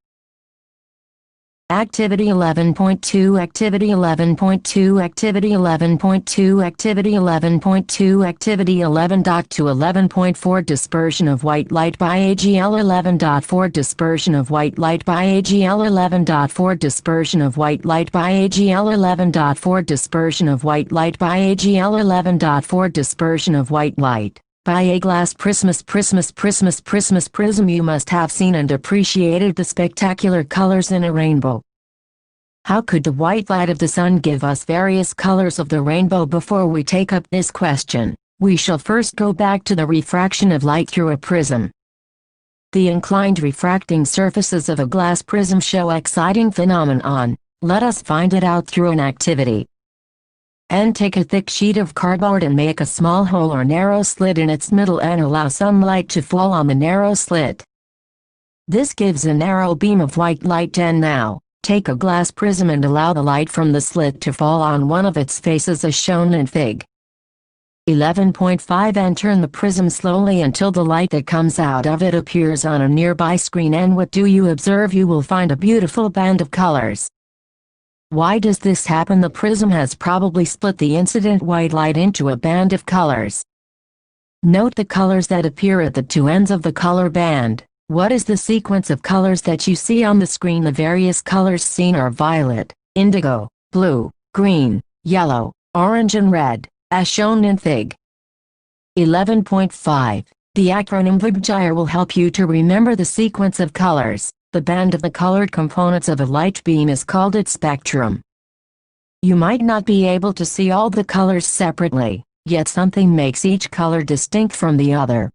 Activity 11.2 Activity 11.2 Activity 11.2 Activity 11.2 Activity 11.2 11.4 Dispersion of white light by AGL 11.4 Dispersion of white light by AGL 11.4 Dispersion of white light by AGL 11.4 Dispersion of white light by AGL 11.4 Dispersion of white light by a glass prism. You must have seen and appreciated the spectacular colors in a rainbow. How could the white light of the sun give us various colors of the rainbow? Before we take up this question, we shall first go back to the refraction of light through a prism. The inclined refracting surfaces of a glass prism show exciting phenomenon. Let us find it out through an activity. And take a thick sheet of cardboard and make a small hole or narrow slit in its middle and allow sunlight to fall on the narrow slit. This gives a narrow beam of white light. And now, Take a glass prism and allow the light from the slit to fall on one of its faces as shown in Fig. 11.5 and turn the prism slowly until the light that comes out of it appears on a nearby screen, and what do you observe? You will find a beautiful band of colors. Why does this happen? The prism has probably split the incident white light into a band of colors. Note the colors that appear at the two ends of the color band. What is the sequence of colors that you see on the screen? The various colors seen are violet, indigo, blue, green, yellow, orange and red, as shown in Fig. 11.5. The acronym VIGIR will help you to remember the sequence of colors. The band of the colored components of a light beam is called its spectrum. You might not be able to see all the colors separately, yet something makes each color distinct from the other.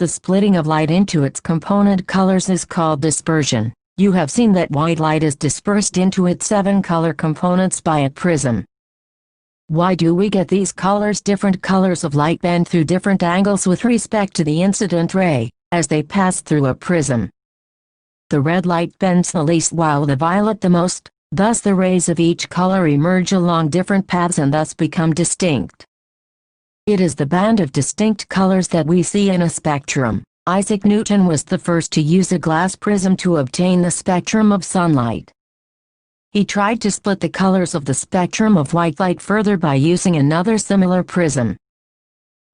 The splitting of light into its component colors is called dispersion. You have seen that white light is dispersed into its 7 color components by a prism. Why do we get these colors? Different colors of light bend through different angles with respect to the incident ray, as they pass through a prism. The red light bends the least while the violet the most, thus the rays of each color emerge along different paths and thus become distinct. It is the band of distinct colors that we see in a spectrum. Isaac Newton was the first to use a glass prism to obtain the spectrum of sunlight. He tried to split the colors of the spectrum of white light further by using another similar prism.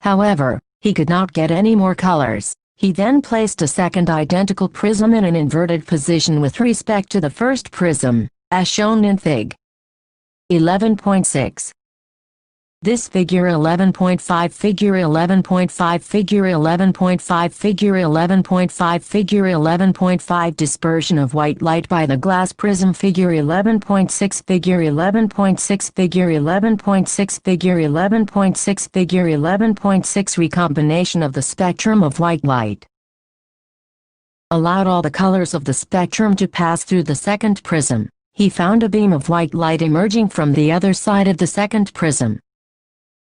However, he could not get any more colors. He then placed a second identical prism in an inverted position with respect to the first prism, as shown in Fig. 11.6. This figure 11.5 figure 11.5 figure 11.5 figure 11.5 figure 11.5 dispersion of white light by the glass prism figure 11.6 figure 11.6 figure 11.6 figure 11.6 figure 11.6 recombination of the spectrum of white light. Allowed all the colors of the spectrum to pass through the second prism. He found a beam of white light emerging from the other side of the second prism.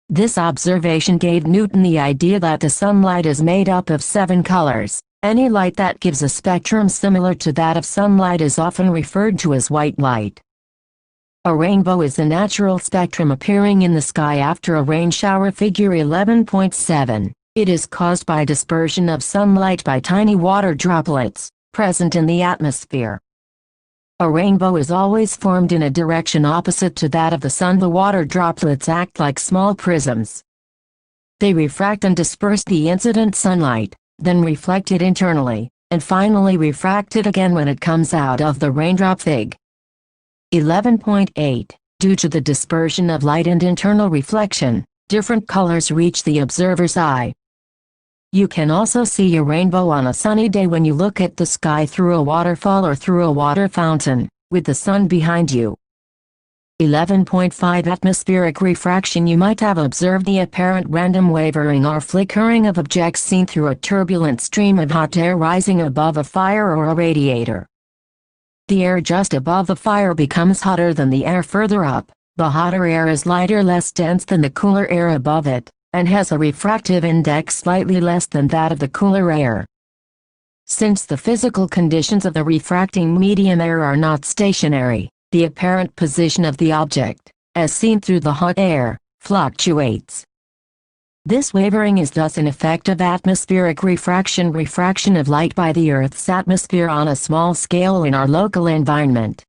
This observation gave Newton the idea that the sunlight is made up of 7 colors. Any light that gives a spectrum similar to that of sunlight is often referred to as white light. A rainbow is the natural spectrum appearing in the sky after a rain shower figure 11.7. It is caused by dispersion of sunlight by tiny water droplets, present in the atmosphere. A rainbow is always formed in a direction opposite to that of the sun. The water droplets act like small prisms. They refract and disperse the incident sunlight, then reflect it internally, and finally refract it again when it comes out of the raindrop. Fig. 11.8. Due to the dispersion of light and internal reflection, different colors reach the observer's eye. You can also see a rainbow on a sunny day when you look at the sky through a waterfall or through a water fountain, with the sun behind you. 11.5 Atmospheric refraction. You might have observed the apparent random wavering or flickering of objects seen through a turbulent stream of hot air rising above a fire or a radiator. The air just above the fire becomes hotter than the air further up. The hotter air is lighter, less dense than the cooler air above it, and has a refractive index slightly less than that of the cooler air. Since the physical conditions of the refracting medium air are not stationary, the apparent position of the object, as seen through the hot air, fluctuates. This wavering is thus an effect of atmospheric refraction of light by the Earth's atmosphere on a small scale in our local environment.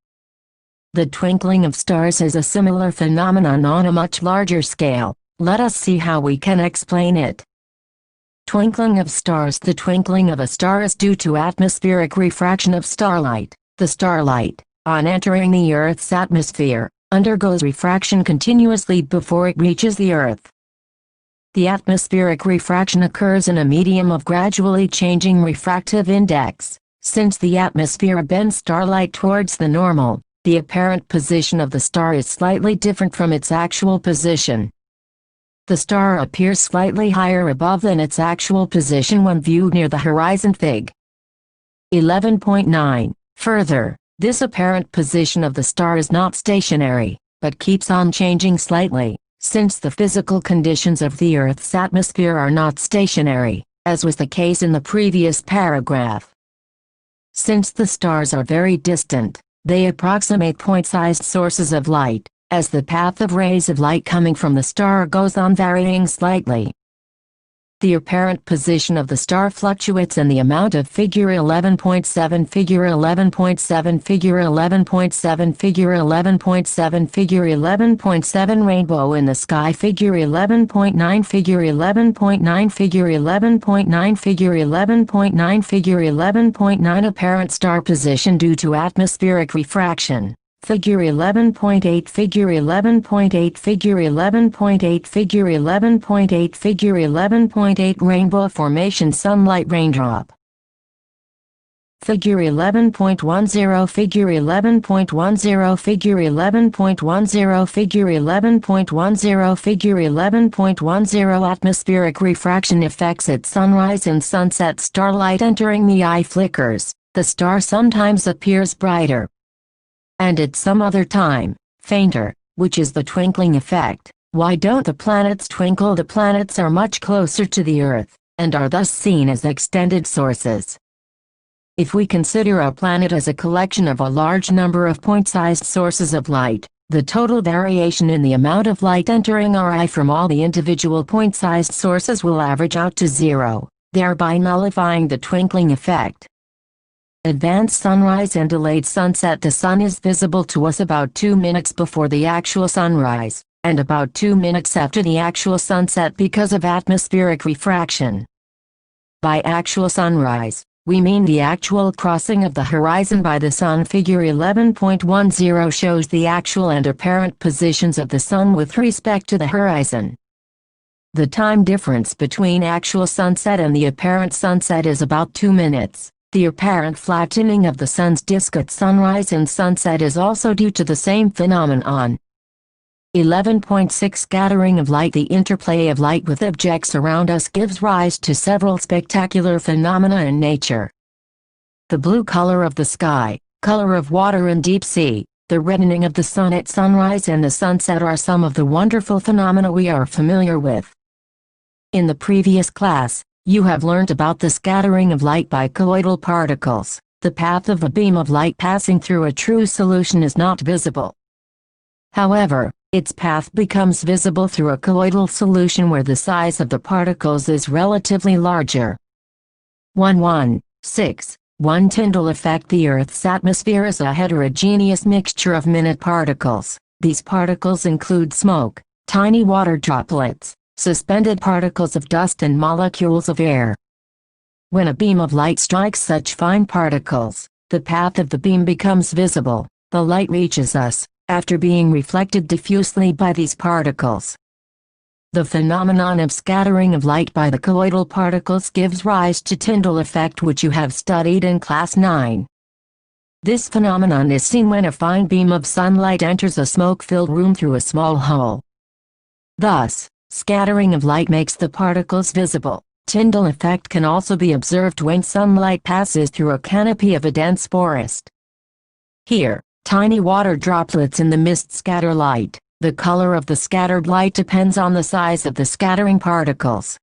The twinkling of stars is a similar phenomenon on a much larger scale. Let us see how we can explain it. Twinkling of stars. The twinkling of a star is due to atmospheric refraction of starlight. The starlight, on entering the Earth's atmosphere, undergoes refraction continuously before it reaches the Earth. The atmospheric refraction occurs in a medium of gradually changing refractive index. Since the atmosphere bends starlight towards the normal, the apparent position of the star is slightly different from its actual position. The star appears slightly higher above than its actual position when viewed near the horizon. Fig. 11.9. Further, this apparent position of the star is not stationary, but keeps on changing slightly, since the physical conditions of the Earth's atmosphere are not stationary, as was the case in the previous paragraph. Since the stars are very distant, They approximate point-sized sources of light, as the path of rays of light coming from the star goes on varying slightly. The apparent position of the star fluctuates and the amount of Figure 11.7 Figure 11.7 Figure 11.7 Figure 11.7 Figure 11.7 Rainbow in the sky Figure 11.9 Figure 11.9 Figure 11.9 Figure 11.9 Figure 11.9 Apparent star position due to atmospheric refraction. Figure 11.8 Figure 11.8 Figure 11.8 Figure 11.8 Figure 11.8 Rainbow formation sunlight raindrop. Figure 11.10 Figure 11.10 Figure 11.10 Figure 11.10 Figure 11.10 Atmospheric refraction effects at sunrise and sunset. Starlight entering the eye flickers, the star sometimes appears brighter, and at some other time, fainter, which is the twinkling effect. Why don't the planets twinkle? The planets are much closer to the Earth, and are thus seen as extended sources. If we consider a planet as a collection of a large number of point-sized sources of light, the total variation in the amount of light entering our eye from all the individual point-sized sources will average out to zero, thereby nullifying the twinkling effect. Advanced sunrise and delayed sunset. The sun is visible to us about 2 minutes before the actual sunrise, and about 2 minutes after the actual sunset because of atmospheric refraction. By actual sunrise, we mean the actual crossing of the horizon by the sun. Figure 11.10 shows the actual and apparent positions of the sun with respect to the horizon. The time difference between actual sunset and the apparent sunset is about 2 minutes. The apparent flattening of the sun's disk at sunrise and sunset is also due to the same phenomenon. 11.6 Scattering of light. The interplay of light with objects around us gives rise to several spectacular phenomena in nature. The blue color of the sky, color of water in deep sea, the reddening of the sun at sunrise and the sunset are some of the wonderful phenomena we are familiar with. In the previous class, you have learned about the scattering of light by colloidal particles. The path of a beam of light passing through a true solution is not visible. However, its path becomes visible through a colloidal solution where the size of the particles is relatively larger. 1.1.6. 1 Tyndall effect. The Earth's atmosphere is a heterogeneous mixture of minute particles. These particles include smoke, tiny water droplets, suspended particles of dust and molecules of air. When a beam of light strikes such fine particles, the path of the beam becomes visible. The light reaches us, after being reflected diffusely by these particles. The phenomenon of scattering of light by the colloidal particles gives rise to Tyndall effect, which you have studied in Class 9. This phenomenon is seen when a fine beam of sunlight enters a smoke-filled room through a small hole. Thus, scattering of light makes the particles visible. Tyndall effect can also be observed when sunlight passes through a canopy of a dense forest. Here, tiny water droplets in the mist scatter light. The color of the scattered light depends on the size of the scattering particles.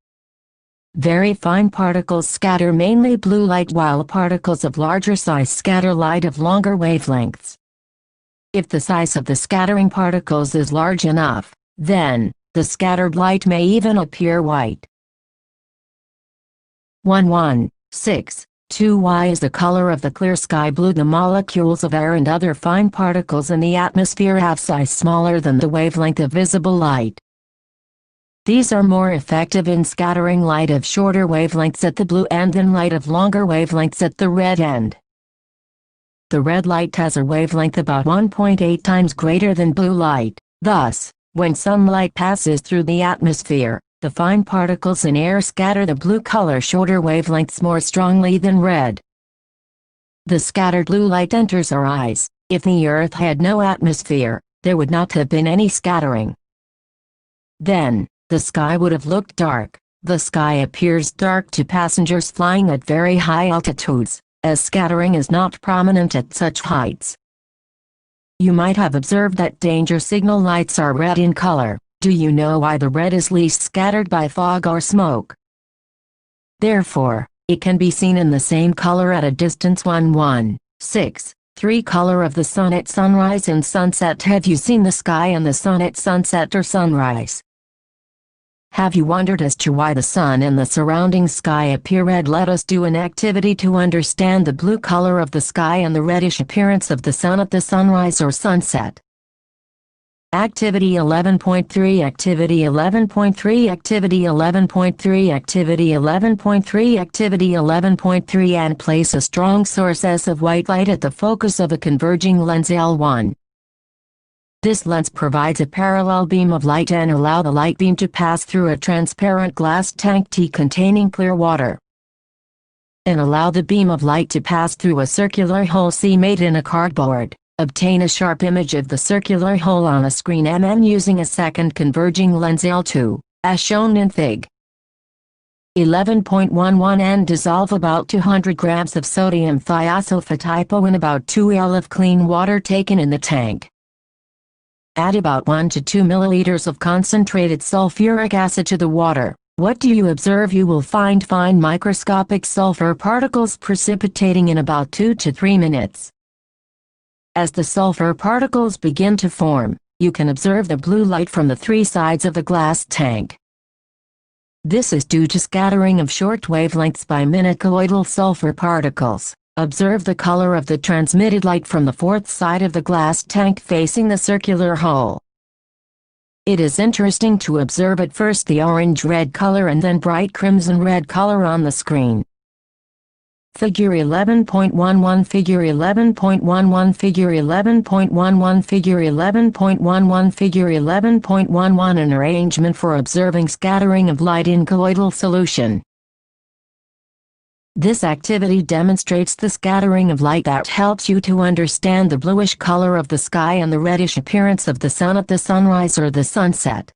Very fine particles scatter mainly blue light, while particles of larger size scatter light of longer wavelengths. If the size of the scattering particles is large enough, then the scattered light may even appear white. 1.1.6. 2. Why is the color of the clear sky blue? The molecules of air and other fine particles in the atmosphere have size smaller than the wavelength of visible light. These are more effective in scattering light of shorter wavelengths at the blue end than light of longer wavelengths at the red end. The red light has a wavelength about 1.8 times greater than blue light. Thus, when sunlight passes through the atmosphere, the fine particles in air scatter the blue color shorter wavelengths more strongly than red. The scattered blue light enters our eyes. If the Earth had no atmosphere, there would not have been any scattering. Then, the sky would have looked dark. The sky appears dark to passengers flying at very high altitudes, as scattering is not prominent at such heights. You might have observed that danger signal lights are red in color. Do you know why the red is least scattered by fog or smoke? Therefore, it can be seen in the same color at a distance. 1.1.6. 3. Color of the sun at sunrise and sunset. Have you seen the sky and the sun at sunset or sunrise? Have you wondered as to why the sun and the surrounding sky appear red? Let us do an activity to understand the blue color of the sky and the reddish appearance of the sun at the sunrise or sunset. Activity 11.3 Activity 11.3 Activity 11.3 Activity 11.3 Activity 11.3 And place a strong source S of white light at the focus of a converging lens L1. This lens provides a parallel beam of light and allow the light beam to pass through a transparent glass tank T containing clear water. And allow the beam of light to pass through a circular hole C made in a cardboard. Obtain a sharp image of the circular hole on a screen MM using a second converging lens L2, as shown in Fig. 11.11 and dissolve about 200 grams of sodium thiosulfate hypo in about 2 ml of clean water taken in the tank. Add about 1 to 2 milliliters of concentrated sulfuric acid to the water. What do you observe? You will find fine microscopic sulfur particles precipitating in about 2 to 3 minutes. As the sulfur particles begin to form, you can observe the blue light from the 3 sides of the glass tank. This is due to scattering of short wavelengths by minute colloidal sulfur particles. Observe the color of the transmitted light from the 4th side of the glass tank facing the circular hole. It is interesting to observe at first the orange-red color and then bright crimson-red color on the screen. Figure 11.11 Figure 11.11 Figure 11.11 Figure 11.11 Figure 11.11 An arrangement for observing scattering of light in colloidal solution. This activity demonstrates the scattering of light that helps you to understand the bluish color of the sky and the reddish appearance of the sun at the sunrise or the sunset.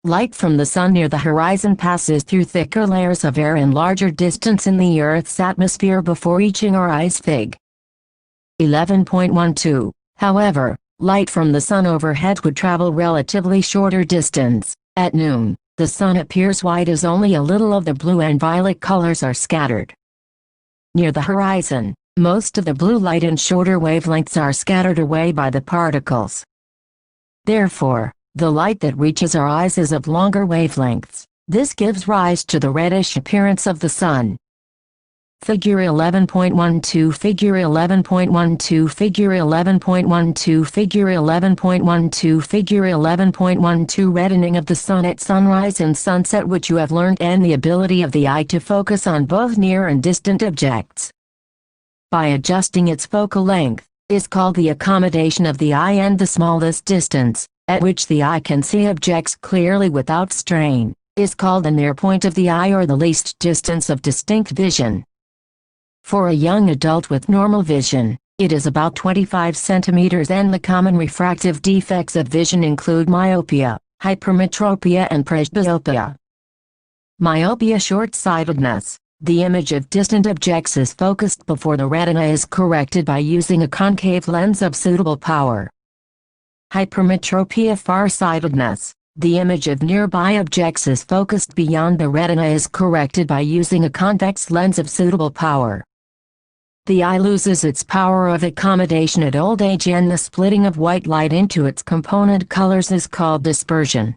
Light from the sun near the horizon passes through thicker layers of air and larger distance in the Earth's atmosphere before reaching our eyes. Fig. 11.12. However, light from the sun overhead would travel relatively shorter distance. At noon, the sun appears white as only a little of the blue and violet colors are scattered. Near the horizon, most of the blue light and shorter wavelengths are scattered away by the particles. Therefore, the light that reaches our eyes is of longer wavelengths. This gives rise to the reddish appearance of the sun. Figure 11.12 Figure 11.12 Figure 11.12 Figure 11.12 Figure 11.12 Reddening of the sun at sunrise and sunset, which you have learned, and the ability of the eye to focus on both near and distant objects by adjusting its focal length, is called the accommodation of the eye, and the smallest distance at which the eye can see objects clearly without strain is called the near point of the eye, or the least distance of distinct vision. For a young adult with normal vision, it is about 25 centimeters, and the common refractive defects of vision include myopia, hypermetropia and presbyopia. Myopia, short-sightedness. The image of distant objects is focused before the retina is corrected by using a concave lens of suitable power. Hypermetropia, farsightedness. The image of nearby objects is focused beyond the retina is corrected by using a convex lens of suitable power. The eye loses its power of accommodation at old age, and the splitting of white light into its component colors is called dispersion.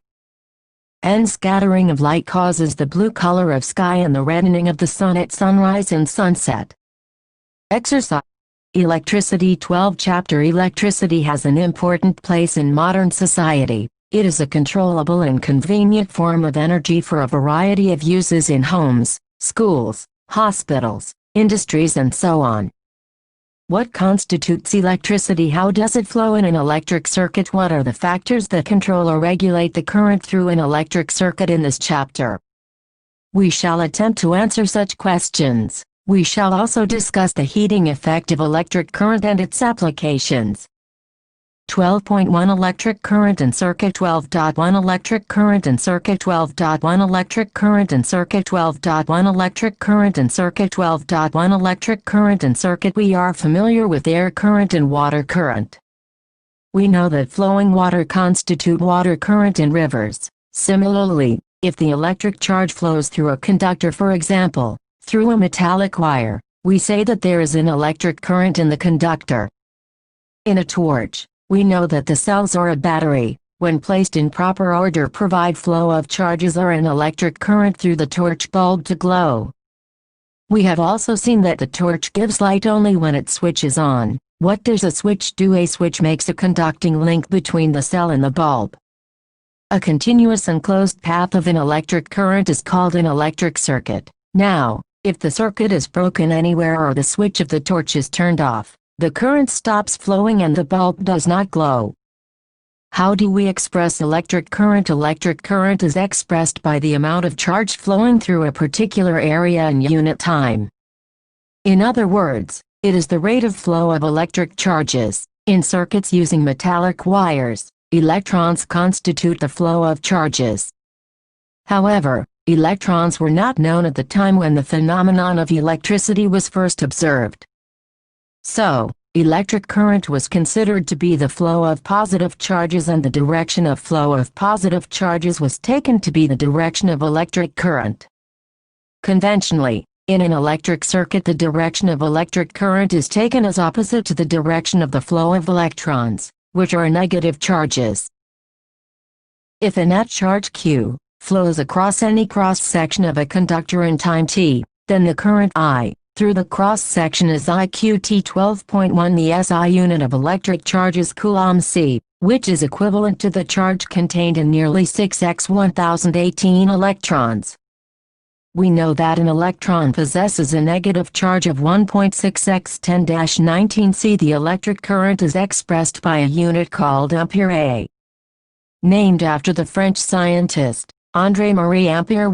And scattering of light causes the blue color of sky and the reddening of the sun at sunrise and sunset. Exercise. Electricity 12 Chapter Electricity has an important place in modern society. It is a controllable and convenient form of energy for a variety of uses in homes, schools, hospitals, industries and so on. What constitutes electricity? How does it flow in an electric circuit? What are the factors that control or regulate the current through an electric circuit? In this chapter, we shall attempt to answer such questions. We shall also discuss the heating effect of electric current and its applications. 12.1 Electric current and circuit. 12.1 Electric current and circuit. 12.1 Electric current and circuit. 12.1 Electric current and circuit. 12.1 Electric current and circuit. We are familiar with air current and water current. We know that flowing water constitute water current in rivers. Similarly, if the electric charge flows through a conductor, for example, through a metallic wire, we say that there is an electric current in the conductor. In a torch, we know that the cells or a battery, when placed in proper order, provide flow of charges or an electric current through the torch bulb to glow. We have also seen that the torch gives light only when it switches on. What does a switch do? A switch makes a conducting link between the cell and the bulb. A continuous and closed path of an electric current is called an electric circuit. Now, if the circuit is broken anywhere or the switch of the torch is turned off, the current stops flowing and the bulb does not glow. How do we express electric current? Electric current is expressed by the amount of charge flowing through a particular area in unit time. In other words, it is the rate of flow of electric charges. In circuits using metallic wires, electrons constitute the flow of charges. However, electrons were not known at the time when the phenomenon of electricity was first observed. So, electric current was considered to be the flow of positive charges, and the direction of flow of positive charges was taken to be the direction of electric current. Conventionally, in an electric circuit, the direction of electric current is taken as opposite to the direction of the flow of electrons, which are negative charges. If a net charge Q flows across any cross-section of a conductor in time t, then the current I through the cross-section is IQT 12.1. The SI unit of electric charge is Coulomb C, which is equivalent to the charge contained in nearly 6 × 1018 electrons. We know that an electron possesses a negative charge of 1.6 × 10⁻19 C. The electric current is expressed by a unit called ampere A. Named after the French scientist, André-Marie Ampère.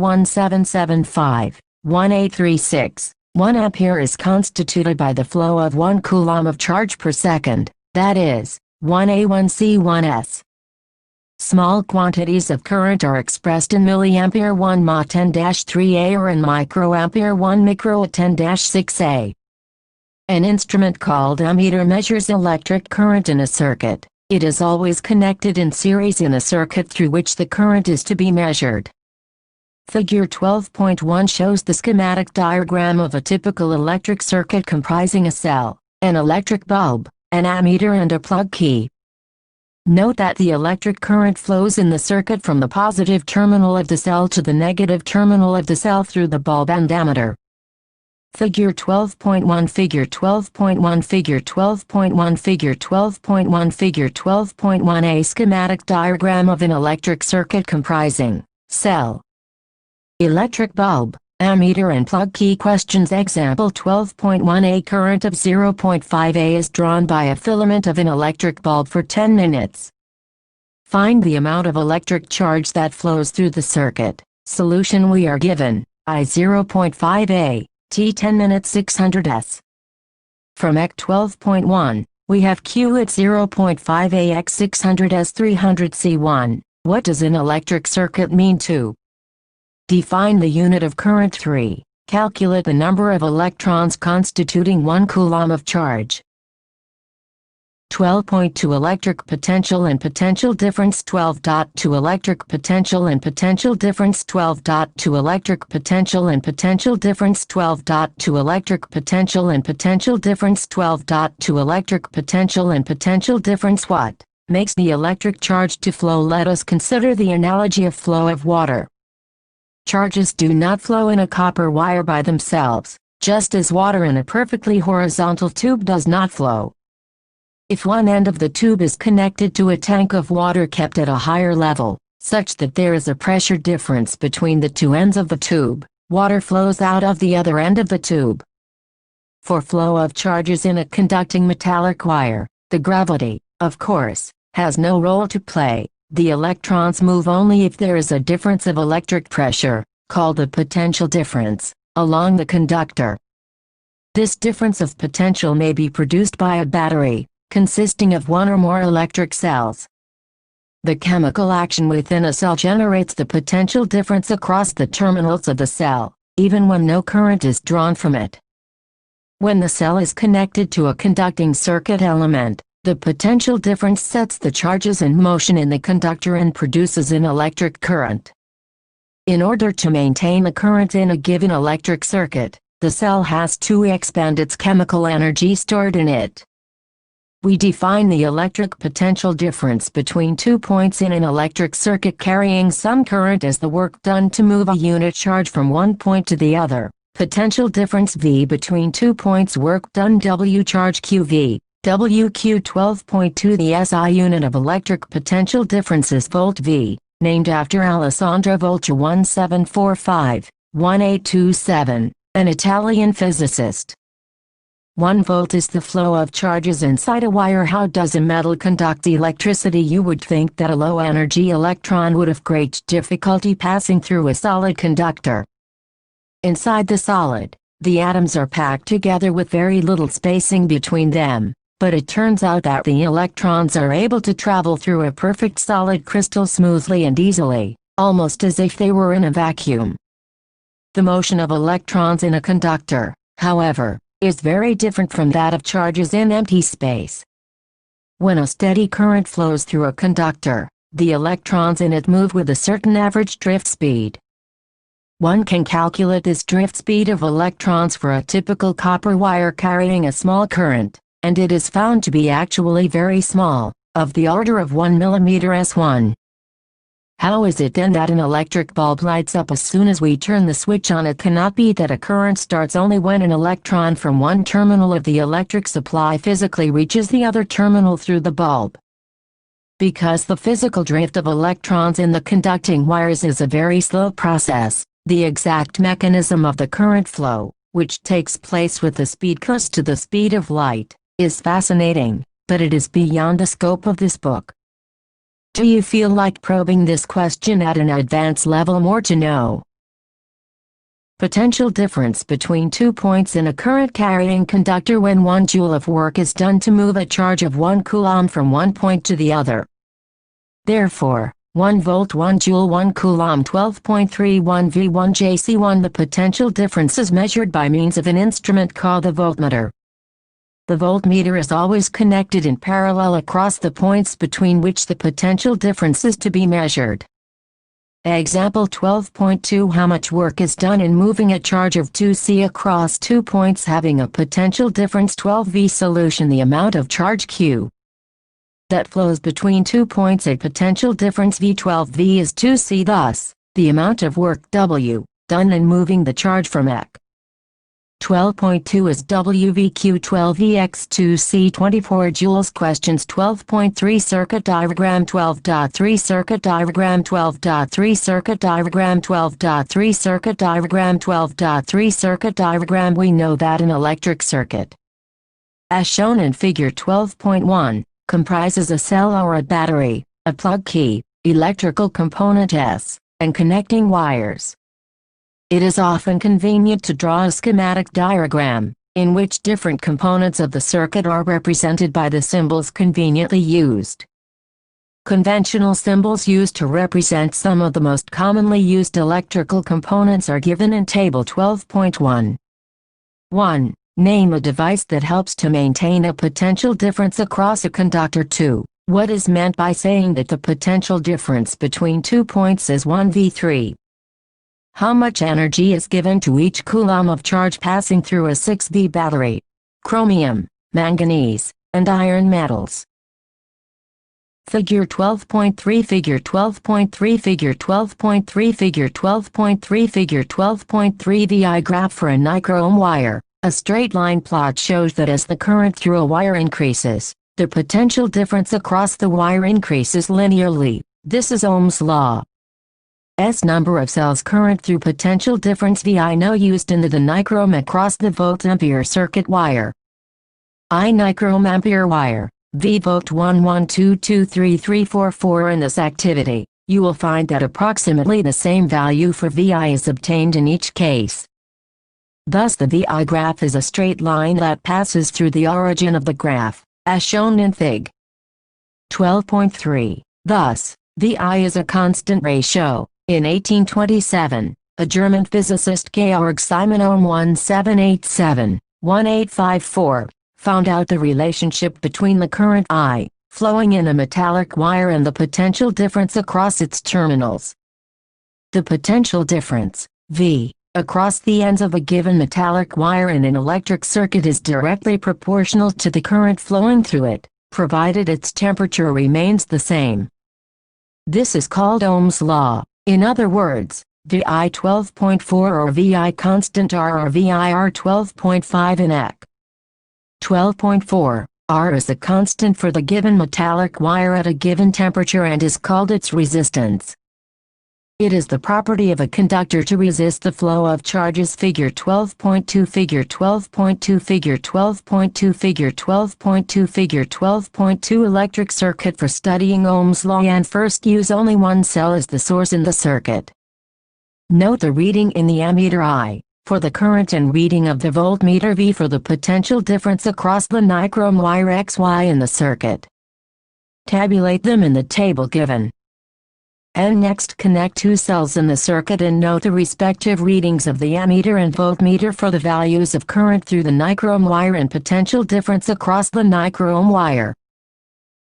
1775-1836. 1 ampere is constituted by the flow of 1 coulomb of charge per second, that is, 1 A 1 C 1 S. Small quantities of current are expressed in milliampere 1 mA 10-3A or in microampere 1 micro 10-6A. An instrument called ammeter measures electric current in a circuit. It is always connected in series in a circuit through which the current is to be measured. Figure 12.1 shows the schematic diagram of a typical electric circuit comprising a cell, an electric bulb, an ammeter and a plug key. Note that the electric current flows in the circuit from the positive terminal of the cell to the negative terminal of the cell through the bulb and ammeter. Figure 12.1 Figure 12.1 Figure 12.1 Figure 12.1 Figure 12.1 A schematic diagram of an electric circuit comprising cell, electric bulb, ammeter and plug key. Questions. Example 12.1 A current of 0.5 A is drawn by a filament of an electric bulb for 10 minutes. Find the amount of electric charge that flows through the circuit. Solution. We are given I 0.5 A, T 10 minutes 600 S. From EC 12.1, we have Q at 0.5 A x 600 S 300 C1. What does an electric circuit mean? To define the unit of current. 3. Calculate the number of electrons constituting 1 coulomb of charge. 12.2 Electric potential and potential difference. 12.2 Electric potential and potential difference. 12.2 Electric potential and potential difference. 12.2 Electric potential and potential difference. 12.2 Electric potential and potential difference. What makes the electric charge to flow? Let us consider the analogy of flow of water. Charges do not flow in a copper wire by themselves, just as water in a perfectly horizontal tube does not flow. If one end of the tube is connected to a tank of water kept at a higher level, such that there is a pressure difference between the two ends of the tube, water flows out of the other end of the tube. For flow of charges in a conducting metallic wire, the gravity, of course, has no role to play. The electrons move only if there is a difference of electric pressure, called the potential difference, along the conductor. This difference of potential may be produced by a battery, consisting of one or more electric cells. The chemical action within a cell generates the potential difference across the terminals of the cell, even when no current is drawn from it. When the cell is connected to a conducting circuit element, the potential difference sets the charges in motion in the conductor and produces an electric current. In order to maintain the current in a given electric circuit, the cell has to expend its chemical energy stored in it. We define the electric potential difference between 2 points in an electric circuit carrying some current as the work done to move a unit charge from one point to the other. Potential difference V between 2 points work done W charge QV. WQ 12.2 The SI unit of electric potential difference is volt V, named after Alessandro Volta 1745-1827, an Italian physicist. 1 volt is the flow of charges inside a wire. How does a metal conduct electricity? You would think that a low-energy electron would have great difficulty passing through a solid conductor. Inside the solid, the atoms are packed together with very little spacing between them, but it turns out that the electrons are able to travel through a perfect solid crystal smoothly and easily, almost as if they were in a vacuum. The motion of electrons in a conductor, however, is very different from that of charges in empty space. When a steady current flows through a conductor, the electrons in it move with a certain average drift speed. One can calculate this drift speed of electrons for a typical copper wire carrying a small current, and it is found to be actually very small, of the order of 1 mm/s1. How is it then that an electric bulb lights up as soon as we turn the switch on? It cannot be that a current starts only when an electron from one terminal of the electric supply physically reaches the other terminal through the bulb. Because the physical drift of electrons in the conducting wires is a very slow process, the exact mechanism of the current flow, which takes place with the speed close to the speed of light, is fascinating, but it is beyond the scope of this book. Do you feel like probing this question at an advanced level more to know? Potential difference between 2 points in a current-carrying conductor when 1 joule of work is done to move a charge of 1 coulomb from one point to the other. Therefore, 1 volt 1 joule 1 coulomb 12.31 V 1 JC1. The potential difference is measured by means of an instrument called the voltmeter. The voltmeter is always connected in parallel across the points between which the potential difference is to be measured. Example 12.2 How much work is done in moving a charge of 2C across 2 points having a potential difference 12 V. Solution: the amount of charge Q that flows between 2 points at potential difference V 12 V is 2C. Thus, the amount of work W done in moving the charge from X 12.2 is WVQ 12VX2C 24 joules. Questions 12.3 Circuit diagram 12.3 Circuit diagram 12.3 Circuit diagram 12.3 Circuit diagram 12.3 Circuit diagram. We know that an electric circuit, as shown in figure 12.1, comprises a cell or a battery, a plug key, electrical component S, and connecting wires. It is often convenient to draw a schematic diagram, in which different components of the circuit are represented by the symbols conveniently used. Conventional symbols used to represent some of the most commonly used electrical components are given in Table 12.1. 1. Name a device that helps to maintain a potential difference across a conductor. 2. What is meant by saying that the potential difference between 2 points is 1 V. 3. How much energy is given to each coulomb of charge passing through a 6V battery? Chromium, manganese, and iron metals. Figure 12.3 Figure 12.3 Figure 12.3 Figure 12.3 Figure 12.3 VI graph for a nichrome wire. A straight line plot shows that as the current through a wire increases, the potential difference across the wire increases linearly. This is Ohm's law. S number of cells current through potential difference VI no used in the nichrome across the volt-ampere circuit wire. I nichrome ampere wire, V volt 112233444. In this activity, you will find that approximately the same value for VI is obtained in each case. Thus the VI graph is a straight line that passes through the origin of the graph, as shown in Fig. 12.3. Thus, VI is a constant ratio. In 1827, a German physicist Georg Simon Ohm 1787-1854 found out the relationship between the current I flowing in a metallic wire and the potential difference across its terminals. The potential difference, V, across the ends of a given metallic wire in an electric circuit is directly proportional to the current flowing through it, provided its temperature remains the same. This is called Ohm's law. In other words, VI 12.4 or VI constant R or VIR 12.5 in EC 12.4. R is a constant for the given metallic wire at a given temperature and is called its resistance. It is the property of a conductor to resist the flow of charges. Figure 12.2 Figure 12.2 Figure 12.2 Figure 12.2 Figure 12.2 Electric circuit for studying Ohm's law, and first use only one cell as the source in the circuit. Note the reading in the ammeter I for the current and reading of the voltmeter V for the potential difference across the nichrome wire XY in the circuit. Tabulate them in the table given. And next connect two cells in the circuit and note the respective readings of the ammeter and voltmeter for the values of current through the nichrome wire and potential difference across the nichrome wire.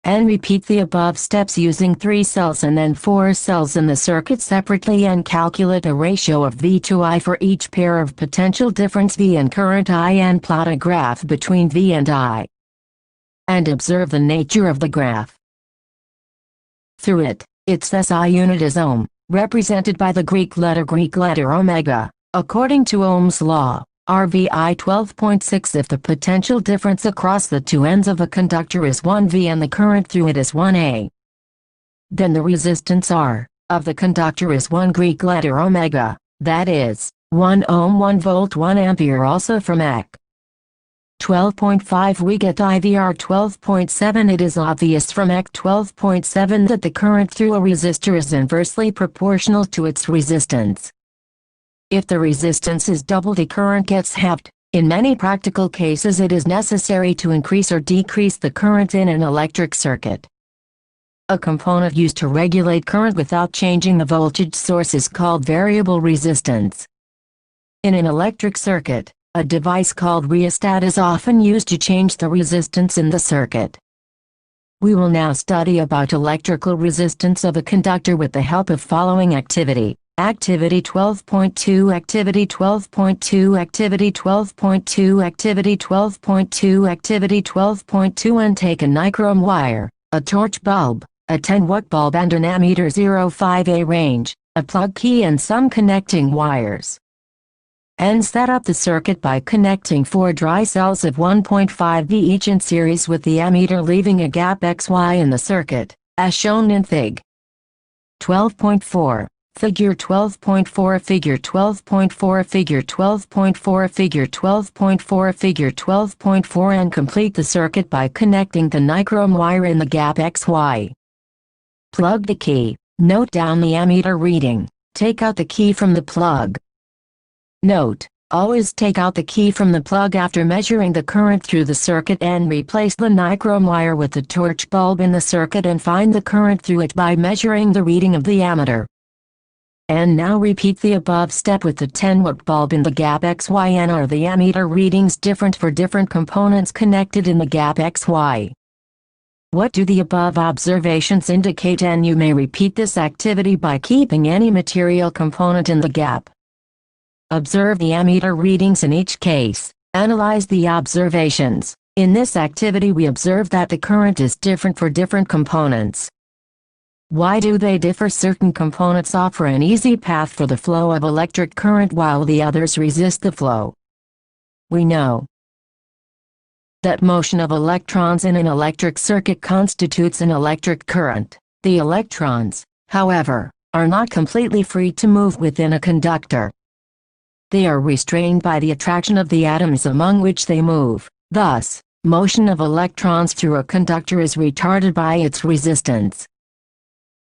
And repeat the above steps using 3 cells and then 4 cells in the circuit separately, and calculate a ratio of V to I for each pair of potential difference V and current I, and plot a graph between V and I. And observe the nature of the graph. Through it, its SI unit is ohm, represented by the Greek letter omega, according to Ohm's law. RVI 12.6 if the potential difference across the two ends of a conductor is 1V and the current through it is 1A. Then the resistance R of the conductor is 1 Greek letter omega, that is, 1 ohm 1 volt 1 ampere. Also from EC 12.5 we get IVR 12.7. It is obvious from EC 12.7 that the current through a resistor is inversely proportional to its resistance. If the resistance is doubled, the current gets halved. In many practical cases it is necessary to increase or decrease the current in an electric circuit. A component used to regulate current without changing the voltage source is called variable resistance. In an electric circuit, a device called rheostat is often used to change the resistance in the circuit. We will now study about electrical resistance of a conductor with the help of following activity. Activity 12.2 Activity 12.2 Activity 12.2 Activity 12.2 Activity 12.2 And take a nichrome wire, a torch bulb, a 10-watt bulb and an ammeter 0.5A range, a plug key and some connecting wires. And set up the circuit by connecting 4 dry cells of 1.5V each in series with the ammeter, leaving a gap XY in the circuit, as shown in Fig. 12.4. Figure 12.4 Figure 12.4 Figure 12.4 Figure 12.4 Figure 12.4 And complete the circuit by connecting the nichrome wire in the gap XY. Plug the key. Note down the ammeter reading. Take out the key from the plug. Note: always take out the key from the plug after measuring the current through the circuit, and replace the nichrome wire with the torch bulb in the circuit and find the current through it by measuring the reading of the ammeter. And now repeat the above step with the 10-watt bulb in the gap XY. And are the ammeter readings different for different components connected in the gap XY? What do the above observations indicate? And you may repeat this activity by keeping any material component in the gap. Observe the ammeter readings in each case. Analyze the observations. In this activity we observe that the current is different for different components. Why do they differ? Certain components offer an easy path for the flow of electric current while the others resist the flow. We know that motion of electrons in an electric circuit constitutes an electric current. The electrons, however, are not completely free to move within a conductor. They are restrained by the attraction of the atoms among which they move. Thus, motion of electrons through a conductor is retarded by its resistance.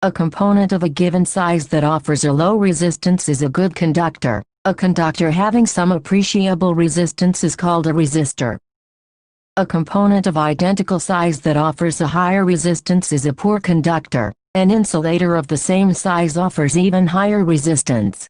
A component of a given size that offers a low resistance is a good conductor. A conductor having some appreciable resistance is called a resistor. A component of identical size that offers a higher resistance is a poor conductor. An insulator of the same size offers even higher resistance.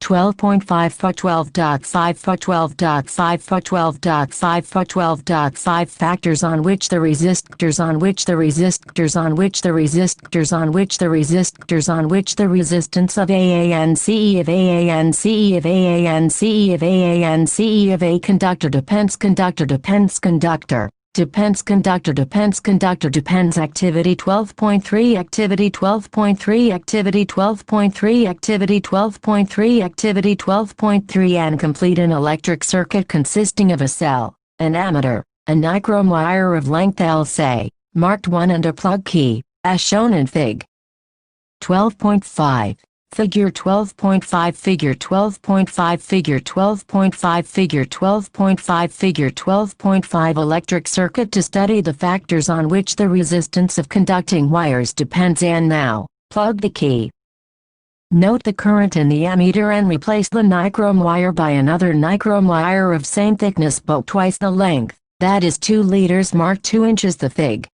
12.5 for 12.5 for 12.5 for 12.5 for 12.5 factors on which the resistors on which the resistors on which the resistors on which the resistors on which the resistance of AANCE of AANCE of AANCE of AANCE of a conductor depends conductor depends conductor depends conductor depends conductor depends activity 12.3 activity 12.3 activity 12.3 activity 12.3 activity 12.3 and complete an electric circuit consisting of a cell, an ammeter, a nichrome wire of length L say, marked 1 and a plug key, as shown in Fig. 12.5. Figure 12.5 Figure 12.5 Figure 12.5 Figure 12.5 Figure 12.5 Electric circuit to study the factors on which the resistance of conducting wires depends and now, plug the key. Note the current in the ammeter and replace the nichrome wire by another nichrome wire of same thickness but twice the length, that is 2 liters marked 2 inches the Fig.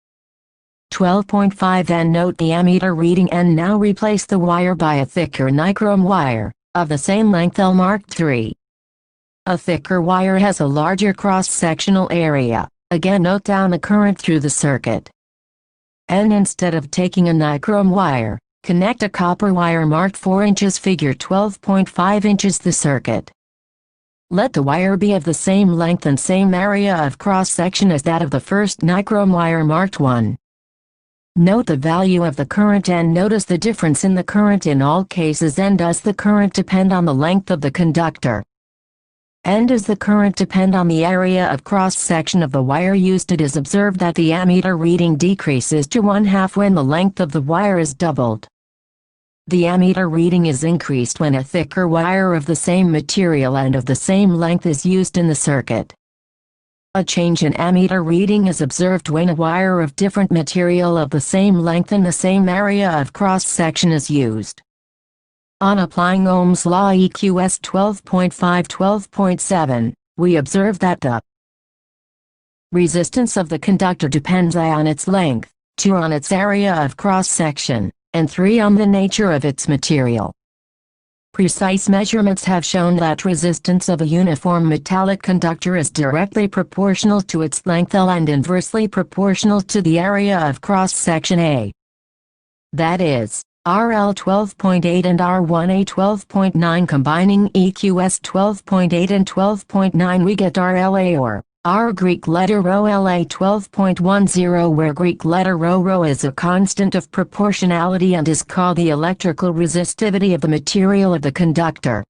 12.5 and note the ammeter reading and now replace the wire by a thicker nichrome wire, of the same length L marked 3. A thicker wire has a larger cross-sectional area, again note down the current through the circuit. And instead of taking a nichrome wire, connect a copper wire marked 4 inches Figure 12.5 inches the circuit. Let the wire be of the same length and same area of cross-section as that of the first nichrome wire marked 1. Note the value of the current and notice the difference in the current in all cases and does the current depend on the length of the conductor? And does the current depend on the area of cross-section of the wire used? It is observed that the ammeter reading decreases to 1/2 when the length of the wire is doubled. The ammeter reading is increased when a thicker wire of the same material and of the same length is used in the circuit. A change in ammeter reading is observed when a wire of different material of the same length and the same area of cross-section is used. On applying Ohm's law EQS 12.5-12.7, we observe that the resistance of the conductor depends I on its length, 2 on its area of cross-section, and 3 on the nature of its material. Precise measurements have shown that resistance of a uniform metallic conductor is directly proportional to its length L and inversely proportional to the area of cross-section A. That is, RL 12.8 and R1A 12.9 combining EQS 12.8 and 12.9 we get RLA or R Greek letter rho LA 12.10 where Greek letter rho is a constant of proportionality and is called the electrical resistivity of the material of the conductor.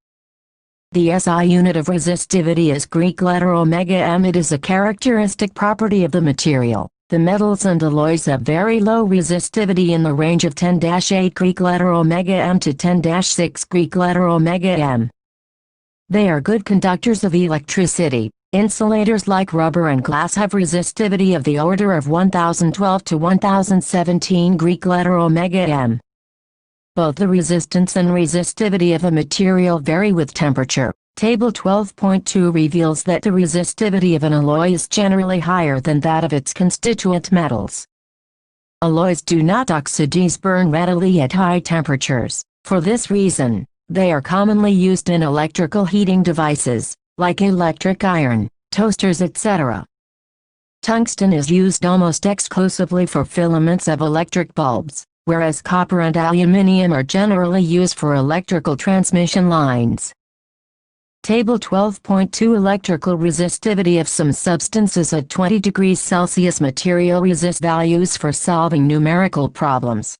The SI unit of resistivity is Greek letter omega m. It is a characteristic property of the material. The metals and alloys have very low resistivity in the range of 10-8 Greek letter omega m to 10-6 Greek letter omega m. They are good conductors of electricity. Insulators like rubber and glass have resistivity of the order of 1012 to 1017 Greek letter omega m. Both the resistance and resistivity of a material vary with temperature. Table 12.2 reveals that the resistivity of an alloy is generally higher than that of its constituent metals. Alloys do not oxidize burn readily at high temperatures. For this reason, they are commonly used in electrical heating devices, like electric iron, toasters etc. Tungsten is used almost exclusively for filaments of electric bulbs, whereas copper and aluminium are generally used for electrical transmission lines. Table 12.2 Electrical resistivity of some substances at 20 degrees Celsius. Material resist values for solving numerical problems.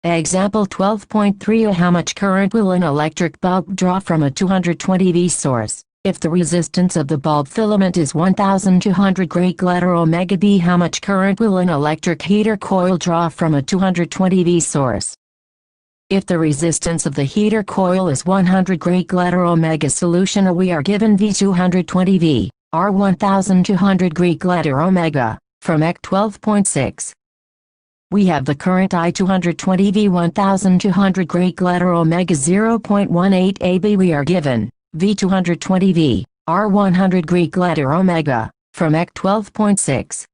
Example 12.3 How much current will an electric bulb draw from a 220 V source? If the resistance of the bulb filament is 1200 Greek letter omega B, how much current will an electric heater coil draw from a 220 V source? If the resistance of the heater coil is 100 Greek letter omega solution, we are given V220V, R 1200 Greek letter omega, from EC 12.6. We have the current I220V 1200 Greek letter omega 0.18 AB. We are given V220V, R 100 Greek letter omega, from EC 12.6.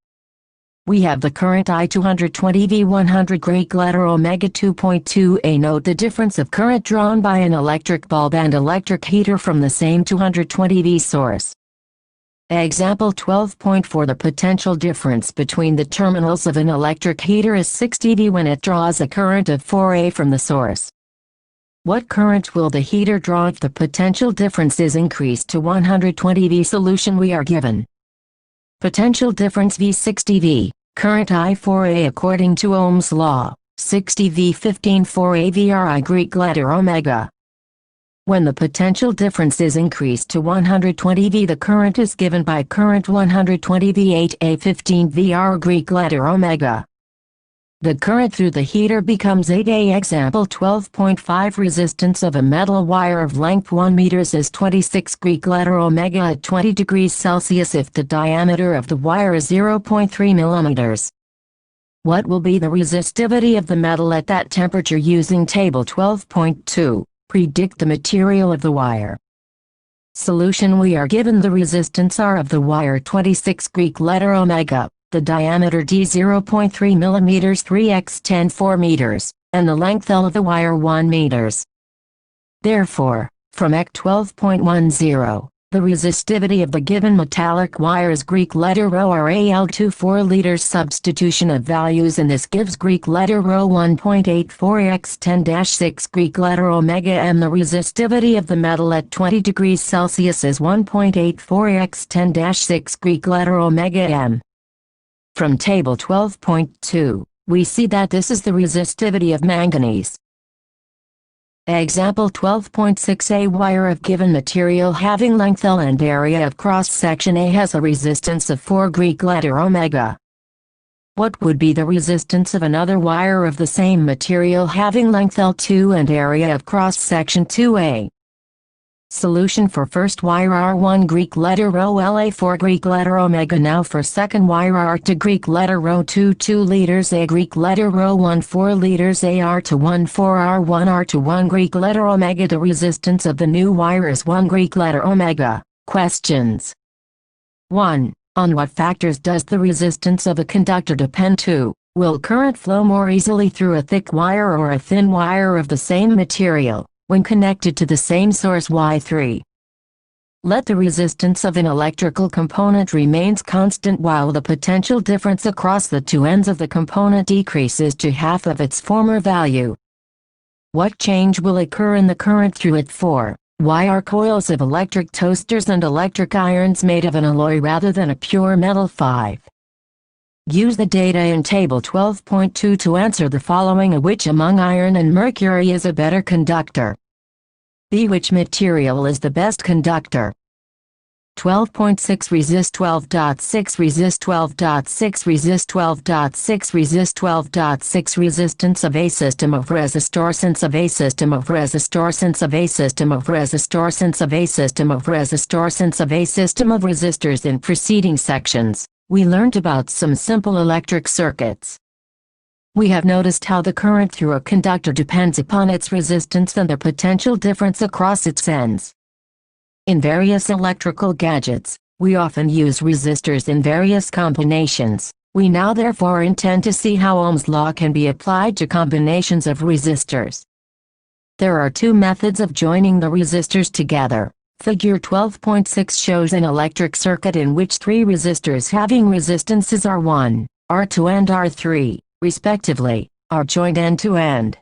We have the current I220V 100 Greek letter omega 2.2a. Note the difference of current drawn by an electric bulb and electric heater from the same 220V source. Example 12.4. The potential difference between the terminals of an electric heater is 60V when it draws a current of 4A from the source. What current will the heater draw if the potential difference is increased to 120V? Solution we are given. Potential difference V60V, current I4A according to Ohm's law, 60V 15 4A VRI Greek letter omega. When the potential difference is increased to 120V, the current is given by current 120V 8A 15 VR Greek letter omega. The current through the heater becomes 8A. Example 12.5. Resistance of a metal wire of length 1 meters is 26 Greek letter omega at 20 degrees Celsius if the diameter of the wire is 0.3 millimeters. What will be the resistivity of the metal at that temperature using table 12.2? Predict the material of the wire. Solution we are given the resistance R of the wire 26 Greek letter omega, the diameter D 0.3 mm 3 × 10 4 meters, and the length L of the wire 1 meters. Therefore, from EC 12.10, the resistivity of the given metallic wire is Greek letter ρ RAL 2 4 liters. Substitution of values in this gives Greek letter ρ 1.84 × 10-6 Greek letter omega m. The resistivity of the metal at 20 degrees Celsius is 1.84 × 10-6 Greek letter omega m. From table 12.2, we see that this is the resistivity of manganese. Example 12.6. A wire of given material having length L and area of cross-section A has a resistance of 4 Greek letter omega. What would be the resistance of another wire of the same material having length L2 and area of cross-section 2A? Solution for first wire R1 Greek letter ρ LA 4 Greek letter omega. Now for second wire R2 Greek letter ρ2 2 liters A Greek letter ρ1 4 liters A R2 1 4 R1 R2 1 Greek letter omega. The resistance of the new wire is 1 Greek letter omega. Questions. 1. On what factors does the resistance of a conductor depend? 2. Will current flow more easily through a thick wire or a thin wire of the same material when connected to the same source? Y3. Let the resistance of an electrical component remains constant while the potential difference across the two ends of the component decreases to half of its former value. What change will occur in the current through it? 4. Why are coils of electric toasters and electric irons made of an alloy rather than a pure metal? 5. Use the data in table 12.2 to answer the following. Which among iron and mercury is a better conductor? B. Which material is the best conductor? 12.6 Resist 12.6 Resist 12.6 Resist 12.6 Resist 12.6 Resistance of a system of resistorance of a system of resistorance of a system of resistorance of a system of resistorance of a system of resistors. In preceding sections, we learned about some simple electric circuits. We have noticed how the current through a conductor depends upon its resistance and the potential difference across its ends. In various electrical gadgets, we often use resistors in various combinations. We now therefore intend to see how Ohm's law can be applied to combinations of resistors. There are two methods of joining the resistors together. Figure 12.6 shows an electric circuit in which three resistors having resistances R1, R2 and R3, respectively, are joined end to end.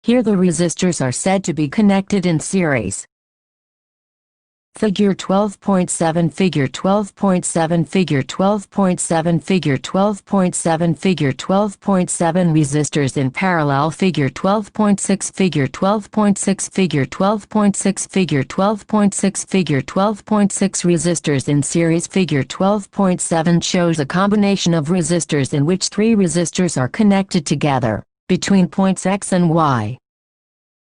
Here the resistors are said to be connected in series. Figure 12.7 Figure 12.7 Figure 12.7 Figure 12.7 Figure 12.7 Resistors in parallel. Figure 12.6 Figure 12.6 Figure 12.6 Figure 12.6 Figure 12.6 Resistors in series. Figure 12.7 shows a combination of resistors in which three resistors are connected together between points X and Y.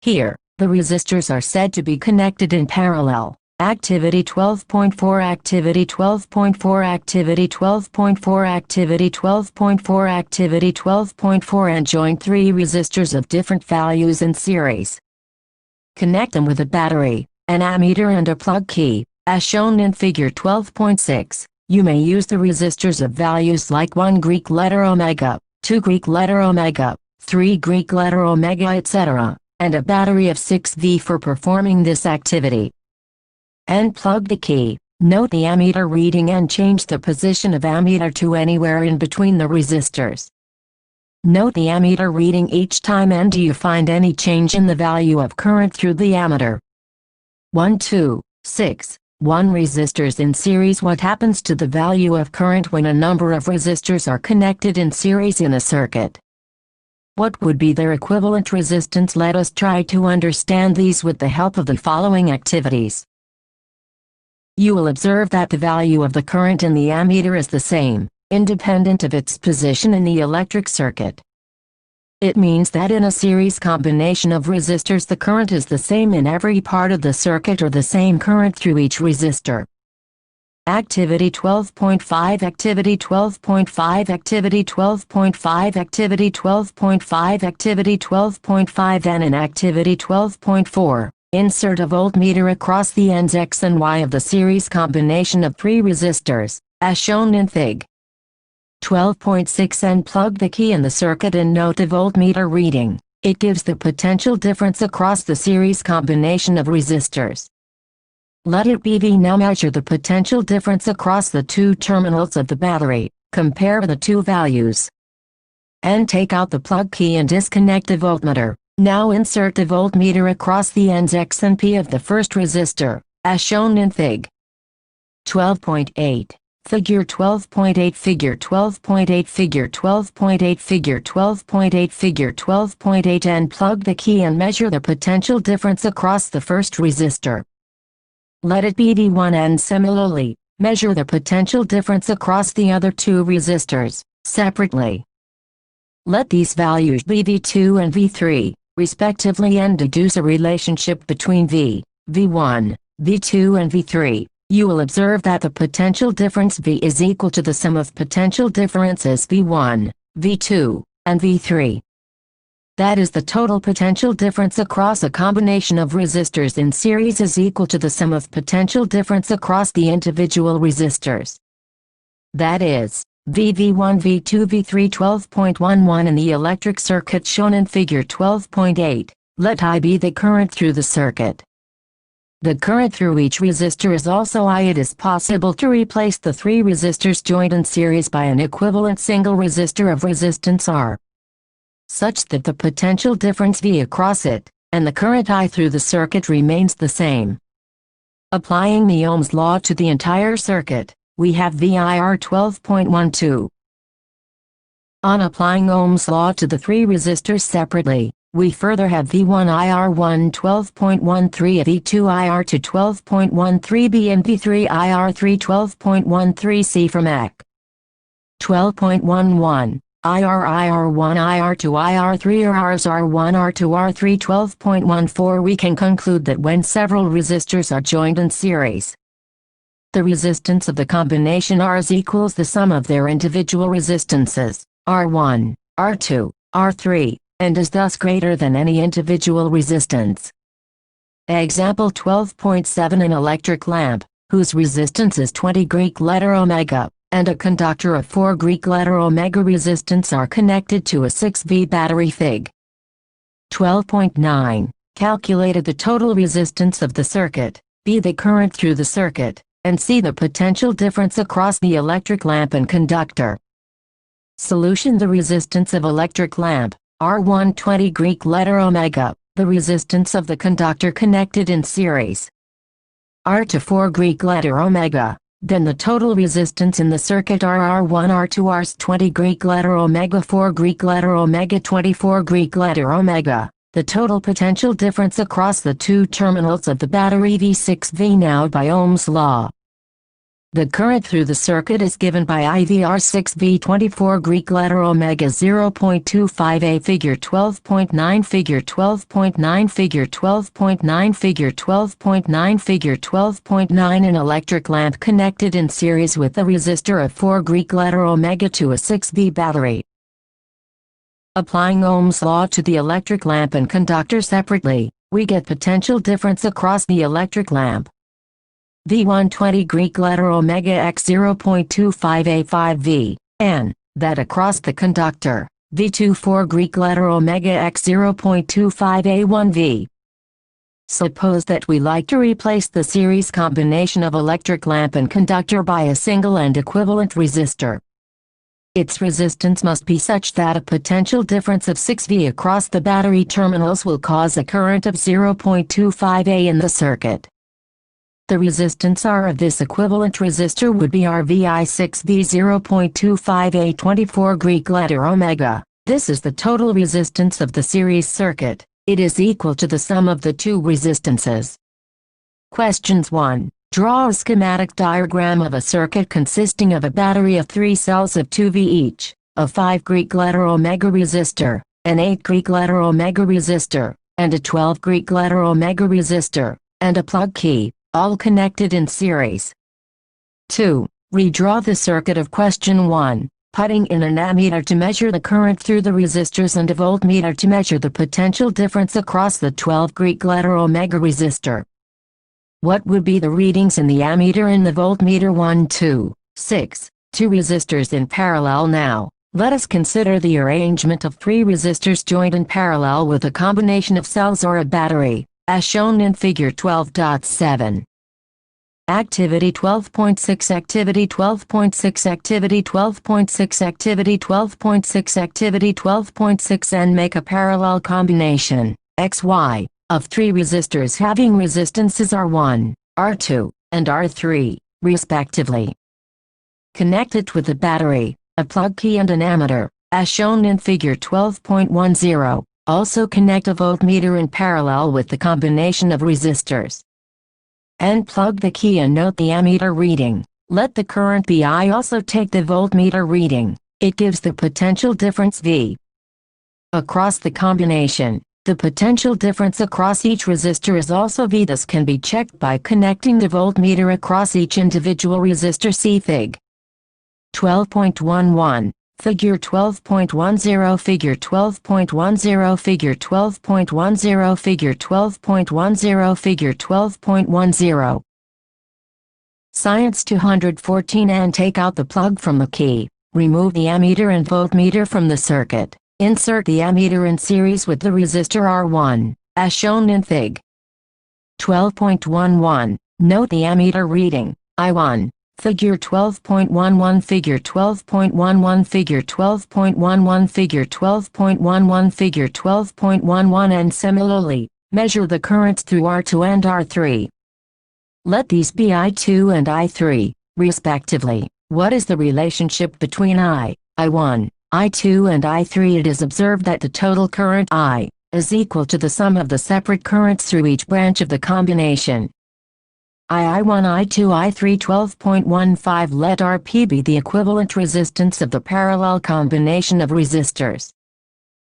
Here, the resistors are said to be connected in parallel. Activity 12.4 Activity 12.4 Activity 12.4 Activity 12.4 Activity 12.4 And join three resistors of different values in series. Connect them with a battery, an ammeter and a plug key, as shown in Figure 12.6, You may use the resistors of values like 1 Greek letter omega, 2 Greek letter omega, 3 Greek letter omega, etc., and a battery of 6V for performing this activity. Unplug the key, note the ammeter reading and change the position of ammeter to anywhere in between the resistors. Note the ammeter reading each time and do you find any change in the value of current through the ammeter. 1, 2, 6. 1 resistors in series. What happens to the value of current when a number of resistors are connected in series in a circuit? What would be their equivalent resistance? Let us try to understand these with the help of the following activities. You will observe that the value of the current in the ammeter is the same, independent of its position in the electric circuit. It means that in a series combination of resistors the current is the same in every part of the circuit or the same current through each resistor. Activity 12.5 Activity 12.5 Activity 12.5 Activity 12.5 Activity 12.5 Then in Activity 12.4, insert a voltmeter across the ends X and Y of the series combination of 3 resistors, as shown in Fig. 12.6 and plug the key in the circuit and note the voltmeter reading. It gives the potential difference across the series combination of resistors. Let it be V. Now measure the potential difference across the 2 terminals of the battery. Compare the 2 values. And take out the plug key and disconnect the voltmeter. Now insert the voltmeter across the ends X and P of the first resistor, as shown in Fig. 12.8. Figure 12.8 Figure 12.8 Figure 12.8 Figure 12.8 Figure 12.8 and plug the key and measure the potential difference across the first resistor. Let it be V1 and similarly, measure the potential difference across the other 2 resistors, separately. Let these values be V2 and V3, respectively, and deduce a relationship between V1, V2 and V3. You will observe that the potential difference V is equal to the sum of potential differences V1, V2, and V3. That is, the total potential difference across a combination of resistors in series is equal to the sum of potential difference across the individual resistors. That is, V1, V2, V3. 12.11 in the electric circuit shown in Figure 12.8, let I be the current through the circuit. The current through each resistor is also I. It is possible to replace the 3 resistors joined in series by an equivalent single resistor of resistance R, such that the potential difference V across it, and the current I through the circuit remains the same. Applying the Ohm's law to the entire circuit, we have VIR 12.12. On applying Ohm's law to the 3 resistors separately, we further have V1 IR1 12.13, V2 IR 2 12.13b and V3 IR3 12.13c from AC. 12.11, IR1 IR2 IR3 or Rs R1 R2 R3 12.14. We can conclude that when several resistors are joined in series, the resistance of the combination Rs equals the sum of their individual resistances, R1, R2, R3, and is thus greater than any individual resistance. Example 12.7 An electric lamp, whose resistance is 20 Greek letter omega, and a conductor of 4 Greek letter omega resistance are connected to a 6V battery. Fig. 12.9. Calculated the total resistance of the circuit, B the current through the circuit, and C the potential difference across the electric lamp and conductor. Solution: the resistance of electric lamp, R1 20 Greek letter omega, the resistance of the conductor connected in series, R to 4 Greek letter omega, then the total resistance in the circuit R1 R2 Rs 20 Greek letter omega 4 Greek letter omega 24 Greek letter omega, the total potential difference across the 2 terminals of the battery V6V. Now by Ohm's law, the current through the circuit is given by IVR6V 24 Greek letter omega 0.25a. Figure 12.9 Figure 12.9 Figure 12.9 Figure 12.9 Figure 12.9 An electric lamp connected in series with a resistor of 4 Greek letter omega to a 6V battery. Applying Ohm's law to the electric lamp and conductor separately, we get potential difference across the electric lamp. V1 20 Greek letter omega x 0.25a5 V, N, that across the conductor, V2 4 Greek letter omega x 0.25a1 V. Suppose that we like to replace the series combination of electric lamp and conductor by a single and equivalent resistor. Its resistance must be such that a potential difference of 6V across the battery terminals will cause a current of 0.25A in the circuit. The resistance R of this equivalent resistor would be RVI6V 0.25A 24 Greek letter omega. This is the total resistance of the series circuit. It is equal to the sum of the two resistances. Questions 1. Draw a schematic diagram of a circuit consisting of a battery of 3 cells of 2V each, a 5 Greek letter omega resistor, an 8 Greek letter omega resistor, and a 12 Greek letter omega resistor, and a plug key, all connected in series. 2. Redraw the circuit of question 1, putting in an ammeter to measure the current through the resistors and a voltmeter to measure the potential difference across the 12 Greek letter omega resistor. What would be the readings in the ammeter and the voltmeter? 1, 2, 6. Two resistors in parallel. Now, let us consider the arrangement of 3 resistors joined in parallel with a combination of cells or a battery, as shown in figure 12.7. Activity 12.6 Activity 12.6 Activity 12.6 Activity 12.6 Activity 12.6 and make a parallel combination, XY, of 3 resistors having resistances R1, R2, and R3, respectively. Connect it with a battery, a plug key and an ammeter, as shown in figure 12.10. Also connect a voltmeter in parallel with the combination of resistors. And plug the key and note the ammeter reading. Let the current I also take the voltmeter reading. It gives the potential difference V. Across the combination, the potential difference across each resistor is also V. This can be checked by connecting the voltmeter across each individual resistor. See Fig. 12.11. Figure 12.10 Figure 12.10 Figure 12.10 Figure 12.10 Figure 12.10. Science 214 and take out the plug from the key. Remove the ammeter and voltmeter from the circuit. Insert the ammeter in series with the resistor R1, as shown in Fig. 12.11. Note the ammeter reading, I1. Figure 12.11 Figure 12.11 Figure 12.11 Figure 12.11 Figure 12.11 and similarly, measure the currents through R2 and R3. Let these be I2 and I3, respectively. What is the relationship between I1, I2 and I3? It is observed that the total current I is equal to the sum of the separate currents through each branch of the combination. I1 I2 I3 12.15. Let Rp be the equivalent resistance of the parallel combination of resistors.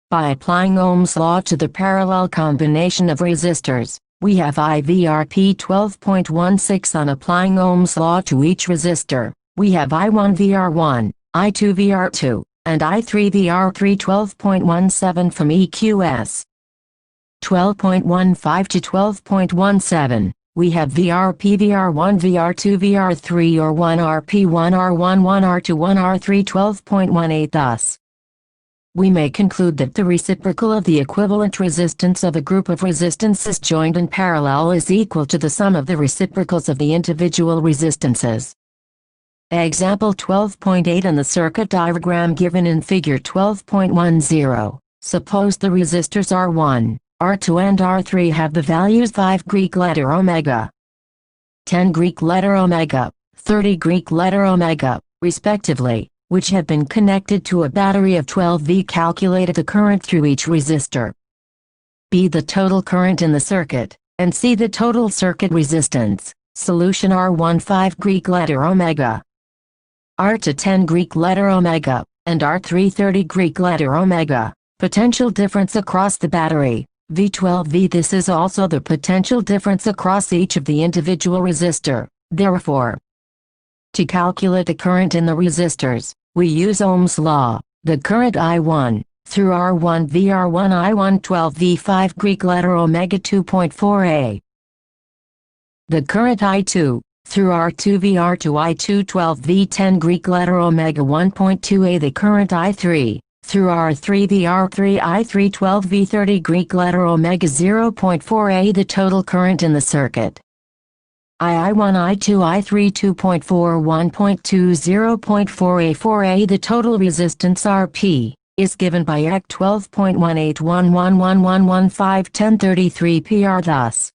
By applying Ohm's law to the parallel combination of resistors, we have IVRP 12.16. On applying Ohm's law to each resistor, we have I1 VR1, I2 VR2, and I3 VR3. 12.17 from EQS 12.15 to 12.17. We have VRP VR1 VR2 VR3 or 1 RP 1 R1 1 R2 1 R3 12.18. Thus, we may conclude that the reciprocal of the equivalent resistance of a group of resistances joined in parallel is equal to the sum of the reciprocals of the individual resistances. Example 12.8 in the circuit diagram given in figure 12.10. Suppose the resistors R1, R2 and R3 have the values 5 Greek letter omega, 10 Greek letter omega, 30 Greek letter omega, respectively, which have been connected to a battery of 12V. Calculate the current through each resistor. B. The total current in the circuit, and C. The total circuit resistance. Solution: R1 5 Greek letter omega, R2 10 Greek letter omega, and R3 30 Greek letter omega. Potential difference across the battery, V12V. This is also the potential difference across each of the individual resistor. Therefore, to calculate the current in the resistors, we use Ohm's law. The current I1 through R1 VR1 I1 12V 5 Greek letter omega 2.4A. The current I2 through R2V R2 I2 12V10 Greek letter omega 1.2a the current I3, through R3V R3 I3 12V30 Greek letter omega 0.4a the total current in the circuit. I1 I2 I3 2.4 1.2 0.4a 4a the total resistance Rp is given by EC 12.1811111151033 PR thus.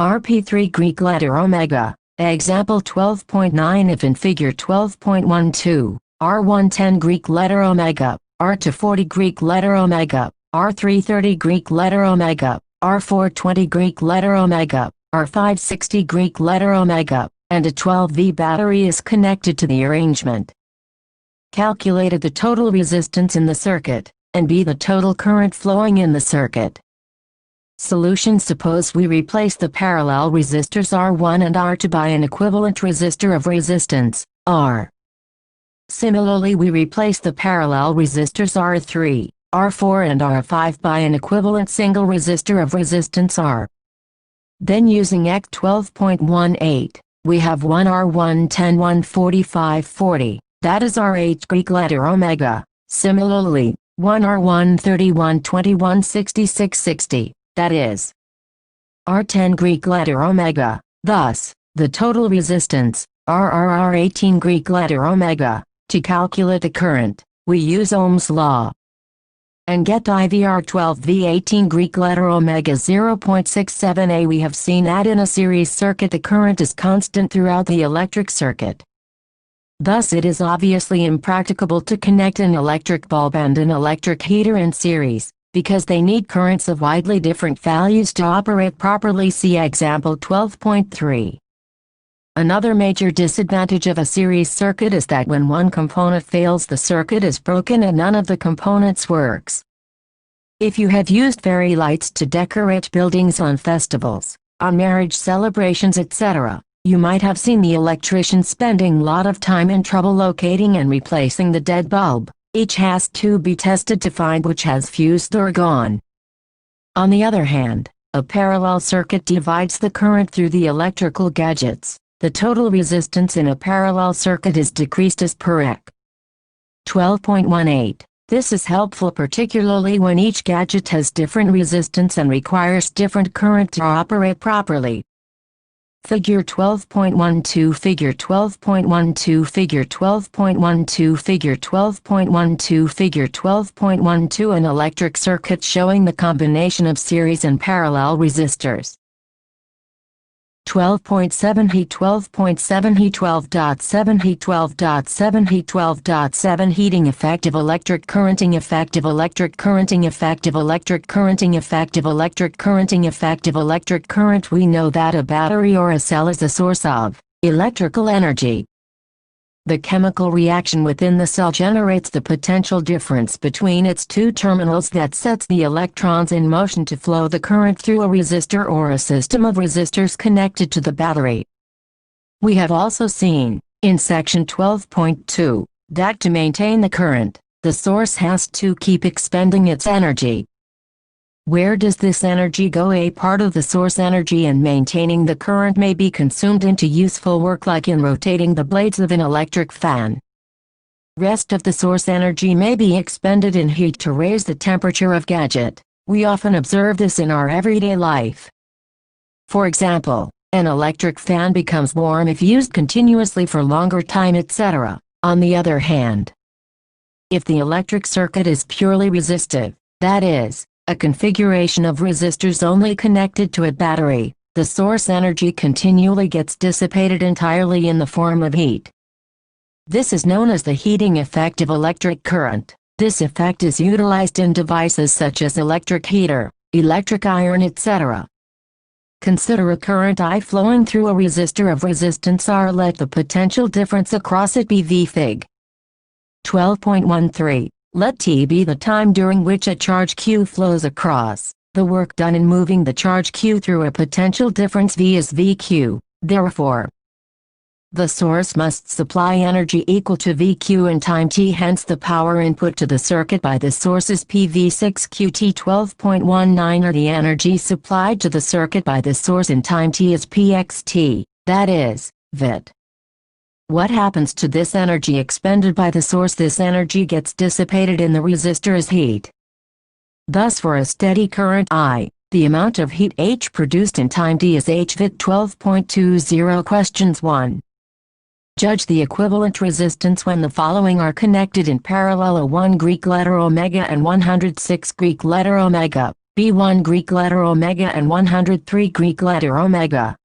Rp3 Greek letter omega, example 12.9 if in figure 12.12, R110 Greek letter omega, R240 Greek letter omega, R330 Greek letter omega, R420 Greek letter omega, R560 Greek letter omega, and a 12V battery is connected to the arrangement. Calculated the total resistance in the circuit, and B the total current flowing in the circuit. Solution: suppose we replace the parallel resistors R1 and R2 by an equivalent resistor of resistance, R. Similarly we replace the parallel resistors R3, R4 and R5 by an equivalent single resistor of resistance R. Then using EC 12.18, we have 1 R1 10 145 40, that is RH Greek letter omega. Similarly, 1 R1 31 21 66 60, that is R10 Greek letter omega. Thus, the total resistance, R18 Greek letter omega. To calculate the current, we use Ohm's law and get IVR 12V18 Greek letter omega 0.67a. We have seen that in a series circuit the current is constant throughout the electric circuit. Thus it is obviously impracticable to connect an electric bulb and an electric heater in series, because they need currents of widely different values to operate properly. See example 12.3. Another major disadvantage of a series circuit is that when one component fails the circuit is broken and none of the components works. If you have used fairy lights to decorate buildings on festivals, on marriage celebrations etc., you might have seen the electrician spending a lot of time and trouble locating and replacing the dead bulb. Each has to be tested to find which has fused or gone. On the other hand, a parallel circuit divides the current through the electrical gadgets. The total resistance in a parallel circuit is decreased as per EC 12.18. This is helpful particularly when each gadget has different resistance and requires different current to operate properly. Figure 12.12 Figure 12.12 Figure 12.12 Figure 12.12 Figure 12.12 An electric circuit showing the combination of series and parallel resistors. 12.7 He 12.7 He 12.7 He 12.7 He 12.7 Heating effective electric currenting effective electric currenting effective electric currenting effective electric currenting effective electric current. We know that a battery or a cell is a source of electrical energy. The chemical reaction within the cell generates the potential difference between its two terminals that sets the electrons in motion to flow the current through a resistor or a system of resistors connected to the battery. We have also seen, in section 12.2, that to maintain the current, the source has to keep expending its energy. Where does this energy go? A part of the source energy in maintaining the current may be consumed into useful work like in rotating the blades of an electric fan. Rest of the source energy may be expended in heat to raise the temperature of gadget. We often observe this in our everyday life. For example, an electric fan becomes warm if used continuously for longer time etc. On the other hand, if the electric circuit is purely resistive, that is, a configuration of resistors only connected to a battery, the source energy continually gets dissipated entirely in the form of heat. This is known as the heating effect of electric current. This effect is utilized in devices such as electric heater, electric iron etc. Consider a current I flowing through a resistor of resistance R. Let the potential difference across it be V Fig. 12.13. Let T be the time during which a charge Q flows across. The work done in moving the charge Q through a potential difference V is VQ. Therefore, the source must supply energy equal to VQ in time T. Hence the power input to the circuit by the source is PV6QT 12.19 or the energy supplied to the circuit by the source in time T is PXT. that is, VIT. What happens to this energy expended by the source? This energy gets dissipated in the resistor as heat. Thus for a steady current I, the amount of heat H produced in time t is HVIT 12.20. Questions 1. Judge the equivalent resistance when the following are connected in parallel: a 1 Greek letter omega and 106 Greek letter omega, B1 Greek letter omega and 103 Greek letter omega,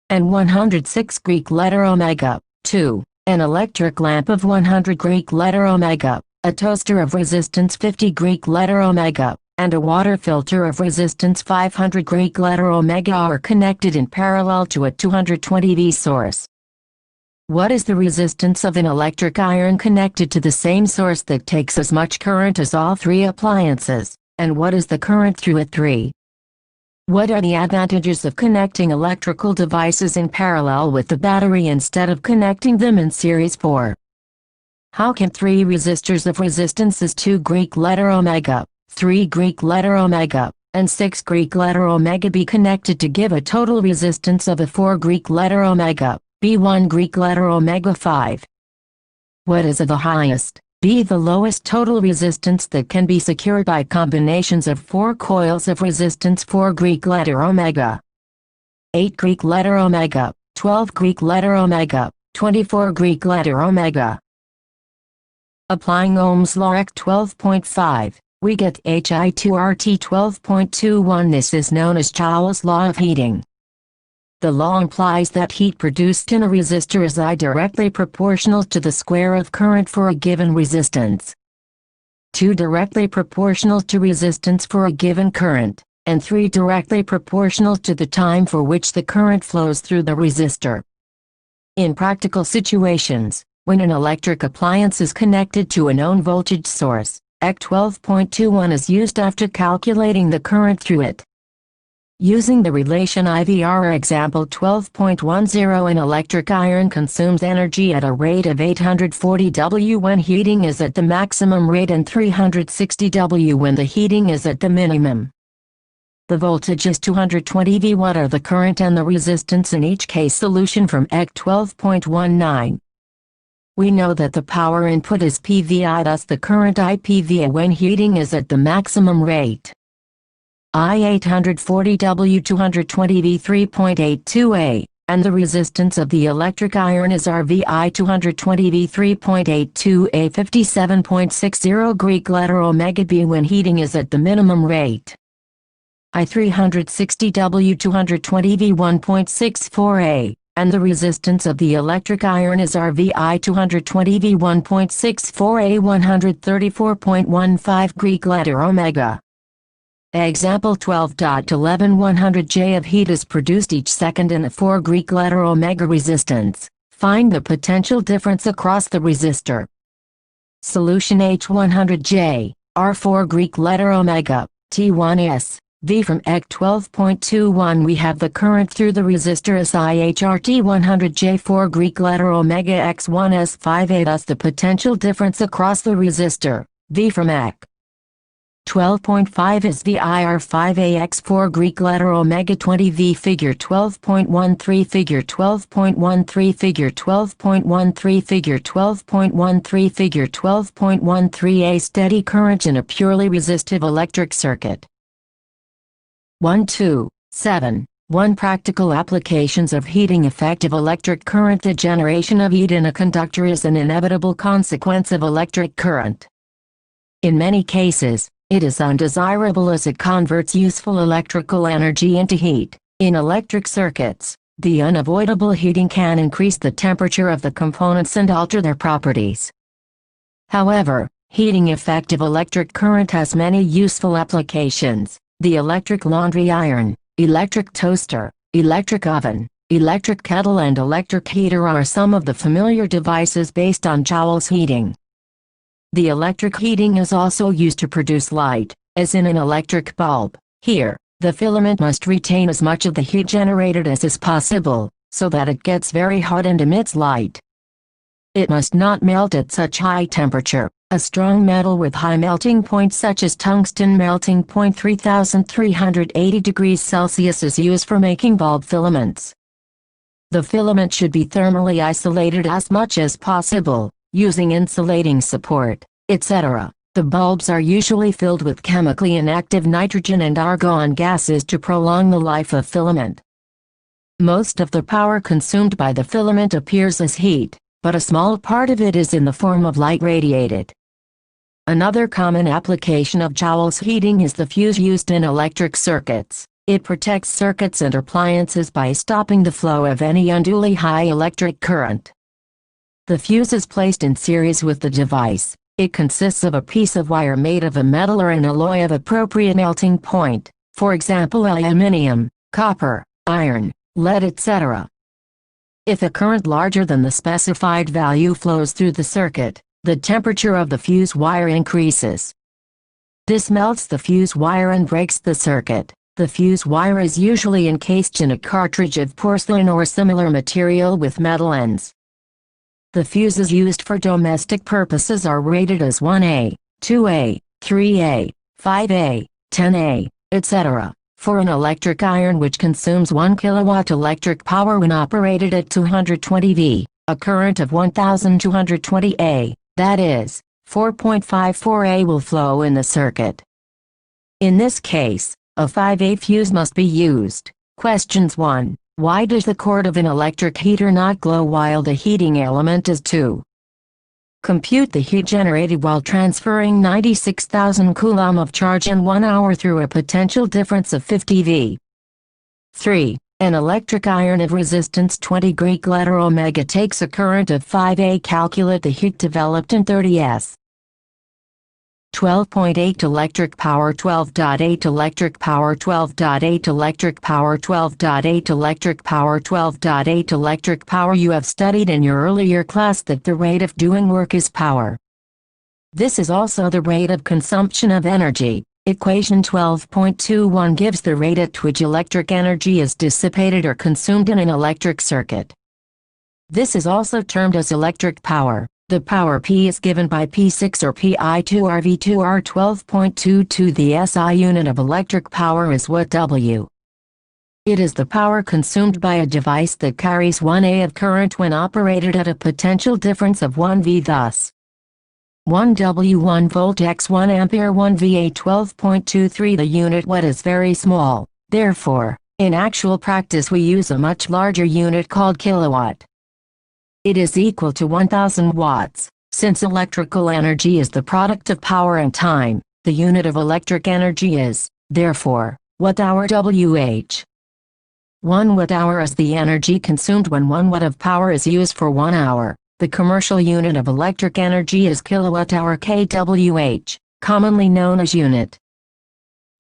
and 106 Greek letter omega. 2. An electric lamp of 100 Greek letter omega, a toaster of resistance 50 Greek letter omega, and a water filter of resistance 500 Greek letter omega are connected in parallel to a 220 V source. What is the resistance of an electric iron connected to the same source that takes as much current as all three appliances, and what is the current through it? 3. What are the advantages of connecting electrical devices in parallel with the battery instead of connecting them in series? 4. How can three resistors of resistances 2 Greek letter omega, 3 Greek letter omega, and 6 Greek letter omega be connected to give a total resistance of a 4 Greek letter omega, B1 Greek letter omega? 5. What is the highest, B the lowest total resistance that can be secured by combinations of 4 coils of resistance 4 Greek letter omega, 8 Greek letter omega, 12 Greek letter omega, 24 Greek letter omega? Applying Ohm's law Rec 12.5, we get Hi2RT 12.21. This is known as Joules's law of heating. The law implies that heat produced in a resistor is I directly proportional to the square of current for a given resistance, 2 directly proportional to resistance for a given current, and 3 directly proportional to the time for which the current flows through the resistor. In practical situations, when an electric appliance is connected to a known voltage source, EC 12.21 is used after calculating the current through it. Using the relation IVR example 12.10, an electric iron consumes energy at a rate of 840 W when heating is at the maximum rate and 360 W when the heating is at the minimum. The voltage is 220 V. What are the current and the resistance in each case? Solution from EC 12.19. We know that the power input is PVI, thus the current IPVA when heating is at the maximum rate. I 840 W 220 V 3.82A, and the resistance of the electric iron is RVI 220 V 3.82A 57.60 Greek letter omega B when heating is at the minimum rate. I 360 W 220 V 1.64A, and the resistance of the electric iron is RVI 220 V 1.64A 134.15 Greek letter omega. Example 12.11 100 J of heat is produced each second in a 4 Greek letter omega resistance. Find the potential difference across the resistor. Solution H 100 J, R 4 Greek letter omega, T1S, V. From EC 12.21 we have the current through the resistor as IHRT 100 J 4 Greek letter omega X1S 5A. Thus the potential difference across the resistor, V. From EC 12.5 is VIR5AX 4 Greek letter omega 20 V. Figure 12.13 Figure 12.13 Figure 12.13 Figure 12.13 Figure 12.13 A steady current in a purely resistive electric circuit. 1.2.7 1 Practical applications of heating effective electric current. The generation of heat in a conductor is an inevitable consequence of electric current. In many cases, it is undesirable as it converts useful electrical energy into heat. In electric circuits, the unavoidable heating can increase the temperature of the components and alter their properties. However, heating effective electric current has many useful applications. The electric laundry iron, electric toaster, electric oven, electric kettle and electric heater are some of the familiar devices based on Joules's heating. The electric heating is also used to produce light, as in an electric bulb. Here, the filament must retain as much of the heat generated as is possible, so that it gets very hot and emits light. It must not melt at such high temperature. A strong metal with high melting point such as tungsten melting point 3380 degrees Celsius is used for making bulb filaments. The filament should be thermally isolated as much as possible, using insulating support, etc. The bulbs are usually filled with chemically inactive nitrogen and argon gases to prolong the life of filament. Most of the power consumed by the filament appears as heat, but a small part of it is in the form of light radiated. Another common application of Joule heating is the fuse used in electric circuits. It protects circuits and appliances by stopping the flow of any unduly high electric current. The fuse is placed in series with the device. It consists of a piece of wire made of a metal or an alloy of appropriate melting point, for example aluminium, copper, iron, lead, etc. If a current larger than the specified value flows through the circuit, the temperature of the fuse wire increases. This melts the fuse wire and breaks the circuit. The fuse wire is usually encased in a cartridge of porcelain or similar material with metal ends. The fuses used for domestic purposes are rated as 1A, 2A, 3A, 5A, 10A, etc. For an electric iron which consumes 1 kilowatt electric power when operated at 220 V, a current of 1220 A, that is, 4.54 A will flow in the circuit. In this case, a 5A fuse must be used. Questions 1. Why does the cord of an electric heater not glow while the heating element is 2? Compute the heat generated while transferring 96,000 coulomb of charge in 1 hour through a potential difference of 50 V. 3. An electric iron of resistance 20 Greek letter omega takes a current of 5A. Calculate the heat developed in 30 S. 12.8 electric power 12.8 electric power 12.8 electric power 12.8 electric power 12.8 electric power. You have studied in your earlier class that the rate of doing work is power. This is also the rate of consumption of energy. Equation 12.21 gives the rate at which electric energy is dissipated or consumed in an electric circuit. This is also termed as electric power. The power P is given by P6 or Pi2R V2R 12.22. The SI unit of electric power is Watt W. It is the power consumed by a device that carries 1A of current when operated at a potential difference of 1 V. Thus, 1 W 1 volt x 1 ampere 1 VA 12.23. The unit watt is very small, therefore, in actual practice we use a much larger unit called kilowatt. It is equal to 1000 watts. Since electrical energy is the product of power and time, the unit of electric energy is, therefore, watt-hour Wh. 1 watt-hour is the energy consumed when 1 watt of power is used for 1 hour. The commercial unit of electric energy is kilowatt-hour kWh, commonly known as unit.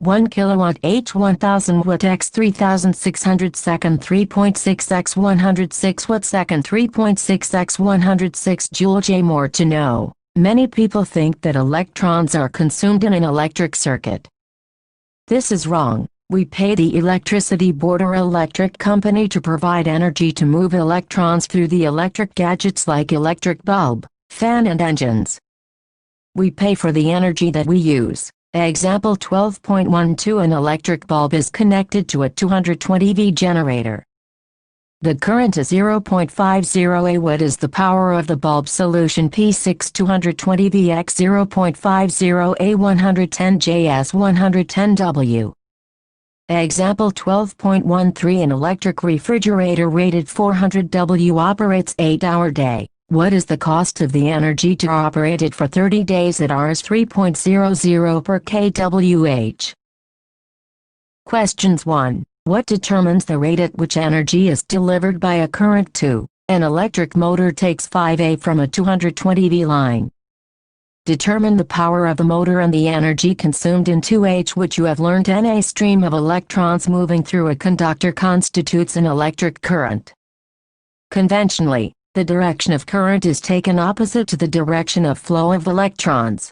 1 kilowatt H 1000 watt x 3600 second 3.6 x 106 watt second 3.6 x 106 joule J. More to know. Many people think that electrons are consumed in an electric circuit. This is wrong. We pay the electricity board or electric company to provide energy to move electrons through the electric gadgets like electric bulb, fan and engines. We pay for the energy that we use. Example 12.12. An electric bulb is connected to a 220 V generator. The current is 0.50 A. What is the power of the bulb solution? P6 220 V x 0.50 A 110 JS 110 W. Example 12.13. An electric refrigerator rated 400 W operates 8-hour day. What is the cost of the energy to operate it for 30 days at Rs 3.00 per kWh? Questions 1. What determines the rate at which energy is delivered by a current? 2. An electric motor takes 5A from a 220 V line. Determine the power of the motor and the energy consumed in 2H, which you have learned. A stream of electrons moving through a conductor constitutes an electric current. Conventionally, the direction of current is taken opposite to the direction of flow of electrons.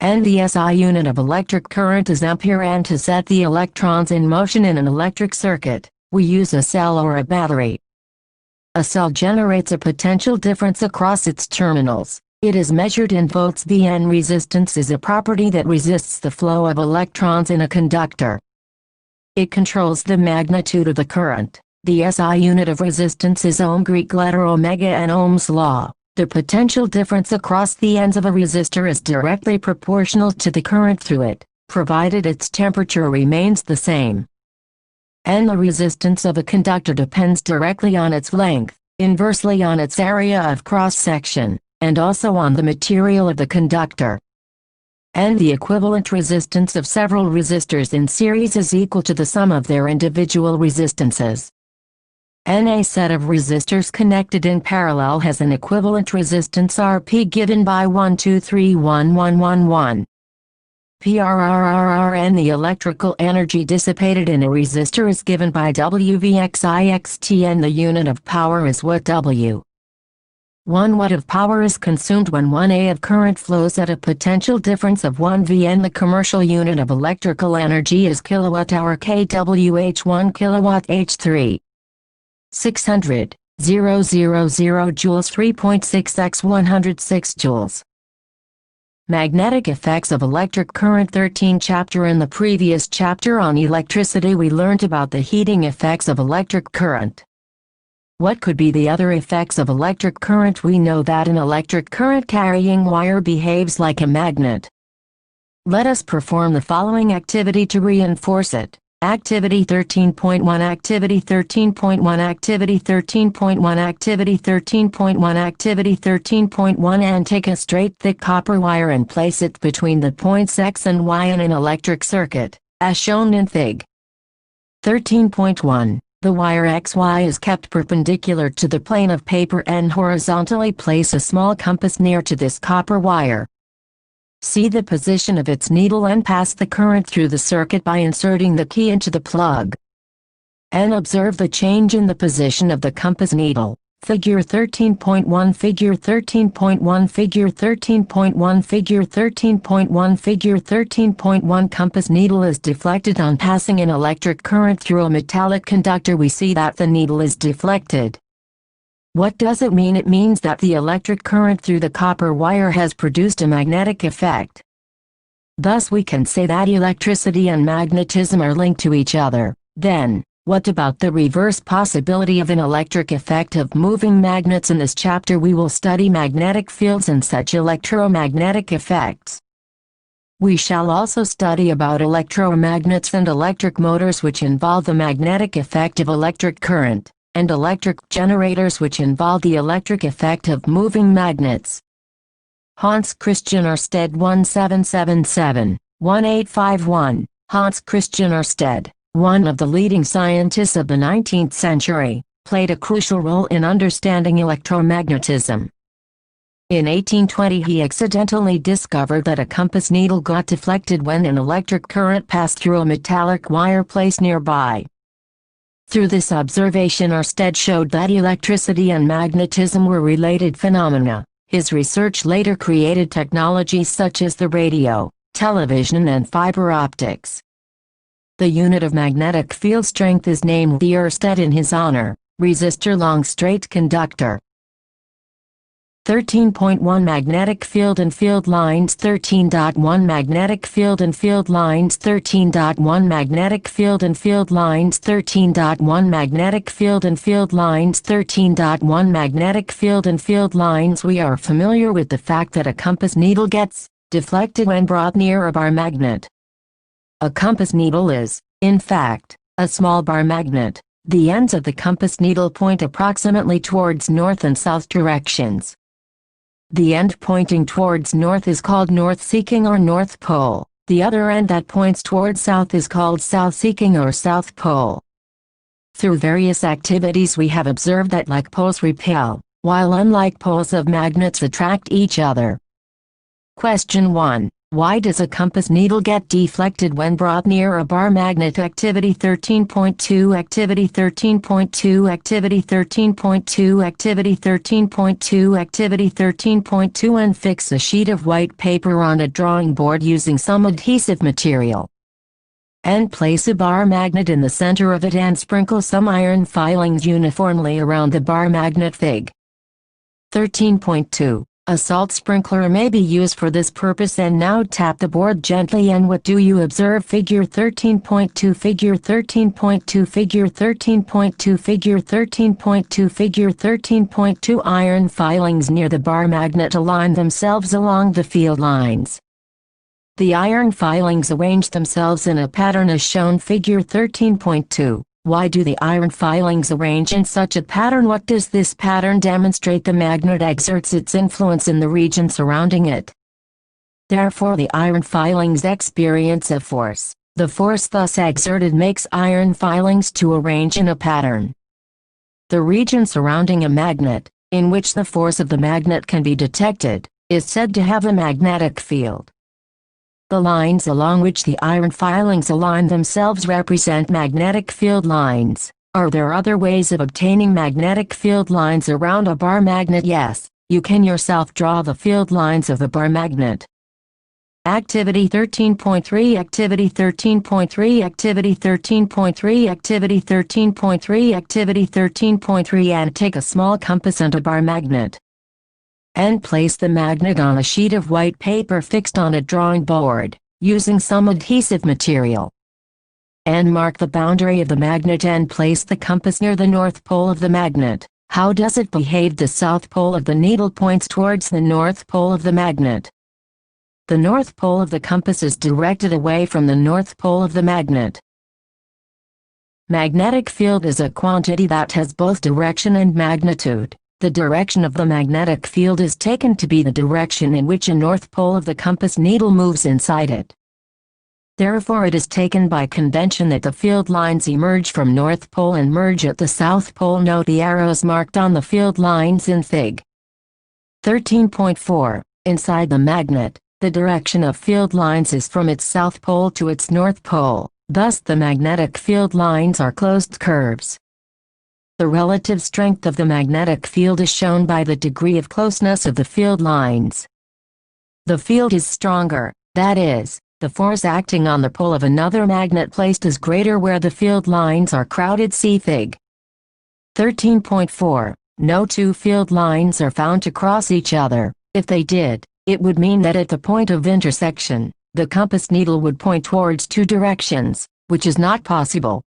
And the SI unit of electric current is ampere. And to set the electrons in motion in an electric circuit, we use a cell or a battery. A cell generates a potential difference across its terminals. It is measured in volts. Vn resistance is a property that resists the flow of electrons in a conductor. It controls the magnitude of the current. The SI unit of resistance is ohm, Greek letter omega, and Ohm's law. The potential difference across the ends of a resistor is directly proportional to the current through it, provided its temperature remains the same. And the resistance of a conductor depends directly on its length, inversely on its area of cross-section, and also on the material of the conductor. And the equivalent resistance of several resistors in series is equal to the sum of their individual resistances. A set of resistors connected in parallel has an equivalent resistance Rp given by 1 2 3 1 1 1 1. PRRRR, and the electrical energy dissipated in a resistor is given by WVXIXT, and the unit of power is Watt. 1 watt of power is consumed when 1 A of current flows at a potential difference of 1 V, and the commercial unit of electrical energy is kilowatt-hour kWh. 1 kilowatt H3. 600, 000 joules, 3.6 x 106 joules. Magnetic effects of electric current. 13 chapter. In the previous chapter on electricity we learned about the heating effects of electric current. What could be the other effects of electric current? We know that an electric current carrying wire behaves like a magnet. Let us perform the following activity to reinforce it. Activity 13.1, Activity 13.1, Activity 13.1, Activity 13.1, Activity 13.1, and take a straight thick copper wire and place it between the points X and Y in an electric circuit, as shown in Fig. 13.1. The wire XY is kept perpendicular to the plane of paper, and horizontally place a small compass near to this copper wire. See the position of its needle and pass the current through the circuit by inserting the key into the plug. And observe the change in the position of the compass needle. Figure 13.1, Figure 13.1, Figure 13.1, Figure 13.1, Figure 13.1. Compass needle is deflected on passing an electric current through a metallic conductor. We see that the needle is deflected. What does it mean? It means that the electric current through the copper wire has produced a magnetic effect. Thus we can say that electricity and magnetism are linked to each other. Then, what about the reverse possibility of an electric effect of moving magnets? In this chapter we will study magnetic fields and such electromagnetic effects. We shall also study about electromagnets and electric motors, which involve the magnetic effect of electric current, and electric generators, which involve the electric effect of moving magnets. Hans Christian Ørsted 1777-1851. Hans Christian Ørsted, one of the leading scientists of the 19th century, played a crucial role in understanding electromagnetism. In 1820 he accidentally discovered that a compass needle got deflected when an electric current passed through a metallic wire placed nearby. Through this observation Ørsted showed that electricity and magnetism were related phenomena. His research later created technologies such as the radio, television, and fiber optics. The unit of magnetic field strength is named the Ørsted in his honor. Resistor long straight conductor. 13.1 Magnetic field and field lines. 13.1 Magnetic field and field lines. 13.1 Magnetic field and field lines. 13.1 Magnetic field and field lines. 13.1 Magnetic field and field lines. We are familiar with the fact that a compass needle gets deflected when brought near a bar magnet. A compass needle is, in fact, a small bar magnet. The ends of the compass needle point approximately towards north and south directions. The end pointing towards north is called north-seeking or north pole. The other end that points towards south is called south-seeking or south pole. Through various activities we have observed that like poles repel, while unlike poles of magnets attract each other. Question 1. Why does a compass needle get deflected when brought near a bar magnet? Activity 13.2 Activity 13.2 Activity 13.2 Activity 13.2 Activity 13.2 And fix a sheet of white paper on a drawing board using some adhesive material. And place a bar magnet in the center of it and sprinkle some iron filings uniformly around the bar magnet. Fig. 13.2. A salt sprinkler may be used for this purpose. And now tap the board gently, and what do you observe? Figure 13.2, Figure 13.2, Figure 13.2, Figure 13.2, Figure 13.2. Iron filings near the bar magnet align themselves along the field lines. The iron filings arrange themselves in a pattern as shown. Figure 13.2. Why do the iron filings arrange in such a pattern? What does this pattern demonstrate? The magnet exerts its influence in the region surrounding it. Therefore the iron filings experience a force. The force thus exerted makes iron filings to arrange in a pattern. The region surrounding a magnet, in which the force of the magnet can be detected, is said to have a magnetic field. The lines along which the iron filings align themselves represent magnetic field lines. Are there other ways of obtaining magnetic field lines around a bar magnet? Yes, you can yourself draw the field lines of the bar magnet. Activity 13.3, Activity 13.3, Activity 13.3, Activity 13.3, Activity 13.3. And take a small compass and a bar magnet, and place the magnet on a sheet of white paper fixed on a drawing board, using some adhesive material. And mark the boundary of the magnet and place the compass near the north pole of the magnet. How does it behave? The south pole of the needle points towards the north pole of the magnet. The north pole of the compass is directed away from the north pole of the magnet. Magnetic field is a quantity that has both direction and magnitude. The direction of the magnetic field is taken to be the direction in which a north pole of the compass needle moves inside it. Therefore it is taken by convention that the field lines emerge from north pole and merge at the south pole. Note the arrows marked on the field lines in Fig. 13.4. Inside the magnet, the direction of field lines is from its south pole to its north pole, thus the magnetic field lines are closed curves. The relative strength of the magnetic field is shown by the degree of closeness of the field lines. The field is stronger, that is, the force acting on the pole of another magnet placed is greater where the field lines are crowded. See Fig. 13.4. No two field lines are found to cross each other. If they did, it would mean that at the point of intersection, the compass needle would point towards two directions, which is not possible.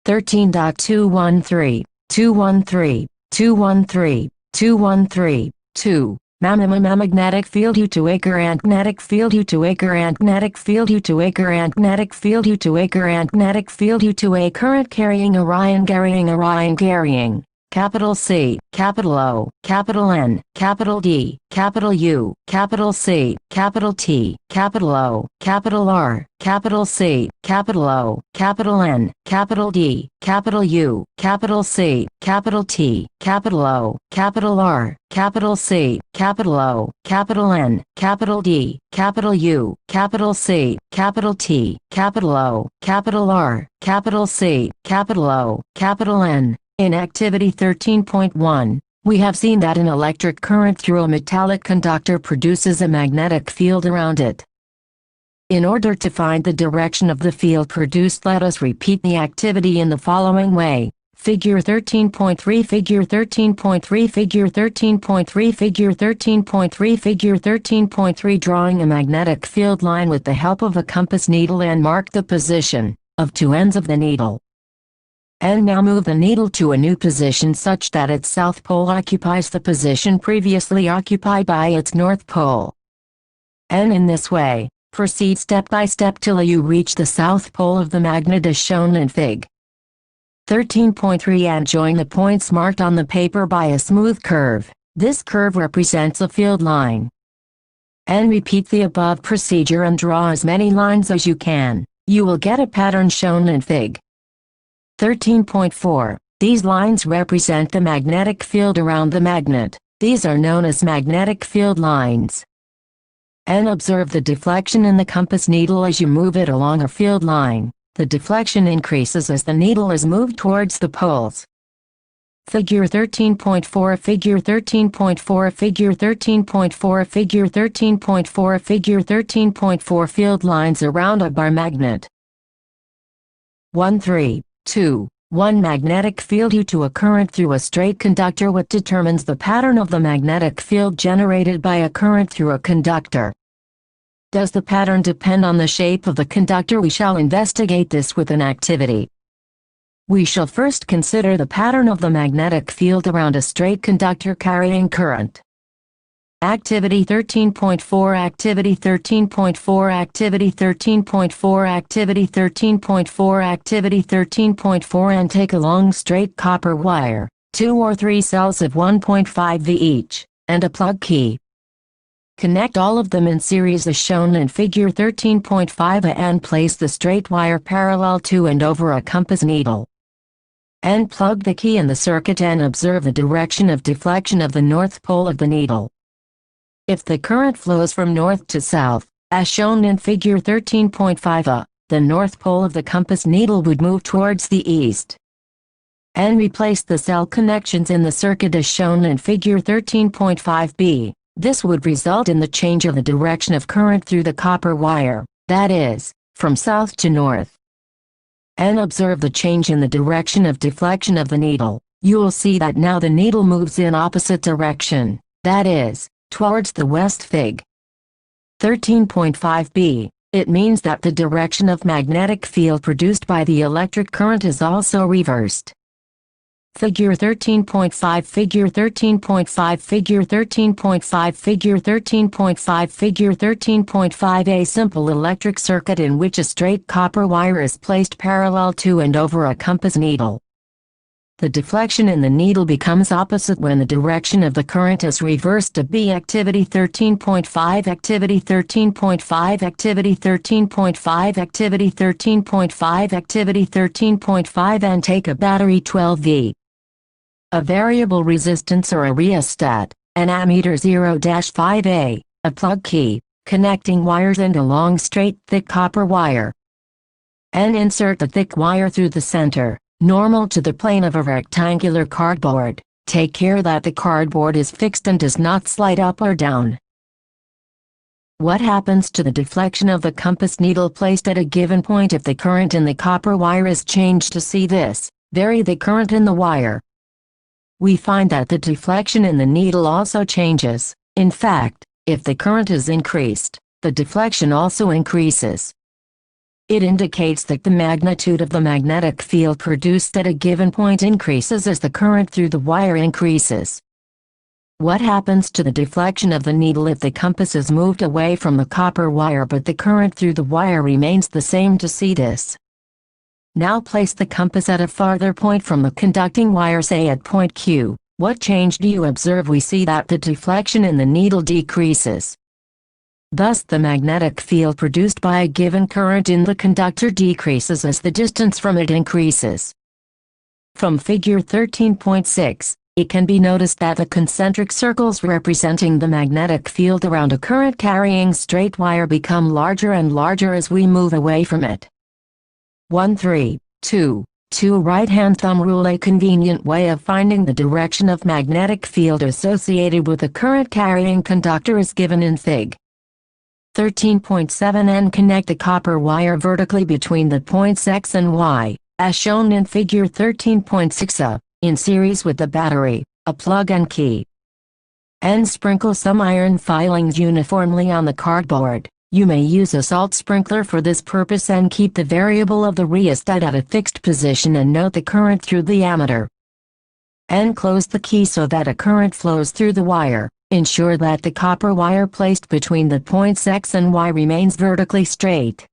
13.213, 213, 213, 213, 2. Magnetic field U2 and magnetic field U2 and magnetic field U2 and magnetic field U2 and magnetic field U2. Current carrying Orion carrying. Capital C, capital O, capital N, capital D, capital U, capital C, capital T, capital O, capital R, capital C, capital O, capital N, capital D, capital U, capital C, capital T, capital O, capital R, capital C, capital O, capital N, capital D, capital U, capital C, capital T, capital O, capital R, capital C, capital O, capital N. In Activity 13.1, we have seen that an electric current through a metallic conductor produces a magnetic field around it. In order to find the direction of the field produced, let us repeat the activity in the following way. Figure 13.3, Figure 13.3, Figure 13.3, Figure 13.3, Figure 13.3. Drawing a magnetic field line with the help of a compass needle and mark the position of two ends of the needle. And now move the needle to a new position such that its south pole occupies the position previously occupied by its north pole. And in this way, proceed step by step till you reach the south pole of the magnet as shown in Fig. 13.3 and join the points marked on the paper by a smooth curve. This curve represents a field line. And repeat the above procedure and draw as many lines as you can. You will get a pattern shown in Fig. 13.4. These lines represent the magnetic field around the magnet. These are known as magnetic field lines. And observe the deflection in the compass needle as you move it along a field line. The deflection increases as the needle is moved towards the poles. Figure 13.4, Figure 13.4, Figure 13.4, Figure 13.4, Figure 13.4. Field lines around a bar magnet. 1, 3, 2, 1 magnetic field due to a current through a straight conductor. What determines the pattern of the magnetic field generated by a current through a conductor? Does the pattern depend on the shape of the conductor? We shall investigate this with an activity. We shall first consider the pattern of the magnetic field around a straight conductor carrying current. Activity 13.4 Activity 13.4 Activity 13.4 Activity 13.4 Activity 13.4 And take a long straight copper wire, 2 or 3 cells of 1.5 V each, and a plug key. Connect all of them in series as shown in figure 13.5 and place the straight wire parallel to and over a compass needle. And plug the key in the circuit and observe the direction of deflection of the north pole of the needle. If the current flows from north to south, as shown in figure 13.5, the north pole of the compass needle would move towards the east. And replace the cell connections in the circuit as shown in figure 13.5b. This would result in the change of the direction of current through the copper wire, that is, from south to north. And observe the change in the direction of deflection of the needle. You will see that now the needle moves in opposite direction, that is, towards the west fig. 13.5b. It means that the direction of magnetic field produced by the electric current is also reversed. Figure 13.5 Figure 13.5 Figure 13.5 Figure 13.5 Figure 13.5 A simple electric circuit in which a straight copper wire is placed parallel to and over a compass needle. The deflection in the needle becomes opposite when the direction of the current is reversed to B. Activity 13.5 Activity 13.5 Activity 13.5 Activity 13.5 Activity 13.5 And take a battery 12V. A variable resistance or a rheostat, an ammeter 0-5A, a plug key, connecting wires and a long straight thick copper wire. And insert the thick wire through the center, normal to the plane of a rectangular cardboard. Take care that the cardboard is fixed and does not slide up or down. What happens to the deflection of the compass needle placed at a given point if the current in the copper wire is changed? To see this, vary the current in the wire. We find that the deflection in the needle also changes. In fact, if the current is increased, the deflection also increases. It indicates that the magnitude of the magnetic field produced at a given point increases as the current through the wire increases. What happens to the deflection of the needle if the compass is moved away from the copper wire but the current through the wire remains the same? To see this, now place the compass at a farther point from the conducting wire, say at point Q. What change do you observe? We see that the deflection in the needle decreases. Thus the magnetic field produced by a given current in the conductor decreases as the distance from it increases. From figure 13.6, it can be noticed that the concentric circles representing the magnetic field around a current-carrying straight wire become larger and larger as we move away from it. 1-3-2 right-hand thumb rule. A convenient way of finding the direction of magnetic field associated with a current-carrying conductor is given in Fig. 13.7 and connect the copper wire vertically between the points X and Y, as shown in figure 13.6, in series with the battery, a plug and key. And sprinkle some iron filings uniformly on the cardboard. You may use a salt sprinkler for this purpose and keep the variable of the rheostat at a fixed position and note the current through the ammeter. And close the key so that a current flows through the wire. Ensure that the copper wire placed between the points X and Y remains vertically straight.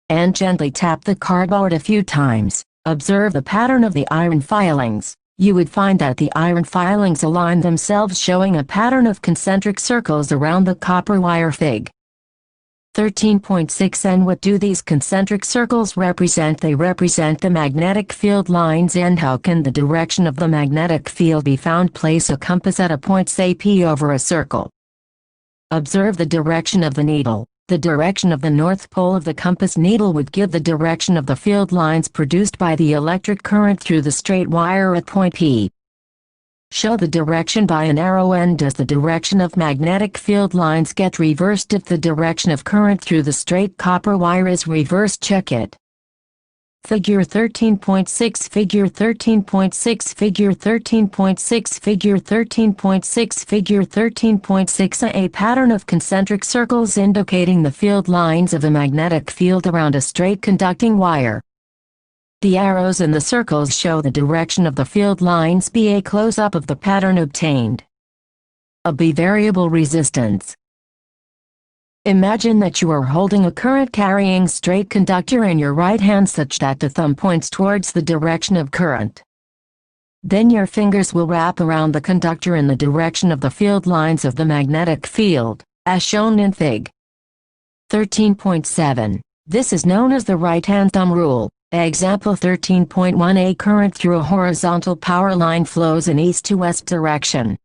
And gently tap the cardboard a few times. Observe the pattern of the iron filings. You would find that the iron filings align themselves, showing a pattern of concentric circles around the copper wire. Fig. 13.6 And what do these concentric circles represent? They represent the magnetic field lines. And how can the direction of the magnetic field be found? Place a compass at a point, say P, over a circle. Observe the direction of the needle. The direction of the north pole of the compass needle would give the direction of the field lines produced by the electric current through the straight wire at point P. Show the direction by an arrow. And does the direction of magnetic field lines get reversed if the direction of current through the straight copper wire is reversed? Check it. Figure 13.6 Figure 13.6 Figure 13.6 Figure 13.6 Figure 13.6 A pattern of concentric circles indicating the field lines of a magnetic field around a straight conducting wire. The arrows in the circles show the direction of the field lines. B. A close-up of the pattern obtained. A. B. Variable resistance. Imagine that you are holding a current-carrying straight conductor in your right hand such that the thumb points towards the direction of current. Then your fingers will wrap around the conductor in the direction of the field lines of the magnetic field, as shown in Fig. 13.7. This is known as the right-hand thumb rule. Example 13.1 A current through a horizontal power line flows in east to west direction.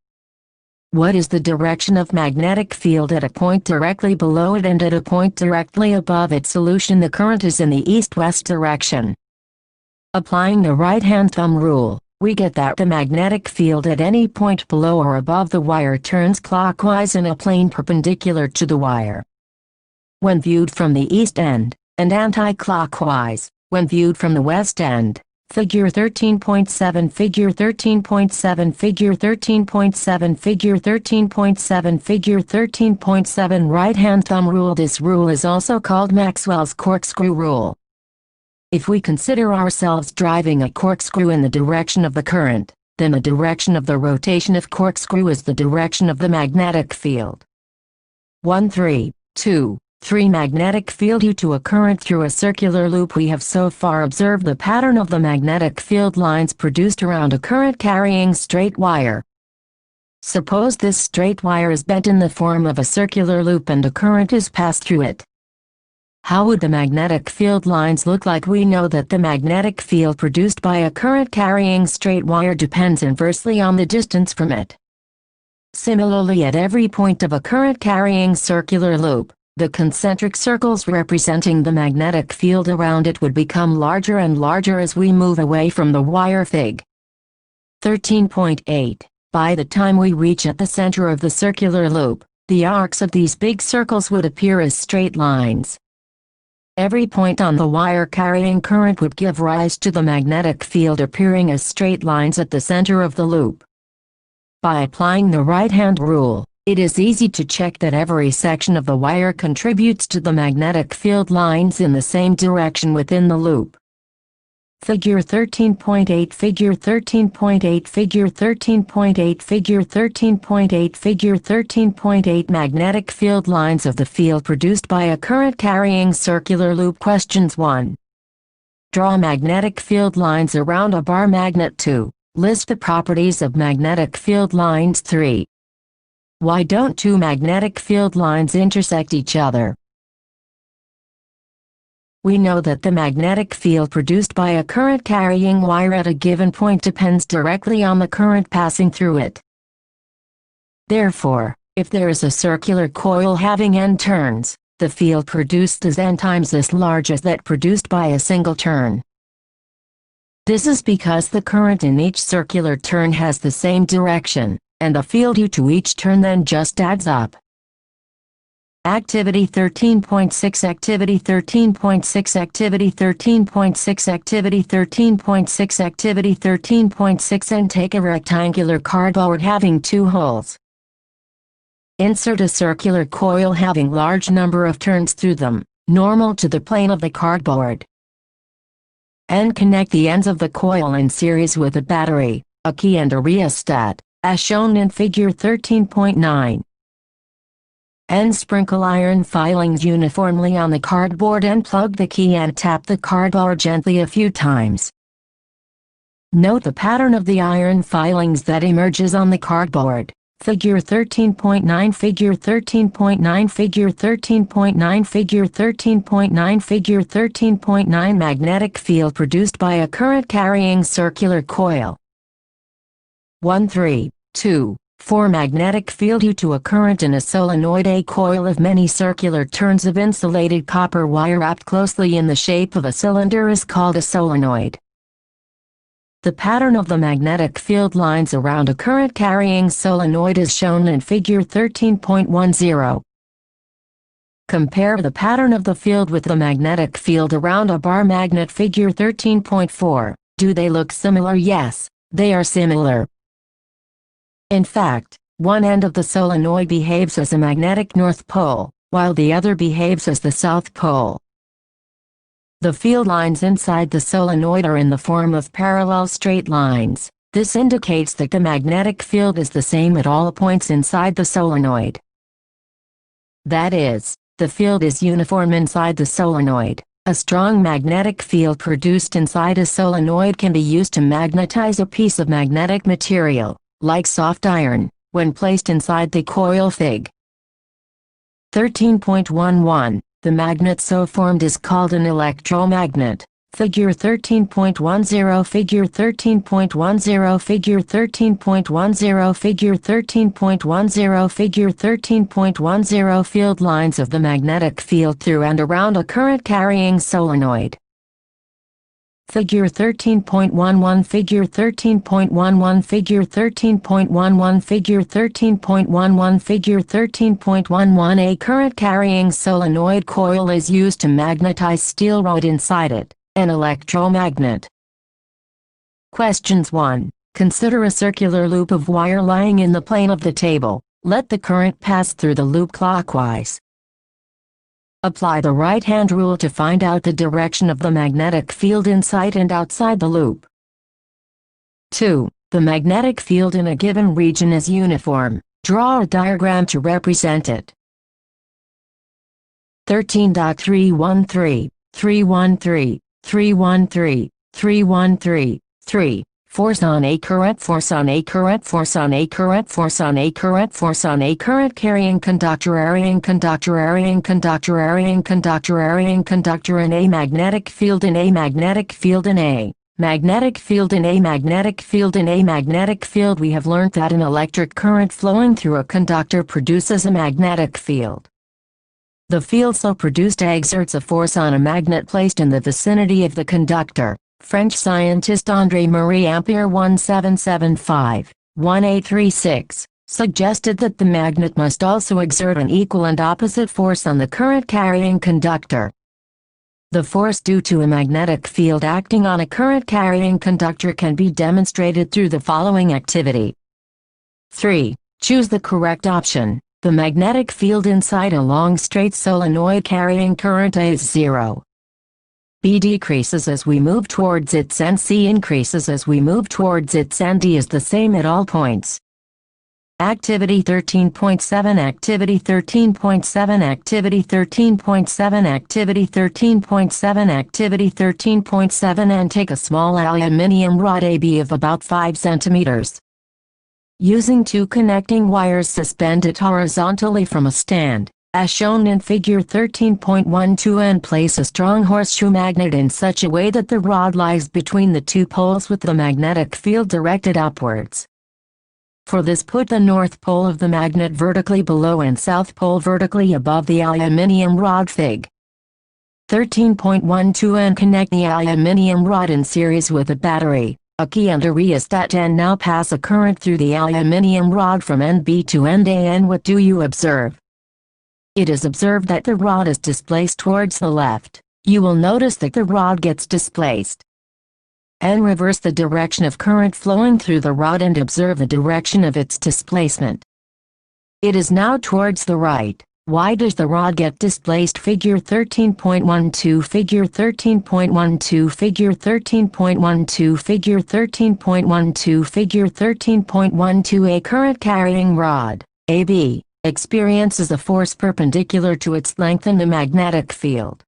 What is the direction of magnetic field at a point directly below it and at a point directly above its solution? The current is in the east-west direction. Applying the right-hand thumb rule, we get that the magnetic field at any point below or above the wire turns clockwise in a plane perpendicular to the wire when viewed from the east end, and anti-clockwise when viewed from the west end. Figure 13.7 Figure 13.7 Figure 13.7 Figure 13.7 Figure 13.7 Right-hand thumb rule. This rule is also called Maxwell's corkscrew rule. If we consider ourselves driving a corkscrew in the direction of the current, then the direction of the rotation of corkscrew is the direction of the magnetic field. 1. 3. 2. 3. Magnetic field due to a current through a circular loop. We have so far observed the pattern of the magnetic field lines produced around a current-carrying straight wire. Suppose this straight wire is bent in the form of a circular loop and a current is passed through it. How would the magnetic field lines look like? We know that the magnetic field produced by a current-carrying straight wire depends inversely on the distance from it. Similarly, at every point of a current-carrying circular loop, the concentric circles representing the magnetic field around it would become larger and larger as we move away from the wire. Fig. 13.8. By the time we reach at the center of the circular loop, the arcs of these big circles would appear as straight lines. Every point on the wire carrying current would give rise to the magnetic field appearing as straight lines at the center of the loop. By applying the right-hand rule, it is easy to check that every section of the wire contributes to the magnetic field lines in the same direction within the loop. Figure 13.8 Figure 13.8 Figure 13.8 Figure 13.8 Figure 13.8 Magnetic field lines of the field produced by a current-carrying circular loop. Questions 1. Draw magnetic field lines around a bar magnet. 2. List the properties of magnetic field lines. 3. Why don't two magnetic field lines intersect each other? We know that the magnetic field produced by a current-carrying wire at a given point depends directly on the current passing through it. Therefore, if there is a circular coil having n turns, the field produced is n times as large as that produced by a single turn. This is because the current in each circular turn has the same direction, and the field due to each turn then just adds up. Activity 13.6 Activity 13.6 Activity 13.6 Activity 13.6 Activity 13.6 And take a rectangular cardboard having two holes. Insert a circular coil having large number of turns through them, normal to the plane of the cardboard. And connect the ends of the coil in series with a battery, a key and a rheostat, as shown in Figure 13.9. And sprinkle iron filings uniformly on the cardboard and plug the key and tap the cardboard gently a few times. Note the pattern of the iron filings that emerges on the cardboard. Figure 13.9 Figure 13.9 Figure 13.9 Figure 13.9 Figure 13.9 Magnetic field produced by a current-carrying circular coil. 1 3 2 4 Magnetic field due to a current in a solenoid. A coil of many circular turns of insulated copper wire wrapped closely in the shape of a cylinder is called a solenoid. The pattern of the magnetic field lines around a current-carrying solenoid is shown in Figure 13.10. Compare the pattern of the field with the magnetic field around a bar magnet figure 13.4. Do they look similar? Yes, they are similar. In fact, one end of the solenoid behaves as a magnetic north pole, while the other behaves as the south pole. The field lines inside the solenoid are in the form of parallel straight lines. This indicates that the magnetic field is the same at all points inside the solenoid. That is, the field is uniform inside the solenoid. A strong magnetic field produced inside a solenoid can be used to magnetize a piece of magnetic material, like soft iron, when placed inside the coil Fig. 13.11. The magnet so formed is called an electromagnet. Figure 13.10, Figure 13.10, Figure 13.10, Figure 13.10, Figure 13.10. Field lines of the magnetic field through and around a current-carrying solenoid. Figure 13.11, Figure 13.11, Figure 13.11, Figure 13.11, Figure 13.11. A current-carrying solenoid coil is used to magnetize steel rod inside it, an electromagnet. Questions 1. Consider a circular loop of wire lying in the plane of the table. Let the current pass through the loop clockwise. Apply the right-hand rule to find out the direction of the magnetic field inside and outside the loop. 2. The magnetic field in a given region is uniform. Draw a diagram to represent it. 13.313, 313, 313, 313, 3. Force on a current, force on a current, force on a current, force on a current, force on a current carrying conductor, carrying conductor, carrying conductor, carrying conductor, carrying conductor in a magnetic field, in a magnetic field, in a magnetic field, in a magnetic field, in a magnetic field. We have learnt that an electric current flowing through a conductor produces a magnetic field. The field so produced exerts a force on a magnet placed in the vicinity of the conductor. French scientist André-Marie Ampère 1775-1836 suggested that the magnet must also exert an equal and opposite force on the current-carrying conductor. The force due to a magnetic field acting on a current-carrying conductor can be demonstrated through the following activity. 3. Choose the correct option. The magnetic field inside a long straight solenoid carrying current A is 0. B decreases as we move towards its end. C increases as we move towards its end. D is the same at all points. Activity 13.7, Activity 13.7, Activity 13.7, Activity 13.7, Activity 13.7. And take a small aluminium rod AB of about 5 centimeters. Using 2 connecting wires, suspend it horizontally from a stand, as shown in Figure 13.12, and place a strong horseshoe magnet in such a way that the rod lies between the 2 poles with the magnetic field directed upwards. For this, put the north pole of the magnet vertically below and south pole vertically above the aluminium rod Fig. 13.12 and connect the aluminium rod in series with a battery, a key and a rheostat, and now pass a current through the aluminium rod from end B to end A. And what do you observe? It is observed that the rod is displaced towards the left. You will notice that the rod gets displaced. And reverse the direction of current flowing through the rod and observe the direction of its displacement. It is now towards the right. Why does the rod get displaced? Figure 13.12, Figure 13.12, Figure 13.12, Figure 13.12, Figure 13.12. A current-carrying rod, AB, experiences a force perpendicular to its length in the magnetic field.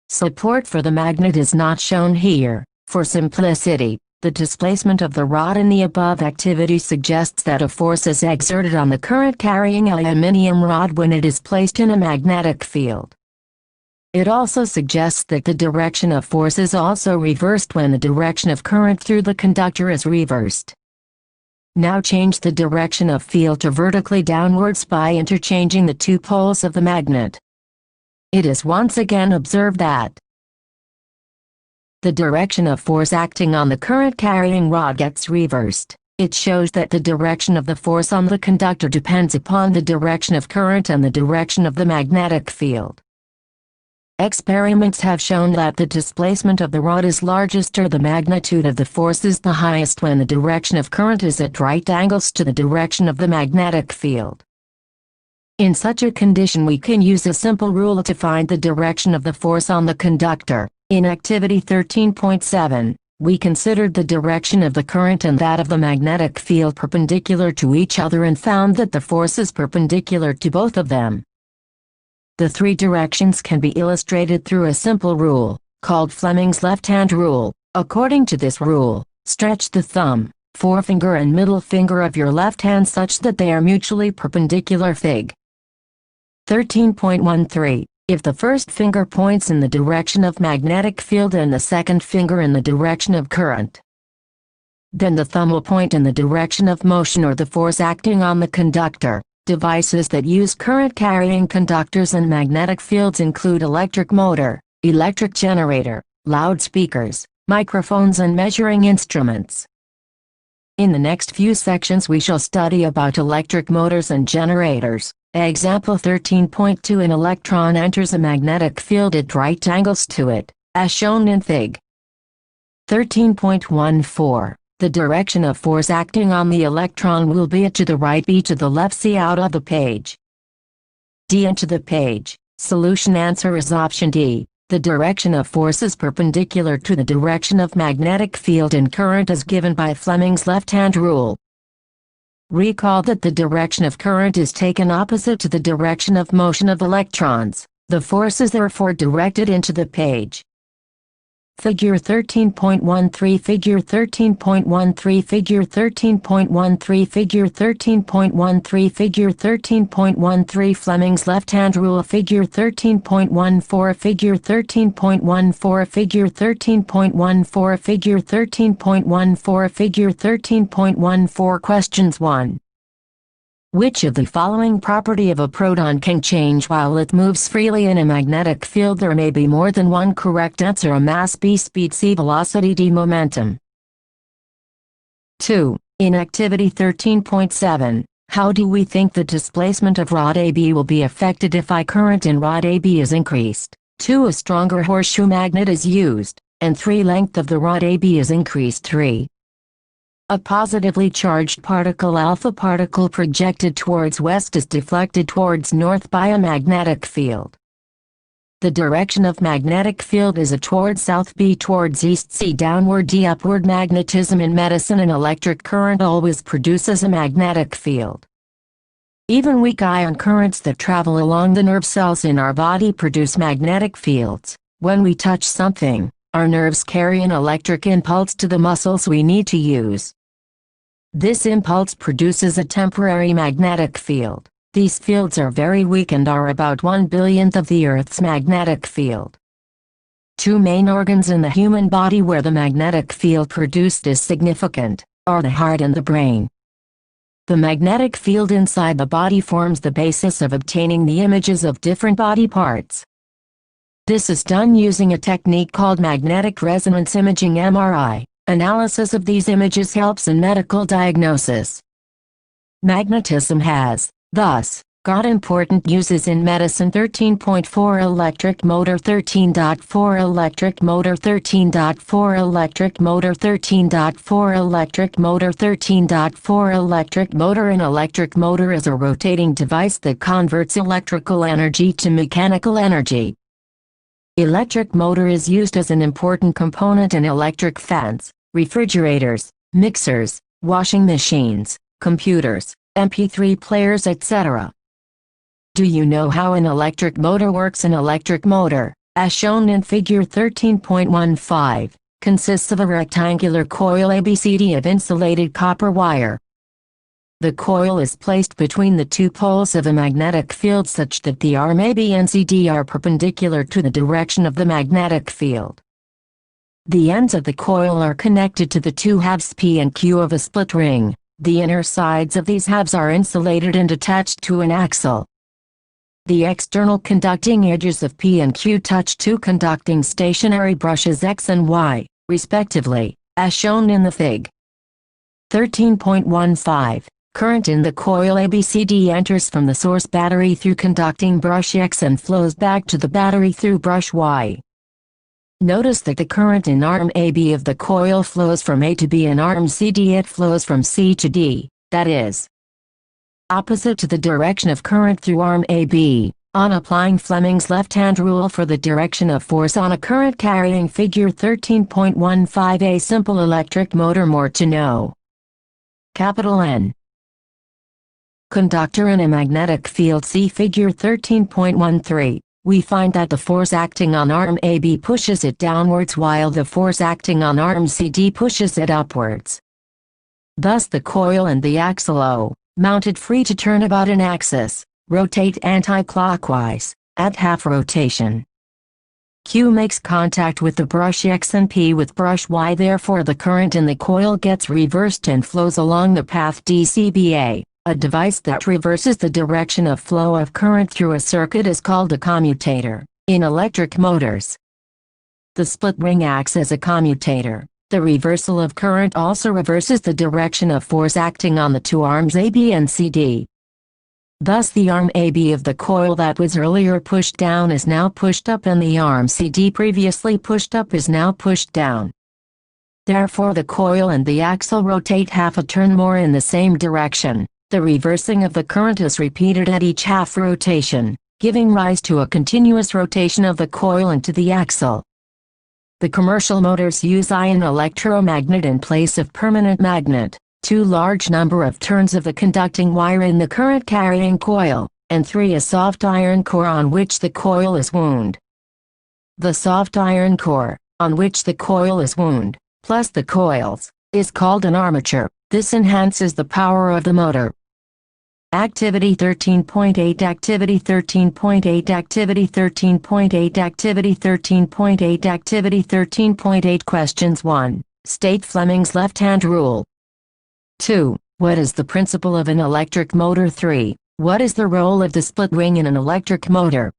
Support for the magnet is not shown here. For simplicity, the displacement of the rod in the above activity suggests that a force is exerted on the current-carrying aluminium rod when it is placed in a magnetic field. It also suggests that the direction of force is also reversed when the direction of current through the conductor is reversed. Now change the direction of field to vertically downwards by interchanging the 2 poles of the magnet. It is once again observed that the direction of force acting on the current-carrying rod gets reversed. It shows that the direction of the force on the conductor depends upon the direction of current and the direction of the magnetic field. Experiments have shown that the displacement of the rod is largest or the magnitude of the force is the highest when the direction of current is at right angles to the direction of the magnetic field. In such a condition we can use a simple rule to find the direction of the force on the conductor. In Activity 13.7, we considered the direction of the current and that of the magnetic field perpendicular to each other and found that the force is perpendicular to both of them. The three directions can be illustrated through a simple rule, called Fleming's left-hand rule. According to this rule, stretch the thumb, forefinger and middle finger of your left hand such that they are mutually perpendicular. Fig. 13.13. If the first finger points in the direction of magnetic field and the second finger in the direction of current, then the thumb will point in the direction of motion or the force acting on the conductor. Devices that use current-carrying conductors and magnetic fields include electric motor, electric generator, loudspeakers, microphones and measuring instruments. In the next few sections we shall study about electric motors and generators. Example 13.2. An electron enters a magnetic field at right angles to it, as shown in Fig. 13.14. The direction of force acting on the electron will be A to the right, B to the left, C out of the page, D into the page. Solution answer is option D. The direction of force is perpendicular to the direction of magnetic field and current as given by Fleming's left-hand rule. Recall that the direction of current is taken opposite to the direction of motion of electrons. The force is therefore directed into the page. Figure 13.13. Figure 13.13. Figure 13.13. Figure 13.13. Figure 13.13. Fleming's left-hand rule. Figure 13.14. Figure 13.14. Figure 13.14. Figure 13.14. Figure 13.14. Questions 1. Which of the following property of a proton can change while it moves freely in a magnetic field? There may be more than one correct answer. A mass, B speed, C velocity, D momentum. 2. In Activity 13.7, how do we think the displacement of rod AB will be affected if I current in rod AB is increased? 2. A stronger horseshoe magnet is used, and 3. Length of the rod AB is increased. 3. A positively charged particle, alpha particle projected towards west is deflected towards north by a magnetic field. The direction of magnetic field is A towards south, B towards east, C downward, D upward. Magnetism in medicine and electric current always produces a magnetic field. Even weak ion currents that travel along the nerve cells in our body produce magnetic fields. When we touch something, our nerves carry an electric impulse to the muscles we need to use. This impulse produces a temporary magnetic field. These fields are very weak and are about 1/1000th of the Earth's magnetic field. Two main organs in the human body where the magnetic field produced is significant are the heart and the brain. The magnetic field inside the body forms the basis of obtaining the images of different body parts. This is done using a technique called magnetic resonance imaging (MRI). Analysis of these images helps in medical diagnosis. Magnetism has, thus, got important uses in medicine. 13.4 Electric motor. 13.4 Electric motor. 13.4 Electric motor. 13.4 Electric motor. 13.4 Electric motor. An electric motor is a rotating device that converts electrical energy to mechanical energy. Electric motor is used as an important component in electric fans, refrigerators, mixers, washing machines, computers, MP3 players, etc. Do you know how an electric motor works? An electric motor, as shown in Figure 13.15, consists of a rectangular coil ABCD of insulated copper wire. The coil is placed between the two poles of a magnetic field such that the arm AB and CD are perpendicular to the direction of the magnetic field. The ends of the coil are connected to the two halves P and Q of a split ring. The inner sides of these halves are insulated and attached to an axle. The external conducting edges of P and Q touch two conducting stationary brushes X and Y, respectively, as shown in the Fig. 13.15. Current in the coil ABCD enters from the source battery through conducting brush X and flows back to the battery through brush Y. Notice that the current in arm AB of the coil flows from A to B, and arm CD it flows from C to D, that is, opposite to the direction of current through arm AB. On applying Fleming's left-hand rule for the direction of force on a current carrying figure 13.15, a simple electric motor. More to know. Capital N. Conductor in a magnetic field. See figure 13.13. We find that the force acting on arm AB pushes it downwards while the force acting on arm CD pushes it upwards. Thus the coil and the axle O, mounted free to turn about an axis, rotate anti-clockwise, at half rotation. Q makes contact with the brush X and P with brush Y, therefore the current in the coil gets reversed and flows along the path DCBA. A device that reverses the direction of flow of current through a circuit is called a commutator. In electric motors, the split ring acts as a commutator. The reversal of current also reverses the direction of force acting on the two arms AB and CD. Thus the arm AB of the coil that was earlier pushed down is now pushed up, and the arm CD previously pushed up is now pushed down. Therefore the coil and the axle rotate half a turn more in the same direction. The reversing of the current is repeated at each half rotation, giving rise to a continuous rotation of the coil and to the axle. The commercial motors use ion electromagnet in place of permanent magnet, 2 large number of turns of the conducting wire in the current carrying coil, and 3 a soft iron core on which the coil is wound. The soft iron core, on which the coil is wound, plus the coils, is called an armature. This enhances the power of the motor. Activity 13.8 Activity 13.8 Activity 13.8 Activity 13.8 Activity 13.8 Questions 1. State Fleming's left-hand rule. 2. What is the principle of an electric motor? 3. What is the role of the split ring in an electric motor?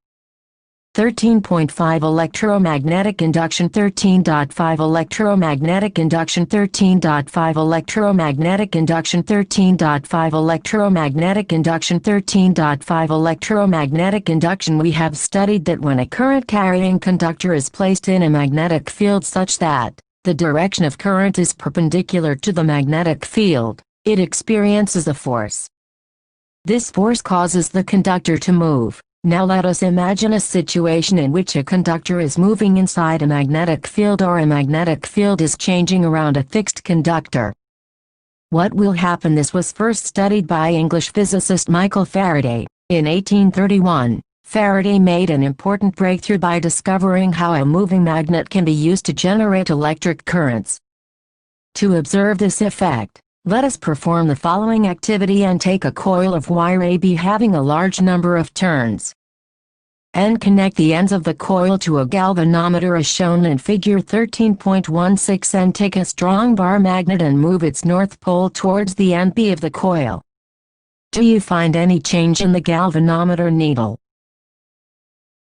13.5 Electromagnetic Induction 13.5 Electromagnetic Induction 13.5 Electromagnetic Induction 13.5 Electromagnetic Induction 13.5 Electromagnetic Induction. We have studied that when a current-carrying conductor is placed in a magnetic field such that the direction of current is perpendicular to the magnetic field, it experiences a force. This force causes the conductor to move. Now let us imagine a situation in which a conductor is moving inside a magnetic field, or a magnetic field is changing around a fixed conductor. What will happen? This was first studied by English physicist Michael Faraday. In 1831, Faraday made an important breakthrough by discovering how a moving magnet can be used to generate electric currents. To observe this effect, let us perform the following activity and take a coil of wire AB having a large number of turns, and connect the ends of the coil to a galvanometer as shown in figure 13.16, and take a strong bar magnet and move its north pole towards the end B of the coil. Do you find any change in the galvanometer needle?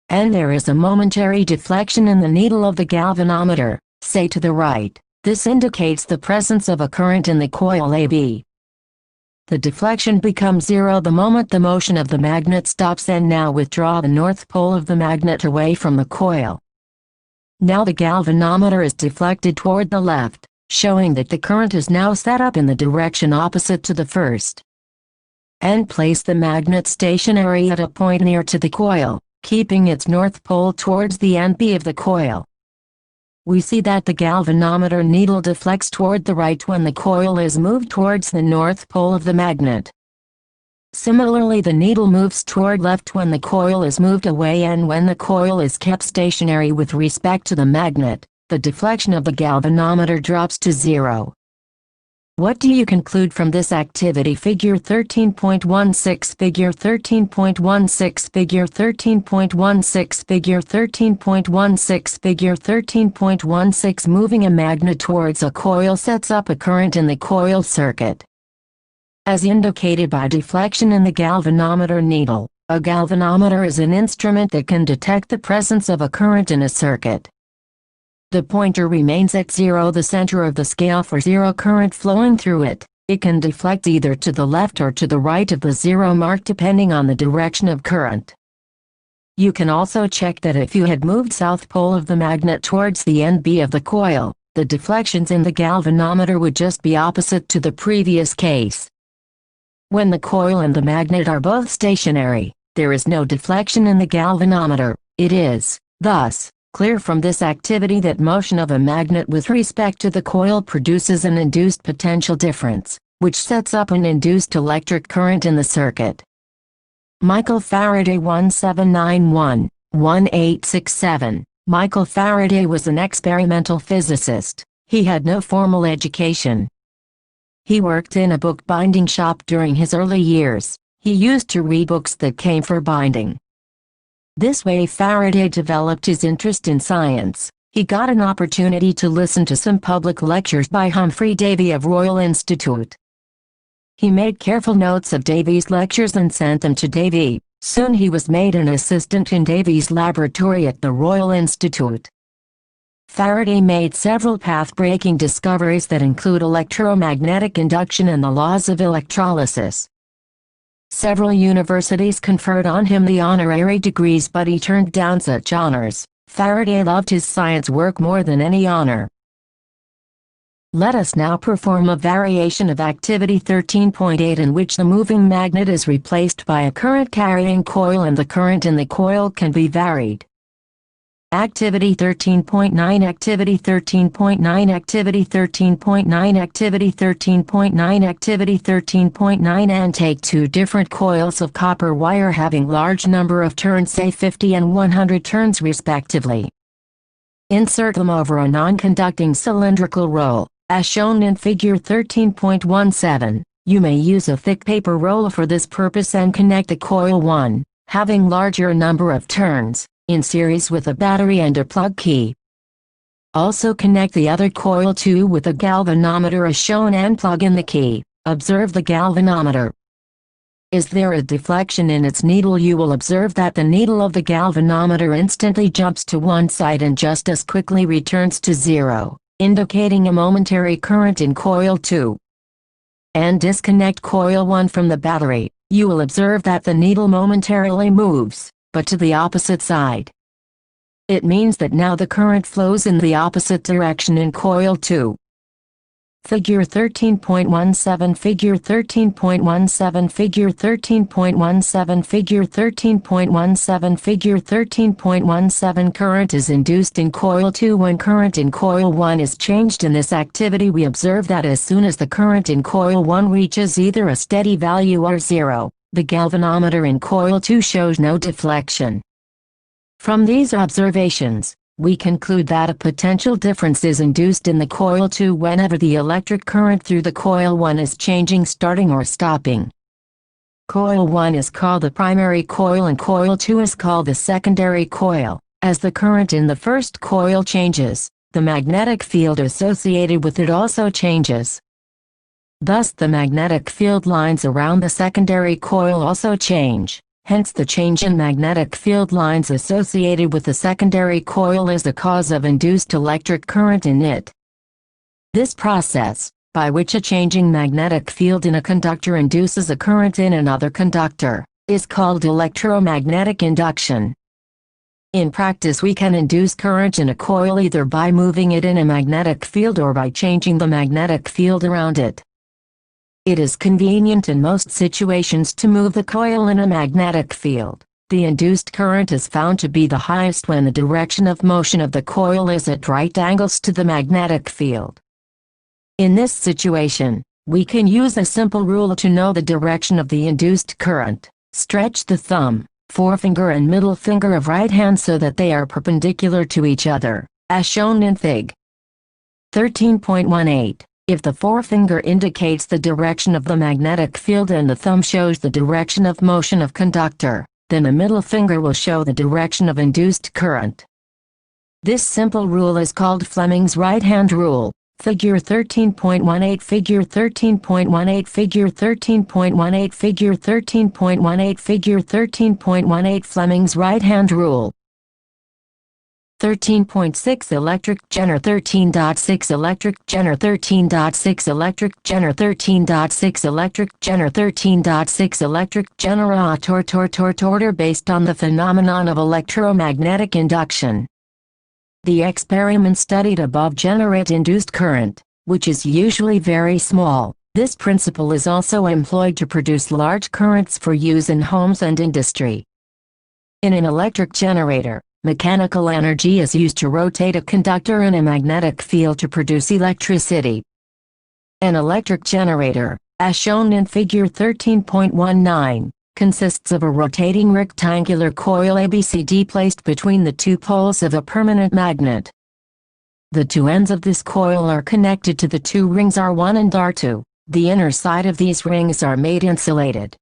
And there is a momentary deflection in the needle of the galvanometer, say to the right. This indicates the presence of a current in the coil AB. The deflection becomes zero the moment the motion of the magnet stops, and now withdraw the north pole of the magnet away from the coil. Now the galvanometer is deflected toward the left, showing that the current is now set up in the direction opposite to the first. And place the magnet stationary at a point near to the coil, keeping its north pole towards the end B of the coil. We see that the galvanometer needle deflects toward the right when the coil is moved towards the north pole of the magnet. Similarly, the needle moves toward left when the coil is moved away, and when the coil is kept stationary with respect to the magnet, the deflection of the galvanometer drops to zero. What do you conclude from this activity? Figure 13.16 Figure 13.16 Figure 13.16 Figure 13.16 Figure 13.16 Moving a magnet towards a coil sets up a current in the coil circuit, as indicated by deflection in the galvanometer needle. A galvanometer is an instrument that can detect the presence of a current in a circuit. The pointer remains at 0, the center of the scale for zero current flowing through it. It can deflect either to the left or to the right of the 0 mark depending on the direction of current. You can also check that if you had moved south pole of the magnet towards the end B of the coil, the deflections in the galvanometer would just be opposite to the previous case. When the coil and the magnet are both stationary, there is no deflection in the galvanometer. It is, thus, clear from this activity that motion of a magnet with respect to the coil produces an induced potential difference, which sets up an induced electric current in the circuit. Michael Faraday 1791-1867. Michael Faraday was an experimental physicist. He had no formal education. He worked in a bookbinding shop during his early years. He used to read books that came for binding. This way Faraday developed his interest in science. He got an opportunity to listen to some public lectures by Humphrey Davy of Royal Institute. He made careful notes of Davy's lectures and sent them to Davy. Soon he was made an assistant in Davy's laboratory at the Royal Institute. Faraday made several path-breaking discoveries that include electromagnetic induction and the laws of electrolysis. Several universities conferred on him the honorary degrees, but he turned down such honors. Faraday loved his science work more than any honor. Let us now perform a variation of activity 13.8 in which the moving magnet is replaced by a current-carrying coil and the current in the coil can be varied. Activity 13.9 Activity 13.9 Activity 13.9 Activity 13.9 Activity 13.9 And take two different coils of copper wire having large number of turns, say 50 and 100 turns respectively. Insert them over a non-conducting cylindrical roll, as shown in figure 13.17. You may use a thick paper roll for this purpose and connect the coil 1, having larger number of turns, in series with a battery and a plug key. Also connect the other coil 2 with a galvanometer as shown and plug in the key. Observe the galvanometer. Is there a deflection in its needle? You will observe that the needle of the galvanometer instantly jumps to one side and just as quickly returns to 0, indicating a momentary current in coil 2. And disconnect coil 1 from the battery. You will observe that the needle momentarily moves, but to the opposite side. It means that now the current flows in the opposite direction in coil 2. Figure 13.17 Figure 13.17 Figure 13.17 Figure 13.17 Figure 13.17 Current is induced in coil 2 when current in coil 1 is changed. In this activity we observe that as soon as the current in coil 1 reaches either a steady value or 0, the galvanometer in coil 2 shows no deflection. From these observations, we conclude that a potential difference is induced in the coil 2 whenever the electric current through the coil 1 is changing, starting or stopping. Coil 1 is called the primary coil and coil 2 is called the secondary coil. As the current in the first coil changes, the magnetic field associated with it also changes. Thus the magnetic field lines around the secondary coil also change. Hence the change in magnetic field lines associated with the secondary coil is the cause of induced electric current in it. This process, by which a changing magnetic field in a conductor induces a current in another conductor, is called electromagnetic induction. In practice we can induce current in a coil either by moving it in a magnetic field or by changing the magnetic field around it. It is convenient in most situations to move the coil in a magnetic field. The induced current is found to be the highest when the direction of motion of the coil is at right angles to the magnetic field. In this situation, we can use a simple rule to know the direction of the induced current. Stretch the thumb, forefinger and middle finger of right hand so that they are perpendicular to each other, as shown in Fig. 13.18. If the forefinger indicates the direction of the magnetic field and the thumb shows the direction of motion of conductor, then the middle finger will show the direction of induced current. This simple rule is called Fleming's right-hand rule. Figure 13.18 Figure 13.18 Figure 13.18 Figure 13.18 Figure 13.18 Fleming's right-hand rule. 13.6 electric gener 13.6 electric gener 13.6 electric gener 13.6 electric gener 13.6 electric generator based on the phenomenon of electromagnetic induction. The experiment studied above generate induced current, which is usually very small. This principle is also employed to produce large currents for use in homes and industry. In an electric generator, mechanical energy is used to rotate a conductor in a magnetic field to produce electricity. An electric generator, as shown in Figure 13.19, consists of a rotating rectangular coil ABCD placed between the two poles of a permanent magnet. The two ends of this coil are connected to the two rings R1 and R2. The inner side of these rings are made insulated.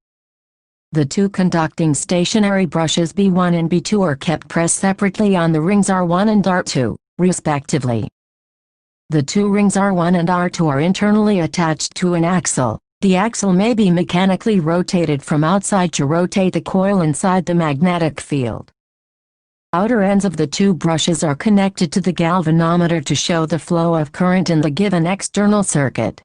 The two conducting stationary brushes B1 and B2 are kept pressed separately on the rings R1 and R2, respectively. The two rings R1 and R2 are internally attached to an axle. The axle may be mechanically rotated from outside to rotate the coil inside the magnetic field. Outer ends of the two brushes are connected to the galvanometer to show the flow of current in the given external circuit.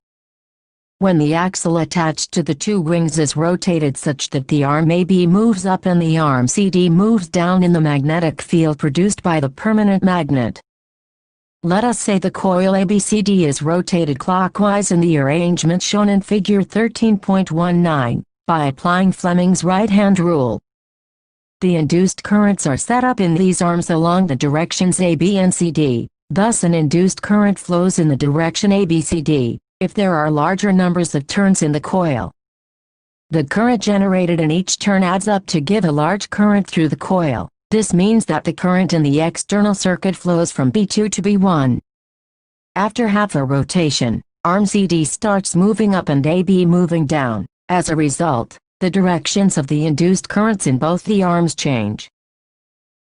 When the axle attached to the two rings is rotated such that the arm AB moves up and the arm CD moves down in the magnetic field produced by the permanent magnet. Let us say the coil ABCD is rotated clockwise in the arrangement shown in Figure 13.19, by applying Fleming's right-hand rule. The induced currents are set up in these arms along the directions AB and CD, thus an induced current flows in the direction ABCD. If there are larger numbers of turns in the coil. The current generated in each turn adds up to give a large current through the coil. This means that the current in the external circuit flows from B2 to B1. After half a rotation, arm CD starts moving up and AB moving down. As a result, the directions of the induced currents in both the arms change,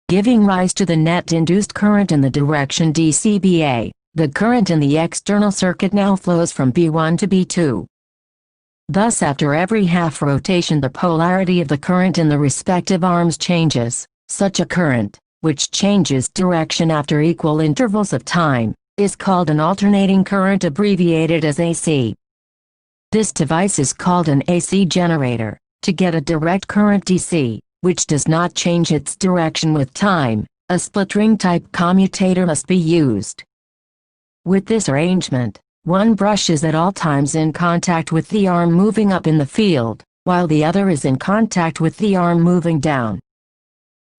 giving rise to the net induced current in the direction DCBA. The current in the external circuit now flows from B1 to B2. Thus after every half rotation the polarity of the current in the respective arms changes. Such a current, which changes direction after equal intervals of time, is called an alternating current abbreviated as AC. This device is called an AC generator. To get a direct current DC, which does not change its direction with time, a split ring type commutator must be used. With this arrangement, one brush is at all times in contact with the arm moving up in the field, while the other is in contact with the arm moving down.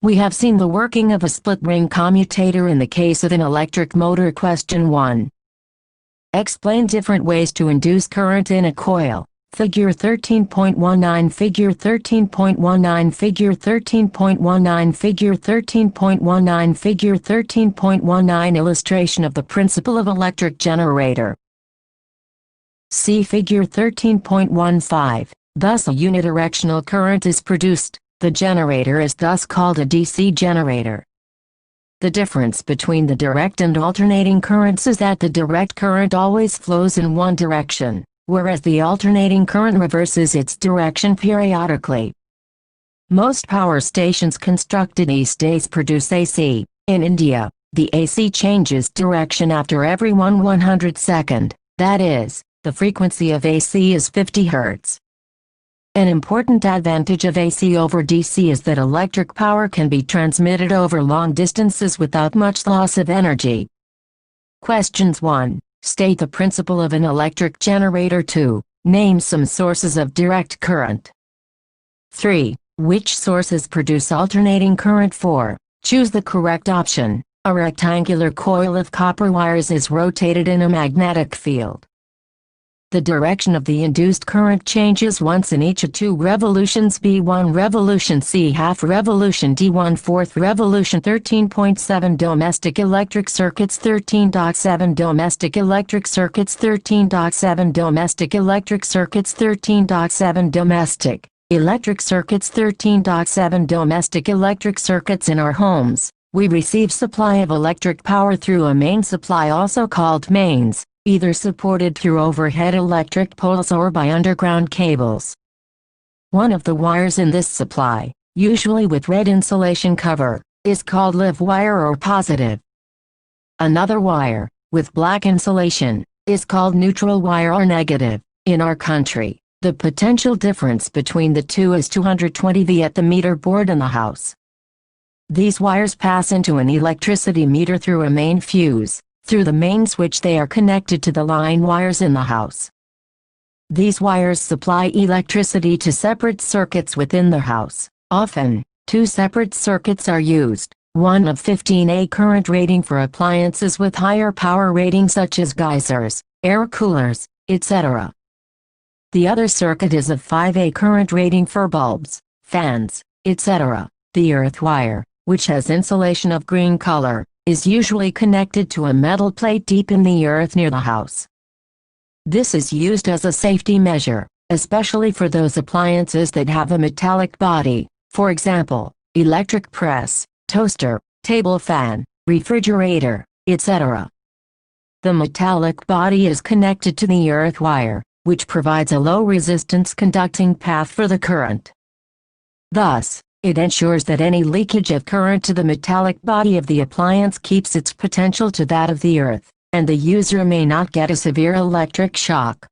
We have seen the working of a split ring commutator in the case of an electric motor. Question 1. Explain different ways to induce current in a coil. Figure 13.19 Figure 13.19 Figure 13.19 Figure 13.19 Figure 13.19 Illustration of the principle of electric generator. See Figure 13.15. Thus a unidirectional current is produced. The generator is thus called a DC generator. The difference between the direct and alternating currents is that the direct current always flows in one direction, whereas the alternating current reverses its direction periodically. Most power stations constructed these days produce AC. In India, the AC changes direction after every 1/100 second, that is, the frequency of AC is 50 Hz. An important advantage of AC over DC is that electric power can be transmitted over long distances without much loss of energy. Questions 1. State the principle of an electric generator. 2. Name some sources of direct current. 3. Which sources produce alternating current? 4. Choose the correct option. A rectangular coil of copper wires is rotated in a magnetic field. The direction of the induced current changes once in each of 2 revolutions: B1 revolution, C half revolution, D1 fourth revolution. 13.7 Domestic electric circuits. 13.7 Domestic electric circuits. 13.7 Domestic electric circuits. 13.7 Domestic electric circuits. 13.7 Domestic electric circuits. In our homes, we receive supply of electric power through a main supply, also called mains, either supported through overhead electric poles or by underground cables. One of the wires in this supply, usually with red insulation cover, is called live wire or positive. Another wire, with black insulation, is called neutral wire or negative. In our country, the potential difference between the two is 220 V at the meter board in the house. These wires pass into an electricity meter through a main fuse. Through the main switch they are connected to the line wires in the house. These wires supply electricity to separate circuits within the house. Often, two separate circuits are used, one of 15A current rating for appliances with higher power rating such as geysers, air coolers, etc. The other circuit is of 5A current rating for bulbs, fans, etc. The earth wire, which has insulation of green color, is usually connected to a metal plate deep in the earth near the house. This is used as a safety measure, especially for those appliances that have a metallic body, for example, electric press, toaster, table fan, refrigerator, etc. The metallic body is connected to the earth wire, which provides a low-resistance conducting path for the current. Thus, it ensures that any leakage of current to the metallic body of the appliance keeps its potential to that of the earth, and the user may not get a severe electric shock.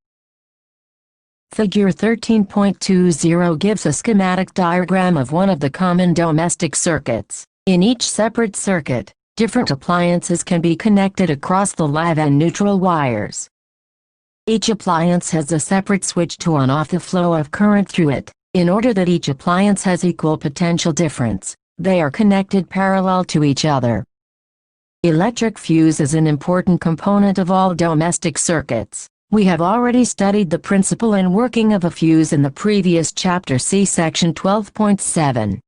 Figure 13.20 gives a schematic diagram of one of the common domestic circuits. In each separate circuit, different appliances can be connected across the live and neutral wires. Each appliance has a separate switch to on-off the flow of current through it. In order that each appliance has equal potential difference, they are connected parallel to each other. Electric fuse is an important component of all domestic circuits. We have already studied the principle and working of a fuse in the previous chapter, see section 12.7.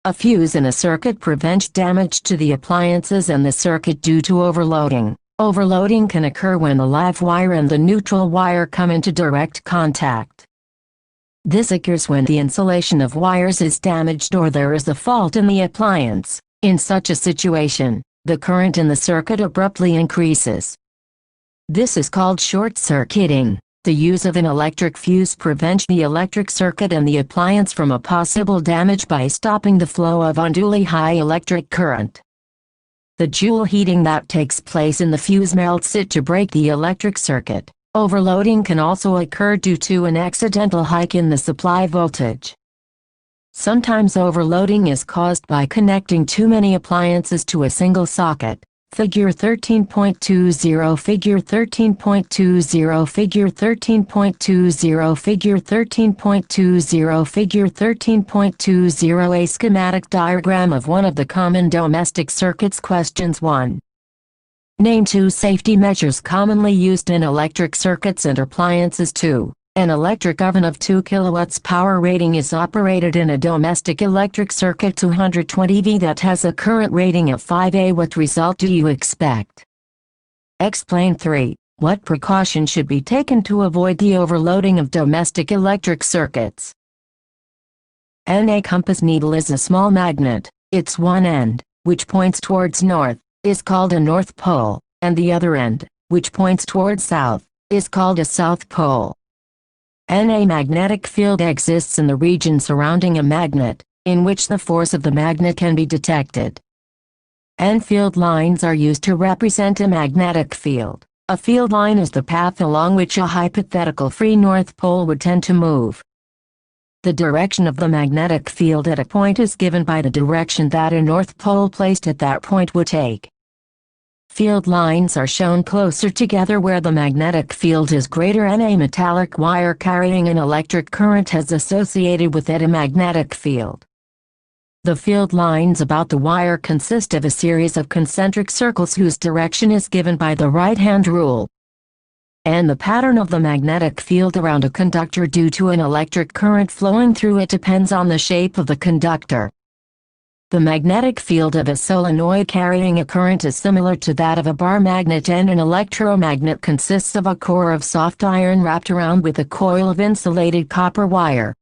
A fuse in a circuit prevents damage to the appliances and the circuit due to overloading. Overloading can occur when the live wire and the neutral wire come into direct contact. This occurs when the insulation of wires is damaged or there is a fault in the appliance. In such a situation, the current in the circuit abruptly increases. This is called short-circuiting. The use of an electric fuse prevents the electric circuit and the appliance from a possible damage by stopping the flow of unduly high electric current. The joule heating that takes place in the fuse melts it to break the electric circuit. Overloading can also occur due to an accidental hike in the supply voltage. Sometimes overloading is caused by connecting too many appliances to a single socket. Figure 13.20 Figure 13.20 Figure 13.20 Figure 13.20 Figure 13.20 A schematic diagram of one of the common domestic circuits. Questions 1. Name 2 safety measures commonly used in electric circuits and appliances. 2. An electric oven of 2 kW power rating is operated in a domestic electric circuit 220 V that has a current rating of 5A. What result do you expect? Explain. 3. What precaution should be taken to avoid the overloading of domestic electric circuits? A compass needle is a small magnet. Its one end, which points towards north, is called a north pole, and the other end, which points towards south, is called a south pole. A magnetic field exists in the region surrounding a magnet, in which the force of the magnet can be detected. Field lines are used to represent a magnetic field. A field line is the path along which a hypothetical free north pole would tend to move. The direction of the magnetic field at a point is given by the direction that a north pole placed at that point would take. Field lines are shown closer together where the magnetic field is greater and a metallic wire carrying an electric current has associated with it a magnetic field. The field lines about the wire consist of a series of concentric circles whose direction is given by the right-hand rule. And the pattern of the magnetic field around a conductor due to an electric current flowing through it depends on the shape of the conductor. The magnetic field of a solenoid carrying a current is similar to that of a bar magnet, and an electromagnet consists of a core of soft iron wrapped around with a coil of insulated copper wire.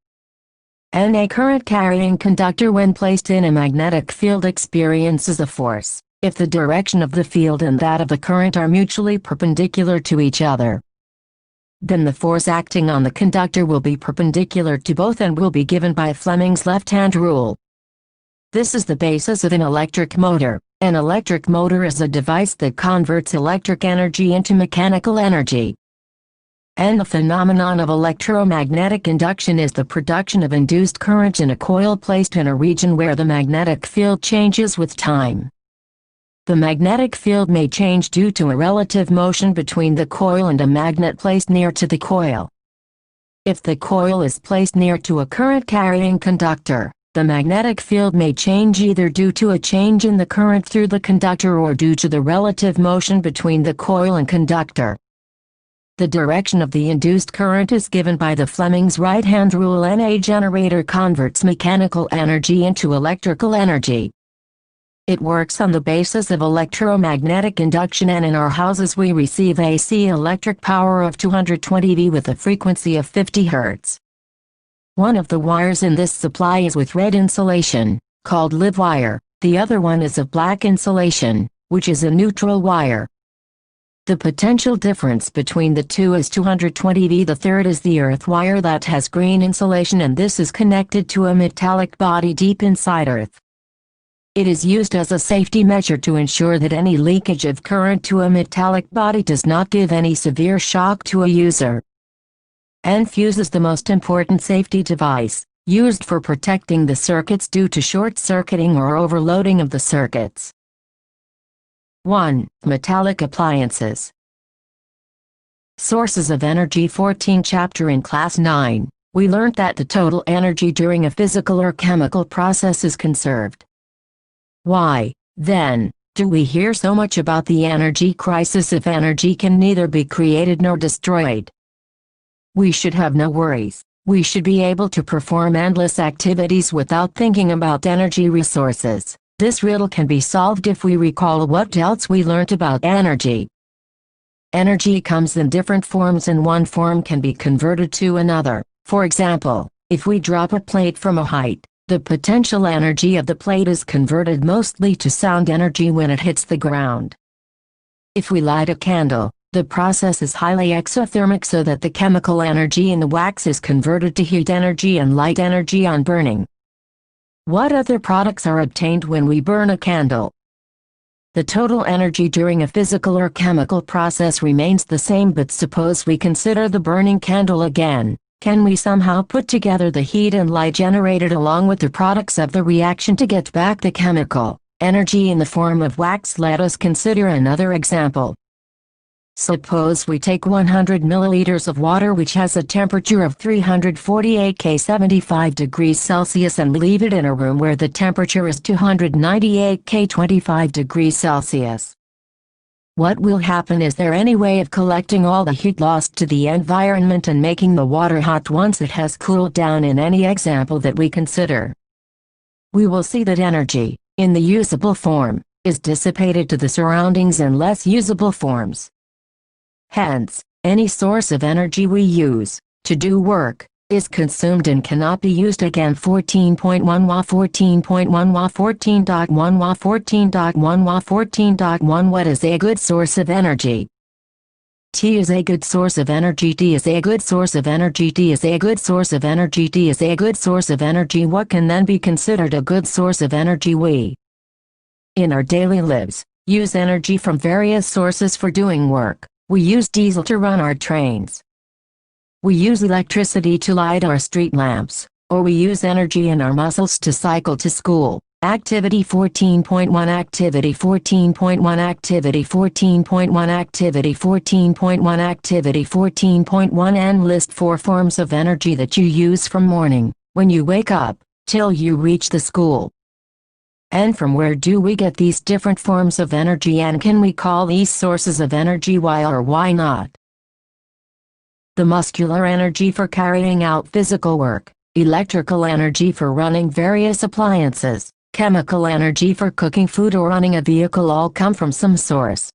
A current-carrying conductor when placed in a magnetic field experiences a force, if the direction of the field and that of the current are mutually perpendicular to each other. Then the force acting on the conductor will be perpendicular to both and will be given by Fleming's left-hand rule. This is the basis of an electric motor. An electric motor is a device that converts electric energy into mechanical energy. And the phenomenon of electromagnetic induction is the production of induced current in a coil placed in a region where the magnetic field changes with time. The magnetic field may change due to a relative motion between the coil and a magnet placed near to the coil. If the coil is placed near to a current-carrying conductor, the magnetic field may change either due to a change in the current through the conductor or due to the relative motion between the coil and conductor. The direction of the induced current is given by the Fleming's right-hand rule, and a generator converts mechanical energy into electrical energy. It works on the basis of electromagnetic induction, and in our houses we receive AC electric power of 220 V with a frequency of 50 Hz. One of the wires in this supply is with red insulation, called live wire. The other one is of black insulation, which is a neutral wire. The potential difference between the two is 220 V. The third is the earth wire that has green insulation, and this is connected to a metallic body deep inside earth. It is used as a safety measure to ensure that any leakage of current to a metallic body does not give any severe shock to a user. And fuse is the most important safety device, used for protecting the circuits due to short-circuiting or overloading of the circuits. 1. Metallic appliances. Sources of energy. 14 Chapter in Class 9, we learnt that the total energy during a physical or chemical process is conserved. Why, then, do we hear so much about the energy crisis if energy can neither be created nor destroyed? We should have no worries. We should be able to perform endless activities without thinking about energy resources. This riddle can be solved if we recall what else we learnt about energy. Energy comes in different forms, and one form can be converted to another. For example, if we drop a plate from a height, the potential energy of the plate is converted mostly to sound energy when it hits the ground. If we light a candle, the process is highly exothermic, so that the chemical energy in the wax is converted to heat energy and light energy on burning. What other products are obtained when we burn a candle? The total energy during a physical or chemical process remains the same, but suppose we consider the burning candle again. Can we somehow put together the heat and light generated along with the products of the reaction to get back the chemical energy in the form of wax? Let us consider another example. Suppose we take 100 milliliters of water which has a temperature of 348 K 75 degrees Celsius and leave it in a room where the temperature is 298 K 25 degrees Celsius. What will happen? Is there any way of collecting all the heat lost to the environment and making the water hot once it has cooled down in any example that we consider? We will see that energy, in the usable form, is dissipated to the surroundings in less usable forms. Hence, any source of energy we use to do work is consumed and cannot be used again. 14.1 Wa 14.1 Wa 14.1 Wa 14.1 Wa 14.1 What is a good source of energy? T is a good source of energy. D is a good source of energy. D is a good source of energy. D is a good source of energy. What can then be considered a good source of energy? We, in our daily lives, use energy from various sources for doing work. We use diesel to run our trains. We use electricity to light our street lamps, or we use energy in our muscles to cycle to school. Activity 14.1 Activity 14.1 Activity 14.1 Activity 14.1 Activity 14.1 And list 4 forms of energy that you use from morning, when you wake up, till you reach the school. And from where do we get these different forms of energy, and can we call these sources of energy? Why or why not? The muscular energy for carrying out physical work, electrical energy for running various appliances, chemical energy for cooking food or running a vehicle all come from some source.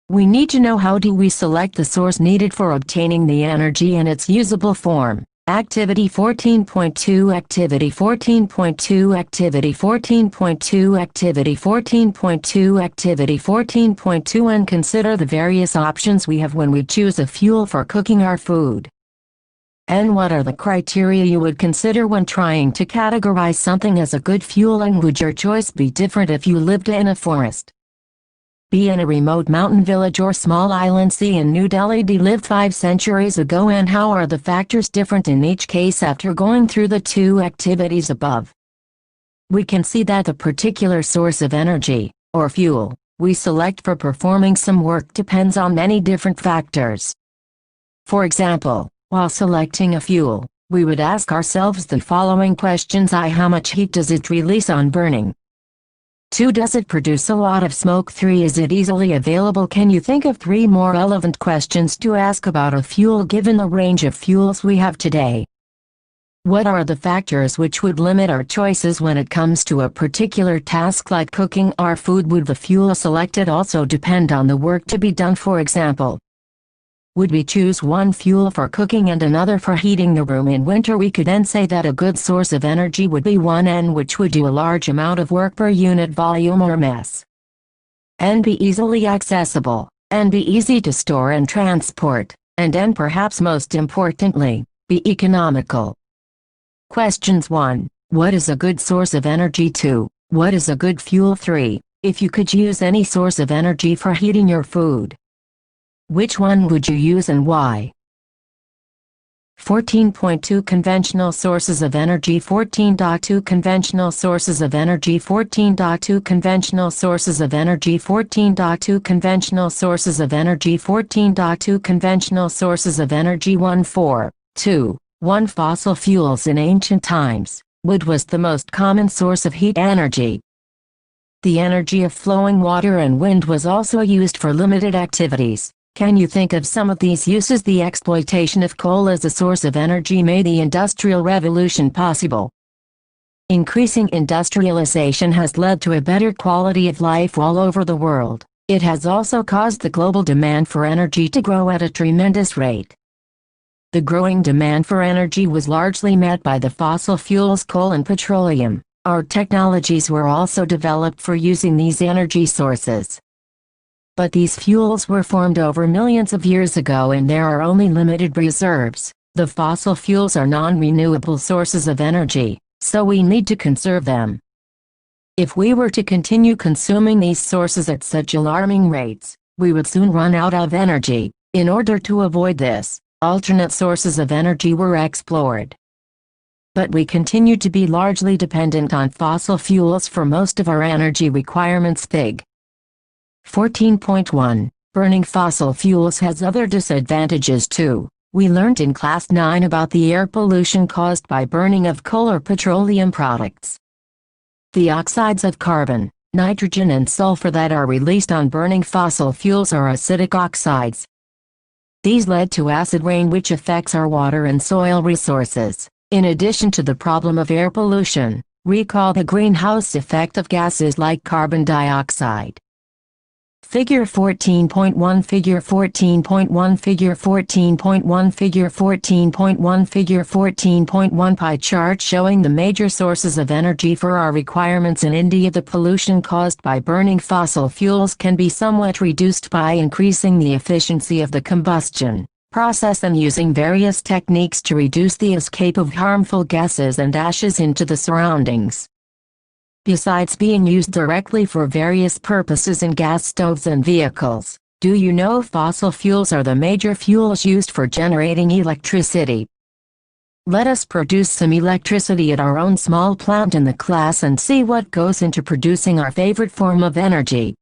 We need to know how do we select the source needed for obtaining the energy in its usable form. Activity 14.2 Activity 14.2 Activity 14.2 Activity 14.2 Activity 14.2 And consider the various options we have when we choose a fuel for cooking our food. And what are the criteria you would consider when trying to categorize something as a good fuel, and would your choice be different if you lived in a forest, B, in a remote mountain village, or small island, C, in New Delhi, D, lived 5 centuries ago, and how are the factors different in each case after going through the 2 activities above? We can see that the particular source of energy, or fuel, we select for performing some work depends on many different factors. For example, while selecting a fuel, we would ask ourselves the following questions: I, how much heat does it release on burning? 2, does it produce a lot of smoke? 3, is it easily available? Can you think of 3 more relevant questions to ask about a fuel given the range of fuels we have today? What are the factors which would limit our choices when it comes to a particular task like cooking our food? Would the fuel selected also depend on the work to be done? For example, would we choose one fuel for cooking and another for heating the room in winter? We could then say that a good source of energy would be one, N, which would do a large amount of work per unit volume or mass. N, be easily accessible, and be easy to store and transport, and N, perhaps most importantly, be economical. Questions: 1. What is a good source of energy? 2. What is a good fuel? 3. If you could use any source of energy for heating your food, which one would you use and why? 14.2 Conventional sources of energy. 14.2 Conventional sources of energy. 14.2 Conventional sources of energy. 14.2 Conventional sources of energy. 14.2 Conventional sources of energy. 1.4.2. 1. Fossil fuels. In ancient times, wood was the most common source of heat energy. The energy of flowing water and wind was also used for limited activities. Can you think of some of these uses? The exploitation of coal as a source of energy made the Industrial Revolution possible. Increasing industrialization has led to a better quality of life all over the world. It has also caused the global demand for energy to grow at a tremendous rate. The growing demand for energy was largely met by the fossil fuels coal and petroleum. Our technologies were also developed for using these energy sources. But these fuels were formed over millions of years ago and there are only limited reserves. The fossil fuels are non-renewable sources of energy, so we need to conserve them. If we were to continue consuming these sources at such alarming rates, we would soon run out of energy. In order to avoid this, alternate sources of energy were explored. But we continue to be largely dependent on fossil fuels for most of our energy requirements. Fig. 14.1. Burning fossil fuels has other disadvantages too. We learned in class 9 about the air pollution caused by burning of coal or petroleum products. The oxides of carbon, nitrogen and sulfur that are released on burning fossil fuels are acidic oxides. These led to acid rain which affects our water and soil resources. In addition to the problem of air pollution, recall the greenhouse effect of gases like carbon dioxide. Figure 14.1 Figure 14.1 Figure 14.1 Figure 14.1 Figure 14.1 Pie chart showing the major sources of energy for our requirements in India. The pollution caused by burning fossil fuels can be somewhat reduced by increasing the efficiency of the combustion process and using various techniques to reduce the escape of harmful gases and ashes into the surroundings. Besides being used directly for various purposes in gas stoves and vehicles, do you know fossil fuels are the major fuels used for generating electricity? Let us produce some electricity at our own small plant in the class and see what goes into producing our favorite form of energy.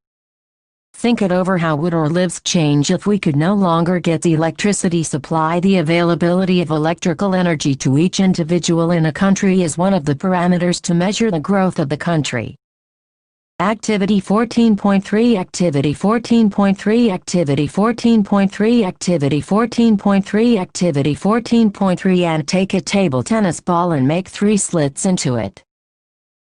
Think it over. How would our lives change if we could no longer get the electricity supply? The availability of electrical energy to each individual in a country is one of the parameters to measure the growth of the country. Activity 14.3 Activity 14.3 Activity 14.3 Activity 14.3 Activity 14.3 And take a table tennis ball and make 3 slits into it.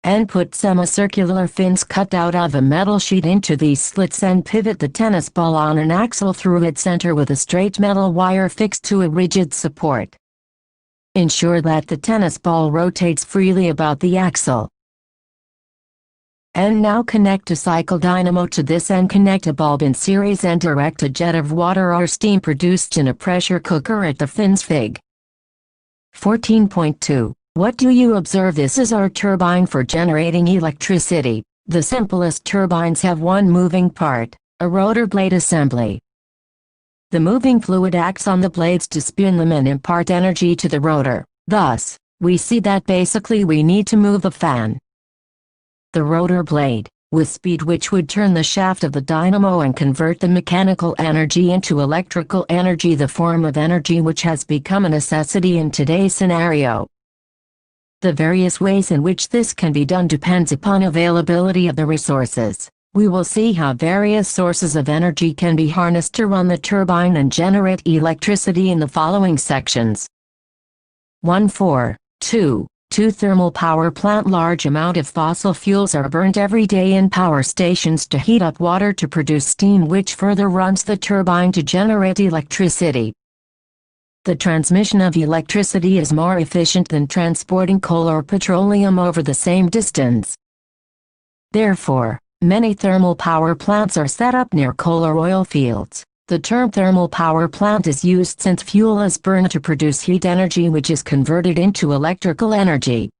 And put semicircular fins cut out of a metal sheet into these slits and pivot the tennis ball on an axle through its center with a straight metal wire fixed to a rigid support. Ensure that the tennis ball rotates freely about the axle. And now connect a cycle dynamo to this and connect a bulb in series and direct a jet of water or steam produced in a pressure cooker at the fins. Fig. 14.2. What do you observe? This is our turbine for generating electricity. The simplest turbines have one moving part, a rotor blade assembly. The moving fluid acts on the blades to spin them and impart energy to the rotor. Thus, we see that basically we need to move the fan. The rotor blade, with speed which would turn the shaft of the dynamo and convert the mechanical energy into electrical energy, the form of energy which has become a necessity in today's scenario. The various ways in which this can be done depends upon availability of the resources. We will see how various sources of energy can be harnessed to run the turbine and generate electricity in the following sections. 1.4.2. Thermal power plant. Large amount of fossil fuels are burnt every day in power stations to heat up water to produce steam, which further runs the turbine to generate electricity. The transmission of electricity is more efficient than transporting coal or petroleum over the same distance. Therefore, many thermal power plants are set up near coal or oil fields. The term thermal power plant is used since fuel is burned to produce heat energy which is converted into electrical energy.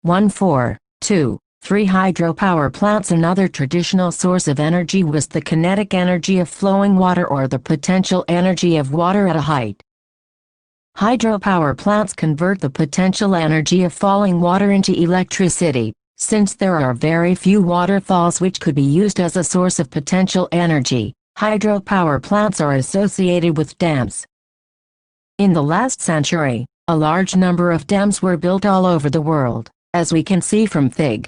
1.4.2. 3 hydropower plants. Another traditional source of energy was the kinetic energy of flowing water or the potential energy of water at a height. Hydropower plants convert the potential energy of falling water into electricity. Since there are very few waterfalls which could be used as a source of potential energy, hydropower plants are associated with dams. In the last century, a large number of dams were built all over the world, as we can see from Fig.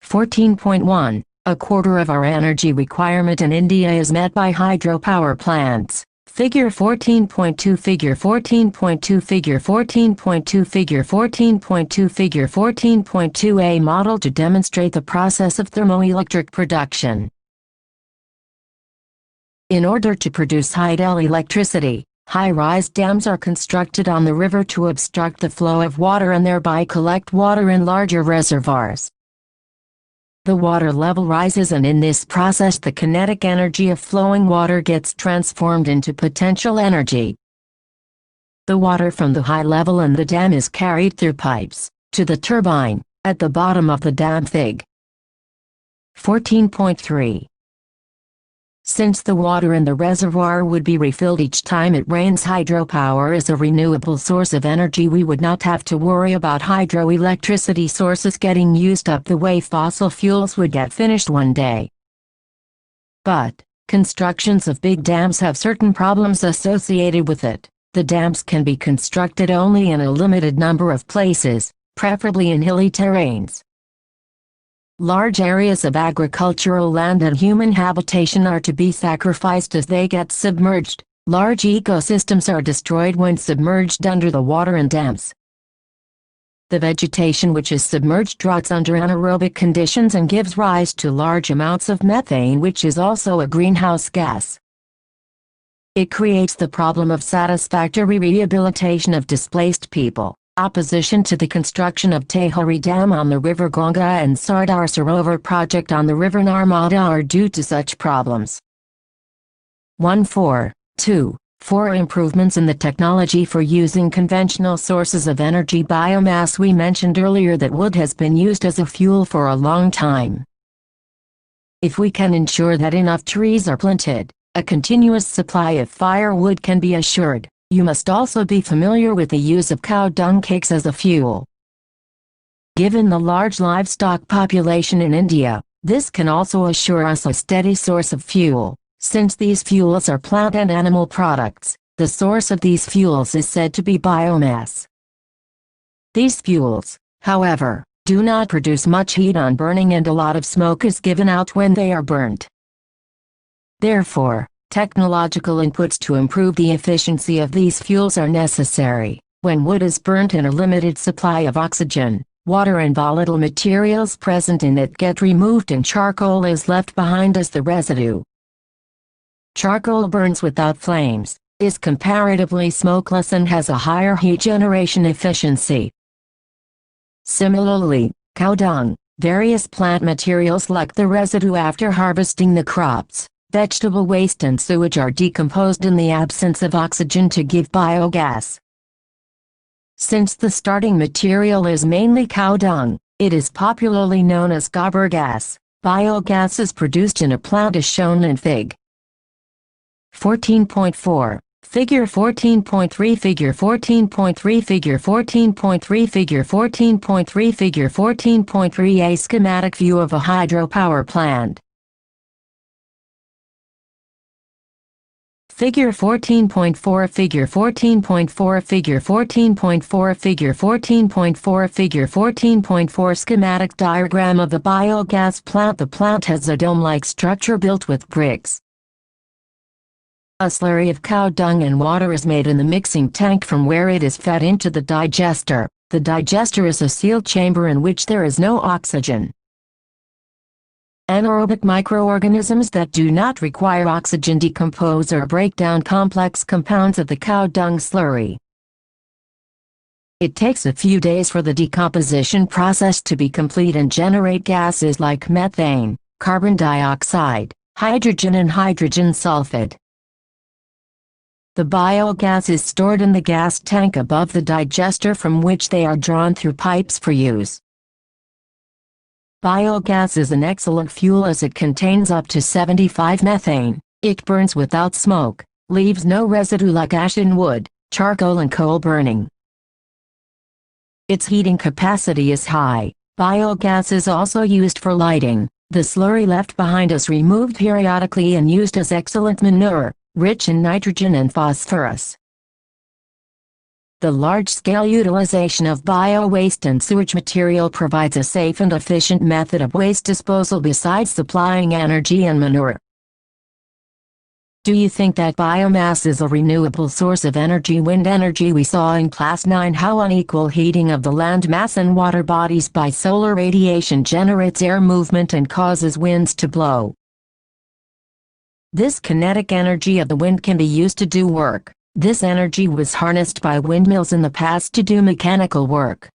14.1. A quarter of our energy requirement in India is met by hydropower plants. Figure 14.2. Figure 14.2. Figure 14.2. Figure 14.2. Figure 14.2. A model to demonstrate the process of thermoelectric production. In order to produce high-del electricity, high-rise dams are constructed on the river to obstruct the flow of water and thereby collect water in larger reservoirs. The water level rises, and in this process the kinetic energy of flowing water gets transformed into potential energy. The water from the high level in the dam is carried through pipes to the turbine at the bottom of the dam. Fig. 14.3. Since the water in the reservoir would be refilled each time it rains, hydropower is a renewable source of energy. We would not have to worry about hydroelectricity sources getting used up the way fossil fuels would get finished one day. But, constructions of big dams have certain problems associated with it. The dams can be constructed only in a limited number of places, preferably in hilly terrains. Large areas of agricultural land and human habitation are to be sacrificed as they get submerged. Large ecosystems are destroyed when submerged under the water in dams. The vegetation which is submerged rots under anaerobic conditions and gives rise to large amounts of methane, which is also a greenhouse gas. It creates the problem of satisfactory rehabilitation of displaced people. Opposition to the construction of Tehri Dam on the river Ganga and Sardar Sarovar project on the river Narmada are due to such problems. 1.4.2. 4 improvements in the technology for using conventional sources of energy. Biomass. We mentioned earlier that wood has been used as a fuel for a long time. If we can ensure that enough trees are planted, a continuous supply of firewood can be assured. You must also be familiar with the use of cow dung cakes as a fuel. Given the large livestock population in India, this can also assure us a steady source of fuel. Since these fuels are plant and animal products, the source of these fuels is said to be biomass. These fuels, however, do not produce much heat on burning, and a lot of smoke is given out when they are burnt. Therefore, technological inputs to improve the efficiency of these fuels are necessary. When wood is burnt and a limited supply of oxygen, water and volatile materials present in it get removed and charcoal is left behind as the residue. Charcoal burns without flames, is comparatively smokeless and has a higher heat generation efficiency. Similarly, cow dung, various plant materials like the residue after harvesting the crops, vegetable waste and sewage are decomposed in the absence of oxygen to give biogas. Since the starting material is mainly cow dung, it is popularly known as gobber gas. Biogas is produced in a plant as shown in Fig. 14.4. Figure 14.3 Figure 14.3 Figure 14.3 Figure 14.3 Figure 14.3 A schematic view of a hydropower plant. Figure 14.4 Figure 14.4 Figure 14.4 Figure 14.4 Figure 14.4 Schematic diagram of the biogas plant. The plant has a dome-like structure built with bricks. A slurry of cow dung and water is made in the mixing tank from where it is fed into the digester. The digester is a sealed chamber in which there is no oxygen. Anaerobic microorganisms that do not require oxygen decompose or break down complex compounds of the cow dung slurry. It takes a few days for the decomposition process to be complete and generate gases like methane, carbon dioxide, hydrogen and hydrogen sulfide. The biogas is stored in the gas tank above the digester from which they are drawn through pipes for use. Biogas is an excellent fuel as it contains up to 75 methane. It burns without smoke, leaves no residue like ash in wood, charcoal and coal burning. Its heating capacity is high. Biogas is also used for lighting. The slurry left behind is removed periodically and used as excellent manure, rich in nitrogen and phosphorus. The large-scale utilization of bio-waste and sewage material provides a safe and efficient method of waste disposal besides supplying energy and manure. Do you think that biomass is a renewable source of energy? Wind energy. We saw in Class 9 how unequal heating of the land mass and water bodies by solar radiation generates air movement and causes winds to blow. This kinetic energy of the wind can be used to do work. This energy was harnessed by windmills in the past to do mechanical work.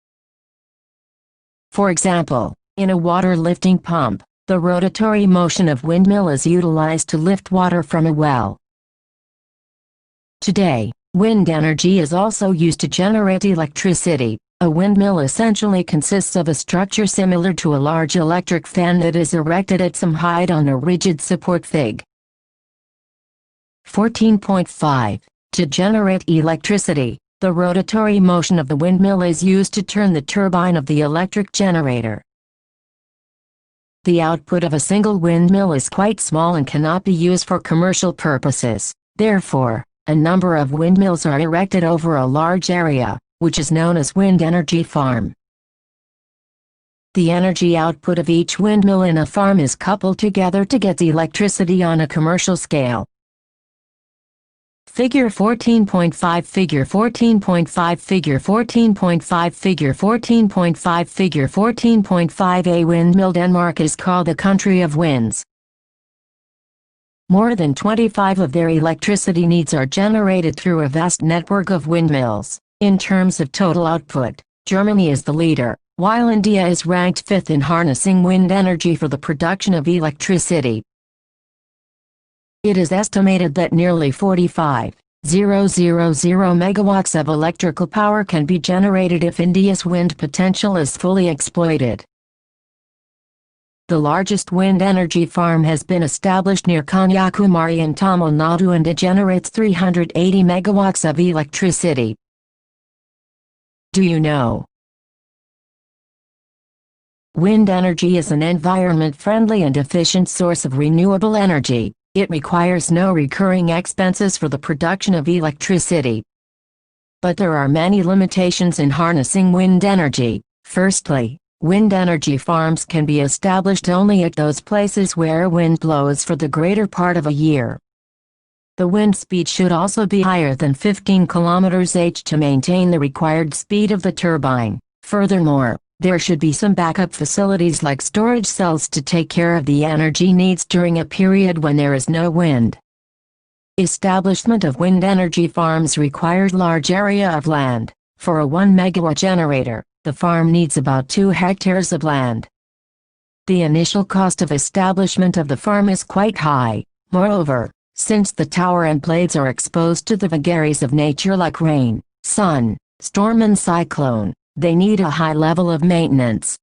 For example, in a water lifting pump, the rotatory motion of windmill is utilized to lift water from a well. Today, wind energy is also used to generate electricity. A windmill essentially consists of a structure similar to a large electric fan that is erected at some height on a rigid support. Fig. 14.5. To generate electricity, the rotatory motion of the windmill is used to turn the turbine of the electric generator. The output of a single windmill is quite small and cannot be used for commercial purposes. Therefore, a number of windmills are erected over a large area, which is known as wind energy farm. The energy output of each windmill in a farm is coupled together to get the electricity on a commercial scale. Figure 14.5 Figure 14.5 Figure 14.5 Figure 14.5 Figure 14.5 A windmill. Denmark is called the country of winds. More than 25% of their electricity needs are generated through a vast network of windmills. In terms of total output, Germany is the leader, while India is ranked 5th in harnessing wind energy for the production of electricity. It is estimated that nearly 45,000 megawatts of electrical power can be generated if India's wind potential is fully exploited. The largest wind energy farm has been established near Kanyakumari in Tamil Nadu and it generates 380 megawatts of electricity. Do you know? Wind energy is an environment-friendly and efficient source of renewable energy. It requires no recurring expenses for the production of electricity. But there are many limitations in harnessing wind energy. Firstly, wind energy farms can be established only at those places where wind blows for the greater part of a year. The wind speed should also be higher than 15 km/h to maintain the required speed of the turbine. Furthermore, there should be some backup facilities like storage cells to take care of the energy needs during a period when there is no wind. Establishment of wind energy farms requires large area of land. For a 1 megawatt generator, the farm needs about 2 hectares of land. The initial cost of establishment of the farm is quite high. Moreover, since the tower and blades are exposed to the vagaries of nature like rain, sun, storm and cyclone. They need a high level of maintenance.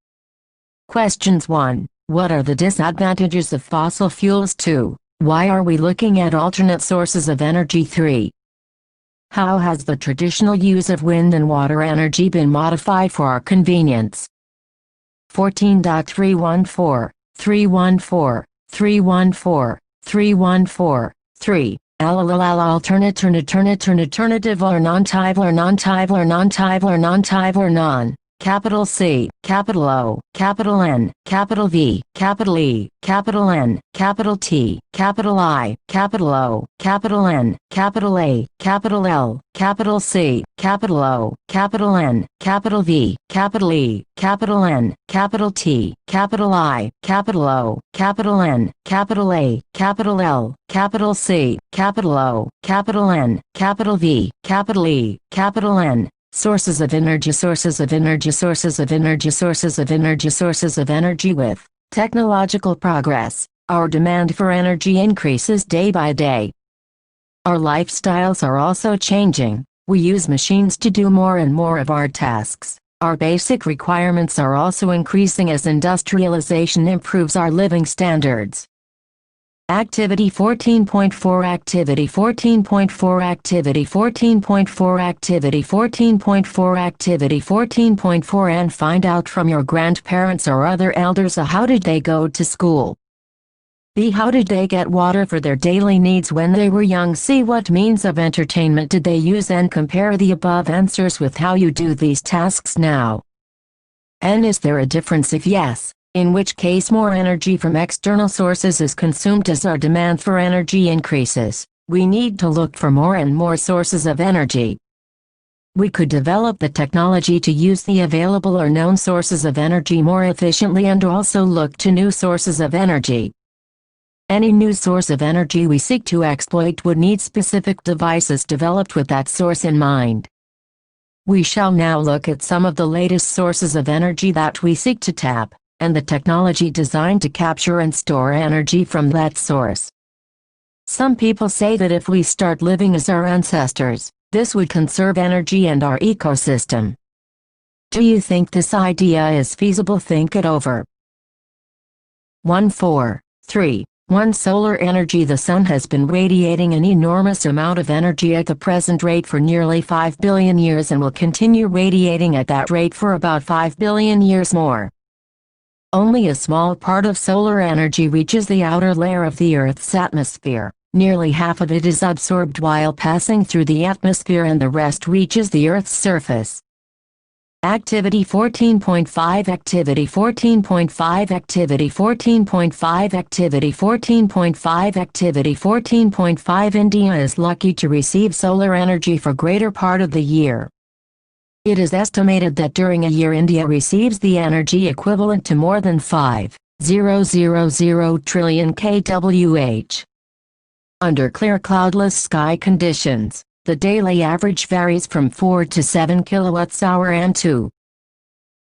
Questions 1. What are the disadvantages of fossil fuels? 2. Why are we looking at alternate sources of energy? 3. How has the traditional use of wind and water energy been modified for our convenience? 14.314, 314, 314, 314, 3. Alternative or non. Capital C, capital O, capital N, capital V, capital E, capital N, capital T, capital I, capital O, capital N, capital A, capital L, capital C, capital O, capital N, capital V, capital E, capital N, capital T, capital I, capital O, capital N, capital A, capital L, capital C, capital O, capital N, capital V, capital E, capital N. Sources of energy. With technological progress, our demand for energy increases day by day. Our lifestyles are also changing. We use machines to do more and more of our tasks. Our basic requirements are also increasing as industrialization improves our living standards. Activity 14.4 Activity 14.4 Activity 14.4 Activity 14.4 Activity 14.4 And find out from your grandparents or other elders how did they go to school? B. How did they get water for their daily needs when they were young? C. What means of entertainment did they use? And compare the above answers with how you do these tasks now. And is there a difference? If yes, in which case more energy from external sources is consumed as our demand for energy increases. We need to look for more and more sources of energy. We could develop the technology to use the available or known sources of energy more efficiently and also look to new sources of energy. Any new source of energy we seek to exploit would need specific devices developed with that source in mind. We shall now look at some of the latest sources of energy that we seek to tap, and the technology designed to capture and store energy from that source. Some people say that if we start living as our ancestors, this would conserve energy and our ecosystem. Do you think this idea is feasible? Think it over. 1. Solar energy. The sun has been radiating an enormous amount of energy at the present rate for nearly 5 billion years and will continue radiating at that rate for about 5 billion years more. Only a small part of solar energy reaches the outer layer of the Earth's atmosphere. Nearly half of it is absorbed while passing through the atmosphere and the rest reaches the Earth's surface. Activity 14.5 Activity 14.5 Activity 14.5 Activity 14.5 Activity 14.5 India is lucky to receive solar energy for greater part of the year. It is estimated that during a year India receives the energy equivalent to more than 5,000 trillion kWh. Under clear cloudless sky conditions, the daily average varies from 4 to 7 kWh and 2.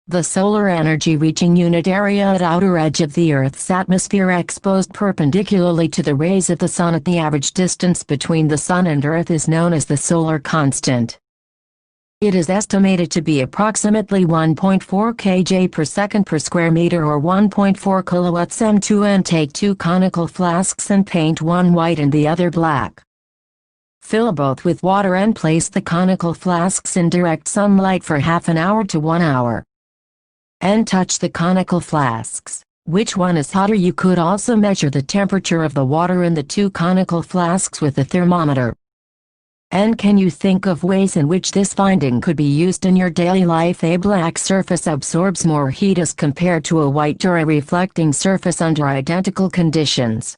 The solar energy reaching unit area at outer edge of the Earth's atmosphere exposed perpendicularly to the rays of the sun at the average distance between the sun and Earth is known as the solar constant. It is estimated to be approximately 1.4 kJ per second per square meter or 1.4 kilowatts m2 and take 2 conical flasks and paint one white and the other black. Fill both with water and place the conical flasks in direct sunlight for half an hour to 1 hour. And touch the conical flasks. Which one is hotter? You could also measure the temperature of the water in the 2 conical flasks with a thermometer. And can you think of ways in which this finding could be used in your daily life? A black surface absorbs more heat as compared to a white or a reflecting surface under identical conditions.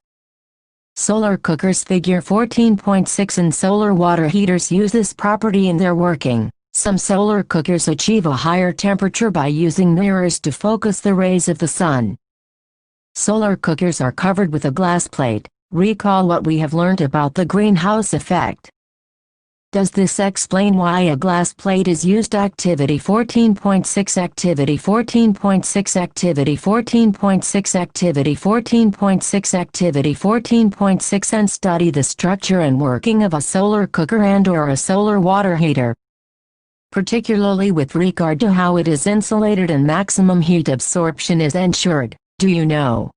Solar cookers. Figure 14.6 and solar water heaters use this property in their working. Some solar cookers achieve a higher temperature by using mirrors to focus the rays of the sun. Solar cookers are covered with a glass plate. Recall what we have learned about the greenhouse effect. Does this explain why a glass plate is used? Activity 14.6 Activity 14.6 Activity 14.6 Activity 14.6 Activity 14.6 And study the structure and working of a solar cooker and/or a solar water heater. particularly with regard to how it is insulated and maximum heat absorption is ensured. Do you know?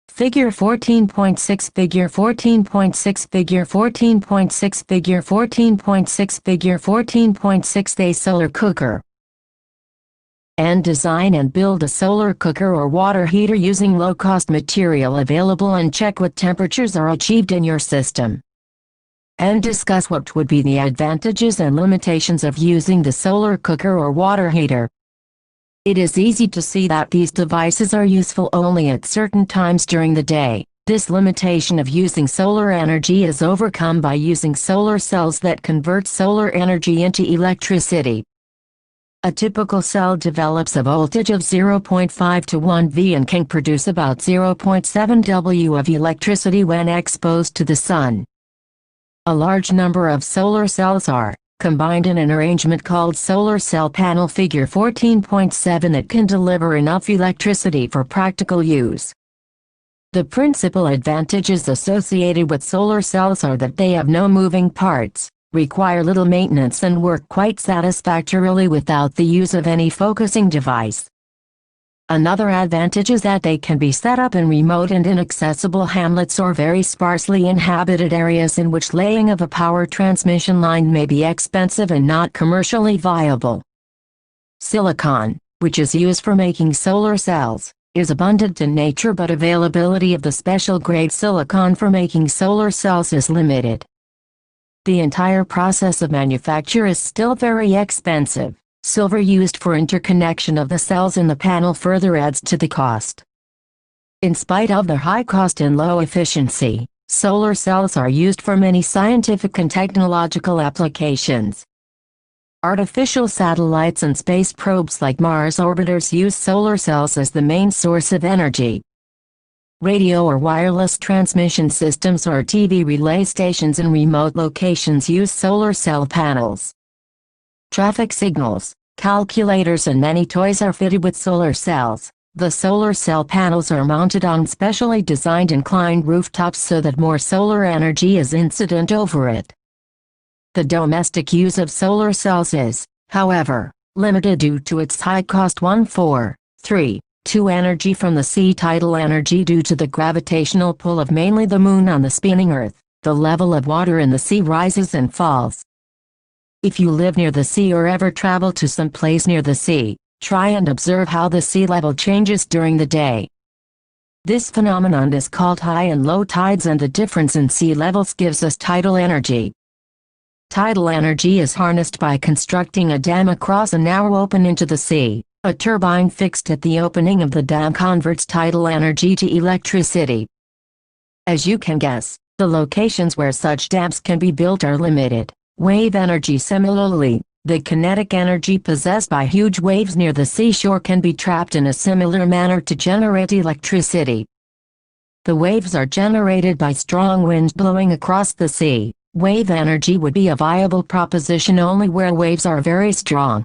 Figure 14.6 Figure 14.6 Figure 14.6 Figure 14.6 Figure 14.6 A solar cooker. And design and build a solar cooker or water heater using low-cost material available and check what temperatures are achieved in your system. And discuss what would be the advantages and limitations of using the solar cooker or water heater. It is easy to see that these devices are useful only at certain times during the day. This limitation of using solar energy is overcome by using solar cells that convert solar energy into electricity. A typical cell develops a voltage of 0.5 to 1 V and can produce about 0.7 W of electricity when exposed to the sun. A large number of solar cells are combined in an arrangement called solar cell panel figure 14.7 that can deliver enough electricity for practical use. The principal advantages associated with solar cells are that they have no moving parts, require little maintenance and work quite satisfactorily without the use of any focusing device. Another advantage is that they can be set up in remote and inaccessible hamlets or very sparsely inhabited areas in which laying of a power transmission line may be expensive and not commercially viable. Silicon, which is used for making solar cells, is abundant in nature, but availability of the special grade silicon for making solar cells is limited. The entire process of manufacture is still very expensive. Silver used for interconnection of the cells in the panel further adds to the cost. In spite of their high cost and low efficiency, solar cells are used for many scientific and technological applications. Artificial satellites and space probes like Mars orbiters use solar cells as the main source of energy. Radio or wireless transmission systems or TV relay stations in remote locations use solar cell panels. Traffic signals, calculators and many toys are fitted with solar cells. The solar cell panels are mounted on specially designed inclined rooftops so that more solar energy is incident over it. The domestic use of solar cells is, however, limited due to its high cost. 2 energy from the sea. Tidal energy due to the gravitational pull of mainly the moon on the spinning earth. The level of water in the sea rises and falls. If you live near the sea or ever travel to some place near the sea, try and observe how the sea level changes during the day. This phenomenon is called high and low tides, and the difference in sea levels gives us tidal energy. Tidal energy is harnessed by constructing a dam across a narrow open into the sea. A turbine fixed at the opening of the dam converts tidal energy to electricity. As you can guess, the locations where such dams can be built are limited. Wave energy. Similarly, the kinetic energy possessed by huge waves near the seashore can be trapped in a similar manner to generate electricity. The waves are generated by strong winds blowing across the sea. Wave energy would be a viable proposition only where waves are very strong.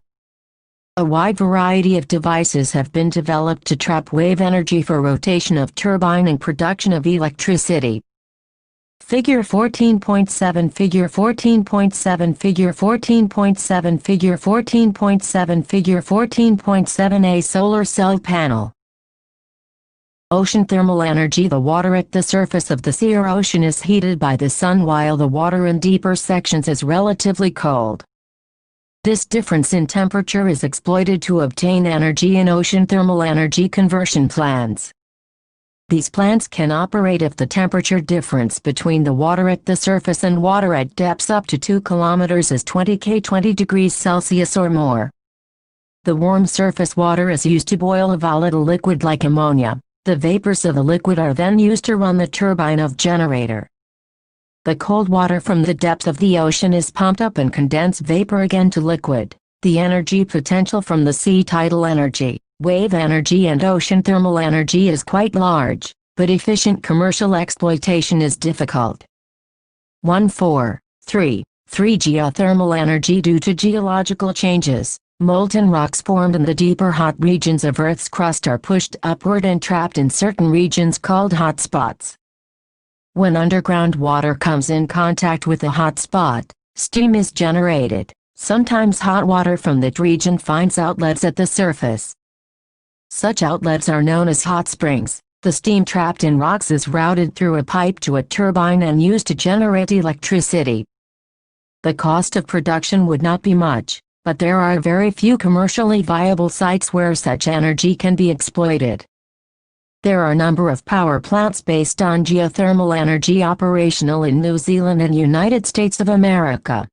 A wide variety of devices have been developed to trap wave energy for rotation of turbine and production of electricity. Figure 14.7 Figure 14.7 Figure 14.7 Figure 14.7 Figure 14.7 A solar cell panel. Ocean thermal energy. The water at the surface of the sea or ocean is heated by the sun while the water in deeper sections is relatively cold. This difference in temperature is exploited to obtain energy in ocean thermal energy conversion plants. These plants can operate if the temperature difference between the water at the surface and water at depths up to 2 km is 20 degrees Celsius or more. The warm surface water is used to boil a volatile liquid like ammonia. The vapors of the liquid are then used to run the turbine of generator. The cold water from the depth of the ocean is pumped up and condensed vapor again to liquid. The energy potential from the sea tidal energy, wave energy and ocean thermal energy is quite large, but efficient commercial exploitation is difficult. 3 Geothermal energy. Due to geological changes, molten rocks formed in the deeper hot regions of Earth's crust are pushed upward and trapped in certain regions called hot spots. When underground water comes in contact with a hot spot, steam is generated. Sometimes hot water from that region finds outlets at the surface. Such outlets are known as hot springs. The steam trapped in rocks is routed through a pipe to a turbine and used to generate electricity. The cost of production would not be much, but there are very few commercially viable sites where such energy can be exploited. There are a number of power plants based on geothermal energy operational in New Zealand and United States of America.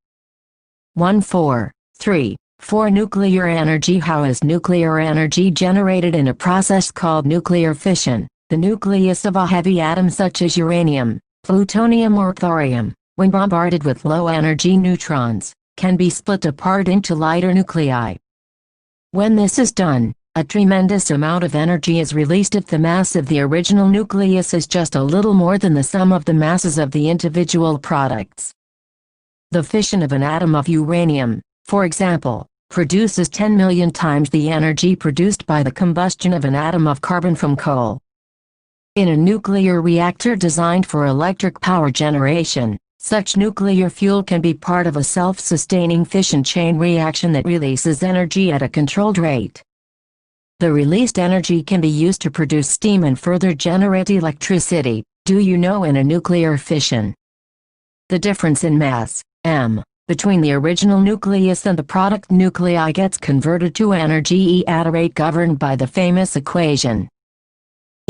1.4.3. For nuclear energy. How is nuclear energy generated? In a process called nuclear fission. The nucleus of a heavy atom such as uranium, plutonium or thorium, when bombarded with low-energy neutrons, can be split apart into lighter nuclei. When this is done, a tremendous amount of energy is released if the mass of the original nucleus is just a little more than the sum of the masses of the individual products. The fission of an atom of uranium, for example, produces 10 million times the energy produced by the combustion of an atom of carbon from coal. In a nuclear reactor designed for electric power generation, such nuclear fuel can be part of a self-sustaining fission chain reaction that releases energy at a controlled rate. The released energy can be used to produce steam and further generate electricity. Do you know in a nuclear fission, the difference in mass, m, between the original nucleus and the product nuclei gets converted to energy E at a rate governed by the famous equation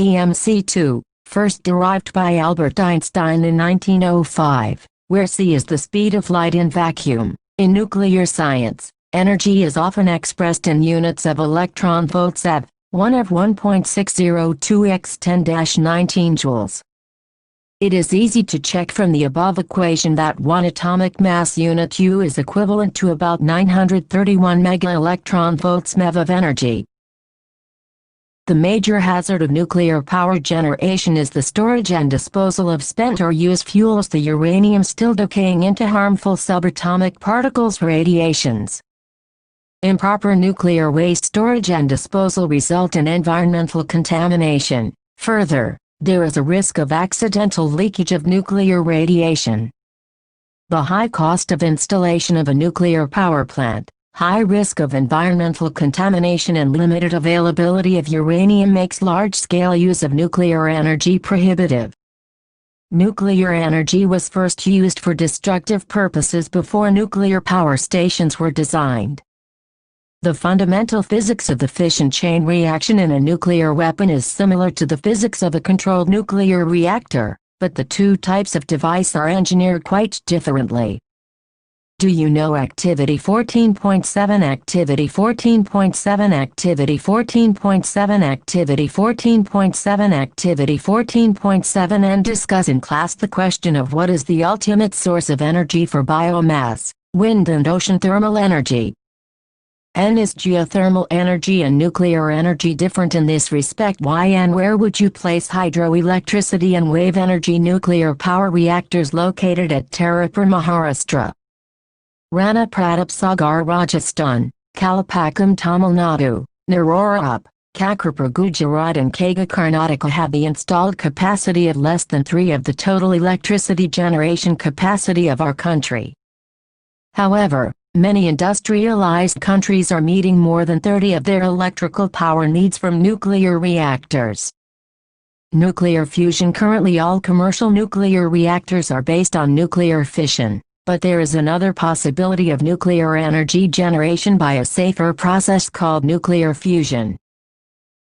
EmC2, first derived by Albert Einstein in 1905, where c is the speed of light in vacuum. In nuclear science, energy is often expressed in units of electron volts eV, 1 eV 1.602 x 10-19 joules. It is easy to check from the above equation that one atomic mass unit U is equivalent to about 931 MeV of energy. The major hazard of nuclear power generation is the storage and disposal of spent or used fuels, the uranium still decaying into harmful subatomic particles, radiations. Improper nuclear waste storage and disposal result in environmental contamination. Further, there is a risk of accidental leakage of nuclear radiation. The high cost of installation of a nuclear power plant, high risk of environmental contamination and limited availability of uranium makes large-scale use of nuclear energy prohibitive. Nuclear energy was first used for destructive purposes before nuclear power stations were designed. The fundamental physics of the fission chain reaction in a nuclear weapon is similar to the physics of a controlled nuclear reactor, but the two types of device are engineered quite differently. Do you know Activity 14.7 Activity 14.7 Activity 14.7 Activity 14.7 Activity 14.7 and discuss in class the question of what is the ultimate source of energy for biomass, wind and ocean thermal energy. N is geothermal energy and nuclear energy different in this respect? Why and where would you place hydroelectricity and wave energy nuclear power reactors located at Tarapur, Maharashtra, Rana Pratap Sagar, Rajasthan, Kalapakam, Tamil Nadu, Narorup, Kakrapur, Gujarat and Kaga, Karnataka have the installed capacity of less than 3 of the total electricity generation capacity of our country. However, many industrialized countries are meeting more than 30 of their electrical power needs from nuclear reactors. Nuclear fusion. Currently all commercial nuclear reactors are based on nuclear fission. But there is another possibility of nuclear energy generation by a safer process called nuclear fusion.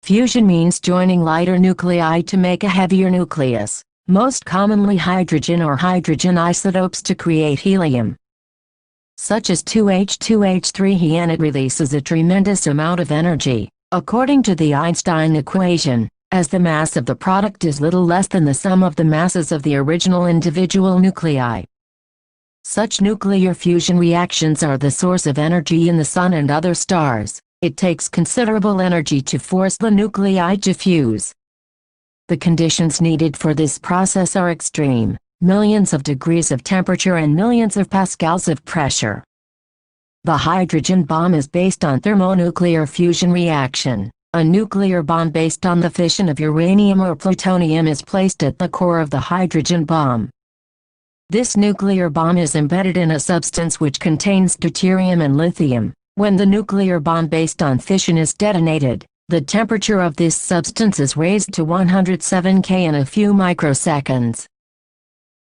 Fusion means joining lighter nuclei to make a heavier nucleus, most commonly hydrogen or hydrogen isotopes, to create helium, such as 2H2H3 He, and it releases a tremendous amount of energy, according to the Einstein equation, as the mass of the product is little less than the sum of the masses of the original individual nuclei. Such nuclear fusion reactions are the source of energy in the Sun and other stars. It takes considerable energy to force the nuclei to fuse. The conditions needed for this process are extreme, millions of degrees of temperature and millions of pascals of pressure. The hydrogen bomb is based on thermonuclear fusion reaction. A nuclear bomb based on the fission of uranium or plutonium is placed at the core of the hydrogen bomb. This nuclear bomb is embedded in a substance which contains deuterium and lithium. When the nuclear bomb based on fission is detonated, the temperature of this substance is raised to 107 K in a few microseconds.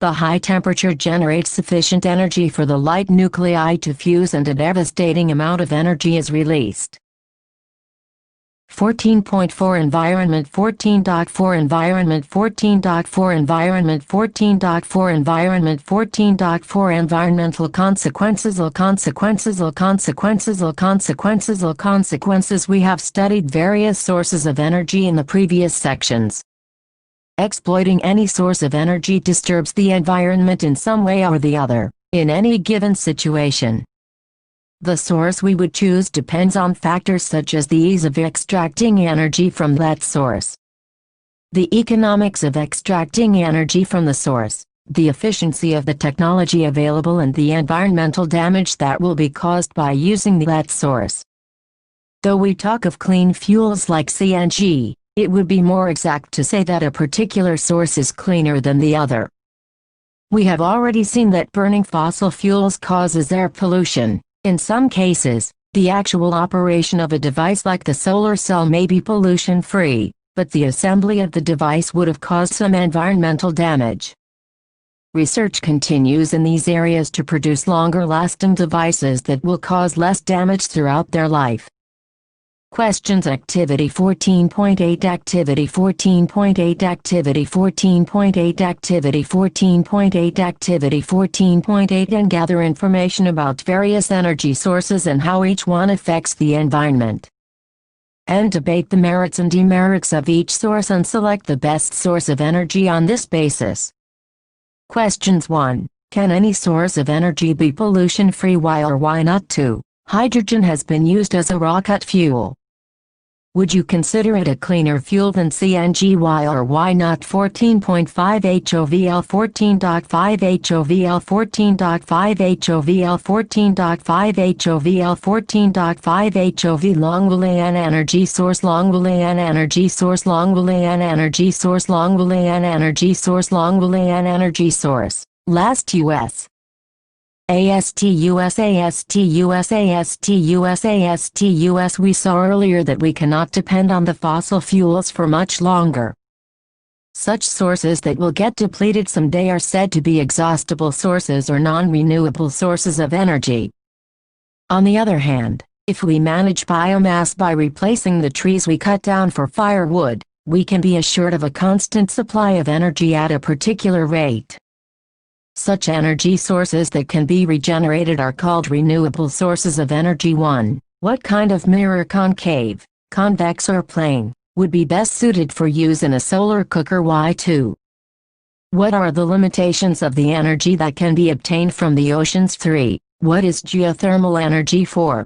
The high temperature generates sufficient energy for the light nuclei to fuse and a devastating amount of energy is released. 14.4 Environment 14.4 Environment 14.4 Environment 14.4 Environment 14.4 Environmental consequences consequences. We have studied various sources of energy in the previous sections. Exploiting any source of energy disturbs the environment in some way or the other, in any given situation. The source we would choose depends on factors such as the ease of extracting energy from that source, the economics of extracting energy from the source, the efficiency of the technology available, and the environmental damage that will be caused by using that source. Though we talk of clean fuels like CNG, it would be more exact to say that a particular source is cleaner than the other. We have already seen that burning fossil fuels causes air pollution. In some cases, the actual operation of a device like the solar cell may be pollution-free, but the assembly of the device would have caused some environmental damage. Research continues in these areas to produce longer-lasting devices that will cause less damage throughout their life. Questions. Activity 14.8 Activity 14.8 Activity 14.8 Activity 14.8 Activity 14.8 And gather information about various energy sources and how each one affects the environment. And debate the merits and demerits of each source and select the best source of energy on this basis. Questions. 1. Can any source of energy be pollution-free? Why or why not? 2. Hydrogen has been used as a rocket fuel. Would you consider it a cleaner fuel than CNG? Why or why not? 14.5 HOVL 14.5 HOVL 14.5 HOVL 14.5 HOVL 14.5 HOV Long-Boolean energy source Long-Boolean energy source Long-Boolean energy source Long-Boolean energy source Long-Boolean energy source Last US ASTUS ASTUS ASTUS ASTUS. We saw earlier that we cannot depend on the fossil fuels for much longer. Such sources that will get depleted someday are said to be exhaustible sources or non-renewable sources of energy. On the other hand, if we manage biomass by replacing the trees we cut down for firewood, we can be assured of a constant supply of energy at a particular rate. Such energy sources that can be regenerated are called renewable sources of energy. 1. What kind of mirror, concave, convex or plane, would be best suited for use in a solar cooker? Why? 2. What are the limitations of the energy that can be obtained from the oceans? 3. What is geothermal energy? 4.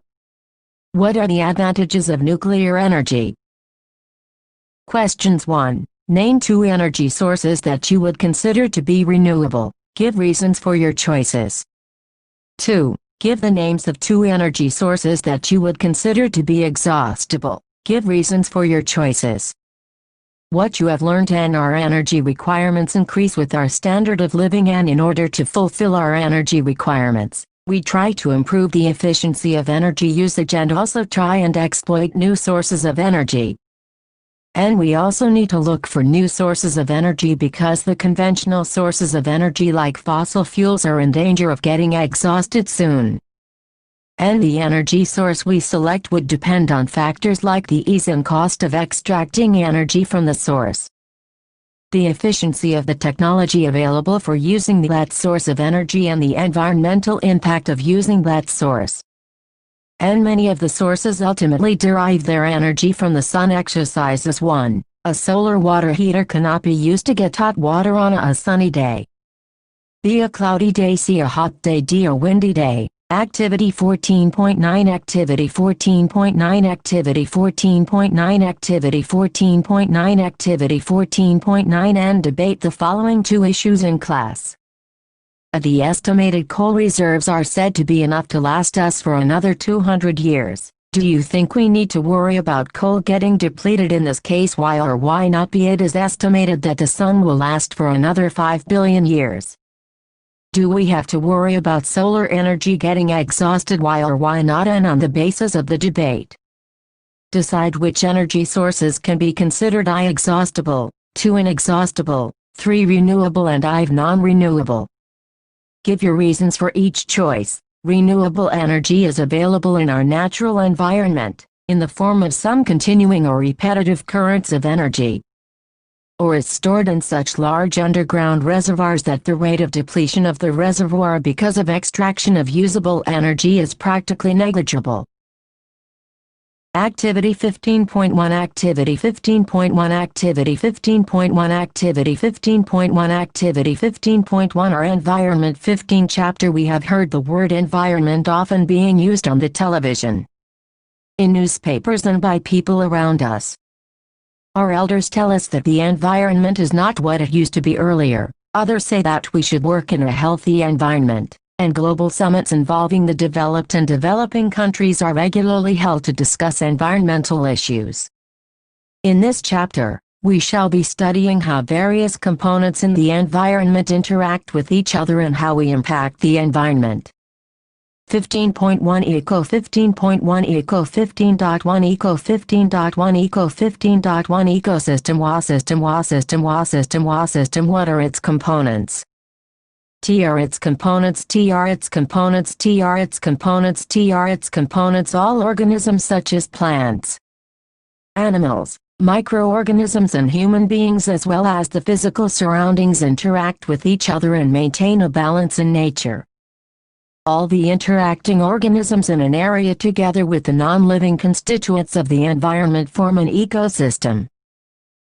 What are the advantages of nuclear energy? Questions. 1. Name 2 energy sources that you would consider to be renewable. Give reasons for your choices. 2. Give the names of 2 energy sources that you would consider to be exhaustible. Give reasons for your choices. What you have learned. And our energy requirements increase with our standard of living, and in order to fulfill our energy requirements, we try to improve the efficiency of energy usage and also try and exploit new sources of energy. And we also need to look for new sources of energy because the conventional sources of energy like fossil fuels are in danger of getting exhausted soon. And the energy source we select would depend on factors like the ease and cost of extracting energy from the source, the efficiency of the technology available for using that source of energy, and the environmental impact of using that source. And many of the sources ultimately derive their energy from the sun. Exercises. 1. A solar water heater cannot be used to get hot water on a sunny day. B. A cloudy day. C. A hot day. D. A windy day. Activity 14.9 Activity 14.9 Activity 14.9 Activity 14.9 Activity 14.9 And debate the following 2 issues in class. The estimated coal reserves are said to be enough to last us for another 200 years. Do you think we need to worry about coal getting depleted in this case? Why or why not? It is estimated that the sun will last for another 5 billion years. Do we have to worry about solar energy getting exhausted? Why or why not? And on the basis of the debate, decide which energy sources can be considered I exhaustible, II inexhaustible, III renewable and IV non-renewable. Give your reasons for each choice. Renewable energy is available in our natural environment, in the form of some continuing or repetitive currents of energy, or is stored in such large underground reservoirs that the rate of depletion of the reservoir because of extraction of usable energy is practically negligible. Activity 15.1 Activity 15.1 Activity 15.1 Activity 15.1 Activity 15.1 Our Environment 15 Chapter We have heard the word environment often being used on the television, in newspapers and by people around us. Our elders tell us that the environment is not what it used to be earlier. Others say that we should work in a healthy environment, and global summits involving the developed and developing countries are regularly held to discuss environmental issues. In this chapter, we shall be studying how various components in the environment interact with each other and how we impact the environment. 15.1 Eco 15.1 Eco 15.1 Eco 15.1 Eco 15.1 Ecosystem System What are its components? T are its components T are its components T are its components T are its components All organisms such as plants, animals, microorganisms and human beings as well as the physical surroundings interact with each other and maintain a balance in nature. All the interacting organisms in an area together with the non-living constituents of the environment form an ecosystem.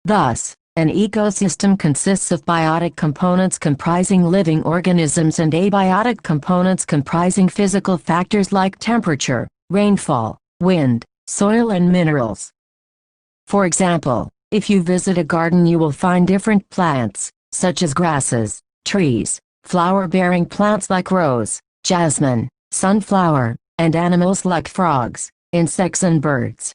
Thus, an ecosystem consists of biotic components comprising living organisms and abiotic components comprising physical factors like temperature, rainfall, wind, soil and minerals. For example, if you visit a garden you will find different plants, such as grasses, trees, flower-bearing plants like rose, jasmine, sunflower, and animals like frogs, insects and birds.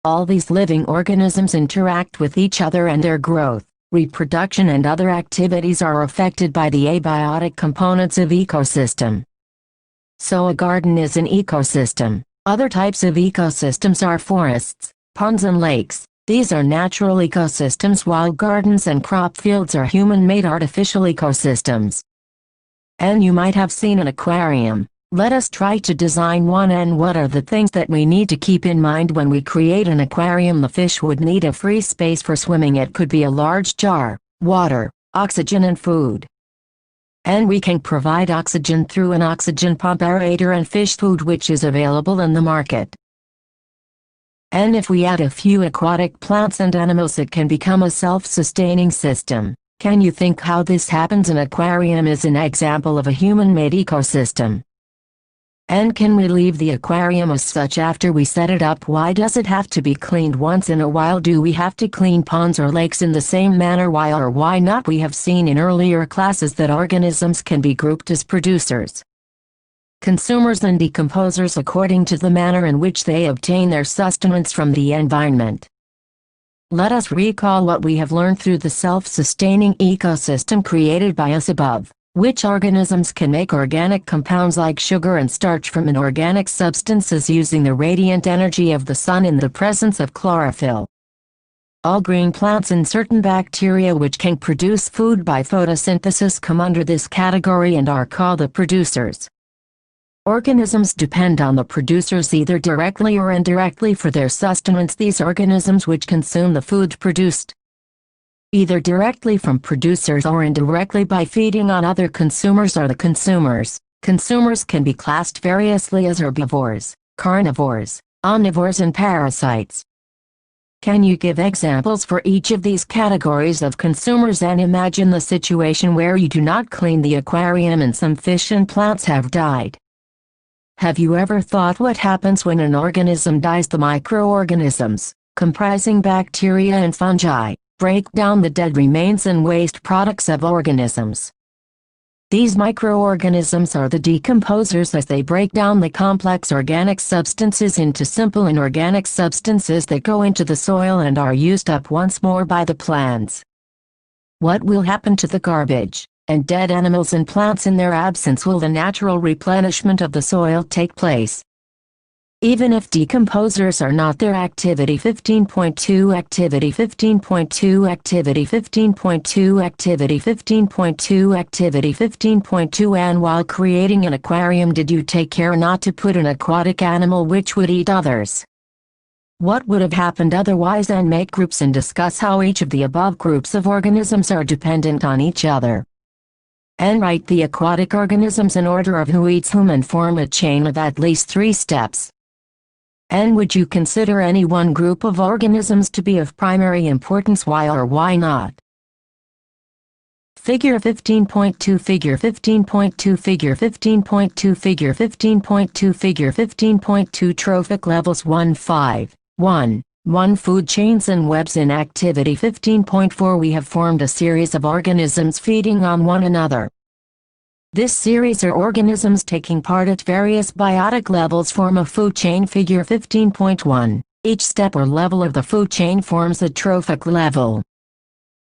All these living organisms interact with each other and their growth, reproduction and other activities are affected by the abiotic components of ecosystem. So a garden is an ecosystem. Other types of ecosystems are forests, ponds and lakes. These are natural ecosystems while gardens and crop fields are human-made artificial ecosystems. And you might have seen an aquarium. Let us try to design one. And what are the things that we need to keep in mind when we create an aquarium? The fish would need a free space for swimming. It could be a large jar, water, oxygen and food. And we can provide oxygen through an oxygen pump aerator and fish food which is available in the market. And if we add a few aquatic plants and animals it can become a self-sustaining system. Can you think how this happens? An aquarium is an example of a human-made ecosystem. And can we leave the aquarium as such after we set it up? Why does it have to be cleaned once in a while? Do we have to clean ponds or lakes in the same manner? Why or why not? We have seen in earlier classes that organisms can be grouped as producers, consumers and decomposers according to the manner in which they obtain their sustenance from the environment. Let us recall what we have learned through the self-sustaining ecosystem created by us above. Which organisms can make organic compounds like sugar and starch from inorganic substances using the radiant energy of the sun in the presence of chlorophyll? All green plants and certain bacteria which can produce food by photosynthesis come under this category and are called the producers. Organisms depend on the producers either directly or indirectly for their sustenance. These organisms which consume the food produced, either directly from producers or indirectly by feeding on other consumers, are the consumers. Consumers can be classed variously as herbivores, carnivores, omnivores and parasites. Can you give examples for each of these categories of consumers and imagine the situation where you do not clean the aquarium and some fish and plants have died? Have you ever thought what happens when an organism dies? The microorganisms, comprising bacteria and fungi, break down the dead remains and waste products of organisms. These microorganisms are the decomposers as they break down the complex organic substances into simple inorganic substances that go into the soil and are used up once more by the plants. What will happen to the garbage? and dead animals and plants in their absence will the natural replenishment of the soil take place. Even if decomposers are not there. Activity 15.2 Activity 15.2 Activity 15.2 Activity 15.2 Activity 15.2 And while creating an aquarium, did you take care not to put an aquatic animal which would eat others? What would have happened otherwise? And make groups and discuss how each of the above groups of organisms are dependent on each other. And write the aquatic organisms in order of who eats whom and form a chain of at least 3 steps. And would you consider any one group of organisms to be of primary importance? Why or why not? Figure 15.2 Figure 15.2 Figure 15.2 Figure 15.2 Figure 15.2 Trophic levels 1 Food chains and webs. In Activity 15.4 we have formed a series of organisms feeding on one another. This series or organisms taking part at various biotic levels form a food chain. Figure 15.1. Each step or level of the food chain forms a trophic level.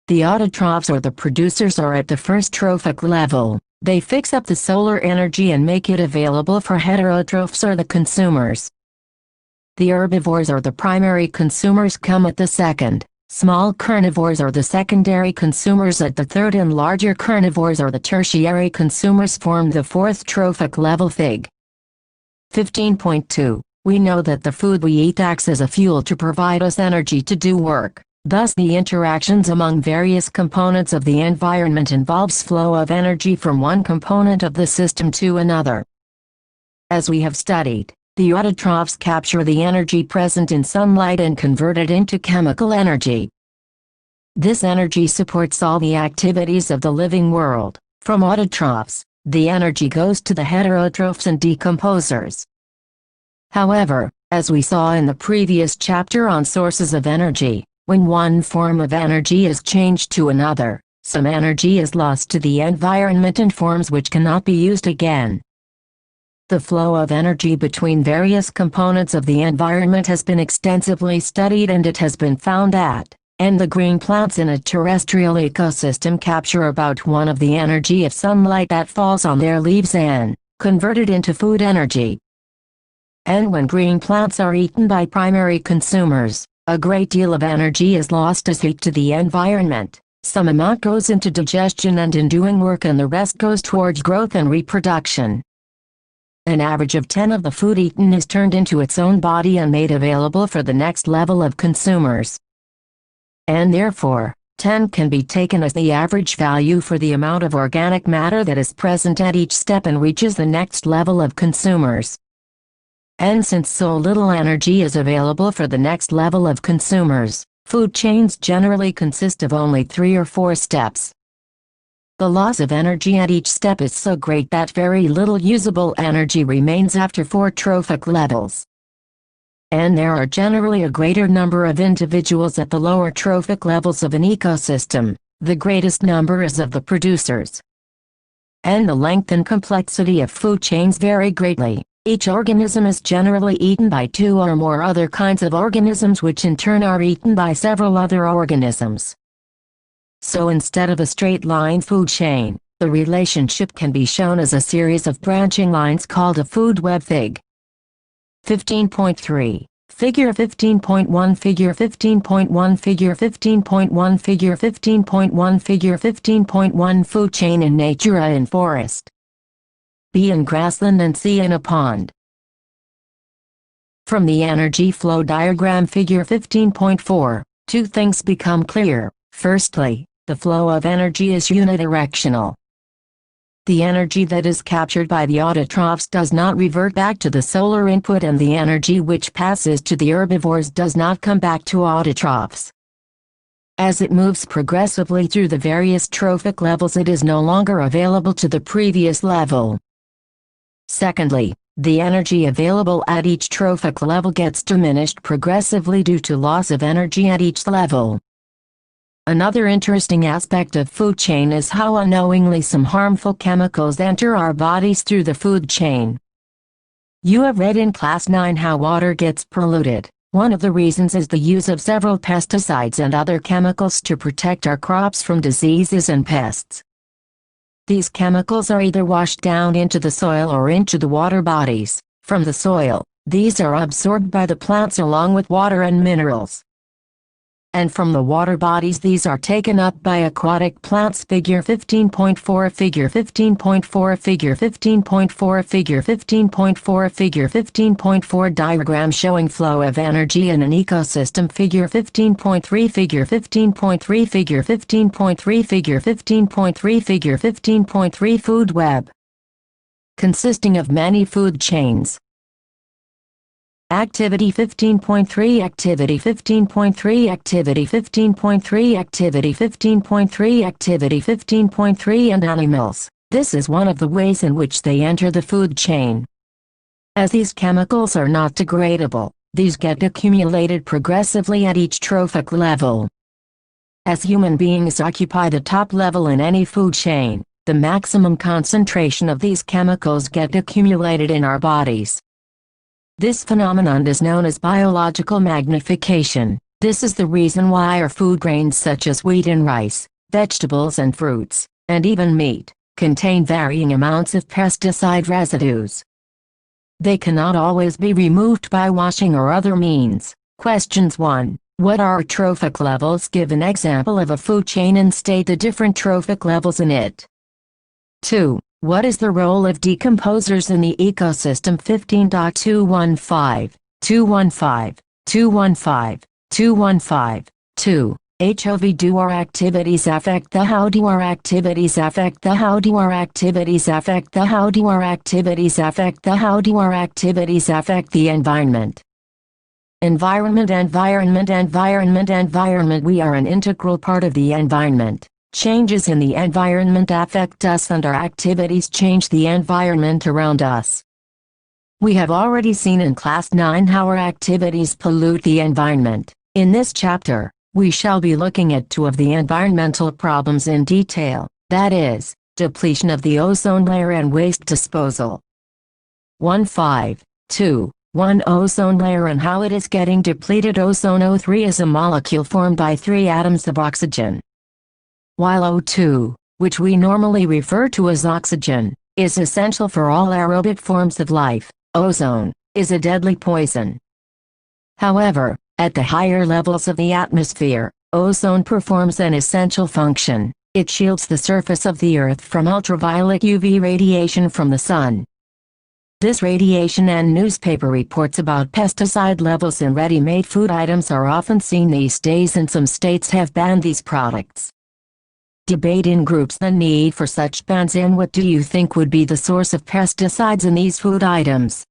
The autotrophs or the producers are at the first trophic level. They fix up the solar energy and make it available for heterotrophs or the consumers. The herbivores or the primary consumers come at the second. Small carnivores are the secondary consumers at the third, and larger carnivores or the tertiary consumers form the fourth trophic level. Fig. 15.2. We know that the food we eat acts as a fuel to provide us energy to do work. Thus the interactions among various components of the environment involves flow of energy from one component of the system to another. As we have studied, the autotrophs capture the energy present in sunlight and convert it into chemical energy. This energy supports all the activities of the living world. From autotrophs, the energy goes to the heterotrophs and decomposers. However, as we saw in the previous chapter on sources of energy, when one form of energy is changed to another, some energy is lost to the environment in forms which cannot be used again. The flow of energy between various components of the environment has been extensively studied, and it has been found that, the green plants in a terrestrial ecosystem capture about 1 of the energy of sunlight that falls on their leaves and convert it into food energy. And when green plants are eaten by primary consumers, a great deal of energy is lost as heat to the environment. Some amount goes into digestion and in doing work, and the rest goes towards growth and reproduction. An average of 10 of the food eaten is turned into its own body and made available for the next level of consumers. And therefore, 10 can be taken as the average value for the amount of organic matter that is present at each step and reaches the next level of consumers. And since so little energy is available for the next level of consumers, food chains generally consist of only 3 or 4 steps. The loss of energy at each step is so great that very little usable energy remains after 4 trophic levels. And there are generally a greater number of individuals at the lower trophic levels of an ecosystem. The greatest number is of the producers. And the length and complexity of food chains vary greatly. Each organism is generally eaten by 2 or more other kinds of organisms, which in turn are eaten by several other organisms. So instead of a straight line food chain, the relationship can be shown as a series of branching lines called a food web. Fig. 15.3. Figure 15.1 Figure 15.1 Figure 15.1 Figure 15.1 Figure 15.1 Food chain in nature: A in forest, B in grassland, and C in a pond. From the energy flow diagram Figure 15.4, 2 things become clear. Firstly, the flow of energy is unidirectional. The energy that is captured by the autotrophs does not revert back to the solar input, and the energy which passes to the herbivores does not come back to autotrophs. As it moves progressively through the various trophic levels, it is no longer available to the previous level. Secondly, the energy available at each trophic level gets diminished progressively due to loss of energy at each level. Another interesting aspect of food chain is how unknowingly some harmful chemicals enter our bodies through the food chain. You have read in Class 9 how water gets polluted. One of the reasons is the use of several pesticides and other chemicals to protect our crops from diseases and pests. These chemicals are either washed down into the soil or into the water bodies. From the soil, these are absorbed by the plants along with water and minerals. And from the water bodies, these are taken up by aquatic plants. Figure 15.4, Figure 15.4, Figure 15.4, Figure 15.4, Figure 15.4 diagram showing flow of energy in an ecosystem. Figure 15.3, Figure 15.3, Figure 15.3, Figure 15.3, Figure 15.3 food web consisting of many food chains. Activity 15.3, Activity 15.3, Activity 15.3, Activity 15.3, Activity 15.3 and animals. This is one of the ways in which they enter the food chain. As these chemicals are not degradable, these get accumulated progressively at each trophic level. As human beings occupy the top level in any food chain, the maximum concentration of these chemicals get accumulated in our bodies. This phenomenon is known as biological magnification. This is the reason why our food grains such as wheat and rice, vegetables and fruits, and even meat, contain varying amounts of pesticide residues. They cannot always be removed by washing or other means. Questions 1. What are trophic levels? Give an example of a food chain and state the different trophic levels in it. 2. What is the role of decomposers in the ecosystem? 15.215, 215, 215, 215, 2. HOV. Do our activities affect the how? Do our activities affect the how? Do our activities affect the how? Do our activities affect the how? Do our activities affect the environment? Environment, environment, environment, environment. We are an integral part of the environment. Changes in the environment affect us and our activities change the environment around us. We have already seen in Class 9 how our activities pollute the environment. In this chapter, we shall be looking at two of the environmental problems in detail, that is, depletion of the ozone layer and waste disposal. 1.5.2.1 Ozone layer and how it is getting depleted. Ozone O3 is a molecule formed by 3 atoms of oxygen. While O2, which we normally refer to as oxygen, is essential for all aerobic forms of life, ozone is a deadly poison. However, at the higher levels of the atmosphere, ozone performs an essential function. It shields the surface of the Earth from ultraviolet UV radiation from the sun. This radiation and newspaper reports about pesticide levels in ready-made food items are often seen these days, and some states have banned these products. Debate in groups the need for such bans, and what do you think would be the source of pesticides in these food items?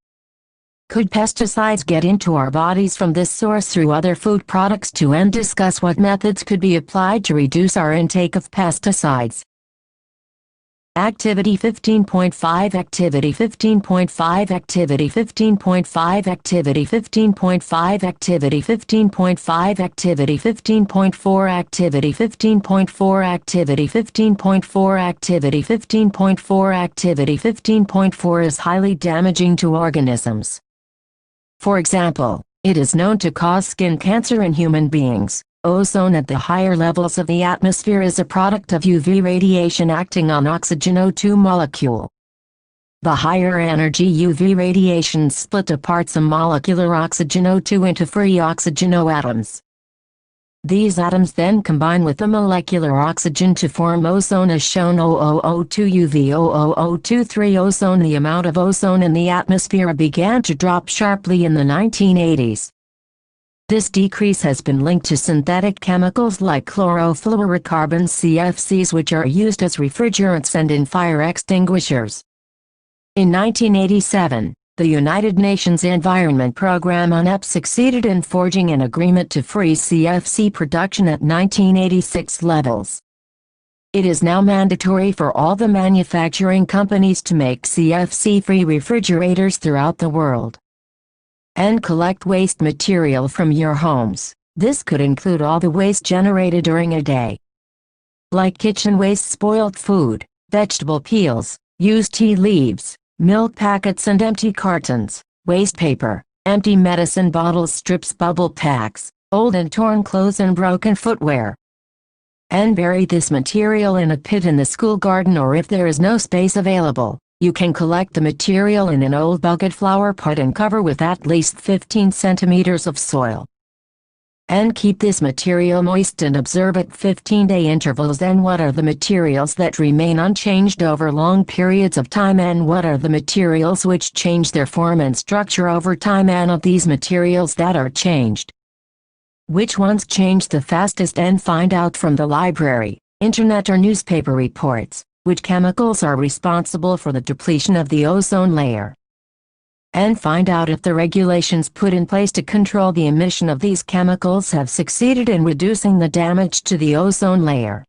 Could pesticides get into our bodies from this source through other food products too? And discuss what methods could be applied to reduce our intake of pesticides. Activity 15.5, Activity 15.5, Activity 15.5, Activity 15.5, Activity 15.5, Activity 15.4, Activity 15.4, Activity 15.4, Activity 15.4, Activity 15.4 is highly damaging to organisms. For example, it is known to cause skin cancer in human beings. Ozone at the higher levels of the atmosphere is a product of UV radiation acting on oxygen O2 molecule. The higher energy UV radiation split apart some molecular oxygen O2 into free oxygen O atoms. These atoms then combine with the molecular oxygen to form ozone as shown. OOO2 UV OOO23 ozone. The amount of ozone in the atmosphere began to drop sharply in the 1980s. This decrease has been linked to synthetic chemicals like chlorofluorocarbons CFCs, which are used as refrigerants and in fire extinguishers. In 1987, the United Nations Environment Programme UNEP succeeded in forging an agreement to freeze CFC production at 1986 levels. It is now mandatory for all the manufacturing companies to make CFC-free refrigerators throughout the world. And collect waste material from your homes. This could include all the waste generated during a day, like kitchen waste, spoiled food, vegetable peels, used tea leaves, milk packets and empty cartons, waste paper, empty medicine bottles, strips, bubble packs, old and torn clothes and broken footwear. and bury this material in a pit in the school garden, or if there is no space available, you can collect the material in an old bucket flower pot and cover with at least 15 centimeters of soil. And keep this material moist and observe at 15-day intervals. Then what are the materials that remain unchanged over long periods of time, and what are the materials which change their form and structure over time, and of these materials that are changed, which ones change the fastest? And find out from the library, internet or newspaper reports, which chemicals are responsible for the depletion of the ozone layer. And find out if the regulations put in place to control the emission of these chemicals have succeeded in reducing the damage to the ozone layer.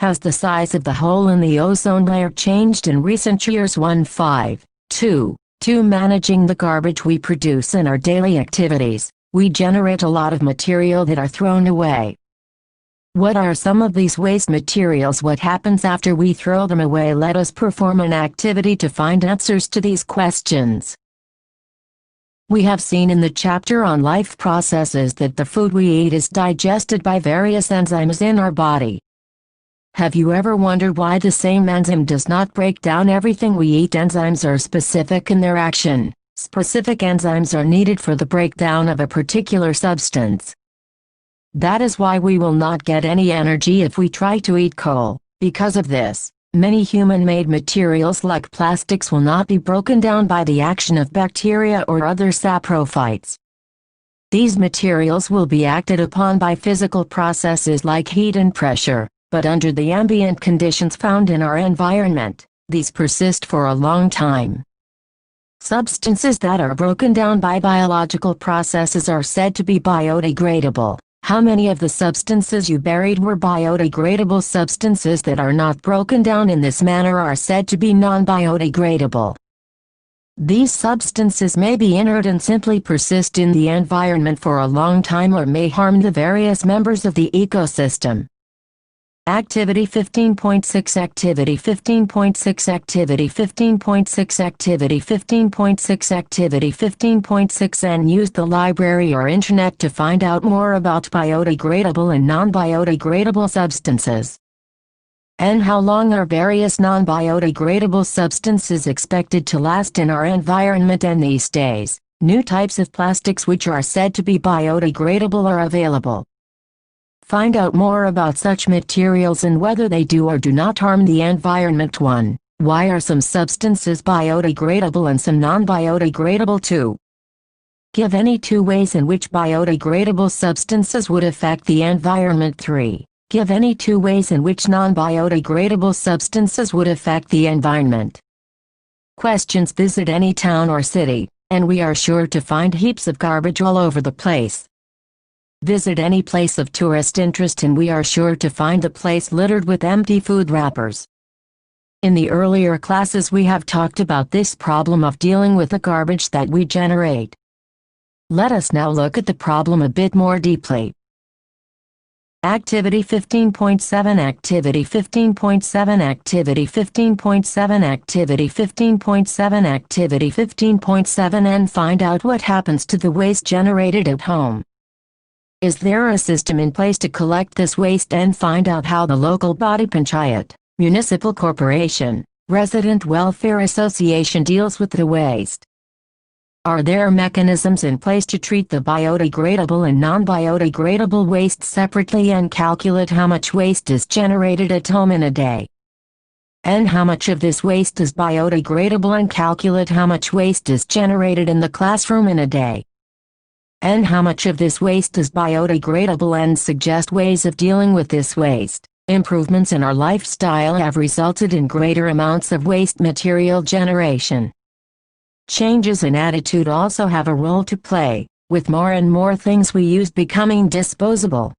Has the size of the hole in the ozone layer changed in recent years? 1.5.2. Managing the garbage we produce in our daily activities. We generate a lot of material that are thrown away. What are some of these waste materials? What happens after we throw them away? Let us perform an activity to find answers to these questions. We have seen in the chapter on life processes that the food we eat is digested by various enzymes in our body. Have you ever wondered why the same enzyme does not break down everything we eat? Enzymes are specific in their action. Specific enzymes are needed for the breakdown of a particular substance. That is why we will not get any energy if we try to eat coal. Because of this, many human-made materials like plastics will not be broken down by the action of bacteria or other saprophytes. These materials will be acted upon by physical processes like heat and pressure, but under the ambient conditions found in our environment, these persist for a long time. Substances that are broken down by biological processes are said to be biodegradable. How many of the substances you buried were biodegradable? Substances that are not broken down in this manner are said to be non-biodegradable. These substances may be inert and simply persist in the environment for a long time, or may harm the various members of the ecosystem. Activity 15.6 Activity 15.6 Activity 15.6 Activity 15.6 Activity 15.6 And use the library or internet to find out more about biodegradable and non-biodegradable substances. And how long are various non-biodegradable substances expected to last in our environment? And these days, new types of plastics which are said to be biodegradable are available. Find out more about such materials and whether they do or do not harm the environment. 1. Why are some substances biodegradable and some non-biodegradable? 2. Give any 2 ways in which biodegradable substances would affect the environment. 3. Give any 2 ways in which non-biodegradable substances would affect the environment. Questions. Visit any town or city, and we are sure to find heaps of garbage all over the place. Visit any place of tourist interest and we are sure to find the place littered with empty food wrappers. In the earlier classes we have talked about this problem of dealing with the garbage that we generate. Let us now look at the problem a bit more deeply. Activity 15.7 Activity 15.7 Activity 15.7 Activity 15.7 Activity 15.7 And find out what happens to the waste generated at home. Is there a system in place to collect this waste? And find out how the local body panchayat, municipal corporation, resident welfare association deals with the waste. Are there mechanisms in place to treat the biodegradable and non-biodegradable waste separately and calculate how much waste is generated at home in a day? And how much of this waste is biodegradable, and calculate how much waste is generated in the classroom in a day? And how much of this waste is biodegradable, and suggest ways of dealing with this waste. Improvements in our lifestyle have resulted in greater amounts of waste material generation. Changes in attitude also have a role to play, with more and more things we use becoming disposable.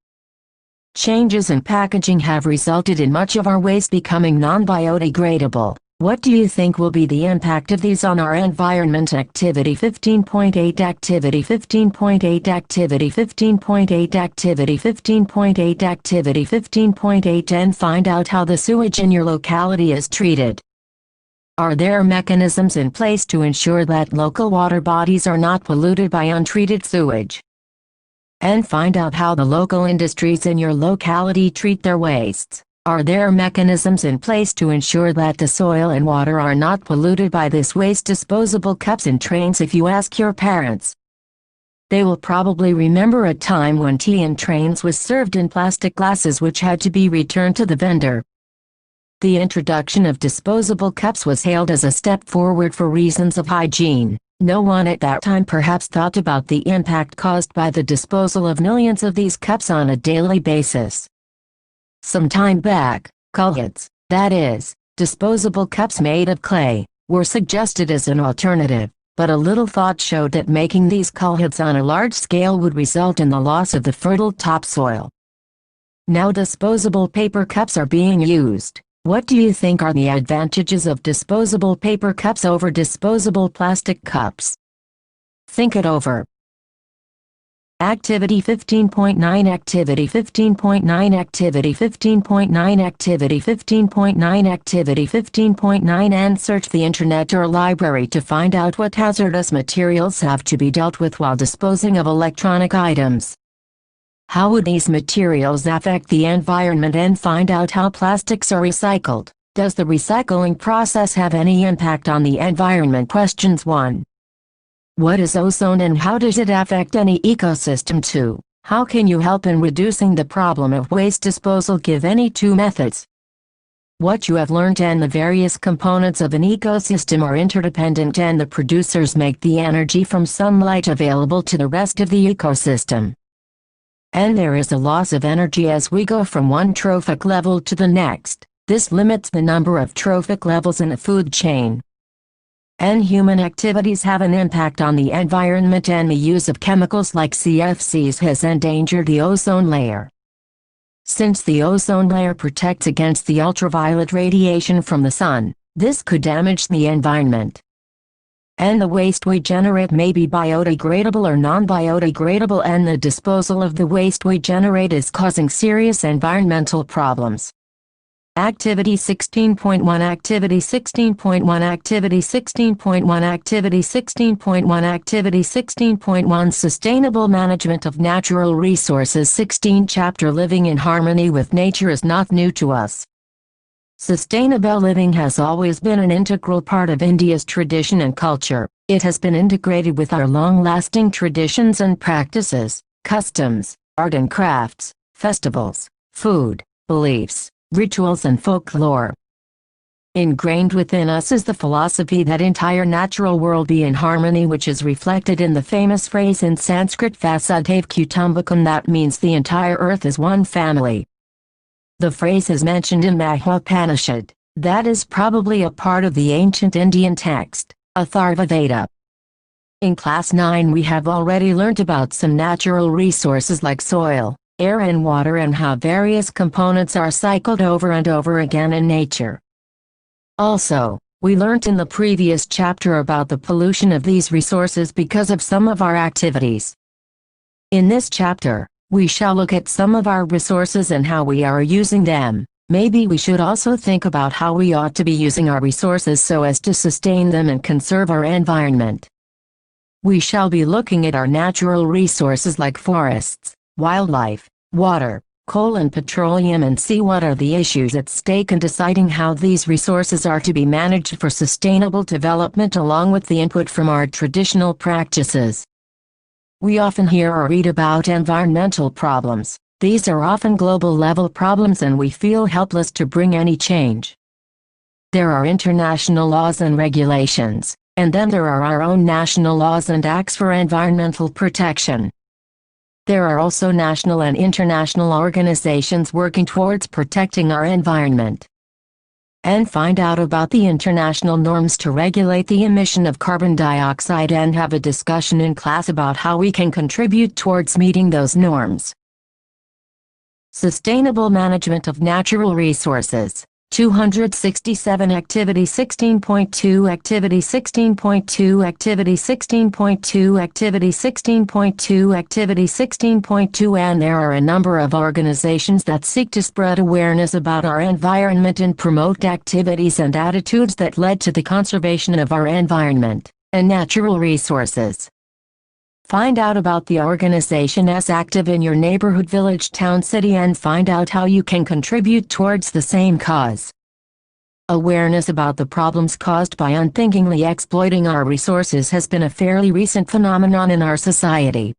Changes in packaging have resulted in much of our waste becoming non-biodegradable. What do you think will be the impact of these on our environment? Activity 15.8 Activity 15.8 Activity 15.8 Activity 15.8 Activity 15.8 And find out how the sewage in your locality is treated. Are there mechanisms in place to ensure that local water bodies are not polluted by untreated sewage? And find out how the local industries in your locality treat their wastes. Are there mechanisms in place to ensure that the soil and water are not polluted by this waste? Disposable cups in trains. If you ask your parents, they will probably remember a time when tea in trains was served in plastic glasses which had to be returned to the vendor. The introduction of disposable cups was hailed as a step forward for reasons of hygiene. No one at that time perhaps thought about the impact caused by the disposal of millions of these cups on a daily basis. Some time back, cullids, that is, disposable cups made of clay, were suggested as an alternative, but a little thought showed that making these cullids on a large scale would result in the loss of the fertile topsoil. Now disposable paper cups are being used. What do you think are the advantages of disposable paper cups over disposable plastic cups? Think it over. Activity 15.9 Activity 15.9 Activity 15.9 Activity 15.9 Activity 15.9 NCERT the Internet or library to find out what hazardous materials have to be dealt with while disposing of electronic items. How would these materials affect the environment and find out how plastics are recycled? Does the recycling process have any impact on the environment? Questions 1. What is ozone and how does it affect any ecosystem? 2. How can you help in reducing the problem of waste disposal? Give any 2 methods. What you have learned and the various components of an ecosystem are interdependent and the producers make the energy from sunlight available to the rest of the ecosystem. And there is a loss of energy as we go from one trophic level to the next. This limits the number of trophic levels in a food chain. And human activities have an impact on the environment and the use of chemicals like CFCs has endangered the ozone layer. Since the ozone layer protects against the ultraviolet radiation from the sun, this could damage the environment. And the waste we generate may be biodegradable or non-biodegradable and the disposal of the waste we generate is causing serious environmental problems. Activity 16.1 Activity 16.1 Activity 16.1 Activity 16.1 Activity 16.1 Sustainable Management of Natural Resources 16 Chapter Living in Harmony with Nature is not new to us. Sustainable living has always been an integral part of India's tradition and culture. It has been integrated with our long-lasting traditions and practices, customs, art and crafts, festivals, food, beliefs, rituals and folklore. Ingrained within us is the philosophy that entire natural world be in harmony, which is reflected in the famous phrase in Sanskrit Vasudhaiva Kutumbakam, that means the entire earth is one family. The phrase is mentioned in Mahopanishad, that is probably a part of the ancient Indian text, Atharva Veda. In Class 9 we have already learnt about some natural resources like soil, air and water and how various components are cycled over and over again in nature. Also, we learnt in the previous chapter about the pollution of these resources because of some of our activities. In this chapter, we shall look at some of our resources and how we are using them. Maybe we should also think about how we ought to be using our resources so as to sustain them and conserve our environment. We shall be looking at our natural resources like forests, wildlife, water, coal and petroleum and see what are the issues at stake in deciding how these resources are to be managed for sustainable development along with the input from our traditional practices. We often hear or read about environmental problems. These are often global-level problems and we feel helpless to bring any change. There are international laws and regulations, and then there are our own national laws and acts for environmental protection. There are also national and international organizations working towards protecting our environment. And find out about the international norms to regulate the emission of carbon dioxide and have a discussion in class about how we can contribute towards meeting those norms. Sustainable Management of Natural Resources 267 Activity 16.2 Activity 16.2 Activity 16.2 Activity 16.2 Activity 16.2 And there are a number of organizations that seek to spread awareness about our environment and promote activities and attitudes that led to the conservation of our environment and natural resources. Find out about the organizations active in your neighborhood, village, town, city, and find out how you can contribute towards the same cause. Awareness about the problems caused by unthinkingly exploiting our resources has been a fairly recent phenomenon in our society.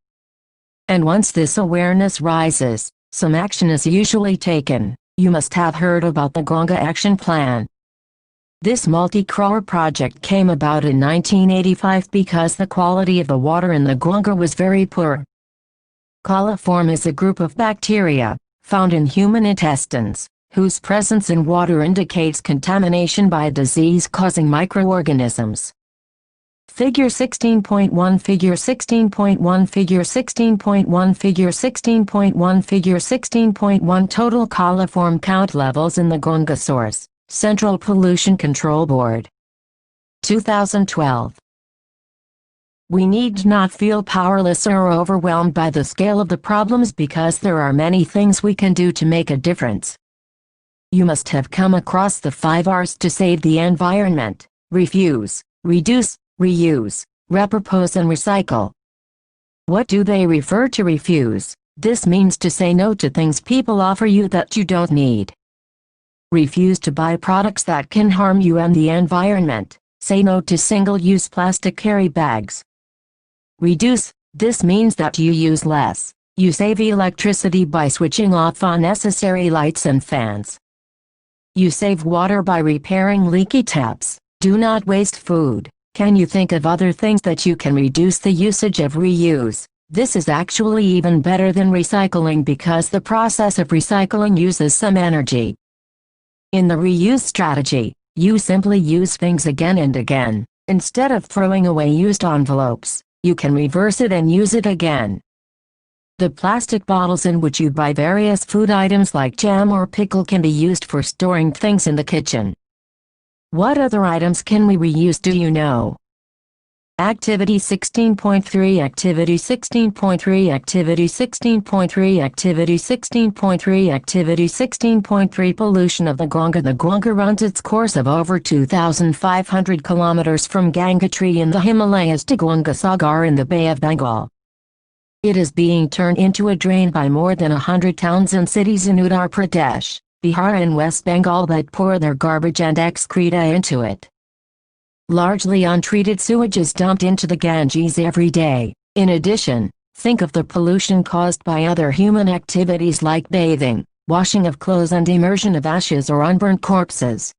And once this awareness rises, some action is usually taken. You must have heard about the Ganga Action Plan. This multi-crore project came about in 1985 because the quality of the water in the Ganga was very poor. Coliform is a group of bacteria, found in human intestines, whose presence in water indicates contamination by disease-causing microorganisms. Figure 16.1 Figure 16.1 Figure 16.1 Figure 16.1 Figure 16.1 Total coliform count levels in the Ganga source, Central Pollution Control Board. 2012. We need not feel powerless or overwhelmed by the scale of the problems because there are many things we can do to make a difference. You must have come across the 5 R's to save the environment: refuse, reduce, reuse, repurpose and recycle. What do they refer to refuse? This means to say no to things people offer you that you don't need. Refuse to buy products that can harm you and the environment. Say no to single-use plastic carry bags. Reduce, this means that you use less. You save electricity by switching off unnecessary lights and fans. You save water by repairing leaky taps. Do not waste food. Can you think of other things that you can reduce the usage of reuse? This is actually even better than recycling because the process of recycling uses some energy. In the reuse strategy, you simply use things again and again. Instead of throwing away used envelopes, you can reverse it and use it again. The plastic bottles in which you buy various food items like jam or pickle can be used for storing things in the kitchen. What other items can we reuse, do you know? Activity 16.3 Activity 16.3 Activity 16.3 Activity 16.3 Activity 16.3 Pollution of the Ganga. The Ganga runs its course of over 2,500 kilometers from Gangotri in the Himalayas to Gangasagar in the Bay of Bengal. It is being turned into a drain by more than 100 towns and cities in Uttar Pradesh, Bihar and West Bengal that pour their garbage and excreta into it. Largely untreated sewage is dumped into the Ganges every day. In addition, think of the pollution caused by other human activities like bathing, washing of clothes and immersion of ashes or unburnt corpses.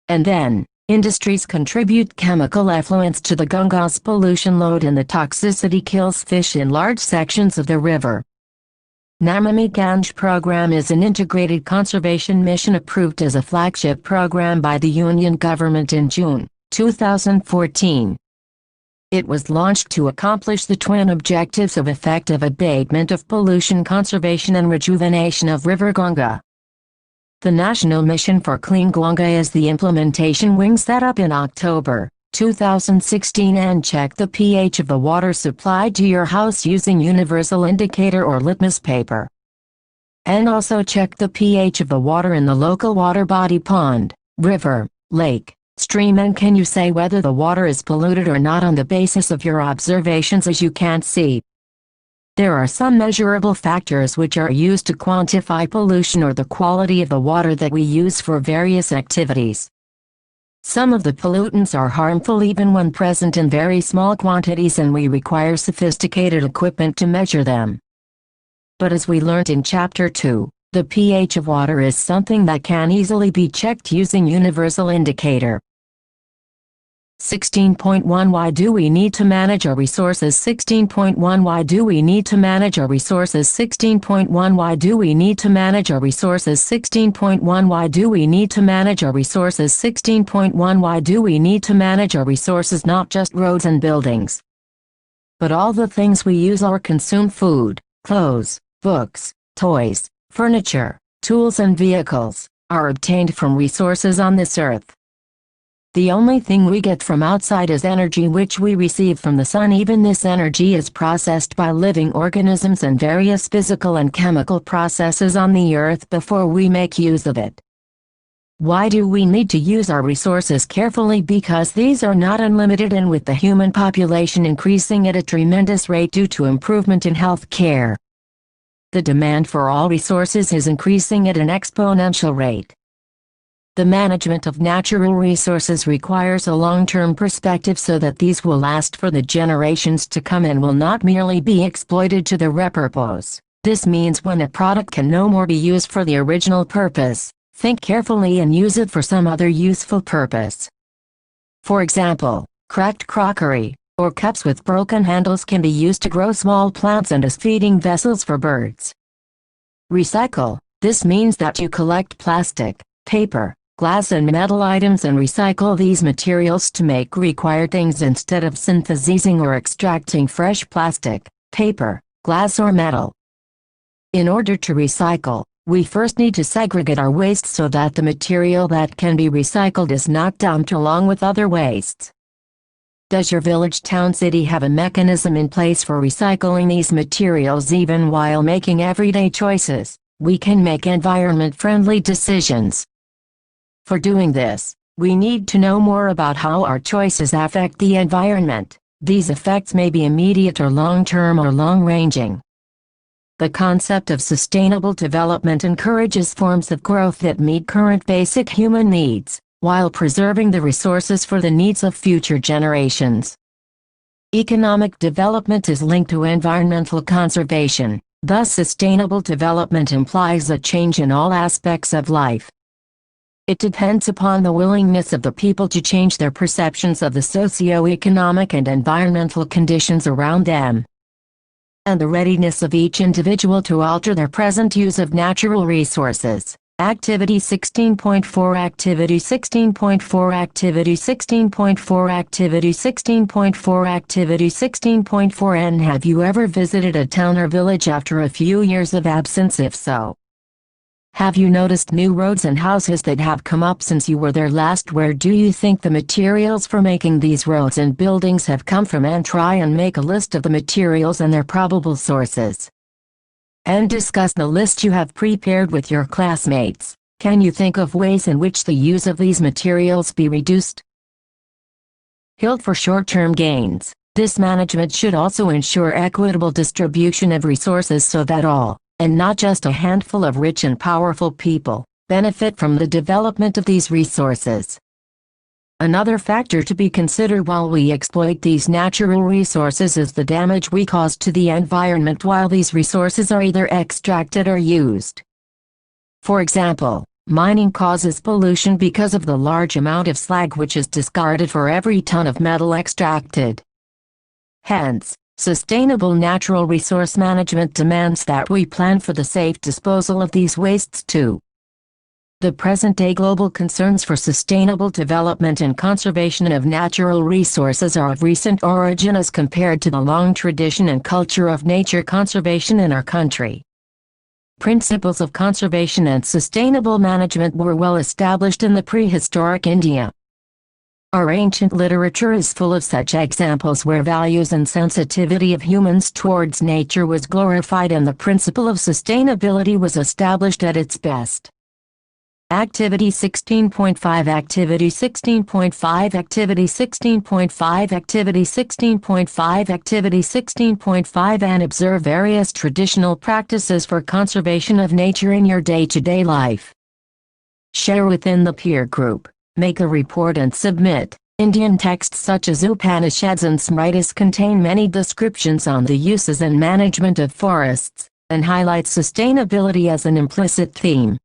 And then, industries contribute chemical effluents to the Ganga's pollution load and the toxicity kills fish in large sections of the river. Namami Ganj program is an integrated conservation mission approved as a flagship program by the Union government in June 2014. It was launched to accomplish the twin objectives of effective abatement of pollution, conservation and rejuvenation of River Ganga. The National Mission for Clean Ganga is the implementation wing set up in October 2016 and check the pH of the water supplied to your house using universal indicator or litmus paper. And also check the pH of the water in the local water body, pond, river, lake, stream, and can you say whether the water is polluted or not on the basis of your observations as you can't see. There are some measurable factors which are used to quantify pollution or the quality of the water that we use for various activities. Some of the pollutants are harmful even when present in very small quantities and we require sophisticated equipment to measure them. But as we learned in Chapter 2, the pH of water is something that can easily be checked using universal indicator. 16.1 Why do we need to manage our resources? 16.1 Why do we need to manage our resources? 16.1 Why do we need to manage our resources? 16.1 Why do we need to manage our resources? 16.1 Why do we need to manage our resources? Not just roads and buildings, but all the things we use or consume: food, clothes, books, toys, furniture, tools and vehicles, are obtained from resources on this earth. The only thing we get from outside is energy which we receive from the sun. Even this energy is processed by living organisms and various physical and chemical processes on the earth before we make use of it. Why do we need to use our resources carefully? Because these are not unlimited, and with the human population increasing at a tremendous rate due to improvement in health care, the demand for all resources is increasing at an exponential rate. The management of natural resources requires a long-term perspective so that these will last for the generations to come and will not merely be exploited to their purpose. This means when a product can no more be used for the original purpose, think carefully and use it for some other useful purpose. For example, cracked crockery, or cups with broken handles can be used to grow small plants and as feeding vessels for birds. Recycle. This means that you collect plastic, paper, glass and metal items and recycle these materials to make required things instead of synthesizing or extracting fresh plastic, paper, glass or metal. In order to recycle, we first need to segregate our waste so that the material that can be recycled is not dumped along with other wastes. Does your village, town, city have a mechanism in place for recycling these materials? Even while making everyday choices, we can make environment-friendly decisions. For doing this, we need to know more about how our choices affect the environment. These effects may be immediate or long-term or long-ranging. The concept of sustainable development encourages forms of growth that meet current basic human needs, while preserving the resources for the needs of future generations. Economic development is linked to environmental conservation, thus sustainable development implies a change in all aspects of life. It depends upon the willingness of the people to change their perceptions of the socio-economic and environmental conditions around them, and the readiness of each individual to alter their present use of natural resources. Activity 16.4 Activity 16.4 Activity 16.4 Activity 16.4 Activity 16.4 And have you ever visited a town or village after a few years of absence? If so, have you noticed new roads and houses that have come up since you were there last? Where do you think the materials for making these roads and buildings have come from? And try and make a list of the materials and their probable sources. And discuss the list you have prepared with your classmates. Can you think of ways in which the use of these materials be reduced? Hilt for short-term gains. This management should also ensure equitable distribution of resources so that all, and not just a handful of rich and powerful people, benefit from the development of these resources. Another factor to be considered while we exploit these natural resources is the damage we cause to the environment while these resources are either extracted or used. For example, mining causes pollution because of the large amount of slag which is discarded for every ton of metal extracted. Hence, sustainable natural resource management demands that we plan for the safe disposal of these wastes too. The present-day global concerns for sustainable development and conservation of natural resources are of recent origin as compared to the long tradition and culture of nature conservation in our country. Principles of conservation and sustainable management were well established in the prehistoric India. Our ancient literature is full of such examples where values and sensitivity of humans towards nature was glorified and the principle of sustainability was established at its best. Activity 16.5 Activity 16.5 Activity 16.5 Activity 16.5 Activity 16.5 And observe various traditional practices for conservation of nature in your day-to-day life. Share within the peer group. Make a report and submit. Indian texts such as Upanishads and Smritis contain many descriptions on the uses and management of forests, and highlight sustainability as an implicit theme.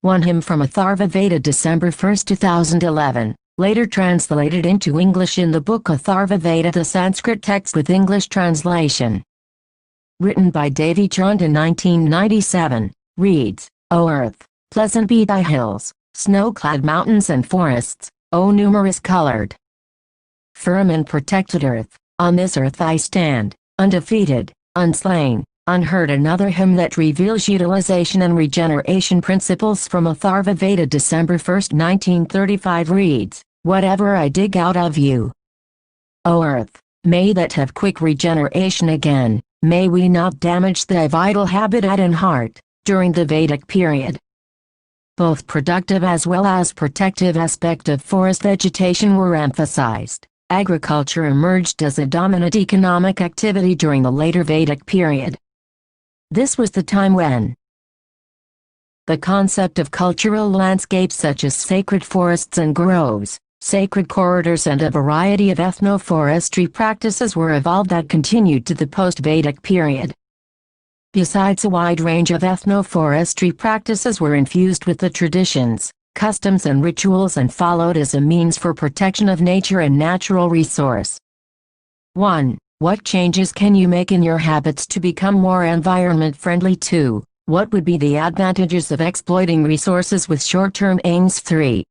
One hymn from Atharva Veda, December 1, 2011, later translated into English in the book Atharva Veda, the Sanskrit text with English translation. Written by Devi Chand in 1997, reads, O earth, pleasant be thy hills, snow-clad mountains and forests, O numerous colored, firm and protected earth, on this earth I stand, undefeated, unslain, unhurt. Another hymn that reveals utilization and regeneration principles from Atharva Veda, December 1, 1935 reads, Whatever I dig out of you, O earth, may that have quick regeneration again, may we not damage thy vital habitat and heart, during the Vedic period. Both productive as well as protective aspects of forest vegetation were emphasized. Agriculture emerged as a dominant economic activity during the later Vedic period. This was the time when the concept of cultural landscapes such as sacred forests and groves, sacred corridors and a variety of ethnoforestry practices were evolved that continued to the post-Vedic period. Besides, a wide range of ethnoforestry practices were infused with the traditions, customs and rituals and followed as a means for protection of nature and natural resource. 1. What changes can you make in your habits to become more environment-friendly? 2. What would be the advantages of exploiting resources with short-term aims? 3.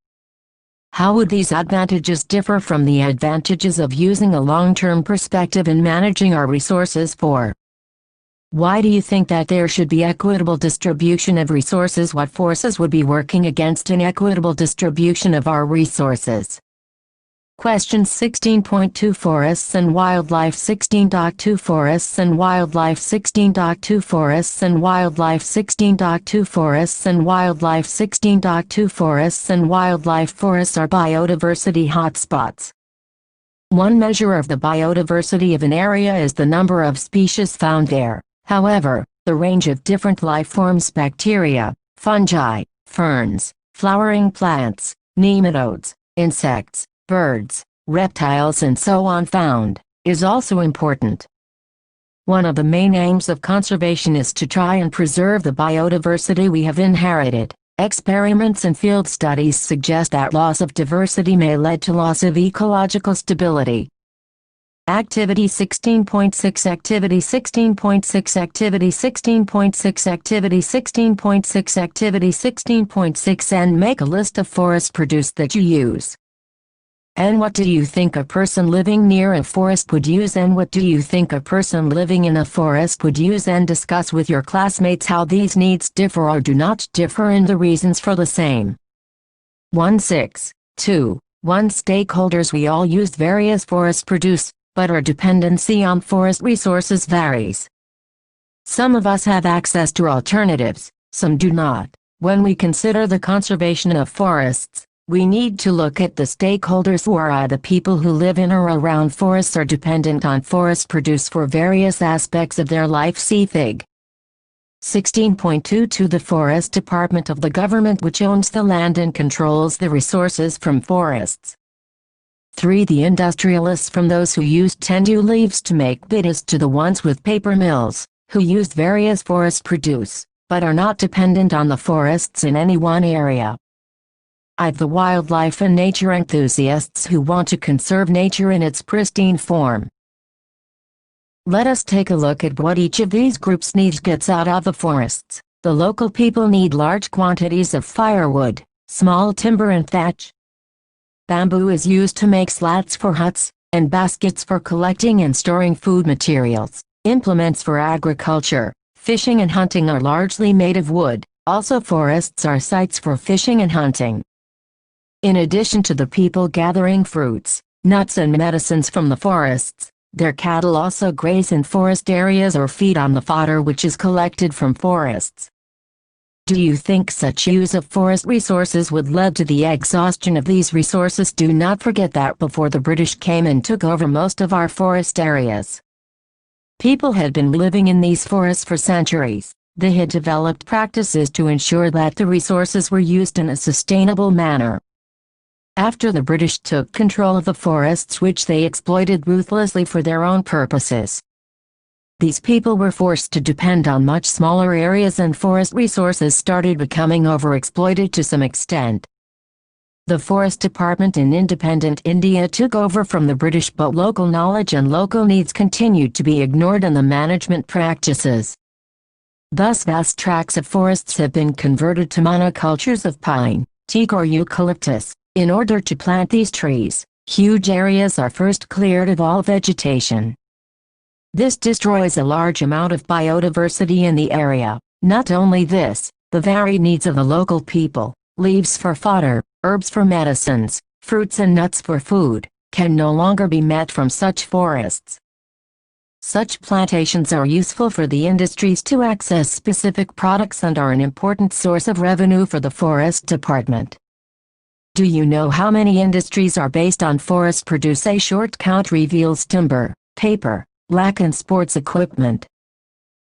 How would these advantages differ from the advantages of using a long-term perspective in managing our resources? 4. Why do you think that there should be equitable distribution of resources? What forces would be working against an equitable distribution of our resources? Questions 16.2 Forests and Wildlife 16.2 Forests and Wildlife 16.2 Forests and Wildlife 16.2 Forests and Wildlife 16.2 Forests and Wildlife Forests are biodiversity hotspots. One measure of the biodiversity of an area is the number of species found there. However, the range of different life forms, bacteria, fungi, ferns, flowering plants, nematodes, insects, birds, reptiles and so on found, is also important. One of the main aims of conservation is to try and preserve the biodiversity we have inherited. Experiments and field studies suggest that loss of diversity may lead to loss of ecological stability. Activity 16.6 Activity 16.6 Activity 16.6 Activity 16.6 Activity 16.6 And make a list of forest produce that you use. And what do you think a person living near a forest would use? And what do you think a person living in a forest would use? And discuss with your classmates how these needs differ or do not differ and the reasons for the same. 1.6. 2. 1. Stakeholders. We all use various forest produce, but our dependency on forest resources varies. Some of us have access to alternatives, some do not. When we consider the conservation of forests, we need to look at the stakeholders who are the people who live in or around forests are dependent on forest produce for various aspects of their life. See Fig. 16.2 The Forest Department of the government which owns the land and controls the resources from forests. 3. The industrialists from those who used tendu leaves to make bidis to the ones with paper mills, who used various forest produce, but are not dependent on the forests in any one area. The wildlife and nature enthusiasts who want to conserve nature in its pristine form. Let us take a look at what each of these groups needs gets out of the forests. The local people need large quantities of firewood, small timber and thatch. Bamboo is used to make slats for huts, and baskets for collecting and storing food materials. Implements for agriculture, fishing and hunting are largely made of wood. Also, forests are sites for fishing and hunting. In addition to the people gathering fruits, nuts and medicines from the forests, their cattle also graze in forest areas or feed on the fodder which is collected from forests. Do you think such use of forest resources would lead to the exhaustion of these resources? Do not forget that before the British came and took over most of our forest areas, people had been living in these forests for centuries. They had developed practices to ensure that the resources were used in a sustainable manner. After the British took control of the forests which they exploited ruthlessly for their own purposes, these people were forced to depend on much smaller areas and forest resources started becoming overexploited to some extent. The Forest Department in independent India took over from the British, but local knowledge and local needs continued to be ignored in the management practices. Thus vast tracts of forests have been converted to monocultures of pine, teak or eucalyptus. In order to plant these trees, huge areas are first cleared of all vegetation. This destroys a large amount of biodiversity in the area. Not only this, the varied needs of the local people, leaves for fodder, herbs for medicines, fruits and nuts for food, can no longer be met from such forests. Such plantations are useful for the industries to access specific products and are an important source of revenue for the forest department. Do you know how many industries are based on forest produce? A short count reveals timber, paper, lac and sports equipment.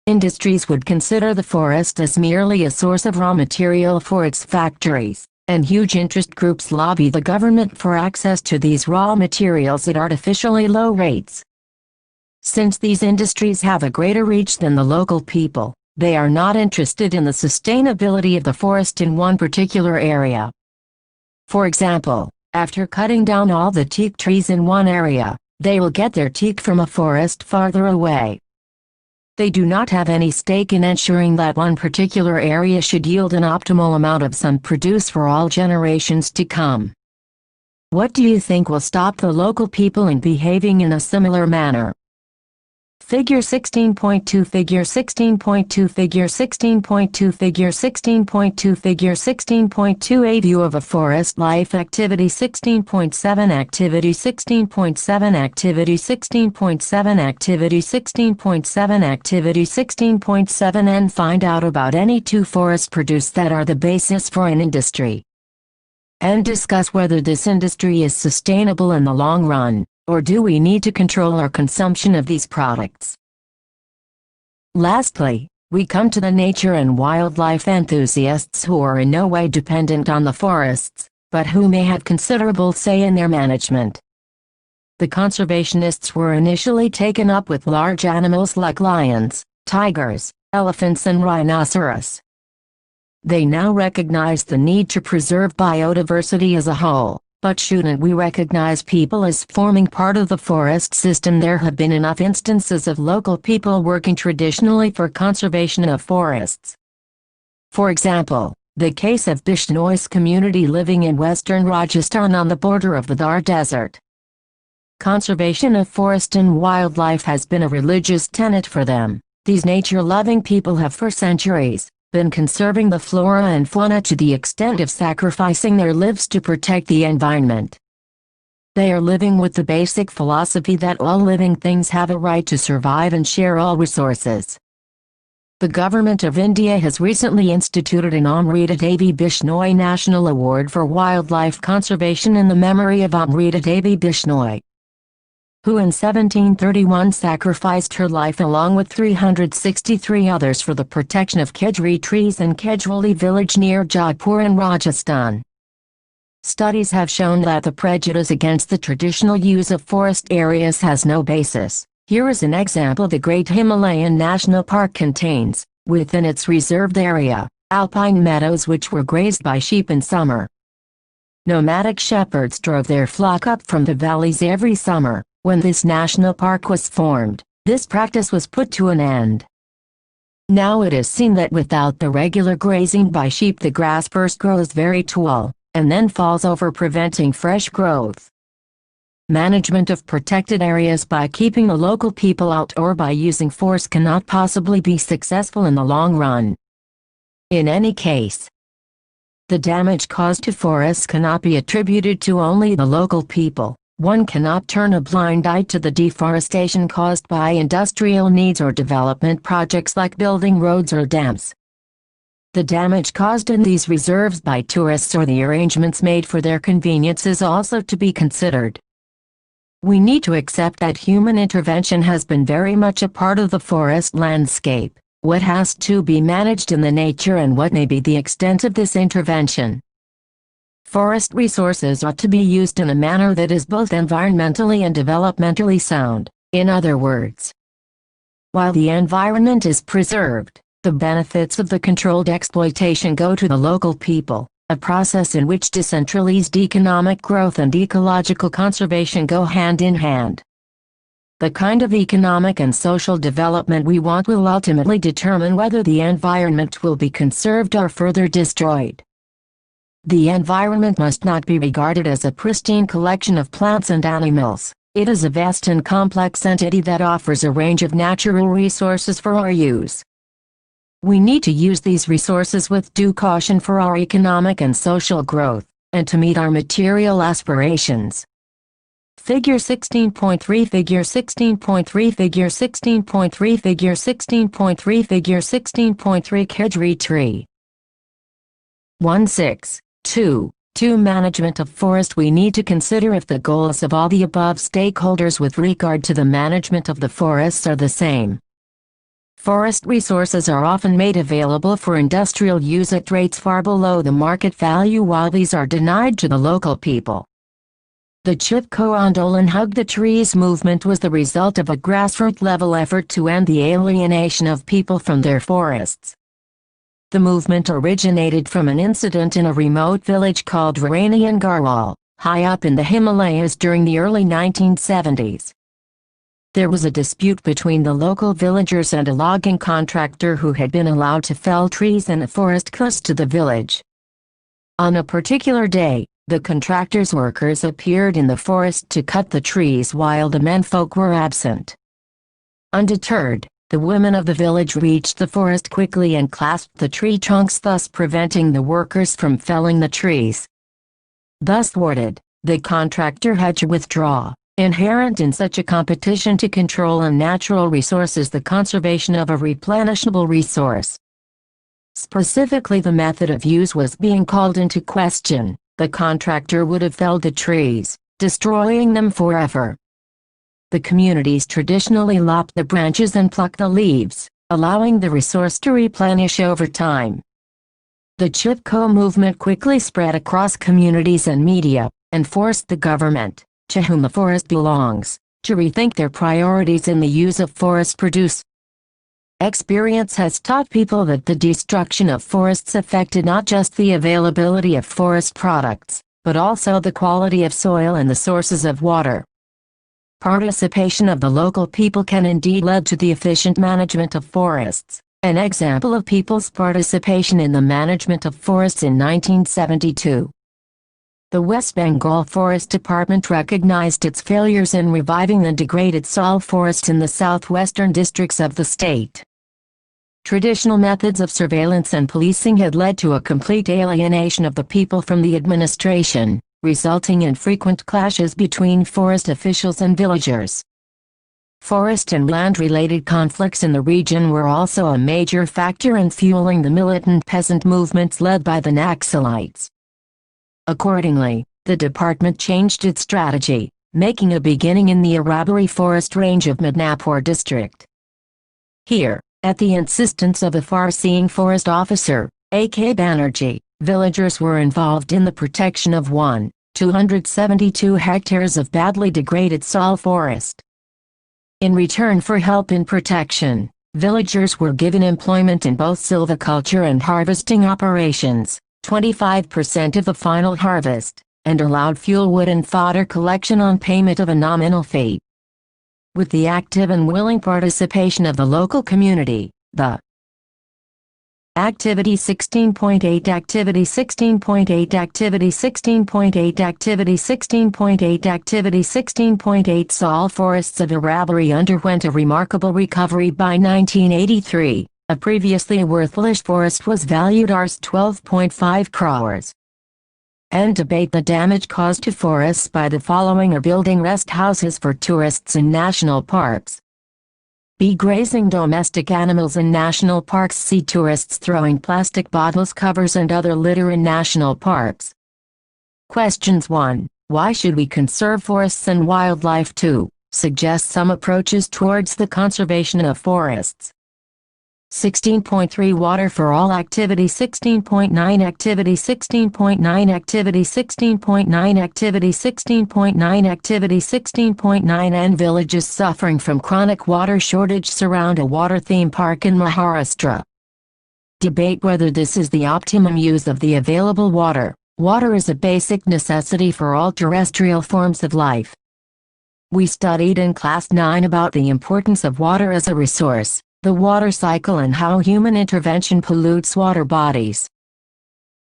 Industries would consider the forest as merely a source of raw material for its factories, and huge interest groups lobby the government for access to these raw materials at artificially low rates. Since these industries have a greater reach than the local people, they are not interested in the sustainability of the forest in one particular area. For example, after cutting down all the teak trees in one area, they will get their teak from a forest farther away. They do not have any stake in ensuring that one particular area should yield an optimal amount of sun produce for all generations to come. What do you think will stop the local people in behaving in a similar manner? Figure 16.2 Figure 16.2 Figure 16.2 Figure 16.2 Figure 16.2 A view of a forest life activity 16.7 Activity 16.7 Activity 16.7 Activity 16.7 Activity 16.7 and find out about any two forest produce that are the basis for an industry. And discuss whether this industry is sustainable in the long run, or do we need to control our consumption of these products? Lastly, we come to the nature and wildlife enthusiasts who are in no way dependent on the forests, but who may have considerable say in their management. The conservationists were initially taken up with large animals like lions, tigers, elephants and rhinoceros. They now recognize the need to preserve biodiversity as a whole. But shouldn't we recognize people as forming part of the forest system? There have been enough instances of local people working traditionally for conservation of forests. For example, the case of Bishnoi's community living in western Rajasthan on the border of the Thar Desert. Conservation of forest and wildlife has been a religious tenet for them. These nature-loving people have for centuries been conserving the flora and fauna to the extent of sacrificing their lives to protect the environment. They are living with the basic philosophy that all living things have a right to survive and share all resources. The government of India has recently instituted an Amrita Devi Bishnoi National Award for Wildlife Conservation in the memory of Amrita Devi Bishnoi, who in 1731 sacrificed her life along with 363 others for the protection of Khejri trees in Khejroli village near Jodhpur in Rajasthan. Studies have shown that the prejudice against the traditional use of forest areas has no basis. Here is an example. The Great Himalayan National Park contains, within its reserved area, alpine meadows which were grazed by sheep in summer. Nomadic shepherds drove their flock up from the valleys every summer. When this national park was formed, this practice was put to an end. Now it is seen that without the regular grazing by sheep, the grass first grows very tall, and then falls over, preventing fresh growth. Management of protected areas by keeping the local people out or by using force cannot possibly be successful in the long run. In any case, the damage caused to forests cannot be attributed to only the local people. One cannot turn a blind eye to the deforestation caused by industrial needs or development projects like building roads or dams. The damage caused in these reserves by tourists or the arrangements made for their convenience is also to be considered. We need to accept that human intervention has been very much a part of the forest landscape, what has to be managed in the nature and what may be the extent of this intervention. Forest resources ought to be used in a manner that is both environmentally and developmentally sound. In other words, while the environment is preserved, the benefits of the controlled exploitation go to the local people, a process in which decentralized economic growth and ecological conservation go hand in hand. The kind of economic and social development we want will ultimately determine whether the environment will be conserved or further destroyed. The environment must not be regarded as a pristine collection of plants and animals. It is a vast and complex entity that offers a range of natural resources for our use. We need to use these resources with due caution for our economic and social growth, and to meet our material aspirations. Figure 16.3 Figure 16.3 Figure 16.3 Figure 16.3 Figure 16.3 Kedri tree 1.6.2 Management of forest. We need to consider if the goals of all the above stakeholders with regard to the management of the forests are the same. Forest resources are often made available for industrial use at rates far below the market value, while these are denied to the local people. The Chipko Andolan Hug the Trees movement was the result of a grassroots-level effort to end the alienation of people from their forests. The movement originated from an incident in a remote village called Varanian Garhwal, high up in the Himalayas during the early 1970s. There was a dispute between the local villagers and a logging contractor who had been allowed to fell trees in a forest close to the village. On a particular day, the contractor's workers appeared in the forest to cut the trees while the menfolk were absent. Undeterred, the women of the village reached the forest quickly and clasped the tree trunks, thus preventing the workers from felling the trees. Thus thwarted, the contractor had to withdraw. Inherent in such a competition to control a natural resource is the conservation of a replenishable resource. Specifically, the method of use was being called into question. The contractor would have felled the trees, destroying them forever. The communities traditionally lopped the branches and plucked the leaves, allowing the resource to replenish over time. The Chipko movement quickly spread across communities and media, and forced the government, to whom the forest belongs, to rethink their priorities in the use of forest produce. Experience has taught people that the destruction of forests affected not just the availability of forest products, but also the quality of soil and the sources of water. Participation of the local people can indeed lead to the efficient management of forests. An example of people's participation in the management of forests in 1972. The West Bengal Forest Department recognized its failures in reviving the degraded sal forests in the southwestern districts of the state. Traditional methods of surveillance and policing had led to a complete alienation of the people from the administration, resulting in frequent clashes between forest officials and villagers. Forest and land-related conflicts in the region were also a major factor in fueling the militant peasant movements led by the Naxalites. Accordingly, the department changed its strategy, making a beginning in the Arabari Forest Range of Midnapur district. Here, at the insistence of a far-seeing forest officer, A.K. Banerjee, villagers were involved in the protection of 272 hectares of badly degraded sal forest. In return for help in protection, villagers were given employment in both silviculture and harvesting operations, 25% of the final harvest, and allowed fuel wood and fodder collection on payment of a nominal fee. With the active and willing participation of the local community, the Activity 16.8 Activity 16.8 Activity 16.8 Activity 16.8 Activity 16.8 Sal forests of Arabari underwent a remarkable recovery by 1983. A previously worthless forest was valued as 12.5 crores. End debate. The damage caused to forests by the following are: building rest houses for tourists in national parks. B. Grazing domestic animals in national parks. C. Tourists throwing plastic bottles, covers and other litter in national parks. Questions 1. Why should we conserve forests and wildlife? 2. Suggest some approaches towards the conservation of forests. 16.3 Water for all. Activity 16.9 Activity 16.9 Activity 16.9 Activity 16.9 Activity 16.9 And villages suffering from chronic water shortage surround a water theme park in Maharashtra. Debate whether this is the optimum use of the available water. Water is a basic necessity for all terrestrial forms of life. We studied in Class 9 about the importance of water as a resource, the water cycle, and how human intervention pollutes water bodies.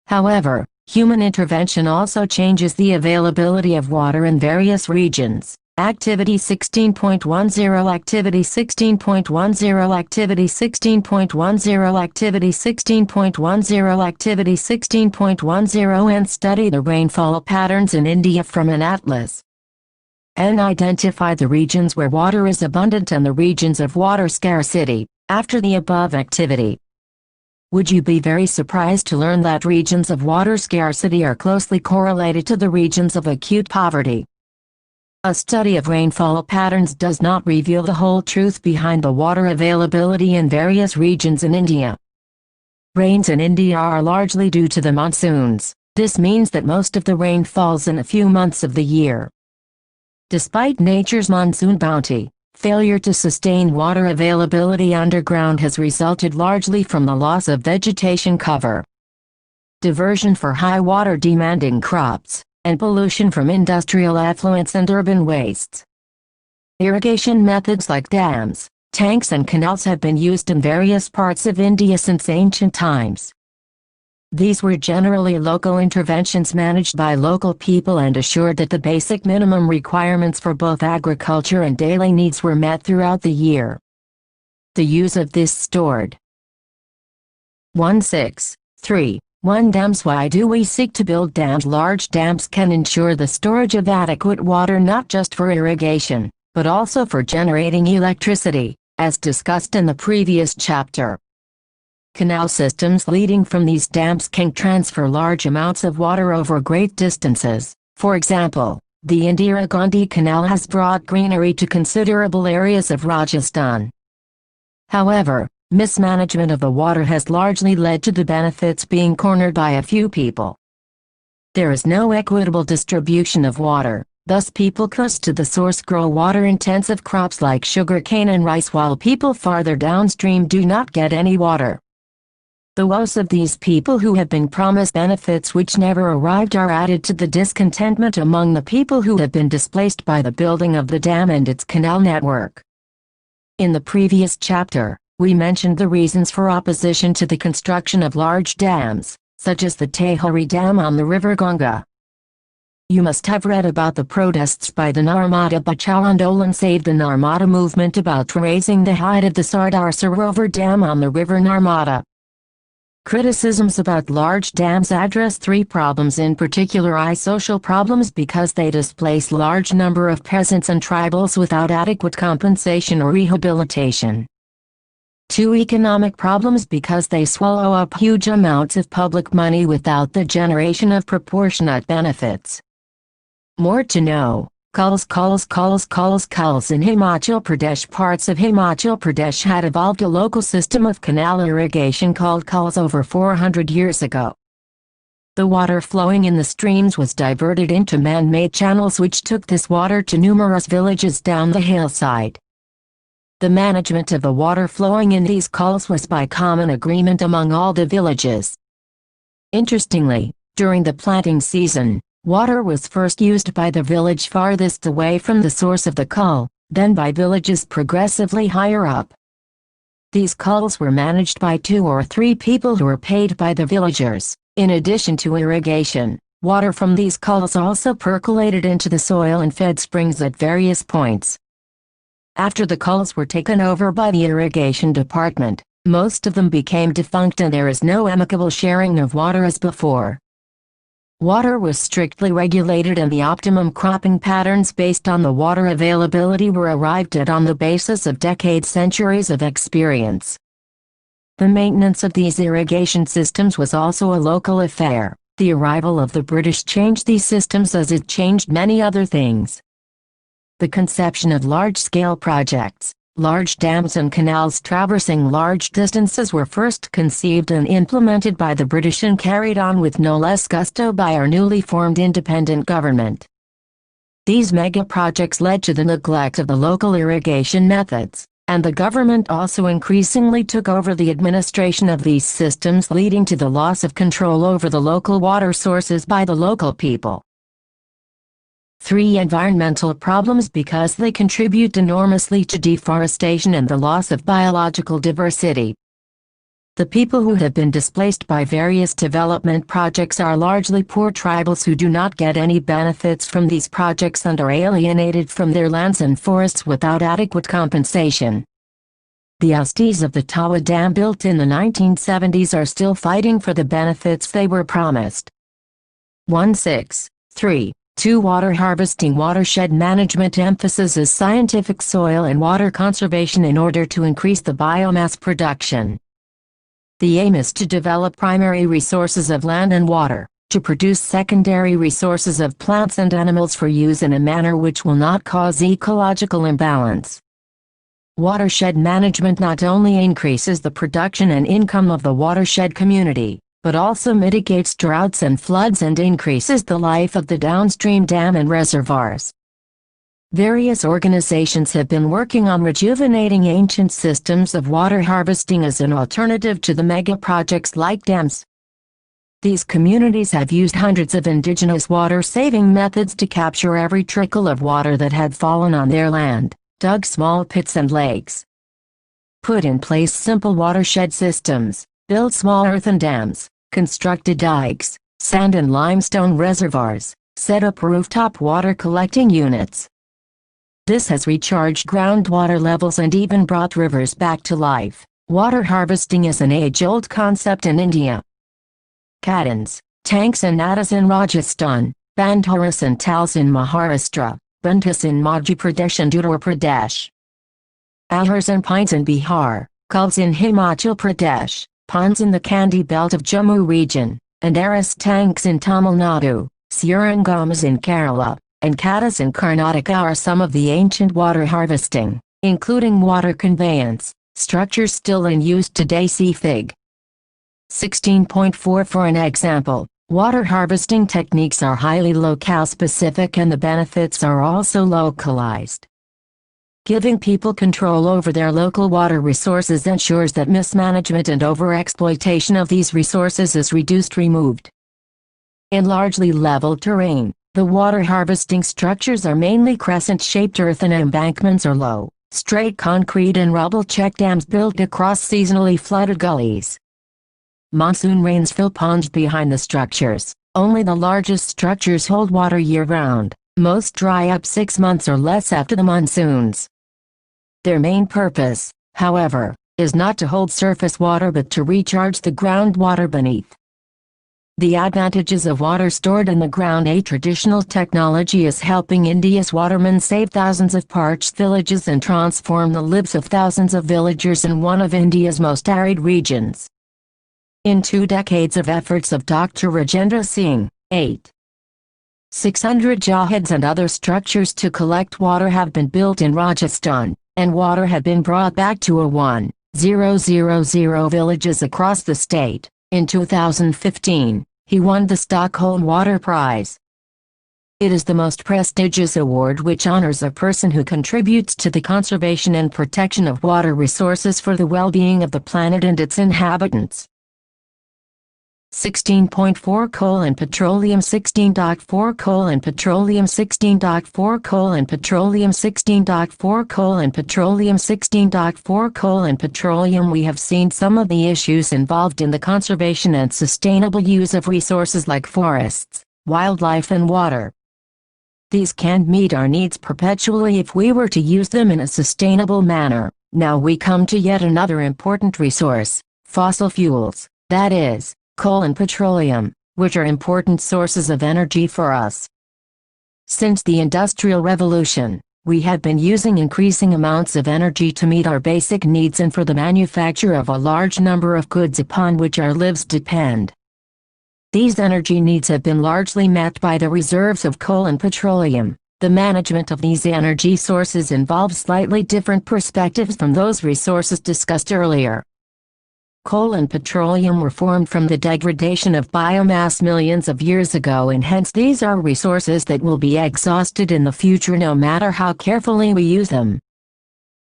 However, human intervention also changes the availability of water in various regions. Activity 16.10 Activity 16.10 Activity 16.10 Activity 16.10 Activity 16.10 And study the rainfall patterns in India from an atlas. and identify the regions where water is abundant and the regions of water scarcity, after the above activity. Would you be very surprised to learn that regions of water scarcity are closely correlated to the regions of acute poverty? A study of rainfall patterns does not reveal the whole truth behind the water availability in various regions in India. Rains in India are largely due to the monsoons. This means that most of the rain falls in a few months of the year. Despite nature's monsoon bounty, failure to sustain water availability underground has resulted largely from the loss of vegetation cover, diversion for high water demanding crops, and pollution from industrial effluents and urban wastes. Irrigation methods like dams, tanks and canals have been used in various parts of India since ancient times. These were generally local interventions managed by local people and assured that the basic minimum requirements for both agriculture and daily needs were met throughout the year. The use of this stored 163.1 dams. Why do we seek to build dams? Large dams can ensure the storage of adequate water not just for irrigation, but also for generating electricity, as discussed in the previous chapter. Canal systems leading from these dams can transfer large amounts of water over great distances. For example, the Indira Gandhi Canal has brought greenery to considerable areas of Rajasthan. However, mismanagement of the water has largely led to the benefits being cornered by a few people. There is no equitable distribution of water, thus people close to the source grow water-intensive crops like sugarcane and rice while people farther downstream do not get any water. The woes of these people who have been promised benefits which never arrived are added to the discontentment among the people who have been displaced by the building of the dam and its canal network. In the previous chapter, we mentioned the reasons for opposition to the construction of large dams, such as the Tehri Dam on the river Ganga. You must have read about the protests by the Narmada Bachao Andolan Save the Narmada movement about raising the height of the Sardar Sarovar Dam on the river Narmada. Criticisms about large dams address three problems, in particular social problems because they displace large number of peasants and tribals without adequate compensation or rehabilitation. 2. Economic problems because they swallow up huge amounts of public money without the generation of proportionate benefits. More to know. Culls in Himachal Pradesh. Parts of Himachal Pradesh had evolved a local system of canal irrigation called culls over 400 years ago. The water flowing in the streams was diverted into man-made channels which took this water to numerous villages down the hillside. The management of the water flowing in these culls was by common agreement among all the villages. Interestingly, during the planting season, water was first used by the village farthest away from the source of the cull, then by villages progressively higher up. These culls were managed by 2 or 3 people who were paid by the villagers. In addition to irrigation, water from these culls also percolated into the soil and fed springs at various points. After the culls were taken over by the irrigation department, most of them became defunct and there is no amicable sharing of water as before. Water was strictly regulated and the optimum cropping patterns based on the water availability were arrived at on the basis of centuries of experience. The maintenance of these irrigation systems was also a local affair. The arrival of the British changed these systems as it changed many other things. The conception of large-scale projects, large dams and canals traversing large distances were first conceived and implemented by the British and carried on with no less gusto by our newly formed independent government. These mega-projects led to the neglect of the local irrigation methods, and the government also increasingly took over the administration of these systems, leading to the loss of control over the local water sources by the local people. 3. Environmental problems because they contribute enormously to deforestation and the loss of biological diversity. The people who have been displaced by various development projects are largely poor tribals who do not get any benefits from these projects and are alienated from their lands and forests without adequate compensation. The Austies of the Tawa Dam built in the 1970s are still fighting for the benefits they were promised. 163. 2. Water harvesting. Watershed management emphasizes scientific soil and water conservation in order to increase the biomass production. The aim is to develop primary resources of land and water, to produce secondary resources of plants and animals for use in a manner which will not cause ecological imbalance. Watershed management not only increases the production and income of the watershed community, but also mitigates droughts and floods and increases the life of the downstream dam and reservoirs. Various organizations have been working on rejuvenating ancient systems of water harvesting as an alternative to the mega projects like dams. These communities have used hundreds of indigenous water-saving methods to capture every trickle of water that had fallen on their land, dug small pits and lakes, put in place simple watershed systems, built small earthen dams, constructed dikes, sand and limestone reservoirs, set up rooftop water collecting units. This has recharged groundwater levels and even brought rivers back to life. Water harvesting is an age-old concept in India. Cadans, tanks and nadas in Rajasthan, Bandharas and tals in Maharashtra, Buntas in Madhya Pradesh and Uttar Pradesh. Ahars and pines in Bihar, Kulls in Himachal Pradesh, ponds in the Kandy belt of Jammu region, and Aras tanks in Tamil Nadu, Surangamas in Kerala, and Katas in Karnataka are some of the ancient water harvesting, including water conveyance, structures still in use today. See Fig. 16.4 for an example. Water harvesting techniques are highly locale-specific and the benefits are also localized. Giving people control over their local water resources ensures that mismanagement and overexploitation of these resources is removed. In largely level terrain, the water harvesting structures are mainly crescent-shaped earthen embankments or low, straight concrete and rubble check dams built across seasonally flooded gullies. Monsoon rains fill ponds behind the structures. Only the largest structures hold water year-round. Most dry up 6 months or less after the monsoons. Their main purpose, however, is not to hold surface water but to recharge the groundwater beneath. The advantages of water stored in the ground. A traditional technology is helping India's watermen save thousands of parched villages and transform the lives of thousands of villagers in one of India's most arid regions. In 2 decades of efforts of Dr. Rajendra Singh, 600 jahads and other structures to collect water have been built in Rajasthan, and water had been brought back to 1,000 villages across the state. In 2015, he won the Stockholm Water Prize. It is the most prestigious award which honors a person who contributes to the conservation and protection of water resources for the well-being of the planet and its inhabitants. 16.4 Coal and petroleum. 16.4 Coal and petroleum. 16.4 Coal and petroleum. 16.4 Coal and petroleum. 16.4 Coal and petroleum. We have seen some of the issues involved in the conservation and sustainable use of resources like forests, wildlife and water. These can't meet our needs perpetually if we were to use them in a sustainable manner. Now we come to yet another important resource, fossil fuels, that is, coal and petroleum, which are important sources of energy for us. Since the Industrial Revolution, we have been using increasing amounts of energy to meet our basic needs and for the manufacture of a large number of goods upon which our lives depend. These energy needs have been largely met by the reserves of coal and petroleum. The management of these energy sources involves slightly different perspectives from those resources discussed earlier. Coal and petroleum were formed from the degradation of biomass millions of years ago, and hence these are resources that will be exhausted in the future no matter how carefully we use them.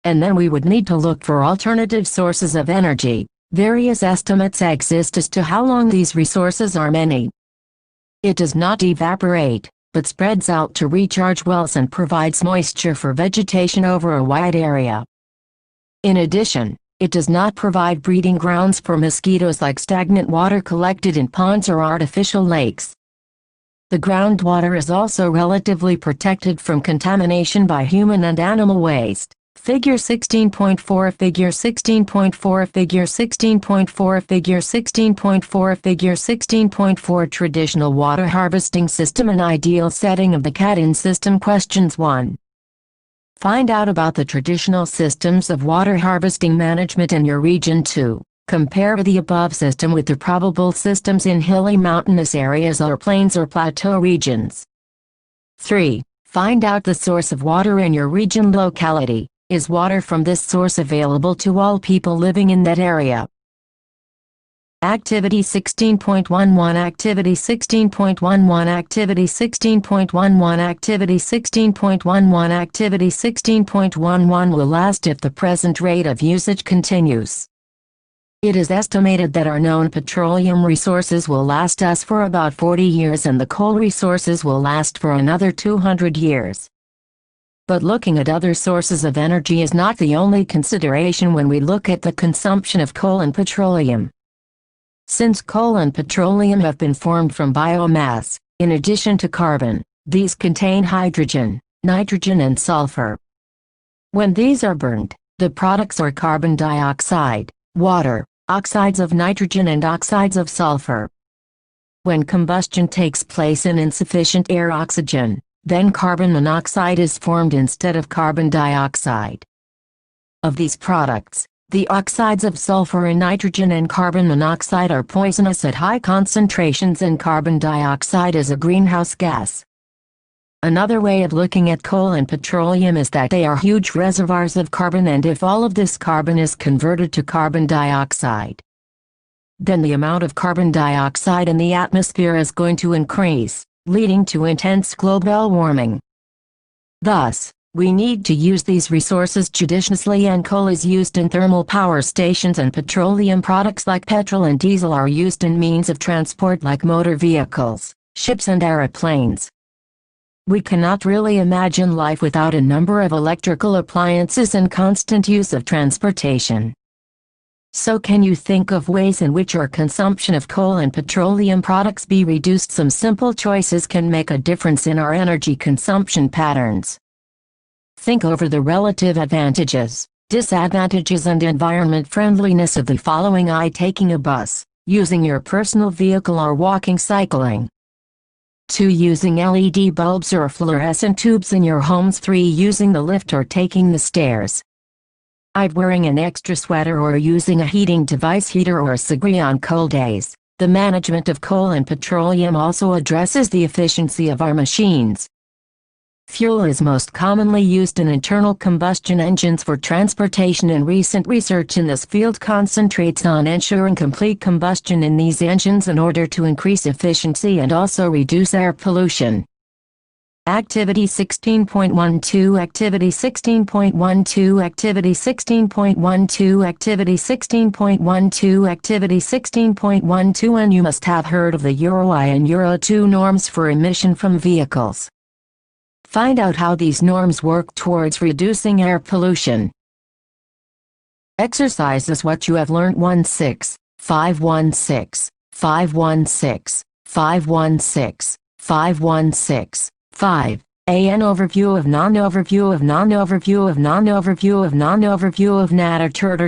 And then we would need to look for alternative sources of energy. Various estimates exist as to how long these resources are. It does not evaporate, but spreads out to recharge wells and provides moisture for vegetation over a wide area. In addition, it does not provide breeding grounds for mosquitoes like stagnant water collected in ponds or artificial lakes. The groundwater is also relatively protected from contamination by human and animal waste. Figure 16.4 Figure 16.4 Figure 16.4 Figure 16.4 Figure 16.4 Traditional water harvesting system and ideal setting of the Cat-in system. Questions 1. Find out about the traditional systems of water harvesting management in your region. 2. Compare the above system with the probable systems in hilly mountainous areas or plains or plateau regions. 3. Find out the source of water in your region locality. Is water from this source available to all people living in that area? Activity 16.11 Activity 16.11 Activity 16.11 Activity 16.11 Activity 16.11 will last if the present rate of usage continues. It is estimated that our known petroleum resources will last us for about 40 years and the coal resources will last for another 200 years. But looking at other sources of energy is not the only consideration when we look at the consumption of coal and petroleum. Since coal and petroleum have been formed from biomass, in addition to carbon, these contain hydrogen, nitrogen and sulfur. When these are burned, the products are carbon dioxide, water, oxides of nitrogen and oxides of sulfur. When combustion takes place in insufficient air oxygen, then carbon monoxide is formed instead of carbon dioxide. Of these products, the oxides of sulfur and nitrogen and carbon monoxide are poisonous at high concentrations and carbon dioxide is a greenhouse gas. Another way of looking at coal and petroleum is that they are huge reservoirs of carbon, and if all of this carbon is converted to carbon dioxide, then the amount of carbon dioxide in the atmosphere is going to increase, leading to intense global warming. Thus, we need to use these resources judiciously, and coal is used in thermal power stations and petroleum products like petrol and diesel are used in means of transport like motor vehicles, ships and aeroplanes. We cannot really imagine life without a number of electrical appliances and constant use of transportation. So can you think of ways in which our consumption of coal and petroleum products be reduced? Some simple choices can make a difference in our energy consumption patterns. Think over the relative advantages, disadvantages and environment friendliness of the following. Taking a bus, using your personal vehicle or walking cycling. 2. Using LED bulbs or fluorescent tubes in your homes. 3. Using the lift or taking the stairs. 5. Wearing an extra sweater or using a heating device, heater or cigarette on cold days. The management of coal and petroleum also addresses the efficiency of our machines. Fuel is most commonly used in internal combustion engines for transportation, and recent research in this field concentrates on ensuring complete combustion in these engines in order to increase efficiency and also reduce air pollution. Activity 16.12 Activity 16.12 Activity 16.12 Activity 16.12 Activity 16.12 And you must have heard of the Euro I and Euro 2 norms for emission from vehicles. Find out how these norms work towards reducing air pollution. Exercise is what you have learned. 16, 516, 516, 516, 516. 5. An overview of non-overview of non-overview of non-overview of non-overview of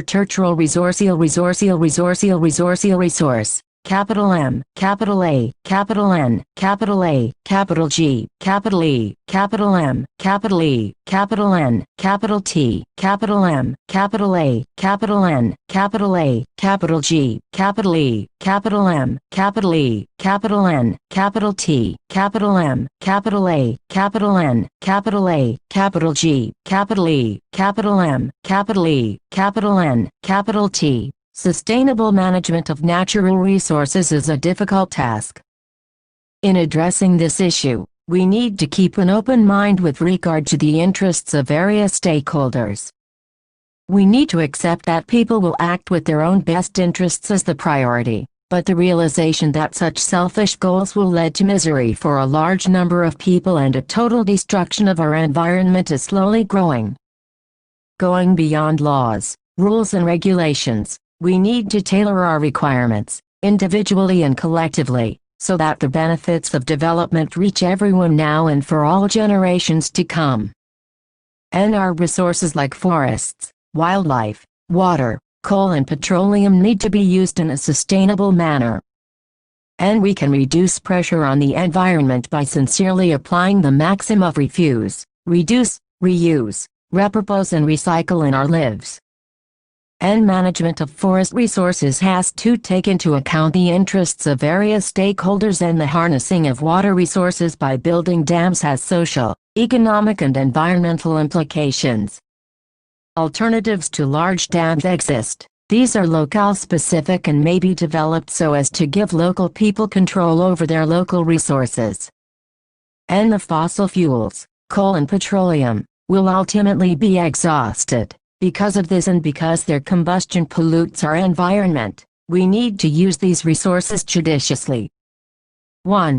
terrestrial resource. Capital M, capital A, capital N, capital A, capital G, capital E, capital M, capital E, capital N, capital T, capital M, capital A, capital N, capital A, capital G, capital E, capital M, capital E, capital N, capital T, capital M, capital A, capital N, capital A, capital G, capital E, capital M, capital E, capital N, capital T. Sustainable management of natural resources is a difficult task. In addressing this issue, we need to keep an open mind with regard to the interests of various stakeholders. We need to accept that people will act with their own best interests as the priority, but the realization that such selfish goals will lead to misery for a large number of people and a total destruction of our environment is slowly growing. Going beyond laws, rules and regulations, we need to tailor our requirements, individually and collectively, so that the benefits of development reach everyone now and for all generations to come. And our resources like forests, wildlife, water, coal and petroleum need to be used in a sustainable manner. And we can reduce pressure on the environment by sincerely applying the maxim of refuse, reduce, reuse, repurpose and recycle in our lives. And management of forest resources has to take into account the interests of various stakeholders, and the harnessing of water resources by building dams has social, economic and environmental implications. Alternatives to large dams exist. These are locale-specific and may be developed so as to give local people control over their local resources. And the fossil fuels, coal and petroleum, will ultimately be exhausted. Because of this and because their combustion pollutes our environment, we need to use these resources judiciously. 1.